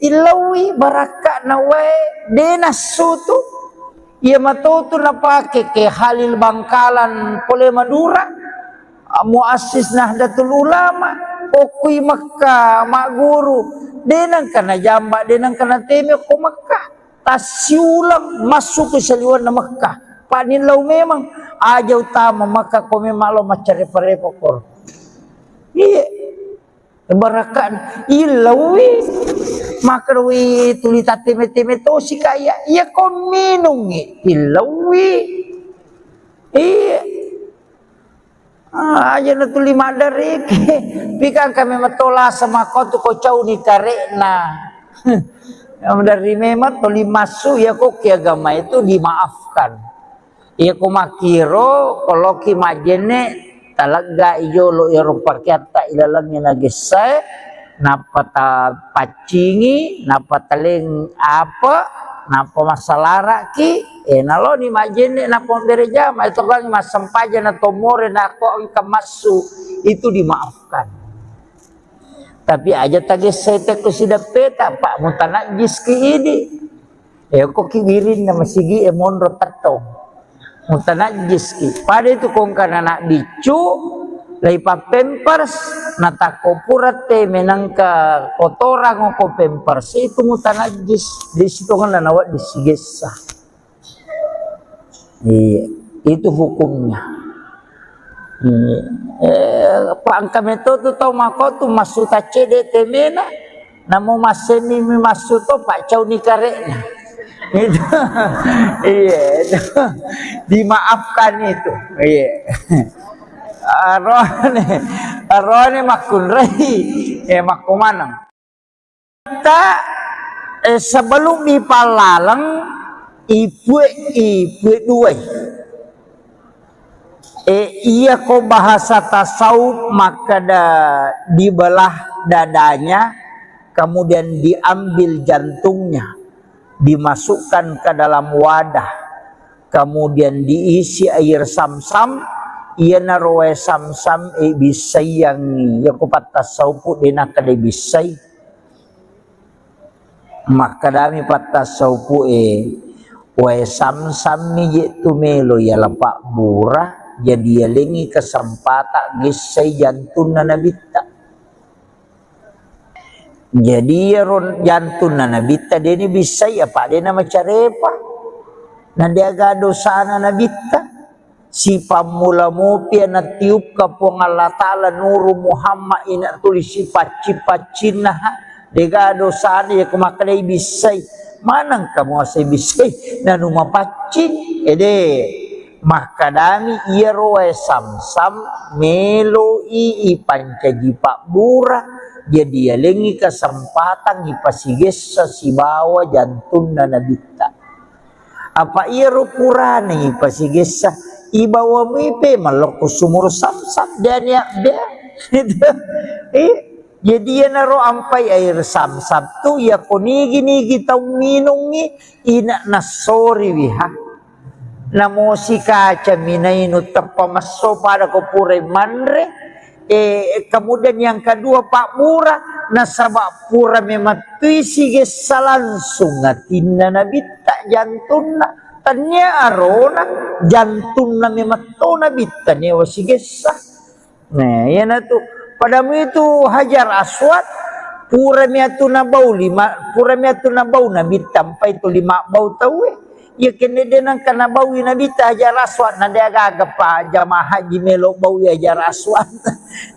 tilawi baraka na we denasu tu ia matoto na pake ke Halil Bangkalan pole Madura muassis Nahdlatul Ulama okui Makkah mak guru denang kana jambak denang kana teme ko Makkah tasiulang masuk ke saliwan na Makkah panin lau memang aja utama maka ko memang lo macarepa-repa kor iya barakan ilawi maka wi tulita teme-teme to si kaya iya ko minum ilawi iya aja na tuli madari pikang kami matola sama ko tu ko cau ni karena dari memang tuli masuk ya kok agama itu dimaafkan ya ko makiro kalau ki majene talaga ijolo ya rupa kata ilalangnya nagesay napata pacingi napata leng apa napa masalara ki nalo ni majene napa bereja ma itu kan masampaja na tomore na ko ang kamasu itu dimaafkan tapi aja tadi saya teku sidak peta pak mutanajis ki ini kok kibirin na masigi monro tato mutanajis ki pada itu kong kana nak bicu lai pa pampers natako purate menangka kotoran ko pampers itu mutanajis di situ kan nawat disigesa itu hukumnya Pak angka tu tau mako tu masuk tace de temena namo maseni mi masuk tu pak cau ni karekna itu iya dimaafkan itu iya arone makun rai makumanang kita sebelum dipalalang ibu dua iya ko bahasa tasawuf maka dibelah dadanya kemudian diambil jantungnya dimasukkan ke dalam wadah kemudian diisi air samsam iya naroe samsam bisai yang ya ko patasawuf dina kada bisai maka dami patasawuf wae samsam ni tu melo ya lapak burah jadi ya lengi kesempatan gisai jantun na nabita jadi ya jantun na nabita dia ni bisa ya pak dia nama carepa na dia gado sana nabita si pamula mopi na tiup ka po nga Allah Ta'ala nuru Muhammad ina tulis si paci-pacina degado sana ya kumakalay bisay manang kamu asay bisay na numapacin ede makadami iya roe sam-sam melo pancaji pak bura jadi alengi kesempatan ipasiges sa sibawa jantun na nabita apa iya ro purane ipasiges sa ibawa mipe maloko sumur sam-sam dan ya itu jadi ya naro ampai air sam-sam tu ya konigi-nigi tau minungi ina nasori wiha namo si kaca minainu terpamaso pada kopure mandre kemudian yang kedua Pak Mura nasabak pura mematui sige langsung ngatinna nabita jantuna tanya arona jantuna mematona bita ne wasigesa nah ya na tu padamu itu Hajar Aswad pura miatu na bau nabit sampai itu 5 bau tahu ya kene denang kana bau nabita Hajar Aswad na dia gagap pa jamaah haji melo bau Hajar Aswad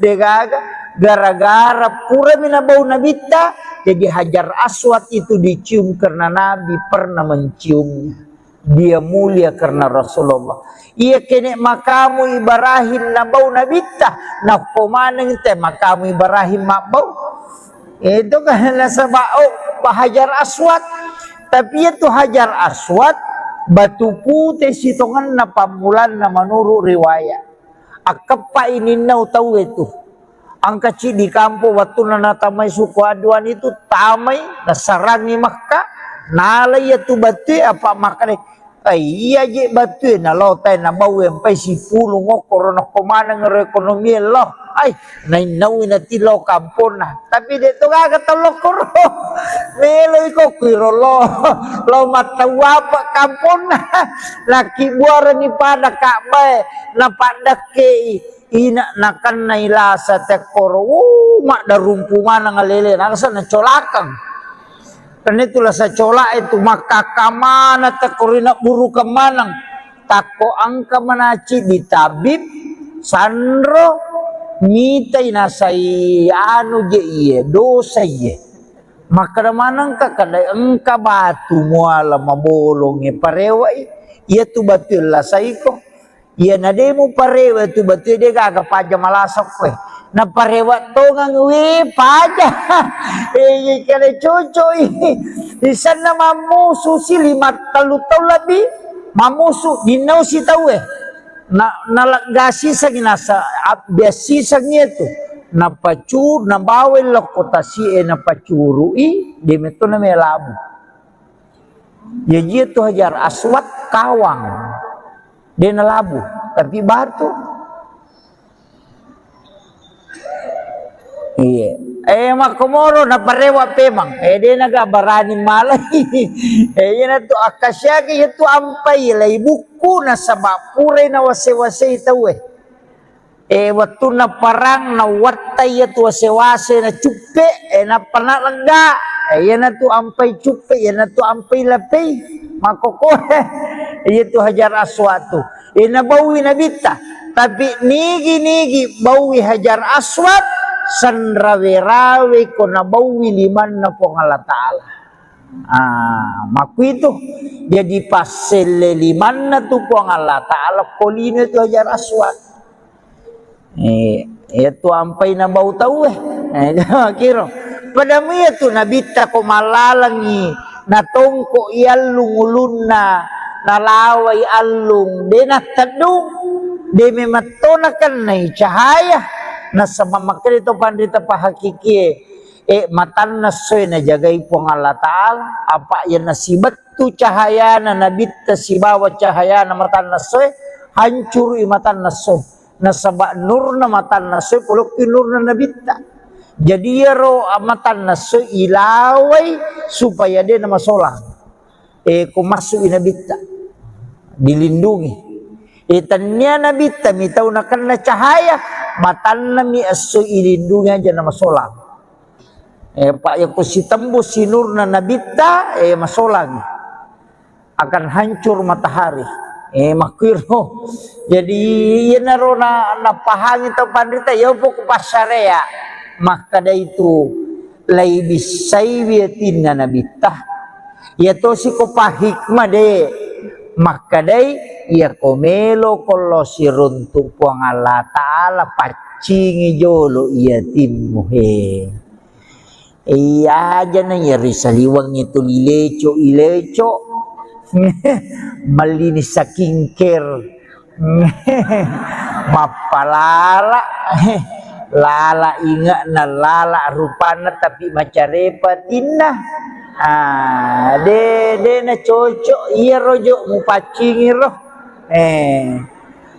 dia gagap gara-gara pura mina bau nabita jadi Hajar Aswad itu dicium karena Nabi pernah menciumnya dia mulia karena Rasulullah iya kene makamu Ibrahim na bau nabita na pomaneng te makamu Ibrahim mabau itu kan nasabao Hajar Aswad tapi itu Hajar Aswad batu putih sitongan na pamulan na menurut riwayat akapa ini nau tahu itu ang kecil di kampung waktu na tamay suku aduan itu tamay nasarangi Makkah nalay itu batu apa makane iya je batu na lotay na bau empai si pulung ngokor na komanang ekonomi loh ay nainawin na tilo kampon na tapi dito kagatolokor melo ko kuirolo lo matawapa kampon na laki buara ni pada kakbay na padake ina nakan na ilasa tekoro mak darumpungan na ngalele nakasa na colakang karena itulah sa cola itu maka kamana takorina buru kemanang tako angka manaci di tabib sandro mitai nasai anu je iye dosa iye maka manang ka kada engka batu muala mabolong parewa iya tu batul la saiko iya nademu parewa tu batul de gaga paja malasok we na parewa to ngang we paja kale cucu di sana mamusu si 5 talu lebih mamusu dinau si tahu na nalagasi sa ginasa biasi sa itu na pacur na bawel kota si na pacuru di meto na melabu jadi itu Hajar Aswad kawang dia nalabu tapi batu iya makomoro na parewa pemang dia nagabarani malay yan na to akasya kaya to ampay lay buku na sabapure na wase-wase itaw waktu na parang na watay to wase-wase na chupe na panalagda yan na to ampay chupe yan na to ampay lapay makokore yan to Hajar Aswad to nabawi na bita tapi nigi-nigi bawi Hajar Aswad sanrawe-rawe ko nabawi liman na po ng Allah Ta'ala maku itu jadi pasel liman na to po ang Allah Ta'ala kolino ito Hajar Aswad ito ampay na bau tau kiro padamu ito nabita ko malalangi natongko ialung ulun na nalaway alung de natadung de mematonakan na cahaya nasa mamakil ito pandita pahakiki matan na soy na jagay po ng Allah Ta'ala apa yan nasibat tu cahaya na nabita si bawat cahaya na matan na soy hancur matan na soy nasaba nur na matan na soy pulok nur na nabita jadi yaro matan na soy ilaway supaya dia na masolang kung masuk inabita dilindungi tanya nabita mitaw na kan na cahaya matan na mi aso ilindungi aja na masolang pak yang si tembus sinur na nabita masolang akan hancur matahari Makiro. Jadi iya naro na pahami to pandita ya pok pasarea. Maka da itu lai bisai biatinna nabitah. Ya to si ko pahikmah de. Maka dai ya komelo kollo siruntuk puang Allah Ta'ala pacingi jolo iya timmu he. Iya aja na ya risaliwang itu ileco malinis sa kingker mapalala lala ingat na lala rupana tapi macarepatinna de na cocok iya rojo mu pacingi roh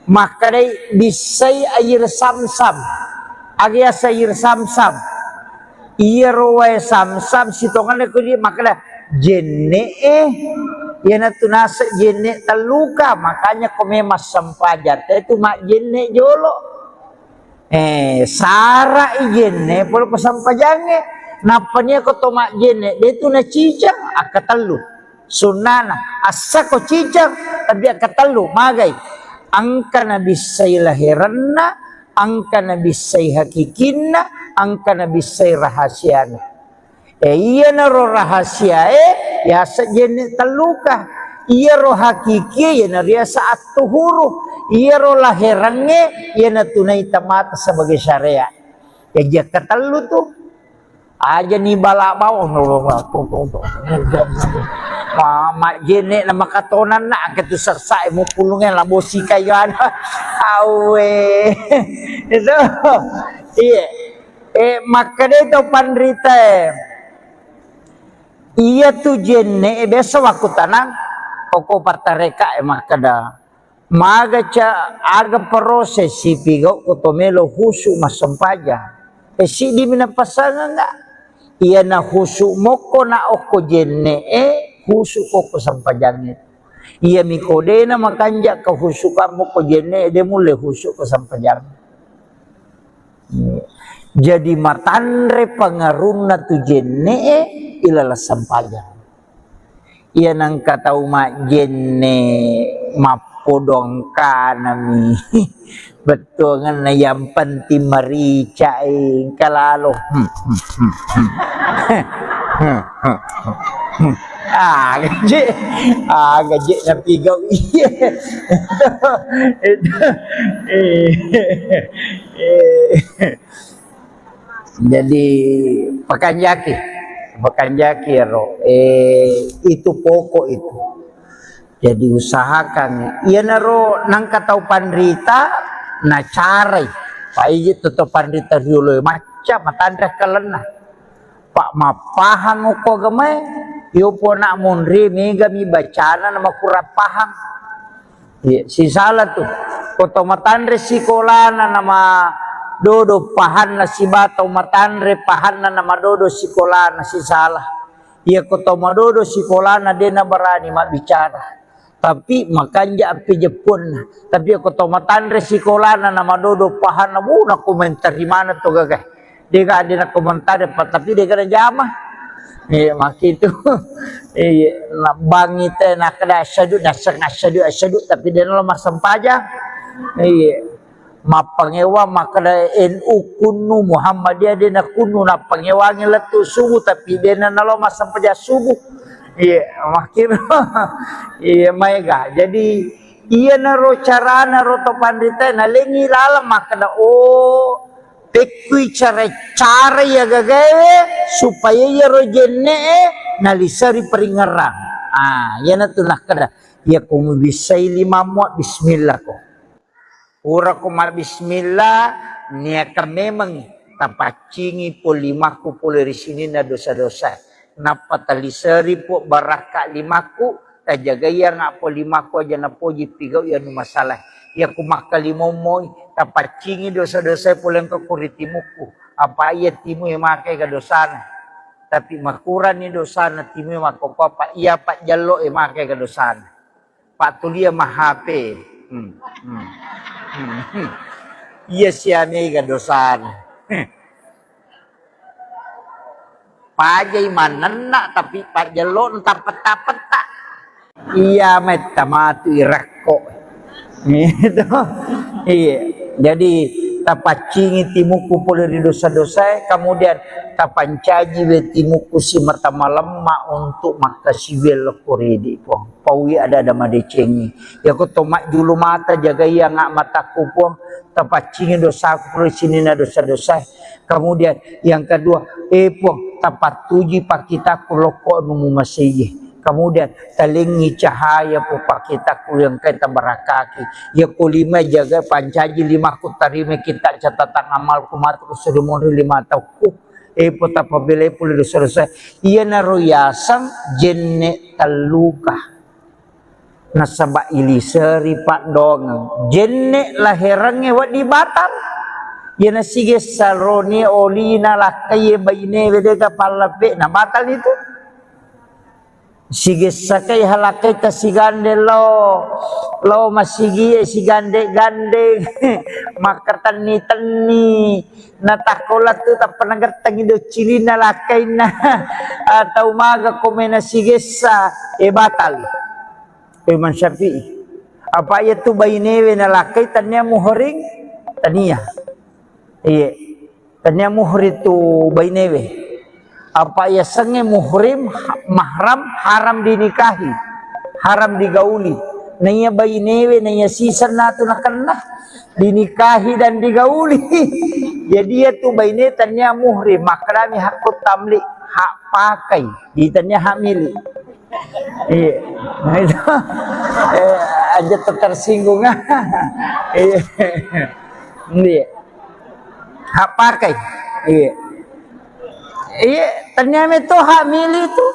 maka dai bisai air samsam agya sayur samsam iya roe samsam sitongan ko di makna jenne yana tunasa jenne taluka makanya komemas sampajar itu mak jenne jolo sara jenne polo pasampajange napanya ko to mak jenne itu na cicang akatalu sunana asa ko cicang tapi akatalu magai angka nabi say lahiranna angka nabi say hakikinna angka nabi say rahasiana iya na ro rahasia ya sajene taluka iya ro hakiki ya na ria saat tuhuru iya ro lahirannya ya na tunai tamata sebagai syariat ya jaka talu tuh aja nih bala bawah mak jene na makatonan na ketu sersai mo pulungnya labosi kayan awe itu iya maka itu pandrita iya tu jenne biasa waktu tanang pokok partareka maka dah maga ca aga proses si pigo kotomelo husu masampaja si di mina pasangan enggak iya na husu moko na oko jenne husu koko sampajangnya iya mikode na makanja ka husu kamu ko jenne de mule husu ko sampajang jadi matandre pangaruna tu jenne ilala sampajang iya nang katau mak jenne mapodong kanami betul ngana yang penting marica kalalo gaji napi gau iya jadi pakanjaki ro itu pokok itu jadi usahakan iya naro nang katau pandrita na carai paiji toto pandrita dulu macam matandra kalena pak mapahang ko gamay yo po na munri mega mi bacana nama kurang paham si salah tuh koto matandre sikolana nama dodo pahan na si bato matandre pahan na nama dodo sikolana si salah iya koto madodo sikolana dena barani mak bicara tapi makanya api Jepun tapi aku tomatan resikola na nama dodo pahan na muna komentar di mana tuh gagah dia gak ada komentar tapi dia kena jamah mak itu bang itu nak kena asyadu tapi dia lemah sempajang mapangewa makada NU kunu Muhammadiyah dia nak kunu na pangewangi letu subuh tapi dia na lemah sempajang subuh iya makin iya mega jadi iya naro cara naro to pandita na lengi lalam makna tekui cara ya gagawe supaya ya rojenne nalisari peringarang ya na tunah kada ya kumu bisai lima muat bismillah ko ura kumar bismillah niaka memang tapacingi po limaku po dari sini na dosa-dosa napa talisari po baraka limaku tajagaya nga po limaku aja na po jipigau ya no masalah ya kumakalimomoy tapacingi dosa-dosa po lang kakuritimuku apa iya timu yang makai kadosana tapi makuran ni dosana timu yang makopapa iya pak jalo yang makai kadosana pak tulia mahape iya siami kadosana pajai manena tapi pak jalo entah peta-peta iya metamatu irak kok. Gitu. Iya. Jadi tapacingi timuku pula di dosa-dosa, kemudian tapancaji we timuku si mertama lemma untuk maka siwel koredi po. Pawi ada madecengi. Ya ko tomak dulu mata jaga ia ngak mataku po tapacingi dosaku pula sini na dosa-dosa. Kemudian yang kedua, po tapatuji pakitaku loko numu masih. Kemudian talingi cahaya po pakitaku yang kita berakaki. Ya kulima jaga pancaji lima ku tarime kita catatan amal kumatu kusudumuri lima tauku. Po tapabile puli dosa-dosa. Iya naroyasang jenne taluka. Nasaba iliseri pak dong. Jenne lahirannya wat di Batam. Ya nasige salroni olina lakaye bayine wedega palape. Nah batal itu. Sige sakay halakay ta sigande lo masigi sigande gande makartani tani natakolat tu ta panagatang ido cilina lakay na atau maga komena sige sa batal Imam Syafi'i apa ya tu baynewe na lakay tanya muhring tania iya tanya muhri tu baynewe apa ya senge muhrim mahram haram dinikahi haram digauli nanya baynewe nanya sisa natu nakanlah dinikahi dan digauli jadi ya tu bayne tanya muhrim makrami hakut tamlik hak pakai ditanya hak milik iya nah itu aja tersinggung iya hak pakai iya. Iya, ternyata itu hak milik itu.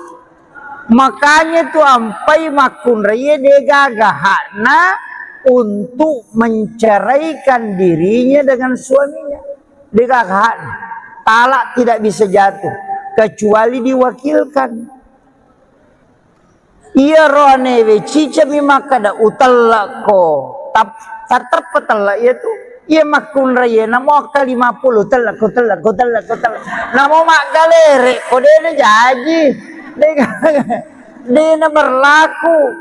Makanya itu ampai makun raya degaga hakna untuk menceraikan dirinya dengan suaminya. Degaga hakna. Talak tidak bisa jatuh kecuali diwakilkan. Iya rohane cica mimakada utalak ko. Tarterpetalak itu. Ia makun raya namo ka 50 telak namo mak galere kodene jaji dena berlaku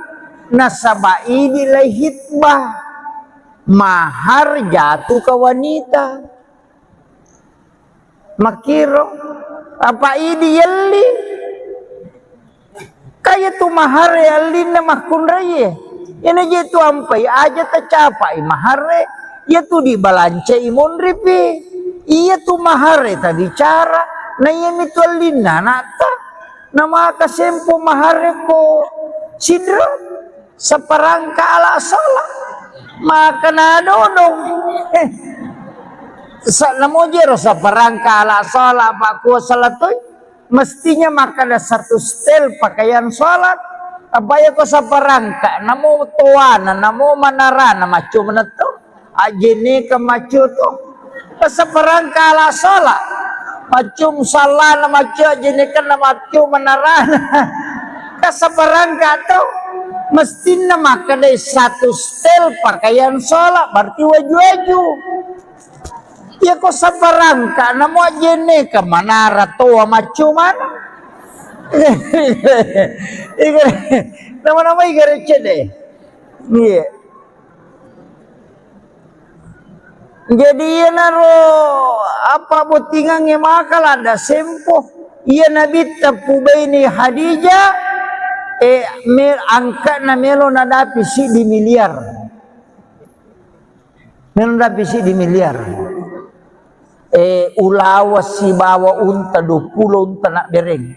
nasaba ini lai hitbah mahar jatuh ke wanita makiro apa ini yelli kaya tu mahar yelli na makun raya ini jitu ampai aja tercapai mahar ia tu di balance imun ripi ia tu mahar ta bicara na iya mitwalin na nata na maka sempo mahar ko sidra sa parangka ala sala maka na dodong sa namojero sa parangka ala sala paku salatoy mestinya maka ada satu stel pakaian salat apa ya ko sa parangka namo tuana namo manarana macu meneto ajene kemacu tu keseperang kala sholat macum salah na macu ajene kan na macu menaran keseperang katu mestinya maka dari satu stel pakaian sholat berarti waju-waju ya kok seperang ka na mo ajene ke manara tua macu mana nama-nama igarece deh iya. Jadi ia naro apa botingan ngemakal ada sempoh ia nabi tapu baini Hadijah angkat na melo nadapi si di miliar melo nadapi si di miliar ulawas si bawa unta 20 unta nak bereng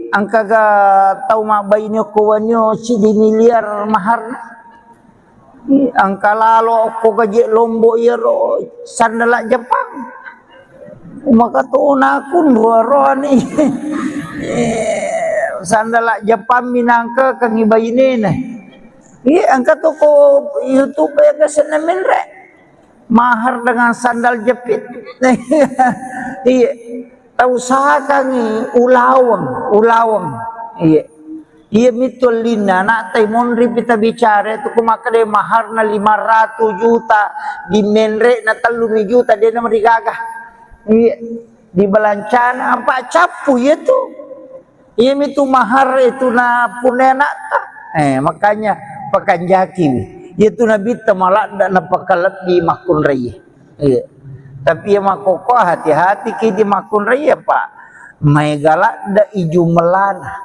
angka ga tau mak baini kawanyo si di miliar mahar angka lalo ko gaji Lombok ya ro sandalak Jepang maka tu nakun roh ni sandalak Jepang minangka kang ibayine nah iya angka tu ko YouTube ya kesana menre mahar dengan sandal jepit iya tahu sakangi ulawang iya iya mitulina nak taimon ripita bicara itu kumakade mahar na 500 juta di menre na 3 juta dia na merigagah iya di balancana apa capu itu iya mitu mahar itu na punena ta makanya pakan jaki itu nabi tamalak dak napakalap di makun raya. Tapi yang makoko hati-hati ki di makun raya pak. Mai galak dak iju melana.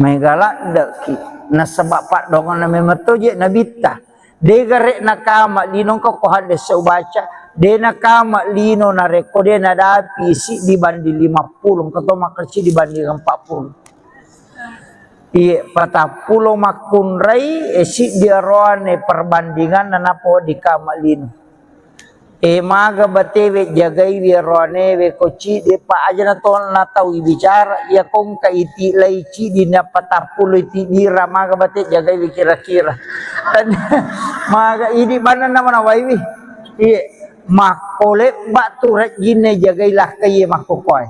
Mai galak dak ki. Na sebab pak dongan na memeto je nabi ta. De garek nakama linong ko hades ubaca. De nakama lino na reko de na dapi isi dibanding 50 kato makerci dibanding 40. Iya, patah pulau makun rai esi dia roane perbandingan nanapo di kamalin. Maga batewe jagai we roane we koci de pa aja na ton na tau bicara ya kong ka iti laici di na patah pulau iti dira maga bate jagai we kira-kira. Dan maga ini mana nama nawai wi. Iya, makole batu rajine jagailah kaye makokoy.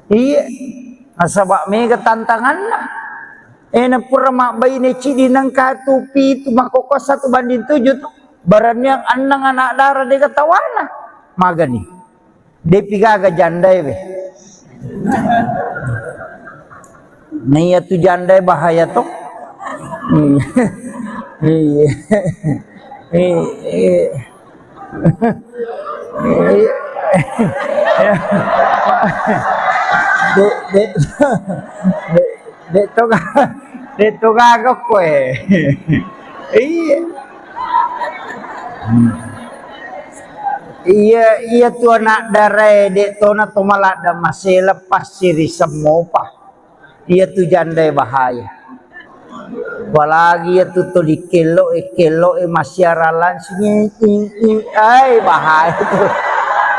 Iya, asabak mega tantangan lah. Na pura mak bayi neci di nangka tupi itu makoko 1:7 tuh barannya anang anak darah dia ketawana maga nih dia pigaga jandai be nih ya tuh jandai bahaya tuh Dito gaga ko iya tu anak darai dito na tumalada masih lepas siri semopa iya tu jandai bahaya apalagi ya tu di kelo masyaralan ay bahaya tu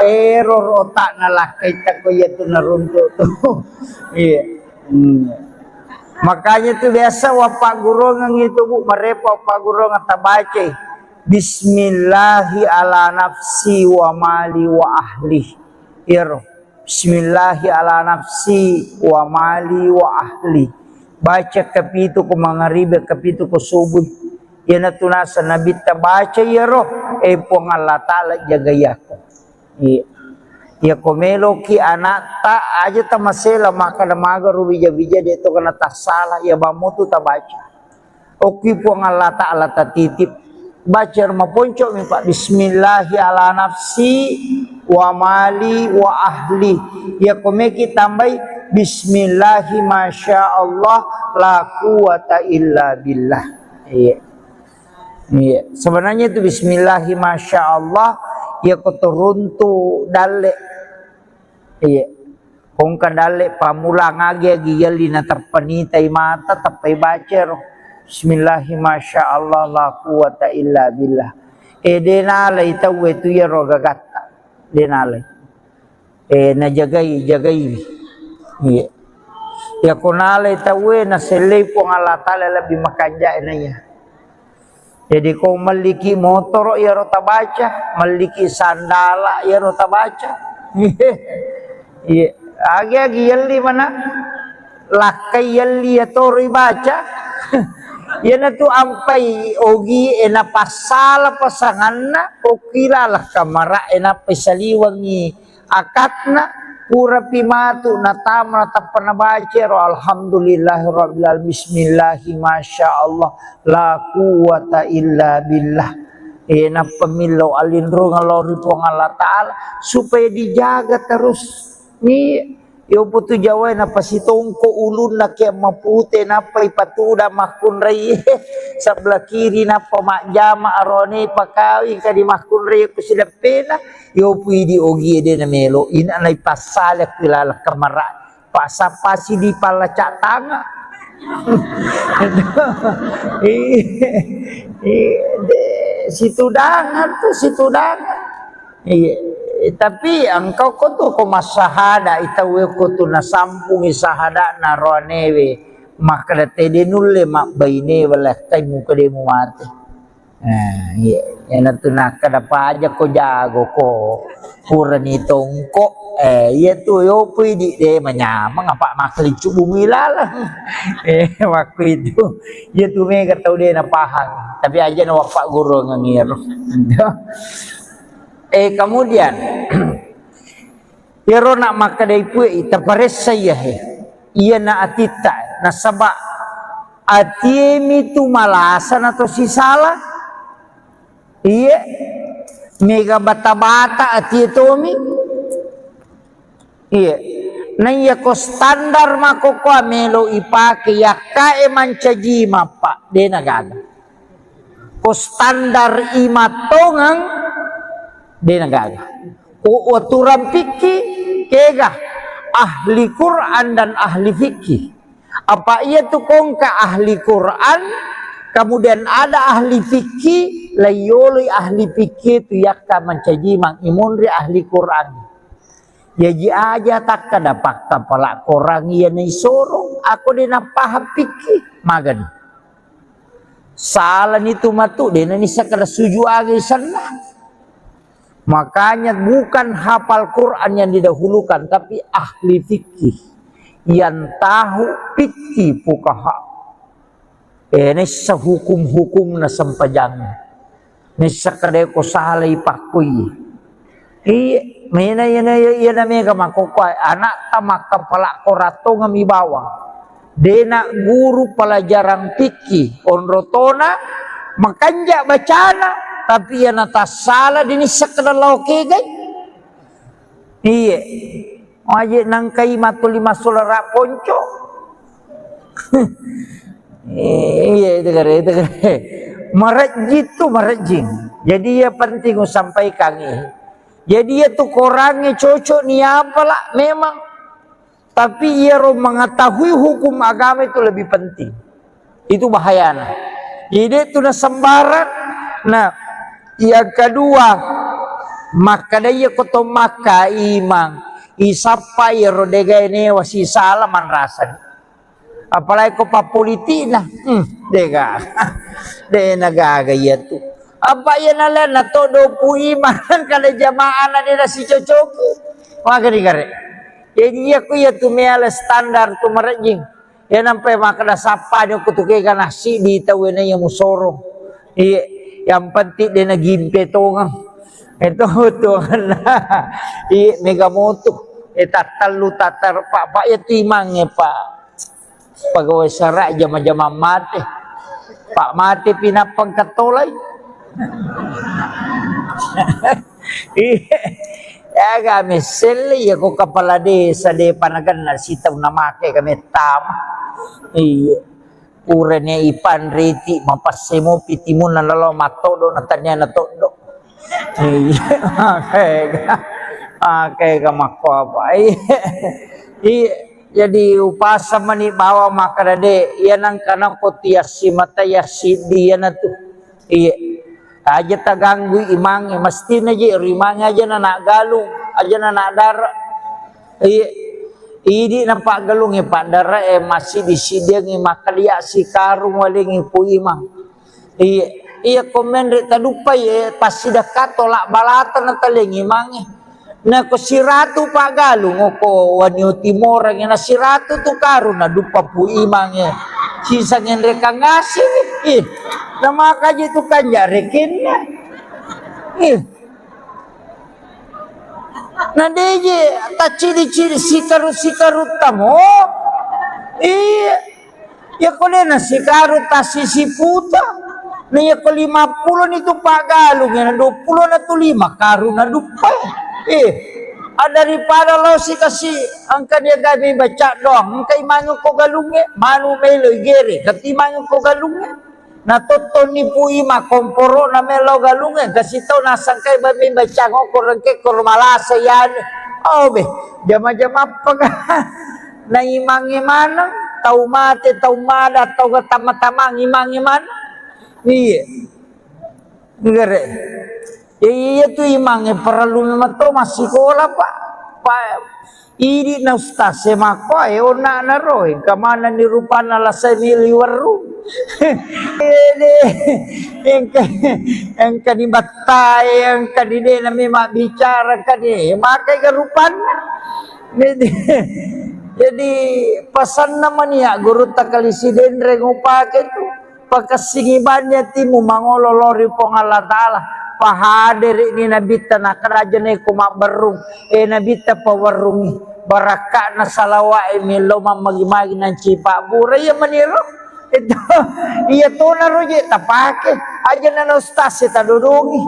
error otak nalakai tak ko ya tu naruntuk tu iya makanya itu biasa wapak guru itu bu merepa wapak guru ngatabace Bismillahi ala nafsi wa mali wa ahli iro Bismillahi ala nafsi wa mali wa ahli baca kapitu ko mangaribe kapitu ko subuh yana tunasa nabi tabaca iro pong Allah taala jagayako ya komelo ki anak ta aja ta masela maka maga rubija-bija de to kana tak salah ya bamutu ta baca oki po Allah taala ta titip baca ma ponco mi pak bismillahi ala nafsi wa mali wa ahli ya komeki tambai bismillahi masyaallah la quwata illa billah iya sebenarnya itu bismillahi masyaallah ya kotoruntu dale iya kong kadale pamula ngage giyali na terpenitai mata tapai bacer bismillahi masyaallah la quwata illa billah denalai tawe tu ya roga gatta denalai na jagai iya ya konalai tawe na selei po Allah taala lebih makanja enanya. Jadi kau maliki motor ya rota baca, maliki sandala ya rota baca. Iya, agi yalli mana lakai yalli ya tori baca. Ya na tu ampai ogi ena pasala pasanganna okilalah kamara ena pesaliwangi akatna pura pimatu natamna tapana baca alhamdulillahirabbil alamin bismillahi masyaallah la quwata illa billah na pemilau alindro ngalori po Allah taala supaya dijaga terus ni yo putu Jawa na pasitongko ulun na kaya mapute na paipatuda makun rai sebelah kiri na pamakjama arone pakawi kadi makun rai ko sila pena yo pudi ogi de na melo ina na ipasala kilala kamara pasapasi di palacak tanga situ dangan tapi engkau ko tu ko masahada itawe ko tu na sampung isahada na roanewe maka tede nulle mak baine wala tay mu kade mu mate ya tu nak kada pa aja ko jago ko pura ni tongko ya tu yo pudi de manyama ngapa makli bumi lala waktu itu ya tu mega tau de na pahang tapi aja na wapak guru ngangir. Kemudian Yaro nak maka dari pui terpares saya ia na atita na sabak Atiemi tu malasan atau si salah. Iya. Mega bata-bata ati tomi. Iya. Na iya ko standar mako ko melo ipake ya kae mancajima pak de nagaga. Ko standar imatongang de nagaga. Ko aturan fikih kega ahli Quran dan ahli fikih. Apa ia tuh kongka ahli Quran, kemudian ada ahli fikih, layoli ahli fikih tu yakka mencaji mang imunri ahli Quran. Ya ji aja tak kada pakka pala korang ia ni sorong, aku dina paham fikih magan. Salah itu matu dina ni sakada suju agi sana. Makanya bukan hafal Quran yang didahulukan, tapi ahli fikih yang tahu fikih fuqaha. Ini sehukum-hukum na sempajang. Ini sakada ko salai pakui. Mina yana mega makokwai anak tamak kepala korato ngami bawang. Dena guru pelajaran fikih onrotona makanja bacana tapi yana tas salah dini sakada lauke gai. Iya. Aje nangkai matul lima solara ponco. Iya itu kare. Marajit tu marajing. Jadi ya penting sampaikan ini. Jadi ya tuh korangnya cocok nih apalah memang. Tapi ia mengetahui hukum agama itu lebih penting. Itu bahayanya. Jadi itu na sembarang. Nah, yang kedua, maka dia koto maka imang isapa ya rodega ini wasi salah man rasa. Apalagi ko papolitina. Dega. De nagaga ya tuh. Apa ya nalan na todo pu iman kada jamaah na dina si cocoki. Maka digare. Jadi aku ya tu meala standar tu marajing. Ya nampai makada sapa dia kutuke kana si di tawena yang musorong. Iya, yang penting dia na gimpe tongang. Itu tuh lah. Iya mega moto. Tatalu tatar pak ya timangnya pak. Pegawai serak jama-jama mati. Pak mati pinapang katolay. Ya kami seli ya ko kepala desa de panagan na sitaw na make kami tama. Iya. Urenya ipan riti mapasemo pitimun na lalo matodo na tanya na todo. Iya. Oke kamako apa. Iya. Jadi upasa mani bawa makarade yan ang kanang kotiasi matayasi dia na tu. Iya. Aja taganggu imang mesti naji rimang aja na galung aja na dar ini nampak galung pak dara masih di sidang makalia si karung waling ipu imang iya komen rek tadupai pasti dekat tolak balatan na taling imang na ko siratu pak galung ko wanyo timor na siratu tu karung na dupa pu imang sisa ngendre kang ngasih nama kaji tu kan jarekin nah deje tak ciri-ciri sikaru tamo iya ya kole na sikaru tasisi puta na ya ko 50 itu pak galung na 20 na tu 5 karun na dupa daripada lo si kasih angka dia gabi baca doang angka imangu ko galungnya manu melo gere katimangu ko galungnya na toton ni pui ma komporo na melo galungnya kasih tau na sangkai babi baca ngokor rengke kor malasa yan be jama-jama apa na imangi mana tau mate tau mada tau tama-tama imangi mana iya gere. Iya tu imangnya perlu memang tu masih sekolah pak. Ini na ustaz semako ona na roy kamana ni rupana la semili waru. Yang kadi batai yang kadi de na memang bicara kadi makai ke rupana. Jadi pesan naman ya guru takali siden rengupake tu pakasingibannya timu mangololori pong Allah Ta'ala. Pahadir ini nabita na kerajaan ko mabarung nabita pawarungi barakak na salawa mi loma magimagi ng cipa buray ya maniro Itu iya tuh naruji tak pakai aja na ustaz kita dudungi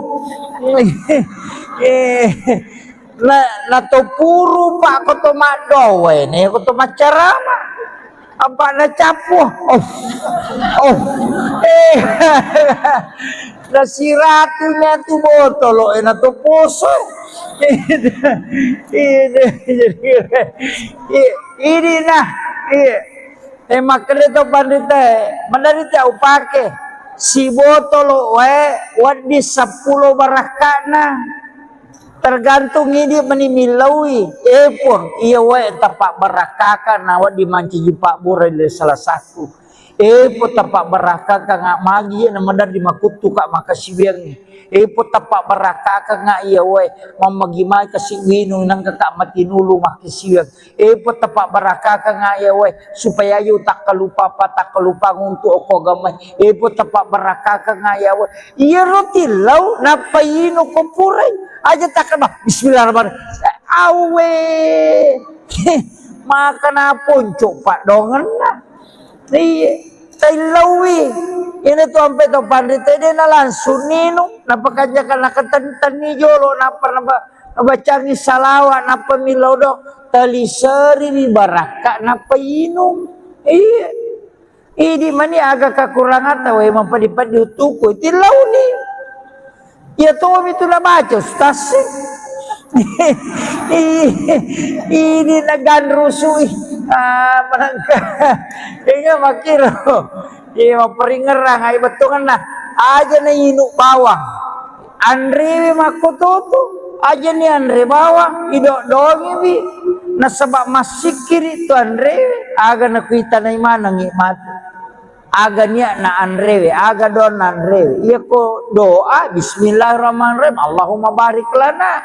na to puru pak ko to madowe ne ko to macarama apa na capo na siratunya tu botolo na to poso ini nah makanya to pandita menderita upake si botolo wadi 10 barakana tergantung ini menimilawi pun iya tapak barakaka na wadi manci jipak burai salah satu po tapak barakaka ngak magi na madar di makutu kak makasibiang po tapak barakaka ngak iya mamagimay kasi wino nang kakak matinulu makisibiang po tapak barakaka ngak iya supaya yu tak kalupa nguntu oko gamay po tapak barakaka ngak iya rotilaw napayino ko puray aja takkan bah bismillahirrahmanirrahim awe maka na ponco pak dongan na tailawi ini tuh sampai to pandita dia na langsung nino napakanjakan nakatan ni jolo nabacangi salawa napa milodo talisari ni baraka napa inum ini mani agak kekurangan tahu emang padi utuku tilau ni ya tuh itu na baca ustaz ini nagan rusui menangka ini makiro ini maperingerang ay betungan na aja na inuk bawang Andre makututu aja ni Andre bawang idok dongi bi nasabak masikir itu Andre aga nakuita na imana ngikmati aga niya na Andre aga don Andre iya ko doa bismillahirrahmanirrahim Allahumma barik lana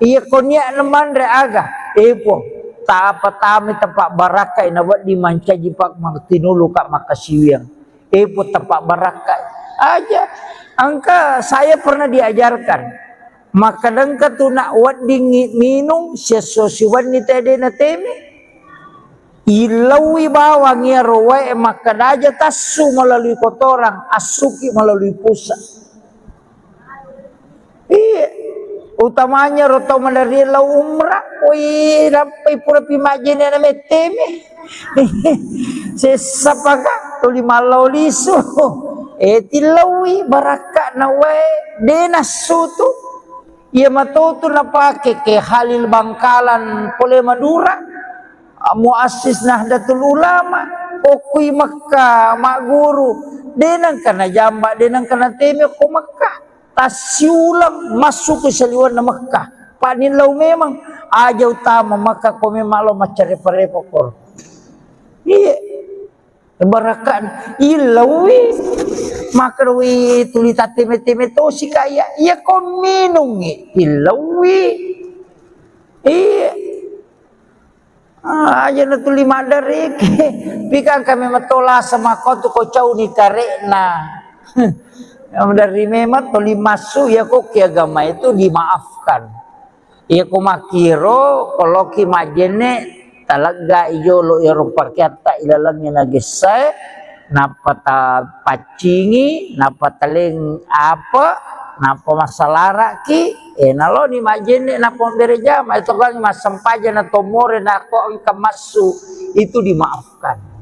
iya ko niya naman re aga po ta patami tapak barakai na wat di manca jipak tinulu kak makasiwiang po tapak barakai aja angka saya pernah diajarkan maka dengka tu nak wat di minum sesusiwan ni tede na teme ilawi bawang ya rowe maka daja tasu melalui kotoran asuki melalui pusat utamanya roto mandari la umrah sampai pura pimajene na meteme sesapaka tuli malau liso tilawi baraka na denasu tu ia matoto na pake ke Halil Bangkalan pole Madura muassis Nahdlatul Ulama okui Makkah mak guru denang kana jamba denang kana teme ko Makkah tasiulang masuk ke seliwan na Makkah panilaw memang aja utama maka ko memang lo macare-repokor iya barakan ilawi makarwi tulita teme-teme to si kaya iya ko minungi ilawi iya aja na tuli madari pikan kami matola sama ko tu ko cau ni karena dari memang toli masuk ya kok agama itu dimaafkan ya ko makiro kalau ki majene talaga iyo lo eropa kata ilalangnya nagesay napata pacingi napata leng apa napa masalara ki nalo ni majene napa bereja ma itu kan masampaja na tomore na ko ang kamasu itu dimaafkan.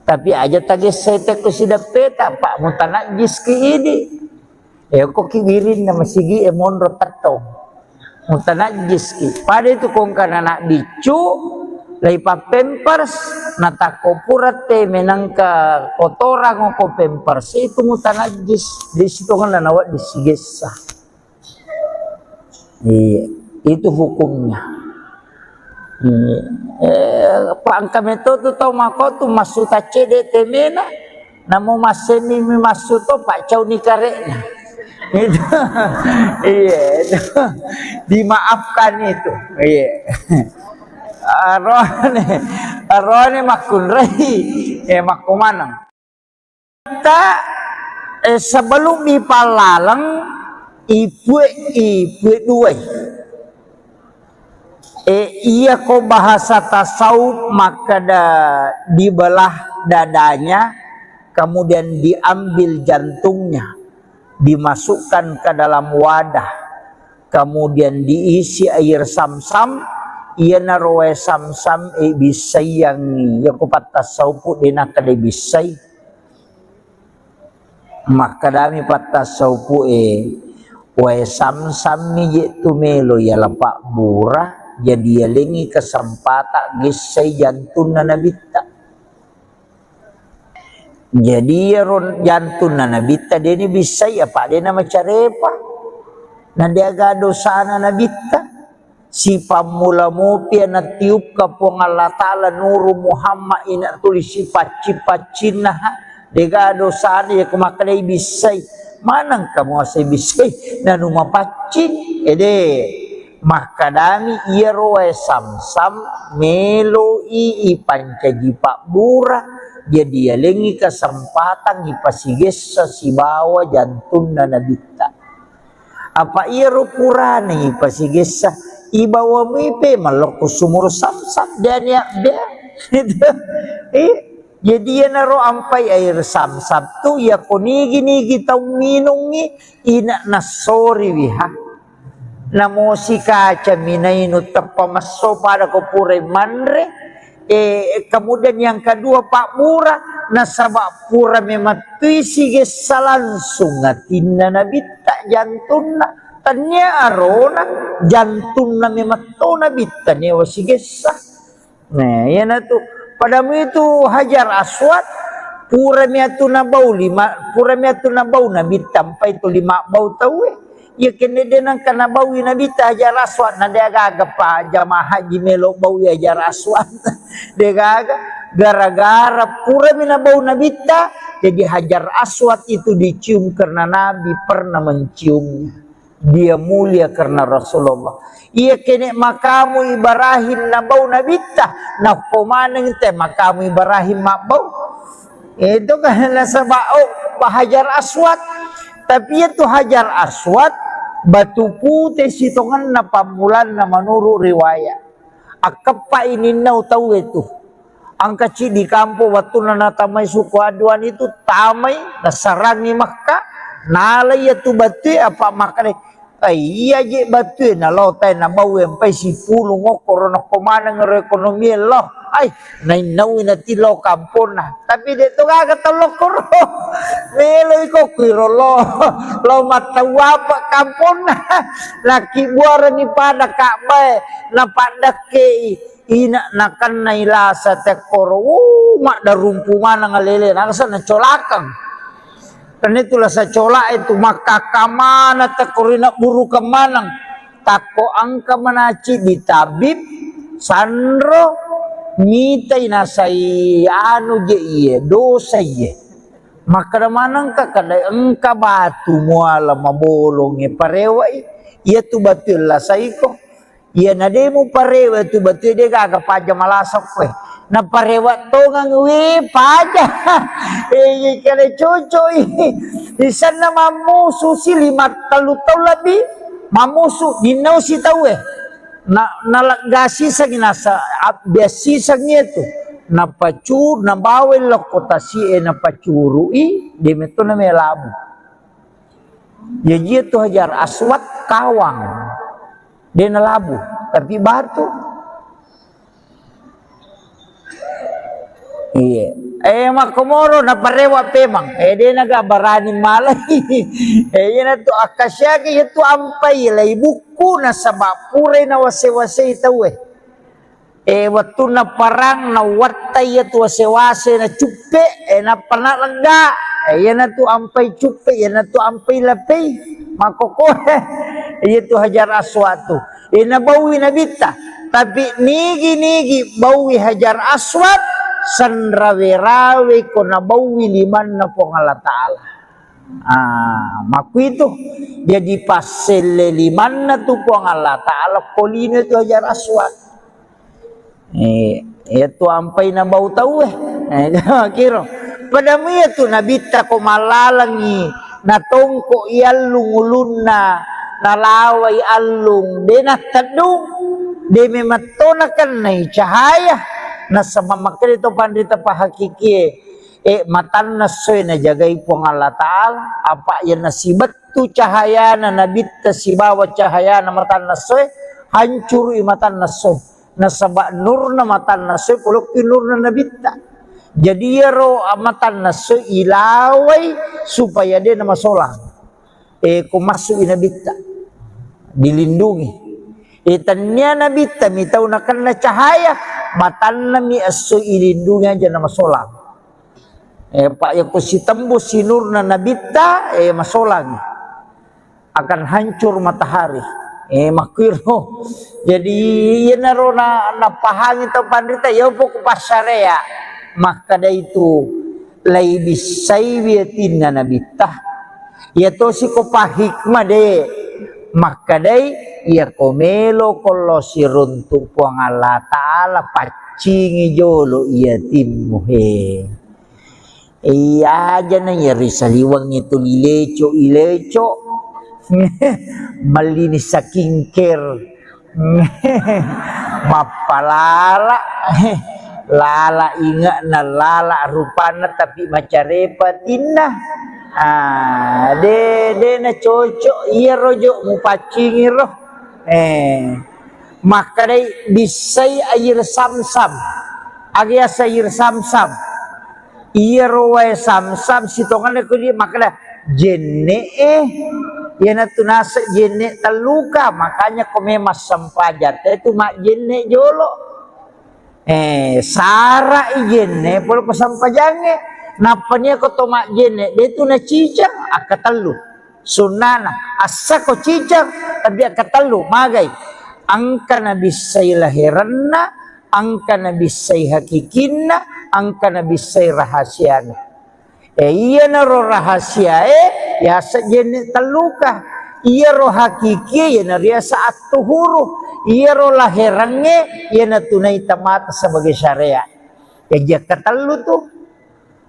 Tapi aja tadi saya tak kusidak peta pak mutanajis ki ini kok kiwirin na masigi monro tatong mutanajis ki pada itu kong kana nak bicu laipa pampers natako purate menangka kotoran ko pampers itu mutanajis di situ kan nawat disigesa itu hukumnya. Pangka metodo to mako tu masuta cede temena namo masemi masuto pak cau ni karena itu iya dimaafkan itu iya arone makun rei makumanang kita sebelum dipalalang ibu dua Ia ko bahasa tasawuf maka dibelah dadanya, kemudian diambil jantungnya, dimasukkan ke dalam wadah, kemudian diisi air sam-sam. Ia naroe sam-sam bisay yang ya ko patasawuf dina kada bisay. Maka dami patasawuf wae sam-sam ni tumelo ya lapak bura. Jadi lengi kesempatan gisay jantun na nabita. Jadi jantun na nabita dia ni bisay apa dia na macarepa. Na dia gado sana nabita. Si pamula mo pia na tiup ka po nga Allah Ta'ala nuru Muhammad ina tulis si paci-pacin na ha. Dia gado sana ya kumakalay bisay. Manang kamu asay bisay na numapacin. Maka dami ia roe sam-sam melo pancaji pak bura. Jadi ya lengi kesempatan ipasiges sa sibawa jantun na nabita. Apa ia ro purane ipasiges sa ibawa mo ipe maloko sumur sam-sam dan ya jadi ya naro ampai air sam-sam tu ya konigi-nigi tau minungi ina nasori wiha. Namo si kaca minainu tapamaso pada kopure manre. Kemudian yang kedua Pak Mura nasabak pura mematui sigesa langsung ngatinna nabita jantuna tanya arona jantuna mematona bita newa sigesa. Nah ya tu padamu itu Hajar Aswad pura miatuna bau nabita sampai itu 5 bau tahu. Ya kene denang kana bawi nabita Hajar Aswad na dia gaga pa jamaah haji melo bawi Hajar Aswad. Dia gaga gara-gara pura mina bau nabita jadi Hajar Aswad itu dicium karena Nabi pernah menciumnya. Dia mulia karena Rasulullah. Ia kene makamu Ibrahim na bau nabita na komaneng te makamu Ibrahim mak bau. Itu kan sabao Hajar Aswad. Tapi itu Hajar Aswad batu putih sitongan na pamulan na menurut riwayat. Akapa ini nau tahu itu. Angka di kampo waktu na tamay suku aduan itu tamay nasarangi Makkah. Nalay itu batu apa makane. Iya je batu na lotay na bawa sampai 10 ngokor na komanang ekonomi loh. Ay, nainawin na tilo kampon na. Tapi dito kagatalo ko ro. Meloy ko kiro lo matawa pa kampon na. Laki buara ni pada kakbay na pada ke ina nakan na ilasa te koro. Mak darumpungan na ngalele. Nakasa na colakang. Karena itulah sa cola itu maka kamana te korina buru kemanang. Tako angka manaci di tabib sandro mitai nasai anu je iye dosa iye maka manang ka kada engka batu muala mabolong e parewa iya tu batul la saiko iya nademu parewa tu batul de gaga paja malasok we na parewa to ngang we paja kale cucu di sana mamusu si 5 talu lebih mamusu dinau si tahu nalagasi sa ginasa biasi sa ngeto na pacur na bawel kota si na pacurui di meto na melabu. Jadi itu Hajar Aswad kawang dia na labu tapi batu. Iya. Makomoro na parewa pemang. Dia nagabarani malay. Yan to akasya kaya to ampay lay buku na sa bapure na wase-wase itaw Waktu na parang na watay to wase-wase na chupe na panalaga. Yan na to ampay chupe, yan na to ampay lapay. Makokore. Yan to Hajar Aswad to. Nabawi na bita. Tapi nigi-nigi bawi Hajar Aswad sanrawe-rawe ko nabawi liman na po ng Allah Ta'ala. Maku itu jadi pasel liman na to po ang Allah Ta'ala kolino itu Hajar Aswad. Ito ampay na bau tau kiro padamu itu nabita ko malalangi natongko ialung ulun na nalaway alung denat tadung demi matonakan nai cahaya na sama makri to pandita pahakiki matan na soy na jagai pong Allah Ta'ala apa yan nasibat tu cahaya na nabita si bawat cahaya na matan na soy hancur matan na soy nasaba nur na matan na soy pulok nur na nabita jadi yaro matan na soy ilaway supaya dia na masolang kung masuk inabita dilindungi tanya nabita mitaw na kan na cahaya matan na mi aso ilindungi aja na masolang pak yang si tembus si nur na nabita masolang akan hancur matahari makiro jadi yan naro na napahangin to pandita yaw po kupasaraya maka da itu lay bisay biyatin na nabita yato si kupahikma de maka day ya komelo kolo si runtuk puang Allah Ta'ala pacingi jolo iya timuhe iya aja na ya risaliwang itu ileco malinis sa kingker mapalala lala ingat na lala rupana tapi macarepatin na de na cocok iya rojo mu pacingi roh maka day bisay air samsam agya sayir samsam iya roe samsam sitongan ko di maka jenne yan na tunasa jenne taluka makanya kumemas sampajat itu mak jenne jolo sara jenne polo pasampajange napanya ko to mak jenne itu na cicang akatalu sunana asa ko cicang tapi akatalu magay angka na bisay lahiranna angka na bisay hakikinna angka na bisay rahasiana iya na ro rahasia ya sajene taluka iya ro hakiki ya na ria saat tuhuru iya ro lahirange ya na tunay tamata sebagai syariat ya jaka talu tuh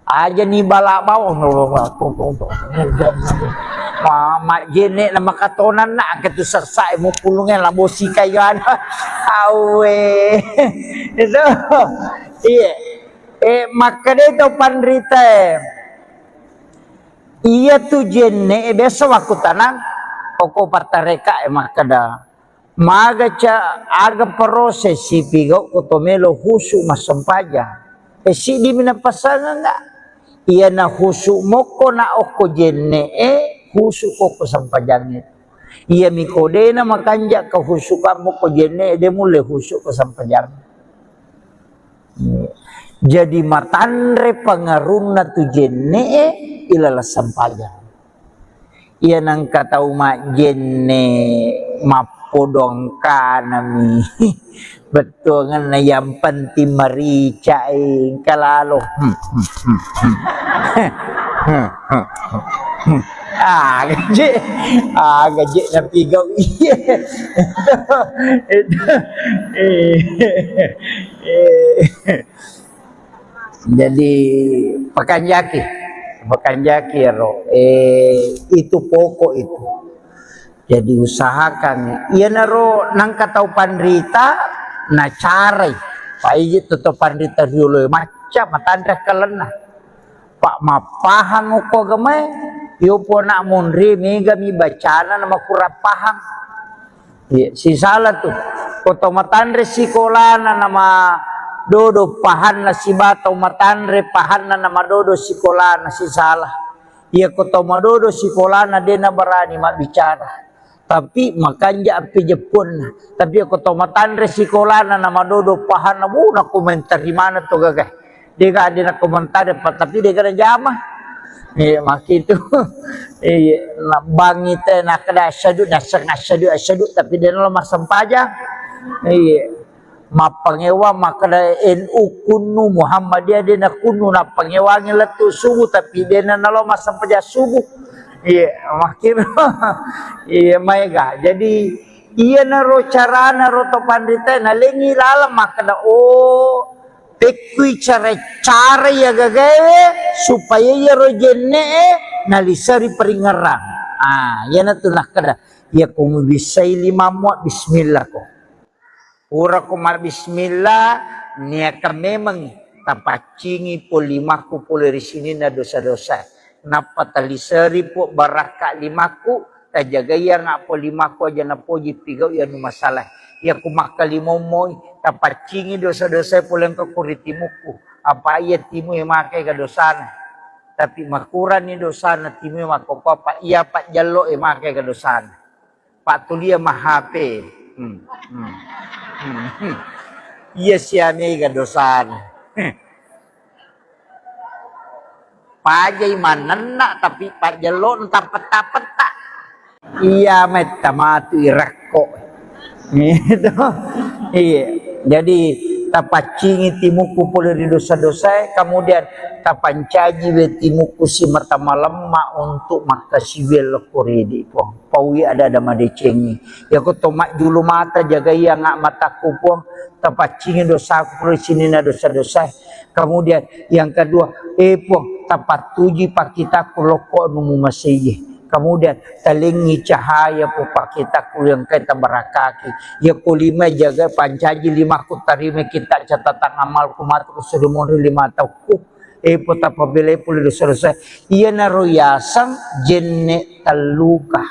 aja ni balabaw mak jene na makatonan na ketu sarsa mo pulungan labosi kayan awe itu iya maka dito pandrita iya tu jenne besa waktu tanang oko partareka maka da maga cha aga proses si pigo kotomelo husu masampaja si di minapasangan nga iya na husu moko na oko jenne husu ko sampajangit iya mikode na makanja ka husu ka moko jenne de mule husu ko sampajang jadi matandre pangaruna tu jenne ilala sampajang iya nang katau mak jenne mapodong kanami betul ngana yang penting marica kalalo gaji na pigaw iya jadi pakanjaki ro itu pokok itu jadi usahakan iya naro nang katau pandrita na carai pai toto pandrita dulu macam matandra kalena pak mapahang ko gamay yo po na munri mega mi bacana na makurap pahang si salah tuh koto matandre sikolana nama dodo pahan na si bataw matandre pahan na nama dodo sikolana si salah iya koto madodo sikolana de na barani mabicara tapi makanya api Jepun tapi koto matandre sikolana na madodo pahan na muna komentar di mana to gagay dia ga ada na komentar tapi dia ga jama makitu bangite na kada asyadu asyadu tapi dia na masampaja mapangewa makada NU kunu Muhammadiyah dia na kunu na pangewangi letu subuh tapi dia na nalo masampaja subuh makin maiga jadi iya naro carana roto pandita na lengi lalam makada tekui cara ya gagawe supaya ya rojenne nalisari peringaran ya na tunah kada ya kumu bisay 5 mo bismillah ko Ura kumar bismillah, niaka memang tapacingi po limaku po dari sini na dosa-dosa. Napatalisari po baraka limaku, tajagaya nga po limaku aja na po jipigaw yan masalah. Ya kumakalimomoy, tapacingi dosa-dosa po lang kakuritimuku. Apa ayat timu yang makai ka dosana. Tapi makuran ni dosana timu yang makopapa, iya pak jalo yang makai ka dosana. Pak tulia mahape. Iya siya may kadosan. Pajay manana tapi pajalon tapet-tapeta. Iya may tamatu irakko. Gitu. Iya. Jadi tapacingi timuku pula di dosa-dosa, kemudian tapancaji we timuku si martama lemma untuk makasiwel koridi po. Pawi ada madecengi. Ya ko tomak julu mata jaga ya ngak mataku po tapacingi dosa pula sini na dosa-dosa. Kemudian yang kedua, po tapatuji pakita kuloko numu masih. Kemudian talingi cahaya po pakita ku yang kita berakaki. Ya kulima jaga pancaji lima ku tarime kita catatan amal kumatu kusurumun lima tauku. Po tapabile po dosa-dosa. Iya naruyasang jenne taluka.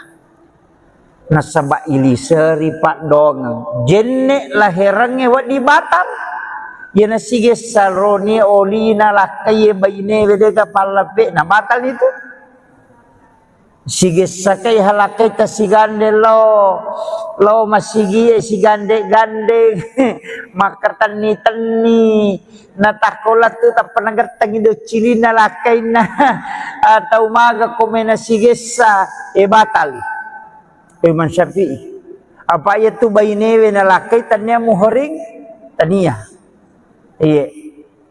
Nasaba iliseri pak dong. Jenne lahirannya wat di Batam. Ya nasige saroni olina lakaye bayine wedega palape na batal itu. Sige sakay halakay ta sigande lo masigi sigande gande makartani tani natakolat tu ta panagartang ido cilina lakay na atau maga komena sige sa batal Imam Syafi'i apa itu baynewe na lakay tanya muhring tania iya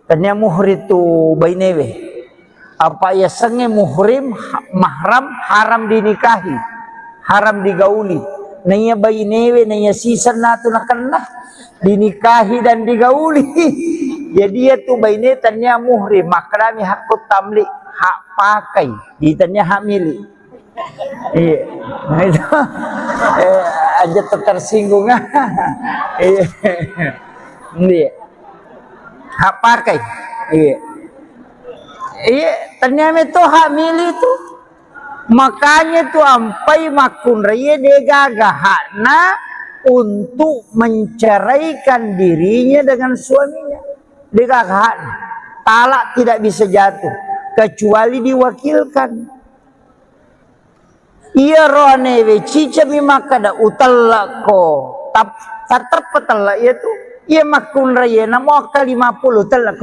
tanya muhri tu baynewe apa ya senge muhrim mahram haram dinikahi haram digauli nanya bayi newe nanya sisa natu nakanlah dinikahi dan digauli jadi ya tu bayi newe tanya muhrim makrami hakut tamlik hak pakai ditanya hak milik iya nah itu aja tersinggung iya hak pakai iya. Iya, ternyata itu hak milik itu. Makanya tuh ampai makun raya degagahana untuk menceraikan dirinya dengan suaminya. Degagahana. Talak tidak bisa jatuh kecuali diwakilkan. Iya rohane cica bimakada utalako tatap petalak itu. Iya makun raya namo kali 50 telak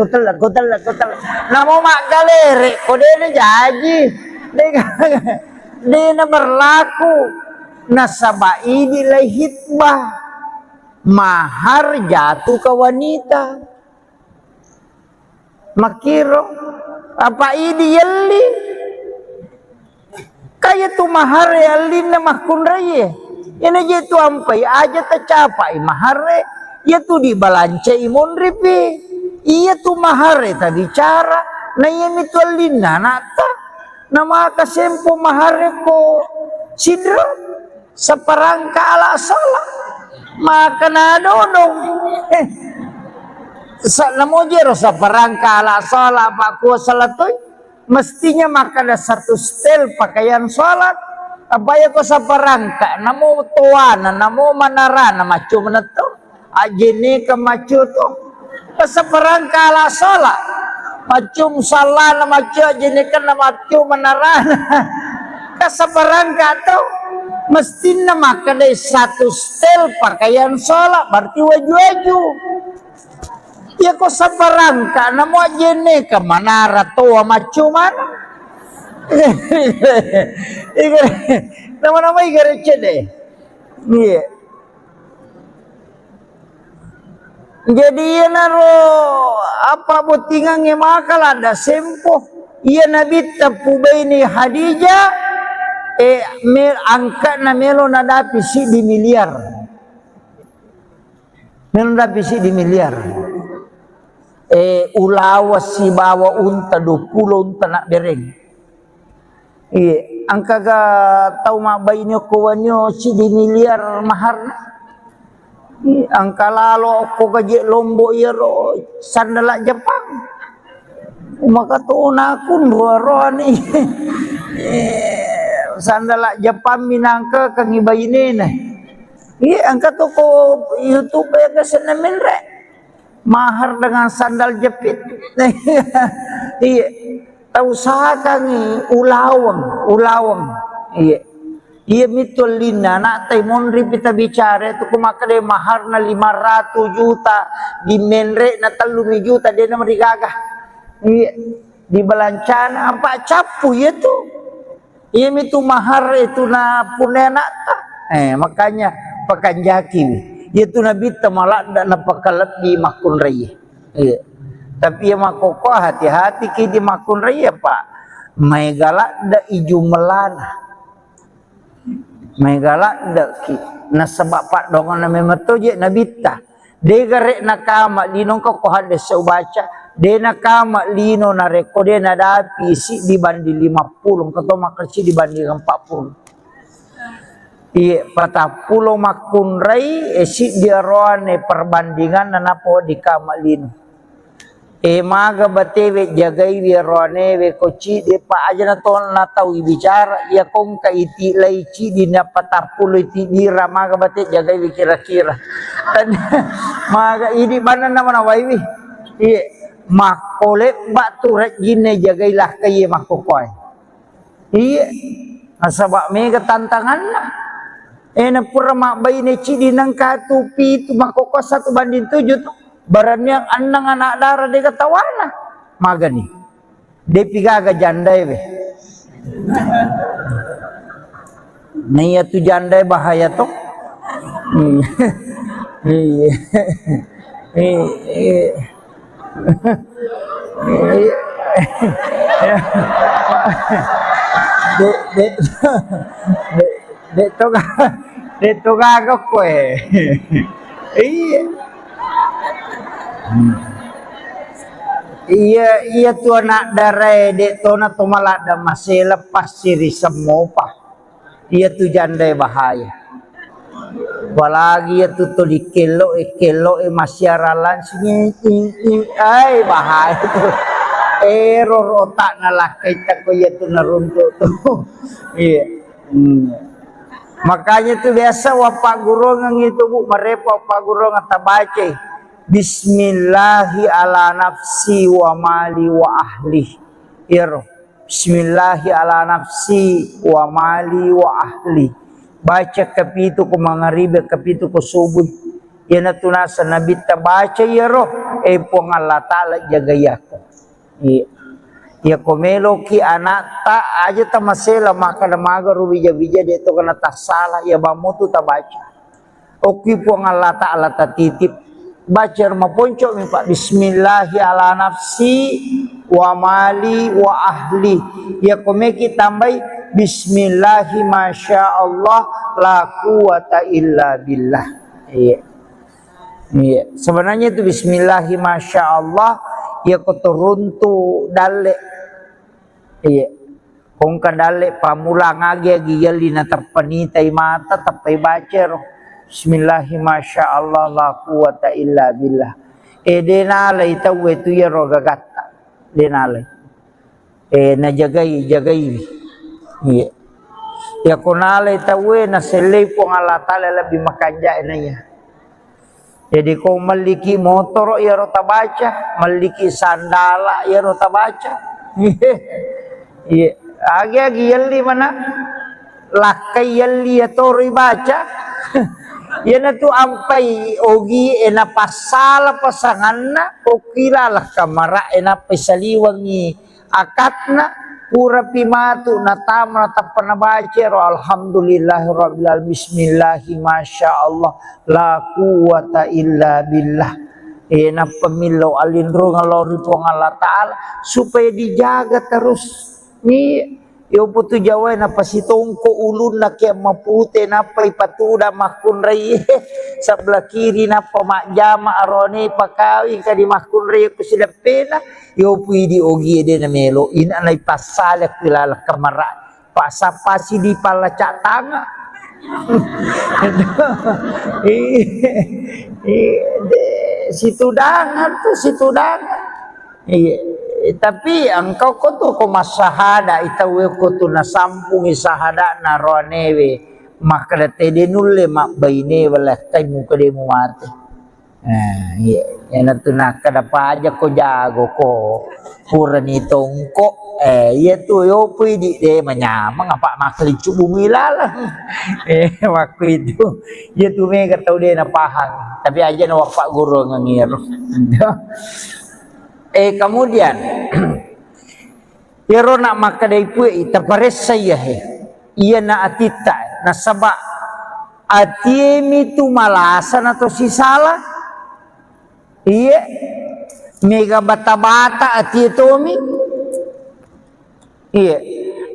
namo mak galeri kodene jaji dena berlaku nasaba ini hitbah mahar jatuh ke wanita makiro apa ini yelli kayak tu mahar yelli na makun raya ini jatuh ampai aja tercapai mahar ya tu di balance imun ripi iya tu mahare tadi cara na iya mitwalina nata nama kasempo mahare ko sidra saparangka ala sala maka na dodong sa namo jero saparangka ala sala pak ko salatoy mestinya maka ada satu stel pakaian salat apa ya ko saparangka namo tuana namo manarana macu meneto ajene kemacu tu peseperang kala sola macum salah macu ajene kan macu menarana keseperang tu mesti nama kedai satu stel pakaian sola berarti waju-waju ya kok seperang ka namo ajene ke manara tua macu mana nama-nama igare cede iya. Jadi ia naro apa botingangnya makal ada sempoh ia nabi tapubaini Hadijah angkat na melo nadapi si di miliar melo nadapi si di miliar ulawa si bawa unta 20 unta nak bereng angka ga tau mabainyo kuwanyo si di miliar mahar Angka lalo ko gaji lombo iro sandala Jepang. Maka tu nakun roa ni sandala Jepang minangka kang ibayine na. Angka tu ko YouTube ya kesenemen re. Mahar dengan sandal jepit. Iya. Tahu sah kang ulawang. Iya. Iya mitul lina nak taimon ripita bicara tu kumakade mahar na 500 juta di menre na 3 juta dia na marigagah. Iya di balancana apa capu ya tu. Iya mitu mahar itu na punena ta. Makanya pakanjaki. Itu nabi tamalak dak na pakalat di makun raya. Iya. Tapi ya makoko hati-hati ki di makun raya Pak. Mai galak dak iju melana. Megala daki na sebab pak dongan na memeto je nabita de garek na kama lino ko hade seu baca de na kama lino na rekode na dapi si dibanding 50 keto makerci dibanding 40 iya 40 makun rai si dia roane perbandingan na napo di kama lino maga batewe jagai wirone we koci de pa aja na ton na tahu bicara ya kong ka iti laici di na 40 iti dira maga bate jagai we kira-kira maga ini mana nama na waiwi iya makole batu rek gine jagai lah kaye makokoy iya asabak mega tantangan na na pura mak bayi ne ci di nang katupi tu makoko 1 banding 7 tu barang yang anang anak darah dia ketawana magani dia pigaga jandai be nih tu jandai bahaya toh de to gaga kue iya tu anak darai dek tu na tu malah ada masih lepas siri semua pak iya tu jandai bahaya apalagi ya tu di kelo masih aralan sini ay bahaya tu error otak nalah kita ko ya tu naruntuk tu iya makanya tu biasa wapak guru ngang itu bu merepa wapak guru ngata baca Bismillahi ala nafsi wa mali wa ahli. Bismillahi ala nafsi wa mali wa ahli. Baca kapitu ko mangaribe kapitu ko subuh. Yana tunasa nabi ta baca yero po Allah taala jagayako. Ya komelo ki anak ta aja ta masela maka maga rubija-bija dia to kana ta salah ya bamutu ta baca. Oki po Allah taala ta titip baca rumah poncok mi Pak Bismillahi ala nafsi wa mali wa ahli ya komeki tambai Bismillahi masya Allah la quwata illa billah iya sebenarnya itu Bismillahi masya Allah ya kotoruntu dale iya kongka dale pamula ngage giyali na terpenitai mata tapai baca roh Bismillahi masya Allah la quwata illa billah. Denalay tawe tu ya roga gata. Denalay. Na jagai. Iya. Ya kunalay tawe na selay po ng Allah Ta'ala lebih makanja na ya. Jadi kung maliki motor ya rota baca, maliki sandala ya rota baca. Iya. Agi yalli mana? Lakai yalli ya tori baca. Yan tu ampai ogi ena pasala pasanganna okilalah kamara ena pesaliwangi akatna pura pimatu natamna tapana baca alhamdulillahirabbil alamin bismillahi masyaallah la quwata illa billah ena pemilau alindro ngalori po Allah taala supaya dijaga terus ni yo putu Jawa na pasitongko ulun na kaya mapute na paipatuda makun rai sebelah kiri na pamakjama arone pakawi kadi makun rai ko sila pena yo pudi ogi de na melo ina na pasala kilala kamara pasapasi di palacak tanga Situ dangan tuh, situ dangan. Iya. Tapi engkau ko tuh ko masahada itawe ko tuh nasampung isahada na roanewe maka tede nulle mak baine wala tay muka demu mate. Iya, ya tu nak kada aja ko jago ko pura ni tongko iya tu yo pui di de manyamang apa makli cubu milala. Waktu itu ya tu mega tau de na pahang tapi aja na pak guru ngangir. Kemudian iro nak makadai pui tapares saya iya na atita na sabak atiemi tu malasan atau si salah iya mega bata-bata ati tomi iya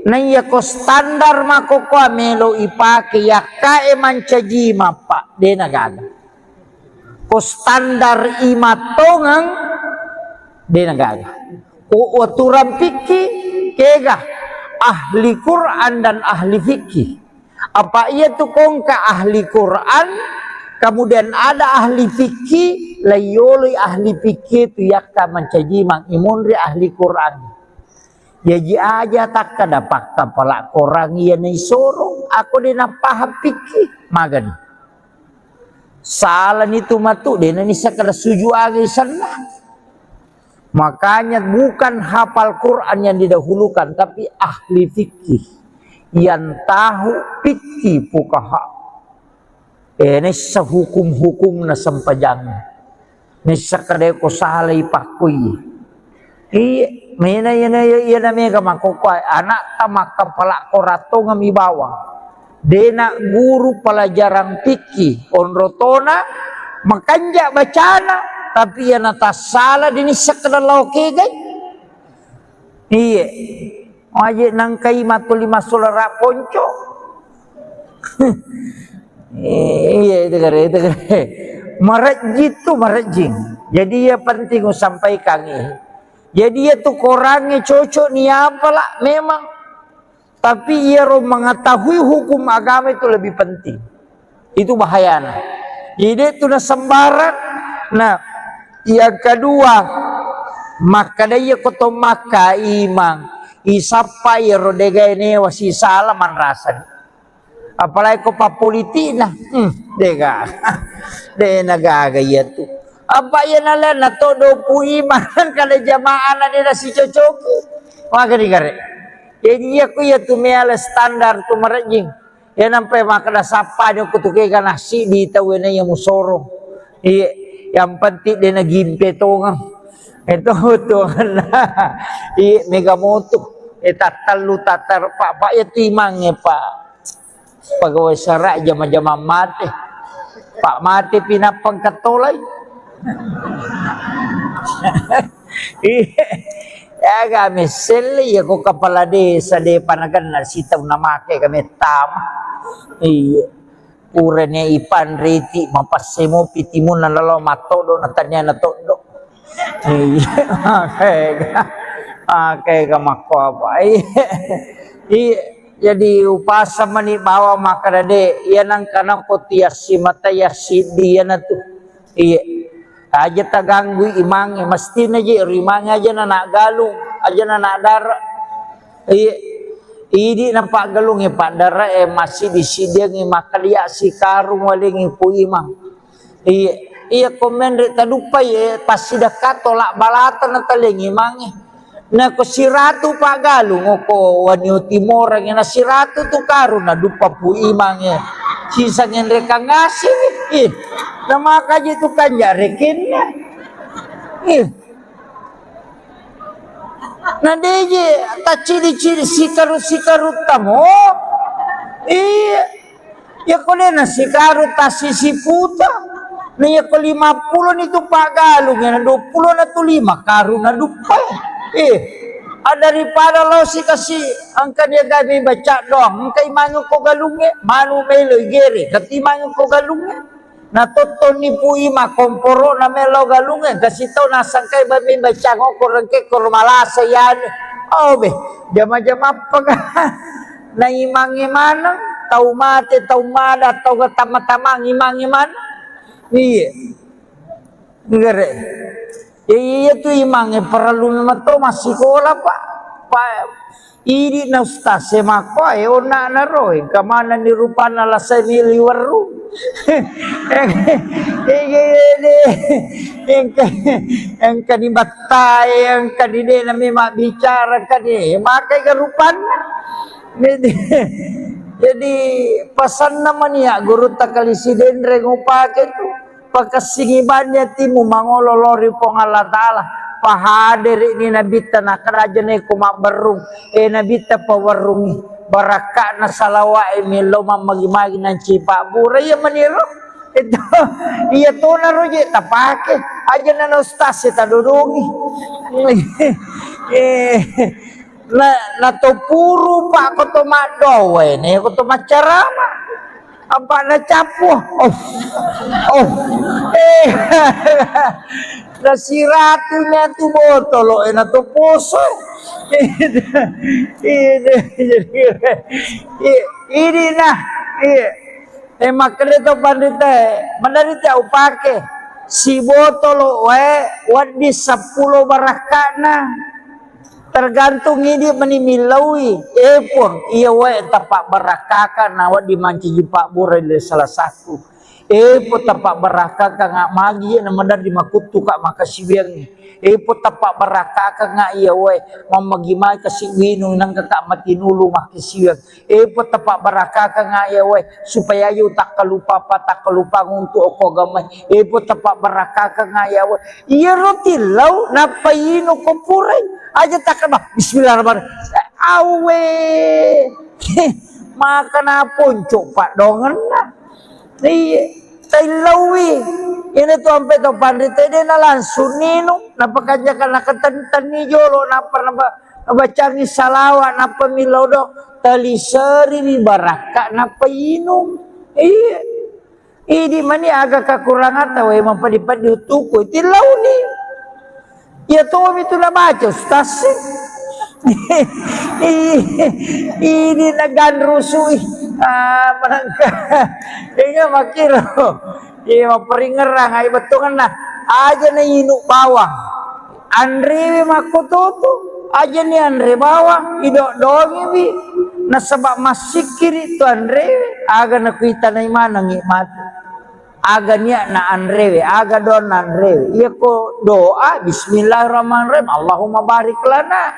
na iya ko standar mako ko melo ipake yaka mancaji mapa de nagaga ko standar imatongang de nagaga o aturan fikih kega ahli Quran dan ahli fikih apa ia tu kongka ahli Quran kemudian ada ahli fikih layoli ahli fikih tu yakka mancaji mang imunri ahli Quran yaji aja tak kada fakta palak korang ia ni sorong aku dina paham fikih magan salah ni tu matu dina ni sakada suju agi sana. Makanya bukan hafal Quran yang didahulukan, tapi ahli fikih yang tahu fikih fuqaha. Ini sehukum-hukum na sampajang. Ini sakade ko salay pakui. Mina yana mega makokoy anak tamak kepala korato ngami bawang. Dena guru pelajaran fikih onrotona makanja bacana. Tapi yang atas salah dini sekedar lauke gay. Iya. Wajib nangkai matu lima solara ponco. Iya itu kare. Marajit tu marajing. Jadi ya penting sampaikan ini. Jadi ya tu korangnya cocok ni apalah memang. Tapi ia mengetahui hukum agama itu lebih penting. Itu bahayanya. Jadi itu na sembarang. Nah. Yang kedua maka daya koto maka imang isapa ya rodega ini wasi salaman rasa apalagi ko papoliti na dega de nagaga ya tu apa ya nala na todo pu imang kada jamaah na dina si cocoki maka digare jadi aku ya tu meala standar tu marajing ya nampai maka da sapa nyo kutuke kana si di tawena yang musoro iya yang penting dia nak gimpe tongang itu tuhan i megamoto tatal tatar pak ya timangnya pak pegawai serak jama-jama mati pak mati pinapang katolay ya kami seli ya ko kepala desa de panagan na sitaw na make kami tama iya urenya ipan reti mapasemo pitimun na lalo matodo na tanya na todo kaya mako apa jadi upasa mani bawa makarade yan ang kanang kotiasi matayasi diyan na to iya aja taganggu imang mesti na je rimang aja na nagalung aja na nadara iya idi nampak galung pak dara masih disidiang makalia si karung waling pu imang iya komen rek tadupai pasti dekat tolak balatan na taling imang na ko siratu pak galung ko wanyo timor yang na siratu tu karung na dupa pu imang sisa ngin reka ngasih na makaji tu kanja rekin na deje ta ciri-ciri sikarut tamo iya ya kole na sikarut ta sisiputa na ya ko 50 itu pak galung ya 20 na tu 5 karun na dupa daripada lo si kasi angka dia gabi baca doang angka imangu ko galunge manu melo gere katimangu ko galunge na toto ni puima komporo na melo galungan kasi tau nasangkay ba may baca ko korangke kormalasa yan be jama-jama pag na imang imanang tahu mati, tahu mada, tahu tama-tama ngimang-iman. Iya. Ngere. Iya tuh imangnya perlu memang tuh masih sekolah pak. Ini na ustaz semako ayo na naroy kamana ni rupana la sa miliwaru. Yang kanibatay yang kanide na may mabicara kani makai karupan. Jadi pesan naman ya guru takalisiden rengupake tu pakasingibannya timu mangololori pong Allah Ta'ala pahadir ini nabita na kerajaan ko mabarung nabita pawarungi baraka na salawa milo mamagi-magi ng cipa buray ya maniro ito iya to na roje tapake aja na ustaz ita dudungi na to puro pa ko to madowe ne ko to macarama apa na capo nasiratunya tu botol na to puso ini nah makanya to pandita mandarita upake si botol wadi 10 barakana tergantung ini menimilawi pun iya tapak barakaka nawa dimanci jipak burai salah satu po tapak barakaka nga magi na madar di makutu ka makasibiang po tapak barakaka nga iya mamagimay kasi winong nang kaka matinulu makisibiang po tapak barakaka nga iya supaya yu takalupa ngunto ako gamay po tapak barakaka nga iya rotilaw napayino ko puray aja takkan bah bismillahirrahmanirrahim awe maka na ponco pak dongan na tailawi ini tu sampai tu pandita dia na langsung nino napakanyakan nakatan ni jolo nabacangi salawat napa milodo talisari ni baraka napa inum iya ini mani agak kekurangan tahu emang padi-padi utuku tilau ni ya tu itu na baca ustaz ini nagan rusui menangka ini makiro ini maperingerang ay betungan na aja na inuk bawang andre makututu aja ni andre bawang idok dongi bi nasabak masikir itu andre aga na kuita na imana ngikmati aga niya na andre aga don andre iya ko doa bismillahirrahmanirrahim Allahumma barik lana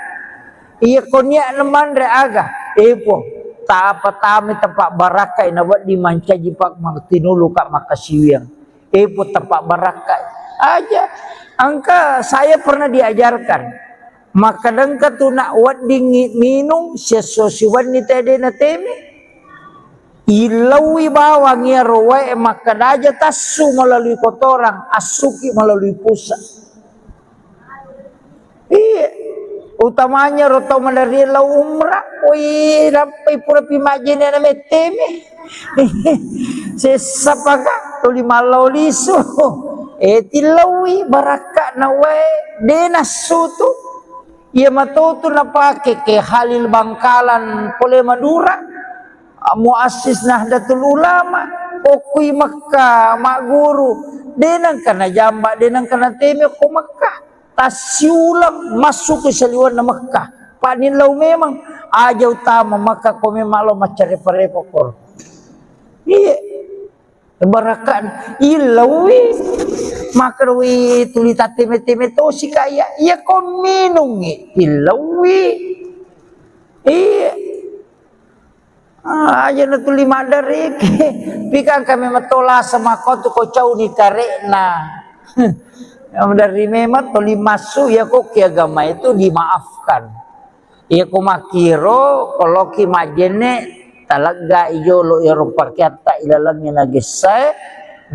iya ko niya naman re aga po ta apa tami tempat barakai nawat dimanca jipak tinulu kak makasiwiang po tempat barakai aja angka saya pernah diajarkan maka dengka tu nak wat dingin minum sesuatu ni tadi na temi ilawi bawang ya roe maka daja tasu melalui kotoran asuki melalui pusat iya utamanya roto mandari la umrah oi rampai pura pimaje na meteme sesapaka tuli malau liso tilawi baraka na denasu tu ia matoto na pake ke Halil Bangkalan pole Madura muassis Nahdlatul Ulama okui Makkah mak guru denang kana jamba denang kana teme ko Makkah tasiulang masuk ke saliwan na Makkah panilaw memang aja utama maka ko memang lo macare-parepo kor iya barakan ilawi makarwi tulita teme-teme to si kaya iya ko minungi ilawi iya aja na tuli madari pikan kami matola sama ko to ko cau ni karena dari memang toli masuk ya kok agama itu dimaafkan ya ko makiro kalau ki majene talaga ijolo Eropa kita ilalangnya nagesay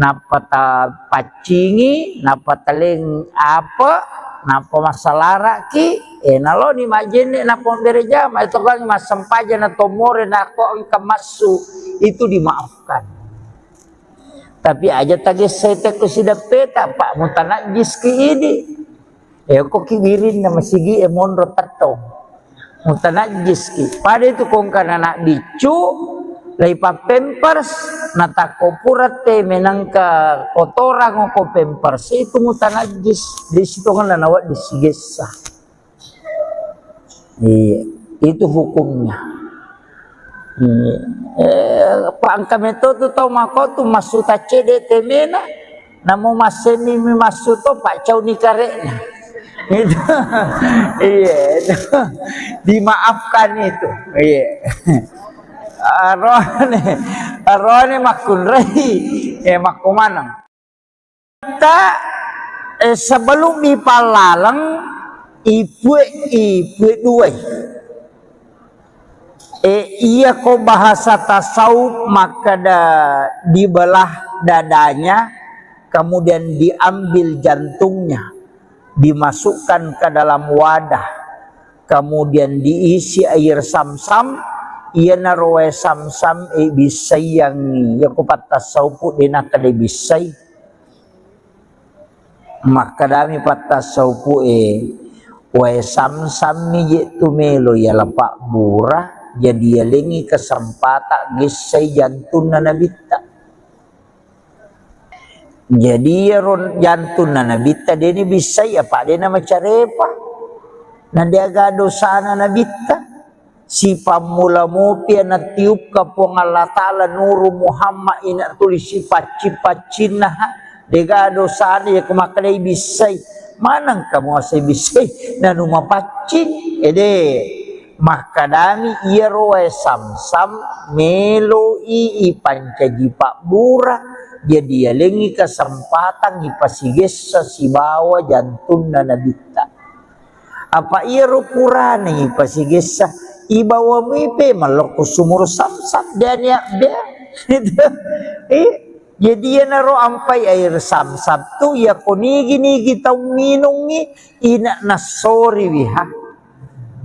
napata pacingi napata leng apa napa masalara ki nalo ni majene napa bereja ma itu kan masampaja na tomore na ko ang kamasu itu dimaafkan. Tapi aja tadi saya tak sidak peta pak mutanajis ki ini kok kibirin na masigi monro tatong mutanajis ki pada itu kong kana nak dicu Lai pa pampers natako purate menangka kotoran ko pampers itu mutanajis di situ kan nawa disigesa. Iya, itu hukumnya. Pak kami tu tahu mako tu masuk cede temena, namu maseni mi masuk tu pak cau ni kareknya. Itu, iya, itu. Dimaafkan itu. Iya. Arone makun rei, makumanang. Kita sebelum dipalalang ibu dua. Iya ko bahasa tasawuf maka dibelah dadanya, kemudian diambil jantungnya, dimasukkan ke dalam wadah, kemudian diisi air sam-sam. Ia naroe sam-sam bisay yang ya ko patasawuf dina kada bisay. Maka dami patasawuf wae sam-sam ni tumelo ya lapak bura jadi yalengi kesempatan gisay jantun na nabita. Jadi jantun na nabita dini bisay apa dina macarepa. Nandiaga dosa na nabita. Si pamula mo na tiup ka po ng Allah Ta'ala nuru Muhammad ina tulis si paci-pacin na ha. Degado sana ya kumakalay bisay. Manang kamu asay bisay na numapacin. Makadami iya roe sam-sam melo ipancaji pak bura. Jadi yalengi kesempatan ipasiges sa sibawa jantun na nabita. Apa iya rupurane ipasiges sa ibawa mo ipe maloko sumur sam-sam dan ya jadi ya naro ampai air sam-sam tu ya konigi-nigi tau minungi ina nasori wiha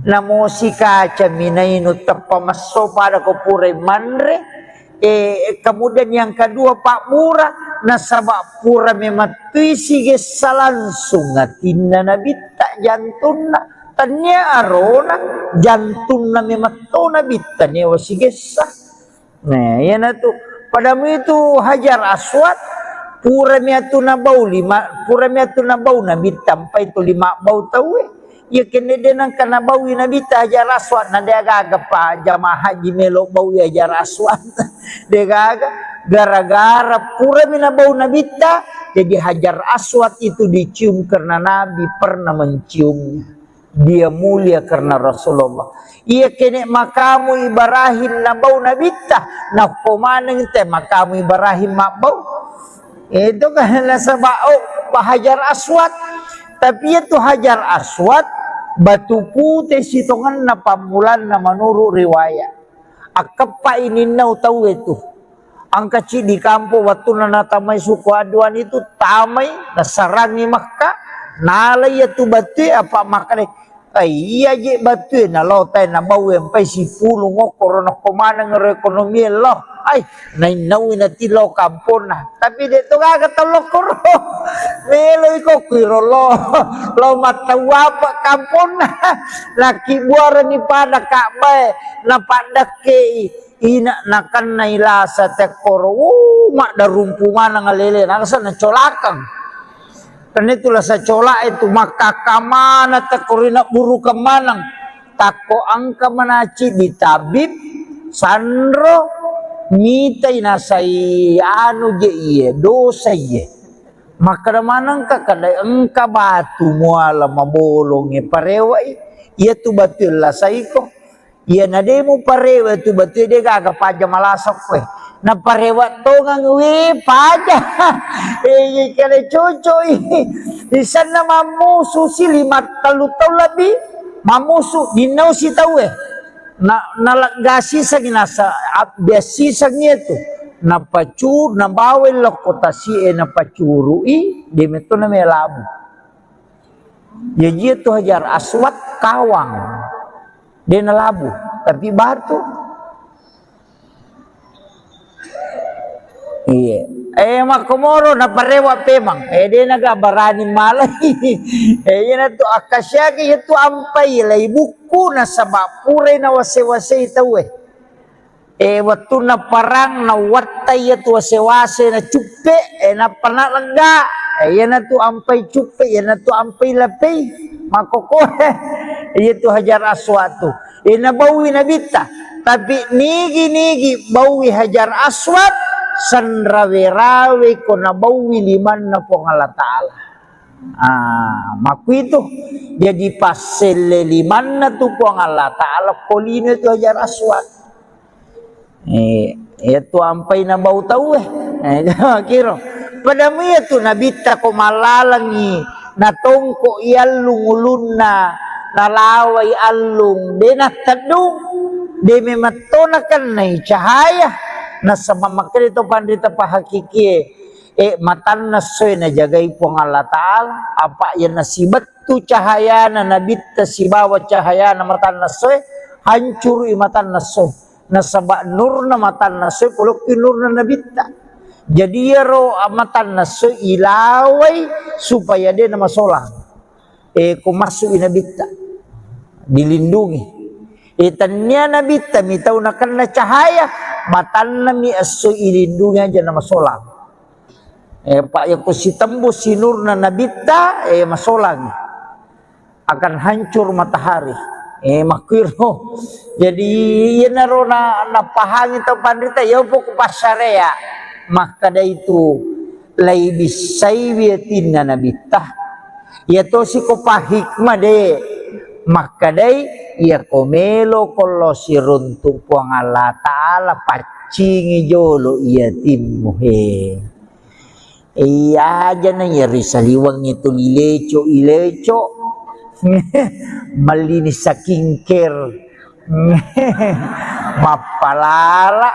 namo si kaca minainu tapamaso pada kopure manre kemudian yang kedua pak murah nasabak pura mematui sige langsung ngatinna nabita jantuna tanya arona jantung na mematona bitanya wasigesa. Nah, yan na to. Padamu itu hajar aswad pura miatu na bau na bitampai itu 5 bau tahu ya kene denang kana bau na bita hajar aswad na degaga pa jamaah haji melo bau hajar aswad degaga gara-gara pura mina bau na bita jadi hajar aswad itu dicium karena Nabi pernah menciumnya. Dia mulia karena Rasulullah. Ia kene makamu Ibrahim na bau nabita na kumaneng te makamu Ibrahim mabau. Itu kan nasabao hajar aswad. Tapi itu hajar aswad batu putih sitongan na pamulan na menurut riwayat. Akapa ini nau tahu itu. Ang kecil di kampung waktu na natamay suku aduan itu tamay nasarangi Makkah. Nalay itu batu apa makanya iya je batu na lotai na bau yang pai si pulu ngokor na komana ng ekonomi lo ay nainawi na tilo kampon na tapi dito kagat lokor melo iko kiro lo matawa pa kampon na laki buara ni pada kakbay na padake ina nakan na ilasa tekoro mak darumpu mana ngalele nakasa na colakang. Karena itulah saya colak itu maka kamana takorina buru kemanang tako angka menaci di tabib sandro mitai nasai anu je iye dosa iye maka manang ka kada engka batu muala mabolong parewa iya tu batul lah saiko iya nademu parewa tu batul de gaga paja malasok we na parewa to ngang wi paja kale cucu di sana mamusu si 5 tahun lebih mamusu dinau si tahu na nalagasi sa ginasa biasi sa itu na pacur na bawel kota si na pacuru di meto na melabu jadi itu hajar aswad kawang dia na labu tapi batu. Iya. Makomoro na parewa pemang. Dia nagabarani malay. Yan na to akasya kaya to ampay lay buku na sabapure na wase-wase itaw waktu na parang na watay ya tu wase-wase na cupe na panalangga yan na tu ampay cupe yan na tu ampay lapay makokohe itu Hajar Aswad tu nabawi na bita tapi nigi bawi Hajar Aswad san rawe-rawe ko nabawi liman na po ng Allah Ta'ala. Maku itu jadi pasel liman na tu po ng Allah Ta'ala kolino itu Hajar Aswad. Itu ampay na bau tahu kiro pada mo itu nabita ko malalangi natongko ialung ulun na nalaway alung de natadung de mematonakan na cahaya na sa mamakrito pandita pahakiki matan na soy na jagay po ng Allah Ta'ala apa yan nasibat tu cahaya na nabita si bawat cahaya na matan na soy hancur matan na soy nasaba nur na matan na soy pulok nur na nabita jadi ro matan na soy ilaway supaya dia na masolang kung masuk inabita dilindungi tanya nabita mitaw na kan na cahaya matan na mi asoy ilindungi aja na masolang pak yang si tembus si nur na nabita masolang akan hancur matahari makiro jadi yan naro na napahangin to pandita yaw po kupasarea maka da itu lay bisay biyatin na nabita yato si kupahikma de maka day ya komelo kolo si runtung po ang Allah Ta'ala pacingi jolo iyatin mo iya dyan na yari sa liwang ito ilecho malinis sa kingker mapalala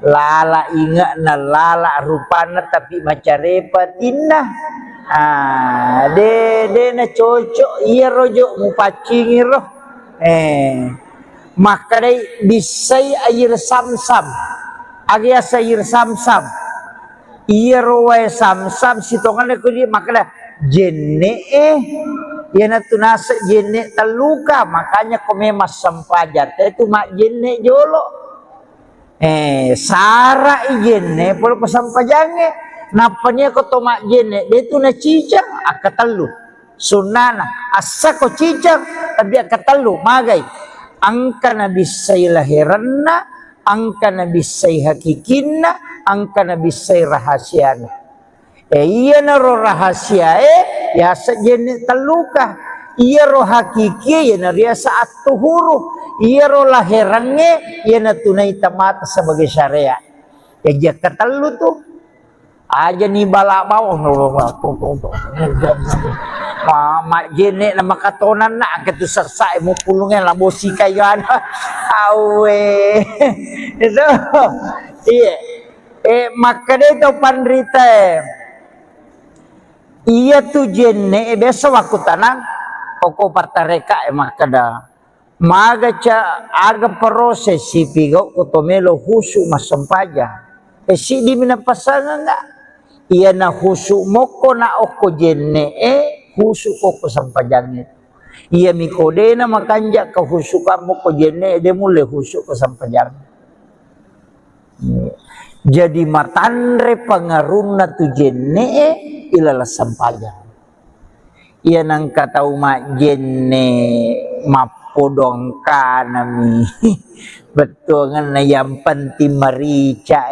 lala inga na lala rupana tapi macarepatin na de na cocok iya rojo mupacing roh maka day bisay air samsam agya sa air samsam iya rowe samsam sitongan ko di maka da jenne yan na tunasa jenne taluka makanya kumemas sampajat itu mak jenne jolo sara jenne polo pasampajange napanya ko to mak jenne itu na cicang akatalu sunana asa ko cicang tapi akatalu magay angka na bisay lahiranna angka na bisay hakikinna angka na bisay rahasiana iya na ro rahasia ya sajene taluka iya ro hakiki ya na ria saat tuhuru iya ro lahirannya ya na tunay tamata sebagai syariat ya jaka talu tuh aja ni balabaw mak jene na makatonan na ketu sarsa mo pulungnya labosi kayan awe itu iya maka dito pandrita iya tu jenne biasa waktu tanang poko partareka makada magaca aga proses si pigo kotomelo husu masampaja si di minapasangan nga iya na husu moko na oko jenne husu ko sampajang iya mikode na makanja ka husu ka moko jenne de mule husu ko sampajang jadi matandre pangaruna tu jenne ilala sampaja iya nang katau mak jenne mapodong kanami betul ngana yang penting marica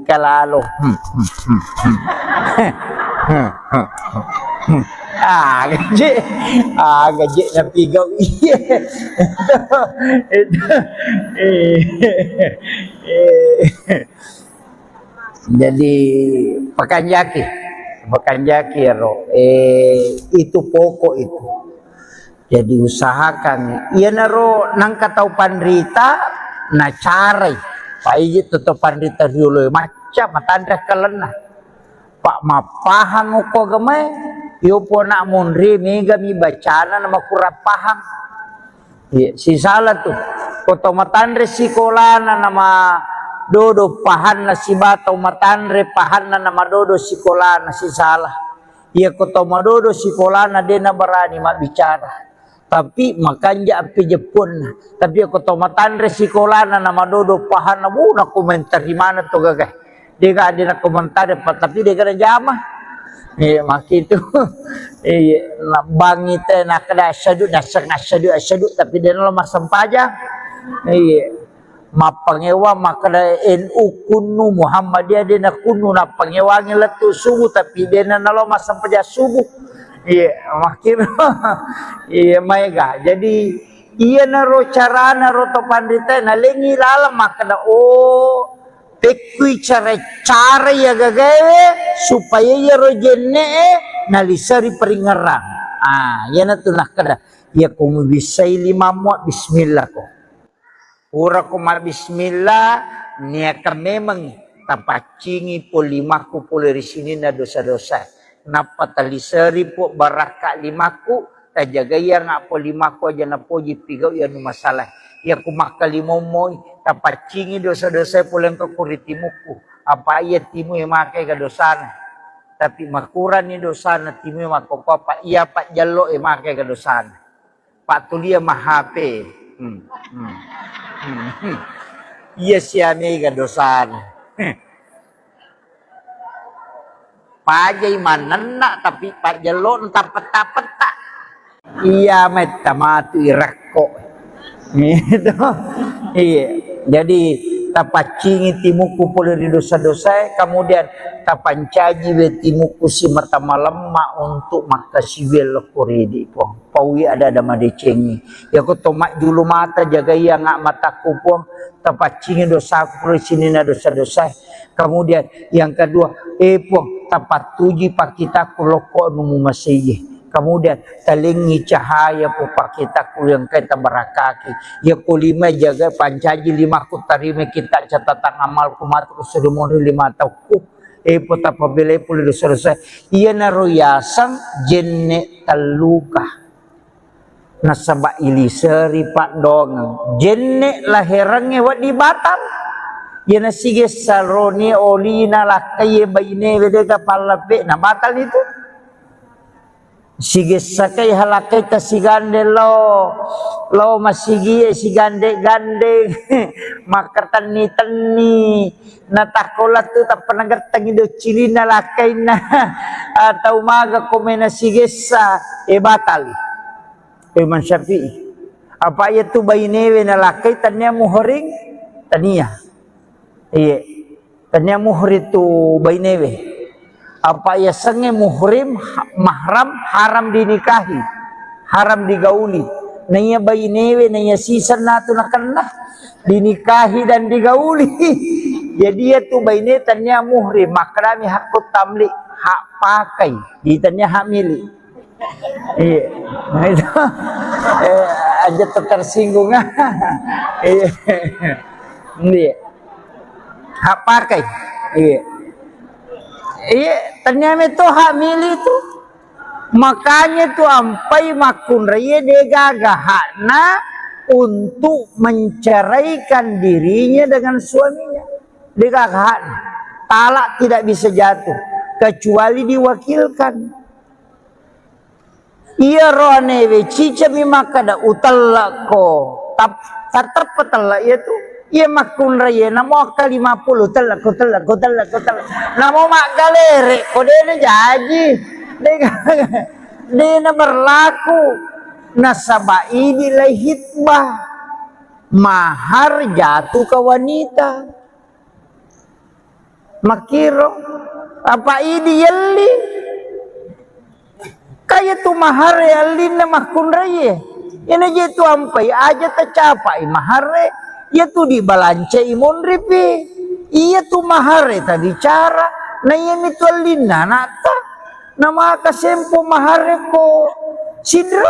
kalalo gaje na pigaw iya jadi pakanjaki ro itu pokok itu jadi usahakan iya naro nang katau pandrita na carai paiji toto pandrita riulo macam matandra kalena pak mapahang ko gamay yo po na munri mega mi bacana na makurap pahang si salah tuh koto matandre sikolana nama dodo pahan na si bataw matandre pahan na nama dodo sikolana si salah iya koto madodo sikolana de na barani mabicara Tapi makanya api Jepun. Tapi aku tomatan resiko lana nama dodo pahana na komentar di mana tuh gagah. Dia gak ada komentar tapi dia kena jamah. Iya mak itu. Iya bangi teh nak kada asyadu tapi dia lemah sempajang. Iya mapangewa makada NU kunu Muhammadiyah dia nak kunu nak pangewangi letu subuh tapi dia nak lemah sempajang subuh. Iya makin iya mega jadi iya naro cara naro to pandita na lengi lalam makna oh tekui cara ya gagawe supaya ya rojenne nalisari peringarang ya na tunah kada ya kumu bisai lima muat bismillah ko ura kumar bismillah niaka memang tapacingi po limaku po dari sini na dosa-dosa napa talisari po baraka limaku tajagaya nga po limaku aja na po jipigaw yan masalah ya kumakalimomoy tapacingi dosa-dosa po lang kakuritimuku apa iya timu yung makay kadosana tapi makuran ni dosana timu yung makopapa iya pak jalo yung makay kadosana pak tulia mahape iya siya may kadosana pajay manana tapi pajalo entah peta-peta iya metamatu irakko gitu iya jadi tapacingi timuku pula di dosa-dosa kemudian tapancaji we timuku si mertama lemah untuk makasibel kuridi po pawi ada madecengi ya ko tomak dulu mata jaga ya ngak mataku po tapacingi dosa pula sini na dosa-dosa kemudian yang kedua po tapat tuji pakita kuloko numu masih kemudian talingi cahaya po pakita yang kita berakaki ya kulima jaga pancaji lima kutarime kita catatan amal kumat kusurimoni lima tahu po tapabile po dosa-dosa iya naroyasang jenne taluka nasaba iliseri pak dong jenne lahirannya wat di Batam ya nasige salroni olina lakay bayine wedega palape na batal itu sige sakay halakay ta sigande lo masigi sigande gande makartani tani natakolat tu ta panagatang ido cilina lakay na atau maga komena sige sa batal Imam Syafi'i apa itu bayine we na lakay tanya muhring tania iya, tanya muhrim tu bainewe. Apa ya senge muhrim mahram haram dinikahi, haram digauli. Naya bainewe naya sisa natu nakanlah dinikahi dan digauli. Jadi ya tu baine tanya muhrim makrami hakut tamlik hak pakai, ditanya hak milik. Iya, nah itu aja tersinggung. Iya, iya. Hak pakai iya ternyata itu hak milik itu makanya tuh ampai makun raya degaga hakna untuk menceraikan dirinya dengan suaminya degaga hakna talak tidak bisa jatuh kecuali diwakilkan iya rohane cica mimakada utallako tatap petala itu iya makun raya namo kali 50 telak namo mak galere kodene jaji dena berlaku nasaba ini lai hitbah mahar jatuh ke wanita makiro apa ini yelli kayak tu mahar yelli na makun raya ini jitu ampai aja tercapai mahar ya tu di balance imun ripi iya tu mahare ta bicara na yemi tu linna nata nama kasempo mahare ko sidra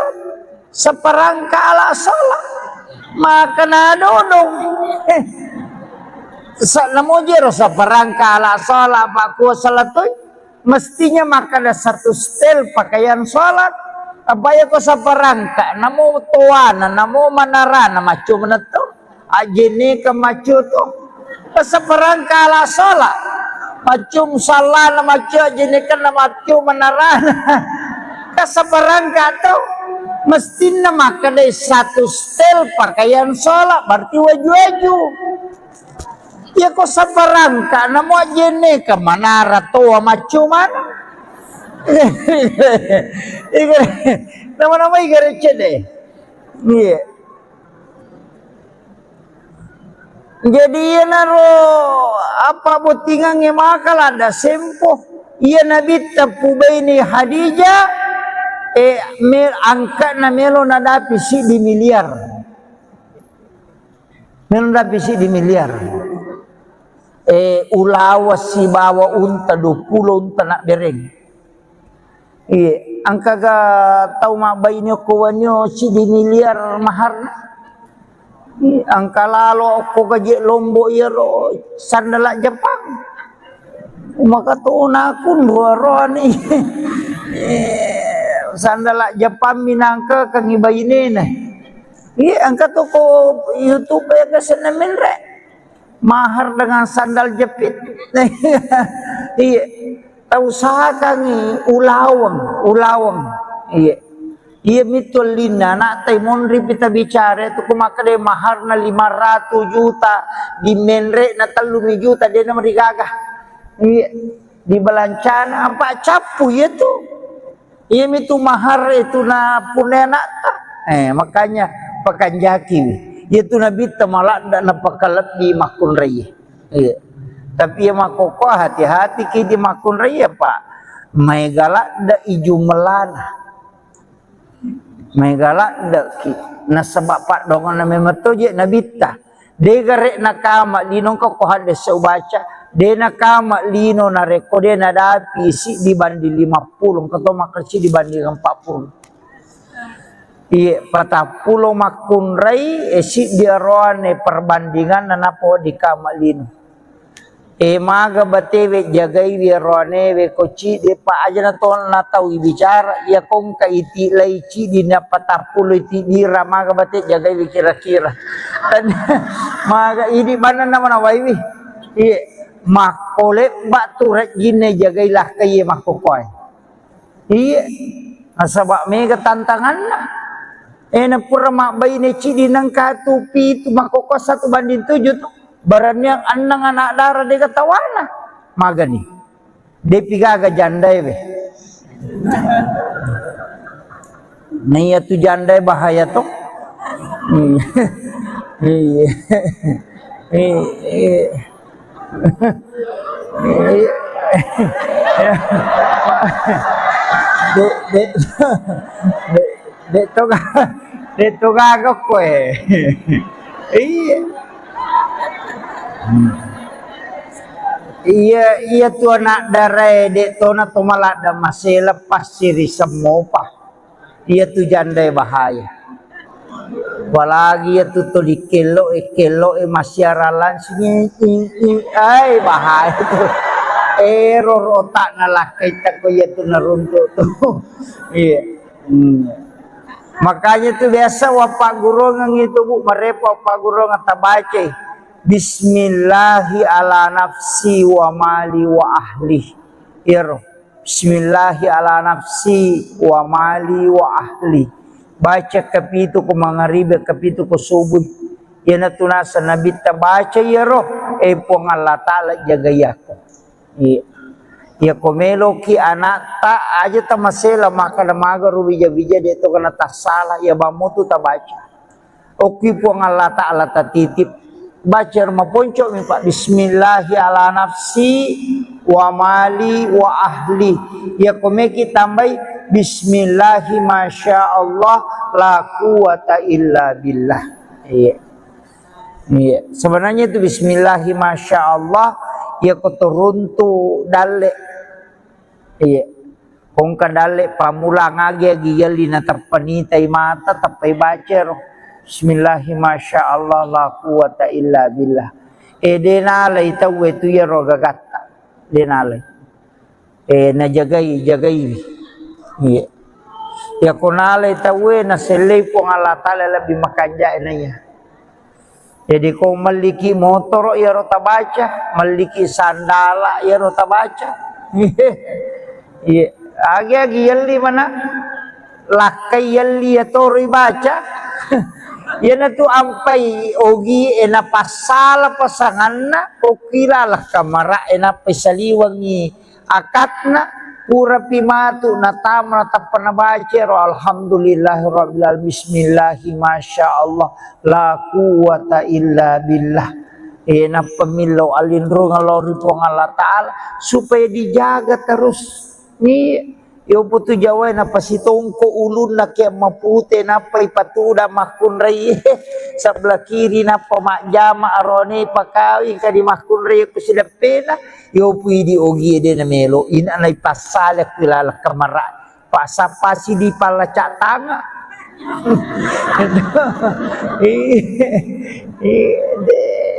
seperangka ala salah maka na dodong sa namo jero seperangka ala salah pak ku salatoy mestinya maka ada satu stel pakaian salat apa ya ko seperangka namo tuana namo manarana macu meneto ajini ke macu tu seperangka ala salat macum salah na macu ajini kan na macu menarana ke seperangka tu Mestinya maka dari satu stel pakaian sholat berarti waju-waju. Ya kok sabarangka namo jene ke manara tua macuman. Nama-nama igare cede. Iya. Jadi ya naro apa botingan makal ada sempo. Iya nabi tapu baini Hadijah angkat na melo nadapi si di miliar. Melo nadapi si di miliar. Ulawas si bawa unta 20 unta nak bereng. Iya, angka ga tau mabainyo kuwanyo si di miliar mahar. Angka lalo ko gaji lombo iro sandala Jepang. Maka tuh nakun roa ni. Sandala Jepang minangka kang ibayine na. Iya, angka tuh ko YouTube ya kesenemen re. Mahar dengan sandal jepit. Iya. Tahu usahakan ulawang. Iya. Iya mitul lina nak tay monri kita bicara itu kumakade mahar na 500 juta di menre na 3 juta dia na merigagah. Iya. Di balancana apa capu itu. Iya mitu mahar itu na punena ta. Makanya pakanjaki. Itu nabi tamalak dan napakalat di makun raya. Iya. Tapi ya makoko hati-hati ki di makun raya pak. May galak da iju melana. May galak da ki. Nasabak pak dongan na memeto je nabita. De garek nakama linong ko hades sa ubaca. De nakama lino na reko de nadapi isi dibandi 50. Kato makersi dibandi 40. Iya, patah pulau makun rai esi dia roane perbandingan nanapo di kamalino. Maga batewe jagai we roane we koci de pa aja na ton na tau bicara ya kong ka iti lai ci di na patah pulau iti dira maga bate jagai we kira-kira. Maga ini mana nama na waiwi. Iya, makole batu rek gine jagailah kaya makokoy. Iya, asabak mega tantangan na. Na pura mak bayi ne cidi nang katupi tu makoko 1:7 tu baran yang anang anak darah de katawana magani de pigaga jandai be naya tu jandai bahaya tu de to gago kue. Iya tu anak darai de to na to malada masih lepas siri semopa. Iya tu jandai bahaya. Apalagi ya tu di kelo masyaralan sini ai bahaya tu. Error otak nalakai tak ko ya tu naruntuk tu. Iya. Makanya itu biasa wapak guru itu bu merepa wapak guru ngata baca Bismillahi ala nafsi wa mali wa ahli. Iro Bismillahi ala nafsi wa mali wa ahli. Baca kapitu ko mangaribe kapitu ko subuh. Yana tunasa nabi ta baca iro pong Allah taala jagayako. Iya. Ya komelo ki anak ta aja ta masela maka maga rubija-bija dia tu kena tak salah ya bamutu ta baca. Oki po Allah taala ta titip baca rumah ponco mi pak Bismillahi ala nafsi wa mali wa ahli. Ya komeki tambai Bismillahi masya Allah la quwata illa billah. Iya. Iya. Sebenarnya itu Bismillahi masya Allah ya kotoruntu dale. Iya, kong kadale pamula ngagi giyali na terpenitai mata tapai baca roh. Bismillahirrahmanirrahim masya Allah la quwata illa billah. Denalai tahu itu ya roh gagata. Denalai. Na jagai. Iya. Ya konalai tahu na selai pong Allah Ta'ala lebih makanja enanya. Jadi kau maliki motor ya roh tabaca, maliki sandala ya roh tabaca. Iya, agi yali mana? lakai yali atori baca. Yana tu ampai ogi ena pasala pasanganna okilalah kamara ena pesaliwangi akatna pura pimatu natamna tapana baca alhamdulillahirabbil alamin bismillahi masyaallah la quwata illa billah. Ena pemilau alindro ngalori tuang Allah Ta'ala supaya dijaga terus ni. Yo putu Jawa na pasitongko ulun na kaya mapute na pa ipatuda makunray sebelah kiri na pamakjama arone pakawi kadi makunray ko sila pena yo pwede ogi de na melo ina na ipasala kilala kamara pasapasi di palaca tanga.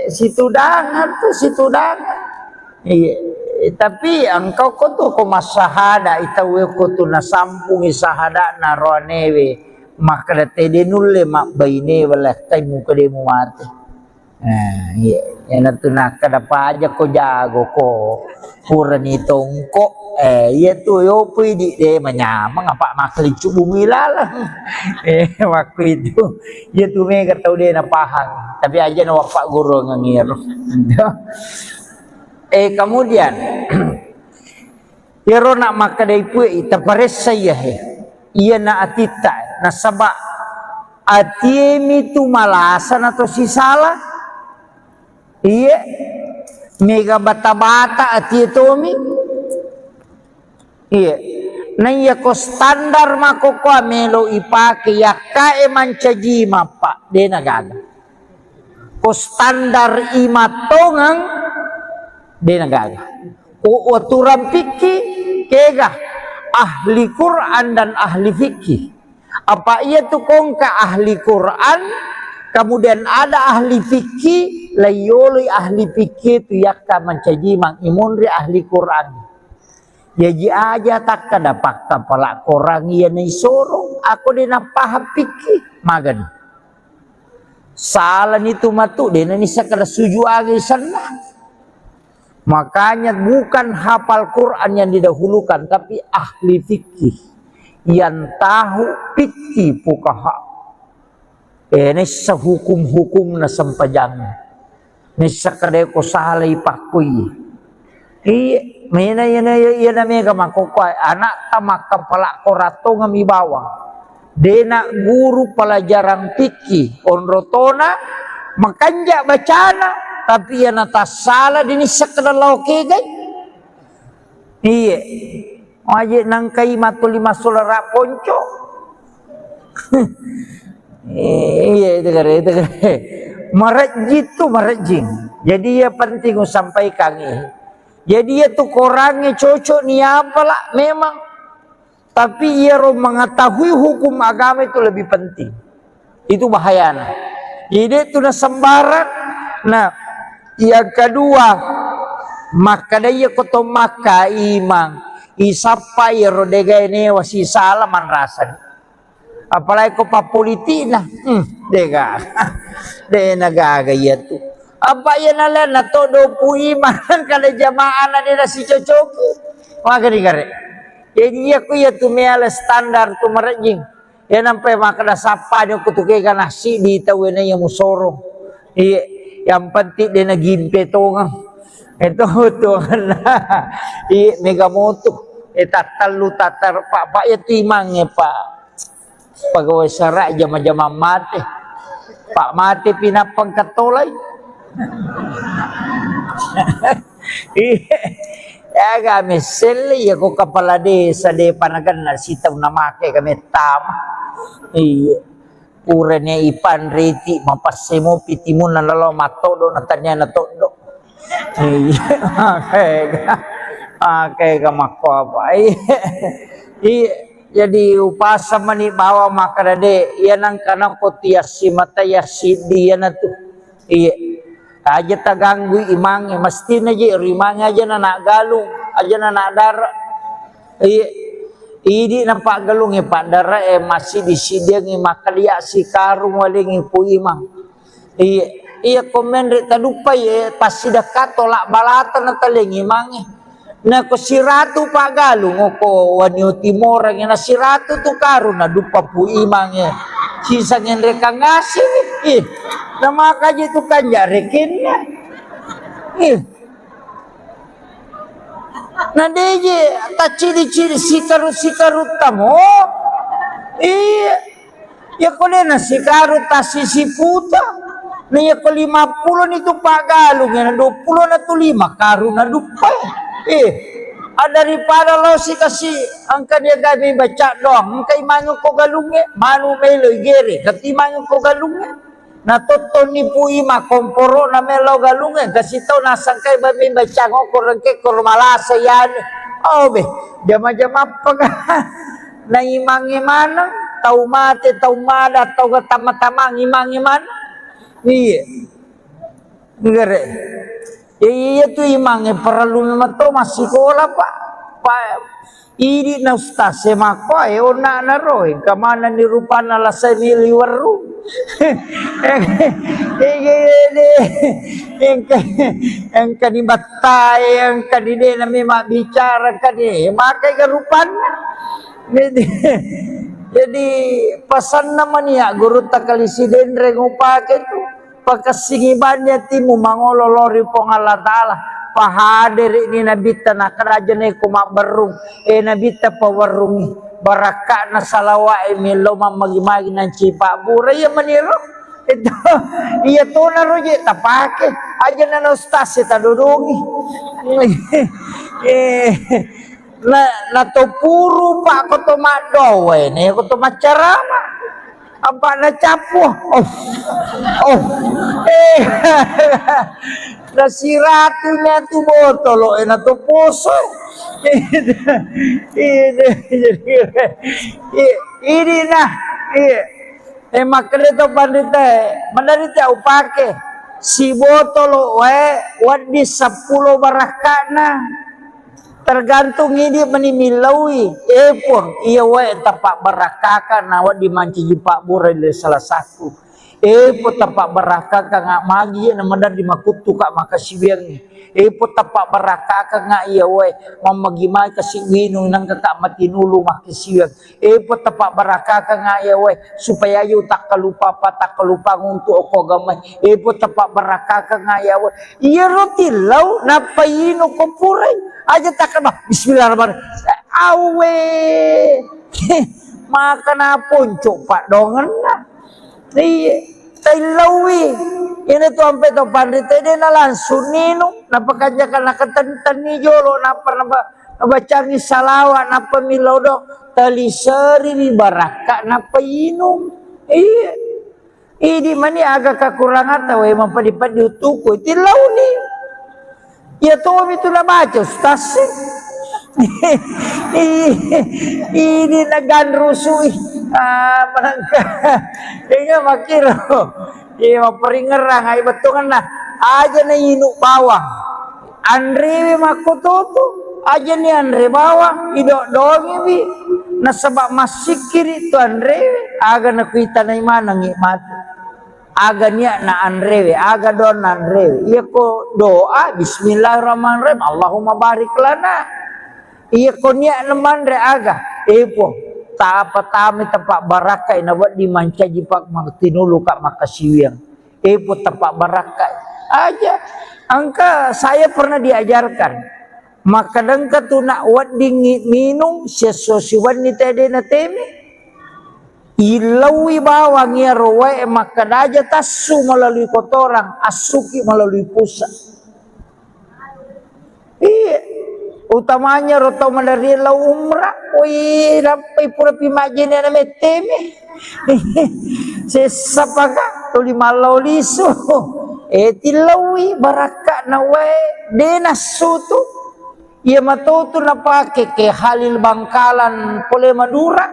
Situdangan tuh situdangan. Tapi engkau ko to kumasahada itawe ko to nasampung isahada na roanewe makadate denulle mak baine wala tay mo kade mo mate. Yan to nakada pa aja ko jago ko pura nitong ko iya to yo pwede de manyamang apa makalicu bumilala. Waktu itu iya to mega tau de na pahang tapi aja na wapak guru ngangir. Kemudian iro nak makadai pue itapares saya iya na atita na sabak atiemi tu malasan atau sisala iya mega bata-bata ati tomi iya na iya ko standar mako ko melo ipake yaka mancaji mapa de nagaga ko standar imatongang de nagaga o turam fikih kega ahli Quran dan ahli fikih apa ia tu kongka ahli Quran kemudian ada ahli fikih layoli ahli fikih tu yakka mancaji mang imunri ahli Quran ya ji aja tak kada pakta pala korang ia nei sorong aku dena paham fikih magan salah itu matu dena ni sakada suju agi sana. Makanya bukan hafal Quran yang didahulukan, tapi ahli fikih yang tahu fikih fuqaha. Ini sehukum-hukum na sampajang. Ini sakade ko salay pakui. Mina yana mega makokoy anak tamak kepala korato ngami bawang. Dena guru pelajaran fikih onrotona makanja bacana. Tapi ya nata salah dini sekedar lauke gay. Iya. Wajib nangkai matu 5 solara ponco. Iya itu kare. Marajit tu marajing. Jadi ya penting sampaikan ini. Jadi ya tu korangnya cocok ni apalah memang. Tapi ia mengetahui hukum agama itu lebih penting. Itu bahayanya. Jadi itu na sembarang. Nah, yang kedua, maka daya koto maka imang isapa rodega ini wasi salaman rasan. Apalagi ko papolitina, dega, de nagaga ya tu. Apa ya nalan na todo pu imang kada jamaah na dina si cocoki. Maka digare. Jadi ya ku ya tu meala standar tu marajing. Ya nampai maka da sapa dia kutuke kana si di tawena yang musoro. Iya. Yang penting dia nak gimpe tongang. Itu tuh lah. Mega moto. Tatal tatar pak ya timangnya pak. Pegawai serak jama-jama mati. Pak mati pinapang katolay. Ya kami seli ya ko kepala desa de panagan na sitaw na make kami tama. Iya. Urenya ipan reti mapasemo pitimun na lalo matodo natanya na todo. Kayak mako apa? Jadi upasa mani bawa makarade yan ang kanang kotiasi matayasi diyan na tu. Iya. Aja taganggu imang mesti na je rimang aja na nagalung aja na nadara. Iya. Idi nampak galung pak dara masih disidiang makalia si karung waling pu imang. Iya komen rek tadupai pasti dah tolak balatan na taling imang. Na ko si Ratu pagalong ko wanyo timora nga na si Ratu tu karon na dupa po imang sisa ngin rekangasin na makaji tu kanya rekin na na deje ta ciri-ciri sikarut tamo ya ko na sikarut ta sisiputa na ya ko 50 nito pagalong na 20 na tu 5 karon na dupa daripada lo si kasi ang kanya gabi baca doang kay manyo ko galunge manu melo gere kati manyo ko galunge na toton ni puima komporo na melo galunge kasi to nasang kay babi baca ko rengke ko malasa yan be jama-jama pag na imangi manang tau mate tau mada tau tama-tama imangi man iya ngere iya tu imang perlu mato masih sekolah pak ini na ustaz semako ona na roy kamana ni rupana la semili waru yang kadi batai yang kadi de na memang bicara kadi makai garupan jadi pesan namanya guru takalisiden rengupake tu pakasingibannya timu mangololori pong Allah Ta'ala pahadir ini nabita na kerajaan ko mabarung nabita pawarungi baraka na salawa milo mamagi-magi ng cipa buray maniro ito iya to na roje tapake aja na ustaz ta dudungi na to puro pa ko to madowe ne ko to macarama apa na capo na si Ratu na tu botolo na tu puso ini na makanya to pandita mandarita upake si botolo wadi 10 barakana tergantung ini menimilawi pun iya tapak barakaka nawat dimanci jipak burai dari salah satu po tapak barakaka ngak magi na madar di makutu kak makasibiang po tapak barakaka ngak iya mamagimay kasi wino nang kakak matinulu makasibiang po tapak barakaka ngak iya supaya yu tak kalupa nguntu oko gamay po tapak barakaka ngak iya rotilaw napayino ko puray aja takkan bah bismillahirrahmanirrahim awe makan puncuk pak dongan nah tailawi ini tu sampai tu pandit dia na langsung nino napakajakan nakatan ni jolo napa bacangi salawat napa milodo talisari di baraka napa inum ini mani agak kekurangan tahu emang padi-padi utuku tilau ni ya tuh itu lah baca ustaz ini nagan rusui menangka ini makiro ini maperingerang ay betungan lah aja na inuk bawang andre makututu aja ni andre bawang idok dongi bi na sebab masikir itu andre aga na kuita na imana ngikmati aga niat na andrewe aga don andrewe iya ko doa bismillahirrahmanirrahim Allahumma barik lana iya ko niat na mandre aga po ta apa tami tempat barakai na wat dimanca jipak tinulu kak makasiwiang po tempat barakai aja angka saya pernah diajarkan maka dengka tu nak wat dingin minum sesuatu ni tadi na temi ilawi bawang ya roe maka aja tasu melalui kotoran asuki melalui pusat utamanya roto melalui lau umrah rampai pura pimajin na meteme sesapaka tuli malau lisu tilawi baraka na denasu tu ia matoto na pake ke Halil Bangkalan pole Madura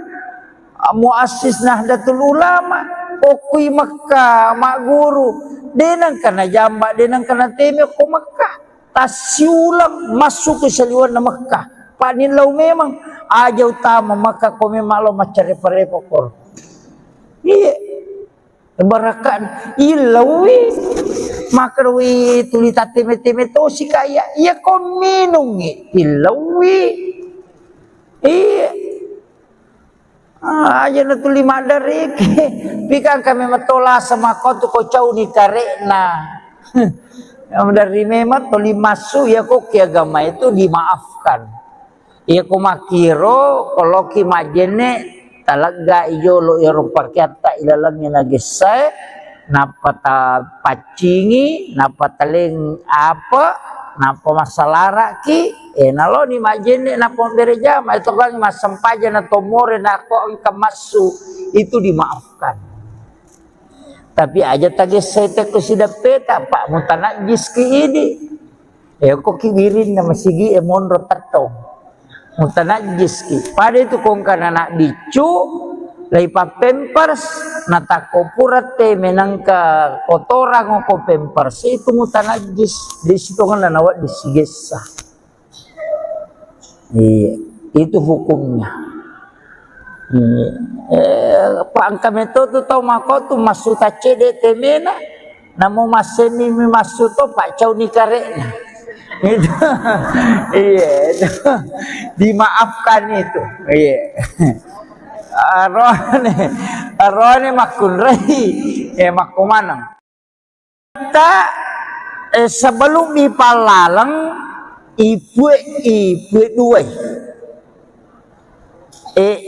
muassis Nahdlatul Ulama okui Makkah mak guru denang kana jamba denang kana teme ko Makkah tasiulang masuk ke saliwan na Makkah panilaw memang aja utama Makkah ko memang lo macare parepo kor iya barakan ilawi makarwi tulita teme to si kaya iya ko minungi ilawi aja na tuli madari pikang kami matola sama ko tu ko cau ni karena dari memang tuli masu ya ko kiagama itu dimaafkan ya ko makiro kalau ki majene talaga iyo lo iro pakyata ilalangin nagisay napata pacingi napataling apa napa masalara ki nalo ni majene napa bereja ma itu kan masampaja na tomore na ko ang kamasu itu dimaafkan tapi aja tagisay te ko sidapeta pak mutanajis ki ini ko kibirin na masigi monro tato mutanajis ki pada itu kong kana nak dicu lay pa pampers natakopura te menangka kotoran ko pampers itu mutanajis di situ kan nawat disigesa itu hukumnya ang kami to tau mako tu masuta cede temena namo maseni mi masuto pak cau ni karena itu itu dimaafkan itu arone makunrai makumanang kita sebelum dipalalang ibu dua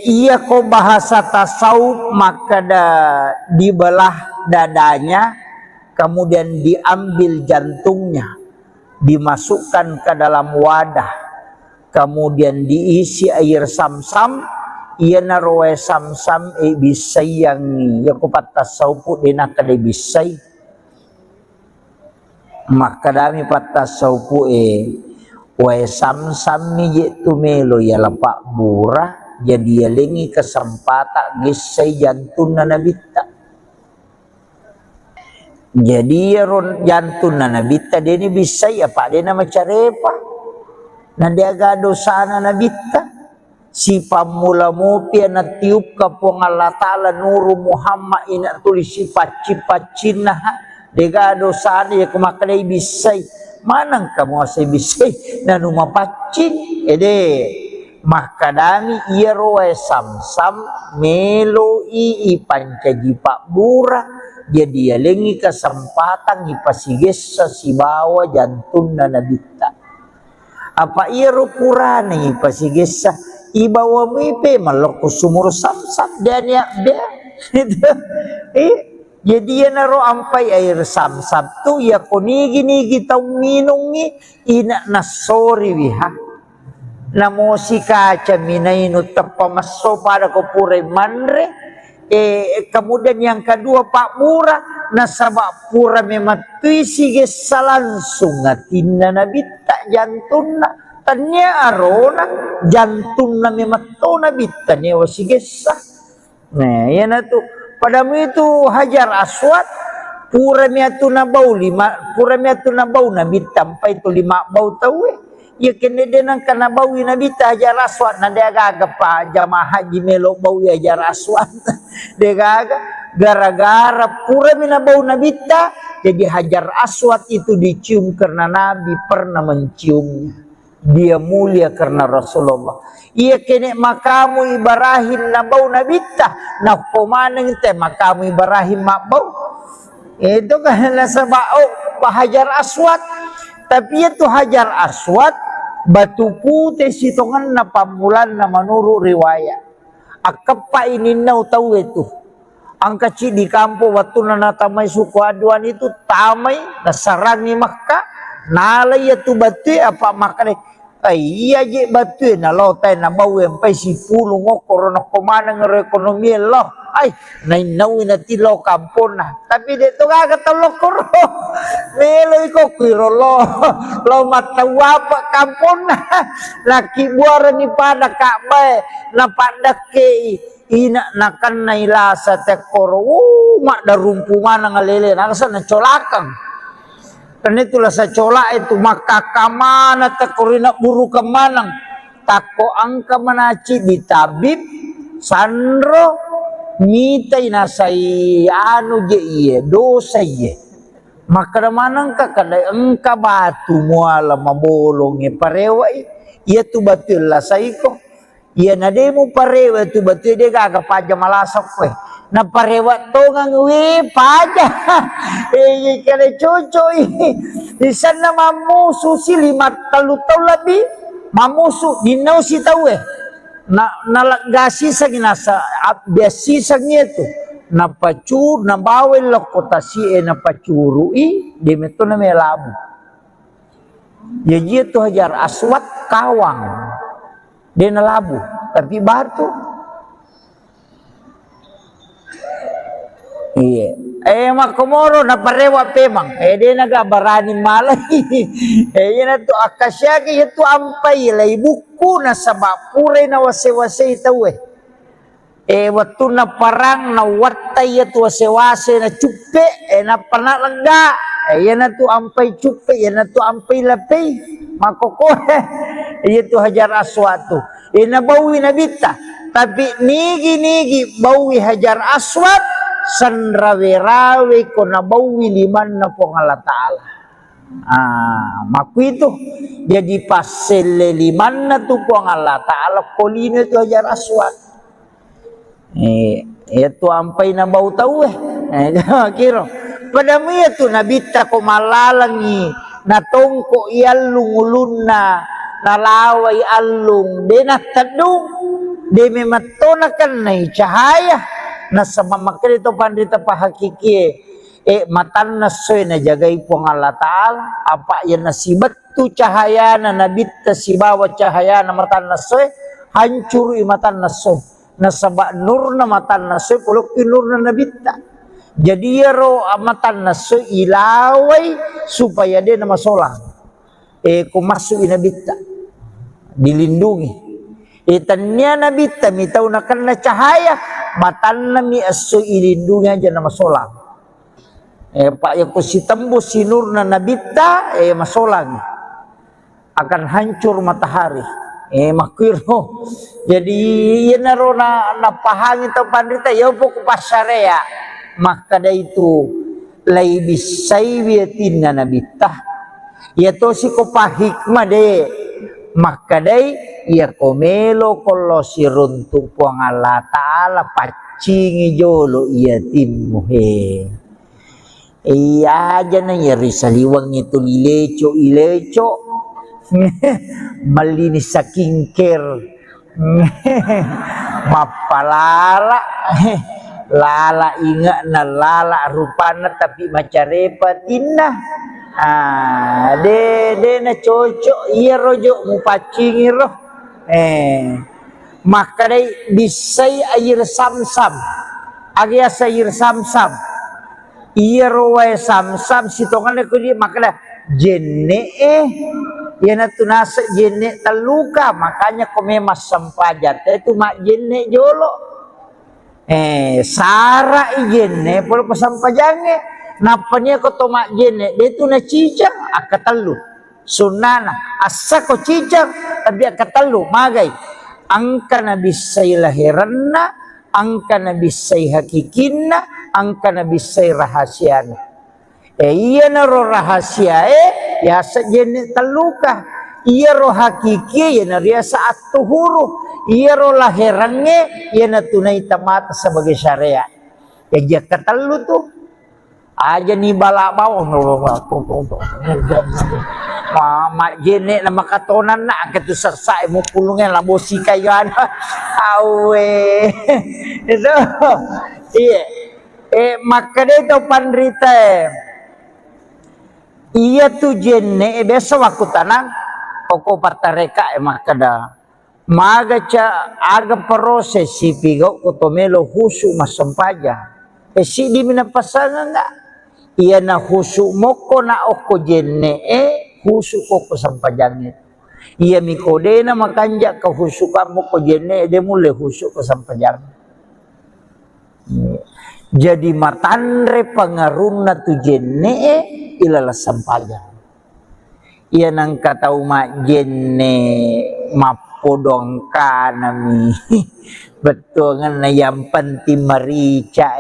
iya ko bahasa tasawuf maka dibelah dadanya kemudian diambil jantungnya dimasukkan ke dalam wadah kemudian diisi air sam-sam ia naroe sam-sam bisay yang ya ko patasawuf dina kada bisay maka dami patasawuf wae sam-sam ni tumelo ya lapak burah jadi yalengi kesempatan gisay jantun na nabita jadi jantun na nabita dini bisa ya pak dina macarepa nanti agak dosa na nabita si pamula mupi na tiup ka po Allah ta'ala nuru Muhammad ina tulis si paci-pacina dega dosa na ya kumakalay bisay manang kamu asay bisay na numapacin maka dami iya roe sam-sam melo pancaji pak burah jadi yalengi kesempatan ipasiges sa sibawa jantun na nabita apa iya rupura na ipasiges sa ibawa mo ipe maloko sumur sam-sam dan ya jadi ya naro ampai air sam-sam tu ya kunigi tau minungi ina nasori wiha namo si kaca minainu tapamaso pada kopure manre kemudian yang kedua pak murah nasabak pura mematui sige langsung ngatinna nabita jantuna tanya arona jantuna mematona bita newa sige nah ya na tu padamu itu hajar aswad pura miatuna bau pura miatuna bau nabita sampai itu 5 bau tahu ya kene denang kana bawi nabita hajar aswad na dia agak pa jamaah haji melo bawi hajar aswad dia gara-gara pura mina bau nabita jadi hajar aswad itu dicium karena Nabi pernah menciumnya dia mulia karena Rasulullah iya kene makamu Ibrahim na bau nabita na komaneng te makamu Ibrahim mabau itu kan nasabao hajar aswad tapi itu hajar aswad batu putih sitongan na pamulan na menurut riwayat akapa ini nau tahu itu ang kecil di kampung waktu na tamay suku aduan itu tamay nasarang ni Makkah nalay itu batu apa makane iya je batu na lotay na bawen pay si pulong ngokor na kumanang ekonomi loh ay nainawin na tilo kampon na tapi dito kagatolokor melo ko kwirolo lo matawa pa kampon na laki buara ni pada kakbay na padake ina nakan na ilasa tekoro mak darumpungan ng alele nakasa na colakang karena itulah sa cola itu maka kamana tekorina buru kemanang tako angka menaci di tabib sandro mitai nasai anu je iye dosa iye maka manang ka kada engka batu muala mabolong parewa iya tu batul lah saiko iya na demo parewa tu batul de gaga paja malasok we na parewa to ngang we paja kare cocoy isan na mamusu si 5 talu lebih mamusu dinau si tahu na nalagasi sa ginasa biasi sa itu na pacur na bawel kota si na pacuru demeto na melabu jadi itu Hajar Aswad kawang dia na labu tapi batu iya makomoro na parewa pemang dia nagabarani malay na to akasya kaya to ampay lay buku na sabapure na wase-wase itaw waktu na parang na watay at wase-wase na chupe na panalangga na to ampay chupe na to ampay lapay makokore to Hajar Aswad to nabawi na bita tapi nigi bawi Hajar Aswad san rawe-rawe ko nabawi liman na po ng Allah Ta'ala maku itu jadi pasel liman na to po ang Allah Ta'ala kolino ito Hajar Aswad ito ampay na bau tau kiro pada mo ito nabita ko malalangi natongko ialung ulun na nalaway alung de natadung de mematonakan na cahaya nasa mamakrito pandita pahakiki matan nasoy na jagay po ng Allah Ta'ala apa yan nasibat tu cahaya na nabita si bawat cahaya na matan nasoy hancur matan nasoy nasaba nur na matan nasoy pulok nur na nabita jadi yaro matan nasoy ilaway supaya dia na masolang kung masuk inabita dilindungi itanya nabita mitaw na kan na cahaya matan na mi aso ilindungi aja na masolang pak yang ko si tembus si nur na nabita masolang akan hancur matahari makiro jadi yan naro na napahangin to pandita yaw po ko pasarea maka da itu lay bisay biyatin na nabita yato si ko pahikma de maka day iya komelo kolo si runtuk po ang Allah Ta'ala pacingi jolo iya timuhe iya aja na yari saliwang ito ilecho malinis sa kingker mapalala lala inga na lala rupana tapi macarepatin na de na cocok iya rojo mu pacingi roh maka day bisay air samsam agya sayir samsam iya rowe samsam sitongan ko di maka da jenne yan na tunasa jenne taluka makanya kumemas sampajat itu mak jenne jolo sara jenne polo pasampajange napanya ko to mak jenne itu na cicang akatalu sunana asa ko cicang tapi akatalu magay angka na bisay lahiranna angka na bisay hakikinna angka na bisay rahasiana iya na ro rahasia ya sa jenne taluka iya ro hakiki ya na ria saat tuhuru iya ro lahirange ya na tunay tamata sebagai syariat ya katalu tuh aja ni bala bawang mama jene na makatonan na ketu sersa mo pulungnya labosi kayan awe itu iya maka dito pandrita iya tu jene biasa waktu tanang poko partareka maka da maga ca aga proses si pigo kotomelo husu masampaja si di minapasangan nga iya na husu mo ko na oko jenne husu ko ko sampajangit iya mikode na makanja ka husu ka mo ko jenne de mule husu ko sampajang jadi matanre pangarun na tu jenne ilala sampajang iya nang katau ma jenne mapodong ka nami betul ngana yang penting marica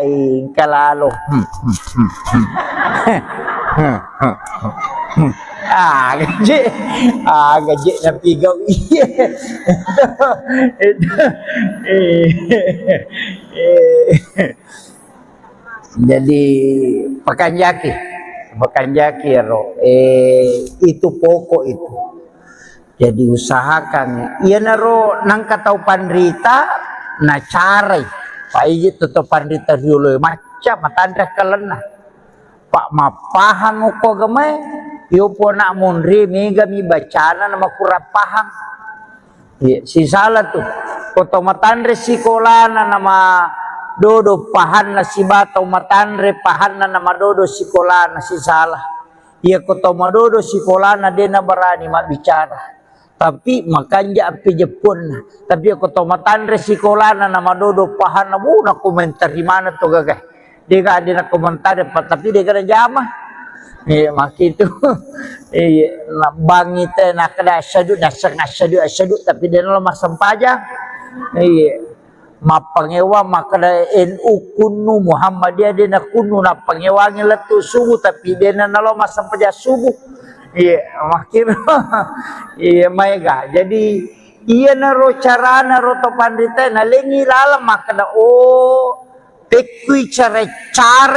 kalalo. Gaji napi gau iya. Jadi pakan jaki ro itu pokok itu. Jadi usahakan iya naro nang katau pandrita na carai pak iji tutup pandrita dulu macam matandra kalena pak mapahang uko gamai yo po nak mundri mega mi bacana nama kurang paham si salah tuh koto matandre sikolana nama dodo pahan na si batau matandre pahan na nama dodo sikolana si salah iya koto madodo sikolana dena berani mak bicara tapi makanya api Jepun tapi aku tomatan resikola na nama dodo pahan na muna komentar di mana tuh gagah dia gak ada komentar tapi dia kena jamah iya mak itu iya bangit nak kena asyadu tapi dia lemah sempajang iya mapangewa makada NU kunu Muhammadiyah dia nak kunu na pangewangi letu subuh tapi dia na lemah sempajang subuh. Iya, makin iya mega. Jadi iya naro cara naro to pandita na lengi lalam makna tekui cara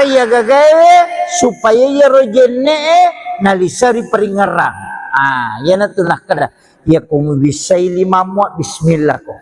ya gagawe supaya ya rojenne nalisari peringarang. Ya na tunah kada. Ya kumu bisa lima muat bismillah ko.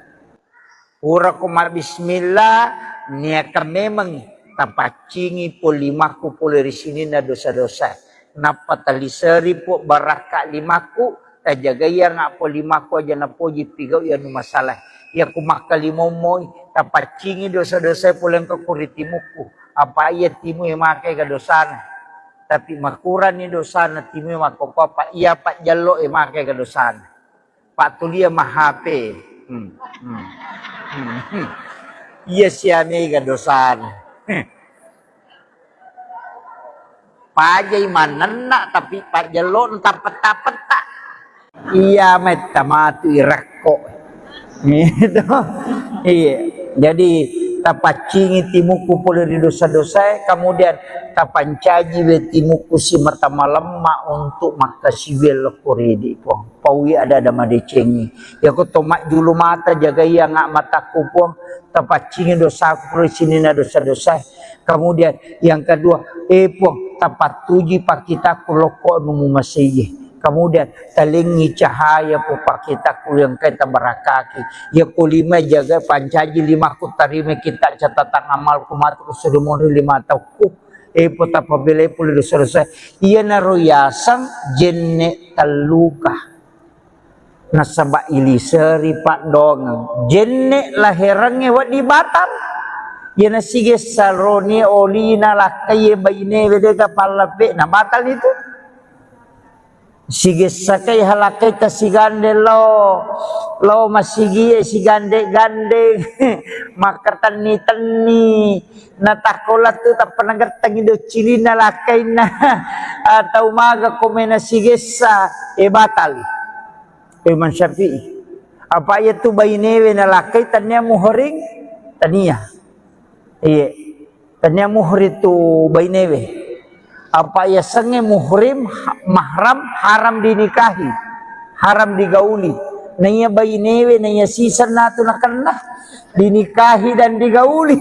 Ura kumar bismillah niaka memang tapacingi po limaku po dari sini na dosa-dosa. Napa talisari po baraka limaku tajaga ya nga po limaku aja na po jipigau ya no masalah ya kumakalimo mo tapacingi dosa-dosa po lang kakuritimuku apa iya timu yang makai kadosana tapi makuran ni dosana timu yang makopapa iya pak jalo yang makai kadosana pak tulia mahape iya siami kadosana pajai manena tapi pajalon tapet-tapet iya metamatu irako gitu iya jadi tapacingi timuku pula di dosa-dosa kemudian tapancaji timuku si mertama lemah untuk maka sibil koredi po pawi ada madecengi ya ko tomak dulu mata jaga iya ngak mataku po tapacingi dosaku pula sini na dosa-dosa kemudian yang kedua po tapat tuji pak kita kuloko numu masih kemudian talingi cahaya po pak kita yang kita barakaki ya kulima jaga pancaji lima kutarime kita catatan amal kumat kusurimoni lima tahun po tapabile puli dosa iya naroyasan jenne taluka nasaba iliseri pak dong jenne lahirannya wadi batal yana sige salroni olina lakai baine wedega palape na batal itu sige sakai halakai tasigande lo masigi sigande gande makartani tani natakola tu tak panagat tangido cilina lakai na atau maga komena sige sa batal Imam Syafi'i apa itu baine we na lakai tanya muhring tania iya, tanya muhrim tu bainewe. Apa ya sange muhrim mahram haram dinikahi, haram digauli. Nanya bainewe, nanya sisa natu nakanlah dinikahi dan digauli.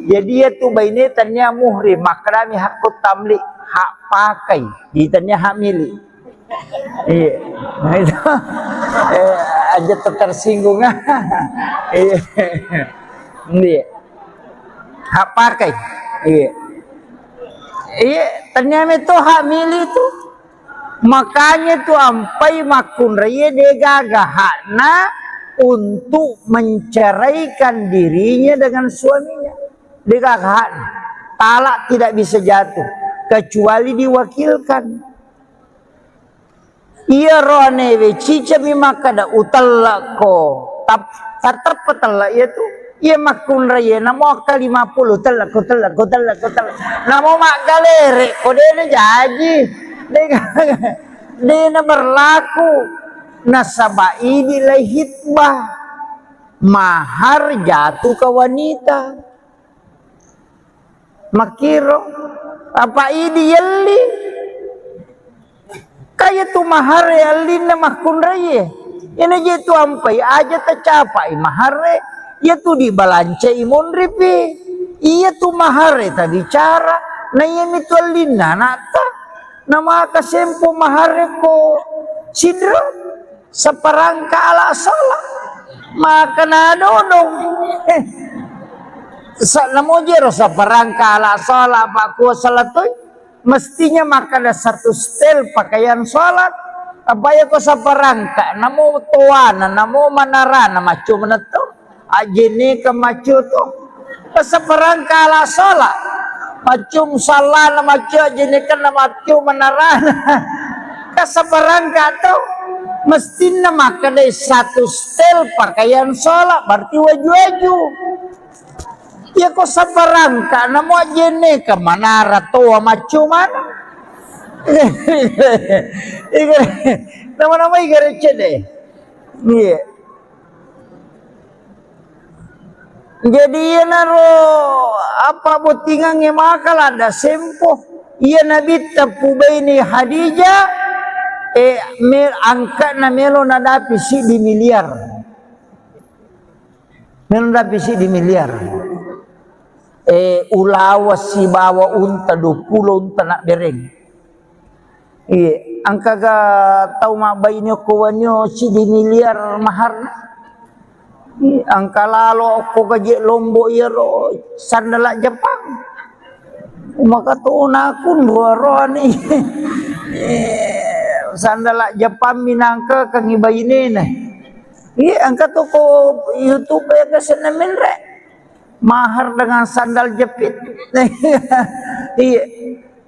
Jadi ya tu baine tanya muhrim makrami hakut tamlik hak pakai, ditanya hak milik. Iya, nah itu aja tersinggung. Iya, iya. Hak pakai iya ternyata itu hak milik itu makanya tuh ampai makun raya degaga hakna untuk menceraikan dirinya dengan suaminya degaga hakna talak tidak bisa jatuh kecuali diwakilkan iya rohane cica mimakada utalako tarterpetala itu iya makun raya namo ka 50 telak namo mak galere kodene jaji dena berlaku nasaba ini lah hitbah mahar jatuh ke wanita. Makiro apa ini yali kaya tu mahar yali na makun raya ini je tu ampai aja tercapai mahar ya tu di balance imun ripi iya tu mahar ta bicara na yemi tu alina nata nama kasempo mahar ko sidro seperangka ala salah maka na dodong namo jero sa perangka ala salat aku salat mestinya maka ada satu stel pakaian salat apa ya ko sa perangka namo tuana namo manarana macu meneto ajene ke macu to sa perangka ala salat macum salah na macu ajene kan na macu manarana ka sa perangka to mestinya maka ada satu stel pakaian salat berarti waju-waju. Ya kok sabarangka namo jene ke manara tua macuman nama-nama igare cede iya jadi iya naro apa botingan ngemakal ada sempo iya nabi tapu baini Hadijah angka na melo nadapi si di miliar melo nadapi si di miliar ulawa si bawa unta 20 unta nak bereng iya angka ga tau mabainyo kuwanyo si di miliar mahar angka lalo ko gaji lombo iro sandala Jepang maka tuon akun roa ni sandala Jepang minangka kang ibainin iya angka to ko YouTube ya kasenamin rek mahar dengan sandal jepit iya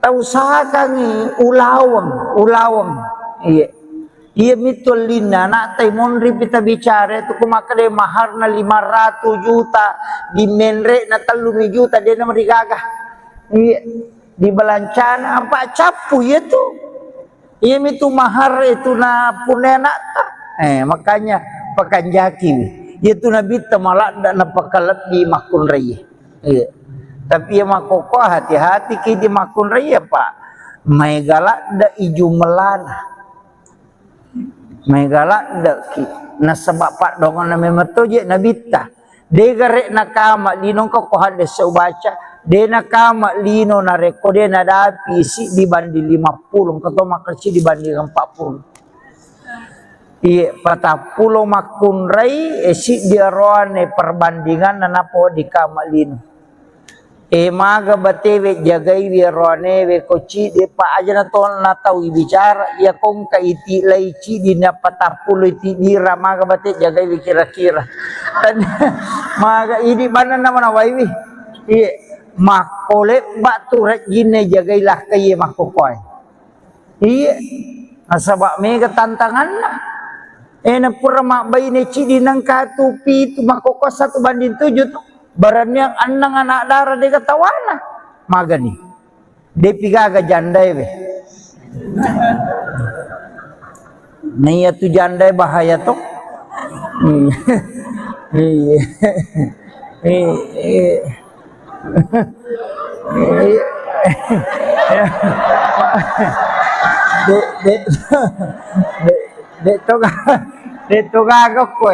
tahu usahakan ulawang iya iya mitulina nak taimon ripita bicara itu kumakade mahar na 500 juta di menre na 3 juta dia na marigagah iya di balancana apa capu itu iya mitu mahar itu na punena makanya pakanjaki itu Nabi temalak dan napakalat di makun raya. Iya. Tapi ya makoko hati-hati ki di makun raya pak. May galak da iju melana. May galak da ki. Nasabak pak dongan na memeto je Nabi ta. De garek nakama linong ko hande sa ubaca. De nakama lino na reko de nadapi si dibanding 50 kato makersi dibanding 40. Iya patah pulau makun rai esi dia roane perbandingan nanapo di kamalin maga batewe jagai we roane we koci de pa aja na ton na tau bicara ya kong ka iti lai ci di na patah pulau iti dira maga bate jagai we kira-kira dan maga ini mana nama na waiwi iya makole batu rek jine jagai lah kaye makokoy iya asabak mega tantangan lah na pura mak bayi ne cidi nang katupi tu makoko 1:7 tu baran yang anang anak darah dia katawana magani dia pigaga jandai be naya tu jandai bahaya tu Dito gago ko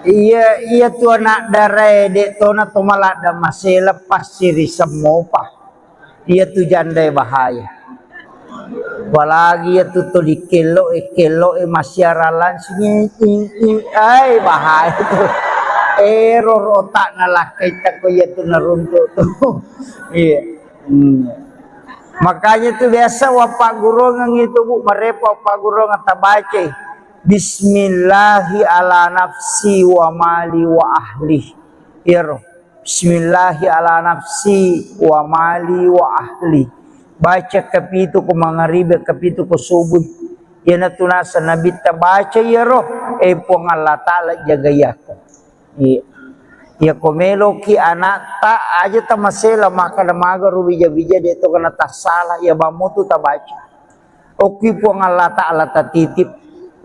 iya tu anak darai dito na tumalada masih lepas siri semopa iya tu jandai bahaya apalagi ya tu di kelo masyaralan ay bahaya tu error otak nalakai tak ko ya tu naruntuk tu iya makanya itu biasa wapak guru itu bu merepa wapak guru ngatabace Bismillahi ala nafsi wa mali wa ahli iro Bismillahi ala nafsi wa mali wa ahli baca kapitu ko mangaribe kapitu ko subuh yana tunasa nabi tabaca iro pong Allah taala jagayako ya komelo ki anak ta aja tamasela maka namaga rubija bija de to kana tak salah ya bamutu tabaca Oki po ang Allah Ta'ala tatitip.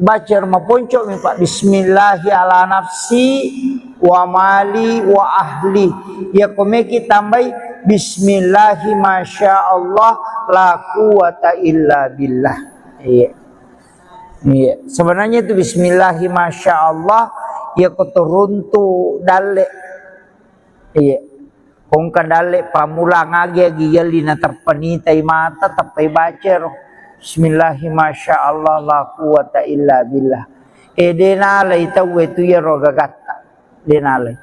Baca rumah ponco mi Pak. Bismillahi ala nafsi wa mali wa ahli. Ya komeki tambai Bismillahi masya Allah la quwata illa billah. Iya. Iya. Sebenarnya itu Bismillahi masya Allah ya kotoruntu dale. Iya. Kung kadale pamula ngagi giyali na terpenitai mata tapai baca roh. Bismillahi masya Allah la quwata illa billah. Denalay tahu itu ya roh gagata. Denalay.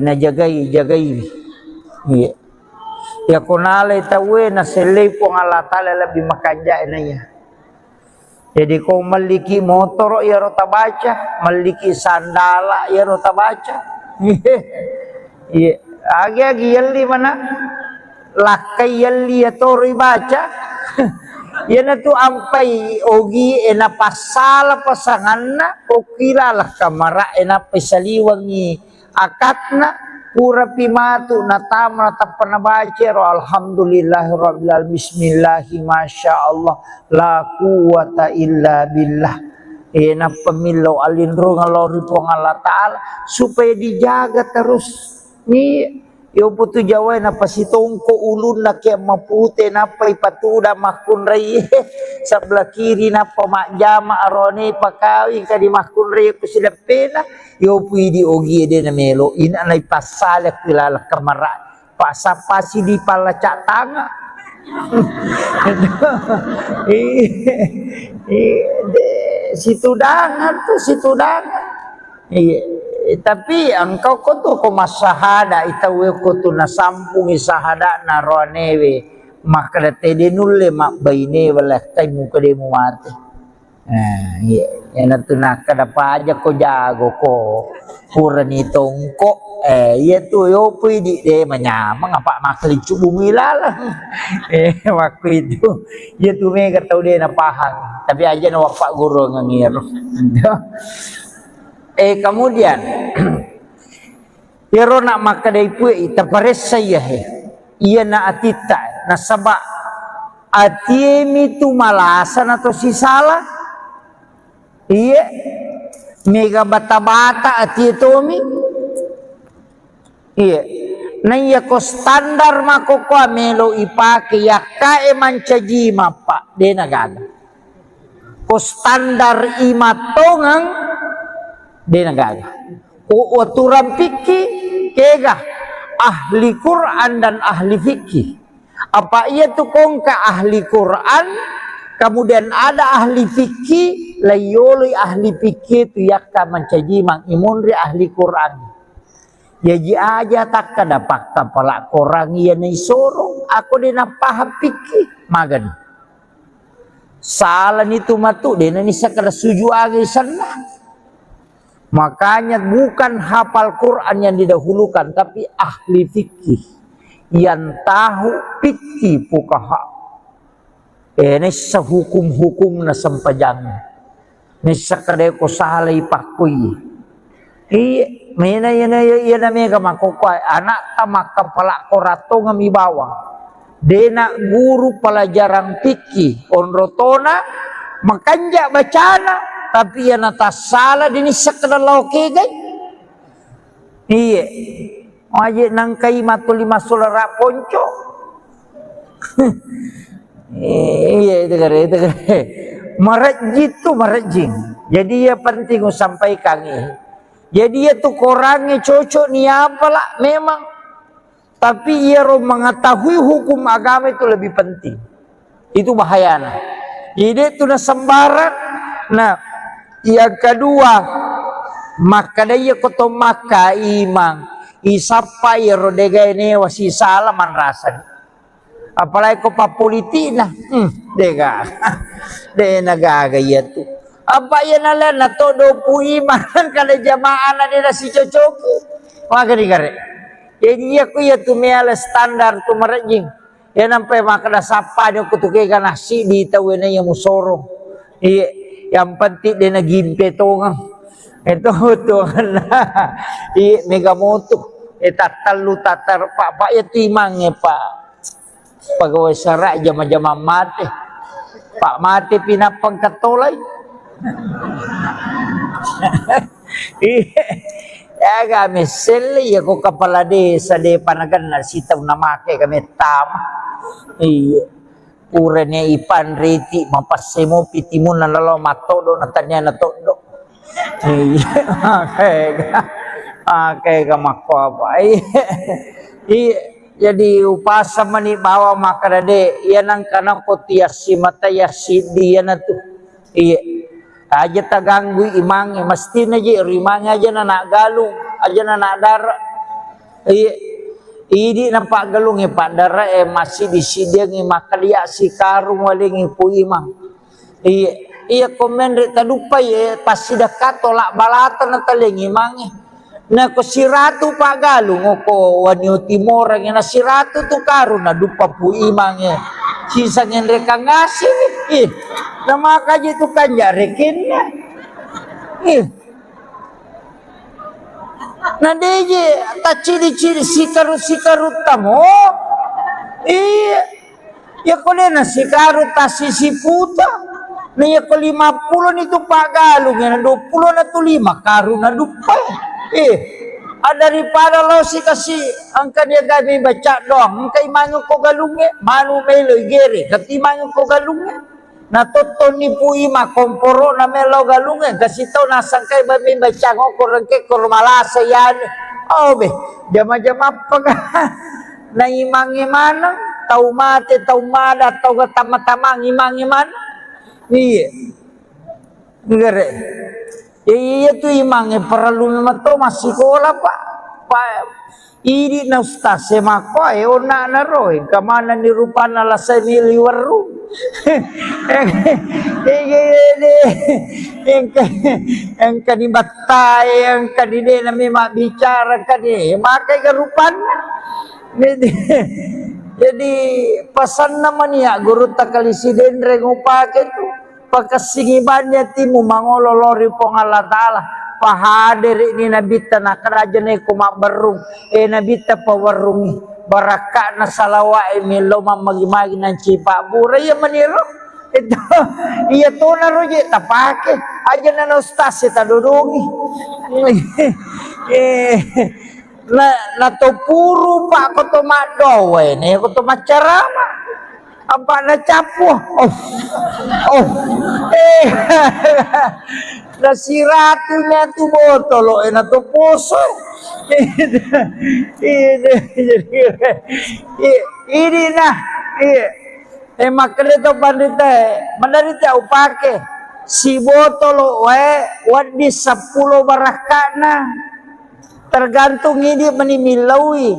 Najagai. Iya. Ya kunalay tahu na selay po ng Allah Ta'ala lebih makanja na niya. Jadi kung maliki motor ya roh tabaca, maliki sandala ya roh tabaca. Iya. Agi yalli mana lakai yalli ya tori baca. Yan tu ampai ogi ena pasala pasanganna okilalah kamara ena pesaliwangi akatna pura pimatu natamna tapana baca ro alhamdulillahirabbil alamin bismillahi masyaallah la quwata illa billah. Ena pemilau alindro ngalori po Allah Ta'ala supaya dijaga terus. Ni yo putu Jawa na pasitongko ulun na kaya mapute na paipatuda makunray sebelah kiri na pamakjama arone pakawi kadi makunray ko sila pena yo pwede ogi de na melo ina na ipasala kilala kamara pasapasi di palacak tanga. Situ dangan. Iya. Tapi engkau koto ko masahada itawe koto na sampung isahada na roanewe maka tede nulle mak baine wala tay muka de mu mate. Yan tu nak kada pa aja ko jago ko pura ni tongko iya tu yo pwede de manyamang apa makli bumi lala. Waktu itu iya tu mega tau de na pahang tapi aja na wapak guru ngangir. Kemudian Yaro nak maka dari pui terpares saya ia na atita na sabak atiemi tu malasan atau si salah iya mega bata-bata ati tomi iya na iya ko standar mako ko melo ipake ya kae mancaji mapa de nagada ko standar imatongang de nagada o aturan fikih kega ahli Quran dan ahli fikih. Apa ia tu kongka ahli Quran kemudian ada ahli fikih layoli ahli fikih tu yakka mencaji mang imunri ahli Quran. Ya ji aja tak kada pakta pala korang ia ni sorong aku dena paham fikih magan. Salah itu matu dena ni sakada suju agi sana. Makanya bukan hafal Quran yang didahulukan, tapi ahli fikih yang tahu fikih fuqaha. Ini sehukum-hukum na sempajang. Ini sakade ko salay pakui. Mina yana mega makokway anak tamak kepala korato ngami bawang. Dena guru pelajaran fikih onrotona makanja bacana. Tapi ya nata salah dini sekedar lauke gay. Iya. Aje nangkai matul lima sulara ponco. Iya itu kare. Marajit tu marajing. Jadi ya penting sampaikan ini. Jadi ya tu korangnya cocok ni apalah memang. Tapi ia mengetahui hukum agama itu lebih penting. Itu bahayana. Jadi itu na sembarang. Nah. Yang kedua, maka daya koto maka imang isapa rodega ini wasi salah man rasa. Apalagi ko papolitina, dega, de nagaga ya tu. Apa ya nala na todo pu imang kada jamaah na dina si cocoki. Maka di kare. Jadi ya ku ya tu meala standar tu marajing. Ya nampai maka da sapa dia kutuke nasi di tawena yang musorong. Iya. Yang penting dia nak gimpe tongang. Itu tuh lah. Mega motor. Tatal tatar pak ya timangnya pak. Pegawai serak jama-jama mati. Pak mati pinapang katolay. Ya kami seli ya ko kepala desa de panagan na sitaw na make kami tama. Iya. Urenya ipan riti mapasemo pitimun na lalo matodo na tanya na todo. Iya. Oke kamako apa. Iya. Jadi upasa mani bawa makarade yan ang kanang kotiasi matayasi diyan na to. Iya. Aja taganggu imang mesti na je rimang aja na nagalung aja na nadara. Iya. Idi nampak galung pak dara masih disidiang makalia si karung waling ipu imang. Iya. Iya komen rek tadupai pasti dekat tolak balatan na taling imang. Na ko si ratu pak galung ko wanyo timor nga na si ratu tu karun na dupa pu imang sisa ngin reka ngasih na makaji tu kanja rekin na deje ta ciri-ciri sikaru tamo ya ko na sikaru ta sisi puta na ya ko 50 nito pak galung na 20 na tu 5 karun na dupa daripada lo si kasi angka dia gabi baca doang angka imangu ko galunge manu melo gere kati imangu ko galunge na toton ni pui ma komporo na melo galunge kasi tau na sangkai babi baca ko rengke ko malasa yan be jama-jama apa na imangi mana tau mate tau mada tau tama-tama imangi mana iya gere. Iya tu imangnya perlu memang tu masih sekolah pak. Ini na ustaz semako ona na roy kamana ni rupana la semili waru. Yang kadi batai yang kadi de nami mak bicara kadi makai garupan. Jadi pesan namanya guru takalisi dendre ngupake tu. Pakasingibannya timu mangololori pong Allah Ta'ala pahadir ini nabita na kerajaan ko mabarung nabita pawarungi baraka na salawa milo mamagi-magi ng cipa buray ya maniro ito iya to na roje tapake aja na ustaz ta dudungi na to puro pa ko to madowe ne ko to macarama apa na capo na siratu na tu botolo na tu poso ini na makanya to pandita mandarita upake si botolo wadi 10 barakana tergantung ini menimilawi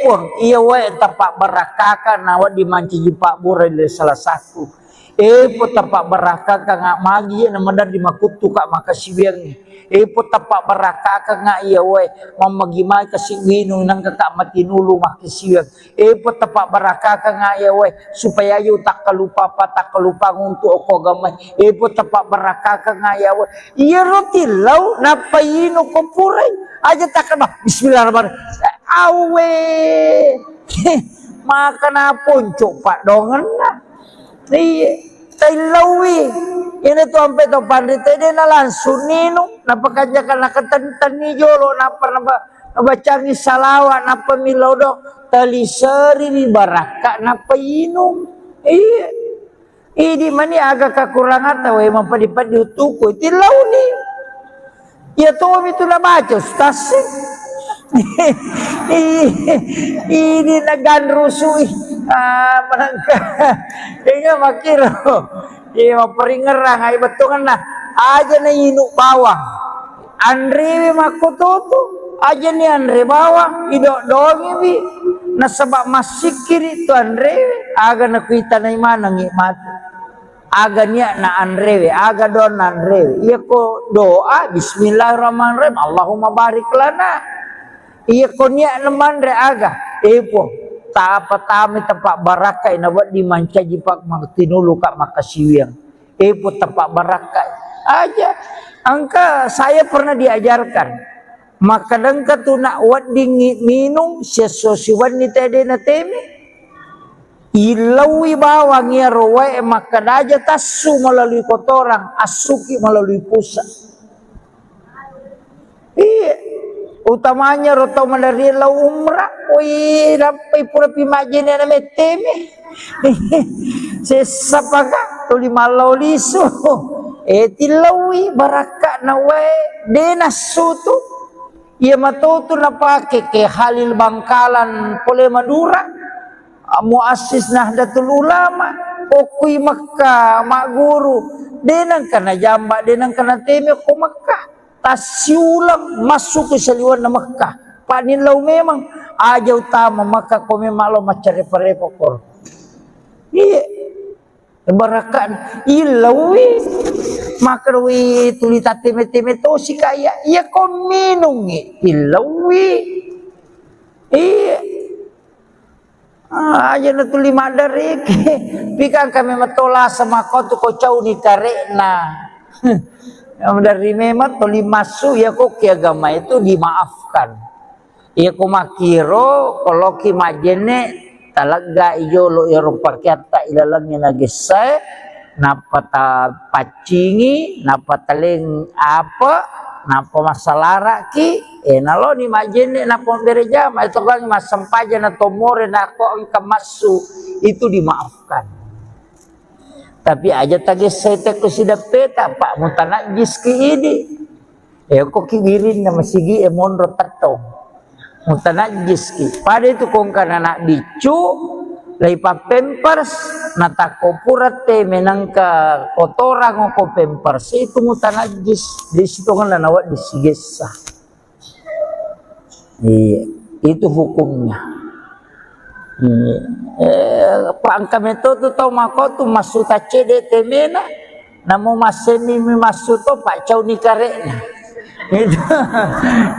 pun iya tapak berakaka nawa dimanci jipak burai salah satu pun tapak berakaka ngak magi na madar di makutu kak makasibiang pun tapak berakaka ngak iya mamagi-magi kasibinu nang kakak matinulu makasibiang pun tapak berakaka ngak iya supaya yu tak kelupa untuk oko gamay pun tapak berakaka ngak iya iya rotilaw napayino ko puray aja takkan bismillahirrahmanirrahim awe makan apun pak dongan iya tailawi ini tu sampai tu pandita dia na langsung nino napa kajakan nak tani jolo napa bacangi salawat napa milodo tali seri di baraka napa inum iya ini mani agak kekurangan tahu emang padi-padi utuku tilau ni ya tuh itu na baca ustaz ini nagan rusui menangka ingat makiro iya maperingerang ay betungan na aja na inuk bawang andre makototo aja ni andre bawang idok dongi bi na sebab masih kiri tu andre aga na kuita na imana ngikmat aga niya na andrewe aga don na andrewe iya ko doa bismillahirrahmanirrahim Allahumma barik lana iya ko niya naman re aga po ta patami tapak barakai na wat di manca jipak tinulu kak makasiwiang po tapak barakai aja angka saya pernah diajarkan maka dengka tu nak wat di minum sesuatu ni tadi na temi ilawi bawang ya roe maka daja tasu melalui kotoran, asuki melalui pusat. Iya, utamanya roto mandari lau umrah, wih rampai pura pimajin na meteme. Sesapaka tuli malau liso, tilawi baraka na wae denasu tu. Ia matoto na pake ke Halil Bangkalan pole Madura, muassis Nahdlatul Ulama, okui Makkah, mak guru, denang kana jamba, denang kana teme ko Makkah, tasiulang masuk ke saliwan na Makkah, panilaw memang aja utama Makkah ko memang lo macarepa-repa kor. Iya, barakan ilawi makarwi tulita teme-teme to si kaya iya ko minungi ilawi iya aja na tuli madarik pikang kami matola sama ko tu ko cau ni karena dari memang tuli masuk ya kok agama itu dimaafkan ya ko makiro kalau ki majene talaga iyo lo irong pakyata ilalangnya nagisay napata pacingi napataling apa napa masalara ki nalo ni majene napa berejama itu kan masampaja na tomore na ko ang kamasu itu dimaafkan tapi aja tagisay te ko sidapeta pak mutanajis ki ini ko kibirin na masigi monro tatong mutanajis ki pada itu kong kana nak bicu lay pa pampers natako purate menangka kotoran ko pampers itu mutanajis di situ kan lanawa disigesa iya itu hukumnya ang kami to tau mako tu masuta cede temena namo masemi mi masuto pak cau ni karena itu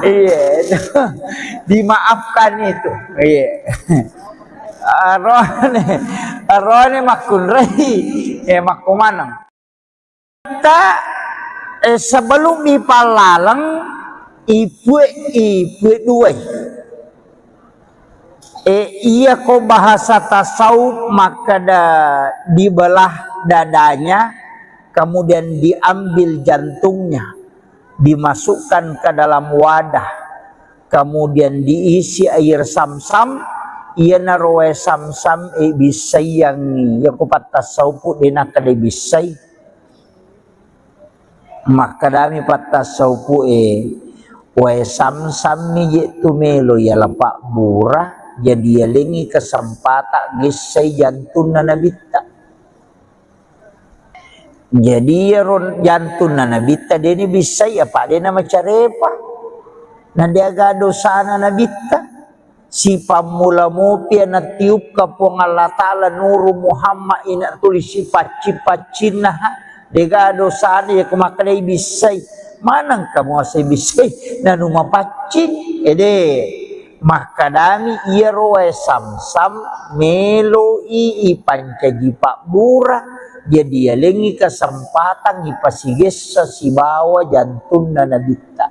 iya itu dimaafkan itu iya arone makunrai makumanang kita sebelum dipalalang ibu dua iya ko bahasa tasawuf maka dibelah dadanya kemudian diambil jantungnya dimasukkan ke dalam wadah kemudian diisi air samsam ia naroe samsam bisay yang ya ko patasawpu dina kada bisay maka dami patasawpu wae samsam ni tumelo ya lapak bura jadi yalingi kesempatan gisay jantun na nabita jadi jantun na nabita dini bisay apa dina macarepa nandiaga dosana nabita si pamula mupi na tiup ka po nga Allah Ta'ala nuru Muhammad ina tulis si paci-pacin na degado sana ya kumakalay bisay manang kamu asay bisay na numapacin makadami iya roe samsam melo pancaji pak bura jadi yalengi kesempatan ipasiges sa sibawa jantun na nabita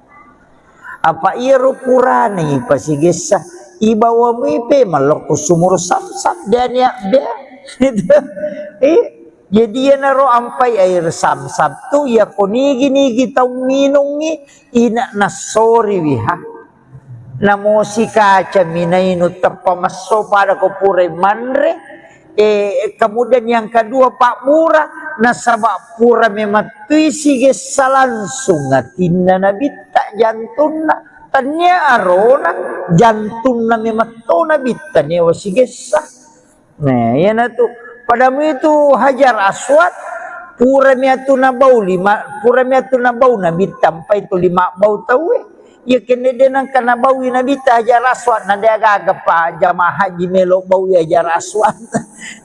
apa iya rupurane ipasiges sa ibawa mipe maloko sumur samsam dan ya jadi ya naro ampai air samsam tu ya konigi tau minungi ina nasori wiha namo si kaca minainu terpamaso pada kopure manre kemudian yang kedua pak murah nasabak pura mematui sige langsung ngatinna nabita jantuna tanya arona jantuna mematona bita ne wasigesa nah ya na tu padamu itu hajar aswad pura miatuna bau nabita sampai itu 5 bau tahu ya kene denang kana bau nabita hajar aswad na dia gagap pa jamaah haji melo bau hajar aswad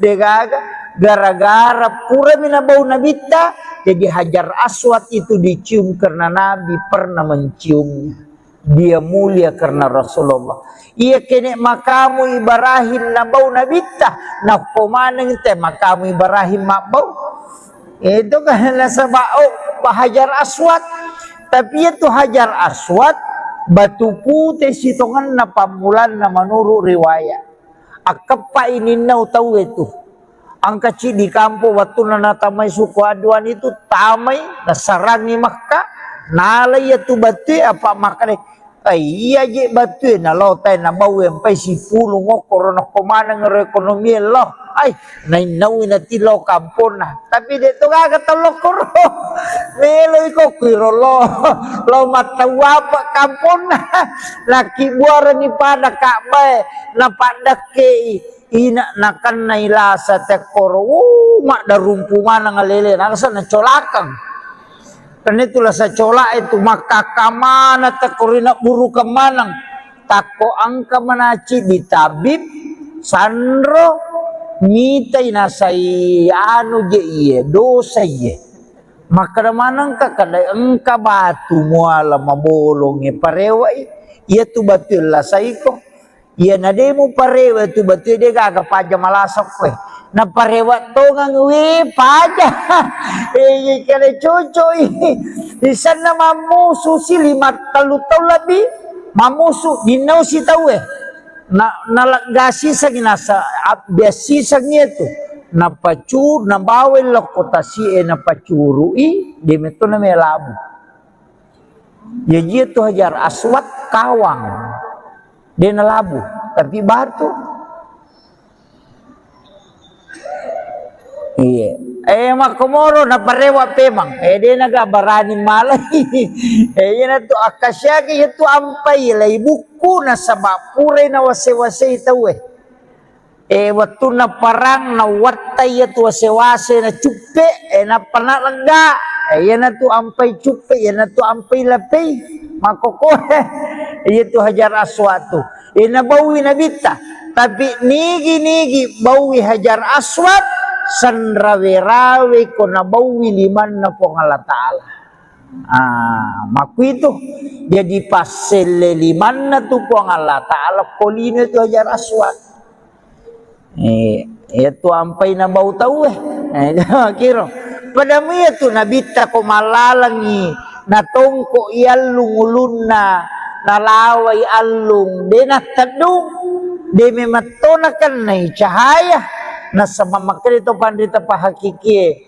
dia gagap gara-gara pura mina bau nabita jadi hajar aswad itu dicium karena Nabi pernah menciumnya dia mulia karena Rasulullah iya kene makamu Ibrahim na bau nabita na pomaneng te makamu Ibrahim mabau itu kan nasabao hajar aswad tapi itu hajar aswad batu putih sitongan na pamulan na menurut riwayat Akapa ini nau tahu itu. Angka ci di kampung waktu nana tamai suku aduan itu tamai nasarangi Makkah nalai itu batu apa makane iya je batu na lo tai na bau empai si pulu ngokor na komana ngero ekonomi lo ai nai nau na ti lo kampung na tapi de to ga telokor melo iko kiro lo mata apa kampung na laki buara ni pada Ka'bah na pada ke ina nakan nailasa tekor mak darumpungan ngalele nangsa na colakang karena itulah saya colak itu maka kamana tekorina buru kemanang tako angka menaci di tabib sandro mitai nasai anu je iye dosa iye maka manang ka kada engka batu muala mabolonge parewai iya tu batul lah saiko iya nademu parewa tu batu dia gaga paja malasok we na parewa to ngang we paja kale cocoy di sana mamusu si 5 tahun lebih mamusu dinau si tahu na nalagasi sa ginasa biasi sa itu na pacur na bawel kota si na pacuru di meto na melabu ya tu Hajar Aswad kawang dia na labu tapi batu iya makomoro na parewa pemang dia nagabarani malay na to akasya kaya to ampay lay buku na sabapure na wase-wase itaw waktu na parang na watay to wase-wase na chupe na panalaga na to ampay chupe na to ampay lapay makokore to Hajar Aswad to nabawi na bita tapi nigi bawi Hajar Aswad sanrawe-rawe ko nabawi liman na po ng Allah Ta'ala maku itu jadi pasel liman na to po ang Allah Ta'ala kolino ito Hajar Aswad ito ampay na bau tau kiro padamu ito nabita ko malalangi natongko ialung ulun na nalaway alung di natadung di mematonakan na cahaya na sa mamakrito pandita pa hakiki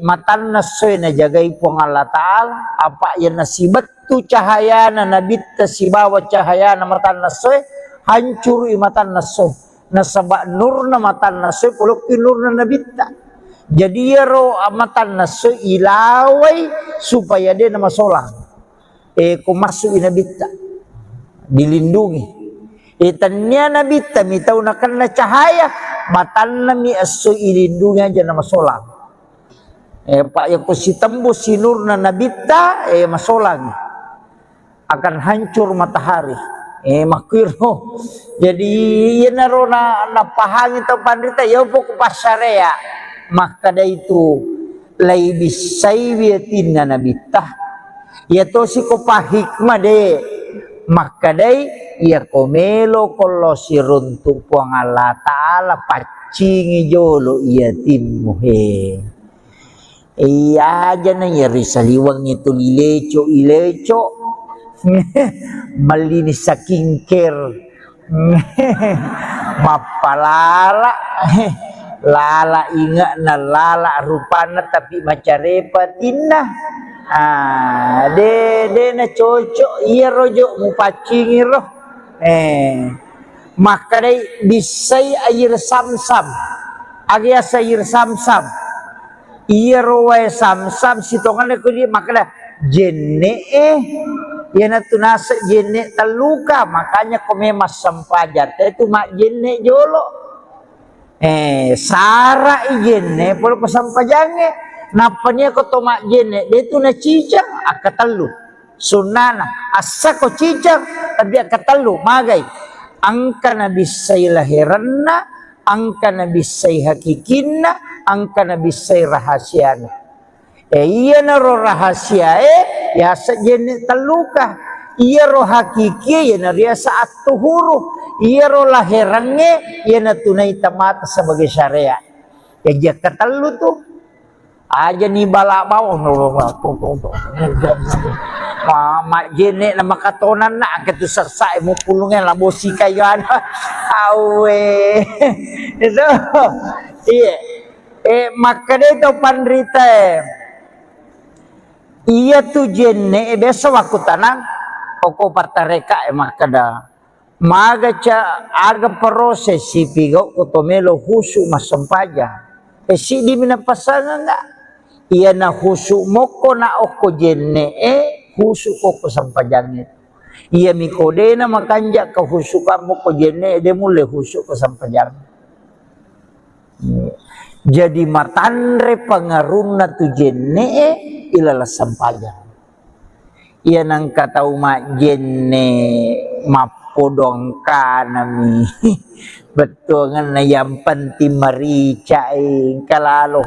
matan na soy na jagay po ng Allah Ta'ala apa yan na sibat tu cahaya na nabita si bawat cahaya na matan na soy hancur matan na soy na sabak nur na matan na soy pulok nur na nabita jadi yaro amatan na soy ilaway supaya dia na masolang kung masuk inabita dilindungi tanya nabita mitaw na kan na cahaya matan na mi aso ilindungi aja na masolang pak yang ko si tembus si nur na nabita masolang akan hancur matahari makiro jadi yan na ro na napahangin to pandita yaw po ko pasarea maka da itu lay bisay wiyatin na nabita yato si ko pahikma de maka day ya komelo kolo si runtuk po ang Allah Ta'ala pacingi jolo iyatin mo iya aja na yari saliwang ito ilecho malinis sa kingker mapalala lala inga na lala rupana tapi macarepatin na de na cocok iya rojo mu pacingi roh maka day bisay ayir samsam agya sayir samsam iya rowe samsam sitongan ko di maka da jenne yan na tunasa jenne taluka makanya kumemas sampajat itu mak jenne jolo sara jenne polo pasampajange napanya ko tomak jene dia tu na cicang akatalu sunana asa ko cicang tapi akatalu magay angka na bisay lahiranna angka na bisay hakikinna angka na bisay rahasiana iya na ro rahasia ya sa jene taluka iya ro hakiki ya na ria saat tuhuru iya ro lahirange ya na tunay tamata sebagai syariat ya dia katalu tu aja nih balak bawah mak jenek nama katonan nak ketu sersak mu pulungan lah bosi kayan awe itu iya maka dia tu pandrita iya tu jenek biasa waktu tanang pokok partareka maka dah maga ca aga proses si pigo kotomelo husu masampaja si di mina pasangan enggak iya na husu moko na oko jenne husu koko sampajangnya iya mikode na makanja ka husu ka moko jenne de mule husu ko sampajang jadi matandre pangaruna tu jenne ilala sampajang iya nang katau mak jenne mapodong kanami betul kan yang penting marica kalalo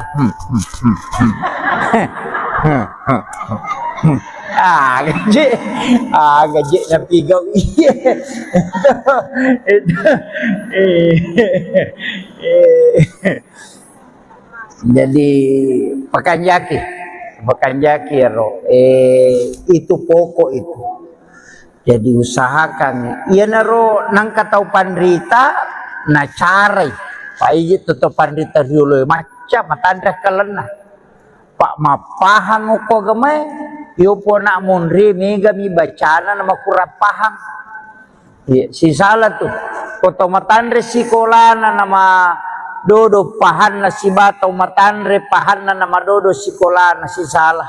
gaji napi gau iya jadi pakanjaki ro itu pokok itu jadi usahakan iya naro nang katau pandrita na carai paiji tuto pandrita riulo macam matandra kalena pak mapahang uko gamai yo po nak munri mega mi bacana nama kurang pahang iya si salah tuh koto matandre sikolana nama dodo pahan na si batau matandre pahan na nama dodo sikolana si salah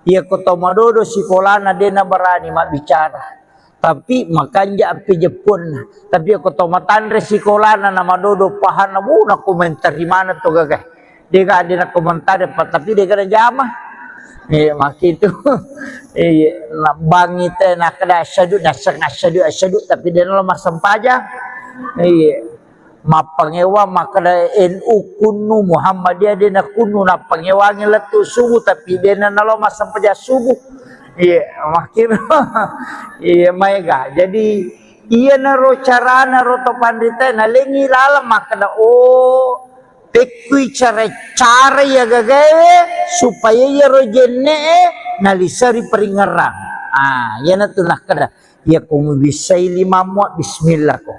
iya koto madodo sikolana dena berani mak bicara tapi makanya api Jepun tapi aku tomatan resikola na nama dodo pahana na komentar di mana tuh gagah dia gak ada komentar tapi dia kena jamah mak itu bang itu nak kena asyadu tapi dia lemah sempaja mapangewa makada NU kunu Muhammadiyah dia nak kunu na pangewangi letu subuh tapi dia na lemah sempaja subuh iya makin iya mega jadi iya naro cara naro to pandita na lengi lalam makna tekui cara ya gagawe supaya ya rojenne nalisari peringaran ya na tu nak kada ya kumu bisai lima muat bismillah ko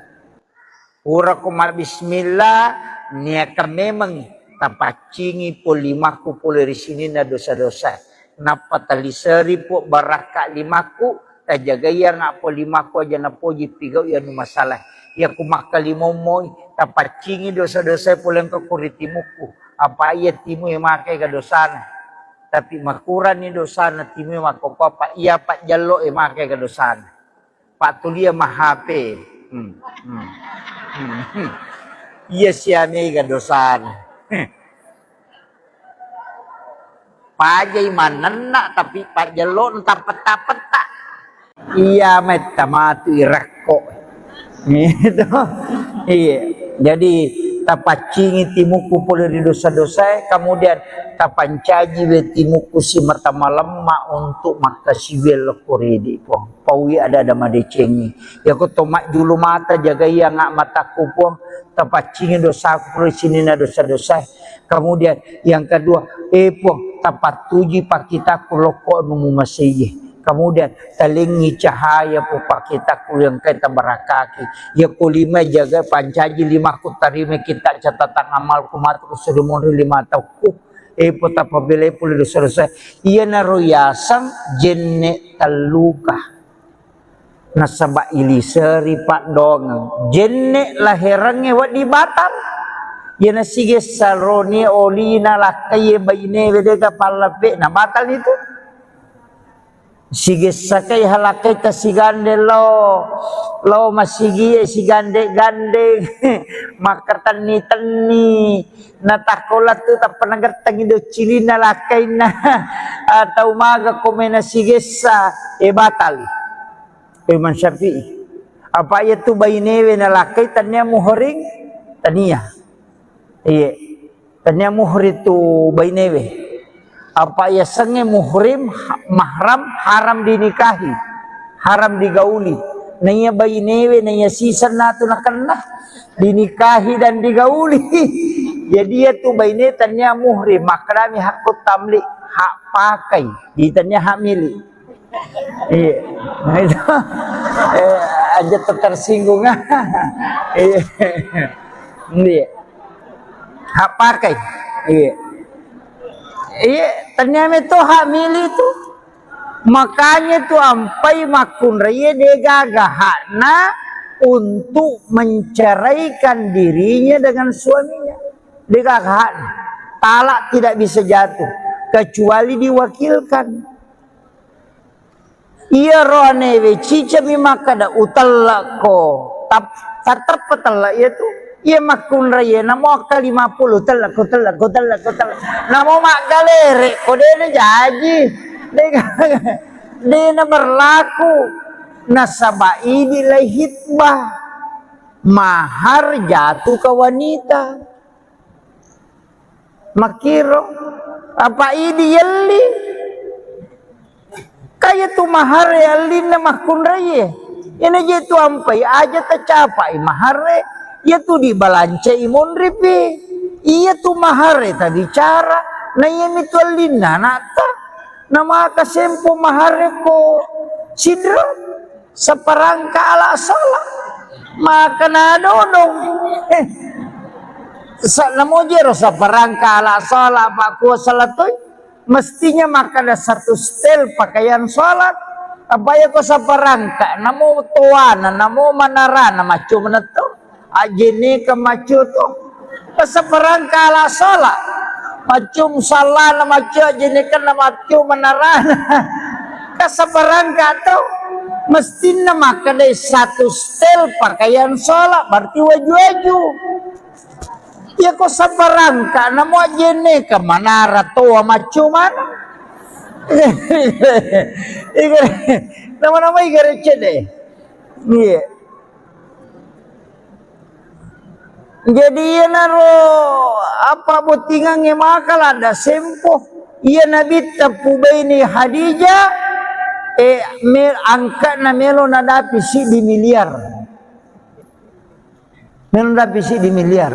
ura kumar bismillah niakar memang tapacingi po lima ko po dari sini na dosa-dosa napa talisari po baraka limaku tajaga ya nga po limaku aja na po jipigau ya no masalah ya kumakalimo mo tapacingi dosa-dosa po lang kakuritimuku apa iya timu yang makai ka dosana tapi makuran ni dosana timu yang makopapa iya pak jalo yang makai ka dosana pak tulia mahape iya siya ka dosana pajai manena tapi pajalon tapet-tapet iya metamatu irako itu iya jadi tapacingi timuku dari dosa-dosa kemudian tapancaji we timuku si martama lemma untuk mata siwel koredi po pawi ada madecengi ya ko tomak dulu mata jaga iya ngak mataku po tapacingi dosaku sini na dosa-dosa kemudian yang kedua po tapat tuji pakita kuloko numu masih kemudian talingi cahaya po pakita yang kita barakaki ya kulima jaga pancaji lima ku tarime kita catatan amal kumat ku sedumur lima tahun po tapabile puli dosa iya naroyasang jenne taluka nasaba iliseri pak dong jenne lahirannya wat di Batam yana sige salroni olina lakai baine wedega palape na batal itu sige sakai halakai ta sigande lo masigi sigande gande makartan ni tani natakola tu ta panagatang ido cilina lakai na atau maga komena sige sa batal Imam Syafi'i apa itu baine we na lakai tanya muhring tania iya tanya muhri tu bainewe apa ya senge muhrim mahram haram dinikahi haram digauli nanya bainewe nanya sisa natu nakana dinikahi dan digauli jadi ya tu baine tanya muhrim makrami hakut tamlik hak pakai ditanya hak milik Iya, nah itu aja tersinggung. Iya, iya, hak pakai. Iya, iya, ternyata itu hak milih tuh. Makanya tuh ampai makun raya degagah hakna untuk menceraikan dirinya dengan suaminya. Degagah hakna. Talak tidak bisa jatuh kecuali diwakilkan. Iya rohane we cica maka da utalla ko tatap petalla itu iya makun raya namo ka 50 telak namo mak galere ko dene jaji dene berlaku nasaba ini lai hitbah mahar jatuh ke wanita makiro apa ini yelli kaya tu mahar yalin na makun raya ini je tu ampai aja tercapai mahar ya tu dibalance imun ripi iya tu mahar ta bicara na yemi tu alin na nata nama kasempo mahar ko sidro seperangka ala salah maka na dodong namo jero seperangka ala salah pak ku salatoy mestinya maka ada satu setel pakaian sholat apa ya ko sa perangka namo tuana namo manarana macu meneto ajene ke macu to sa perangka ala sholat macum salah na macu ajene kan na macu manarana ka sa perangka to mestinya maka ada satu setel pakaian sholat berarti waju-waju ya ko sa barangka na mo jene ka manara to macuman nama-nama igare cede iya jadi iya naro apa botingan ngemakal ada sempo iya nabi tapu baini Hadijah angka na melo nadapi si di miliar melo nadapi si di miliar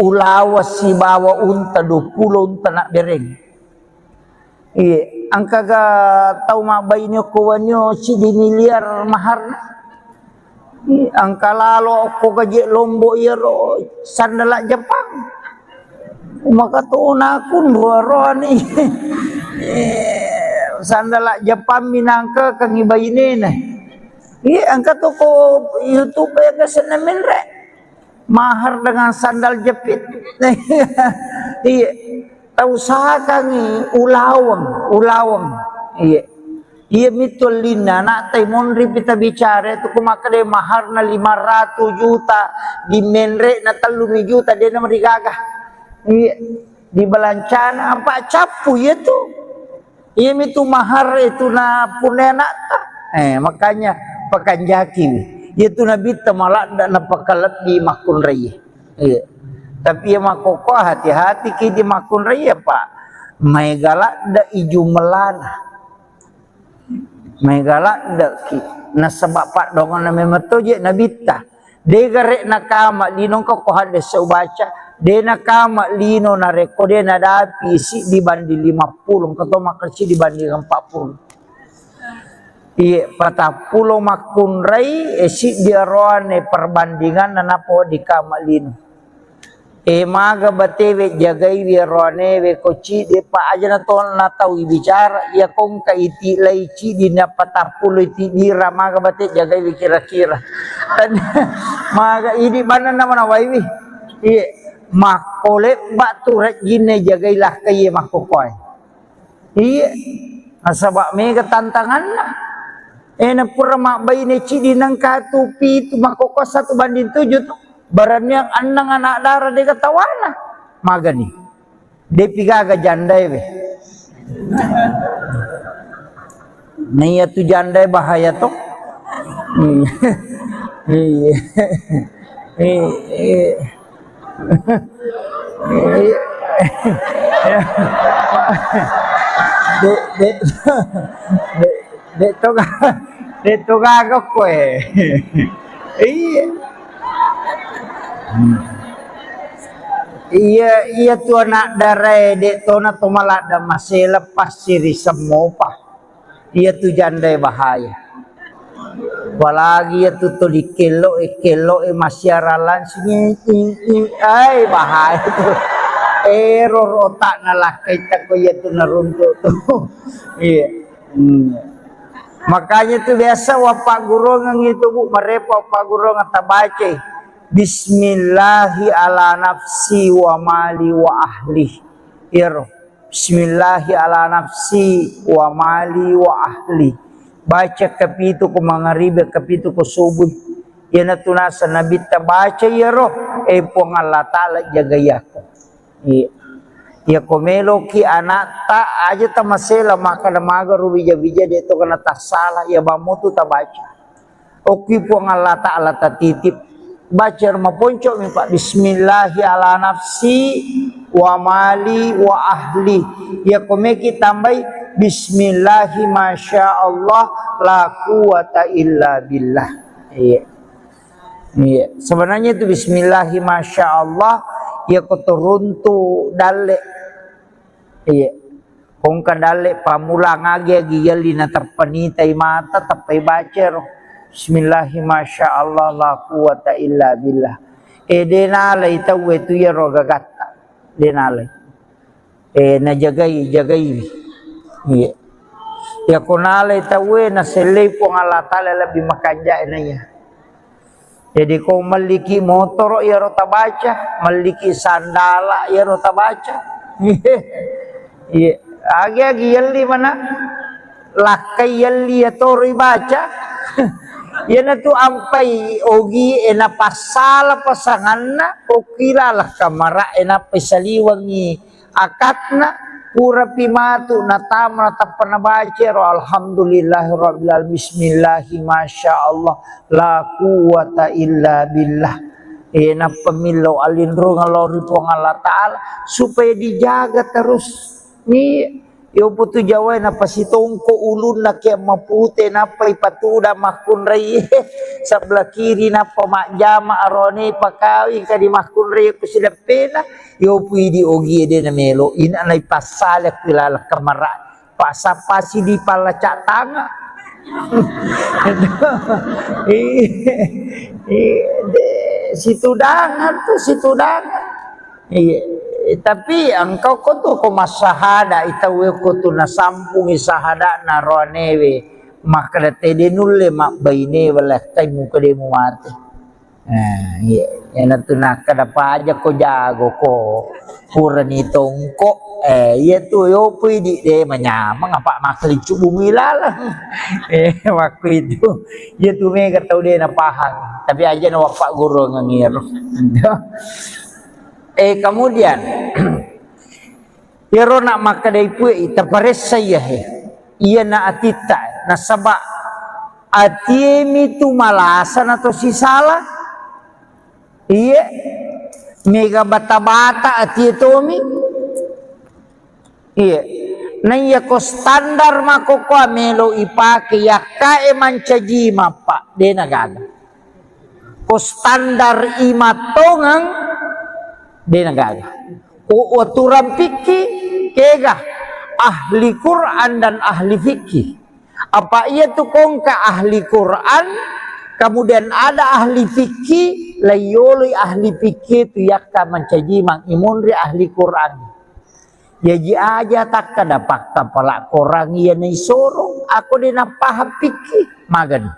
ulawas si bawa unta 20 unta nak bereng iya angka ga tau mabainyo kuwanyo si di miliar mahar angka lalo ko gaji lombo iro sandala Jepang maka to nakun roa ni sandala Jepang minangka kang ibayine na iya angka to ko YouTube ya kasenamin re mahar dengan sandal jepit iya tahu usahakan ulawang iya iya mitul lina nak taimon ripita bicara itu kumakade mahar na 500 juta di menre na 3 juta dia na marigagah iya di balancana apa capu itu iya mitu mahar itu na punena makanya pakanjaki itu Nabi temalak dan napakalat di makun raya. Iya. Tapi ya makoko hati-hati ki di makun raya pak. May galak da iju melana. May galak da ki. Nasabak pak dongan na memeto je Nabi ta. De garek nakama linong ko hades sa ubaca. De nakama lino na reko de na dapi si dibanding 50 kato makersi dibanding 40. Iya patah pulau makun rai esi dia roane perbandingan nanapo di kamalin maga batewe jagai we roane we koci de pa aja na ton na tau bicara ya kong ka iti lai ci di na patah pulau iti dira maga bate jagai we kira-kira dan maga ini mana nama nawai wi iya makole batu rajine jagailah kaya makokoy iya asabak mega tantangan lah na pura mak bayi ne cidi nang katupi tu makoko 1:7 tu barannya anang anak darah de katawana magani de pigaga jandai we nia tu jandai bahaya to de to gago kue iya tu anak darai de to na to malada masih lepas siri semua Ia tu jandai bahaya. Apalagi ya tu di kelo masyaralan sini ai bahaya tu. Error otak nalah kita ko ya tu naruntuk tu. Iya. Makanya tu biasa wapak guru ngang itu bu merepa wapak guru ngata baca Bismillahi ala nafsi wa mali wa ahli. Iro Bismillahi ala nafsi wa mali wa ahli. Baca kapitu ko mangaribe kapitu ko subuh. Yana tunasa nabi ta baca iro pong Allah taala jaga yako. Iya. Ya komelo ki anak tak aja ta masela maka maga rubija-bija de to kana tak salah ya bamutu ta baca. Oki po Allah taala ta titip baca ma ponco mi Pak bismillahi ala nafsi wa mali wa ahli. Ya komeki tambai bismillahi masyaallah la quwata illa billah. Iya. Iya, sebenarnya itu bismillahi masyaallah ya kotoruntu dale. Iya, kong kadale pamula ngagi giyali na terpenitai mata tapai bacer. Bismillahi masyaallah la quwata illa billah. Denale itaw itu ya roga gatta. Denale. Na jagai. Iya. Ya konale itaw na selay po ng Allah Ta'ala lebih makanja na ya. Jadi kau maliki motor ya rota baca, maliki sandala ya rota baca. Iya, agi yalli mana lakai yalli atori baca. Yana tu ampai ogi ena pasala pasanganna okilalah kamara ena pesaliwangi akatna pura pimatu natamna tapana baca alhamdulillahirabbil alamin bismillahi masyaallah la quwata illa billah. Ena pemilau alindro ngalori po Allah Ta'ala supaya dijaga terus. Ni yo putu Jawa na pasitongko ulun na kaya mapute na pa ipatuda makunray sebelah kiri na pamakjama arone pakawi kadi makunray ko sila pena yo pwede ogi de na melo ina na ipasala kilala kamara pasapasi di palacak tanga. Situ dangan. Iya. Tapi engkau kotu ko masahada itawe kotu na sampung isahada na roanewe maka date denulle mak baine wala tay mu kade mu mate. Iya. Yana tu nak kada pa aja ko jago ko purani tongko iya tu yo pwede de manyamang apa makli bumi lala. Waktu itu ya tu mega tau de na pahang tapi aja na wapak guru ngangir. Kemudian Yaro nak makadai pui terparesa ya ia na atita na sabak atiemi tu malasan atau si salah iya mega bata-bata atietomi iya na iya ko standar mako ko melo ipake yakae mancaji mapa de nagaga ko standar imatongang de nagaga o aturan fikih kega ahli Quran dan ahli fikih. Apa ia tu kongka ahli Quran kemudian ada ahli fikih layoli ahli fikih tu yakka mencaji mang imunri ahli Quran. Ya ji aja tak kada pakka pala korang ia ni sorong aku dina paham fikih magan.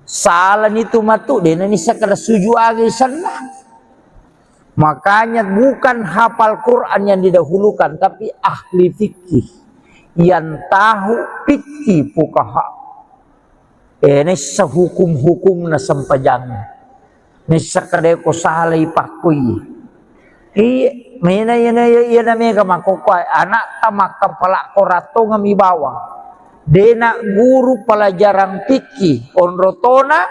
Salah itu matu dina ni sakada suju agi sana. Makanya bukan hafal Quran yang didahulukan tapi ahli fikih yang tahu fikih fuqaha. Ini sehukum-hukum na sampajang. Ini sakade ko salay pakui. Mina yana mega makokway anak tamaka pala korato ngami bawang. Dena guru pelajaran fikih onrotona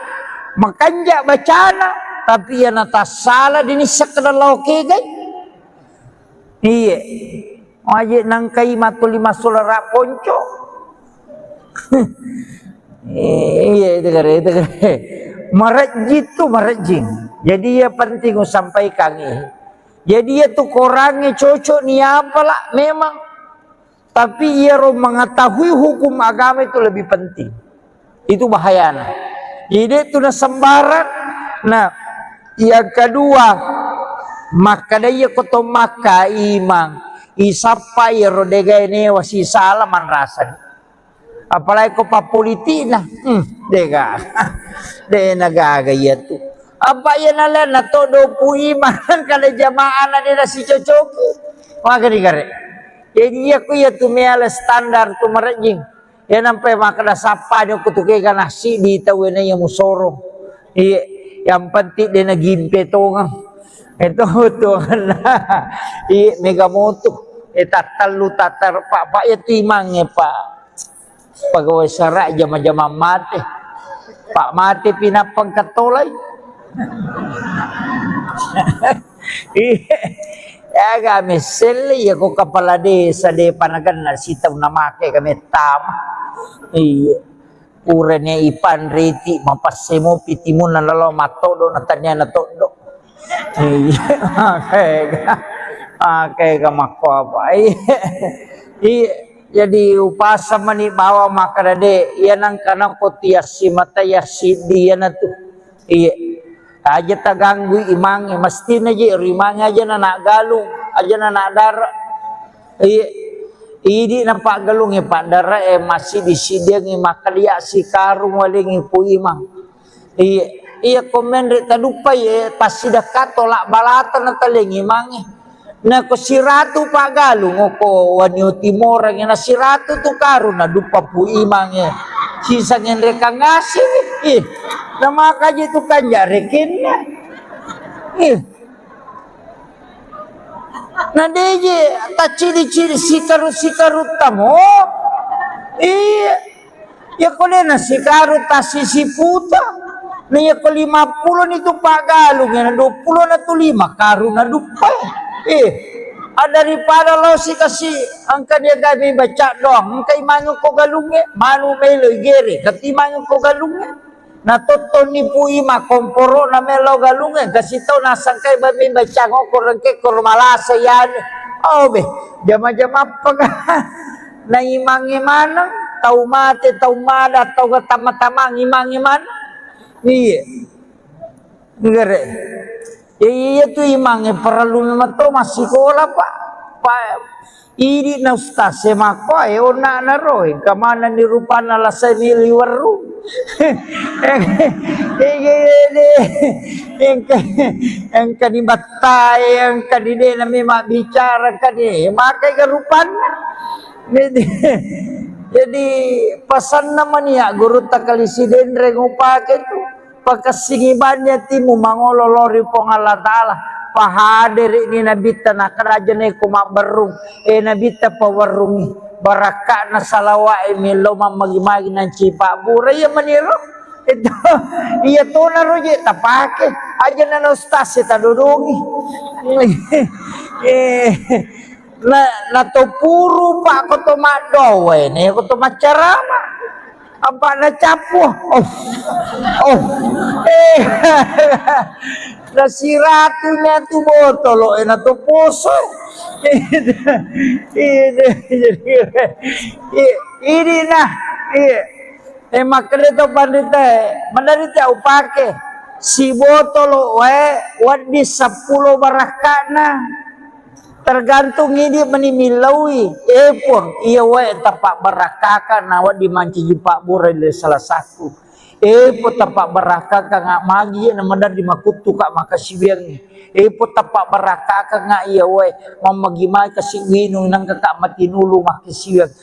makanja bacana tapi ya nata salah dini sakada lauke gay. Iya. Aje nangkai matu lima solara ponco. Iya itu kare. Marajit tu marajing. Jadi ya penting sampaikan ini. Jadi ya tu korangnya cocok ni apa lah memang. Tapi ia mengetahui hukum agama itu lebih penting. Itu bahayanya. Jadi itu na sembarang. Nah, yang kedua, maka dia koto maka imang isapa iro dega ini wasi salaman rasa. Apalagi ko pa politik na, dega, de nagaga iya tu. Apa ya nalan na todo pu imang kada jamaah na dia si cocoki. Maka digare. Jadi aku ya tu meala standar tu merajing. Ya nampai makna sapa dia kutuke kana si di tawena yang musoro. Iya, yang penting dia nagimpe tongang. Itu tu nah. Iya mega motu. Tatalu tatar pak ya timangnya pak. Pegawai serak jama-jama mati. Pak mati pinapang katolay. Iya. Ya kami seli ya ko kepala desa de panagan na sitaw na make kami tama. Iya. Urenya ipan riti mapasemo pitimun na lalo matodo na tanya na todo. Iya. Oke kamako apa. Iya. Jadi upasa mani bawa makarade yan ang kanang kotiasi matayasi diyan na to. Iya. Aja taganggu imang mesti naji rimang aja na galung aja na dara ini nampak galung pak dara masih di sidang makalia si karung waling ipu imang iya komen rek tadupa pasti dekat tolak balatan na taling imang na ko siratu pak galung ko wanyo timor na siratu tu karung na dupa pu imang sisa ngendre kang ngasih nama kaji itu kan jarekin nah deje tak ciri-ciri sikaru tamo iya ya kole na sikaru tasisi puta na ya ko 50 itu pak galung na 20 na tu 5 karun na dupa daripada lo si kasih angka dia gabi baca doang angka imangu ko galungnya manu melo gere katimangu ko galungnya na toton ni pui ma komporo na melo galungnya kasih tau na sangkai babi baca ngokor rengke kor malasa yan oh be jama-jama apa na imangi mana tau mate tau mada tau tama-tama imangi mana iya ngere iya tu imangnya perlu memang tu masih sekolah pak ini na ustaz semako ona na roy kamana ni rupana la seni liwaru yang kani batai yang kani de na memang bicara kani makai garupan jadi pesan namanya guru takalisi dendre ngupake tu pakasingibannya timu mangololori pong Allah Ta'ala pahadir ini nabita na kerajaan ko mabarung nabita pawarungi baraka na salawa miloma magimagi ng cipa buray ya maniro ito iya to na roje tapake aja na ustaz ta dudungi na to puro pa ko to madowe ne ko to macarama apa na capo na siratunya tu botol na tu poso ini nah makanya to pandita mandarita upake si botol wadi 10 barakana tergantung ini menimilaui pun iya tapak barakaka nawa dimanci pak burai salah satu po tapak barakaka ngak magi na mandar di makutu kak makasibiang po tapak barakaka ngak iya mamagimay kasi winong nang kakak matinulu makasibiang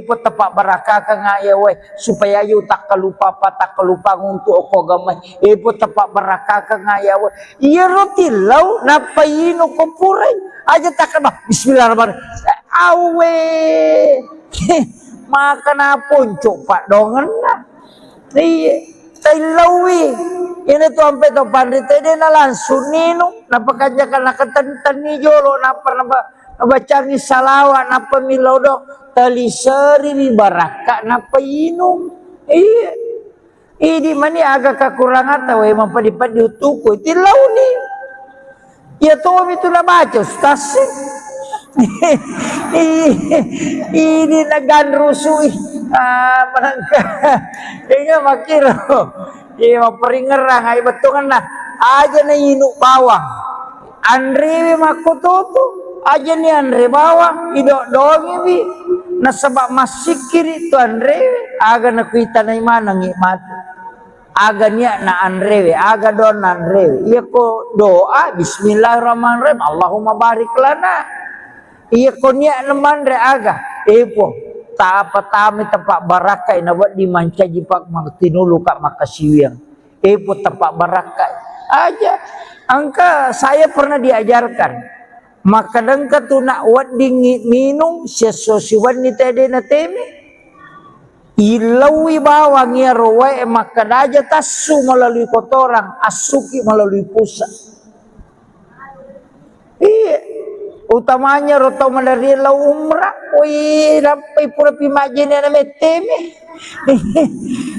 po tapak barakaka ngak iya supaya yu tak kalupa nguntu ako gamay po tapak barakaka ngak iya rotilaw napayino ko puray aja takkan bah bismillahirrahmanirrahim awe makan ponco pak dongan iya tailawi ini tu sampai tu pandita dia na langsung nino napakajakan nakatan ni jolo napa nabacangi salawat napa milodo talisari ni baraka napa inum iya ini mani agak kekurangan tahu emang padi-padi utuku tilau ni ya tuh itu na baca ustaz Ini naganrusui manangka inga makiro iya peringerang ay betungan na aja na inuk bawang Andre makututu aja ni Andre bawang idok dongi bi na sebab masikir itu Andre aga na kuita na imana ngikmati aga niya na Andre aga don na Andre iya ko doa bismillahirrahmanirrahim Allahumma barik lana iya ko niya naman re aga po tak apa tami tempat barakai nawat di manca jipak tinulu kak makasiwiang po tempat barakai aja angka saya pernah diajarkan maka dengka tu nak wat dingin minum sesusiwan ni tadi na temi ilawi bawang ya roe maka aja tasu melalui kotoran asuki melalui pusat iya utamanya roto melalui lau umrah wih sampai pura pimajin na meteme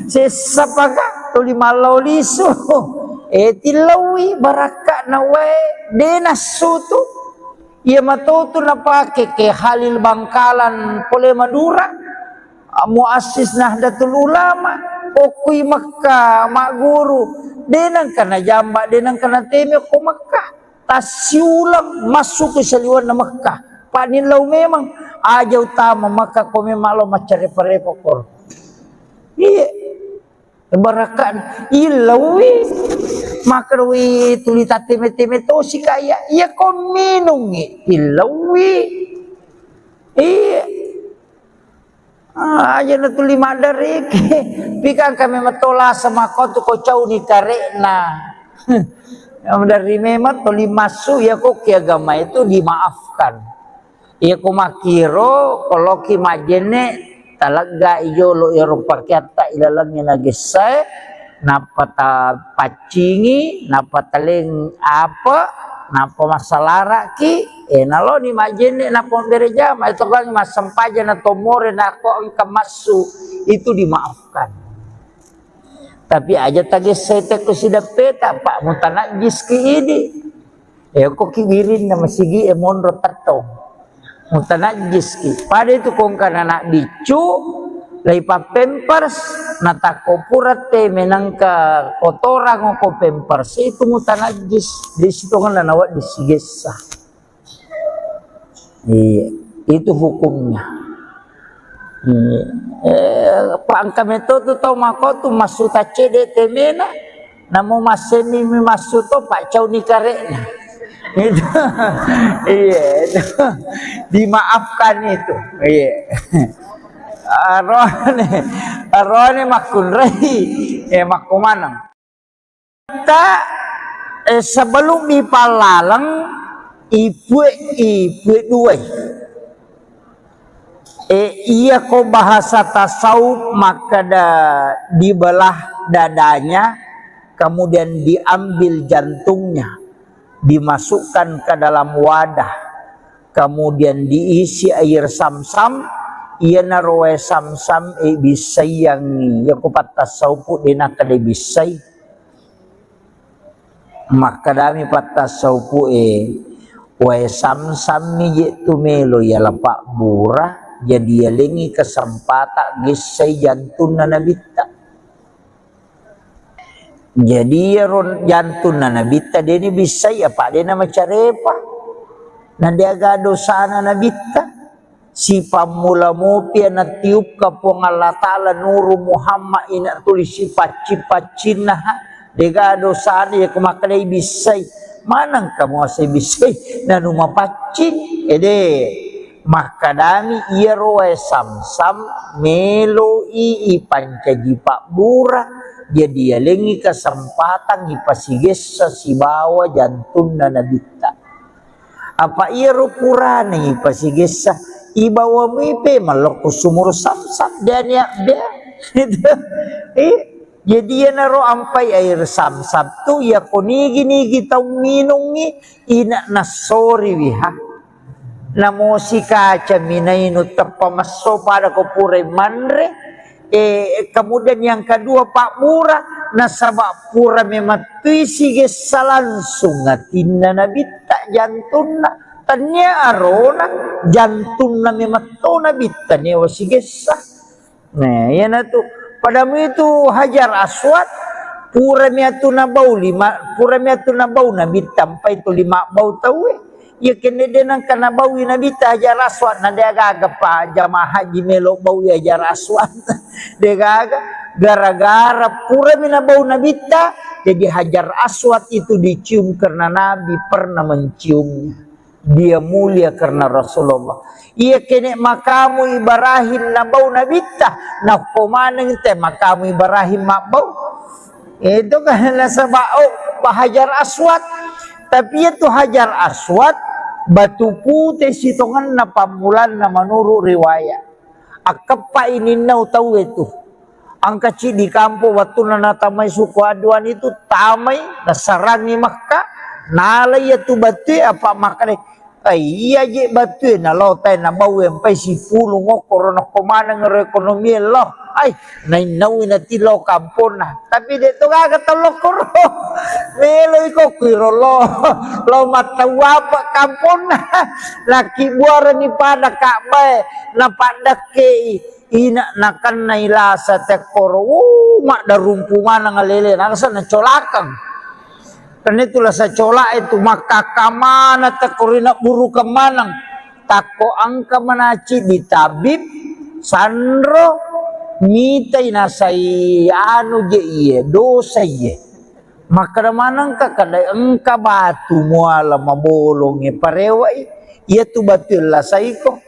sesapaka tuli malau liso tilawi baraka na we denasu tu ia matoto na pake ke Halil Bangkalan Pole Madura muassis Nahdlatul Ulama okui Makkah mak guru denang kana jamba denang kana teme ko Makkah tasiulang masuk ke saliwan na Makkah panin lau memang aja utama maka ko memang lo macarepa-repa kor iya barakan ilawi maka wi tulita teme-teme to si kaya iya ko minum ilawi iya aja na tuli madarik pikang kami matola sama ko tu ko cau ni karena dari memang tuli masuk ya kok agama itu dimaafkan ya ko makiro kalau ki majene talaga ijo lo ero pakiata ilalangnya nagesay napata pacingi napata leng apa napa masalara ki nalo ni majene napa berejama itu kan masampaja na tomore na ko ang kamasu itu dimaafkan tapi aja tadi saya teko sidak peta pak mutanajis ki ini kok kibirin na masigi monro tatong mutanajis ki pada itu kong kana nak bicu laipa pampers natako purate menangka kotoran ko pampers itu mutanajis di situ kan nawat disigesa iya itu hukumnya pangka metodo tau mako tu masuk tacede temena namo maseni mi masuk to pak cau ni karena itu iya itu dimaafkan itu iya arone makun rei makumanang kita sebelum dipalalang ibu dua iya ko bahasa tasawuf maka dibelah dadanya kemudian diambil jantungnya dimasukkan ke dalam wadah kemudian diisi air samsam iya naroe samsam bisai yang ya ko patasawuf dina kade bisai maka dami patasawuf wae samsam ni tu melo ya lapak burah jadi yalengi kesempatan gisai jantun na nabita jadi jantun na nabita dia ni bisa ya pak dia nama carepa nanti agak dosa na nabita si pamula mopi na tiup kapong Allah Ta'ala nuru Muhammad ina tulis si paci-pacina dia dosa ya kumakalay bisay manang kamu asay bisay na numapacin maka dami iya roe samsam melo pancaji pak burah jadi yalengi kesempatan ipasiges sa sibawa jantun na nabita apa iya rupurane ipasiges sa ibawa mipe maloko sumur samsam dan ya dia jadi ya naro ampai air samsam tu ya konigi tau minungi ina nasori wiha namo si kaca minainu terpamaso pada kopure manre kemudian yang kedua pak murah nasabak pura mematui sige langsung ngatinna nabita jantuna tanya arona jantung na memato na bitanya wasigesa. Nah, yan na to. Padamu itu Hajar Aswad pura miatu na bau na bitam pa itu 5 bau tahu ya kene denang kana bau na bita Hajar Aswad na dia gaga pa jamaah haji melo bau Hajar Aswad dia gaga gara-gara pura mina bau na bita jadi Hajar Aswad itu dicium karena Nabi pernah menciumnya. Dia mulia karena Rasulullah. Ia kene makamu Ibrahim na bau na bita na pomaneng te makamu Ibrahim mabau. Itu kan nasabao Hajar Aswad. Tapi itu Hajar Aswad batu putih sitongan na pamulan na menurut riwayat. Akapa ini nau tahu itu. Ang kecil di kampung waktu na tamay suku aduan itu tamay nasarangi Makkah. Nalay itu batu apa makane ay iya je batu na lotay na bawem pay si pulo ngo korona komana ng ekonomi lo ay nainawi na tilo kampon na tapi dito kagatalo koro melo ko kwiro lo matawa pa kampon na laki buara ni pada kakbay na padake ina nakan na ilasa te koro mak darumpungan nga lele nakasa na colakang. Karena itulah saya colak itu maka kamana takorina buru kemanang tako angka menaci di tabib sandro mitai nasai anu je iye dosa iye maka manang ka kada engka batu muala mabolonge parewai iya tu batul lah saiko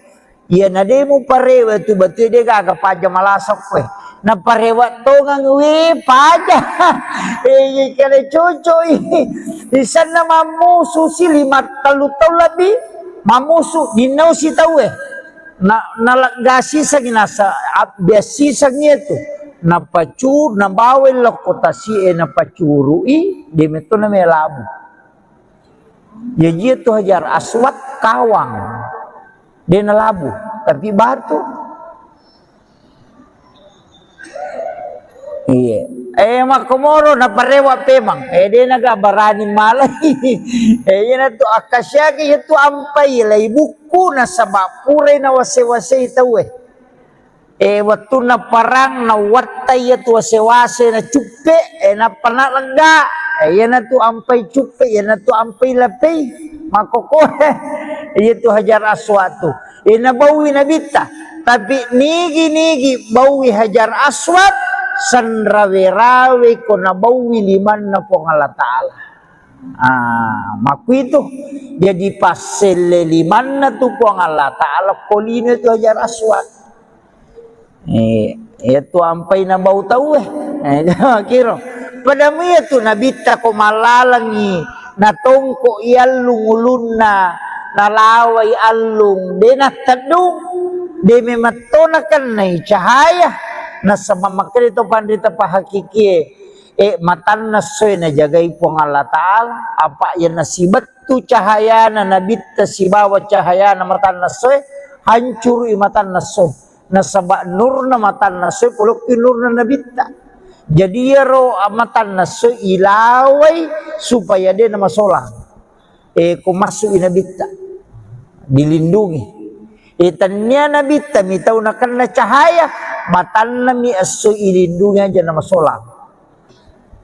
iya nademu parewa tu batul dia gaga paja malasok we na parewa to ngang we paja kale cucu di sana mamusu si 5 tahun lebih mamusu dinau si tahu na nalagasi sa ginasa biasi sa itu na pacur na bawel lo kota si na pacuru di meto na melabu jadi itu Hajar Aswad kawang dia na labu tapi batu. Iya. Makomoro na parewa pemang. Dia nagabarani malay. Yan to akasya kaya to ampay lay buku na sabapure na wase-wase itaw waktu na parang na watay to wase-wase na chupe na panalaga. Yan na to ampay chupe, yan na to ampay lapay. Makokore. Yan to Hajar Aswad to. Nabawi na bita. Tapi nigi-nigi bawi Hajar Aswad sanrawe-rawe ko nabawi liman na po ng Allah Ta'ala. Maku itu jadi pasel liman na to po ng Allah Ta'ala kolino itu Hajar Aswad. Ito ampay na bau tau kiro. Padamu itu nabita ko malalangi natongko ialung ulun na nalaway alung denatadung de mematonakan na cahaya na sa mamakri ito pandita pa hakiki matan na soy na jagay po ng Allah Ta'ala apa yan na sibat tu cahaya na nabita si bawat cahaya na matan na soy hancur matan na soy na sabak nur na matan na soy pulok nur na nabita jadi yaro matan na soy ilaway supaya dia na masolang kung masuk inabita dilindungi tanya nabita mitaw na kan na cahaya matan na mi aso ilindungi aja na masolang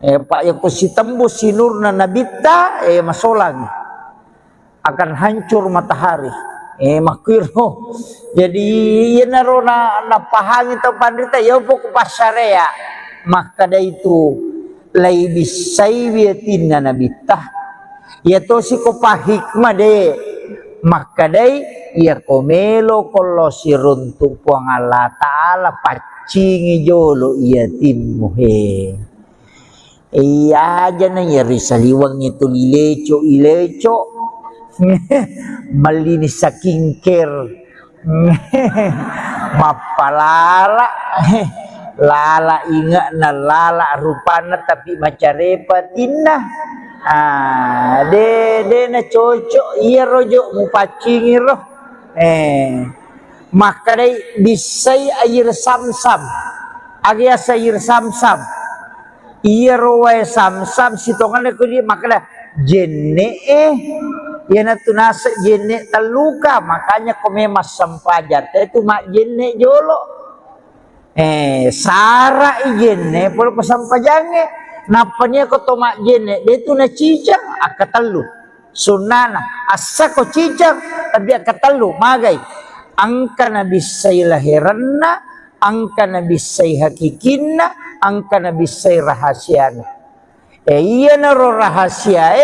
pak yang si tembus si nur na nabita masolang akan hancur matahari makiro jadi yan naro na napahangin to pandita yaw po kupasaraya maka da itu lay bisay biyatin na nabita yato si kupahikma de maka day iya komelo kolo si runtung po ang Allah Ta'ala pacingi jolo iya timmu iya aja na yari saliwang itu ileco malinis sa kingker mapalala lala inga na lala rupana tapi macarepatin na de na cocok iya rojo mupacingi roh maka day bisay air samsam agias air samsam iya rowe samsam sitongan ko di maka da jenne Yana tu nasa jenne taluka, makanya komemas sampajat itu mak jenne jolo. Sara jenne polo pasampajange. Napanya ko to mak jenne dia tu na cicang akatalu. Sunana asa ko cicang tapi akatalu magai. Angka nabi say lahiranna, angka nabi say hakikinna, angka nabi say rahasiana. Iya na ro rahasia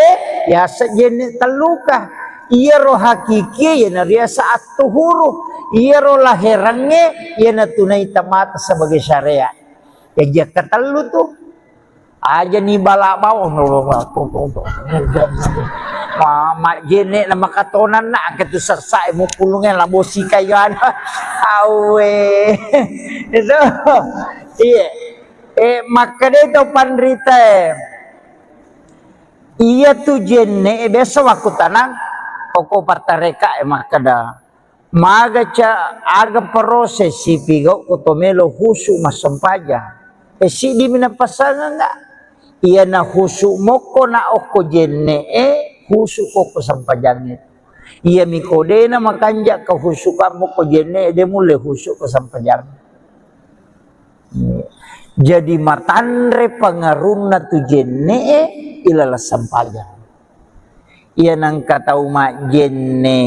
ya sejenis taluka. Iya ro hakiki ya na ria saat tuhuru. Iya ro lahirannya ya na tunai tamat sebagai syariat. Ya dia katalu tuh aja nih balak bawah mama jene nama katonan nak ketu sersa mu pulungnya lah bosi kayuan awe itu iya maka dia itu pandrita iya tu jene besok aku tanang koko partareka maka dah maga ca aga proses si pigo kotomelo husu masampaja si di mina pasangan enggak iya na husu moko na oko jene husu koko sampajangnya iya mikode na makanja ka husu kamu ko jene de mulai husu ko sampajang jadi matandre pangaruna tu jene ilala sampajang iya nang kata umat jene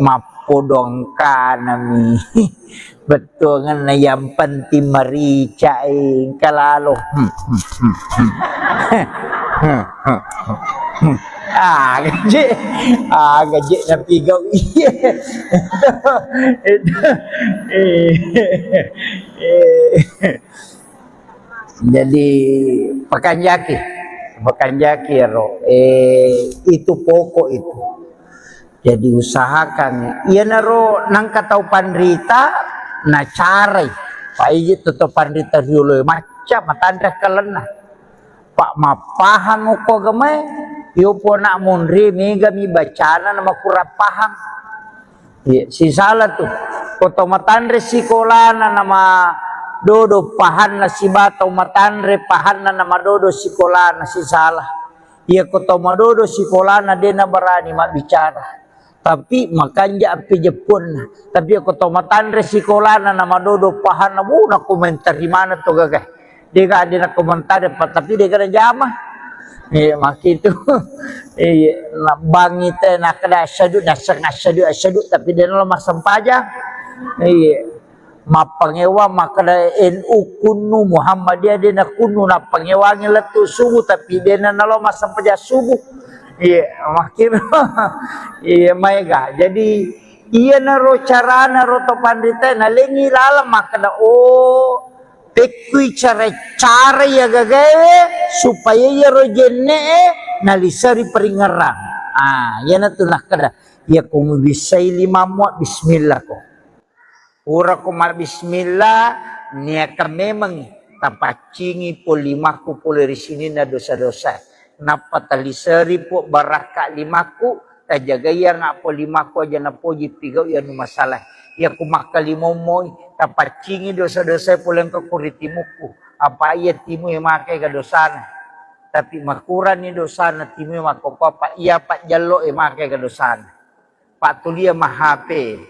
mapodong kanami betul kan yang penting marica kalalo gaji napi gau iya jadi pakanjaki ro itu pokok itu jadi usahakan iya naro nang katau pandrita na carai paiji tuto pandrita dulu macam matandra kalena pak mapahang uko gamai yo po nak munri mega mi bacana nama kurap pahang iya si salah tuh koto matandre sikolana nama dodo pahan na si batau matandre pahan na nama dodo sikolana si salah iya koto madodo sikolana dena berani mak bicara tapi makanya api Jepun tapi aku tahu matandre sikolana nama dodo pahana na komentar di mana tuh gagah dia gak ada komentar tapi dia gak ada jamah mak itu bang itu nak ada asyadu tapi dia lemah sampaja mak pengewa makada NU kunu Muhammadiyah dia nak kunu nak pengewangi letu subuh tapi dia nak lemah sampaja subuh iya makin iya mega jadi iya naro cara naro to pandita na lengi lalam makna tekui cara ya gagawe supaya ya rojenne nalisari peringaran ya na tunah kada ya kumu bisai lima muat bismillah ko ura kumar bismillah niaka memang tapacingi po limaku po dari sini na dosa-dosa napa talisari po baraka limaku tajaga ya nga po limaku aja na po jipigau ya no masalah ya kumakalimomoy tapacingi dosa-dosa po lang kakuritimuku apa iya timu yang makai ka dosana tapi makuran ni dosana timu yang makopapa iya pak jalo yang makai ka dosana pak tulia mahape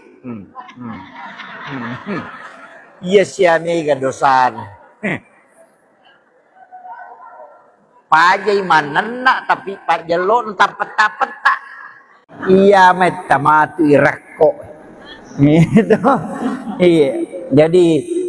iya siamay ka dosana pajai manana tapi pak jalon peta iya metamatu irakko gitu iya jadi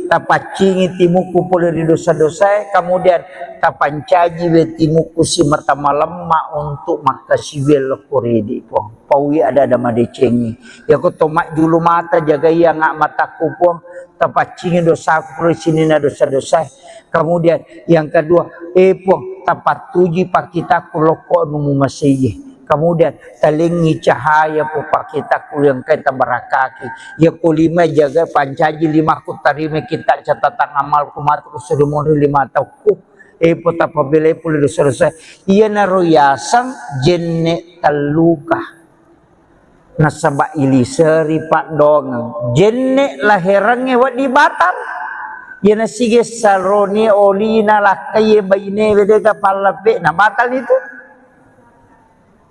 tapacingi timuku pula di dosa-dosa kemudian tapancaji timuku si martama lemma untuk makasiwel koredi po pawi ada madecengi ya ko tomak dulu mata jaga iya ngak mataku po tapacingi dosaku pula sini na dosa-dosa kemudian yang kedua po tapat tuji pak kita kuloko numu masih kemudian talingi cahaya po pak kita yang kita berakaki ya kulima jaga pancaji lima ku tarime kita catatan amal kumat kusurumuri lima tauku po tapabile puli dosa iya naroyasang jenne taluka nasaba iliseri pak dong jenne lahirannya wadi batal yana sige salroni olina lakai baine wedega palape na batal itu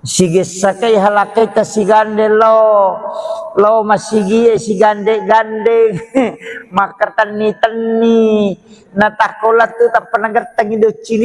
sige sakai halakai ta si gande lo masigi si gande makar tani natakola tu tak pernah gertang ido cili